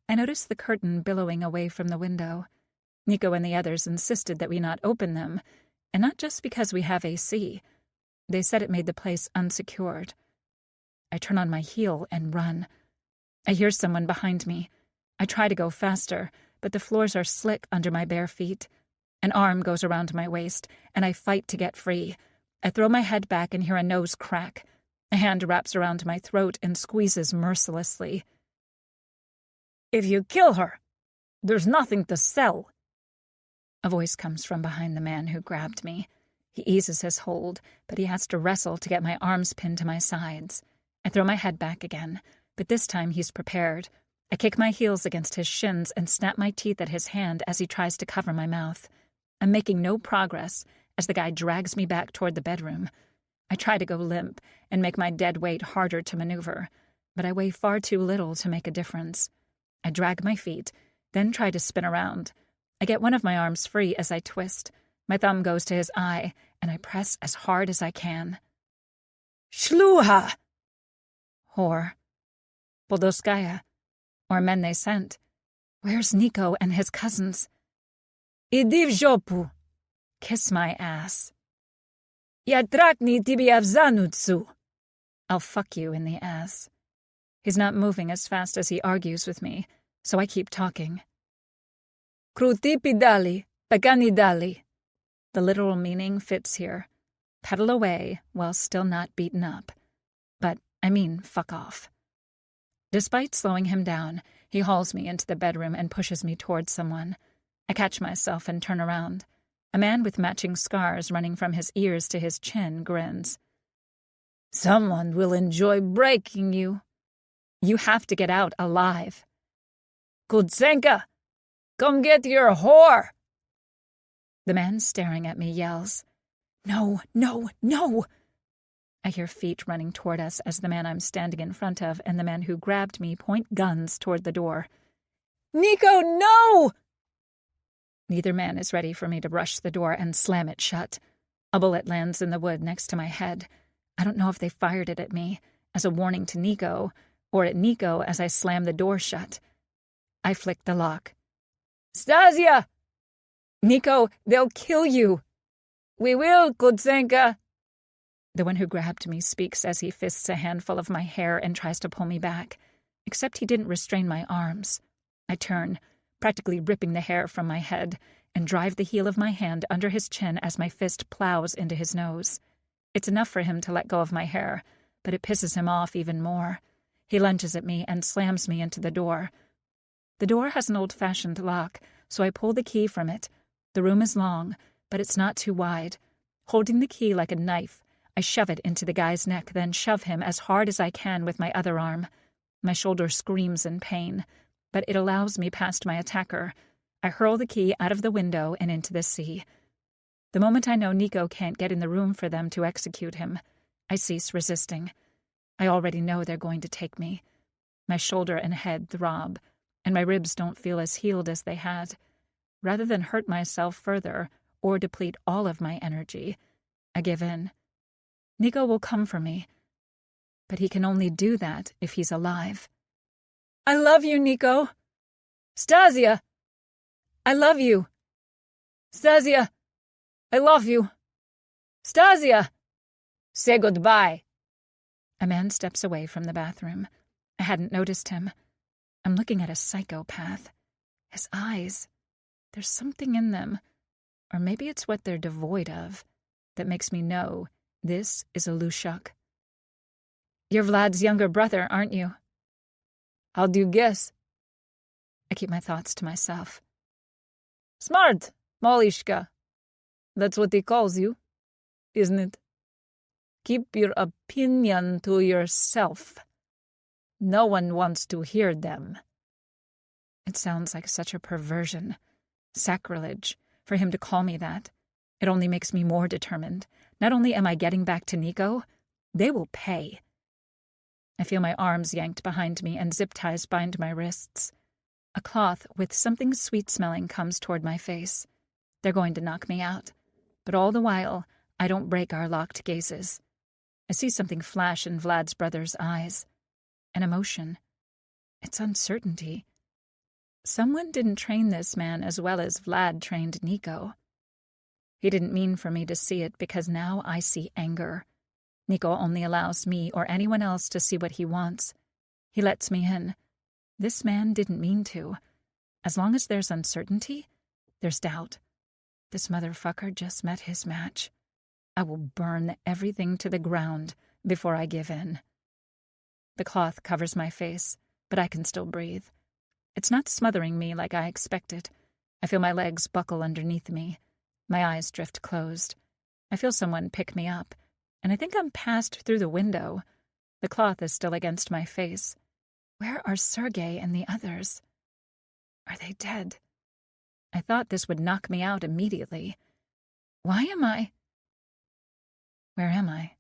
I notice the curtain billowing away from the window. Nico and the others insisted that we not open them, and not just because we have AC. They said it made the place unsecured. I turn on my heel and run. I hear someone behind me. I try to go faster, but the floors are slick under my bare feet. An arm goes around my waist, and I fight to get free. I throw my head back and hear a nose crack. A hand wraps around my throat and squeezes mercilessly. If you kill her, there's nothing to sell. A voice comes from behind the man who grabbed me. He eases his hold, but he has to wrestle to get my arms pinned to my sides. I throw my head back again, but this time he's prepared. I kick my heels against his shins and snap my teeth at his hand as he tries to cover my mouth. I'm making no progress as the guy drags me back toward the bedroom. I try to go limp and make my dead weight harder to maneuver, but I weigh far too little to make a difference. I drag my feet, then try to spin around. I get one of my arms free as I twist. My thumb goes to his eye, and I press as hard as I can. Shluha! Whore. Poldoskaya. Or men they sent. Where's Nico and his cousins? Idi v žopu. Kiss my ass. Ja trakni tibia v zanutsu. I'll fuck you in the ass. He's not moving as fast as he argues with me, so I keep talking. Kruti pidali, pekani dali. The literal meaning fits here. Pedal away while still not beaten up. But, I mean, fuck off. Despite slowing him down, he hauls me into the bedroom and pushes me towards someone. I catch myself and turn around. A man with matching scars running from his ears to his chin grins. Someone will enjoy breaking you. You have to get out alive. Kutsenka, come get your whore! The man staring at me yells, No, no, no! I hear feet running toward us as the man I'm standing in front of and the man who grabbed me point guns toward the door. Nico, no! Neither man is ready for me to rush the door and slam it shut. A bullet lands in the wood next to my head. I don't know if they fired it at me, as a warning to Nico, or at Nico as I slam the door shut. I flick the lock. Stasia! Nico, they'll kill you! We will, Kutsenka! The one who grabbed me speaks as he fists a handful of my hair and tries to pull me back, except he didn't restrain my arms. I turn, practically ripping the hair from my head, and drive the heel of my hand under his chin as my fist plows into his nose. It's enough for him to let go of my hair, but it pisses him off even more. He lunges at me and slams me into the door. The door has an old-fashioned lock, so I pull the key from it. The room is long, but it's not too wide. Holding the key like a knife, I shove it into the guy's neck, then shove him as hard as I can with my other arm. My shoulder screams in pain, but it allows me past my attacker. I hurl the key out of the window and into the sea. The moment I know Nico can't get in the room for them to execute him, I cease resisting. I already know they're going to take me. My shoulder and head throb, and my ribs don't feel as healed as they had. Rather than hurt myself further or deplete all of my energy, I give in. Nico will come for me, but he can only do that if he's alive. I love you, Nico. Stasia! I love you. Stasia, I love you. Stasia! Say goodbye. A man steps away from the bathroom. I hadn't noticed him. I'm looking at a psychopath. His eyes. There's something in them, or maybe it's what they're devoid of, that makes me know this is a Lushak. You're Vlad's younger brother, aren't you? How do you guess? I keep my thoughts to myself. Smart, Malishka. That's what he calls you, isn't it? Keep your opinion to yourself. No one wants to hear them. It sounds like such a perversion, sacrilege, for him to call me that. It only makes me more determined. Not only am I getting back to Nico, they will pay. I feel my arms yanked behind me and zip ties bind my wrists. A cloth with something sweet-smelling comes toward my face. They're going to knock me out. But all the while, I don't break our locked gazes. I see something flash in Vlad's brother's eyes. An emotion. It's uncertainty. Someone didn't train this man as well as Vlad trained Nico. He didn't mean for me to see it because now I see anger. Nico only allows me or anyone else to see what he wants. He lets me in. This man didn't mean to. As long as there's uncertainty, there's doubt. This motherfucker just met his match. I will burn everything to the ground before I give in. The cloth covers my face, but I can still breathe. It's not smothering me like I expected. I feel my legs buckle underneath me. My eyes drift closed. I feel someone pick me up, and I think I'm passed through the window. The cloth is still against my face. Where are Sergei and the others? Are they dead? I thought this would knock me out immediately. Why am I? Where am I?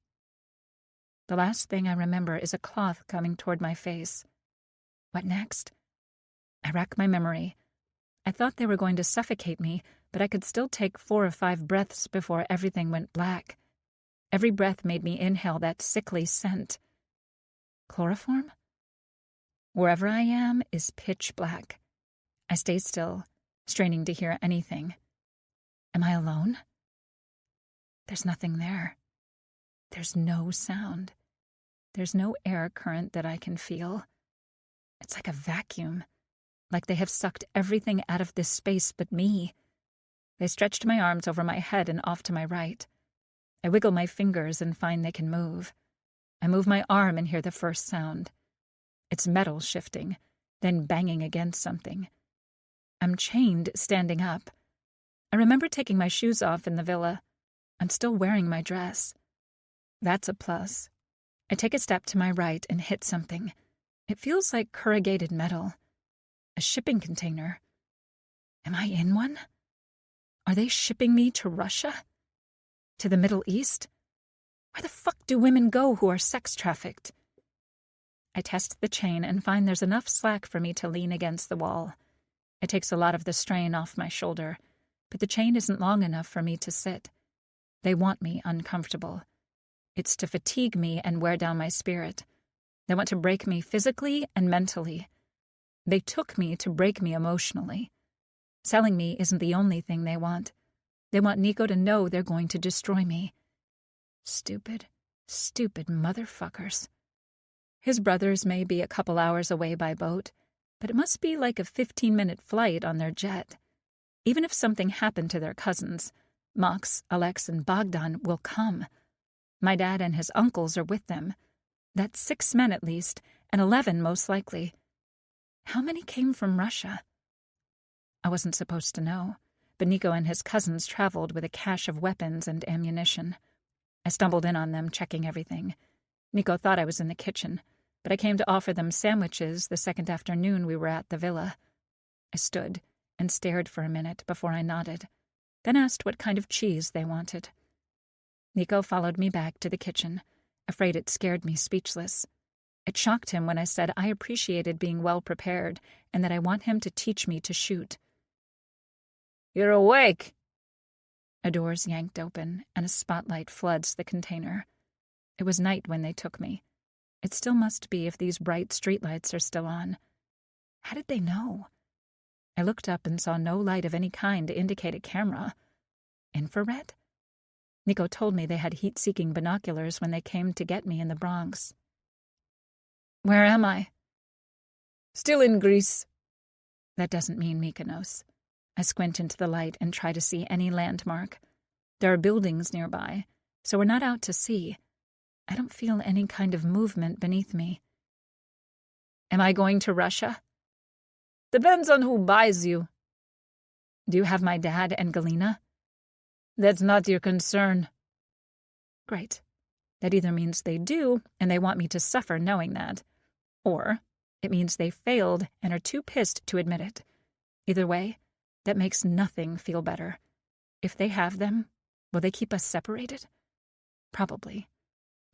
The last thing I remember is a cloth coming toward my face. What next? I rack my memory. I thought they were going to suffocate me, but I could still take 4 or 5 breaths before everything went black. Every breath made me inhale that sickly scent. Chloroform? Wherever I am is pitch black. I stay still, straining to hear anything. Am I alone? There's nothing there. There's no sound. There's no air current that I can feel. It's like a vacuum, like they have sucked everything out of this space but me. They stretched my arms over my head and off to my right. I wiggle my fingers and find they can move. I move my arm and hear the first sound. It's metal shifting, then banging against something. I'm chained, standing up. I remember taking my shoes off in the villa. I'm still wearing my dress. That's a plus. I take a step to my right and hit something. It feels like corrugated metal. A shipping container. Am I in one? Are they shipping me to Russia? To the Middle East? Where the fuck do women go who are sex trafficked? I test the chain and find there's enough slack for me to lean against the wall. It takes a lot of the strain off my shoulder, but the chain isn't long enough for me to sit. They want me uncomfortable. It's to fatigue me and wear down my spirit. They want to break me physically and mentally. They took me to break me emotionally. Selling me isn't the only thing they want. They want Nico to know they're going to destroy me. Stupid, stupid motherfuckers. His brothers may be a couple hours away by boat, but it must be like a 15-minute flight on their jet. Even if something happened to their cousins, Max, Alex, and Bogdan will come. My dad and his uncles are with them. That's 6 men at least, and 11 most likely. How many came from Russia? I wasn't supposed to know, but Nico and his cousins traveled with a cache of weapons and ammunition. I stumbled in on them, checking everything. Nico thought I was in the kitchen, but I came to offer them sandwiches the second afternoon we were at the villa. I stood and stared for a minute before I nodded, then asked what kind of cheese they wanted. Nico followed me back to the kitchen, afraid it scared me speechless. It shocked him when I said I appreciated being well prepared and that I want him to teach me to shoot. "You're awake!" A door's yanked open, and a spotlight floods the container. It was night when they took me. It still must be if these bright streetlights are still on. How did they know? I looked up and saw no light of any kind to indicate a camera. Infrared? Nico told me they had heat-seeking binoculars when they came to get me in the Bronx. Where am I? Still in Greece. That doesn't mean Mykonos. I squint into the light and try to see any landmark. There are buildings nearby, so we're not out to sea. I don't feel any kind of movement beneath me. Am I going to Russia? Depends on who buys you. Do you have my dad and Galina? That's not your concern. Great. That either means they do, and they want me to suffer knowing that, or it means they failed and are too pissed to admit it. Either way, that makes nothing feel better. If they have them, will they keep us separated? Probably.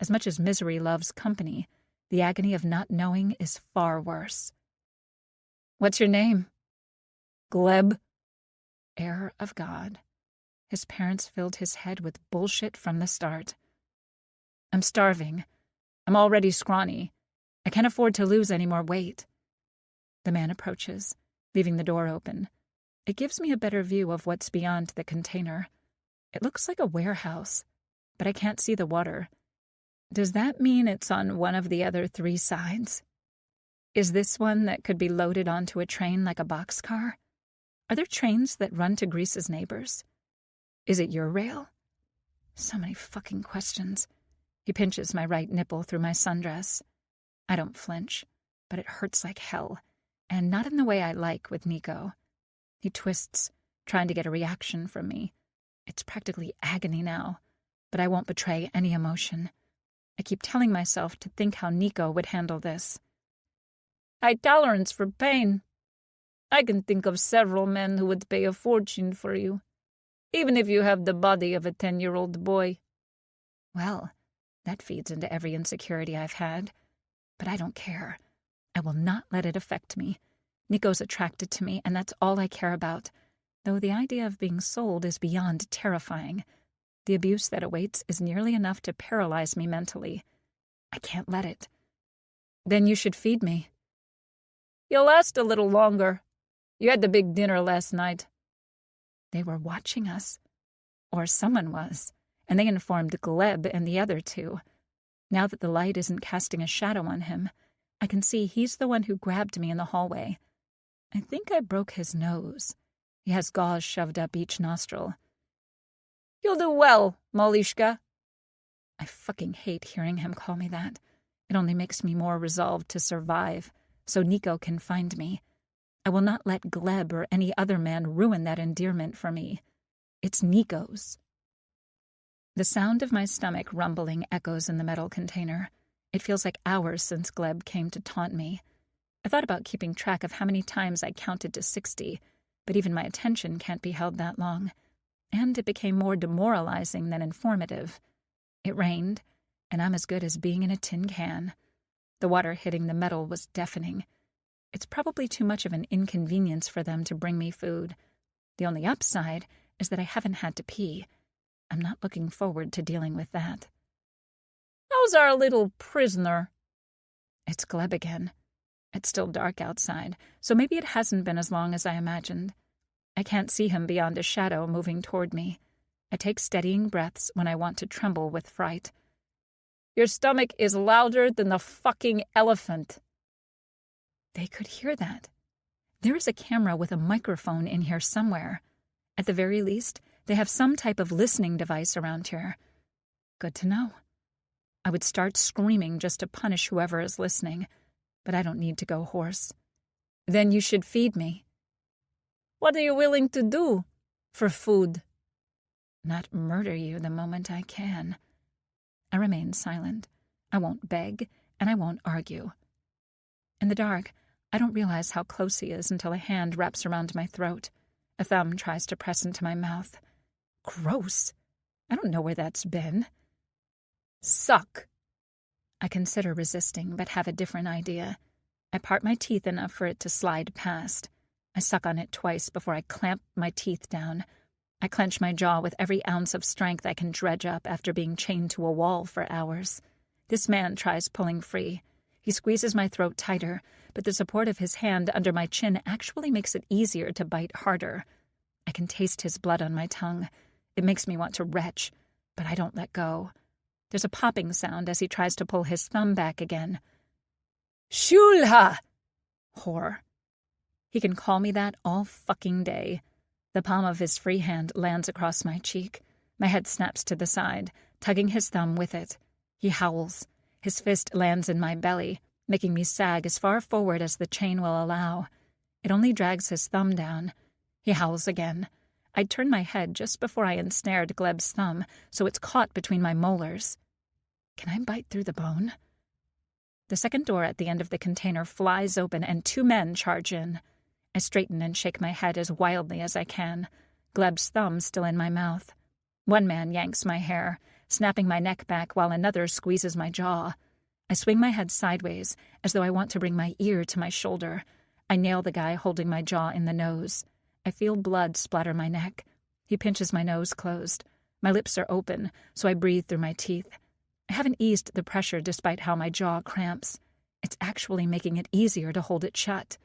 As much as misery loves company, the agony of not knowing is far worse. What's your name? Gleb. Heir of God. His parents filled his head with bullshit from the start. I'm starving. I'm already scrawny. I can't afford to lose any more weight. The man approaches, leaving the door open. It gives me a better view of what's beyond the container. It looks like a warehouse, but I can't see the water. Does that mean it's on one of the other 3 sides? Is this one that could be loaded onto a train like a boxcar? Are there trains that run to Greece's neighbors? Is it your rail? So many fucking questions. He pinches my right nipple through my sundress. I don't flinch, but it hurts like hell, and not in the way I like with Nico. He twists, trying to get a reaction from me. It's practically agony now, but I won't betray any emotion. I keep telling myself to think how Nico would handle this. High tolerance for pain. I can think of several men who would pay a fortune for you, even if you have the body of a 10-year-old boy. Well, that feeds into every insecurity I've had. But I don't care. I will not let it affect me. Nico's attracted to me, and that's all I care about, though the idea of being sold is beyond terrifying. The abuse that awaits is nearly enough to paralyze me mentally. I can't let it. Then you should feed me. You'll last a little longer. You had the big dinner last night. They were watching us. Or someone was, and they informed Gleb and the other 2. Now that the light isn't casting a shadow on him, I can see he's the one who grabbed me in the hallway. I think I broke his nose. He has gauze shoved up each nostril. You'll do well, Malishka. I fucking hate hearing him call me that. It only makes me more resolved to survive, so Nico can find me. I will not let Gleb or any other man ruin that endearment for me. It's Nico's. The sound of my stomach rumbling echoes in the metal container. It feels like hours since Gleb came to taunt me. I thought about keeping track of how many times I counted to 60, but even my attention can't be held that long. And it became more demoralizing than informative. It rained, and I'm as good as being in a tin can. The water hitting the metal was deafening. It's probably too much of an inconvenience for them to bring me food. The only upside is that I haven't had to pee. I'm not looking forward to dealing with that. How's our little prisoner? It's Gleb again. It's still dark outside, so maybe it hasn't been as long as I imagined. I can't see him beyond a shadow moving toward me. I take steadying breaths when I want to tremble with fright. Your stomach is louder than the fucking elephant. They could hear that. There is a camera with a microphone in here somewhere. At the very least, they have some type of listening device around here. Good to know. I would start screaming just to punish whoever is listening, but I don't need to go hoarse. Then you should feed me. What are you willing to do for food? Not murder you the moment I can. I remain silent. I won't beg, and I won't argue. In the dark, I don't realize how close he is until a hand wraps around my throat. A thumb tries to press into my mouth. Gross. I don't know where that's been. Suck. I consider resisting, but have a different idea. I part my teeth enough for it to slide past. I suck on it twice before I clamp my teeth down. I clench my jaw with every ounce of strength I can dredge up after being chained to a wall for hours. This man tries pulling free. He squeezes my throat tighter, but the support of his hand under my chin actually makes it easier to bite harder. I can taste his blood on my tongue. It makes me want to retch, but I don't let go. There's a popping sound as he tries to pull his thumb back again. Shulha! Whore. He can call me that all fucking day. The palm of his free hand lands across my cheek. My head snaps to the side, tugging his thumb with it. He howls. His fist lands in my belly, making me sag as far forward as the chain will allow. It only drags his thumb down. He howls again. I'd turned my head just before I ensnared Gleb's thumb, so it's caught between my molars. Can I bite through the bone? The second door at the end of the container flies open and 2 men charge in. I straighten and shake my head as wildly as I can, Gleb's thumb still in my mouth. One man yanks my hair, snapping my neck back while another squeezes my jaw. I swing my head sideways, as though I want to bring my ear to my shoulder. I nail the guy holding my jaw in the nose. I feel blood splatter my neck. He pinches my nose closed. My lips are open, so I breathe through my teeth. I haven't eased the pressure despite how my jaw cramps. It's actually making it easier to hold it shut.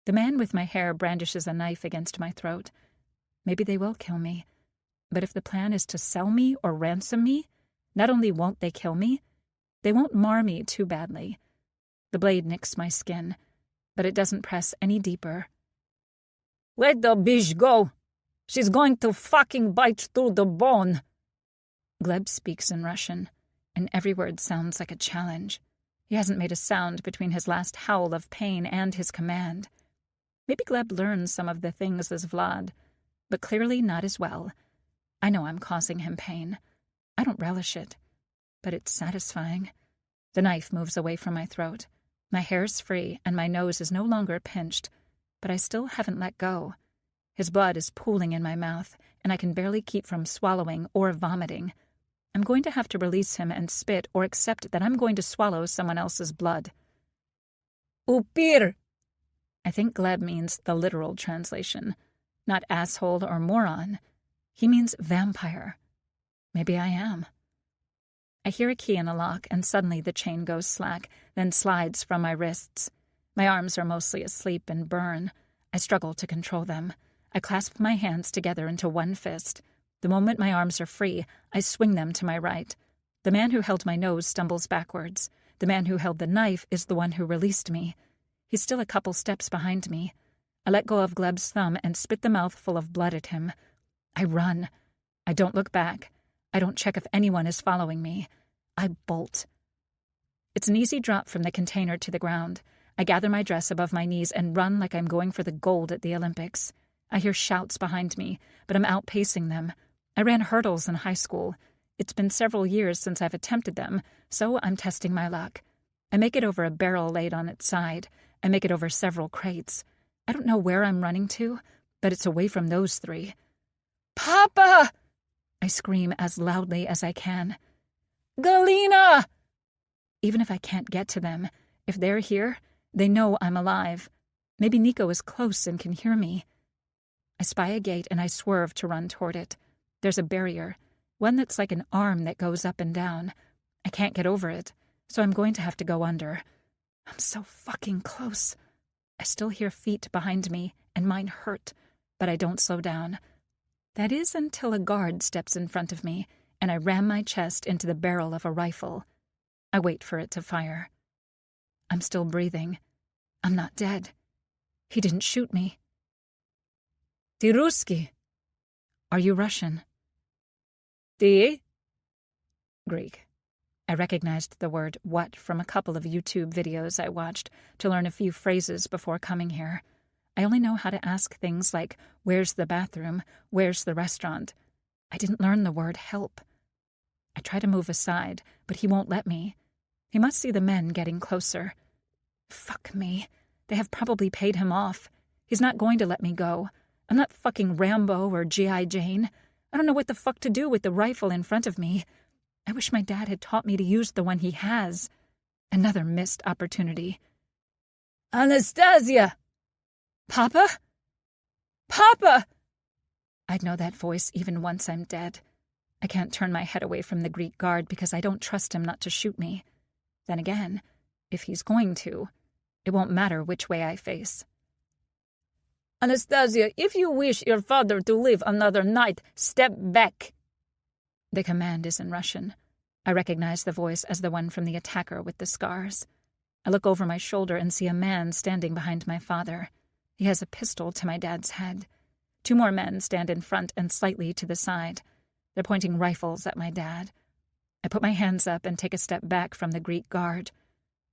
The man with my hair brandishes a knife against my throat. Maybe they will kill me. But if the plan is to sell me or ransom me, not only won't they kill me, they won't mar me too badly. The blade nicks my skin, but it doesn't press any deeper. Let the bitch go. She's going to fucking bite through the bone. Gleb speaks in Russian, and every word sounds like a challenge. He hasn't made a sound between his last howl of pain and his command. Maybe Gleb learns some of the things as Vlad, but clearly not as well. I know I'm causing him pain. I don't relish it, but it's satisfying. The knife moves away from my throat. My hair's free, and my nose is no longer pinched, but I still haven't let go. His blood is pooling in my mouth, and I can barely keep from swallowing or vomiting. I'm going to have to release him and spit or accept that I'm going to swallow someone else's blood. Upir! I think Gleb means the literal translation, not asshole or moron. He means vampire. Maybe I am. I hear a key in a lock, and suddenly the chain goes slack, then slides from my wrists. My arms are mostly asleep and burn. I struggle to control them. I clasp my hands together into one fist. The moment my arms are free, I swing them to my right. The man who held my nose stumbles backwards. The man who held the knife is the one who released me. He's still a couple steps behind me. I let go of Gleb's thumb and spit the mouthful of blood at him. I run. I don't look back. I don't check if anyone is following me. I bolt. It's an easy drop from the container to the ground. I gather my dress above my knees and run like I'm going for the gold at the Olympics. I hear shouts behind me, but I'm outpacing them. I ran hurdles in high school. It's been several years since I've attempted them, so I'm testing my luck. I make it over a barrel laid on its side. I make it over several crates. I don't know where I'm running to, but it's away from those 3. Papa! I scream as loudly as I can. Galina! Even if I can't get to them, if they're here, they know I'm alive. Maybe Nico is close and can hear me. I spy a gate and I swerve to run toward it. There's a barrier, one that's like an arm that goes up and down. I can't get over it, so I'm going to have to go under. I'm so fucking close. I still hear feet behind me, and mine hurt, but I don't slow down. That is until a guard steps in front of me, and I ram my chest into the barrel of a rifle. I wait for it to fire. I'm still breathing. I'm not dead. He didn't shoot me. Ty Ruski. Are you Russian? Ty? Greek. I recognized the word what from a couple of YouTube videos I watched to learn a few phrases before coming here. I only know how to ask things like, where's the bathroom? Where's the restaurant? I didn't learn the word help. I try to move aside, but he won't let me. He must see the men getting closer. Fuck me. They have probably paid him off. He's not going to let me go. I'm not fucking Rambo or G.I. Jane. I don't know what the fuck to do with the rifle in front of me. I wish my dad had taught me to use the one he has. Another missed opportunity. Anastasia! Papa? Papa! I'd know that voice even once I'm dead. I can't turn my head away from the Greek guard because I don't trust him not to shoot me. Then again, if he's going to, it won't matter which way I face. Anastasia, if you wish your father to live another night, step back. The command is in Russian. I recognize the voice as the one from the attacker with the scars. I look over my shoulder and see a man standing behind my father. He has a pistol to my dad's head. 2 more men stand in front and slightly to the side. They're pointing rifles at my dad. I put my hands up and take a step back from the Greek guard.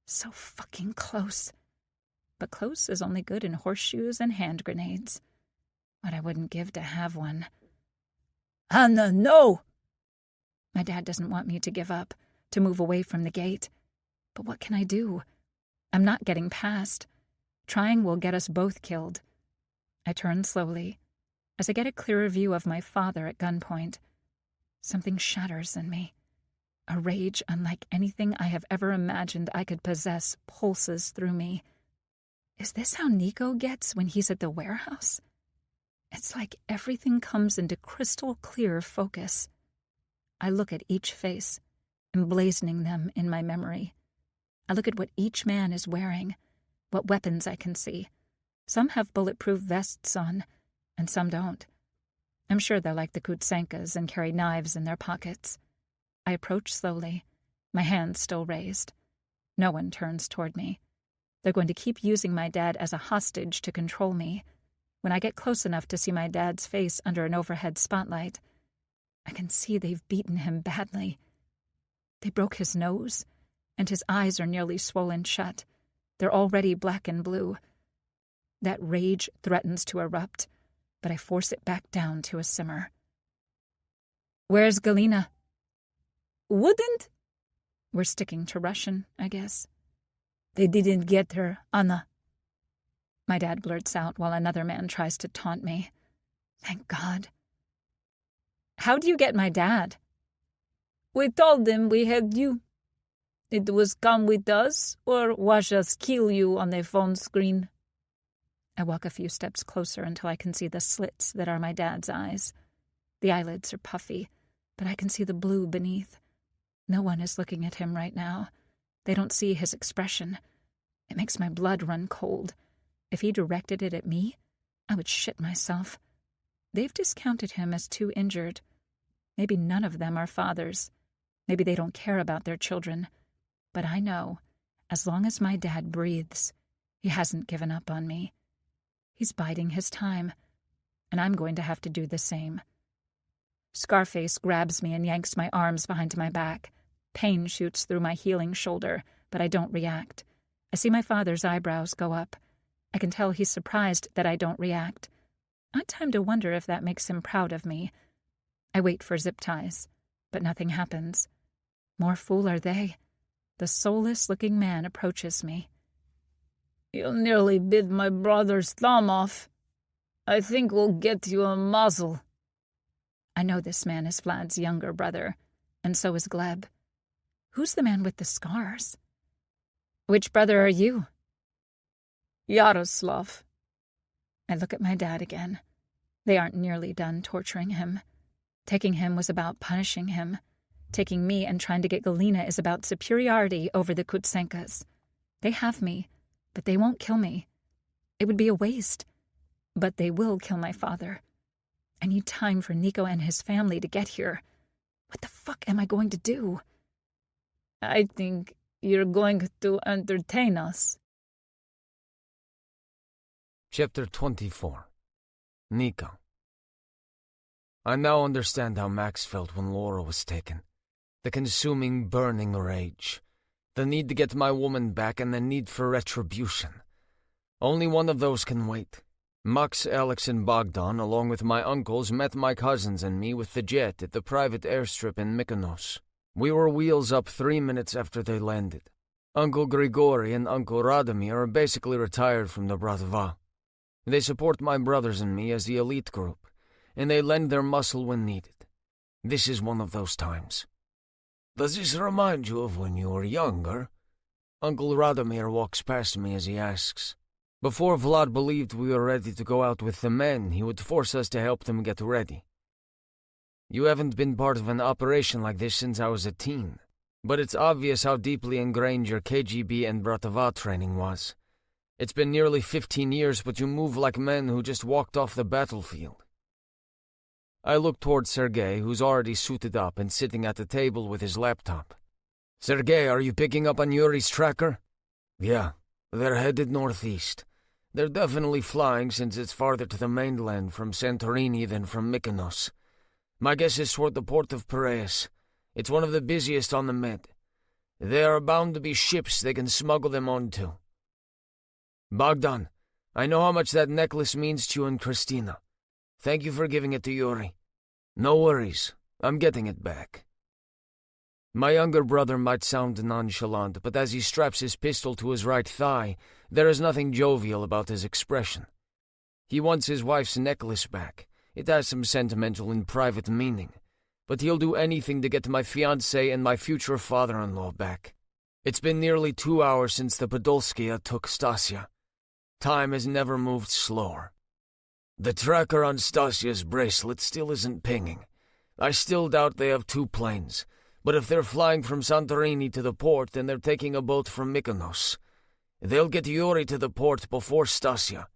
So fucking close. But close is only good in horseshoes and hand grenades. What I wouldn't give to have one. Anna, no! My dad doesn't want me to give up, to move away from the gate. But what can I do? I'm not getting past. Trying will get us both killed. I turn slowly. As I get a clearer view of my father at gunpoint, something shatters in me. A rage unlike anything I have ever imagined I could possess pulses through me. Is this how Nico gets when he's at the warehouse? It's like everything comes into crystal clear focus. I look at each face, emblazoning them in my memory. I look at what each man is wearing, what weapons I can see. Some have bulletproof vests on, and some don't. I'm sure they're like the Kutsenkas and carry knives in their pockets. I approach slowly, my hands still raised. No one turns toward me. They're going to keep using my dad as a hostage to control me. When I get close enough to see my dad's face under an overhead spotlight, I can see they've beaten him badly. They broke his nose, and his eyes are nearly swollen shut. They're already black and blue. That rage threatens to erupt, but I force it back down to a simmer. Where's Galina? Wouldn't? We're sticking to Russian, I guess. They didn't get her, Anna. My dad blurts out while another man tries to taunt me. Thank God. How do you get my dad? We told him we had you. It was come with us or watch us kill you on the phone screen. I walk a few steps closer until I can see the slits that are my dad's eyes. The eyelids are puffy, but I can see the blue beneath. No one is looking at him right now. They don't see his expression. It makes my blood run cold. If he directed it at me, I would shit myself. They've discounted him as too injured. Maybe none of them are fathers. Maybe they don't care about their children. But I know, as long as my dad breathes, he hasn't given up on me. He's biding his time, and I'm going to have to do the same. Scarface grabs me and yanks my arms behind my back. Pain shoots through my healing shoulder, but I don't react. I see my father's eyebrows go up. I can tell he's surprised that I don't react. Odd time to wonder if that makes him proud of me. I wait for zip ties, but nothing happens. More fool are they. The soulless-looking man approaches me. You nearly bit my brother's thumb off. I think we'll get you a muzzle. I know this man is Vlad's younger brother, and so is Gleb. Who's the man with the scars? Which brother are you? Yaroslav. I look at my dad again. They aren't nearly done torturing him. Taking him was about punishing him. Taking me and trying to get Galina is about superiority over the Kutsenkas. They have me, but they won't kill me. It would be a waste. But they will kill my father. I need time for Nico and his family to get here. What the fuck am I going to do? I think you're going to entertain us. Chapter 24. Nico. I now understand how Max felt when Laura was taken. The consuming, burning rage. The need to get my woman back and the need for retribution. Only one of those can wait. Max, Alex, and Bogdan, along with my uncles, met my cousins and me with the jet at the private airstrip in Mykonos. We were wheels up 3 minutes after they landed. Uncle Grigory and Uncle Radomir are basically retired from the Bratva. They support my brothers and me as the elite group, and they lend their muscle when needed. This is one of those times. Does this remind you of when you were younger? Uncle Radomir walks past me as he asks. Before Vlad believed we were ready to go out with the men, he would force us to help them get ready. You haven't been part of an operation like this since I was a teen, but it's obvious how deeply ingrained your KGB and Bratva training was. It's been nearly 15 years, but you move like men who just walked off the battlefield. I look toward Sergei, who's already suited up and sitting at the table with his laptop. Sergei, are you picking up on Yuri's tracker? Yeah, they're headed northeast. They're definitely flying since it's farther to the mainland from Santorini than from Mykonos. My guess is toward the port of Piraeus. It's one of the busiest on the Med. There are bound to be ships they can smuggle them onto. Bogdan, I know how much that necklace means to you and Christina. Thank you for giving it to Yuri. No worries, I'm getting it back. My younger brother might sound nonchalant, but as he straps his pistol to his right thigh, there is nothing jovial about his expression. He wants his wife's necklace back. It has some sentimental and private meaning, but he'll do anything to get my fiancée and my future father-in-law back. It's been nearly 2 hours since the Podolskaya took Stasia. Time has never moved slower. The tracker on Stasia's bracelet still isn't pinging. I still doubt they have 2 planes. But if they're flying from Santorini to the port, then they're taking a boat from Mykonos. They'll get Yuri to the port before Stasia.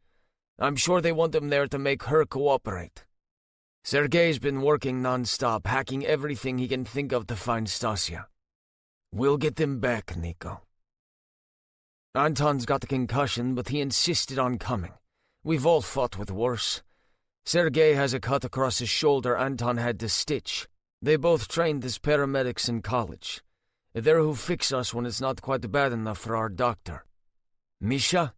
I'm sure they want him there to make her cooperate. Sergei's been working non-stop, hacking everything he can think of to find Stasia. We'll get them back, Nico. Anton's got a concussion, but he insisted on coming. We've all fought with worse. Sergei has a cut across his shoulder Anton had to stitch. They both trained as paramedics in college. They're who fix us when it's not quite bad enough for our doctor. Misha?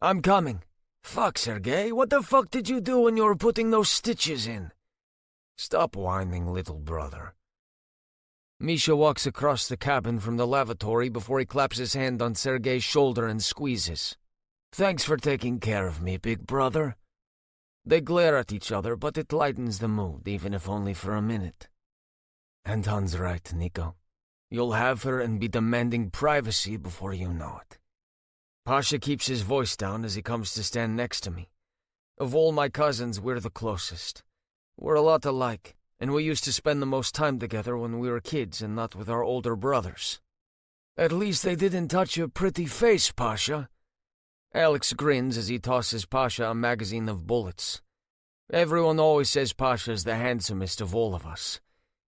I'm coming. Fuck, Sergei, what the fuck did you do when you were putting those stitches in? Stop whining, little brother. Misha walks across the cabin from the lavatory before he claps his hand on Sergei's shoulder and squeezes. Thanks for taking care of me, big brother. They glare at each other, but it lightens the mood, even if only for a minute. Anton's right, Nico. You'll have her and be demanding privacy before you know it. Pasha keeps his voice down as he comes to stand next to me. Of all my cousins, we're the closest. We're a lot alike, and we used to spend the most time together when we were kids and not with our older brothers. At least they didn't touch your pretty face, Pasha. Alex grins as he tosses Pasha a magazine of bullets. Everyone always says Pasha's the handsomest of all of us.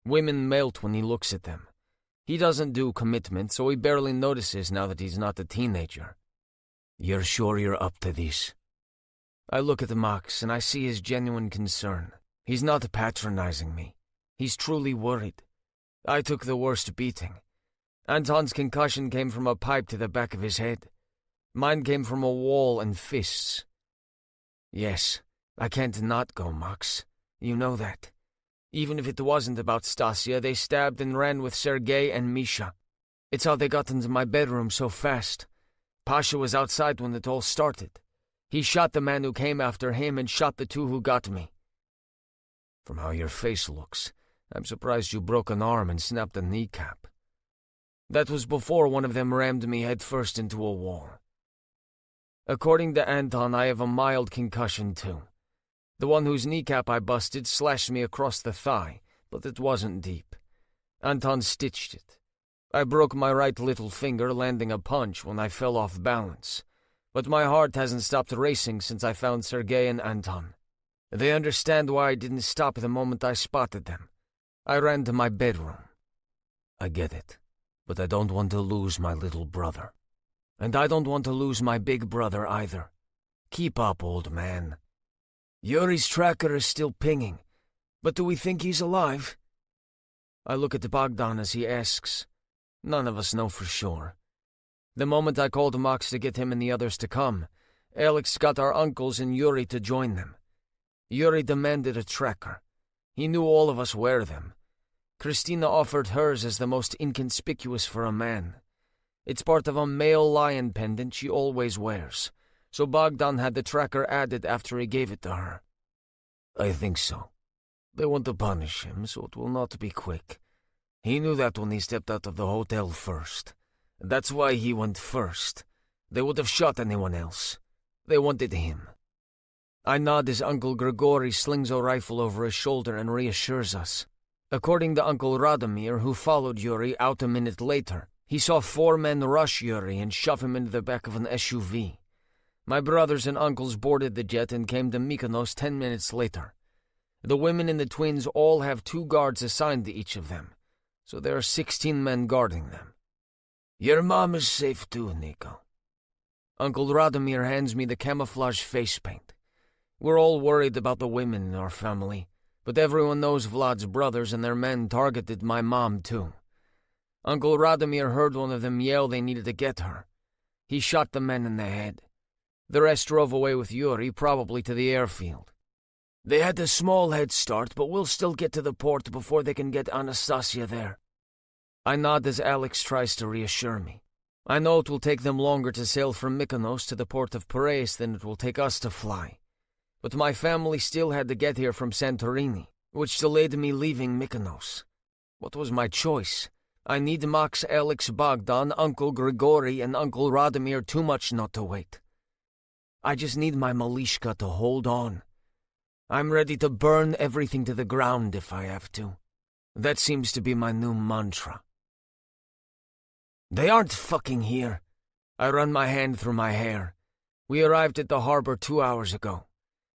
Women melt when he looks at them. He doesn't do commitment, so he barely notices now that he's not a teenager. You're sure you're up to this? I look at Max and I see his genuine concern. He's not patronizing me. He's truly worried. I took the worst beating. Anton's concussion came from a pipe to the back of his head. Mine came from a wall and fists. Yes, I can't not go, Max. You know that. Even if it wasn't about Stasia, they stabbed and ran with Sergei and Misha. It's how they got into my bedroom so fast. Pasha was outside when it all started. He shot the man who came after him and shot the 2 who got me. From how your face looks, I'm surprised you broke an arm and snapped a kneecap. That was before one of them rammed me headfirst into a wall. According to Anton, I have a mild concussion too. The one whose kneecap I busted slashed me across the thigh, but it wasn't deep. Anton stitched it. I broke my right little finger landing a punch when I fell off balance, but my heart hasn't stopped racing since I found Sergei and Anton. They understand why I didn't stop the moment I spotted them. I ran to my bedroom. I get it, but I don't want to lose my little brother. And I don't want to lose my big brother either. Keep up, old man. Yuri's tracker is still pinging, but do we think he's alive? I look at Bogdan as he asks. None of us know for sure. The moment I called Max to get him and the others to come, Alex got our uncles and Yuri to join them. Yuri demanded a tracker. He knew all of us wear them. Christina offered hers as the most inconspicuous for a man. It's part of a male lion pendant she always wears, so Bogdan had the tracker added after he gave it to her. I think so. They want to punish him, so it will not be quick. He knew that when he stepped out of the hotel first. That's why he went first. They would have shot anyone else. They wanted him. I nod as Uncle Grigory slings a rifle over his shoulder and reassures us. According to Uncle Radomir, who followed Yuri out a minute later, he saw 4 men rush Yuri and shove him into the back of an SUV. My brothers and uncles boarded the jet and came to Mykonos 10 minutes later. The women and the twins all have 2 guards assigned to each of them, so there are 16 men guarding them. Your mom is safe too, Nico. Uncle Radomir hands me the camouflage face paint. We're all worried about the women in our family, but everyone knows Vlad's brothers and their men targeted my mom too. Uncle Radomir heard one of them yell they needed to get her. He shot the men in the head. The rest drove away with Yuri, probably to the airfield. They had a small head start, but we'll still get to the port before they can get Anastasia there. I nod as Alex tries to reassure me. I know it will take them longer to sail from Mykonos to the port of Piraeus than it will take us to fly. But my family still had to get here from Santorini, which delayed me leaving Mykonos. What was my choice? I need Max, Alex, Bogdan, Uncle Grigory, and Uncle Radomir too much not to wait. I just need my Malishka to hold on. I'm ready to burn everything to the ground if I have to. That seems to be my new mantra. They aren't fucking here. I run my hand through my hair. We arrived at the harbor 2 hours ago.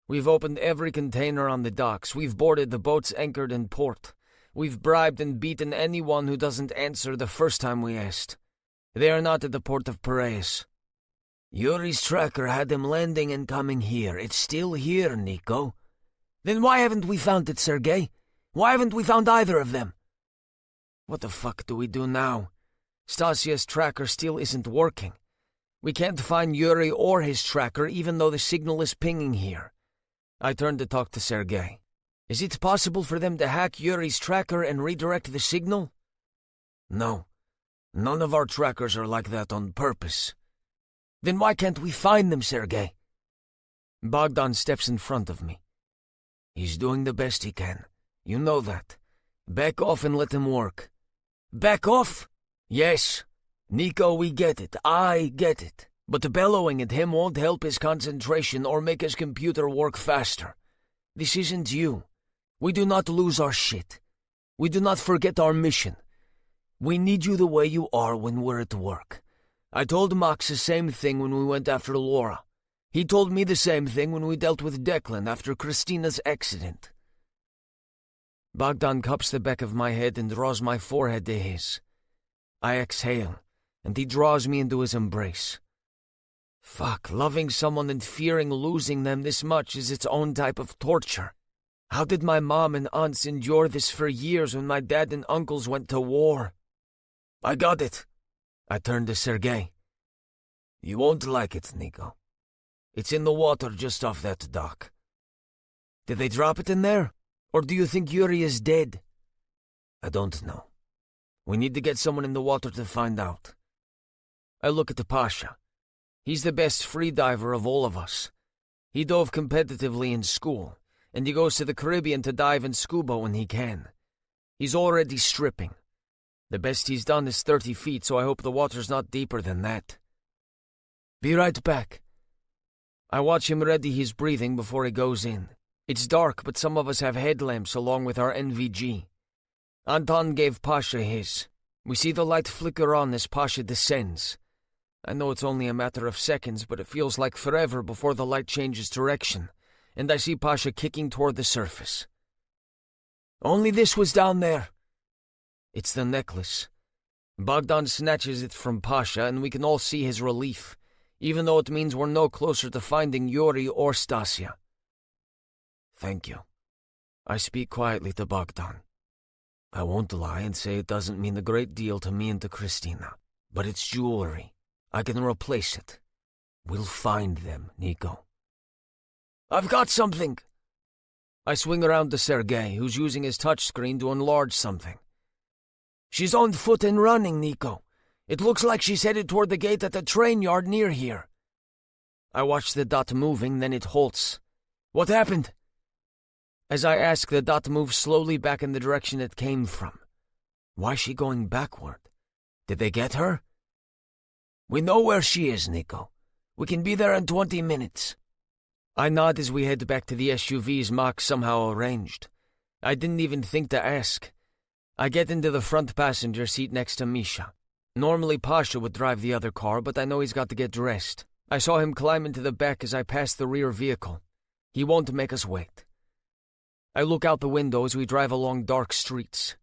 We've opened every container on the docks. We've boarded the boats anchored in port. We've bribed and beaten anyone who doesn't answer the first time we asked. They are not at the port of Piraeus. Yuri's tracker had them landing and coming here. It's still here, Nico. Then why haven't we found it, Sergei? Why haven't we found either of them? What the fuck do we do now? Stasia's tracker still isn't working. We can't find Yuri or his tracker even though the signal is pinging here. I turn to talk to Sergei. Is it possible for them to hack Yuri's tracker and redirect the signal? No. None of our trackers are like that on purpose. Then why can't we find them, Sergei? Bogdan steps in front of me. He's doing the best he can. You know that. Back off and let him work. Back off? Yes. Nico, we get it. I get it. But bellowing at him won't help his concentration or make his computer work faster. This isn't you. We do not lose our shit. We do not forget our mission. We need you the way you are when we're at work. I told Max the same thing when we went after Laura. He told me the same thing when we dealt with Declan after Christina's accident. Bogdan cups the back of my head and draws my forehead to his. I exhale, and he draws me into his embrace. Fuck, loving someone and fearing losing them this much is its own type of torture. How did my mom and aunts endure this for years when my dad and uncles went to war? I got it. I turned to Sergei. You won't like it, Nico. It's in the water just off that dock. Did they drop it in there? Or do you think Yuri is dead? I don't know. We need to get someone in the water to find out. I look at the Pasha. He's the best freediver of all of us. He dove competitively in school, and he goes to the Caribbean to dive and scuba when he can. He's already stripping. The best he's done is 30 feet, so I hope the water's not deeper than that. Be right back. I watch him ready his breathing before he goes in. It's dark, but some of us have headlamps along with our NVG. Anton gave Pasha his. We see the light flicker on as Pasha descends. I know it's only a matter of seconds, but it feels like forever before the light changes direction, and I see Pasha kicking toward the surface. Only this was down there. It's the necklace. Bogdan snatches it from Pasha, and we can all see his relief, even though it means we're no closer to finding Yuri or Stasia. Thank you. I speak quietly to Bogdan. I won't lie and say it doesn't mean a great deal to me and to Christina, but it's jewelry. I can replace it. We'll find them, Nico. I've got something! I swing around to Sergei, who's using his touchscreen to enlarge something. She's on foot and running, Nico. It looks like she's headed toward the gate at the train yard near here. I watch the dot moving, then it halts. What happened? As I ask, the dot moves slowly back in the direction it came from. Why is she going backward? Did they get her? We know where she is, Nico. We can be there in 20 minutes. I nod as we head back to the SUVs Max somehow arranged. I didn't even think to ask. I get into the front passenger seat next to Misha. Normally Pasha would drive the other car, but I know he's got to get dressed. I saw him climb into the back as I passed the rear vehicle. He won't make us wait. I look out the window as we drive along dark streets.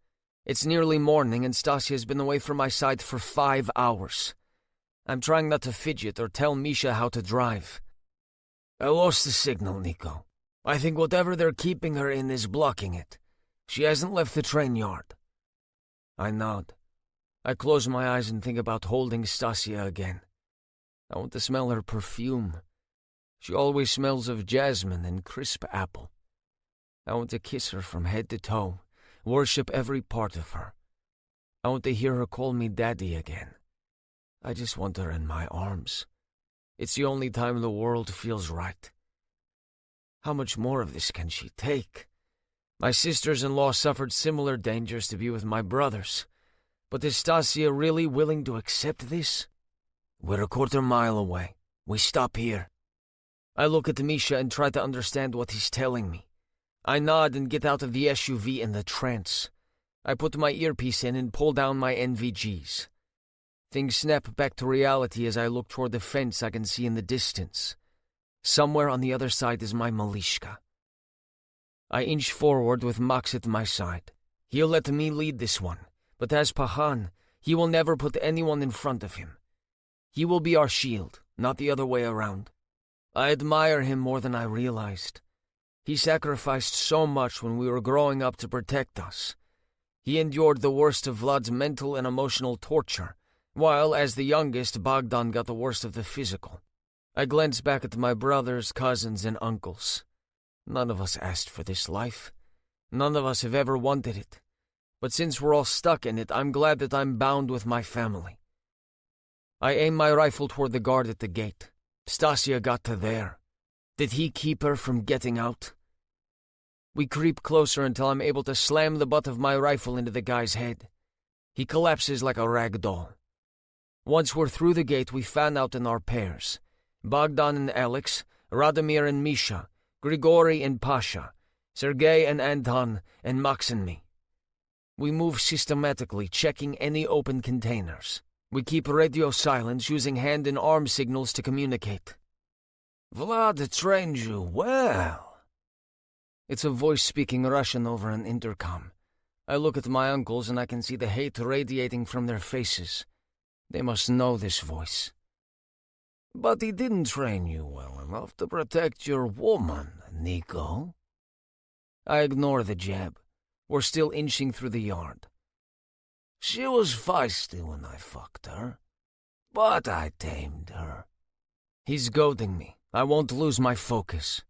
It's nearly morning and Stasia's been away from my side for 5 hours. I'm trying not to fidget or tell Misha how to drive. I lost the signal, Nico. I think whatever they're keeping her in is blocking it. She hasn't left the train yard. I nod. I close my eyes and think about holding Stasia again. I want to smell her perfume. She always smells of jasmine and crisp apple. I want to kiss her from head to toe, worship every part of her. I want to hear her call me daddy again. I just want her in my arms. It's the only time the world feels right. How much more of this can she take? My sisters-in-law suffered similar dangers to be with my brothers. But is Stasia really willing to accept this? We're a quarter mile away. We stop here. I look at Misha and try to understand what he's telling me. I nod and get out of the SUV in the trance. I put my earpiece in and pull down my NVGs. Things snap back to reality as I look toward the fence I can see in the distance. Somewhere on the other side is my Malishka. I inch forward with Max at my side. He'll let me lead this one, but as Pahan, he will never put anyone in front of him. He will be our shield, not the other way around. I admire him more than I realized. He sacrificed so much when we were growing up to protect us. He endured the worst of Vlad's mental and emotional torture, while, as the youngest, Bogdan got the worst of the physical. I glance back at my brothers, cousins, and uncles. None of us asked for this life. None of us have ever wanted it. But since we're all stuck in it, I'm glad that I'm bound with my family. I aim my rifle toward the guard at the gate. Stasia got to there. Did he keep her from getting out? We creep closer until I'm able to slam the butt of my rifle into the guy's head. He collapses like a rag doll. Once we're through the gate, we fan out in our pairs. Bogdan and Alex, Radomir and Misha, Grigori and Pasha, Sergei and Anton, and Max and me. We move systematically, checking any open containers. We keep radio silence, using hand and arm signals to communicate. Vlad trained you well. It's a voice speaking Russian over an intercom. I look at my uncles and I can see the hate radiating from their faces. They must know this voice. But he didn't train you well enough to protect your woman, Nico. I ignore the jab. We're still inching through the yard. She was feisty when I fucked her, but I tamed her. He's goading me. I won't lose my focus.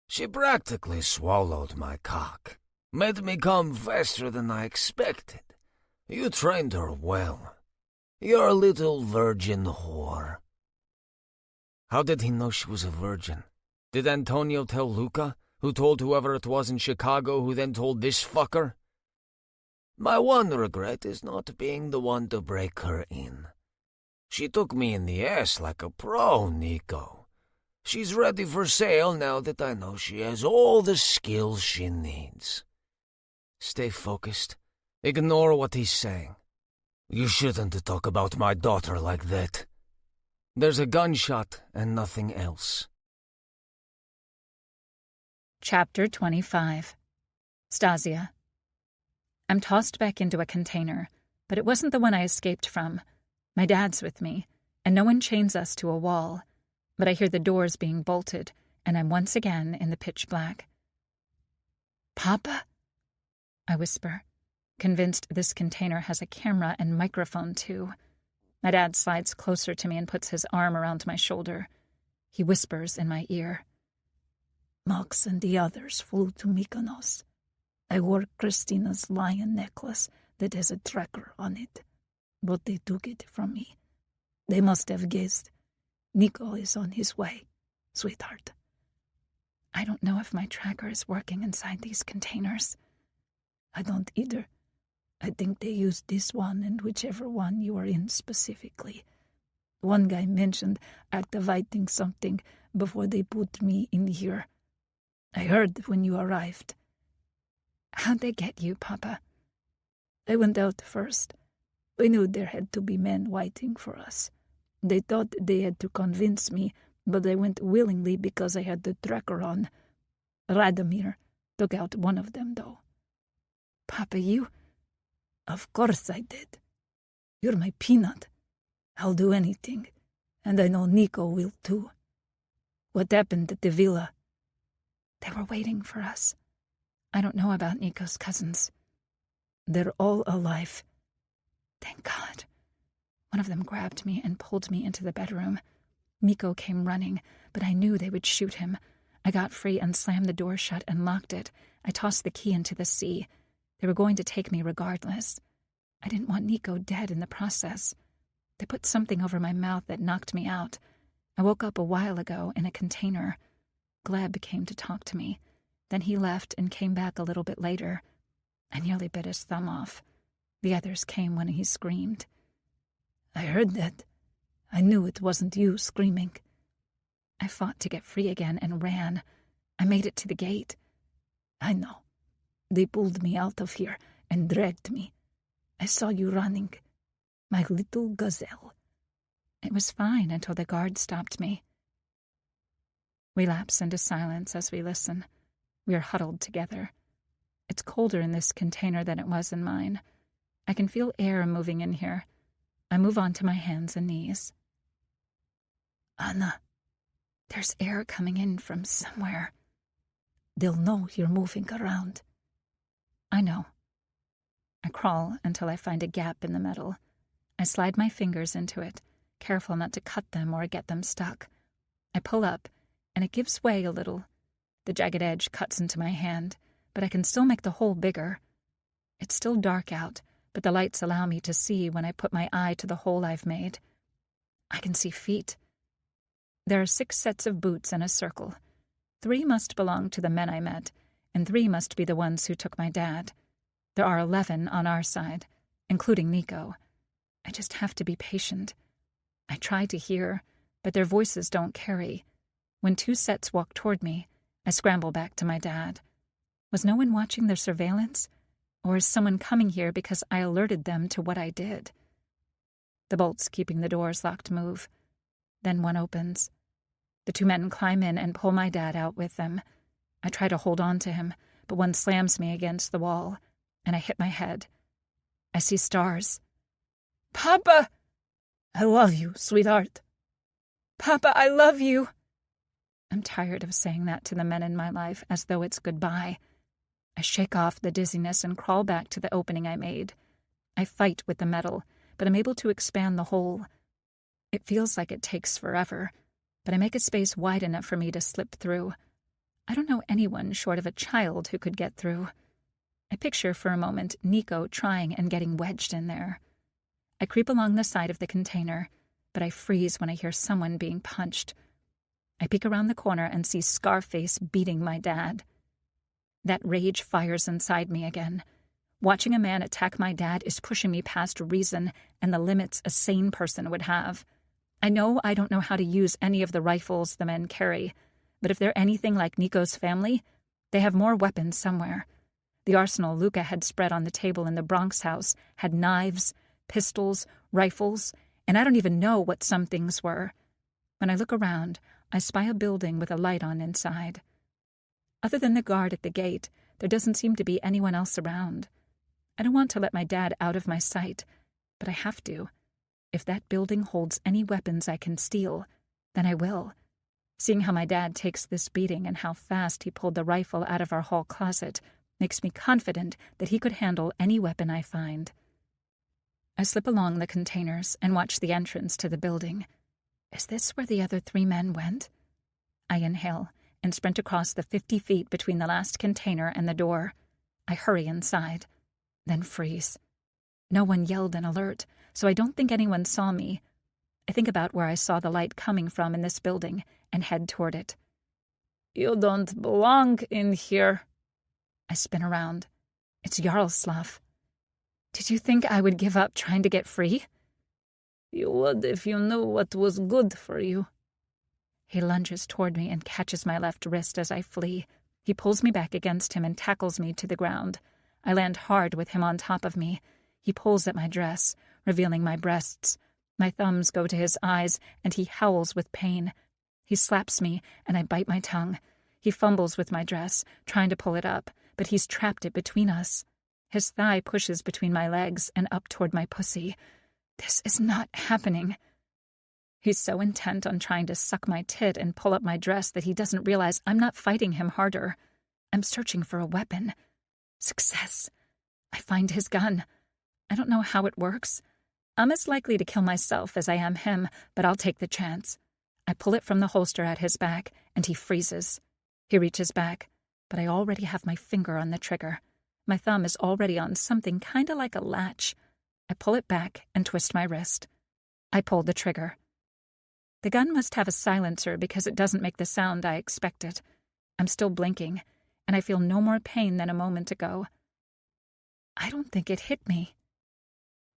She practically swallowed my cock. Made me come faster than I expected. You trained her well. You're a little virgin whore. How did he know she was a virgin? Did Antonio tell Luca, who told whoever it was in Chicago, who then told this fucker? My one regret is not being the one to break her in. She took me in the ass like a pro, Nico. She's ready for sale now that I know she has all the skills she needs. Stay focused. Ignore what he's saying. You shouldn't talk about my daughter like that. There's a gunshot and nothing else. Chapter 25. Stasia. I'm tossed back into a container, but it wasn't the one I escaped from. My dad's with me, and no one chains us to a wall. But I hear the doors being bolted, and I'm once again in the pitch black. "Papa?" I whisper, convinced this container has a camera and microphone too. My dad slides closer to me and puts his arm around my shoulder. He whispers in my ear. "Max and the others flew to Mykonos. I wore Christina's lion necklace that has a tracker on it, but they took it from me. They must have guessed. Nico is on his way, sweetheart." I don't know if my tracker is working inside these containers. I don't either. I think they used this one and whichever one you are in specifically. One guy mentioned activating something before they put me in here. I heard when you arrived. How'd they get you, Papa? I went out first. We knew there had to be men waiting for us. They thought they had to convince me, but they went willingly because I had the tracker on. Radomir took out one of them, though. Papa, you? Of course I did. You're my peanut. I'll do anything, and I know Nico will too. What happened at the villa? They were waiting for us. I don't know about Nico's cousins. They're all alive. Thank God. One of them grabbed me and pulled me into the bedroom. Nico came running, but I knew they would shoot him. I got free and slammed the door shut and locked it. I tossed the key into the sea. They were going to take me regardless. I didn't want Nico dead in the process. They put something over my mouth that knocked me out. I woke up a while ago in a container. Gleb came to talk to me. Then he left and came back a little bit later. I nearly bit his thumb off. The others came when he screamed. I heard that. I knew it wasn't you screaming. I fought to get free again and ran. I made it to the gate. I know. They pulled me out of here and dragged me. I saw you running. My little gazelle. It was fine until the guard stopped me. We lapse into silence as we listen. We are huddled together. It's colder in this container than it was in mine. I can feel air moving in here. I move on to my hands and knees. Anna, there's air coming in from somewhere. They'll know you're moving around. I know. I crawl until I find a gap in the metal. I slide my fingers into it, careful not to cut them or get them stuck. I pull up, and it gives way a little. The jagged edge cuts into my hand, but I can still make the hole bigger. It's still dark out, but the lights allow me to see when I put my eye to the hole I've made. I can see feet. There are 6 sets of boots in a circle. 3 must belong to the men I met, and 3 must be the ones who took my dad. There are 11 on our side, including Nico. I just have to be patient. I try to hear, but their voices don't carry. When 2 sets walk toward me, I scramble back to my dad. Was no one watching their surveillance? Or is someone coming here because I alerted them to what I did? The bolts keeping the doors locked move. Then one opens. The 2 men climb in and pull my dad out with them. I try to hold on to him, but one slams me against the wall, and I hit my head. I see stars. Papa! I love you, sweetheart. Papa, I love you. I'm tired of saying that to the men in my life as though it's goodbye. I shake off the dizziness and crawl back to the opening I made. I fight with the metal, but I'm able to expand the hole. It feels like it takes forever, but I make a space wide enough for me to slip through. I don't know anyone short of a child who could get through. I picture for a moment Nico trying and getting wedged in there. I creep along the side of the container, but I freeze when I hear someone being punched. I peek around the corner and see Scarface beating my dad. That rage fires inside me again. Watching a man attack my dad is pushing me past reason and the limits a sane person would have. I know I don't know how to use any of the rifles the men carry, but if they're anything like Nico's family, they have more weapons somewhere. The arsenal Luca had spread on the table in the Bronx house had knives, pistols, rifles, and I don't even know what some things were. When I look around, I spy a building with a light on inside. Other than the guard at the gate, there doesn't seem to be anyone else around. I don't want to let my dad out of my sight, but I have to. If that building holds any weapons I can steal, then I will. Seeing how my dad takes this beating and how fast he pulled the rifle out of our hall closet makes me confident that he could handle any weapon I find. I slip along the containers and watch the entrance to the building. Is this where the other 3 men went? I inhale and sprint across the 50 feet between the last container and the door. I hurry inside, then freeze. No one yelled an alert, so I don't think anyone saw me. I think about where I saw the light coming from in this building and head toward it. You don't belong in here. I spin around. It's Yaroslav. Did you think I would give up trying to get free? You would if you knew what was good for you. He lunges toward me and catches my left wrist as I flee. He pulls me back against him and tackles me to the ground. I land hard with him on top of me. He pulls at my dress, revealing my breasts. My thumbs go to his eyes, and he howls with pain. He slaps me, and I bite my tongue. He fumbles with my dress, trying to pull it up, but he's trapped it between us. His thigh pushes between my legs and up toward my pussy. This is not happening. He's so intent on trying to suck my tit and pull up my dress that he doesn't realize I'm not fighting him harder. I'm searching for a weapon. Success. I find his gun. I don't know how it works. I'm as likely to kill myself as I am him, but I'll take the chance. I pull it from the holster at his back, and he freezes. He reaches back, but I already have my finger on the trigger. My thumb is already on something kinda like a latch. I pull it back and twist my wrist. I pull the trigger. The gun must have a silencer because it doesn't make the sound I expected. I'm still blinking, and I feel no more pain than a moment ago. I don't think it hit me.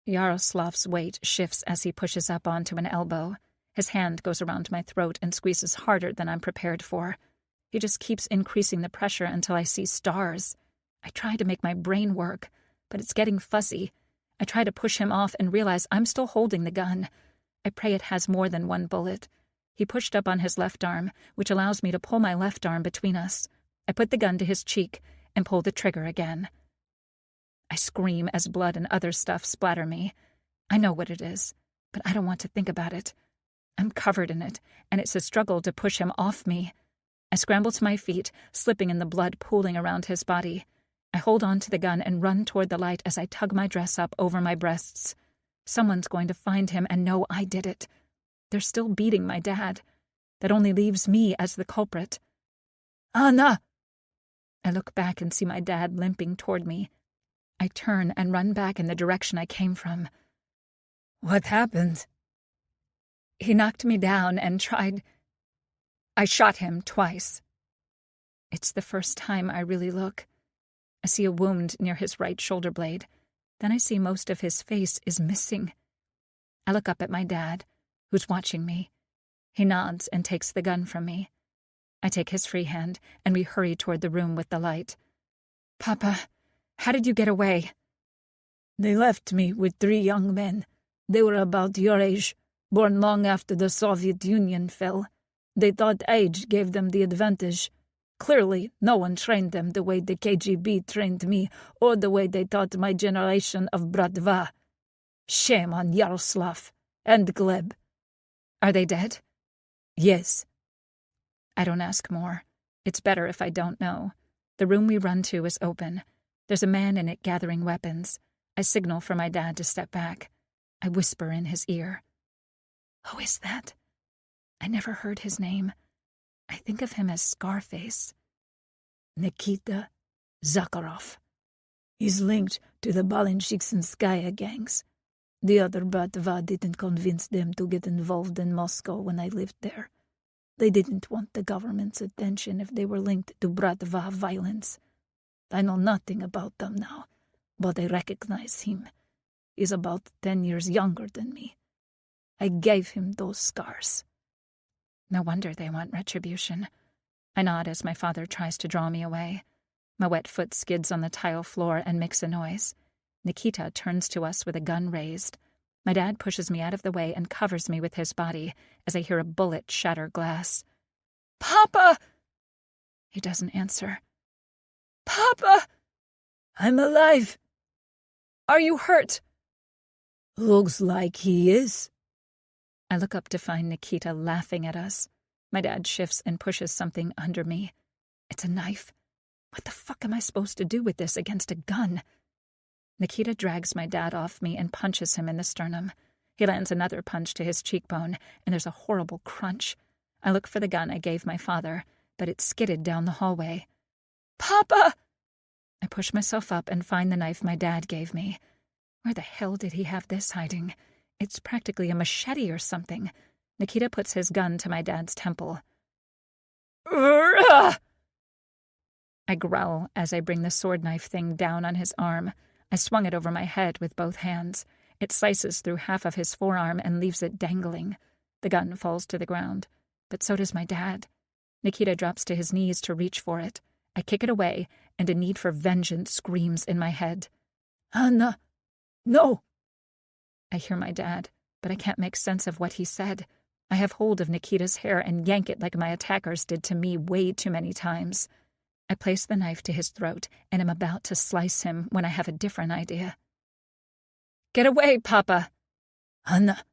Yaroslav's weight shifts as he pushes up onto an elbow. His hand goes around my throat and squeezes harder than I'm prepared for. He just keeps increasing the pressure until I see stars. I try to make my brain work, but it's getting fuzzy. I try to push him off and realize I'm still holding the gun. I pray it has more than one bullet. He pushed up on his left arm, which allows me to pull my left arm between us. I put the gun to his cheek and pull the trigger again. I scream as blood and other stuff splatter me. I know what it is, but I don't want to think about it. I'm covered in it, and it's a struggle to push him off me. I scramble to my feet, slipping in the blood pooling around his body. I hold on to the gun and run toward the light as I tug my dress up over my breasts. Someone's going to find him and know I did it. They're still beating my dad. That only leaves me as the culprit. Anna! I look back and see my dad limping toward me. I turn and run back in the direction I came from. What happened? He knocked me down and tried... I shot him twice. It's the first time I really look. I see a wound near his right shoulder blade. Then I see most of his face is missing. I look up at my dad, who's watching me. He nods and takes the gun from me. I take his free hand, and we hurry toward the room with the light. Papa, how did you get away? They left me with 3 young men. They were about your age, born long after the Soviet Union fell. They thought age gave them the advantage. Clearly, no one trained them the way the KGB trained me, or the way they taught my generation of Bratva. Shame on Yaroslav and Gleb. Are they dead? Yes. I don't ask more. It's better if I don't know. The room we run to is open. There's a man in it gathering weapons. I signal for my dad to step back. I whisper in his ear. Who is that? I never heard his name. I think of him as Scarface. Nikita Zakharov. He's linked to the Balanchiksinskaya gangs. The other Bratva didn't convince them to get involved in Moscow when I lived there. They didn't want the government's attention if they were linked to Bratva violence. I know nothing about them now, but I recognize him. He's about 10 years younger than me. I gave him those scars. No wonder they want retribution. I nod as my father tries to draw me away. My wet foot skids on the tile floor and makes a noise. Nikita turns to us with a gun raised. My dad pushes me out of the way and covers me with his body as I hear a bullet shatter glass. Papa! He doesn't answer. Papa! I'm alive. Are you hurt? Looks like he is. I look up to find Nikita laughing at us. My dad shifts and pushes something under me. It's a knife. What the fuck am I supposed to do with this against a gun? Nikita drags my dad off me and punches him in the sternum. He lands another punch to his cheekbone, and there's a horrible crunch. I look for the gun I gave my father, but it skidded down the hallway. Papa! I push myself up and find the knife my dad gave me. Where the hell did he have this hiding? It's practically a machete or something. Nikita puts his gun to my dad's temple. I growl as I bring the sword knife thing down on his arm. I swung it over my head with both hands. It slices through half of his forearm and leaves it dangling. The gun falls to the ground, but so does my dad. Nikita drops to his knees to reach for it. I kick it away, and a need for vengeance screams in my head. Anna, no! I hear my dad, but I can't make sense of what he said. I have hold of Nikita's hair and yank it like my attackers did to me way too many times. I place the knife to his throat and am about to slice him when I have a different idea. "Get away, Papa!" "Anna,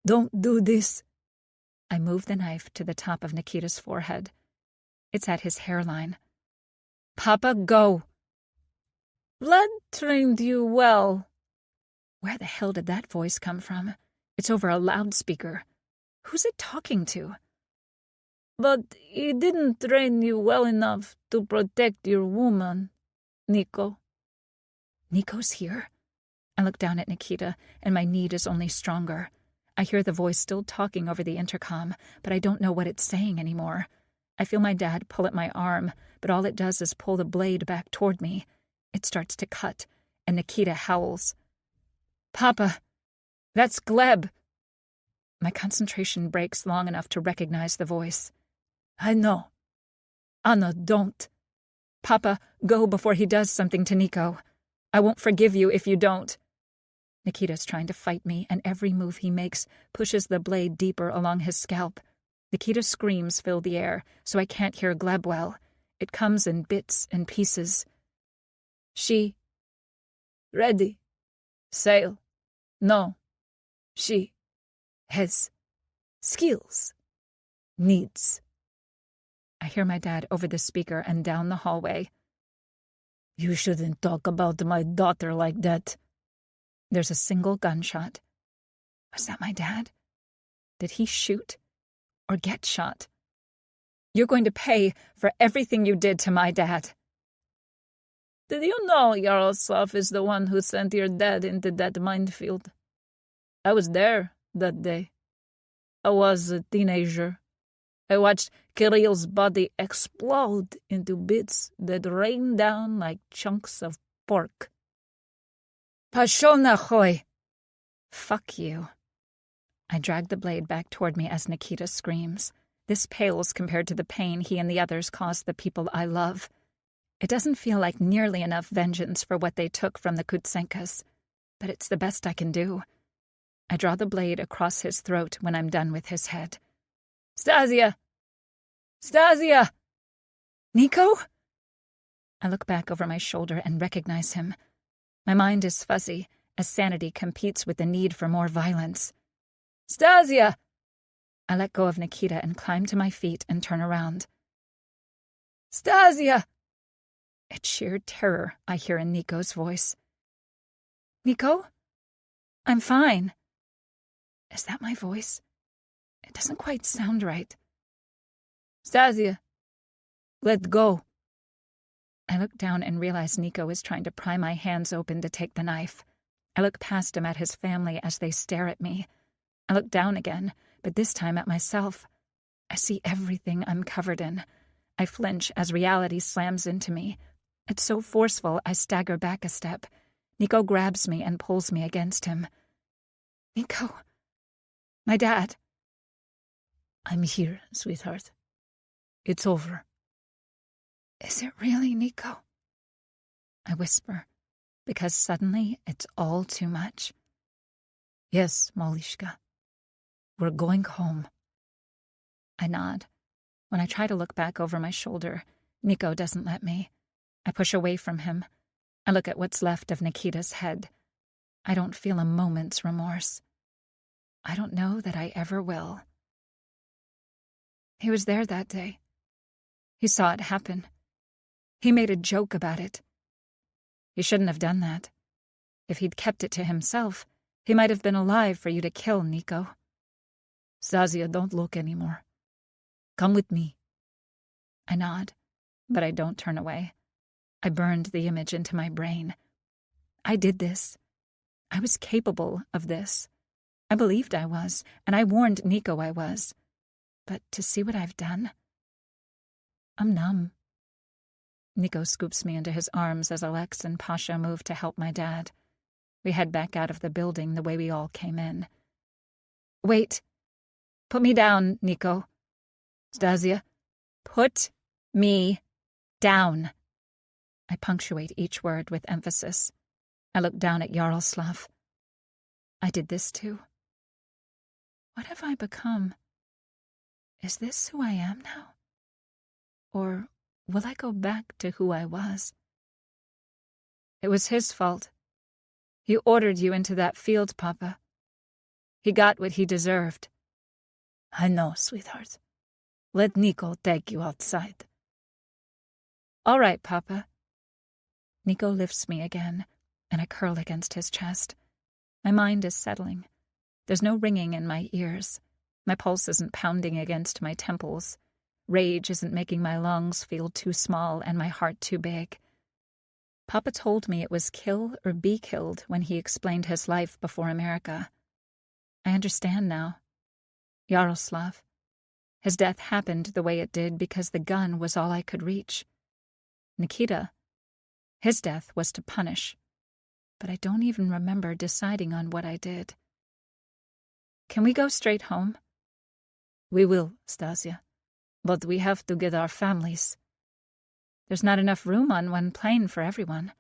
don't do this." I move the knife to the top of Nikita's forehead. It's at his hairline. "Papa, go!" "Vlad trained you well." Where the hell did that voice come from? It's over a loudspeaker. Who's it talking to? "But he didn't train you well enough to protect your woman, Nico." Nico's here? I look down at Nikita, and my need is only stronger. I hear the voice still talking over the intercom, but I don't know what it's saying anymore. I feel my dad pull at my arm, but all it does is pull the blade back toward me. It starts to cut, and Nikita howls. "Papa, that's Gleb." My concentration breaks long enough to recognize the voice. "I know. Anna, don't." "Papa, go before he does something to Nico. I won't forgive you if you don't." Nikita's trying to fight me, and every move he makes pushes the blade deeper along his scalp. Nikita's screams fill the air, so I can't hear Gleb well. It comes in bits and pieces. "She. Ready. Sail. No. She. Has. Skills. Needs." I hear my dad over the speaker and down the hallway. "You shouldn't talk about my daughter like that." There's a single gunshot. Was that my dad? Did he shoot or get shot? "You're going to pay for everything you did to my dad." "Did you know Yaroslav is the one who sent your dad into that minefield? I was there that day. I was a teenager. I watched Kirill's body explode into bits that rained down like chunks of pork." "Pashol nachoy!" "Fuck you." I drag the blade back toward me as Nikita screams. This pales compared to the pain he and the others caused the people I love. It doesn't feel like nearly enough vengeance for what they took from the Kutsenkas, but it's the best I can do. I draw the blade across his throat when I'm done with his head. "Stasia! Stasia!" "Nico?" I look back over my shoulder and recognize him. My mind is fuzzy as sanity competes with the need for more violence. "Stasia!" I let go of Nikita and climb to my feet and turn around. "Stasia!" It's sheer terror I hear in Nico's voice. "Nico? I'm fine." Is that my voice? It doesn't quite sound right. "Stasia, let go." I look down and realize Nico is trying to pry my hands open to take the knife. I look past him at his family as they stare at me. I look down again, but this time at myself. I see everything I'm covered in. I flinch as reality slams into me. It's so forceful I stagger back a step. Nico grabs me and pulls me against him. "Nico. My dad." "I'm here, sweetheart. It's over." "Is it really, Nico?" I whisper, because suddenly it's all too much. "Yes, Malishka. We're going home." I nod. When I try to look back over my shoulder, Nico doesn't let me. I push away from him. I look at what's left of Nikita's head. I don't feel a moment's remorse. I don't know that I ever will. He was there that day. He saw it happen. He made a joke about it. He shouldn't have done that. If he'd kept it to himself, he might have been alive for you to kill, Nico. "Stasia, don't look anymore. Come with me." I nod, but I don't turn away. I burned the image into my brain. I did this. I was capable of this. I believed I was, and I warned Nico I was. But to see what I've done, I'm numb. Nico scoops me into his arms as Alex and Pasha move to help my dad. We head back out of the building the way we all came in. "Wait. Put me down, Nico." "Stasia, put me down." I punctuate each word with emphasis. I look down at Yaroslav. I did this too. What have I become? Is this who I am now? Or will I go back to who I was? It was his fault. He ordered you into that field, Papa. He got what he deserved. I know, sweetheart. Let Nico take you outside. All right, Papa. Nico lifts me again, and I curl against his chest. My mind is settling. There's no ringing in my ears. My pulse isn't pounding against my temples. Rage isn't making my lungs feel too small and my heart too big. Papa told me it was kill or be killed when he explained his life before America. I understand now. Yaroslav. His death happened the way it did because the gun was all I could reach. Nikita. His death was to punish. But I don't even remember deciding on what I did. Can we go straight home? We will, Stasia. But we have to get our families. There's not enough room on one plane for everyone.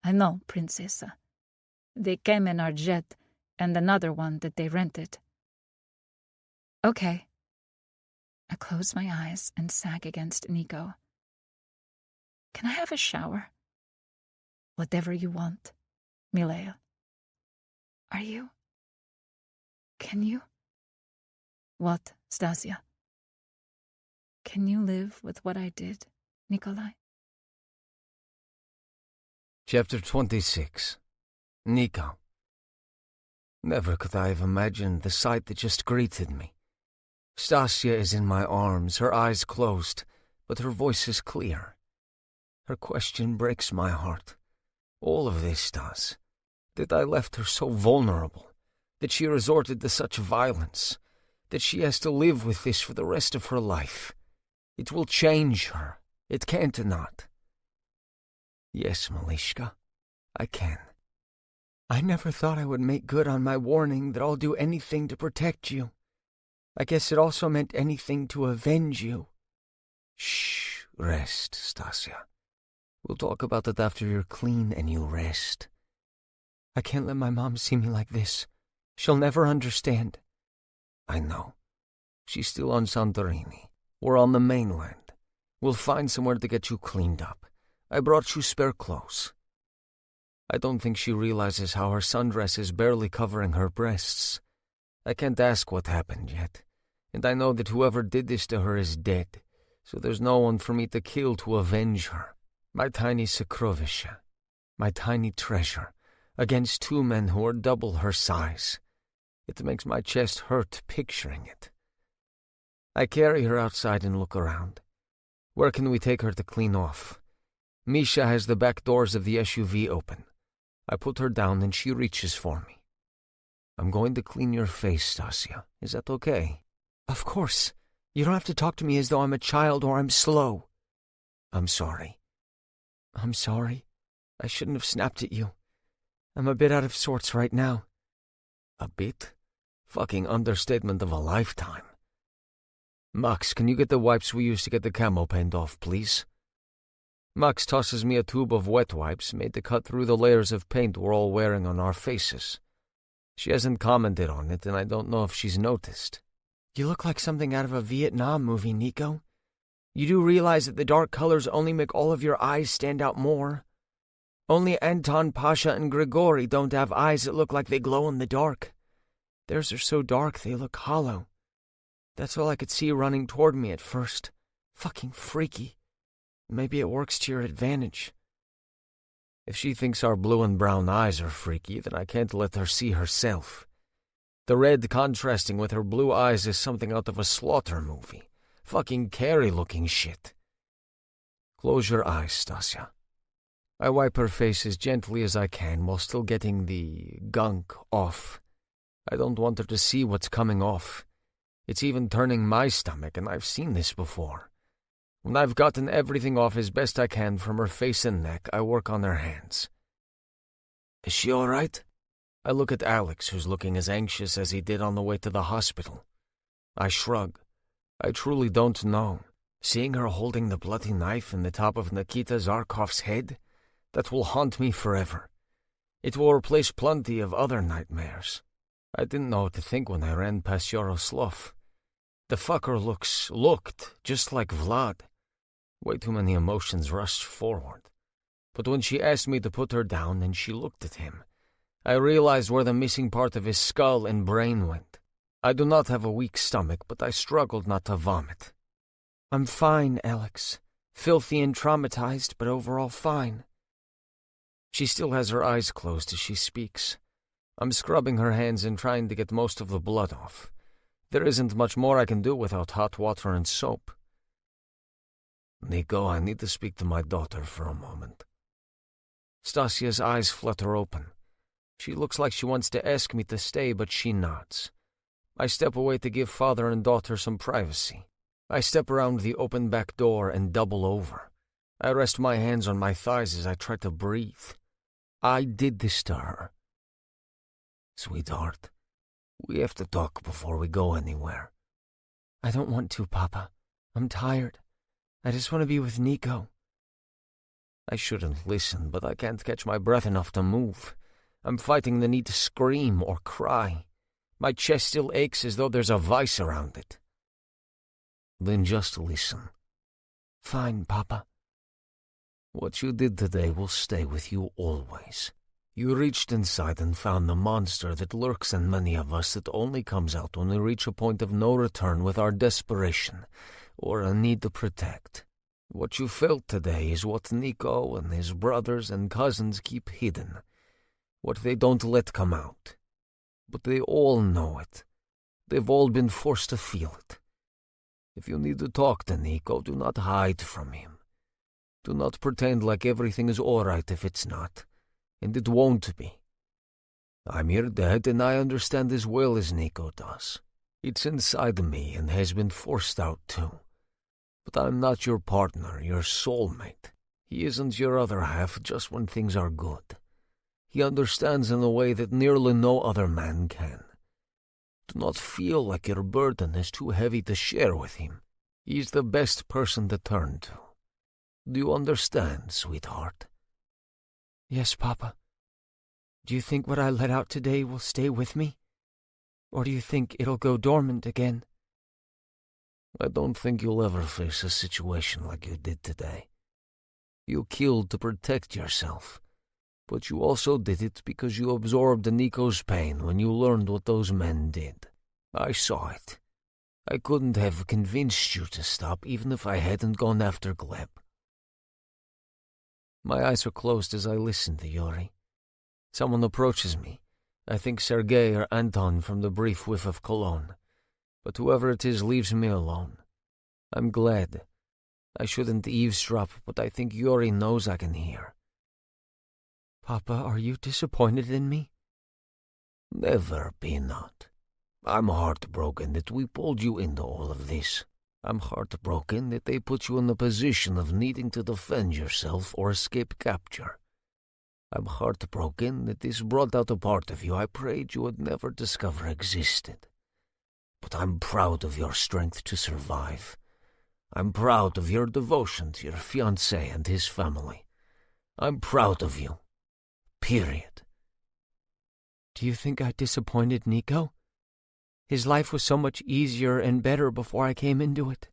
I know, Princessa. They came in our jet and another one that they rented. Okay. I close my eyes and sag against Nico. Can I have a shower? Whatever you want, Milea. Are you? Can you? What, Stasia? Can you live with what I did, Nikolai? Chapter 26. Nico. Never could I have imagined the sight that just greeted me. Stasia is in my arms, her eyes closed, but her voice is clear. Her question breaks my heart. All of this does. That I left her so vulnerable, that she resorted to such violence, that she has to live with this for the rest of her life. It will change her. It can't not. Yes, Malishka, I can. I never thought I would make good on my warning that I'll do anything to protect you. I guess it also meant anything to avenge you. Shh, rest, Stasia. We'll talk about it after you're clean and you rest. I can't let my mom see me like this. She'll never understand. I know. She's still on Santorini. We're on the mainland. We'll find somewhere to get you cleaned up. I brought you spare clothes. I don't think she realizes how her sundress is barely covering her breasts. I can't ask what happened yet, and I know that whoever did this to her is dead, so there's no one for me to kill to avenge her. My tiny Sakrovisha, my tiny treasure, against two men who are double her size. It makes my chest hurt picturing it. I carry her outside and look around. Where can we take her to clean off? Misha has the back doors of the SUV open. I put her down and she reaches for me. I'm going to clean your face, Stasia. Is that okay? Of course. You don't have to talk to me as though I'm a child or I'm slow. I'm sorry. I'm sorry. I shouldn't have snapped at you. I'm a bit out of sorts right now. A bit? Fucking understatement of a lifetime. Max, can you get the wipes we used to get the camo paint off, please? Max tosses me a tube of wet wipes made to cut through the layers of paint we're all wearing on our faces. She hasn't commented on it, and I don't know if she's noticed. You look like something out of a Vietnam movie, Nico. You do realize that the dark colors only make all of your eyes stand out more? Only Anton Pasha and Grigori don't have eyes that look like they glow in the dark. Theirs are so dark they look hollow. That's all I could see running toward me at first. Fucking freaky. Maybe it works to your advantage. If she thinks our blue and brown eyes are freaky, then I can't let her see herself. The red contrasting with her blue eyes is something out of a Slaughter movie. Fucking Carrie-looking shit. Close your eyes, Stasia. I wipe her face as gently as I can while still getting the gunk off. I don't want her to see what's coming off. It's even turning my stomach, and I've seen this before. When I've gotten everything off as best I can from her face and neck, I work on her hands. Is she all right? I look at Alex, who's looking as anxious as he did on the way to the hospital. I shrug. I truly don't know. Seeing her holding the bloody knife in the top of Nikita Zarkov's head, that will haunt me forever. It will replace plenty of other nightmares. I didn't know what to think when I ran past Yaroslav. The fucker looked just like Vlad. Way too many emotions rushed forward. But when she asked me to put her down and she looked at him, I realized where the missing part of his skull and brain went. I do not have a weak stomach, but I struggled not to vomit. I'm fine, Alex. Filthy and traumatized, but overall fine. She still has her eyes closed as she speaks. I'm scrubbing her hands and trying to get most of the blood off. There isn't much more I can do without hot water and soap. Nico, I need to speak to my daughter for a moment. Stasia's eyes flutter open. She looks like she wants to ask me to stay, but she nods. I step away to give father and daughter some privacy. I step around the open back door and double over. I rest my hands on my thighs as I try to breathe. I did this to her. Sweetheart, we have to talk before we go anywhere. I don't want to, Papa. I'm tired. I just want to be with Nico. I shouldn't listen, but I can't catch my breath enough to move. I'm fighting the need to scream or cry. My chest still aches as though there's a vice around it. Then just listen. Fine, Papa. What you did today will stay with you always. You reached inside and found the monster that lurks in many of us that only comes out when we reach a point of no return with our desperation or a need to protect. What you felt today is what Nico and his brothers and cousins keep hidden, what they don't let come out. But they all know it. They've all been forced to feel it. If you need to talk to Nico, do not hide from him. Do not pretend like everything is all right if it's not, and it won't be. I'm your dad, and I understand as well as Nico does. It's inside me and has been forced out too. But I'm not your partner, your soulmate. He isn't your other half just when things are good. He understands in a way that nearly no other man can. Do not feel like your burden is too heavy to share with him. He's the best person to turn to. Do you understand, sweetheart? Yes, Papa. Do you think what I let out today will stay with me? Or do you think it'll go dormant again? I don't think you'll ever face a situation like you did today. You killed to protect yourself, but you also did it because you absorbed Nico's pain when you learned what those men did. I saw it. I couldn't have convinced you to stop even if I hadn't gone after Gleb. My eyes are closed as I listen to Yuri. Someone approaches me. I think Sergei or Anton from the brief whiff of cologne. But whoever it is leaves me alone. I'm glad. I shouldn't eavesdrop, but I think Yuri knows I can hear. Papa, are you disappointed in me? Never be not. I'm heartbroken that we pulled you into all of this. I'm heartbroken that they put you in the position of needing to defend yourself or escape capture. I'm heartbroken that this brought out a part of you I prayed you would never discover existed. But I'm proud of your strength to survive. I'm proud of your devotion to your fiancé and his family. I'm proud of you. Period. Do you think I disappointed Nico? His life was so much easier and better before I came into it.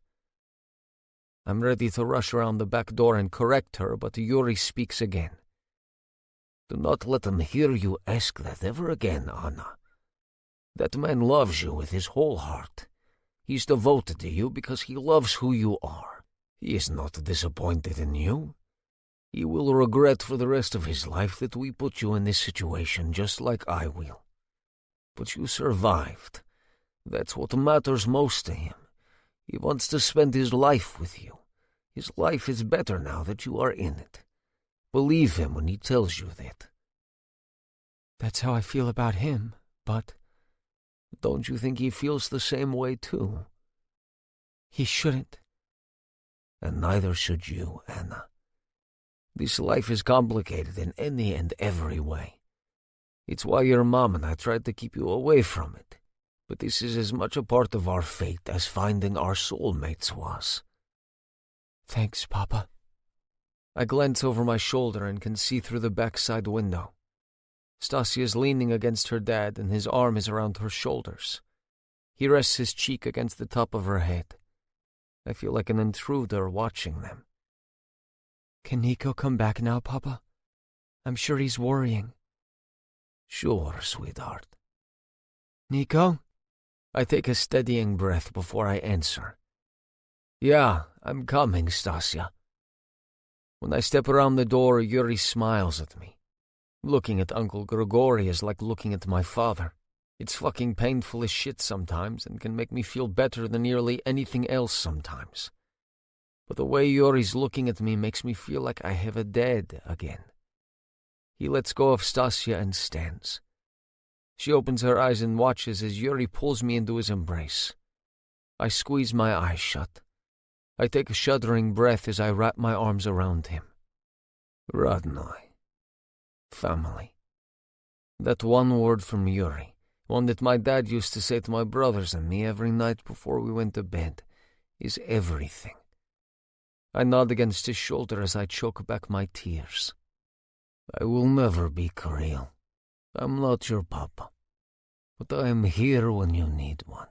I'm ready to rush around the back door and correct her, but Yuri speaks again. Do not let him hear you ask that ever again, Anna. That man loves you with his whole heart. He's devoted to you because he loves who you are. He is not disappointed in you. He will regret for the rest of his life that we put you in this situation, just like I will. But you survived. That's what matters most to him. He wants to spend his life with you. His life is better now that you are in it. Believe him when he tells you that. That's how I feel about him, but... Don't you think he feels the same way too? He shouldn't. And neither should you, Anna. This life is complicated in any and every way. It's why your mom and I tried to keep you away from it. But this is as much a part of our fate as finding our soulmates was. Thanks, Papa. I glance over my shoulder and can see through the backside window. Stasia is leaning against her dad, and his arm is around her shoulders. He rests his cheek against the top of her head. I feel like an intruder watching them. Can Nico come back now, Papa? I'm sure he's worrying. Sure, sweetheart. Nico? I take a steadying breath before I answer. Yeah, I'm coming, Stasia. When I step around the door, Yuri smiles at me. Looking at Uncle Grigory is like looking at my father. It's fucking painful as shit sometimes and can make me feel better than nearly anything else sometimes. But the way Yuri's looking at me makes me feel like I have a dad again. He lets go of Stasia and stands. She opens her eyes and watches as Yuri pulls me into his embrace. I squeeze my eyes shut. I take a shuddering breath as I wrap my arms around him. Rodnoi. Family. That one word from Yuri, one that my dad used to say to my brothers and me every night before we went to bed, is everything. I nod against his shoulder as I choke back my tears. I will never be Kirill. I'm not your papa, but I am here when you need one.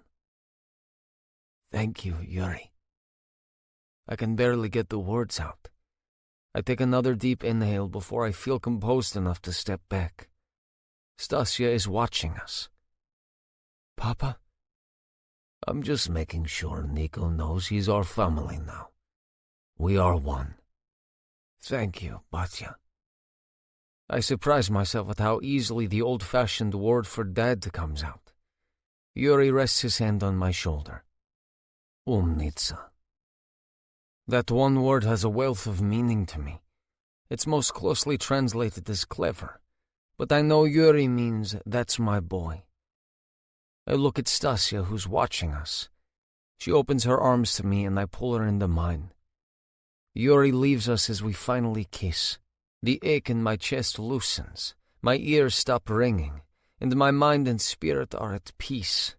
Thank you, Yuri. I can barely get the words out. I take another deep inhale before I feel composed enough to step back. Stasia is watching us. Papa? I'm just making sure Nico knows he's our family now. We are one. Thank you, Batya. I surprise myself at how easily the old-fashioned word for dad comes out. Yuri rests his hand on my shoulder. Umnitsa. That one word has a wealth of meaning to me. It's most closely translated as clever, but I know Yuri means that's my boy. I look at Stasia, who's watching us. She opens her arms to me and I pull her into mine. Yuri leaves us as we finally kiss. The ache in my chest loosens, my ears stop ringing, and my mind and spirit are at peace.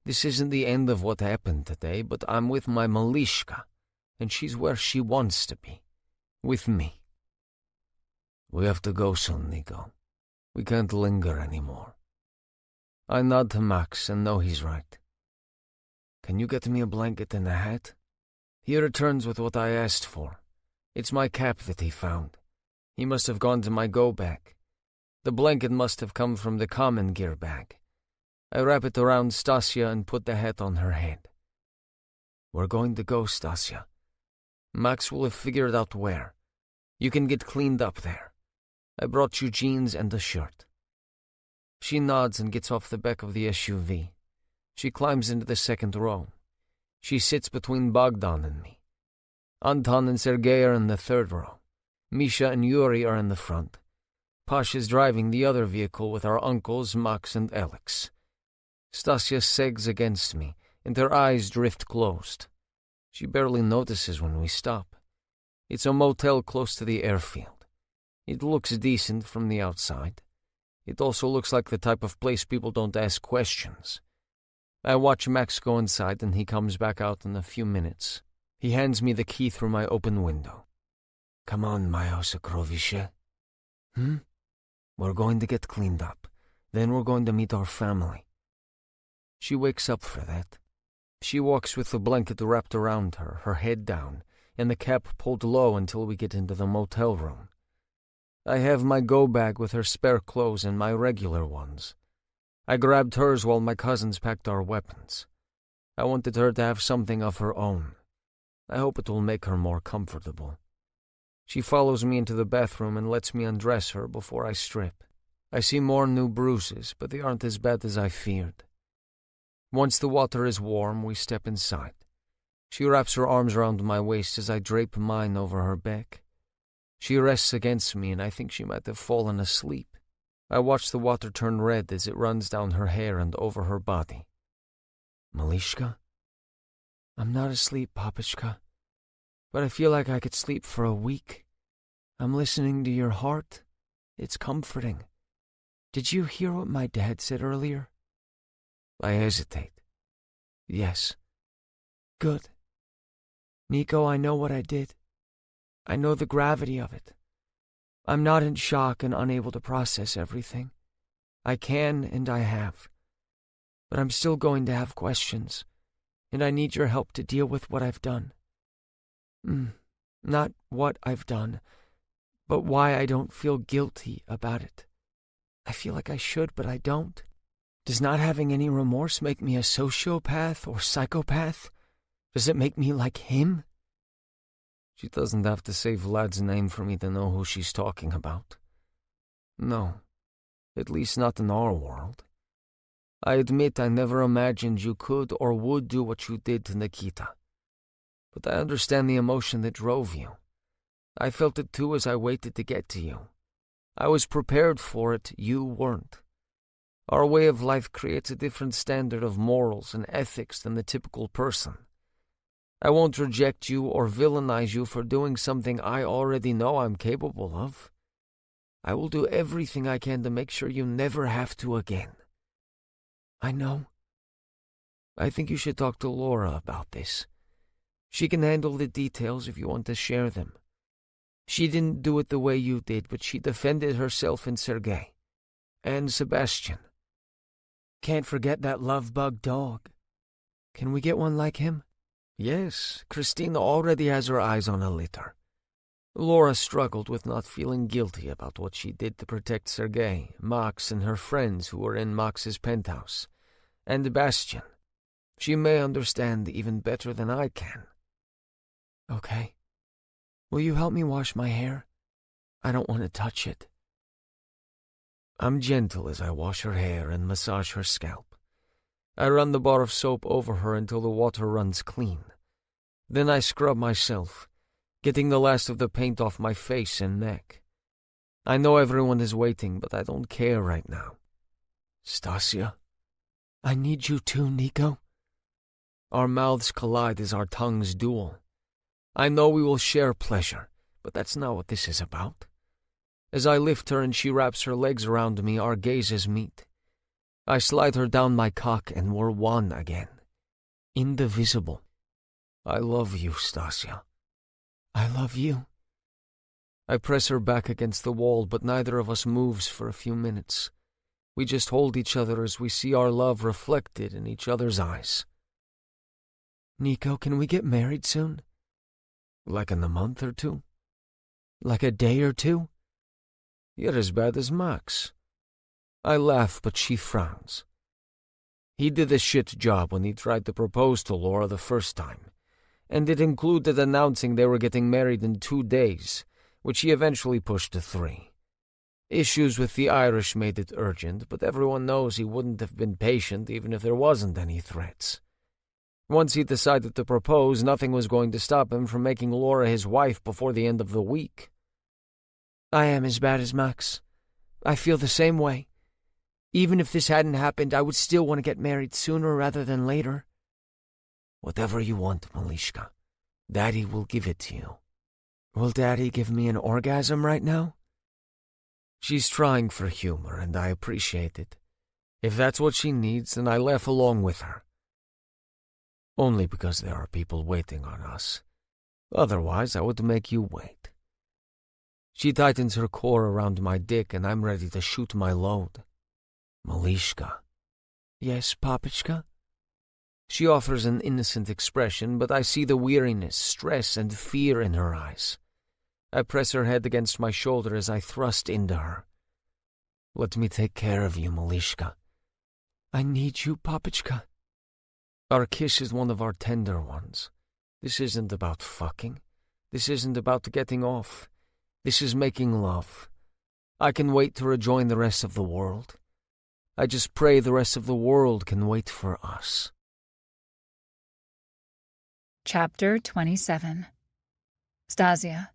This isn't the end of what happened today, but I'm with my Malishka, and she's where she wants to be, with me. We have to go soon, Nico. We can't linger anymore. I nod to Max and know he's right. Can you get me a blanket and a hat? He returns with what I asked for. It's my cap that he found. He must have gone to my go bag. The blanket must have come from the common gear bag. I wrap it around Stasia and put the hat on her head. We're going to go, Stasia. Max will have figured out where. You can get cleaned up there. I brought you jeans and a shirt. She nods and gets off the back of the SUV. She climbs into the second row. She sits between Bogdan and me. Anton and Sergei are in the third row. Misha and Yuri are in the front. Pash is driving the other vehicle with our uncles, Max and Alex. Stasia sags against me, and her eyes drift closed. She barely notices when we stop. It's a motel close to the airfield. It looks decent from the outside. It also looks like the type of place people don't ask questions. I watch Max go inside and he comes back out in a few minutes. He hands me the key through my open window. Come on, Maya Sakrovishe. We're going to get cleaned up. Then we're going to meet our family. She wakes up for that. She walks with the blanket wrapped around her, her head down, and the cap pulled low until we get into the motel room. I have my go bag with her spare clothes and my regular ones. I grabbed hers while my cousins packed our weapons. I wanted her to have something of her own. I hope it will make her more comfortable. She follows me into the bathroom and lets me undress her before I strip. I see more new bruises, but they aren't as bad as I feared. Once the water is warm, we step inside. She wraps her arms around my waist as I drape mine over her back. She rests against me and I think she might have fallen asleep. I watch the water turn red as it runs down her hair and over her body. Malishka? I'm not asleep, Papachka, but I feel like I could sleep for a week. I'm listening to your heart. It's comforting. Did you hear what my dad said earlier? I hesitate. Yes. Good. Nico, I know what I did. I know the gravity of it. I'm not in shock and unable to process everything. I can and I have. But I'm still going to have questions, and I need your help to deal with what I've done. Not what I've done, but why I don't feel guilty about it. I feel like I should, but I don't. Does not having any remorse make me a sociopath or psychopath? Does it make me like him? She doesn't have to say Vlad's name for me to know who she's talking about. No, at least not in our world. I admit I never imagined you could or would do what you did to Nikita. But I understand the emotion that drove you. I felt it too as I waited to get to you. I was prepared for it, you weren't. Our way of life creates a different standard of morals and ethics than the typical person. I won't reject you or villainize you for doing something I already know I'm capable of. I will do everything I can to make sure you never have to again. I know. I think you should talk to Laura about this. She can handle the details if you want to share them. She didn't do it the way you did, but she defended herself and Sergei. And Sebastian. Can't forget that love-bug dog. Can we get one like him? Yes, Christina already has her eyes on a litter. Laura struggled with not feeling guilty about what she did to protect Sergei, Max, and her friends who were in Max's penthouse. And Bastian. She may understand even better than I can. Okay. Will you help me wash my hair? I don't want to touch it. I'm gentle as I wash her hair and massage her scalp. I run the bar of soap over her until the water runs clean. Then I scrub myself, getting the last of the paint off my face and neck. I know everyone is waiting, but I don't care right now. Stasia, I need you too, Nico. Our mouths collide as our tongues duel. I know we will share pleasure, but that's not what this is about. As I lift her and she wraps her legs around me, our gazes meet. I slide her down my cock and we're one again. Indivisible. I love you, Stasia. I love you. I press her back against the wall, but neither of us moves for a few minutes. We just hold each other as we see our love reflected in each other's eyes. Nico, can we get married soon? Like in a month or two? Like a day or two? You're as bad as Max. I laugh, but she frowns. He did a shit job when he tried to propose to Laura the first time, and it included announcing they were getting married in 2 days, which he eventually pushed to 3. Issues with the Irish made it urgent, but everyone knows he wouldn't have been patient even if there wasn't any threats. Once he decided to propose, nothing was going to stop him from making Laura his wife before the end of the week. I am as bad as Max. I feel the same way. Even if this hadn't happened, I would still want to get married sooner rather than later. Whatever you want, Malishka. Daddy will give it to you. Will Daddy give me an orgasm right now? She's trying for humor, and I appreciate it. If that's what she needs, then I laugh along with her. Only because there are people waiting on us. Otherwise, I would make you wait. She tightens her core around my dick, and I'm ready to shoot my load. Malishka. Yes, Papichka? She offers an innocent expression, but I see the weariness, stress, and fear in her eyes. I press her head against my shoulder as I thrust into her. Let me take care of you, Malishka. I need you, Papichka. Our kiss is one of our tender ones. This isn't about fucking. This isn't about getting off. This is making love. I can wait to rejoin the rest of the world. I just pray the rest of the world can wait for us. Chapter 27. Stasia.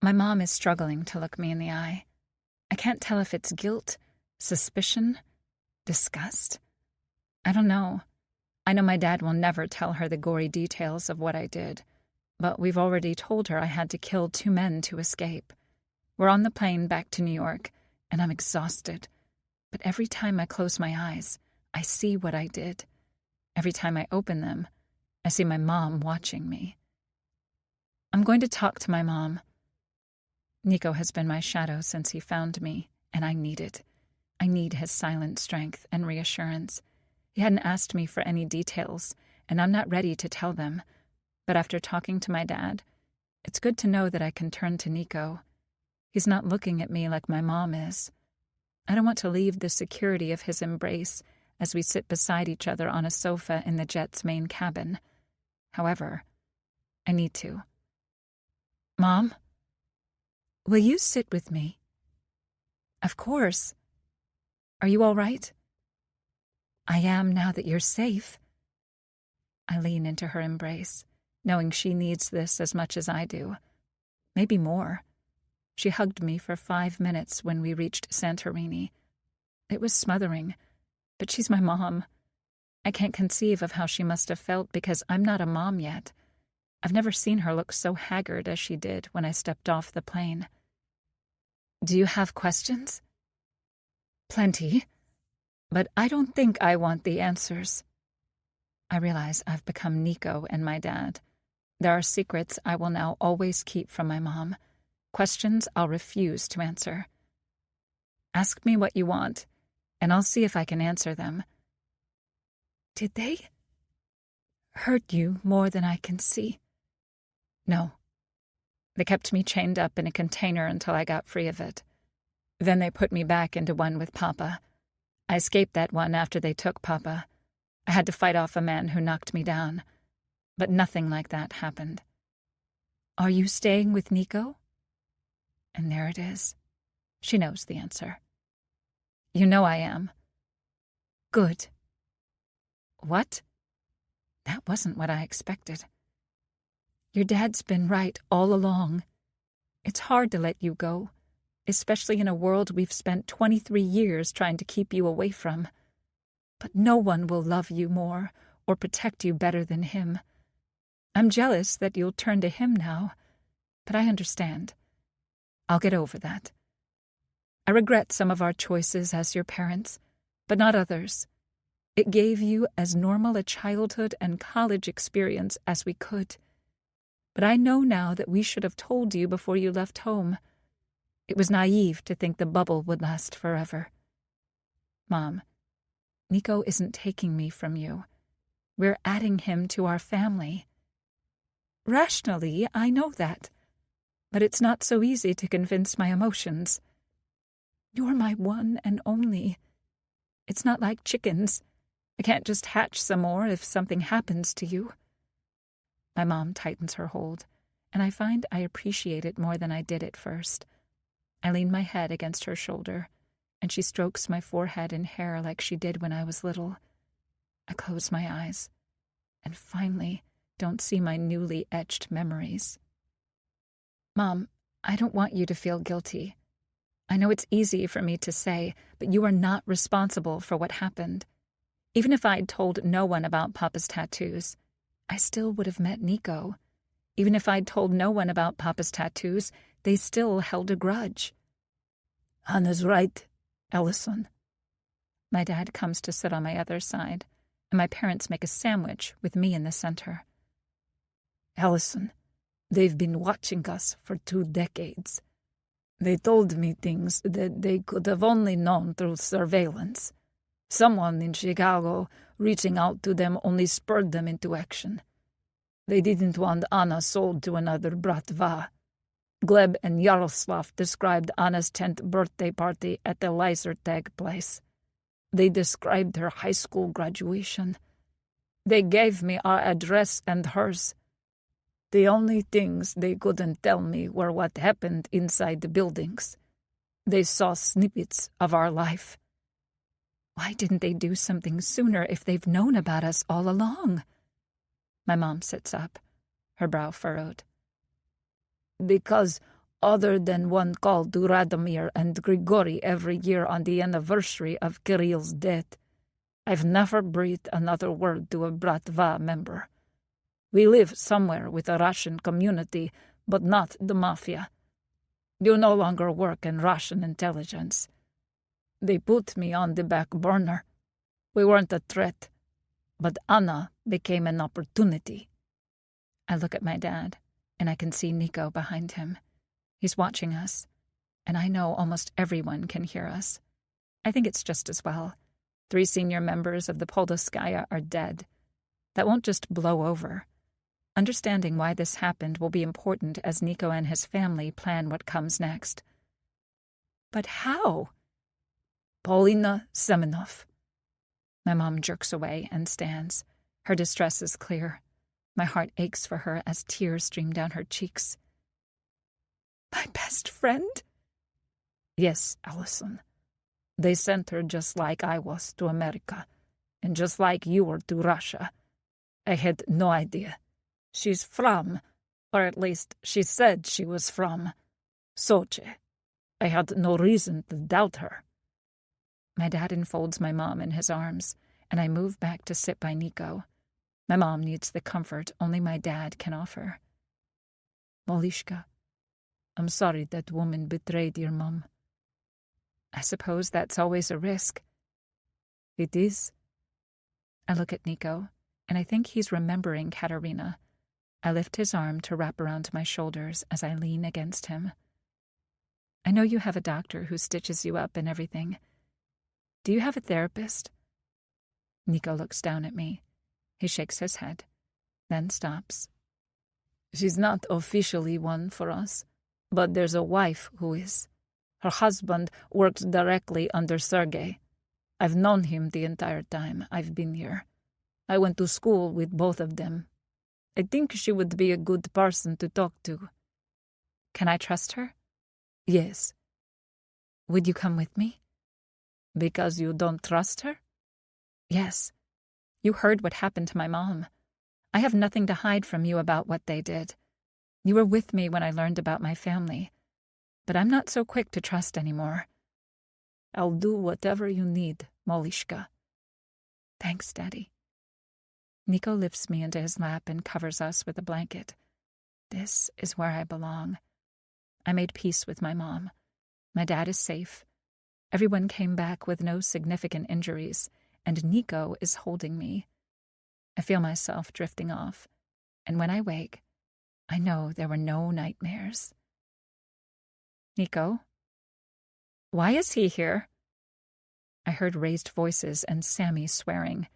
My mom is struggling to look me in the eye. I can't tell if it's guilt, suspicion, disgust. I don't know. I know my dad will never tell her the gory details of what I did, but we've already told her I had to kill 2 men to escape. We're on the plane back to New York, and I'm exhausted. But every time I close my eyes, I see what I did. Every time I open them, I see my mom watching me. I'm going to talk to my mom. Nico has been my shadow since he found me, and I need it. I need his silent strength and reassurance. He hadn't asked me for any details, and I'm not ready to tell them. But after talking to my dad, it's good to know that I can turn to Nico. He's not looking at me like my mom is. I don't want to leave the security of his embrace as we sit beside each other on a sofa in the jet's main cabin. However, I need to. Mom, will you sit with me? Of course. Are you all right? I am now that you're safe. I lean into her embrace, knowing she needs this as much as I do. Maybe more. She hugged me for 5 minutes when we reached Santorini. It was smothering, but she's my mom. I can't conceive of how she must have felt because I'm not a mom yet. I've never seen her look so haggard as she did when I stepped off the plane. Do you have questions? Plenty, but I don't think I want the answers. I realize I've become Nico and my dad. There are secrets I will now always keep from my mom. Questions I'll refuse to answer. Ask me what you want, and I'll see if I can answer them. Did they hurt you more than I can see? No. They kept me chained up in a container until I got free of it. Then they put me back into one with Papa. I escaped that one after they took Papa. I had to fight off a man who knocked me down. But nothing like that happened. Are you staying with Nico? And there it is. She knows the answer. You know I am. Good. What? That wasn't what I expected. Your dad's been right all along. It's hard to let you go, especially in a world we've spent 23 years trying to keep you away from. But no one will love you more or protect you better than him. I'm jealous that you'll turn to him now, but I understand. I'll get over that. I regret some of our choices as your parents, but not others. It gave you as normal a childhood and college experience as we could. But I know now that we should have told you before you left home. It was naive to think the bubble would last forever. Mom, Nico isn't taking me from you. We're adding him to our family. Rationally, I know that, but it's not so easy to convince my emotions. You're my one and only. It's not like chickens. I can't just hatch some more if something happens to you. My mom tightens her hold, and I find I appreciate it more than I did at first. I lean my head against her shoulder, and she strokes my forehead and hair like she did when I was little. I close my eyes, and finally don't see my newly etched memories. Mom, I don't want you to feel guilty. I know it's easy for me to say, but you are not responsible for what happened. Even if I'd told no one about Papa's tattoos, I still would have met Nico. Even if I'd told no one about Papa's tattoos, they still held a grudge. Anna's right, Ellison. My dad comes to sit on my other side, and my parents make a sandwich with me in the center. Ellison, they've been watching us for 2 decades. They told me things that they could have only known through surveillance. Someone in Chicago reaching out to them only spurred them into action. They didn't want Anna sold to another Bratva. Gleb and Yaroslav described Anna's 10th birthday party at the Lasertag place. They described her high school graduation. They gave me our address and hers. The only things they couldn't tell me were what happened inside the buildings. They saw snippets of our life. Why didn't they do something sooner if they've known about us all along? My mom sits up, her brow furrowed. Because other than one call to Radomir and Grigori every year on the anniversary of Kirill's death, I've never breathed another word to a Bratva member. We live somewhere with a Russian community, but not the mafia. You no longer work in Russian intelligence. They put me on the back burner. We weren't a threat, but Anna became an opportunity. I look at my dad, and I can see Nico behind him. He's watching us, and I know almost everyone can hear us. I think it's just as well. 3 senior members of the Poldoskaya are dead. That won't just blow over. Understanding why this happened will be important as Nico and his family plan what comes next. But how? Paulina Semenov. My mom jerks away and stands. Her distress is clear. My heart aches for her as tears stream down her cheeks. My best friend? Yes, Allison. They sent her just like I was to America, and just like you were to Russia. I had no idea. She's from, or at least she said she was from, Sochi. I had no reason to doubt her. My dad enfolds my mom in his arms, and I move back to sit by Nico. My mom needs the comfort only my dad can offer. Molishka, I'm sorry that woman betrayed your mom. I suppose that's always a risk. It is. I look at Nico, and I think he's remembering Katerina. I lift his arm to wrap around my shoulders as I lean against him. I know you have a doctor who stitches you up and everything. Do you have a therapist? Nico looks down at me. He shakes his head, then stops. She's not officially one for us, but there's a wife who is. Her husband works directly under Sergei. I've known him the entire time I've been here. I went to school with both of them. I think she would be a good person to talk to. Can I trust her? Yes. Would you come with me? Because you don't trust her? Yes. You heard what happened to my mom. I have nothing to hide from you about what they did. You were with me when I learned about my family. But I'm not so quick to trust anymore. I'll do whatever you need, Molishka. Thanks, Daddy. Nico lifts me into his lap and covers us with a blanket. This is where I belong. I made peace with my mom. My dad is safe. Everyone came back with no significant injuries, and Nico is holding me. I feel myself drifting off, and when I wake, I know there were no nightmares. Nico? Why is he here? I heard raised voices and Sammy swearing.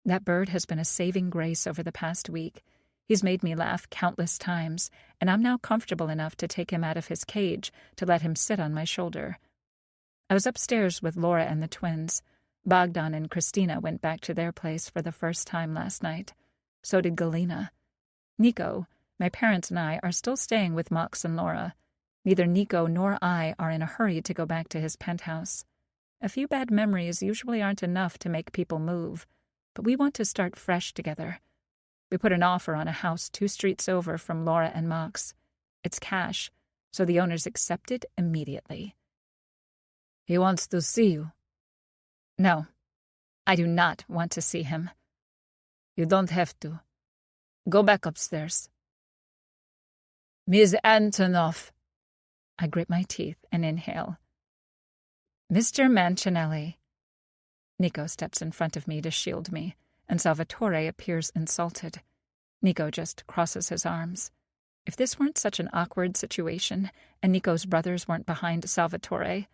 That bird has been a saving grace over the past week. He's made me laugh countless times, and I'm now comfortable enough to take him out of his cage to let him sit on my shoulder. I was upstairs with Laura and the twins. Bogdan and Christina went back to their place for the first time last night. So did Galina. Nico, my parents and I are still staying with Mox and Laura. Neither Nico nor I are in a hurry to go back to his penthouse. A few bad memories usually aren't enough to make people move, but we want to start fresh together. We put an offer on a house 2 streets over from Laura and Mox. It's cash, so the owners accept it immediately. He wants to see you. No, I do not want to see him. You don't have to. Go back upstairs. Ms. Antonov. I grit my teeth and inhale. Mr. Mancinelli. Nico steps in front of me to shield me, and Salvatore appears insulted. Nico just crosses his arms. If this weren't such an awkward situation, and Nico's brothers weren't behind Salvatore,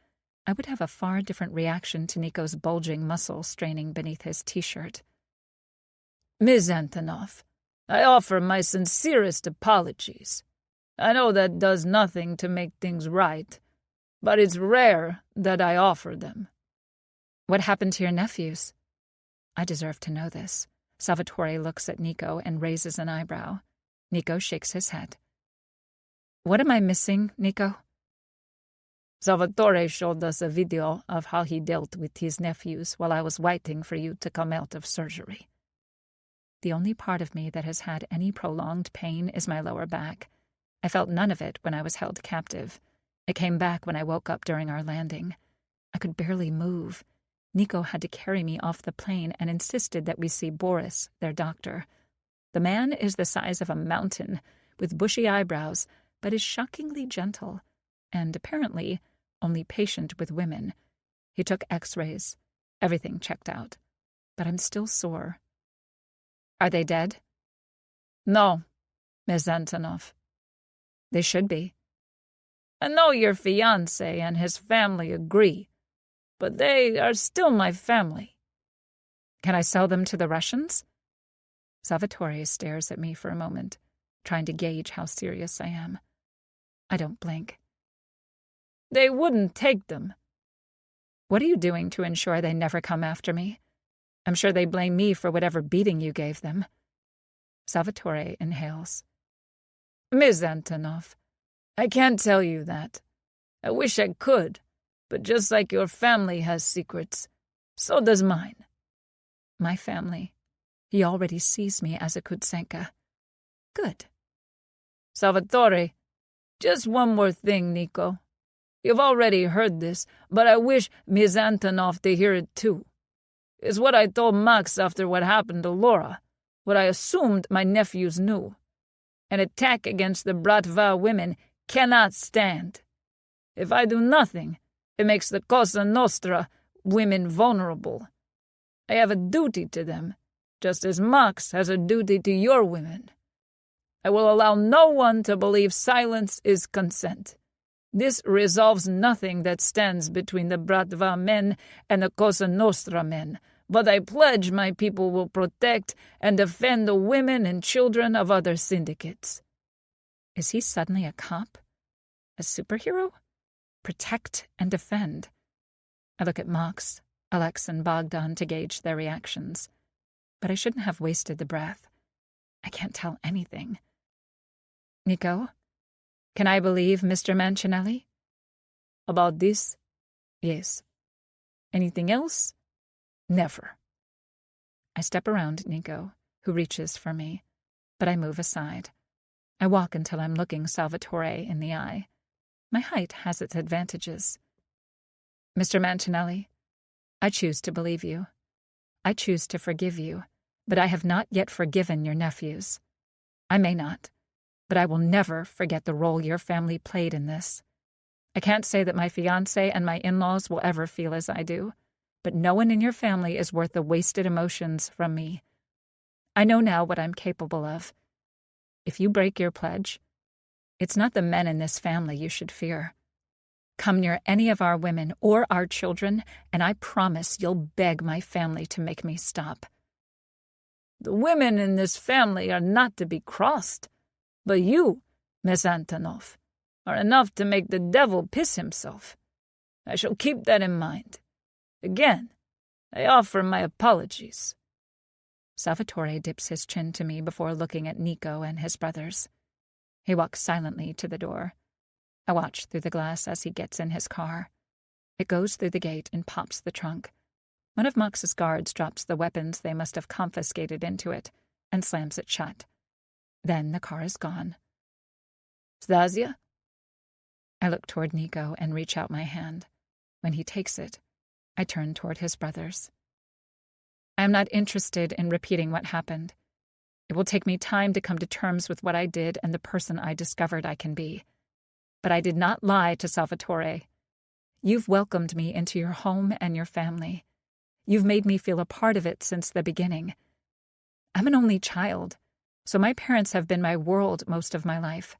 I would have a far different reaction to Nico's bulging muscle straining beneath his t-shirt. Ms. Antonov, I offer my sincerest apologies. I know that does nothing to make things right, but it's rare that I offer them. What happened to your nephews? I deserve to know this. Salvatore looks at Nico and raises an eyebrow. Nico shakes his head. What am I missing, Nico? Salvatore showed us a video of how he dealt with his nephews while I was waiting for you to come out of surgery. The only part of me that has had any prolonged pain is my lower back. I felt none of it when I was held captive. It came back when I woke up during our landing. I could barely move. Nico had to carry me off the plane and insisted that we see Boris, their doctor. The man is the size of a mountain, with bushy eyebrows, but is shockingly gentle, and apparently only patient with women. He took x-rays. Everything checked out. But I'm still sore. Are they dead? No, Ms. Antonov. They should be. I know your fiancé and his family agree, but they are still my family. Can I sell them to the Russians? Salvatore stares at me for a moment, trying to gauge how serious I am. I don't blink. They wouldn't take them. What are you doing to ensure they never come after me? I'm sure they blame me for whatever beating you gave them. Salvatore inhales. Miss Antonov, I can't tell you that. I wish I could, but just like your family has secrets, so does mine. My family. He already sees me as a Kutsenka. Good. Salvatore, just one more thing, Nico. You've already heard this, but I wish Miss Antonov to hear it too. It's what I told Max after what happened to Laura, what I assumed my nephews knew. An attack against the Bratva women cannot stand. If I do nothing, it makes the Cosa Nostra women vulnerable. I have a duty to them, just as Max has a duty to your women. I will allow no one to believe silence is consent. This resolves nothing that stands between the Bratva men and the Cosa Nostra men, but I pledge my people will protect and defend the women and children of other syndicates. Is he suddenly a cop? A superhero? Protect and defend. I look at Max, Alex, and Bogdan to gauge their reactions. But I shouldn't have wasted the breath. I can't tell anything. Nico, can I believe Mr. Mancinelli? About this? Yes. Anything else? Never. I step around Nico, who reaches for me, but I move aside. I walk until I'm looking Salvatore in the eye. My height has its advantages. Mr. Mancinelli, I choose to believe you. I choose to forgive you, but I have not yet forgiven your nephews. I may not, but I will never forget the role your family played in this. I can't say that my fiancé and my in-laws will ever feel as I do, but no one in your family is worth the wasted emotions from me. I know now what I'm capable of. If you break your pledge, it's not the men in this family you should fear. Come near any of our women or our children, and I promise you'll beg my family to make me stop. The women in this family are not to be crossed, but you, Miss Antonov, are enough to make the devil piss himself. I shall keep that in mind. Again, I offer my apologies. Salvatore dips his chin to me before looking at Nico and his brothers. He walks silently to the door. I watch through the glass as he gets in his car. It goes through the gate and pops the trunk. One of Max's guards drops the weapons they must have confiscated into it and slams it shut. Then the car is gone. Stasia? I look toward Nico and reach out my hand. When he takes it, I turn toward his brothers. I am not interested in repeating what happened. It will take me time to come to terms with what I did and the person I discovered I can be. But I did not lie to Salvatore. You've welcomed me into your home and your family. You've made me feel a part of it since the beginning. I'm an only child, so my parents have been my world most of my life.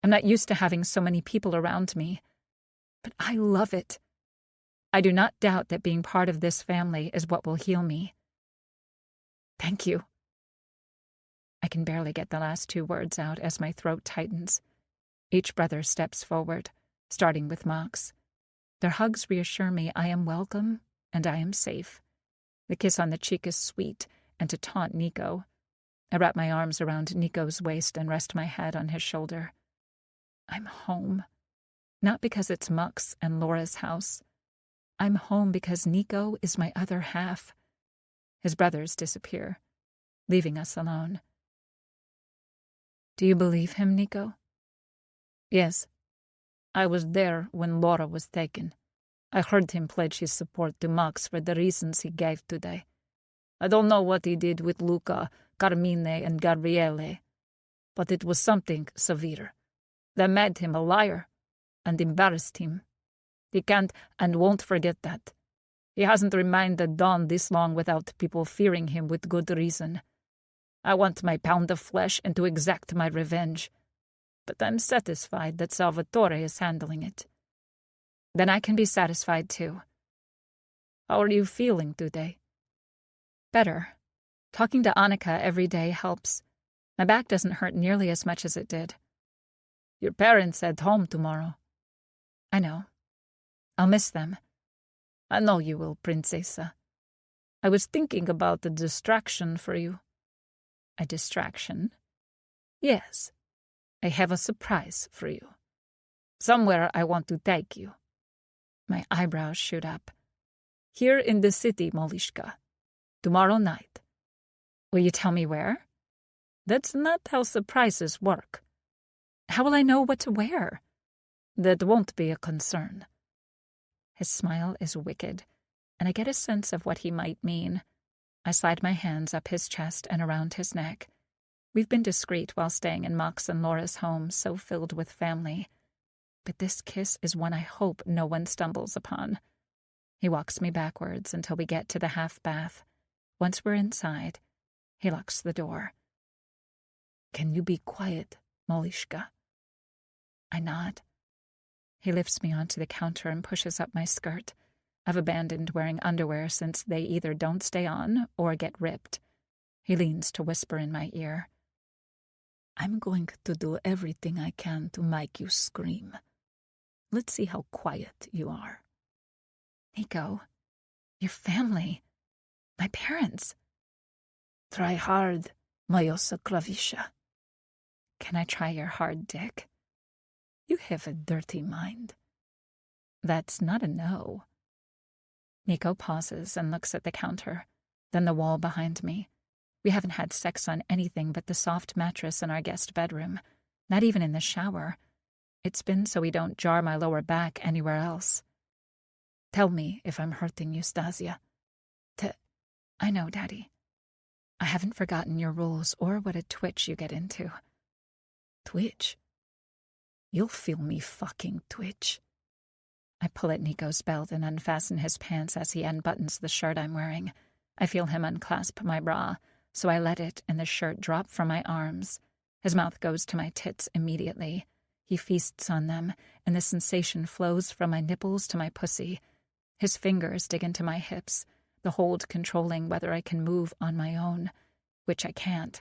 I'm not used to having so many people around me. But I love it. I do not doubt that being part of this family is what will heal me. Thank you. I can barely get the last two words out as my throat tightens. Each brother steps forward, starting with Max. Their hugs reassure me I am welcome and I am safe. The kiss on the cheek is sweet, and to taunt Nico. I wrap my arms around Nico's waist and rest my head on his shoulder. I'm home. Not because it's Max and Laura's house. I'm home because Nico is my other half. His brothers disappear, leaving us alone. Do you believe him, Nico? Yes. I was there when Laura was taken. I heard him pledge his support to Max for the reasons he gave today. I don't know what he did with Luca, Carmine, and Gabriele, but it was something severe that made him a liar and embarrassed him. He can't and won't forget that. He hasn't remained at Dawn this long without people fearing him with good reason. I want my pound of flesh and to exact my revenge. but I'm satisfied that Salvatore is handling it. Then I can be satisfied too. How are you feeling today? Better. Talking to Annika every day helps. My back doesn't hurt nearly as much as it did. Your parents head home tomorrow. I know. I'll miss them. I know you will, Princesa. I was thinking about a distraction for you. A distraction? Yes. I have a surprise for you. Somewhere I want to take you. My eyebrows shoot up. Here in the city, Molishka. Tomorrow night. Will you tell me where? That's not how surprises work. How will I know what to wear? That won't be a concern. His smile is wicked, and I get a sense of what he might mean. I slide my hands up his chest and around his neck. We've been discreet while staying in Max and Laura's home, so filled with family. But this kiss is one I hope no one stumbles upon. He walks me backwards until we get to the half bath. Once we're inside, he locks the door. Can you be quiet, Molishka? I nod. He lifts me onto the counter and pushes up my skirt. I've abandoned wearing underwear since they either don't stay on or get ripped. He leans to whisper in my ear. I'm going to do everything I can to make you scream. Let's see how quiet you are. Nico, your family, my parents. Try hard, Majosa Klavisha. Can I try your hard dick? You have a dirty mind. That's not a no. Nico pauses and looks at the counter, then the wall behind me. We haven't had sex on anything but the soft mattress in our guest bedroom, not even in the shower. It's been so we don't jar my lower back anywhere else. Tell me if I'm hurting you, Stasia. I know, Daddy. I haven't forgotten your rules or what a twitch you get into. Twitch? You'll feel me fucking twitch. I pull at Nico's belt and unfasten his pants as he unbuttons the shirt I'm wearing. I feel him unclasp my bra, so I let it and the shirt drop from my arms. His mouth goes to my tits immediately. He feasts on them, and the sensation flows from my nipples to my pussy. His fingers dig into my hips, the hold controlling whether I can move on my own, which I can't.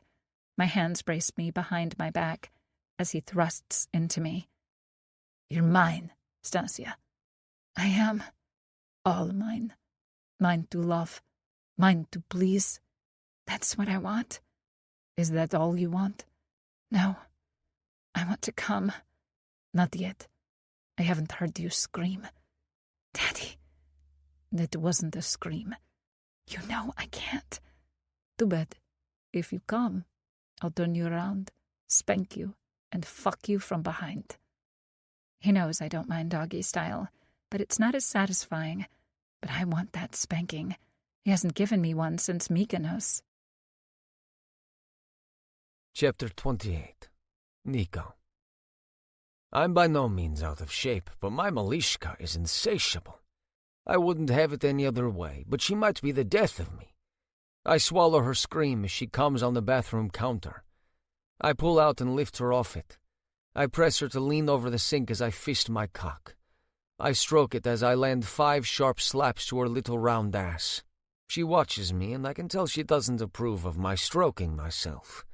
My hands brace me behind my back as he thrusts into me. You're mine, Stasia. I am. All mine. Mine to love. Mine to please. That's what I want. Is that all you want? No. I want to come. Not yet. I haven't heard you scream. Daddy. That wasn't a scream. You know I can't. Too bad. If you come, I'll turn you around, spank you, and fuck you from behind. He knows I don't mind doggy style, but it's not as satisfying. But I want that spanking. He hasn't given me one since Mykonos. Chapter 28. Nico. I'm by no means out of shape, but my Malishka is insatiable. I wouldn't have it any other way, but she might be the death of me. I swallow her scream as she comes on the bathroom counter. I pull out and lift her off it. I press her to lean over the sink as I fist my cock. I stroke it as I land 5 sharp slaps to her little round ass. She watches me, and I can tell she doesn't approve of my stroking myself.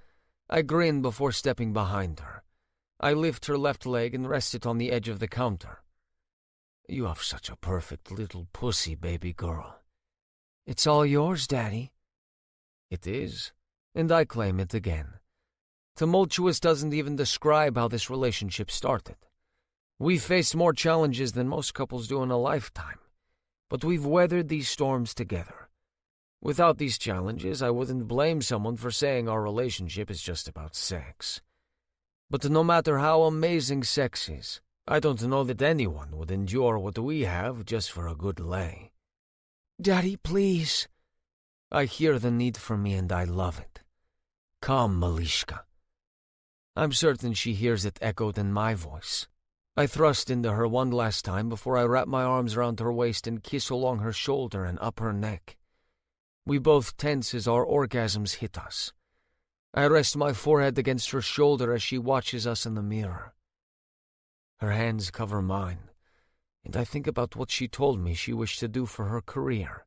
I grin before stepping behind her. I lift her left leg and rest it on the edge of the counter. You have such a perfect little pussy, baby girl. It's all yours, Daddy. It is, and I claim it again. Tumultuous doesn't even describe how this relationship started. We've faced more challenges than most couples do in a lifetime, but we've weathered these storms together. Without these challenges, I wouldn't blame someone for saying our relationship is just about sex. But no matter how amazing sex is, I don't know that anyone would endure what we have just for a good lay. Daddy, please. I hear the need for me and I love it. Come, Malishka. I'm certain she hears it echoed in my voice. I thrust into her one last time before I wrap my arms around her waist and kiss along her shoulder and up her neck. We both tense as our orgasms hit us. I rest my forehead against her shoulder as she watches us in the mirror. Her hands cover mine, and I think about what she told me she wished to do for her career.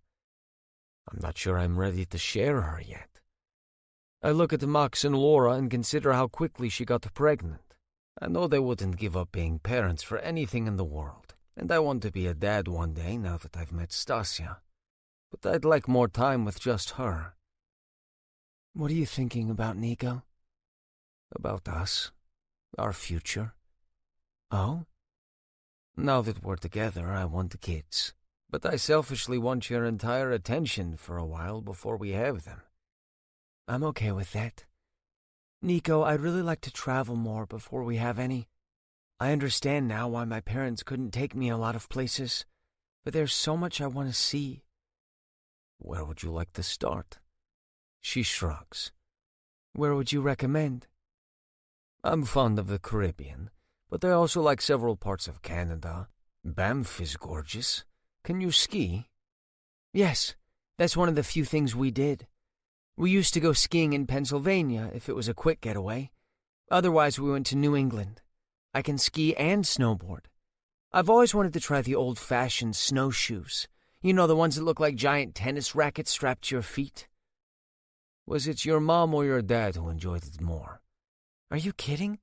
I'm not sure I'm ready to share her yet. I look at Max and Laura and consider how quickly she got pregnant. I know they wouldn't give up being parents for anything in the world, and I want to be a dad one day now that I've met Stasia. But I'd like more time with just her. What are you thinking about, Nico? About us. Our future. Oh? Now that we're together, I want the kids. But I selfishly want your entire attention for a while before we have them. I'm okay with that. Nico, I'd really like to travel more before we have any. I understand now why my parents couldn't take me a lot of places, but there's so much I want to see. Where would you like to start? She shrugs. Where would you recommend? I'm fond of the Caribbean, but I also like several parts of Canada. Banff is gorgeous. Can you ski? Yes, that's one of the few things we did. We used to go skiing in Pennsylvania if it was a quick getaway. Otherwise, we went to New England. I can ski and snowboard. I've always wanted to try the old-fashioned snowshoes. You know, the ones that look like giant tennis rackets strapped to your feet. Was it your mom or your dad who enjoyed it more? Are you kidding?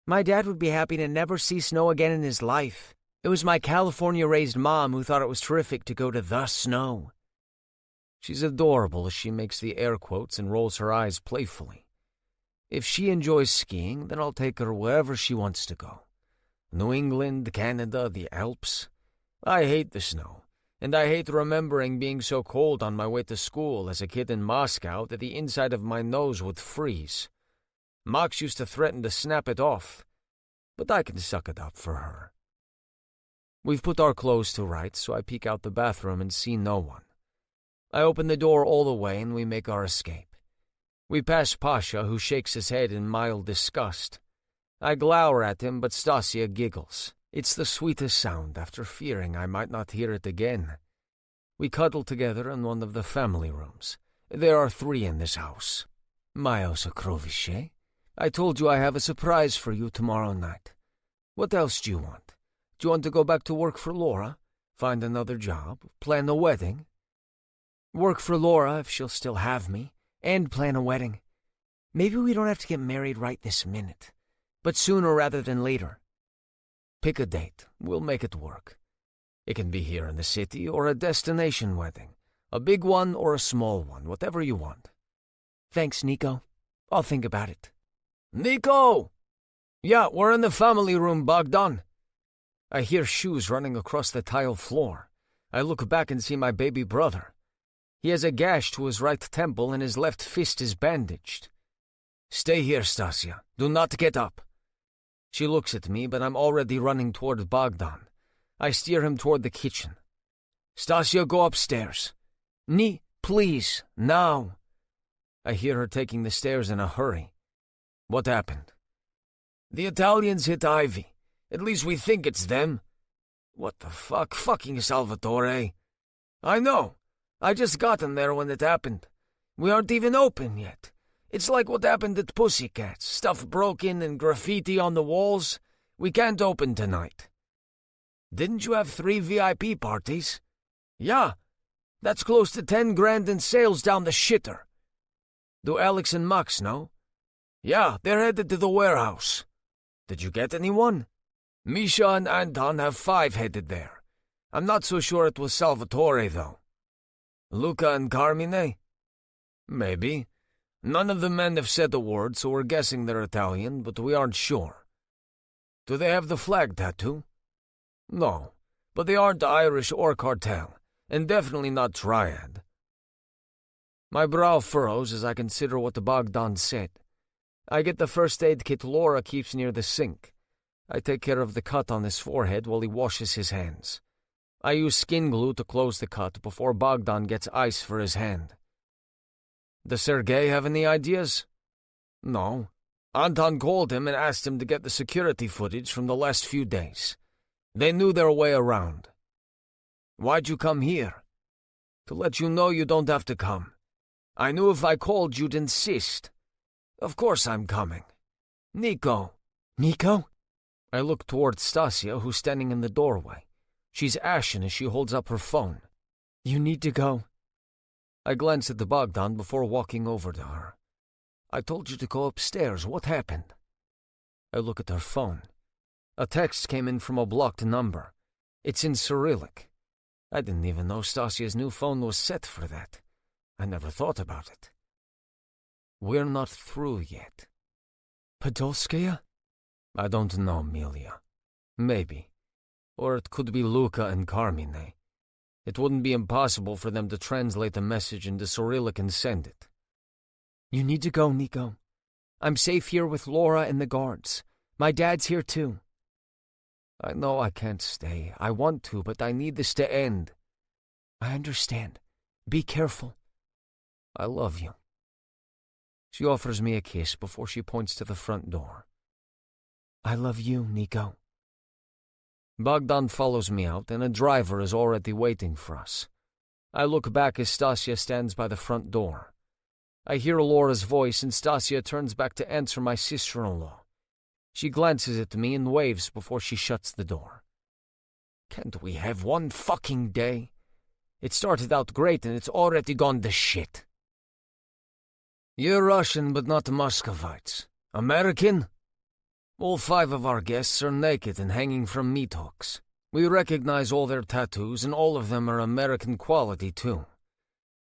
My dad would be happy to never see snow again in his life. It was my California-raised mom who thought it was terrific to go to the snow. She's adorable as she makes the air quotes and rolls her eyes playfully. If she enjoys skiing, then I'll take her wherever she wants to go. New England, Canada, the Alps. I hate the snow, and I hate remembering being so cold on my way to school as a kid in Moscow that the inside of my nose would freeze. Max used to threaten to snap it off, but I can suck it up for her. We've put our clothes to rights, so I peek out the bathroom and see no one. I open the door all the way and we make our escape. We pass Pasha, who shakes his head in mild disgust. I glower at him, but Stasia giggles. It's the sweetest sound after fearing I might not hear it again. We cuddle together in one of the family rooms. There are 3 in this house. Mayo Sokroviche, I told you I have a surprise for you tomorrow night. What else do you want? Do you want to go back to work for Laura? Find another job? Plan a wedding? Work for Laura if she'll still have me, and plan a wedding. Maybe we don't have to get married right this minute, but sooner rather than later. Pick a date. We'll make it work. It can be here in the city or a destination wedding. A big one or a small one, whatever you want. Thanks, Nico. I'll think about it. Nico! Yeah, we're in the family room, Bogdan. I hear shoes running across the tile floor. I look back and see my baby brother. He has a gash to his right temple and his left fist is bandaged. Stay here, Stasia. Do not get up. She looks at me, but I'm already running toward Bogdan. I steer him toward the kitchen. Stasia, go upstairs. Please, now. I hear her taking the stairs in a hurry. What happened? The Italians hit Ivy. At least we think it's them. What the fuck? Fucking Salvatore. I know. I just got in there when it happened. We aren't even open yet. It's like what happened at Pussycats. Stuff broken and graffiti on the walls. We can't open tonight. Didn't you have 3 VIP parties? Yeah. That's close to 10 grand in sales down the shitter. Do Alex and Max know? Yeah, they're headed to the warehouse. Did you get anyone? Misha and Anton have 5 headed there. I'm not so sure it was Salvatore, though. Luca and Carmine? Maybe. None of the men have said a word, so we're guessing they're Italian, but we aren't sure. Do they have the flag tattoo? No, but they aren't Irish or cartel, and definitely not Triad. My brow furrows as I consider what the Bogdan said. I get the first aid kit Laura keeps near the sink. I take care of the cut on his forehead while he washes his hands. I use skin glue to close the cut before Bogdan gets ice for his hand. Does Sergei have any ideas? No. Anton called him and asked him to get the security footage from the last few days. They knew their way around. Why'd you come here? To let you know you don't have to come. I knew if I called you'd insist. Of course I'm coming. Nico. Nico? I look toward Stasia, who's standing in the doorway. She's ashen as she holds up her phone. You need to go. I glance at the Bogdan before walking over to her. I told you to go upstairs. What happened? I look at her phone. A text came in from a blocked number. It's in Cyrillic. I didn't even know Stasia's new phone was set for that. I never thought about it. We're not through yet. Podolskaya? I don't know, Milia. Maybe. Or it could be Luca and Carmine. It wouldn't be impossible for them to translate the message into Cyrillic and send it. You need to go, Nico. I'm safe here with Laura and the guards. My dad's here too. I know I can't stay. I want to, but I need this to end. I understand. Be careful. I love you. She offers me a kiss before she points to the front door. I love you, Nico. Bogdan follows me out, and a driver is already waiting for us. I look back as Stasia stands by the front door. I hear Laura's voice, and Stasia turns back to answer my sister-in-law. She glances at me and waves before she shuts the door. Can't we have one fucking day? It started out great, and it's already gone to shit. You're Russian, but not Muscovites. American? All 5 of our guests are naked and hanging from meat hooks. We recognize all their tattoos, and all of them are American quality, too.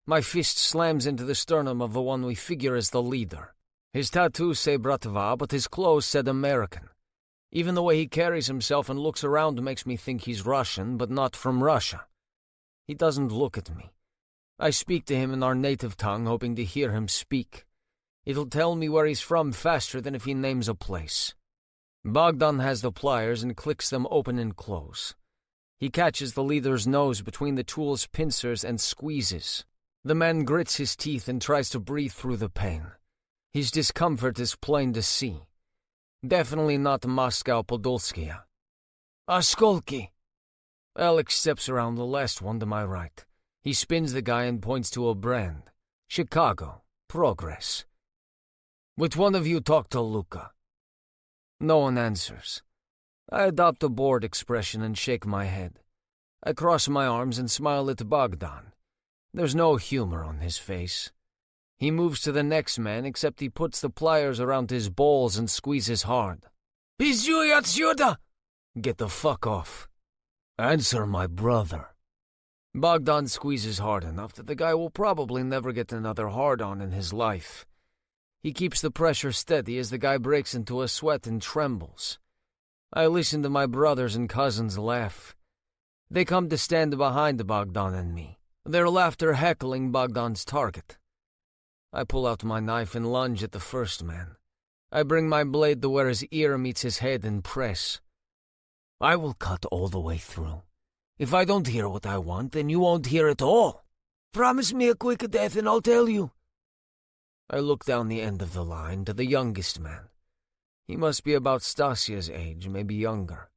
My fist slams into the sternum of the one we figure as the leader. His tattoos say Bratva, but his clothes said American. Even the way he carries himself and looks around makes me think he's Russian, but not from Russia. He doesn't look at me. I speak to him in our native tongue, hoping to hear him speak. It'll tell me where he's from faster than if he names a place. Bogdan has the pliers and clicks them open and close. He catches the leader's nose between the tool's pincers and squeezes. The man grits his teeth and tries to breathe through the pain. His discomfort is plain to see. Definitely not Moscow Podolskaya. Askolki. Alex steps around the last one to my right. He spins the guy and points to a brand. Chicago. Progress. Which one of you talked to Luca? No one answers. I adopt a bored expression and shake my head. I cross my arms and smile at Bogdan. There's no humor on his face. He moves to the next man, except he puts the pliers around his balls and squeezes hard. Pizdu отсюда! Get the fuck off. Answer my brother. Bogdan squeezes hard enough that the guy will probably never get another hard-on in his life. He keeps the pressure steady as the guy breaks into a sweat and trembles. I listen to my brothers and cousins laugh. They come to stand behind Bogdan and me, their laughter heckling Bogdan's target. I pull out my knife and lunge at the first man. I bring my blade to where his ear meets his head and press. I will cut all the way through. If I don't hear what I want, then you won't hear at all. Promise me a quick death and I'll tell you. I look down the end of the line to the youngest man. He must be about Stasia's age, maybe younger.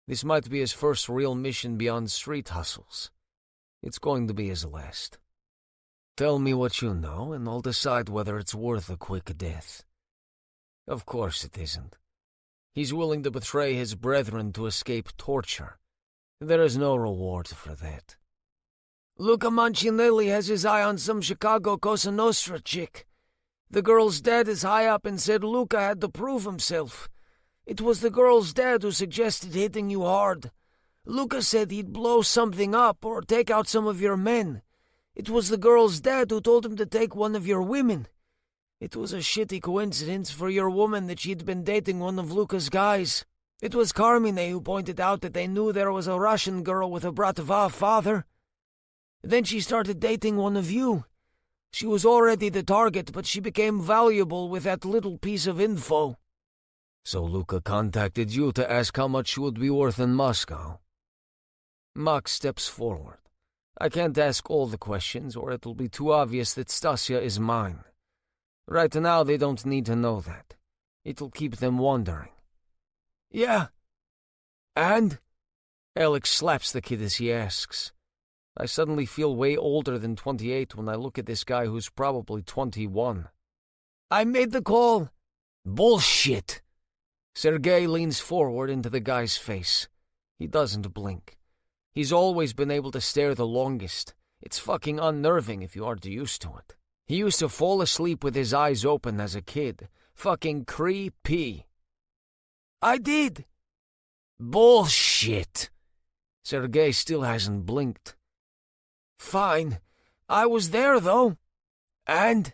This might be his first real mission beyond street hustles. It's going to be his last. Tell me what you know, and I'll decide whether it's worth a quick death. Of course it isn't. He's willing to betray his brethren to escape torture. There is no reward for that. Luca Mancinelli has his eye on some Chicago Cosa Nostra chick. The girl's dad is high up and said Luca had to prove himself. It was the girl's dad who suggested hitting you hard. Luca said he'd blow something up or take out some of your men. It was the girl's dad who told him to take one of your women. It was a shitty coincidence for your woman that she'd been dating one of Luca's guys. It was Carmine who pointed out that they knew there was a Russian girl with a Bratva father. Then she started dating one of you. She was already the target, but she became valuable with that little piece of info. So Luca contacted you to ask how much she would be worth in Moscow. Max steps forward. I can't ask all the questions, or it'll be too obvious that Stasia is mine. Right now, they don't need to know that. It'll keep them wondering. Yeah. And? Alex slaps the kid as he asks. I suddenly feel way older than 28 when I look at this guy who's probably 21. I made the call. Bullshit. Sergei leans forward into the guy's face. He doesn't blink. He's always been able to stare the longest. It's fucking unnerving if you aren't used to it. He used to fall asleep with his eyes open as a kid. Fucking creepy. I did. Bullshit. Sergei still hasn't blinked. Fine. I was there, though. And?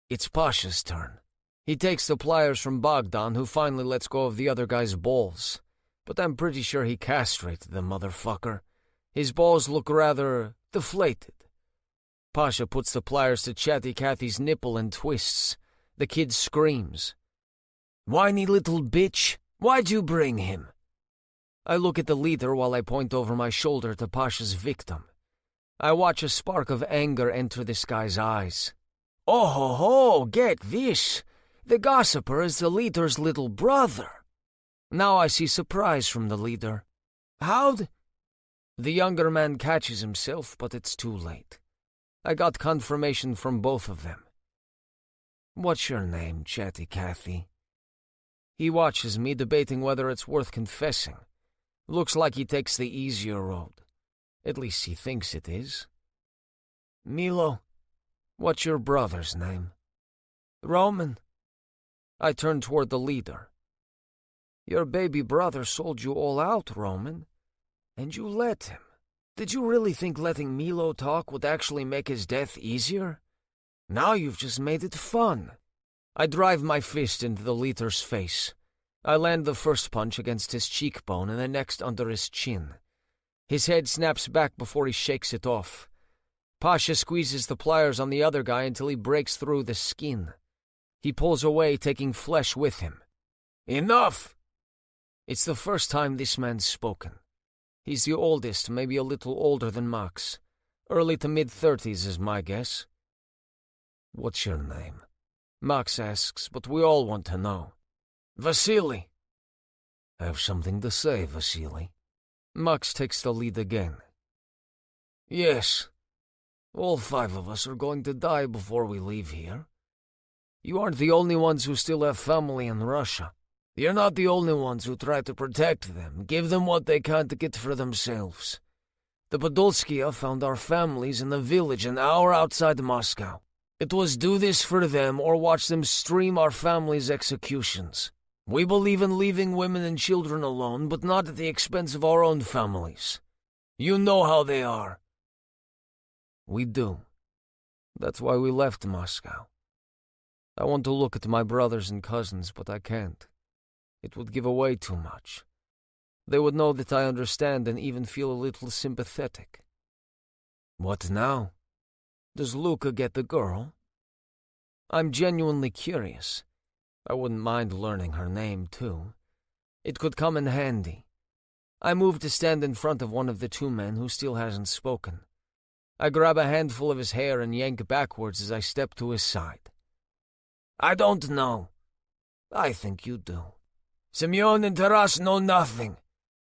It's Pasha's turn. He takes the pliers from Bogdan, who finally lets go of the other guy's balls. But I'm pretty sure he castrated the motherfucker. His balls look rather deflated. Pasha puts the pliers to Chatty Cathy's nipple and twists. The kid screams. Whiny little bitch, why'd you bring him? I look at the leader while I point over my shoulder to Pasha's victim. I watch a spark of anger enter this guy's eyes. Oh ho ho, get this. The gossiper is the leader's little brother. Now I see surprise from the leader. How'd? The younger man catches himself, but it's too late. I got confirmation from both of them. What's your name, Chatty Cathy? He watches me, debating whether it's worth confessing. Looks like he takes the easier road. At least he thinks it is. Milo, what's your brother's name? Roman. I turn toward the leader. Your baby brother sold you all out, Roman. And you let him. Did you really think letting Milo talk would actually make his death easier? Now you've just made it fun. I drive my fist into the leader's face. I land the first punch against his cheekbone and the next under his chin. His head snaps back before he shakes it off. Pasha squeezes the pliers on the other guy until he breaks through the skin. He pulls away, taking flesh with him. Enough! It's the first time this man's spoken. He's the oldest, maybe a little older than Max. Early to mid-30s is my guess. What's your name? Max asks, but we all want to know. Vasily. I have something to say, Vasily. Max takes the lead again. Yes. All 5 of us are going to die before we leave here. You aren't the only ones who still have family in Russia. You're not the only ones who try to protect them, give them what they can't get for themselves. The Podolskaya found our families in the village an hour outside Moscow. It was do this for them or watch them stream our families' executions. We believe in leaving women and children alone, but not at the expense of our own families. You know how they are. We do. That's why we left Moscow. I want to look at my brothers and cousins, but I can't. It would give away too much. They would know that I understand and even feel a little sympathetic. What now? Does Luca get the girl? I'm genuinely curious. I wouldn't mind learning her name, too. It could come in handy. I move to stand in front of one of the 2 men who still hasn't spoken. I grab a handful of his hair and yank backwards as I step to his side. I don't know. I think you do. Semyon and Taras know nothing.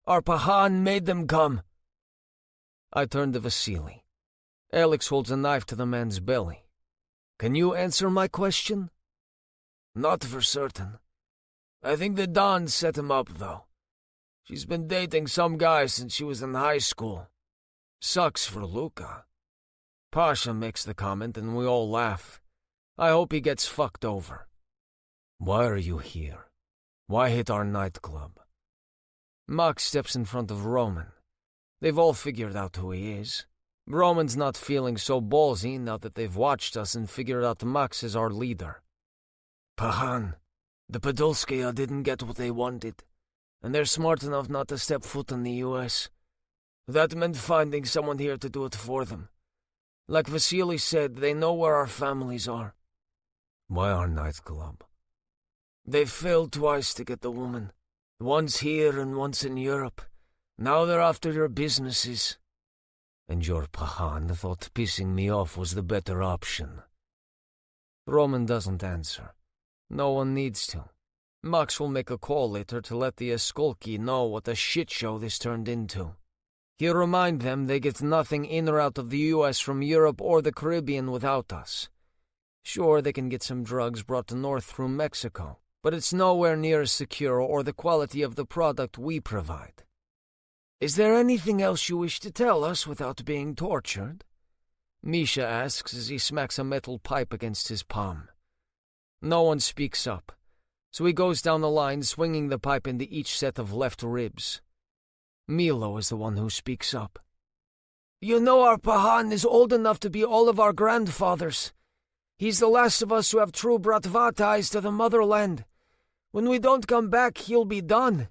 Our Pahan made them come. I turn to Vasily. Alex holds a knife to the man's belly. Can you answer my question? Not for certain. I think the Don set him up, though. She's been dating some guy since she was in high school. Sucks for Luca. Pasha makes the comment and we all laugh. I hope he gets fucked over. Why are you here? Why hit our nightclub? Max steps in front of Roman. They've all figured out who he is. Roman's not feeling so ballsy now that they've watched us and figured out Max is our leader. Pahan, the Podolskaya didn't get what they wanted, and they're smart enough not to step foot in the U.S. That meant finding someone here to do it for them. Like Vasily said, they know where our families are. Why our nightclub? They failed twice to get the woman. Once here and once in Europe. Now they're after your businesses. And your Pahan thought pissing me off was the better option. Roman doesn't answer. No one needs to. Max will make a call later to let the Eskolki know what a shit show this turned into. He'll remind them they get nothing in or out of the U.S. from Europe or the Caribbean without us. Sure, they can get some drugs brought north through Mexico, but it's nowhere near as secure or the quality of the product we provide. Is there anything else you wish to tell us without being tortured? Misha asks as he smacks a metal pipe against his palm. No one speaks up, so he goes down the line swinging the pipe into each set of left ribs. Milo is the one who speaks up. You know our Pahan is old enough to be all of our grandfathers. He's the last of us who have true Bratva ties to the motherland. When we don't come back, he'll be done.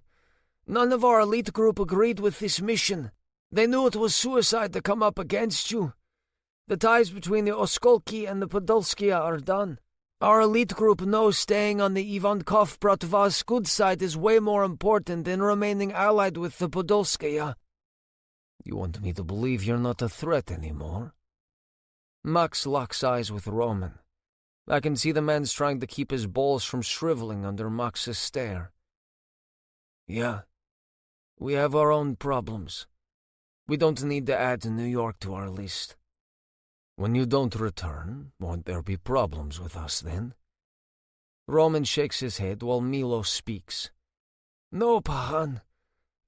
None of our elite group agreed with this mission. They knew it was suicide to come up against you. The ties between the Oskolki and the Podolskia are done. Our elite group knows staying on the Ivankov Bratva's good side is way more important than remaining allied with the Podolskaya. You want me to believe you're not a threat anymore? Max locks eyes with Roman. I can see the man's trying to keep his balls from shriveling under Max's stare. Yeah, we have our own problems. We don't need to add New York to our list. When you don't return, won't there be problems with us then? Roman shakes his head while Milo speaks. No, Pahan.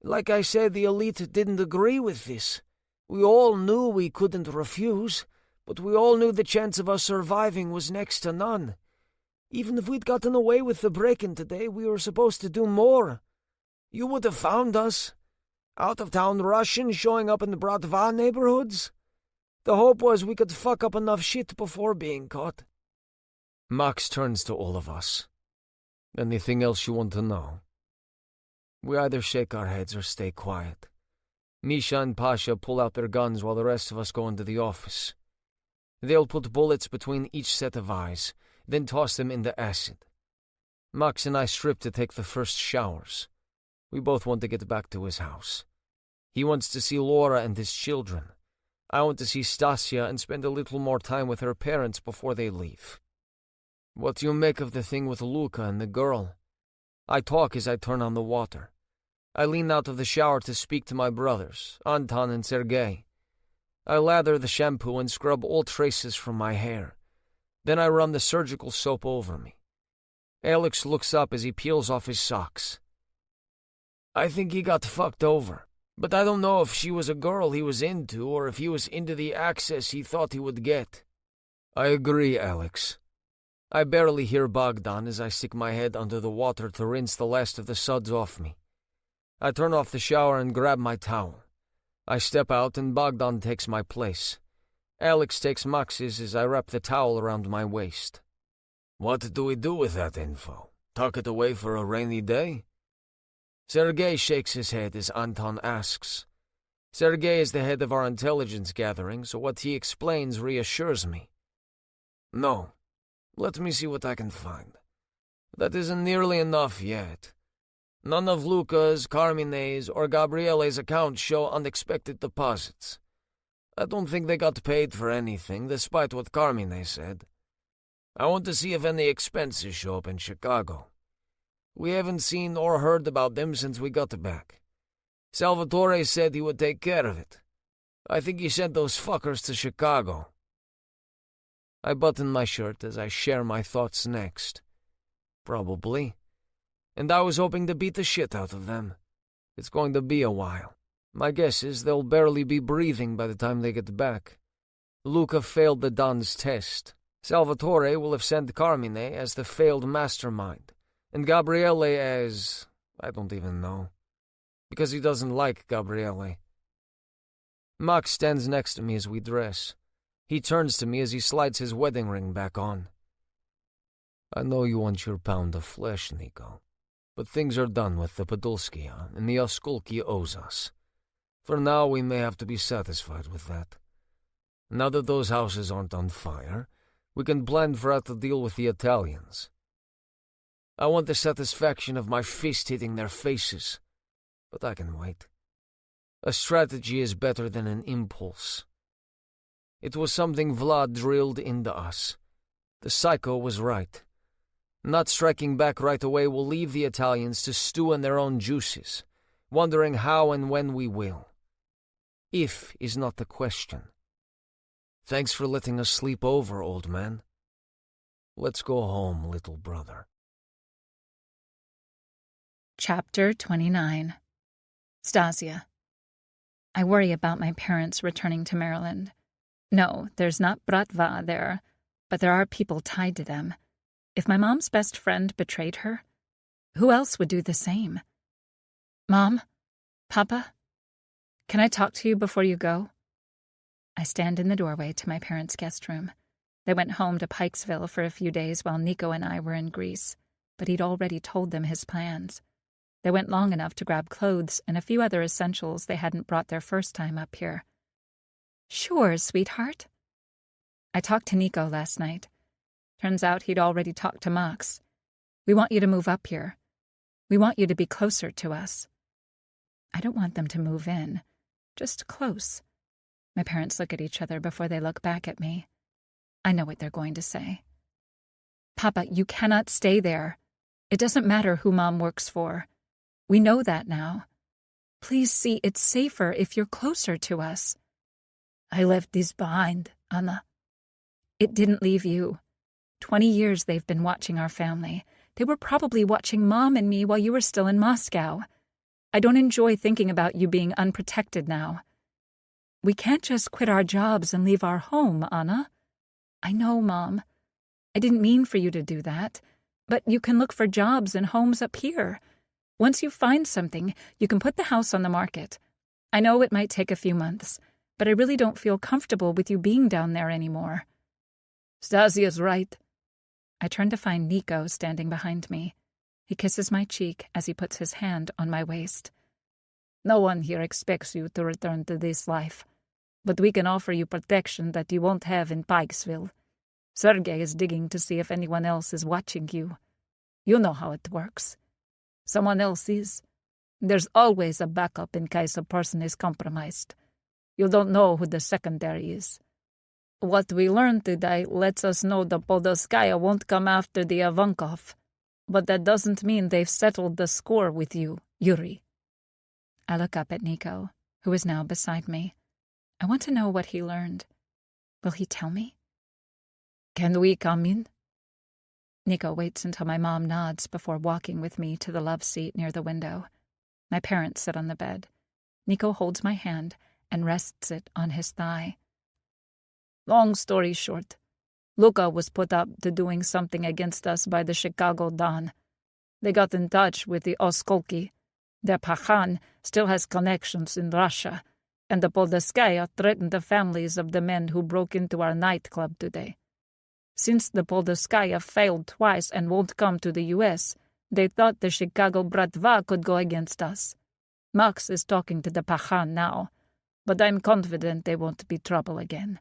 Like I said, the elite didn't agree with this. We all knew we couldn't refuse, but we all knew the chance of us surviving was next to none. Even if we'd gotten away with the break-in today, we were supposed to do more. You would have found us. Out-of-town Russians showing up in the Bratva neighborhoods. The hope was we could fuck up enough shit before being caught. Max turns to all of us. Anything else you want to know? We either shake our heads or stay quiet. Misha and Pasha pull out their guns while the rest of us go into the office. They'll put bullets between each set of eyes, then toss them into acid. Max and I strip to take the first showers. We both want to get back to his house. He wants to see Laura and his children. I want to see Stasia and spend a little more time with her parents before they leave. What do you make of the thing with Luca and the girl? I talk as I turn on the water. I lean out of the shower to speak to my brothers, Anton and Sergei. I lather the shampoo and scrub all traces from my hair. Then I run the surgical soap over me. Alex looks up as he peels off his socks. I think he got fucked over, but I don't know if she was a girl he was into or if he was into the access he thought he would get. I agree, Alex. I barely hear Bogdan as I stick my head under the water to rinse the last of the suds off me. I turn off the shower and grab my towel. I step out and Bogdan takes my place. Alex takes Max's as I wrap the towel around my waist. What do we do with that info? Tuck it away for a rainy day? Sergei shakes his head as Anton asks. Sergei is the head of our intelligence gathering, so what he explains reassures me. No. Let me see what I can find. That isn't nearly enough yet. None of Luca's, Carmine's, or Gabriele's accounts show unexpected deposits. I don't think they got paid for anything, despite what Carmine said. I want to see if any expenses show up in Chicago. We haven't seen or heard about them since we got back. Salvatore said he would take care of it. I think he sent those fuckers to Chicago. I button my shirt as I share my thoughts next. Probably. And I was hoping to beat the shit out of them. It's going to be a while. My guess is they'll barely be breathing by the time they get back. Luca failed the Don's test. Salvatore will have sent Carmine as the failed mastermind, and Gabriele as... I don't even know. Because he doesn't like Gabriele. Max stands next to me as we dress. He turns to me as he slides his wedding ring back on. I know you want your pound of flesh, Nico, but things are done with the Podolskia, and the Oskolki owes us. For now, we may have to be satisfied with that. Now that those houses aren't on fire, we can plan for how to deal with the Italians. I want the satisfaction of my fist hitting their faces, but I can wait. A strategy is better than an impulse. It was something Vlad drilled into us. The psycho was right. Not striking back right away will leave the Italians to stew in their own juices, wondering how and when we will. If is not the question. Thanks for letting us sleep over, old man. Let's go home, little brother. Chapter 29. Stasia. I worry about my parents returning to Maryland. No, there's not Bratva there, but there are people tied to them. If my mom's best friend betrayed her, who else would do the same? Mom? Papa? Can I talk to you before you go? I stand in the doorway to my parents' guest room. They went home to Pikesville for a few days while Nico and I were in Greece, but he'd already told them his plans. They went long enough to grab clothes and a few other essentials they hadn't brought their first time up here. Sure, sweetheart. I talked to Nico last night. Turns out he'd already talked to Max. We want you to move up here. We want you to be closer to us. I don't want them to move in, just close. My parents look at each other before they look back at me. I know what they're going to say. Papa, you cannot stay there. It doesn't matter who Mom works for. We know that now. Please see, it's safer if you're closer to us. I left this behind, Anna. It didn't leave you. 20 years they've been watching our family. They were probably watching Mom and me while you were still in Moscow. I don't enjoy thinking about you being unprotected now. We can't just quit our jobs and leave our home, Anna. I know, Mom. I didn't mean for you to do that, but you can look for jobs and homes up here. Once you find something, you can put the house on the market. I know it might take a few months, but I really don't feel comfortable with you being down there anymore. Stasia's right. I turn to find Nico standing behind me. He kisses my cheek as he puts his hand on my waist. No one here expects you to return to this life, but we can offer you protection that you won't have in Pikesville. Sergei is digging to see if anyone else is watching you. You know how it works. Someone else is. There's always a backup in case a person is compromised. You don't know who the secondary is. What we learned today lets us know the Podolskaya won't come after the Ivankov, but that doesn't mean they've settled the score with you, Yuri. I look up at Nico, who is now beside me. I want to know what he learned. Will he tell me? Can we come in? Nico waits until my mom nods before walking with me to the love seat near the window. My parents sit on the bed. Nico holds my hand and rests it on his thigh. Long story short, Luka was put up to doing something against us by the Chicago Don. They got in touch with the Oskolki. Their Pakhan still has connections in Russia, and the Podolskaya threatened the families of the men who broke into our nightclub today. Since the Podolskaya failed twice and won't come to the U.S., they thought the Chicago Bratva could go against us. Max is talking to the Pakhan now, but I'm confident they won't be trouble again.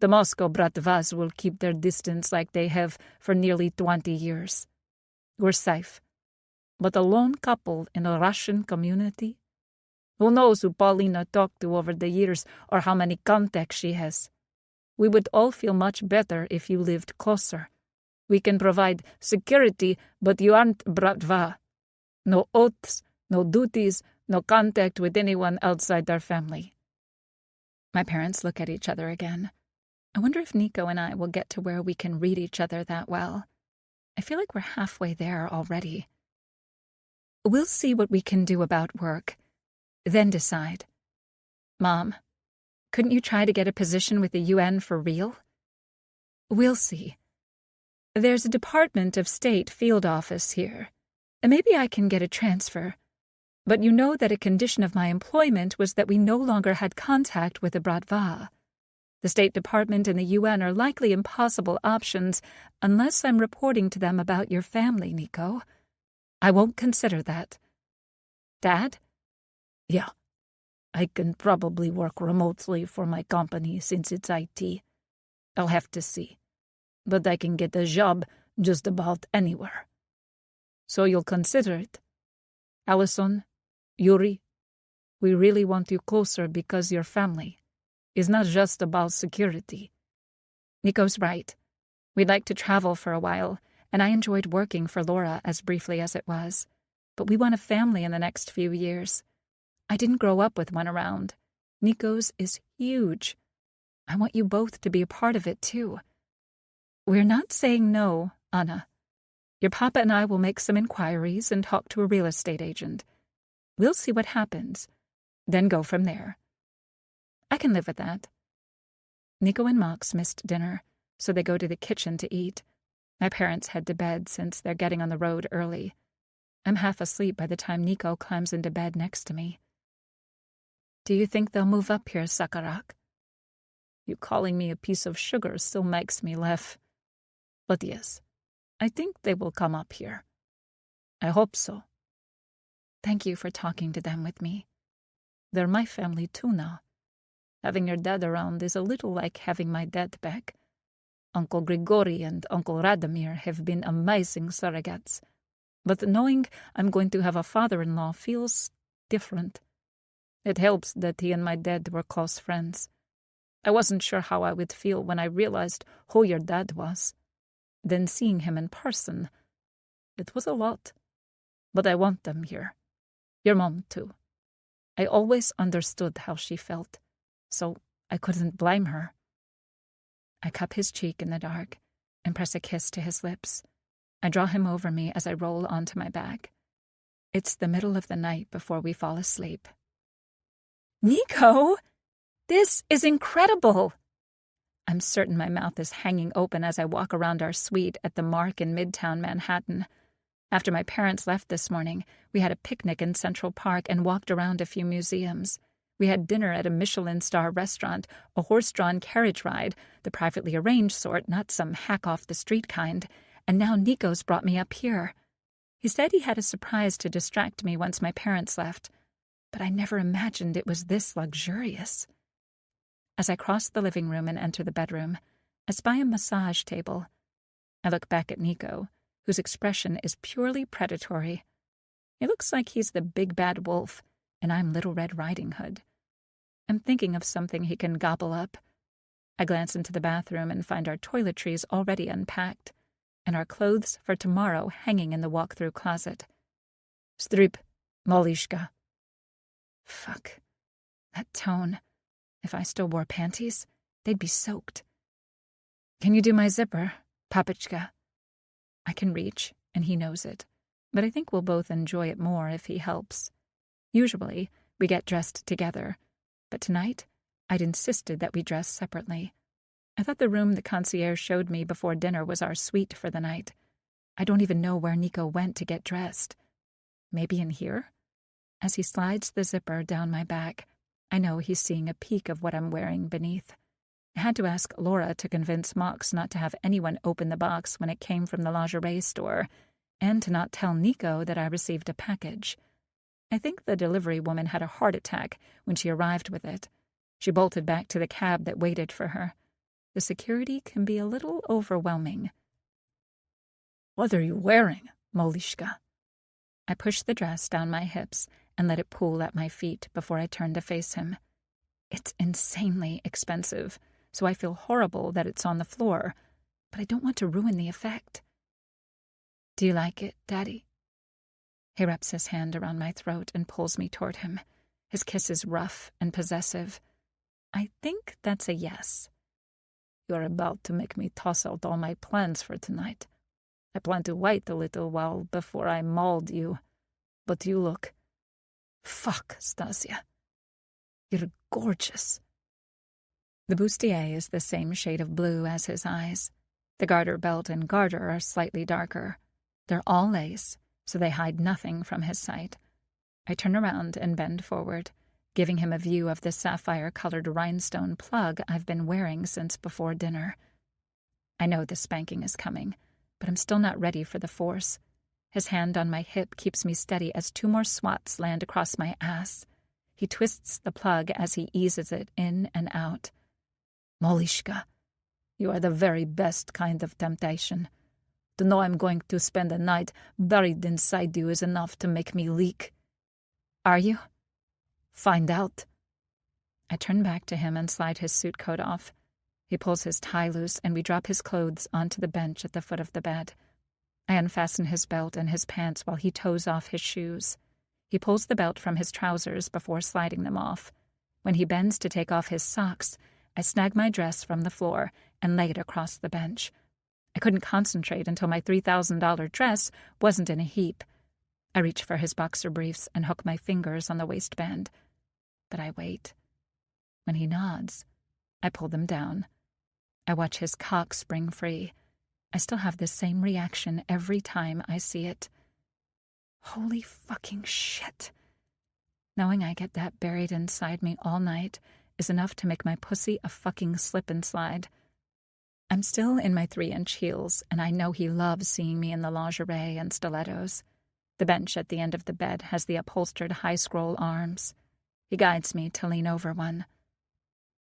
The Moscow Bratvas will keep their distance like they have for nearly 20 years. We're safe. But a lone couple in a Russian community? Who knows who Paulina talked to over the years or how many contacts she has? We would all feel much better if you lived closer. We can provide security, but you aren't Bratva. No oaths, no duties, no contact with anyone outside our family. My parents look at each other again. I wonder if Nico and I will get to where we can read each other that well. I feel like we're halfway there already. We'll see what we can do about work, then decide. Mom, couldn't you try to get a position with the UN for real? We'll see. There's a Department of State field office here, and maybe I can get a transfer. But you know that a condition of my employment was that we no longer had contact with the Bratva. The State Department and the UN are likely impossible options unless I'm reporting to them about your family, Nico. I won't consider that. Dad? Yeah. I can probably work remotely for my company since it's IT. I'll have to see. But I can get a job just about anywhere. So you'll consider it? Allison, Yuri, we really want you closer because your family is not just about security. Nico's right. We'd like to travel for a while, and I enjoyed working for Laura as briefly as it was. But we want a family in the next few years. I didn't grow up with one around. Nico's is huge. I want you both to be a part of it, too. We're not saying no, Anna. Your papa and I will make some inquiries and talk to a real estate agent. We'll see what happens, then go from there. I can live with that. Nico and Mox missed dinner, so they go to the kitchen to eat. My parents head to bed since they're getting on the road early. I'm half asleep by the time Nico climbs into bed next to me. Do you think they'll move up here, Sakarak? You calling me a piece of sugar still makes me laugh. But yes, I think they will come up here. I hope so. Thank you for talking to them with me. They're my family too now. Having your dad around is a little like having my dad back. Uncle Grigori and Uncle Radomir have been amazing surrogates. But knowing I'm going to have a father-in-law feels different. It helps that he and my dad were close friends. I wasn't sure how I would feel when I realized who your dad was. Then seeing him in person, it was a lot. But I want them here. Your mom, too. I always understood how she felt, so I couldn't blame her. I cup his cheek in the dark and press a kiss to his lips. I draw him over me as I roll onto my back. It's the middle of the night before we fall asleep. Nico! This is incredible! I'm certain my mouth is hanging open as I walk around our suite at the Mark in Midtown Manhattan. After my parents left this morning, we had a picnic in Central Park and walked around a few museums. We had dinner at a Michelin star restaurant, a horse-drawn carriage ride, the privately arranged sort, not some hack-off-the-street kind, and now Nico's brought me up here. He said he had a surprise to distract me once my parents left, but I never imagined it was this luxurious. As I cross the living room and enter the bedroom, I spy a massage table. I look back at Nico, whose expression is purely predatory. He looks like he's the big bad wolf, and I'm Little Red Riding Hood. I'm thinking of something he can gobble up. I glance into the bathroom and find our toiletries already unpacked, and our clothes for tomorrow hanging in the walk-through closet. Stryp, Molishka. Fuck. That tone. If I still wore panties, they'd be soaked. Can you do my zipper, Papichka? I can reach, and he knows it, but I think we'll both enjoy it more if he helps. Usually, we get dressed together, but tonight, I'd insisted that we dress separately. I thought the room the concierge showed me before dinner was our suite for the night. I don't even know where Nico went to get dressed. Maybe in here? As he slides the zipper down my back, I know he's seeing a peek of what I'm wearing beneath. I had to ask Laura to convince Mox not to have anyone open the box when it came from the lingerie store, and to not tell Nico that I received a package. I think the delivery woman had a heart attack when she arrived with it. She bolted back to the cab that waited for her. The security can be a little overwhelming. What are you wearing, Molishka? I push the dress down my hips and let it pool at my feet before I turn to face him. It's insanely expensive, so I feel horrible that it's on the floor, but I don't want to ruin the effect. Do you like it, Daddy? He wraps his hand around my throat and pulls me toward him. His kiss is rough and possessive. I think that's a yes. You're about to make me toss out all my plans for tonight. I plan to wait a little while before I mauled you, but you look... Fuck, Stasia. You're gorgeous. The bustier is the same shade of blue as his eyes. The garter belt and garter are slightly darker. They're all lace, so they hide nothing from his sight. I turn around and bend forward, giving him a view of the sapphire-colored rhinestone plug I've been wearing since before dinner. I know the spanking is coming, but I'm still not ready for the force. His hand on my hip keeps me steady as 2 more swats land across my ass. He twists the plug as he eases it in and out. Molishka, you are the very best kind of temptation. To know I'm going to spend a night buried inside you is enough to make me leak. Are you? Find out. I turn back to him and slide his suit coat off. He pulls his tie loose and we drop his clothes onto the bench at the foot of the bed. I unfasten his belt and his pants while he toes off his shoes. He pulls the belt from his trousers before sliding them off. When he bends to take off his socks, I snag my dress from the floor and lay it across the bench. I couldn't concentrate until my $3,000 dress wasn't in a heap. I reach for his boxer briefs and hook my fingers on the waistband. But I wait. When he nods, I pull them down. I watch his cock spring free. I still have the same reaction every time I see it. Holy fucking shit. Knowing I get that buried inside me all night is enough to make my pussy a fucking slip and slide. I'm still in my 3-inch heels, and I know he loves seeing me in the lingerie and stilettos. The bench at the end of the bed has the upholstered high-scroll arms. He guides me to lean over one.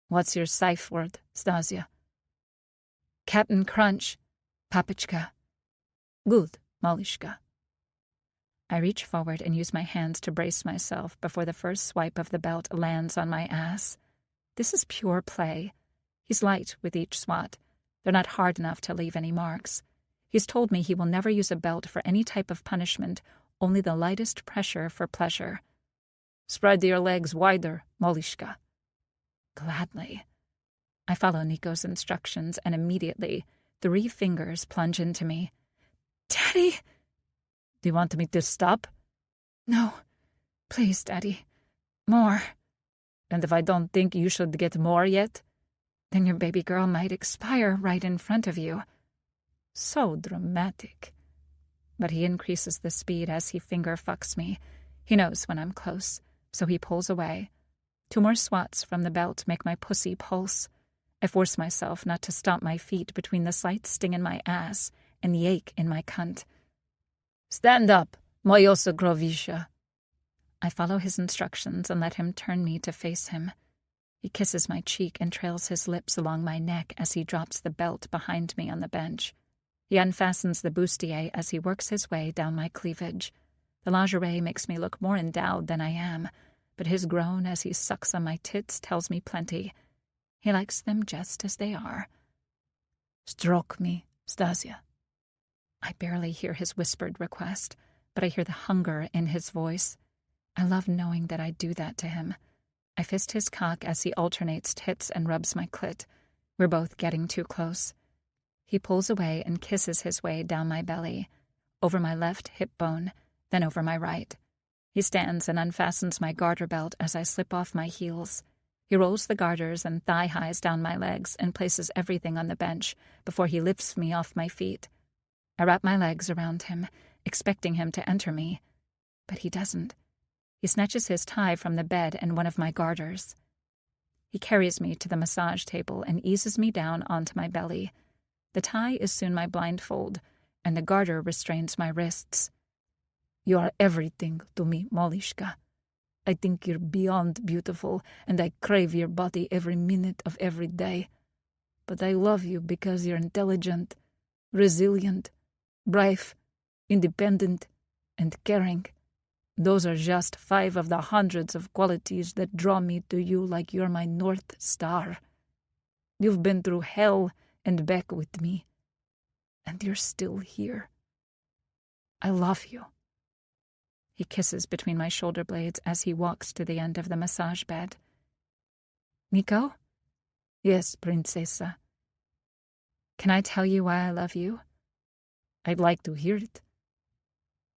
What's your safe word, Stasia? Captain Crunch, Papichka. Good, Malishka. I reach forward and use my hands to brace myself before the first swipe of the belt lands on my ass. This is pure play. He's light with each swat. They're not hard enough to leave any marks. He's told me he will never use a belt for any type of punishment, only the lightest pressure for pleasure. Spread your legs wider, Malishka. Gladly. I follow Nico's instructions, and immediately 3 fingers plunge into me. Daddy! Do you want me to stop? No. Please, Daddy. More. And if I don't think you should get more yet, then your baby girl might expire right in front of you. So dramatic. But he increases the speed as he finger fucks me. He knows when I'm close, so he pulls away. 2 more swats from the belt make my pussy pulse. I force myself not to stomp my feet between the slight sting in my ass and the ache in my cunt. Stand up, moja Grovisha. I follow his instructions and let him turn me to face him. He kisses my cheek and trails his lips along my neck as he drops the belt behind me on the bench. He unfastens the bustier as he works his way down my cleavage. The lingerie makes me look more endowed than I am, but his groan as he sucks on my tits tells me plenty. He likes them just as they are. Stroke me, Stasia. I barely hear his whispered request, but I hear the hunger in his voice. I love knowing that I do that to him. I fist his cock as he alternates tits and rubs my clit. We're both getting too close. He pulls away and kisses his way down my belly, over my left hip bone, then over my right. He stands and unfastens my garter belt as I slip off my heels. He rolls the garters and thigh highs down my legs and places everything on the bench before he lifts me off my feet. I wrap my legs around him, expecting him to enter me, but he doesn't. He snatches his tie from the bed and one of my garters. He carries me to the massage table and eases me down onto my belly. The tie is soon my blindfold, and the garter restrains my wrists. You are everything to me, Malishka. I think you're beyond beautiful, and I crave your body every minute of every day. But I love you because you're intelligent, resilient, brave, independent, and caring. Those are just 5 of the hundreds of qualities that draw me to you like you're my North Star. You've been through hell and back with me, and you're still here. I love you. He kisses between my shoulder blades as he walks to the end of the massage bed. Nico? Yes, Princesa. Can I tell you why I love you? I'd like to hear it.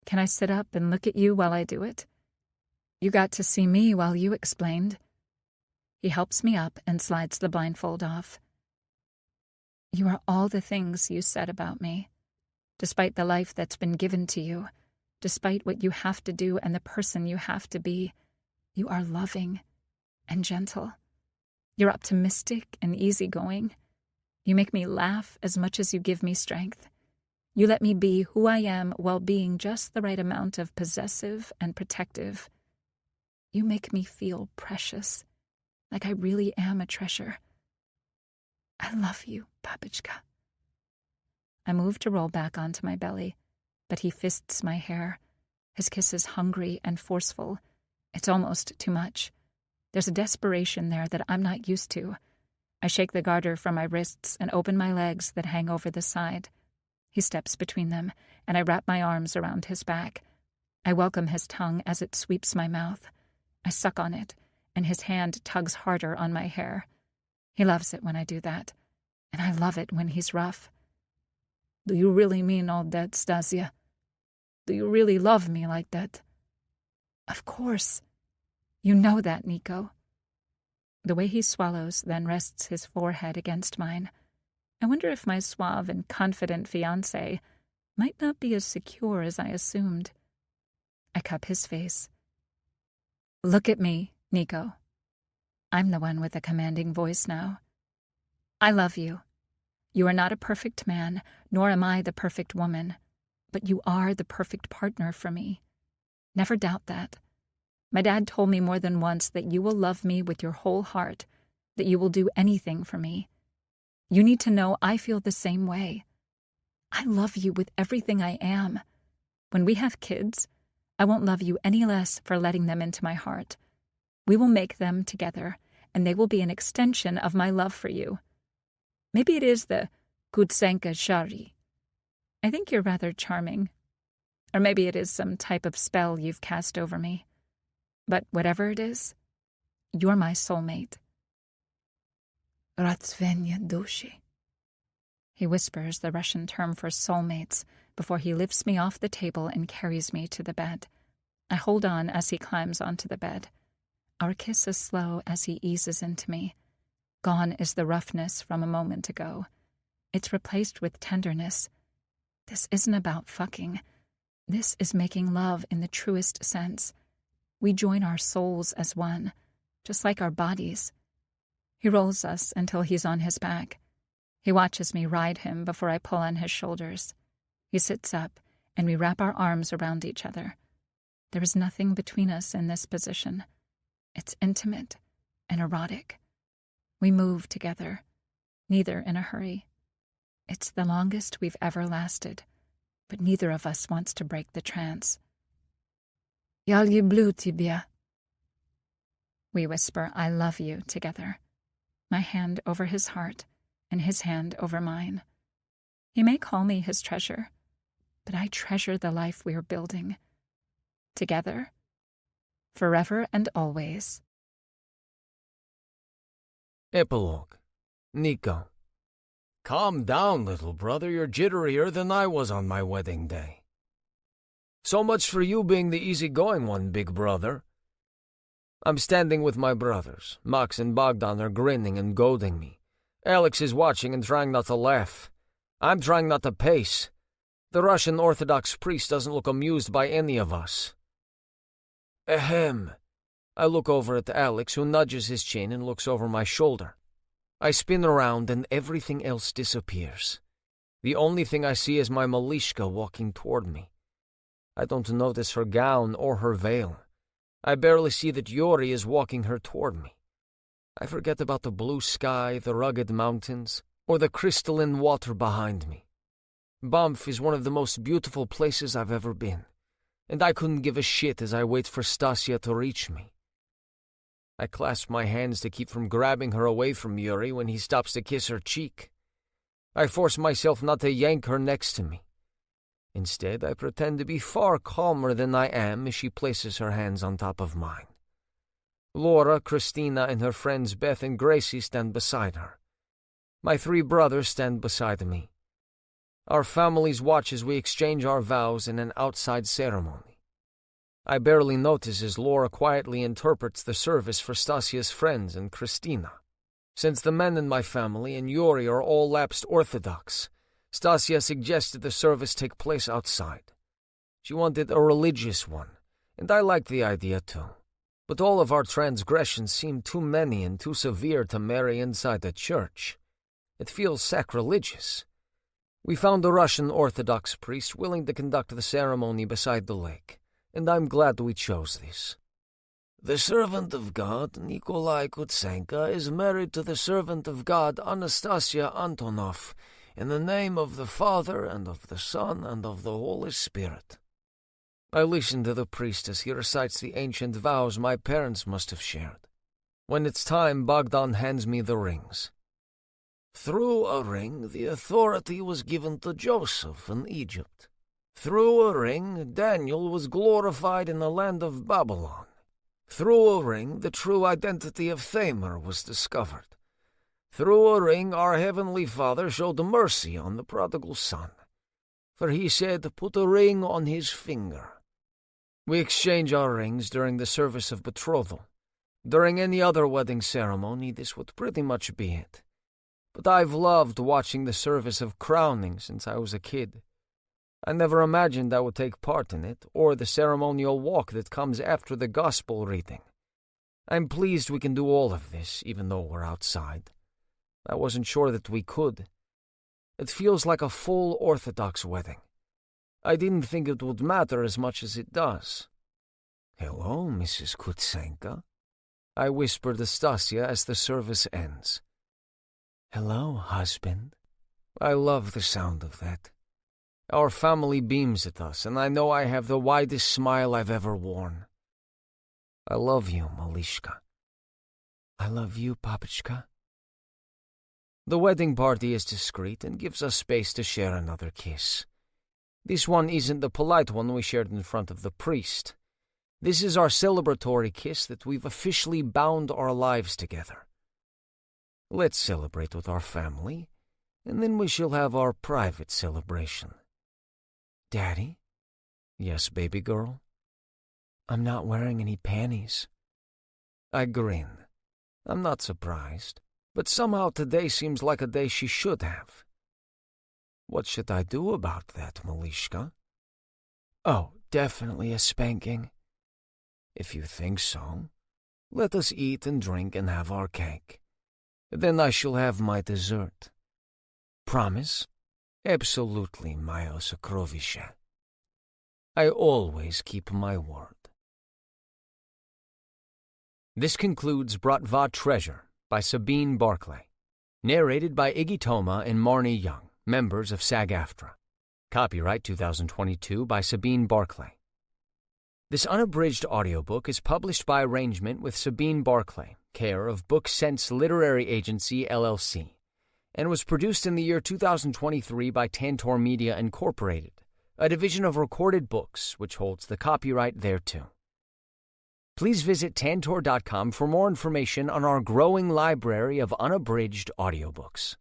Can I sit up and look at you while I do it? You got to see me while you explained. He helps me up and slides the blindfold off. You are all the things you said about me. Despite the life that's been given to you, despite what you have to do and the person you have to be, you are loving and gentle. You're optimistic and easygoing. You make me laugh as much as you give me strength. You let me be who I am while being just the right amount of possessive and protective. You make me feel precious, like I really am a treasure. I love you, Papichka. I move to roll back onto my belly, but he fists my hair. His kiss is hungry and forceful. It's almost too much. There's a desperation there that I'm not used to. I shake the garter from my wrists and open my legs that hang over the side. He steps between them, and I wrap my arms around his back. I welcome his tongue as it sweeps my mouth. I suck on it, and his hand tugs harder on my hair. He loves it when I do that, and I love it when he's rough. Do you really mean all that, Stasia? Do you really love me like that? Of course. You know that, Nico. The way he swallows, then rests his forehead against mine. I wonder if my suave and confident fiancé might not be as secure as I assumed. I cup his face. Look at me, Nico. I'm the one with the commanding voice now. I love you. You are not a perfect man, nor am I the perfect woman, but you are the perfect partner for me. Never doubt that. My dad told me more than once that you will love me with your whole heart, that you will do anything for me. You need to know I feel the same way. I love you with everything I am. When we have kids, I won't love you any less for letting them into my heart. We will make them together, and they will be an extension of my love for you. Maybe it is the Kutsenka Shari. I think you're rather charming. Or maybe it is some type of spell you've cast over me. But whatever it is, you're my soulmate. Ratsvenya dushi. He whispers the Russian term for soulmates before he lifts me off the table and carries me to the bed. I hold on as he climbs onto the bed. Our kiss is slow as he eases into me. Gone is the roughness from a moment ago. It's replaced with tenderness. This isn't about fucking. This is making love in the truest sense. We join our souls as one, just like our bodies. He rolls us until he's on his back. He watches me ride him before I pull on his shoulders. He sits up, and we wrap our arms around each other. There is nothing between us in this position. It's intimate and erotic. We move together, neither in a hurry. It's the longest we've ever lasted, but neither of us wants to break the trance. Jag lubię тебя. We whisper, I love you, together. My hand over his heart, and his hand over mine. He may call me his treasure, but I treasure the life we're building. Together, forever and always. Epilogue. Nico. Calm down, little brother. You're jitterier than I was on my wedding day. So much for you being the easygoing one, big brother. I'm standing with my brothers. Max and Bogdan are grinning and goading me. Alex is watching and trying not to laugh. I'm trying not to pace. The Russian Orthodox priest doesn't look amused by any of us. Ahem. I look over at Alex, who nudges his chin and looks over my shoulder. I spin around and everything else disappears. The only thing I see is my Malishka walking toward me. I don't notice her gown or her veil. I barely see that Yuri is walking her toward me. I forget about the blue sky, the rugged mountains, or the crystalline water behind me. Banff is one of the most beautiful places I've ever been, and I couldn't give a shit as I wait for Stasia to reach me. I clasp my hands to keep from grabbing her away from Yuri when he stops to kiss her cheek. I force myself not to yank her next to me. Instead, I pretend to be far calmer than I am as she places her hands on top of mine. Laura, Christina, and her friends Beth and Gracie stand beside her. My 3 brothers stand beside me. Our families watch as we exchange our vows in an outside ceremony. I barely notice as Laura quietly interprets the service for Stasia's friends and Christina. Since the men in my family and Yuri are all lapsed Orthodox, Stasia suggested the service take place outside. She wanted a religious one, and I liked the idea too. But all of our transgressions seem too many and too severe to marry inside the church. It feels sacrilegious. We found a Russian Orthodox priest willing to conduct the ceremony beside the lake, and I'm glad we chose this. The servant of God, Nikolai Kutsenka, is married to the servant of God, Anastasia Antonov, in the name of the Father, and of the Son, and of the Holy Spirit. I listen to the priest as he recites the ancient vows my parents must have shared. When it's time, Bogdan hands me the rings. Through a ring, the authority was given to Joseph in Egypt. Through a ring, Daniel was glorified in the land of Babylon. Through a ring, the true identity of Thamar was discovered. Through a ring, our Heavenly Father showed mercy on the prodigal son. for he said, "Put a ring on his finger." We exchange our rings during the service of betrothal. During any other wedding ceremony, this would pretty much be it. But I've loved watching the service of crowning since I was a kid. I never imagined I would take part in it, or the ceremonial walk that comes after the gospel reading. I'm pleased we can do all of this, even though we're outside. I wasn't sure that we could. It feels like a full Orthodox wedding. I didn't think it would matter as much as it does. "Hello, Mrs. Kutsenka," I whispered to Stasia as the service ends. Hello, husband. I love the sound of that. Our family beams at us, and I know I have the widest smile I've ever worn. I love you, Malishka. I love you, Papachka. The wedding party is discreet and gives us space to share another kiss. This one isn't the polite one we shared in front of the priest. This is our celebratory kiss that we've officially bound our lives together. Let's celebrate with our family, and then we shall have our private celebration. Daddy? Yes, baby girl? I'm not wearing any panties. I grin. I'm not surprised, but somehow today seems like a day she should have. What should I do about that, Malishka? Oh, definitely a spanking. If you think so, let us eat and drink and have our cake. Then I shall have my dessert. Promise? Absolutely, Maya Sokrovisha. I always keep my word. This concludes Bratva Treasure by Sabine Barclay. Narrated by Iggy Toma and Marnie Young, members of SAG-AFTRA. Copyright 2022 by Sabine Barclay. This unabridged audiobook is published by arrangement with Sabine Barclay, care of Book Sense Literary Agency, LLC, and was produced in the year 2023 by Tantor Media Incorporated, a division of Recorded Books, which holds the copyright thereto. Please visit Tantor.com for more information on our growing library of unabridged audiobooks.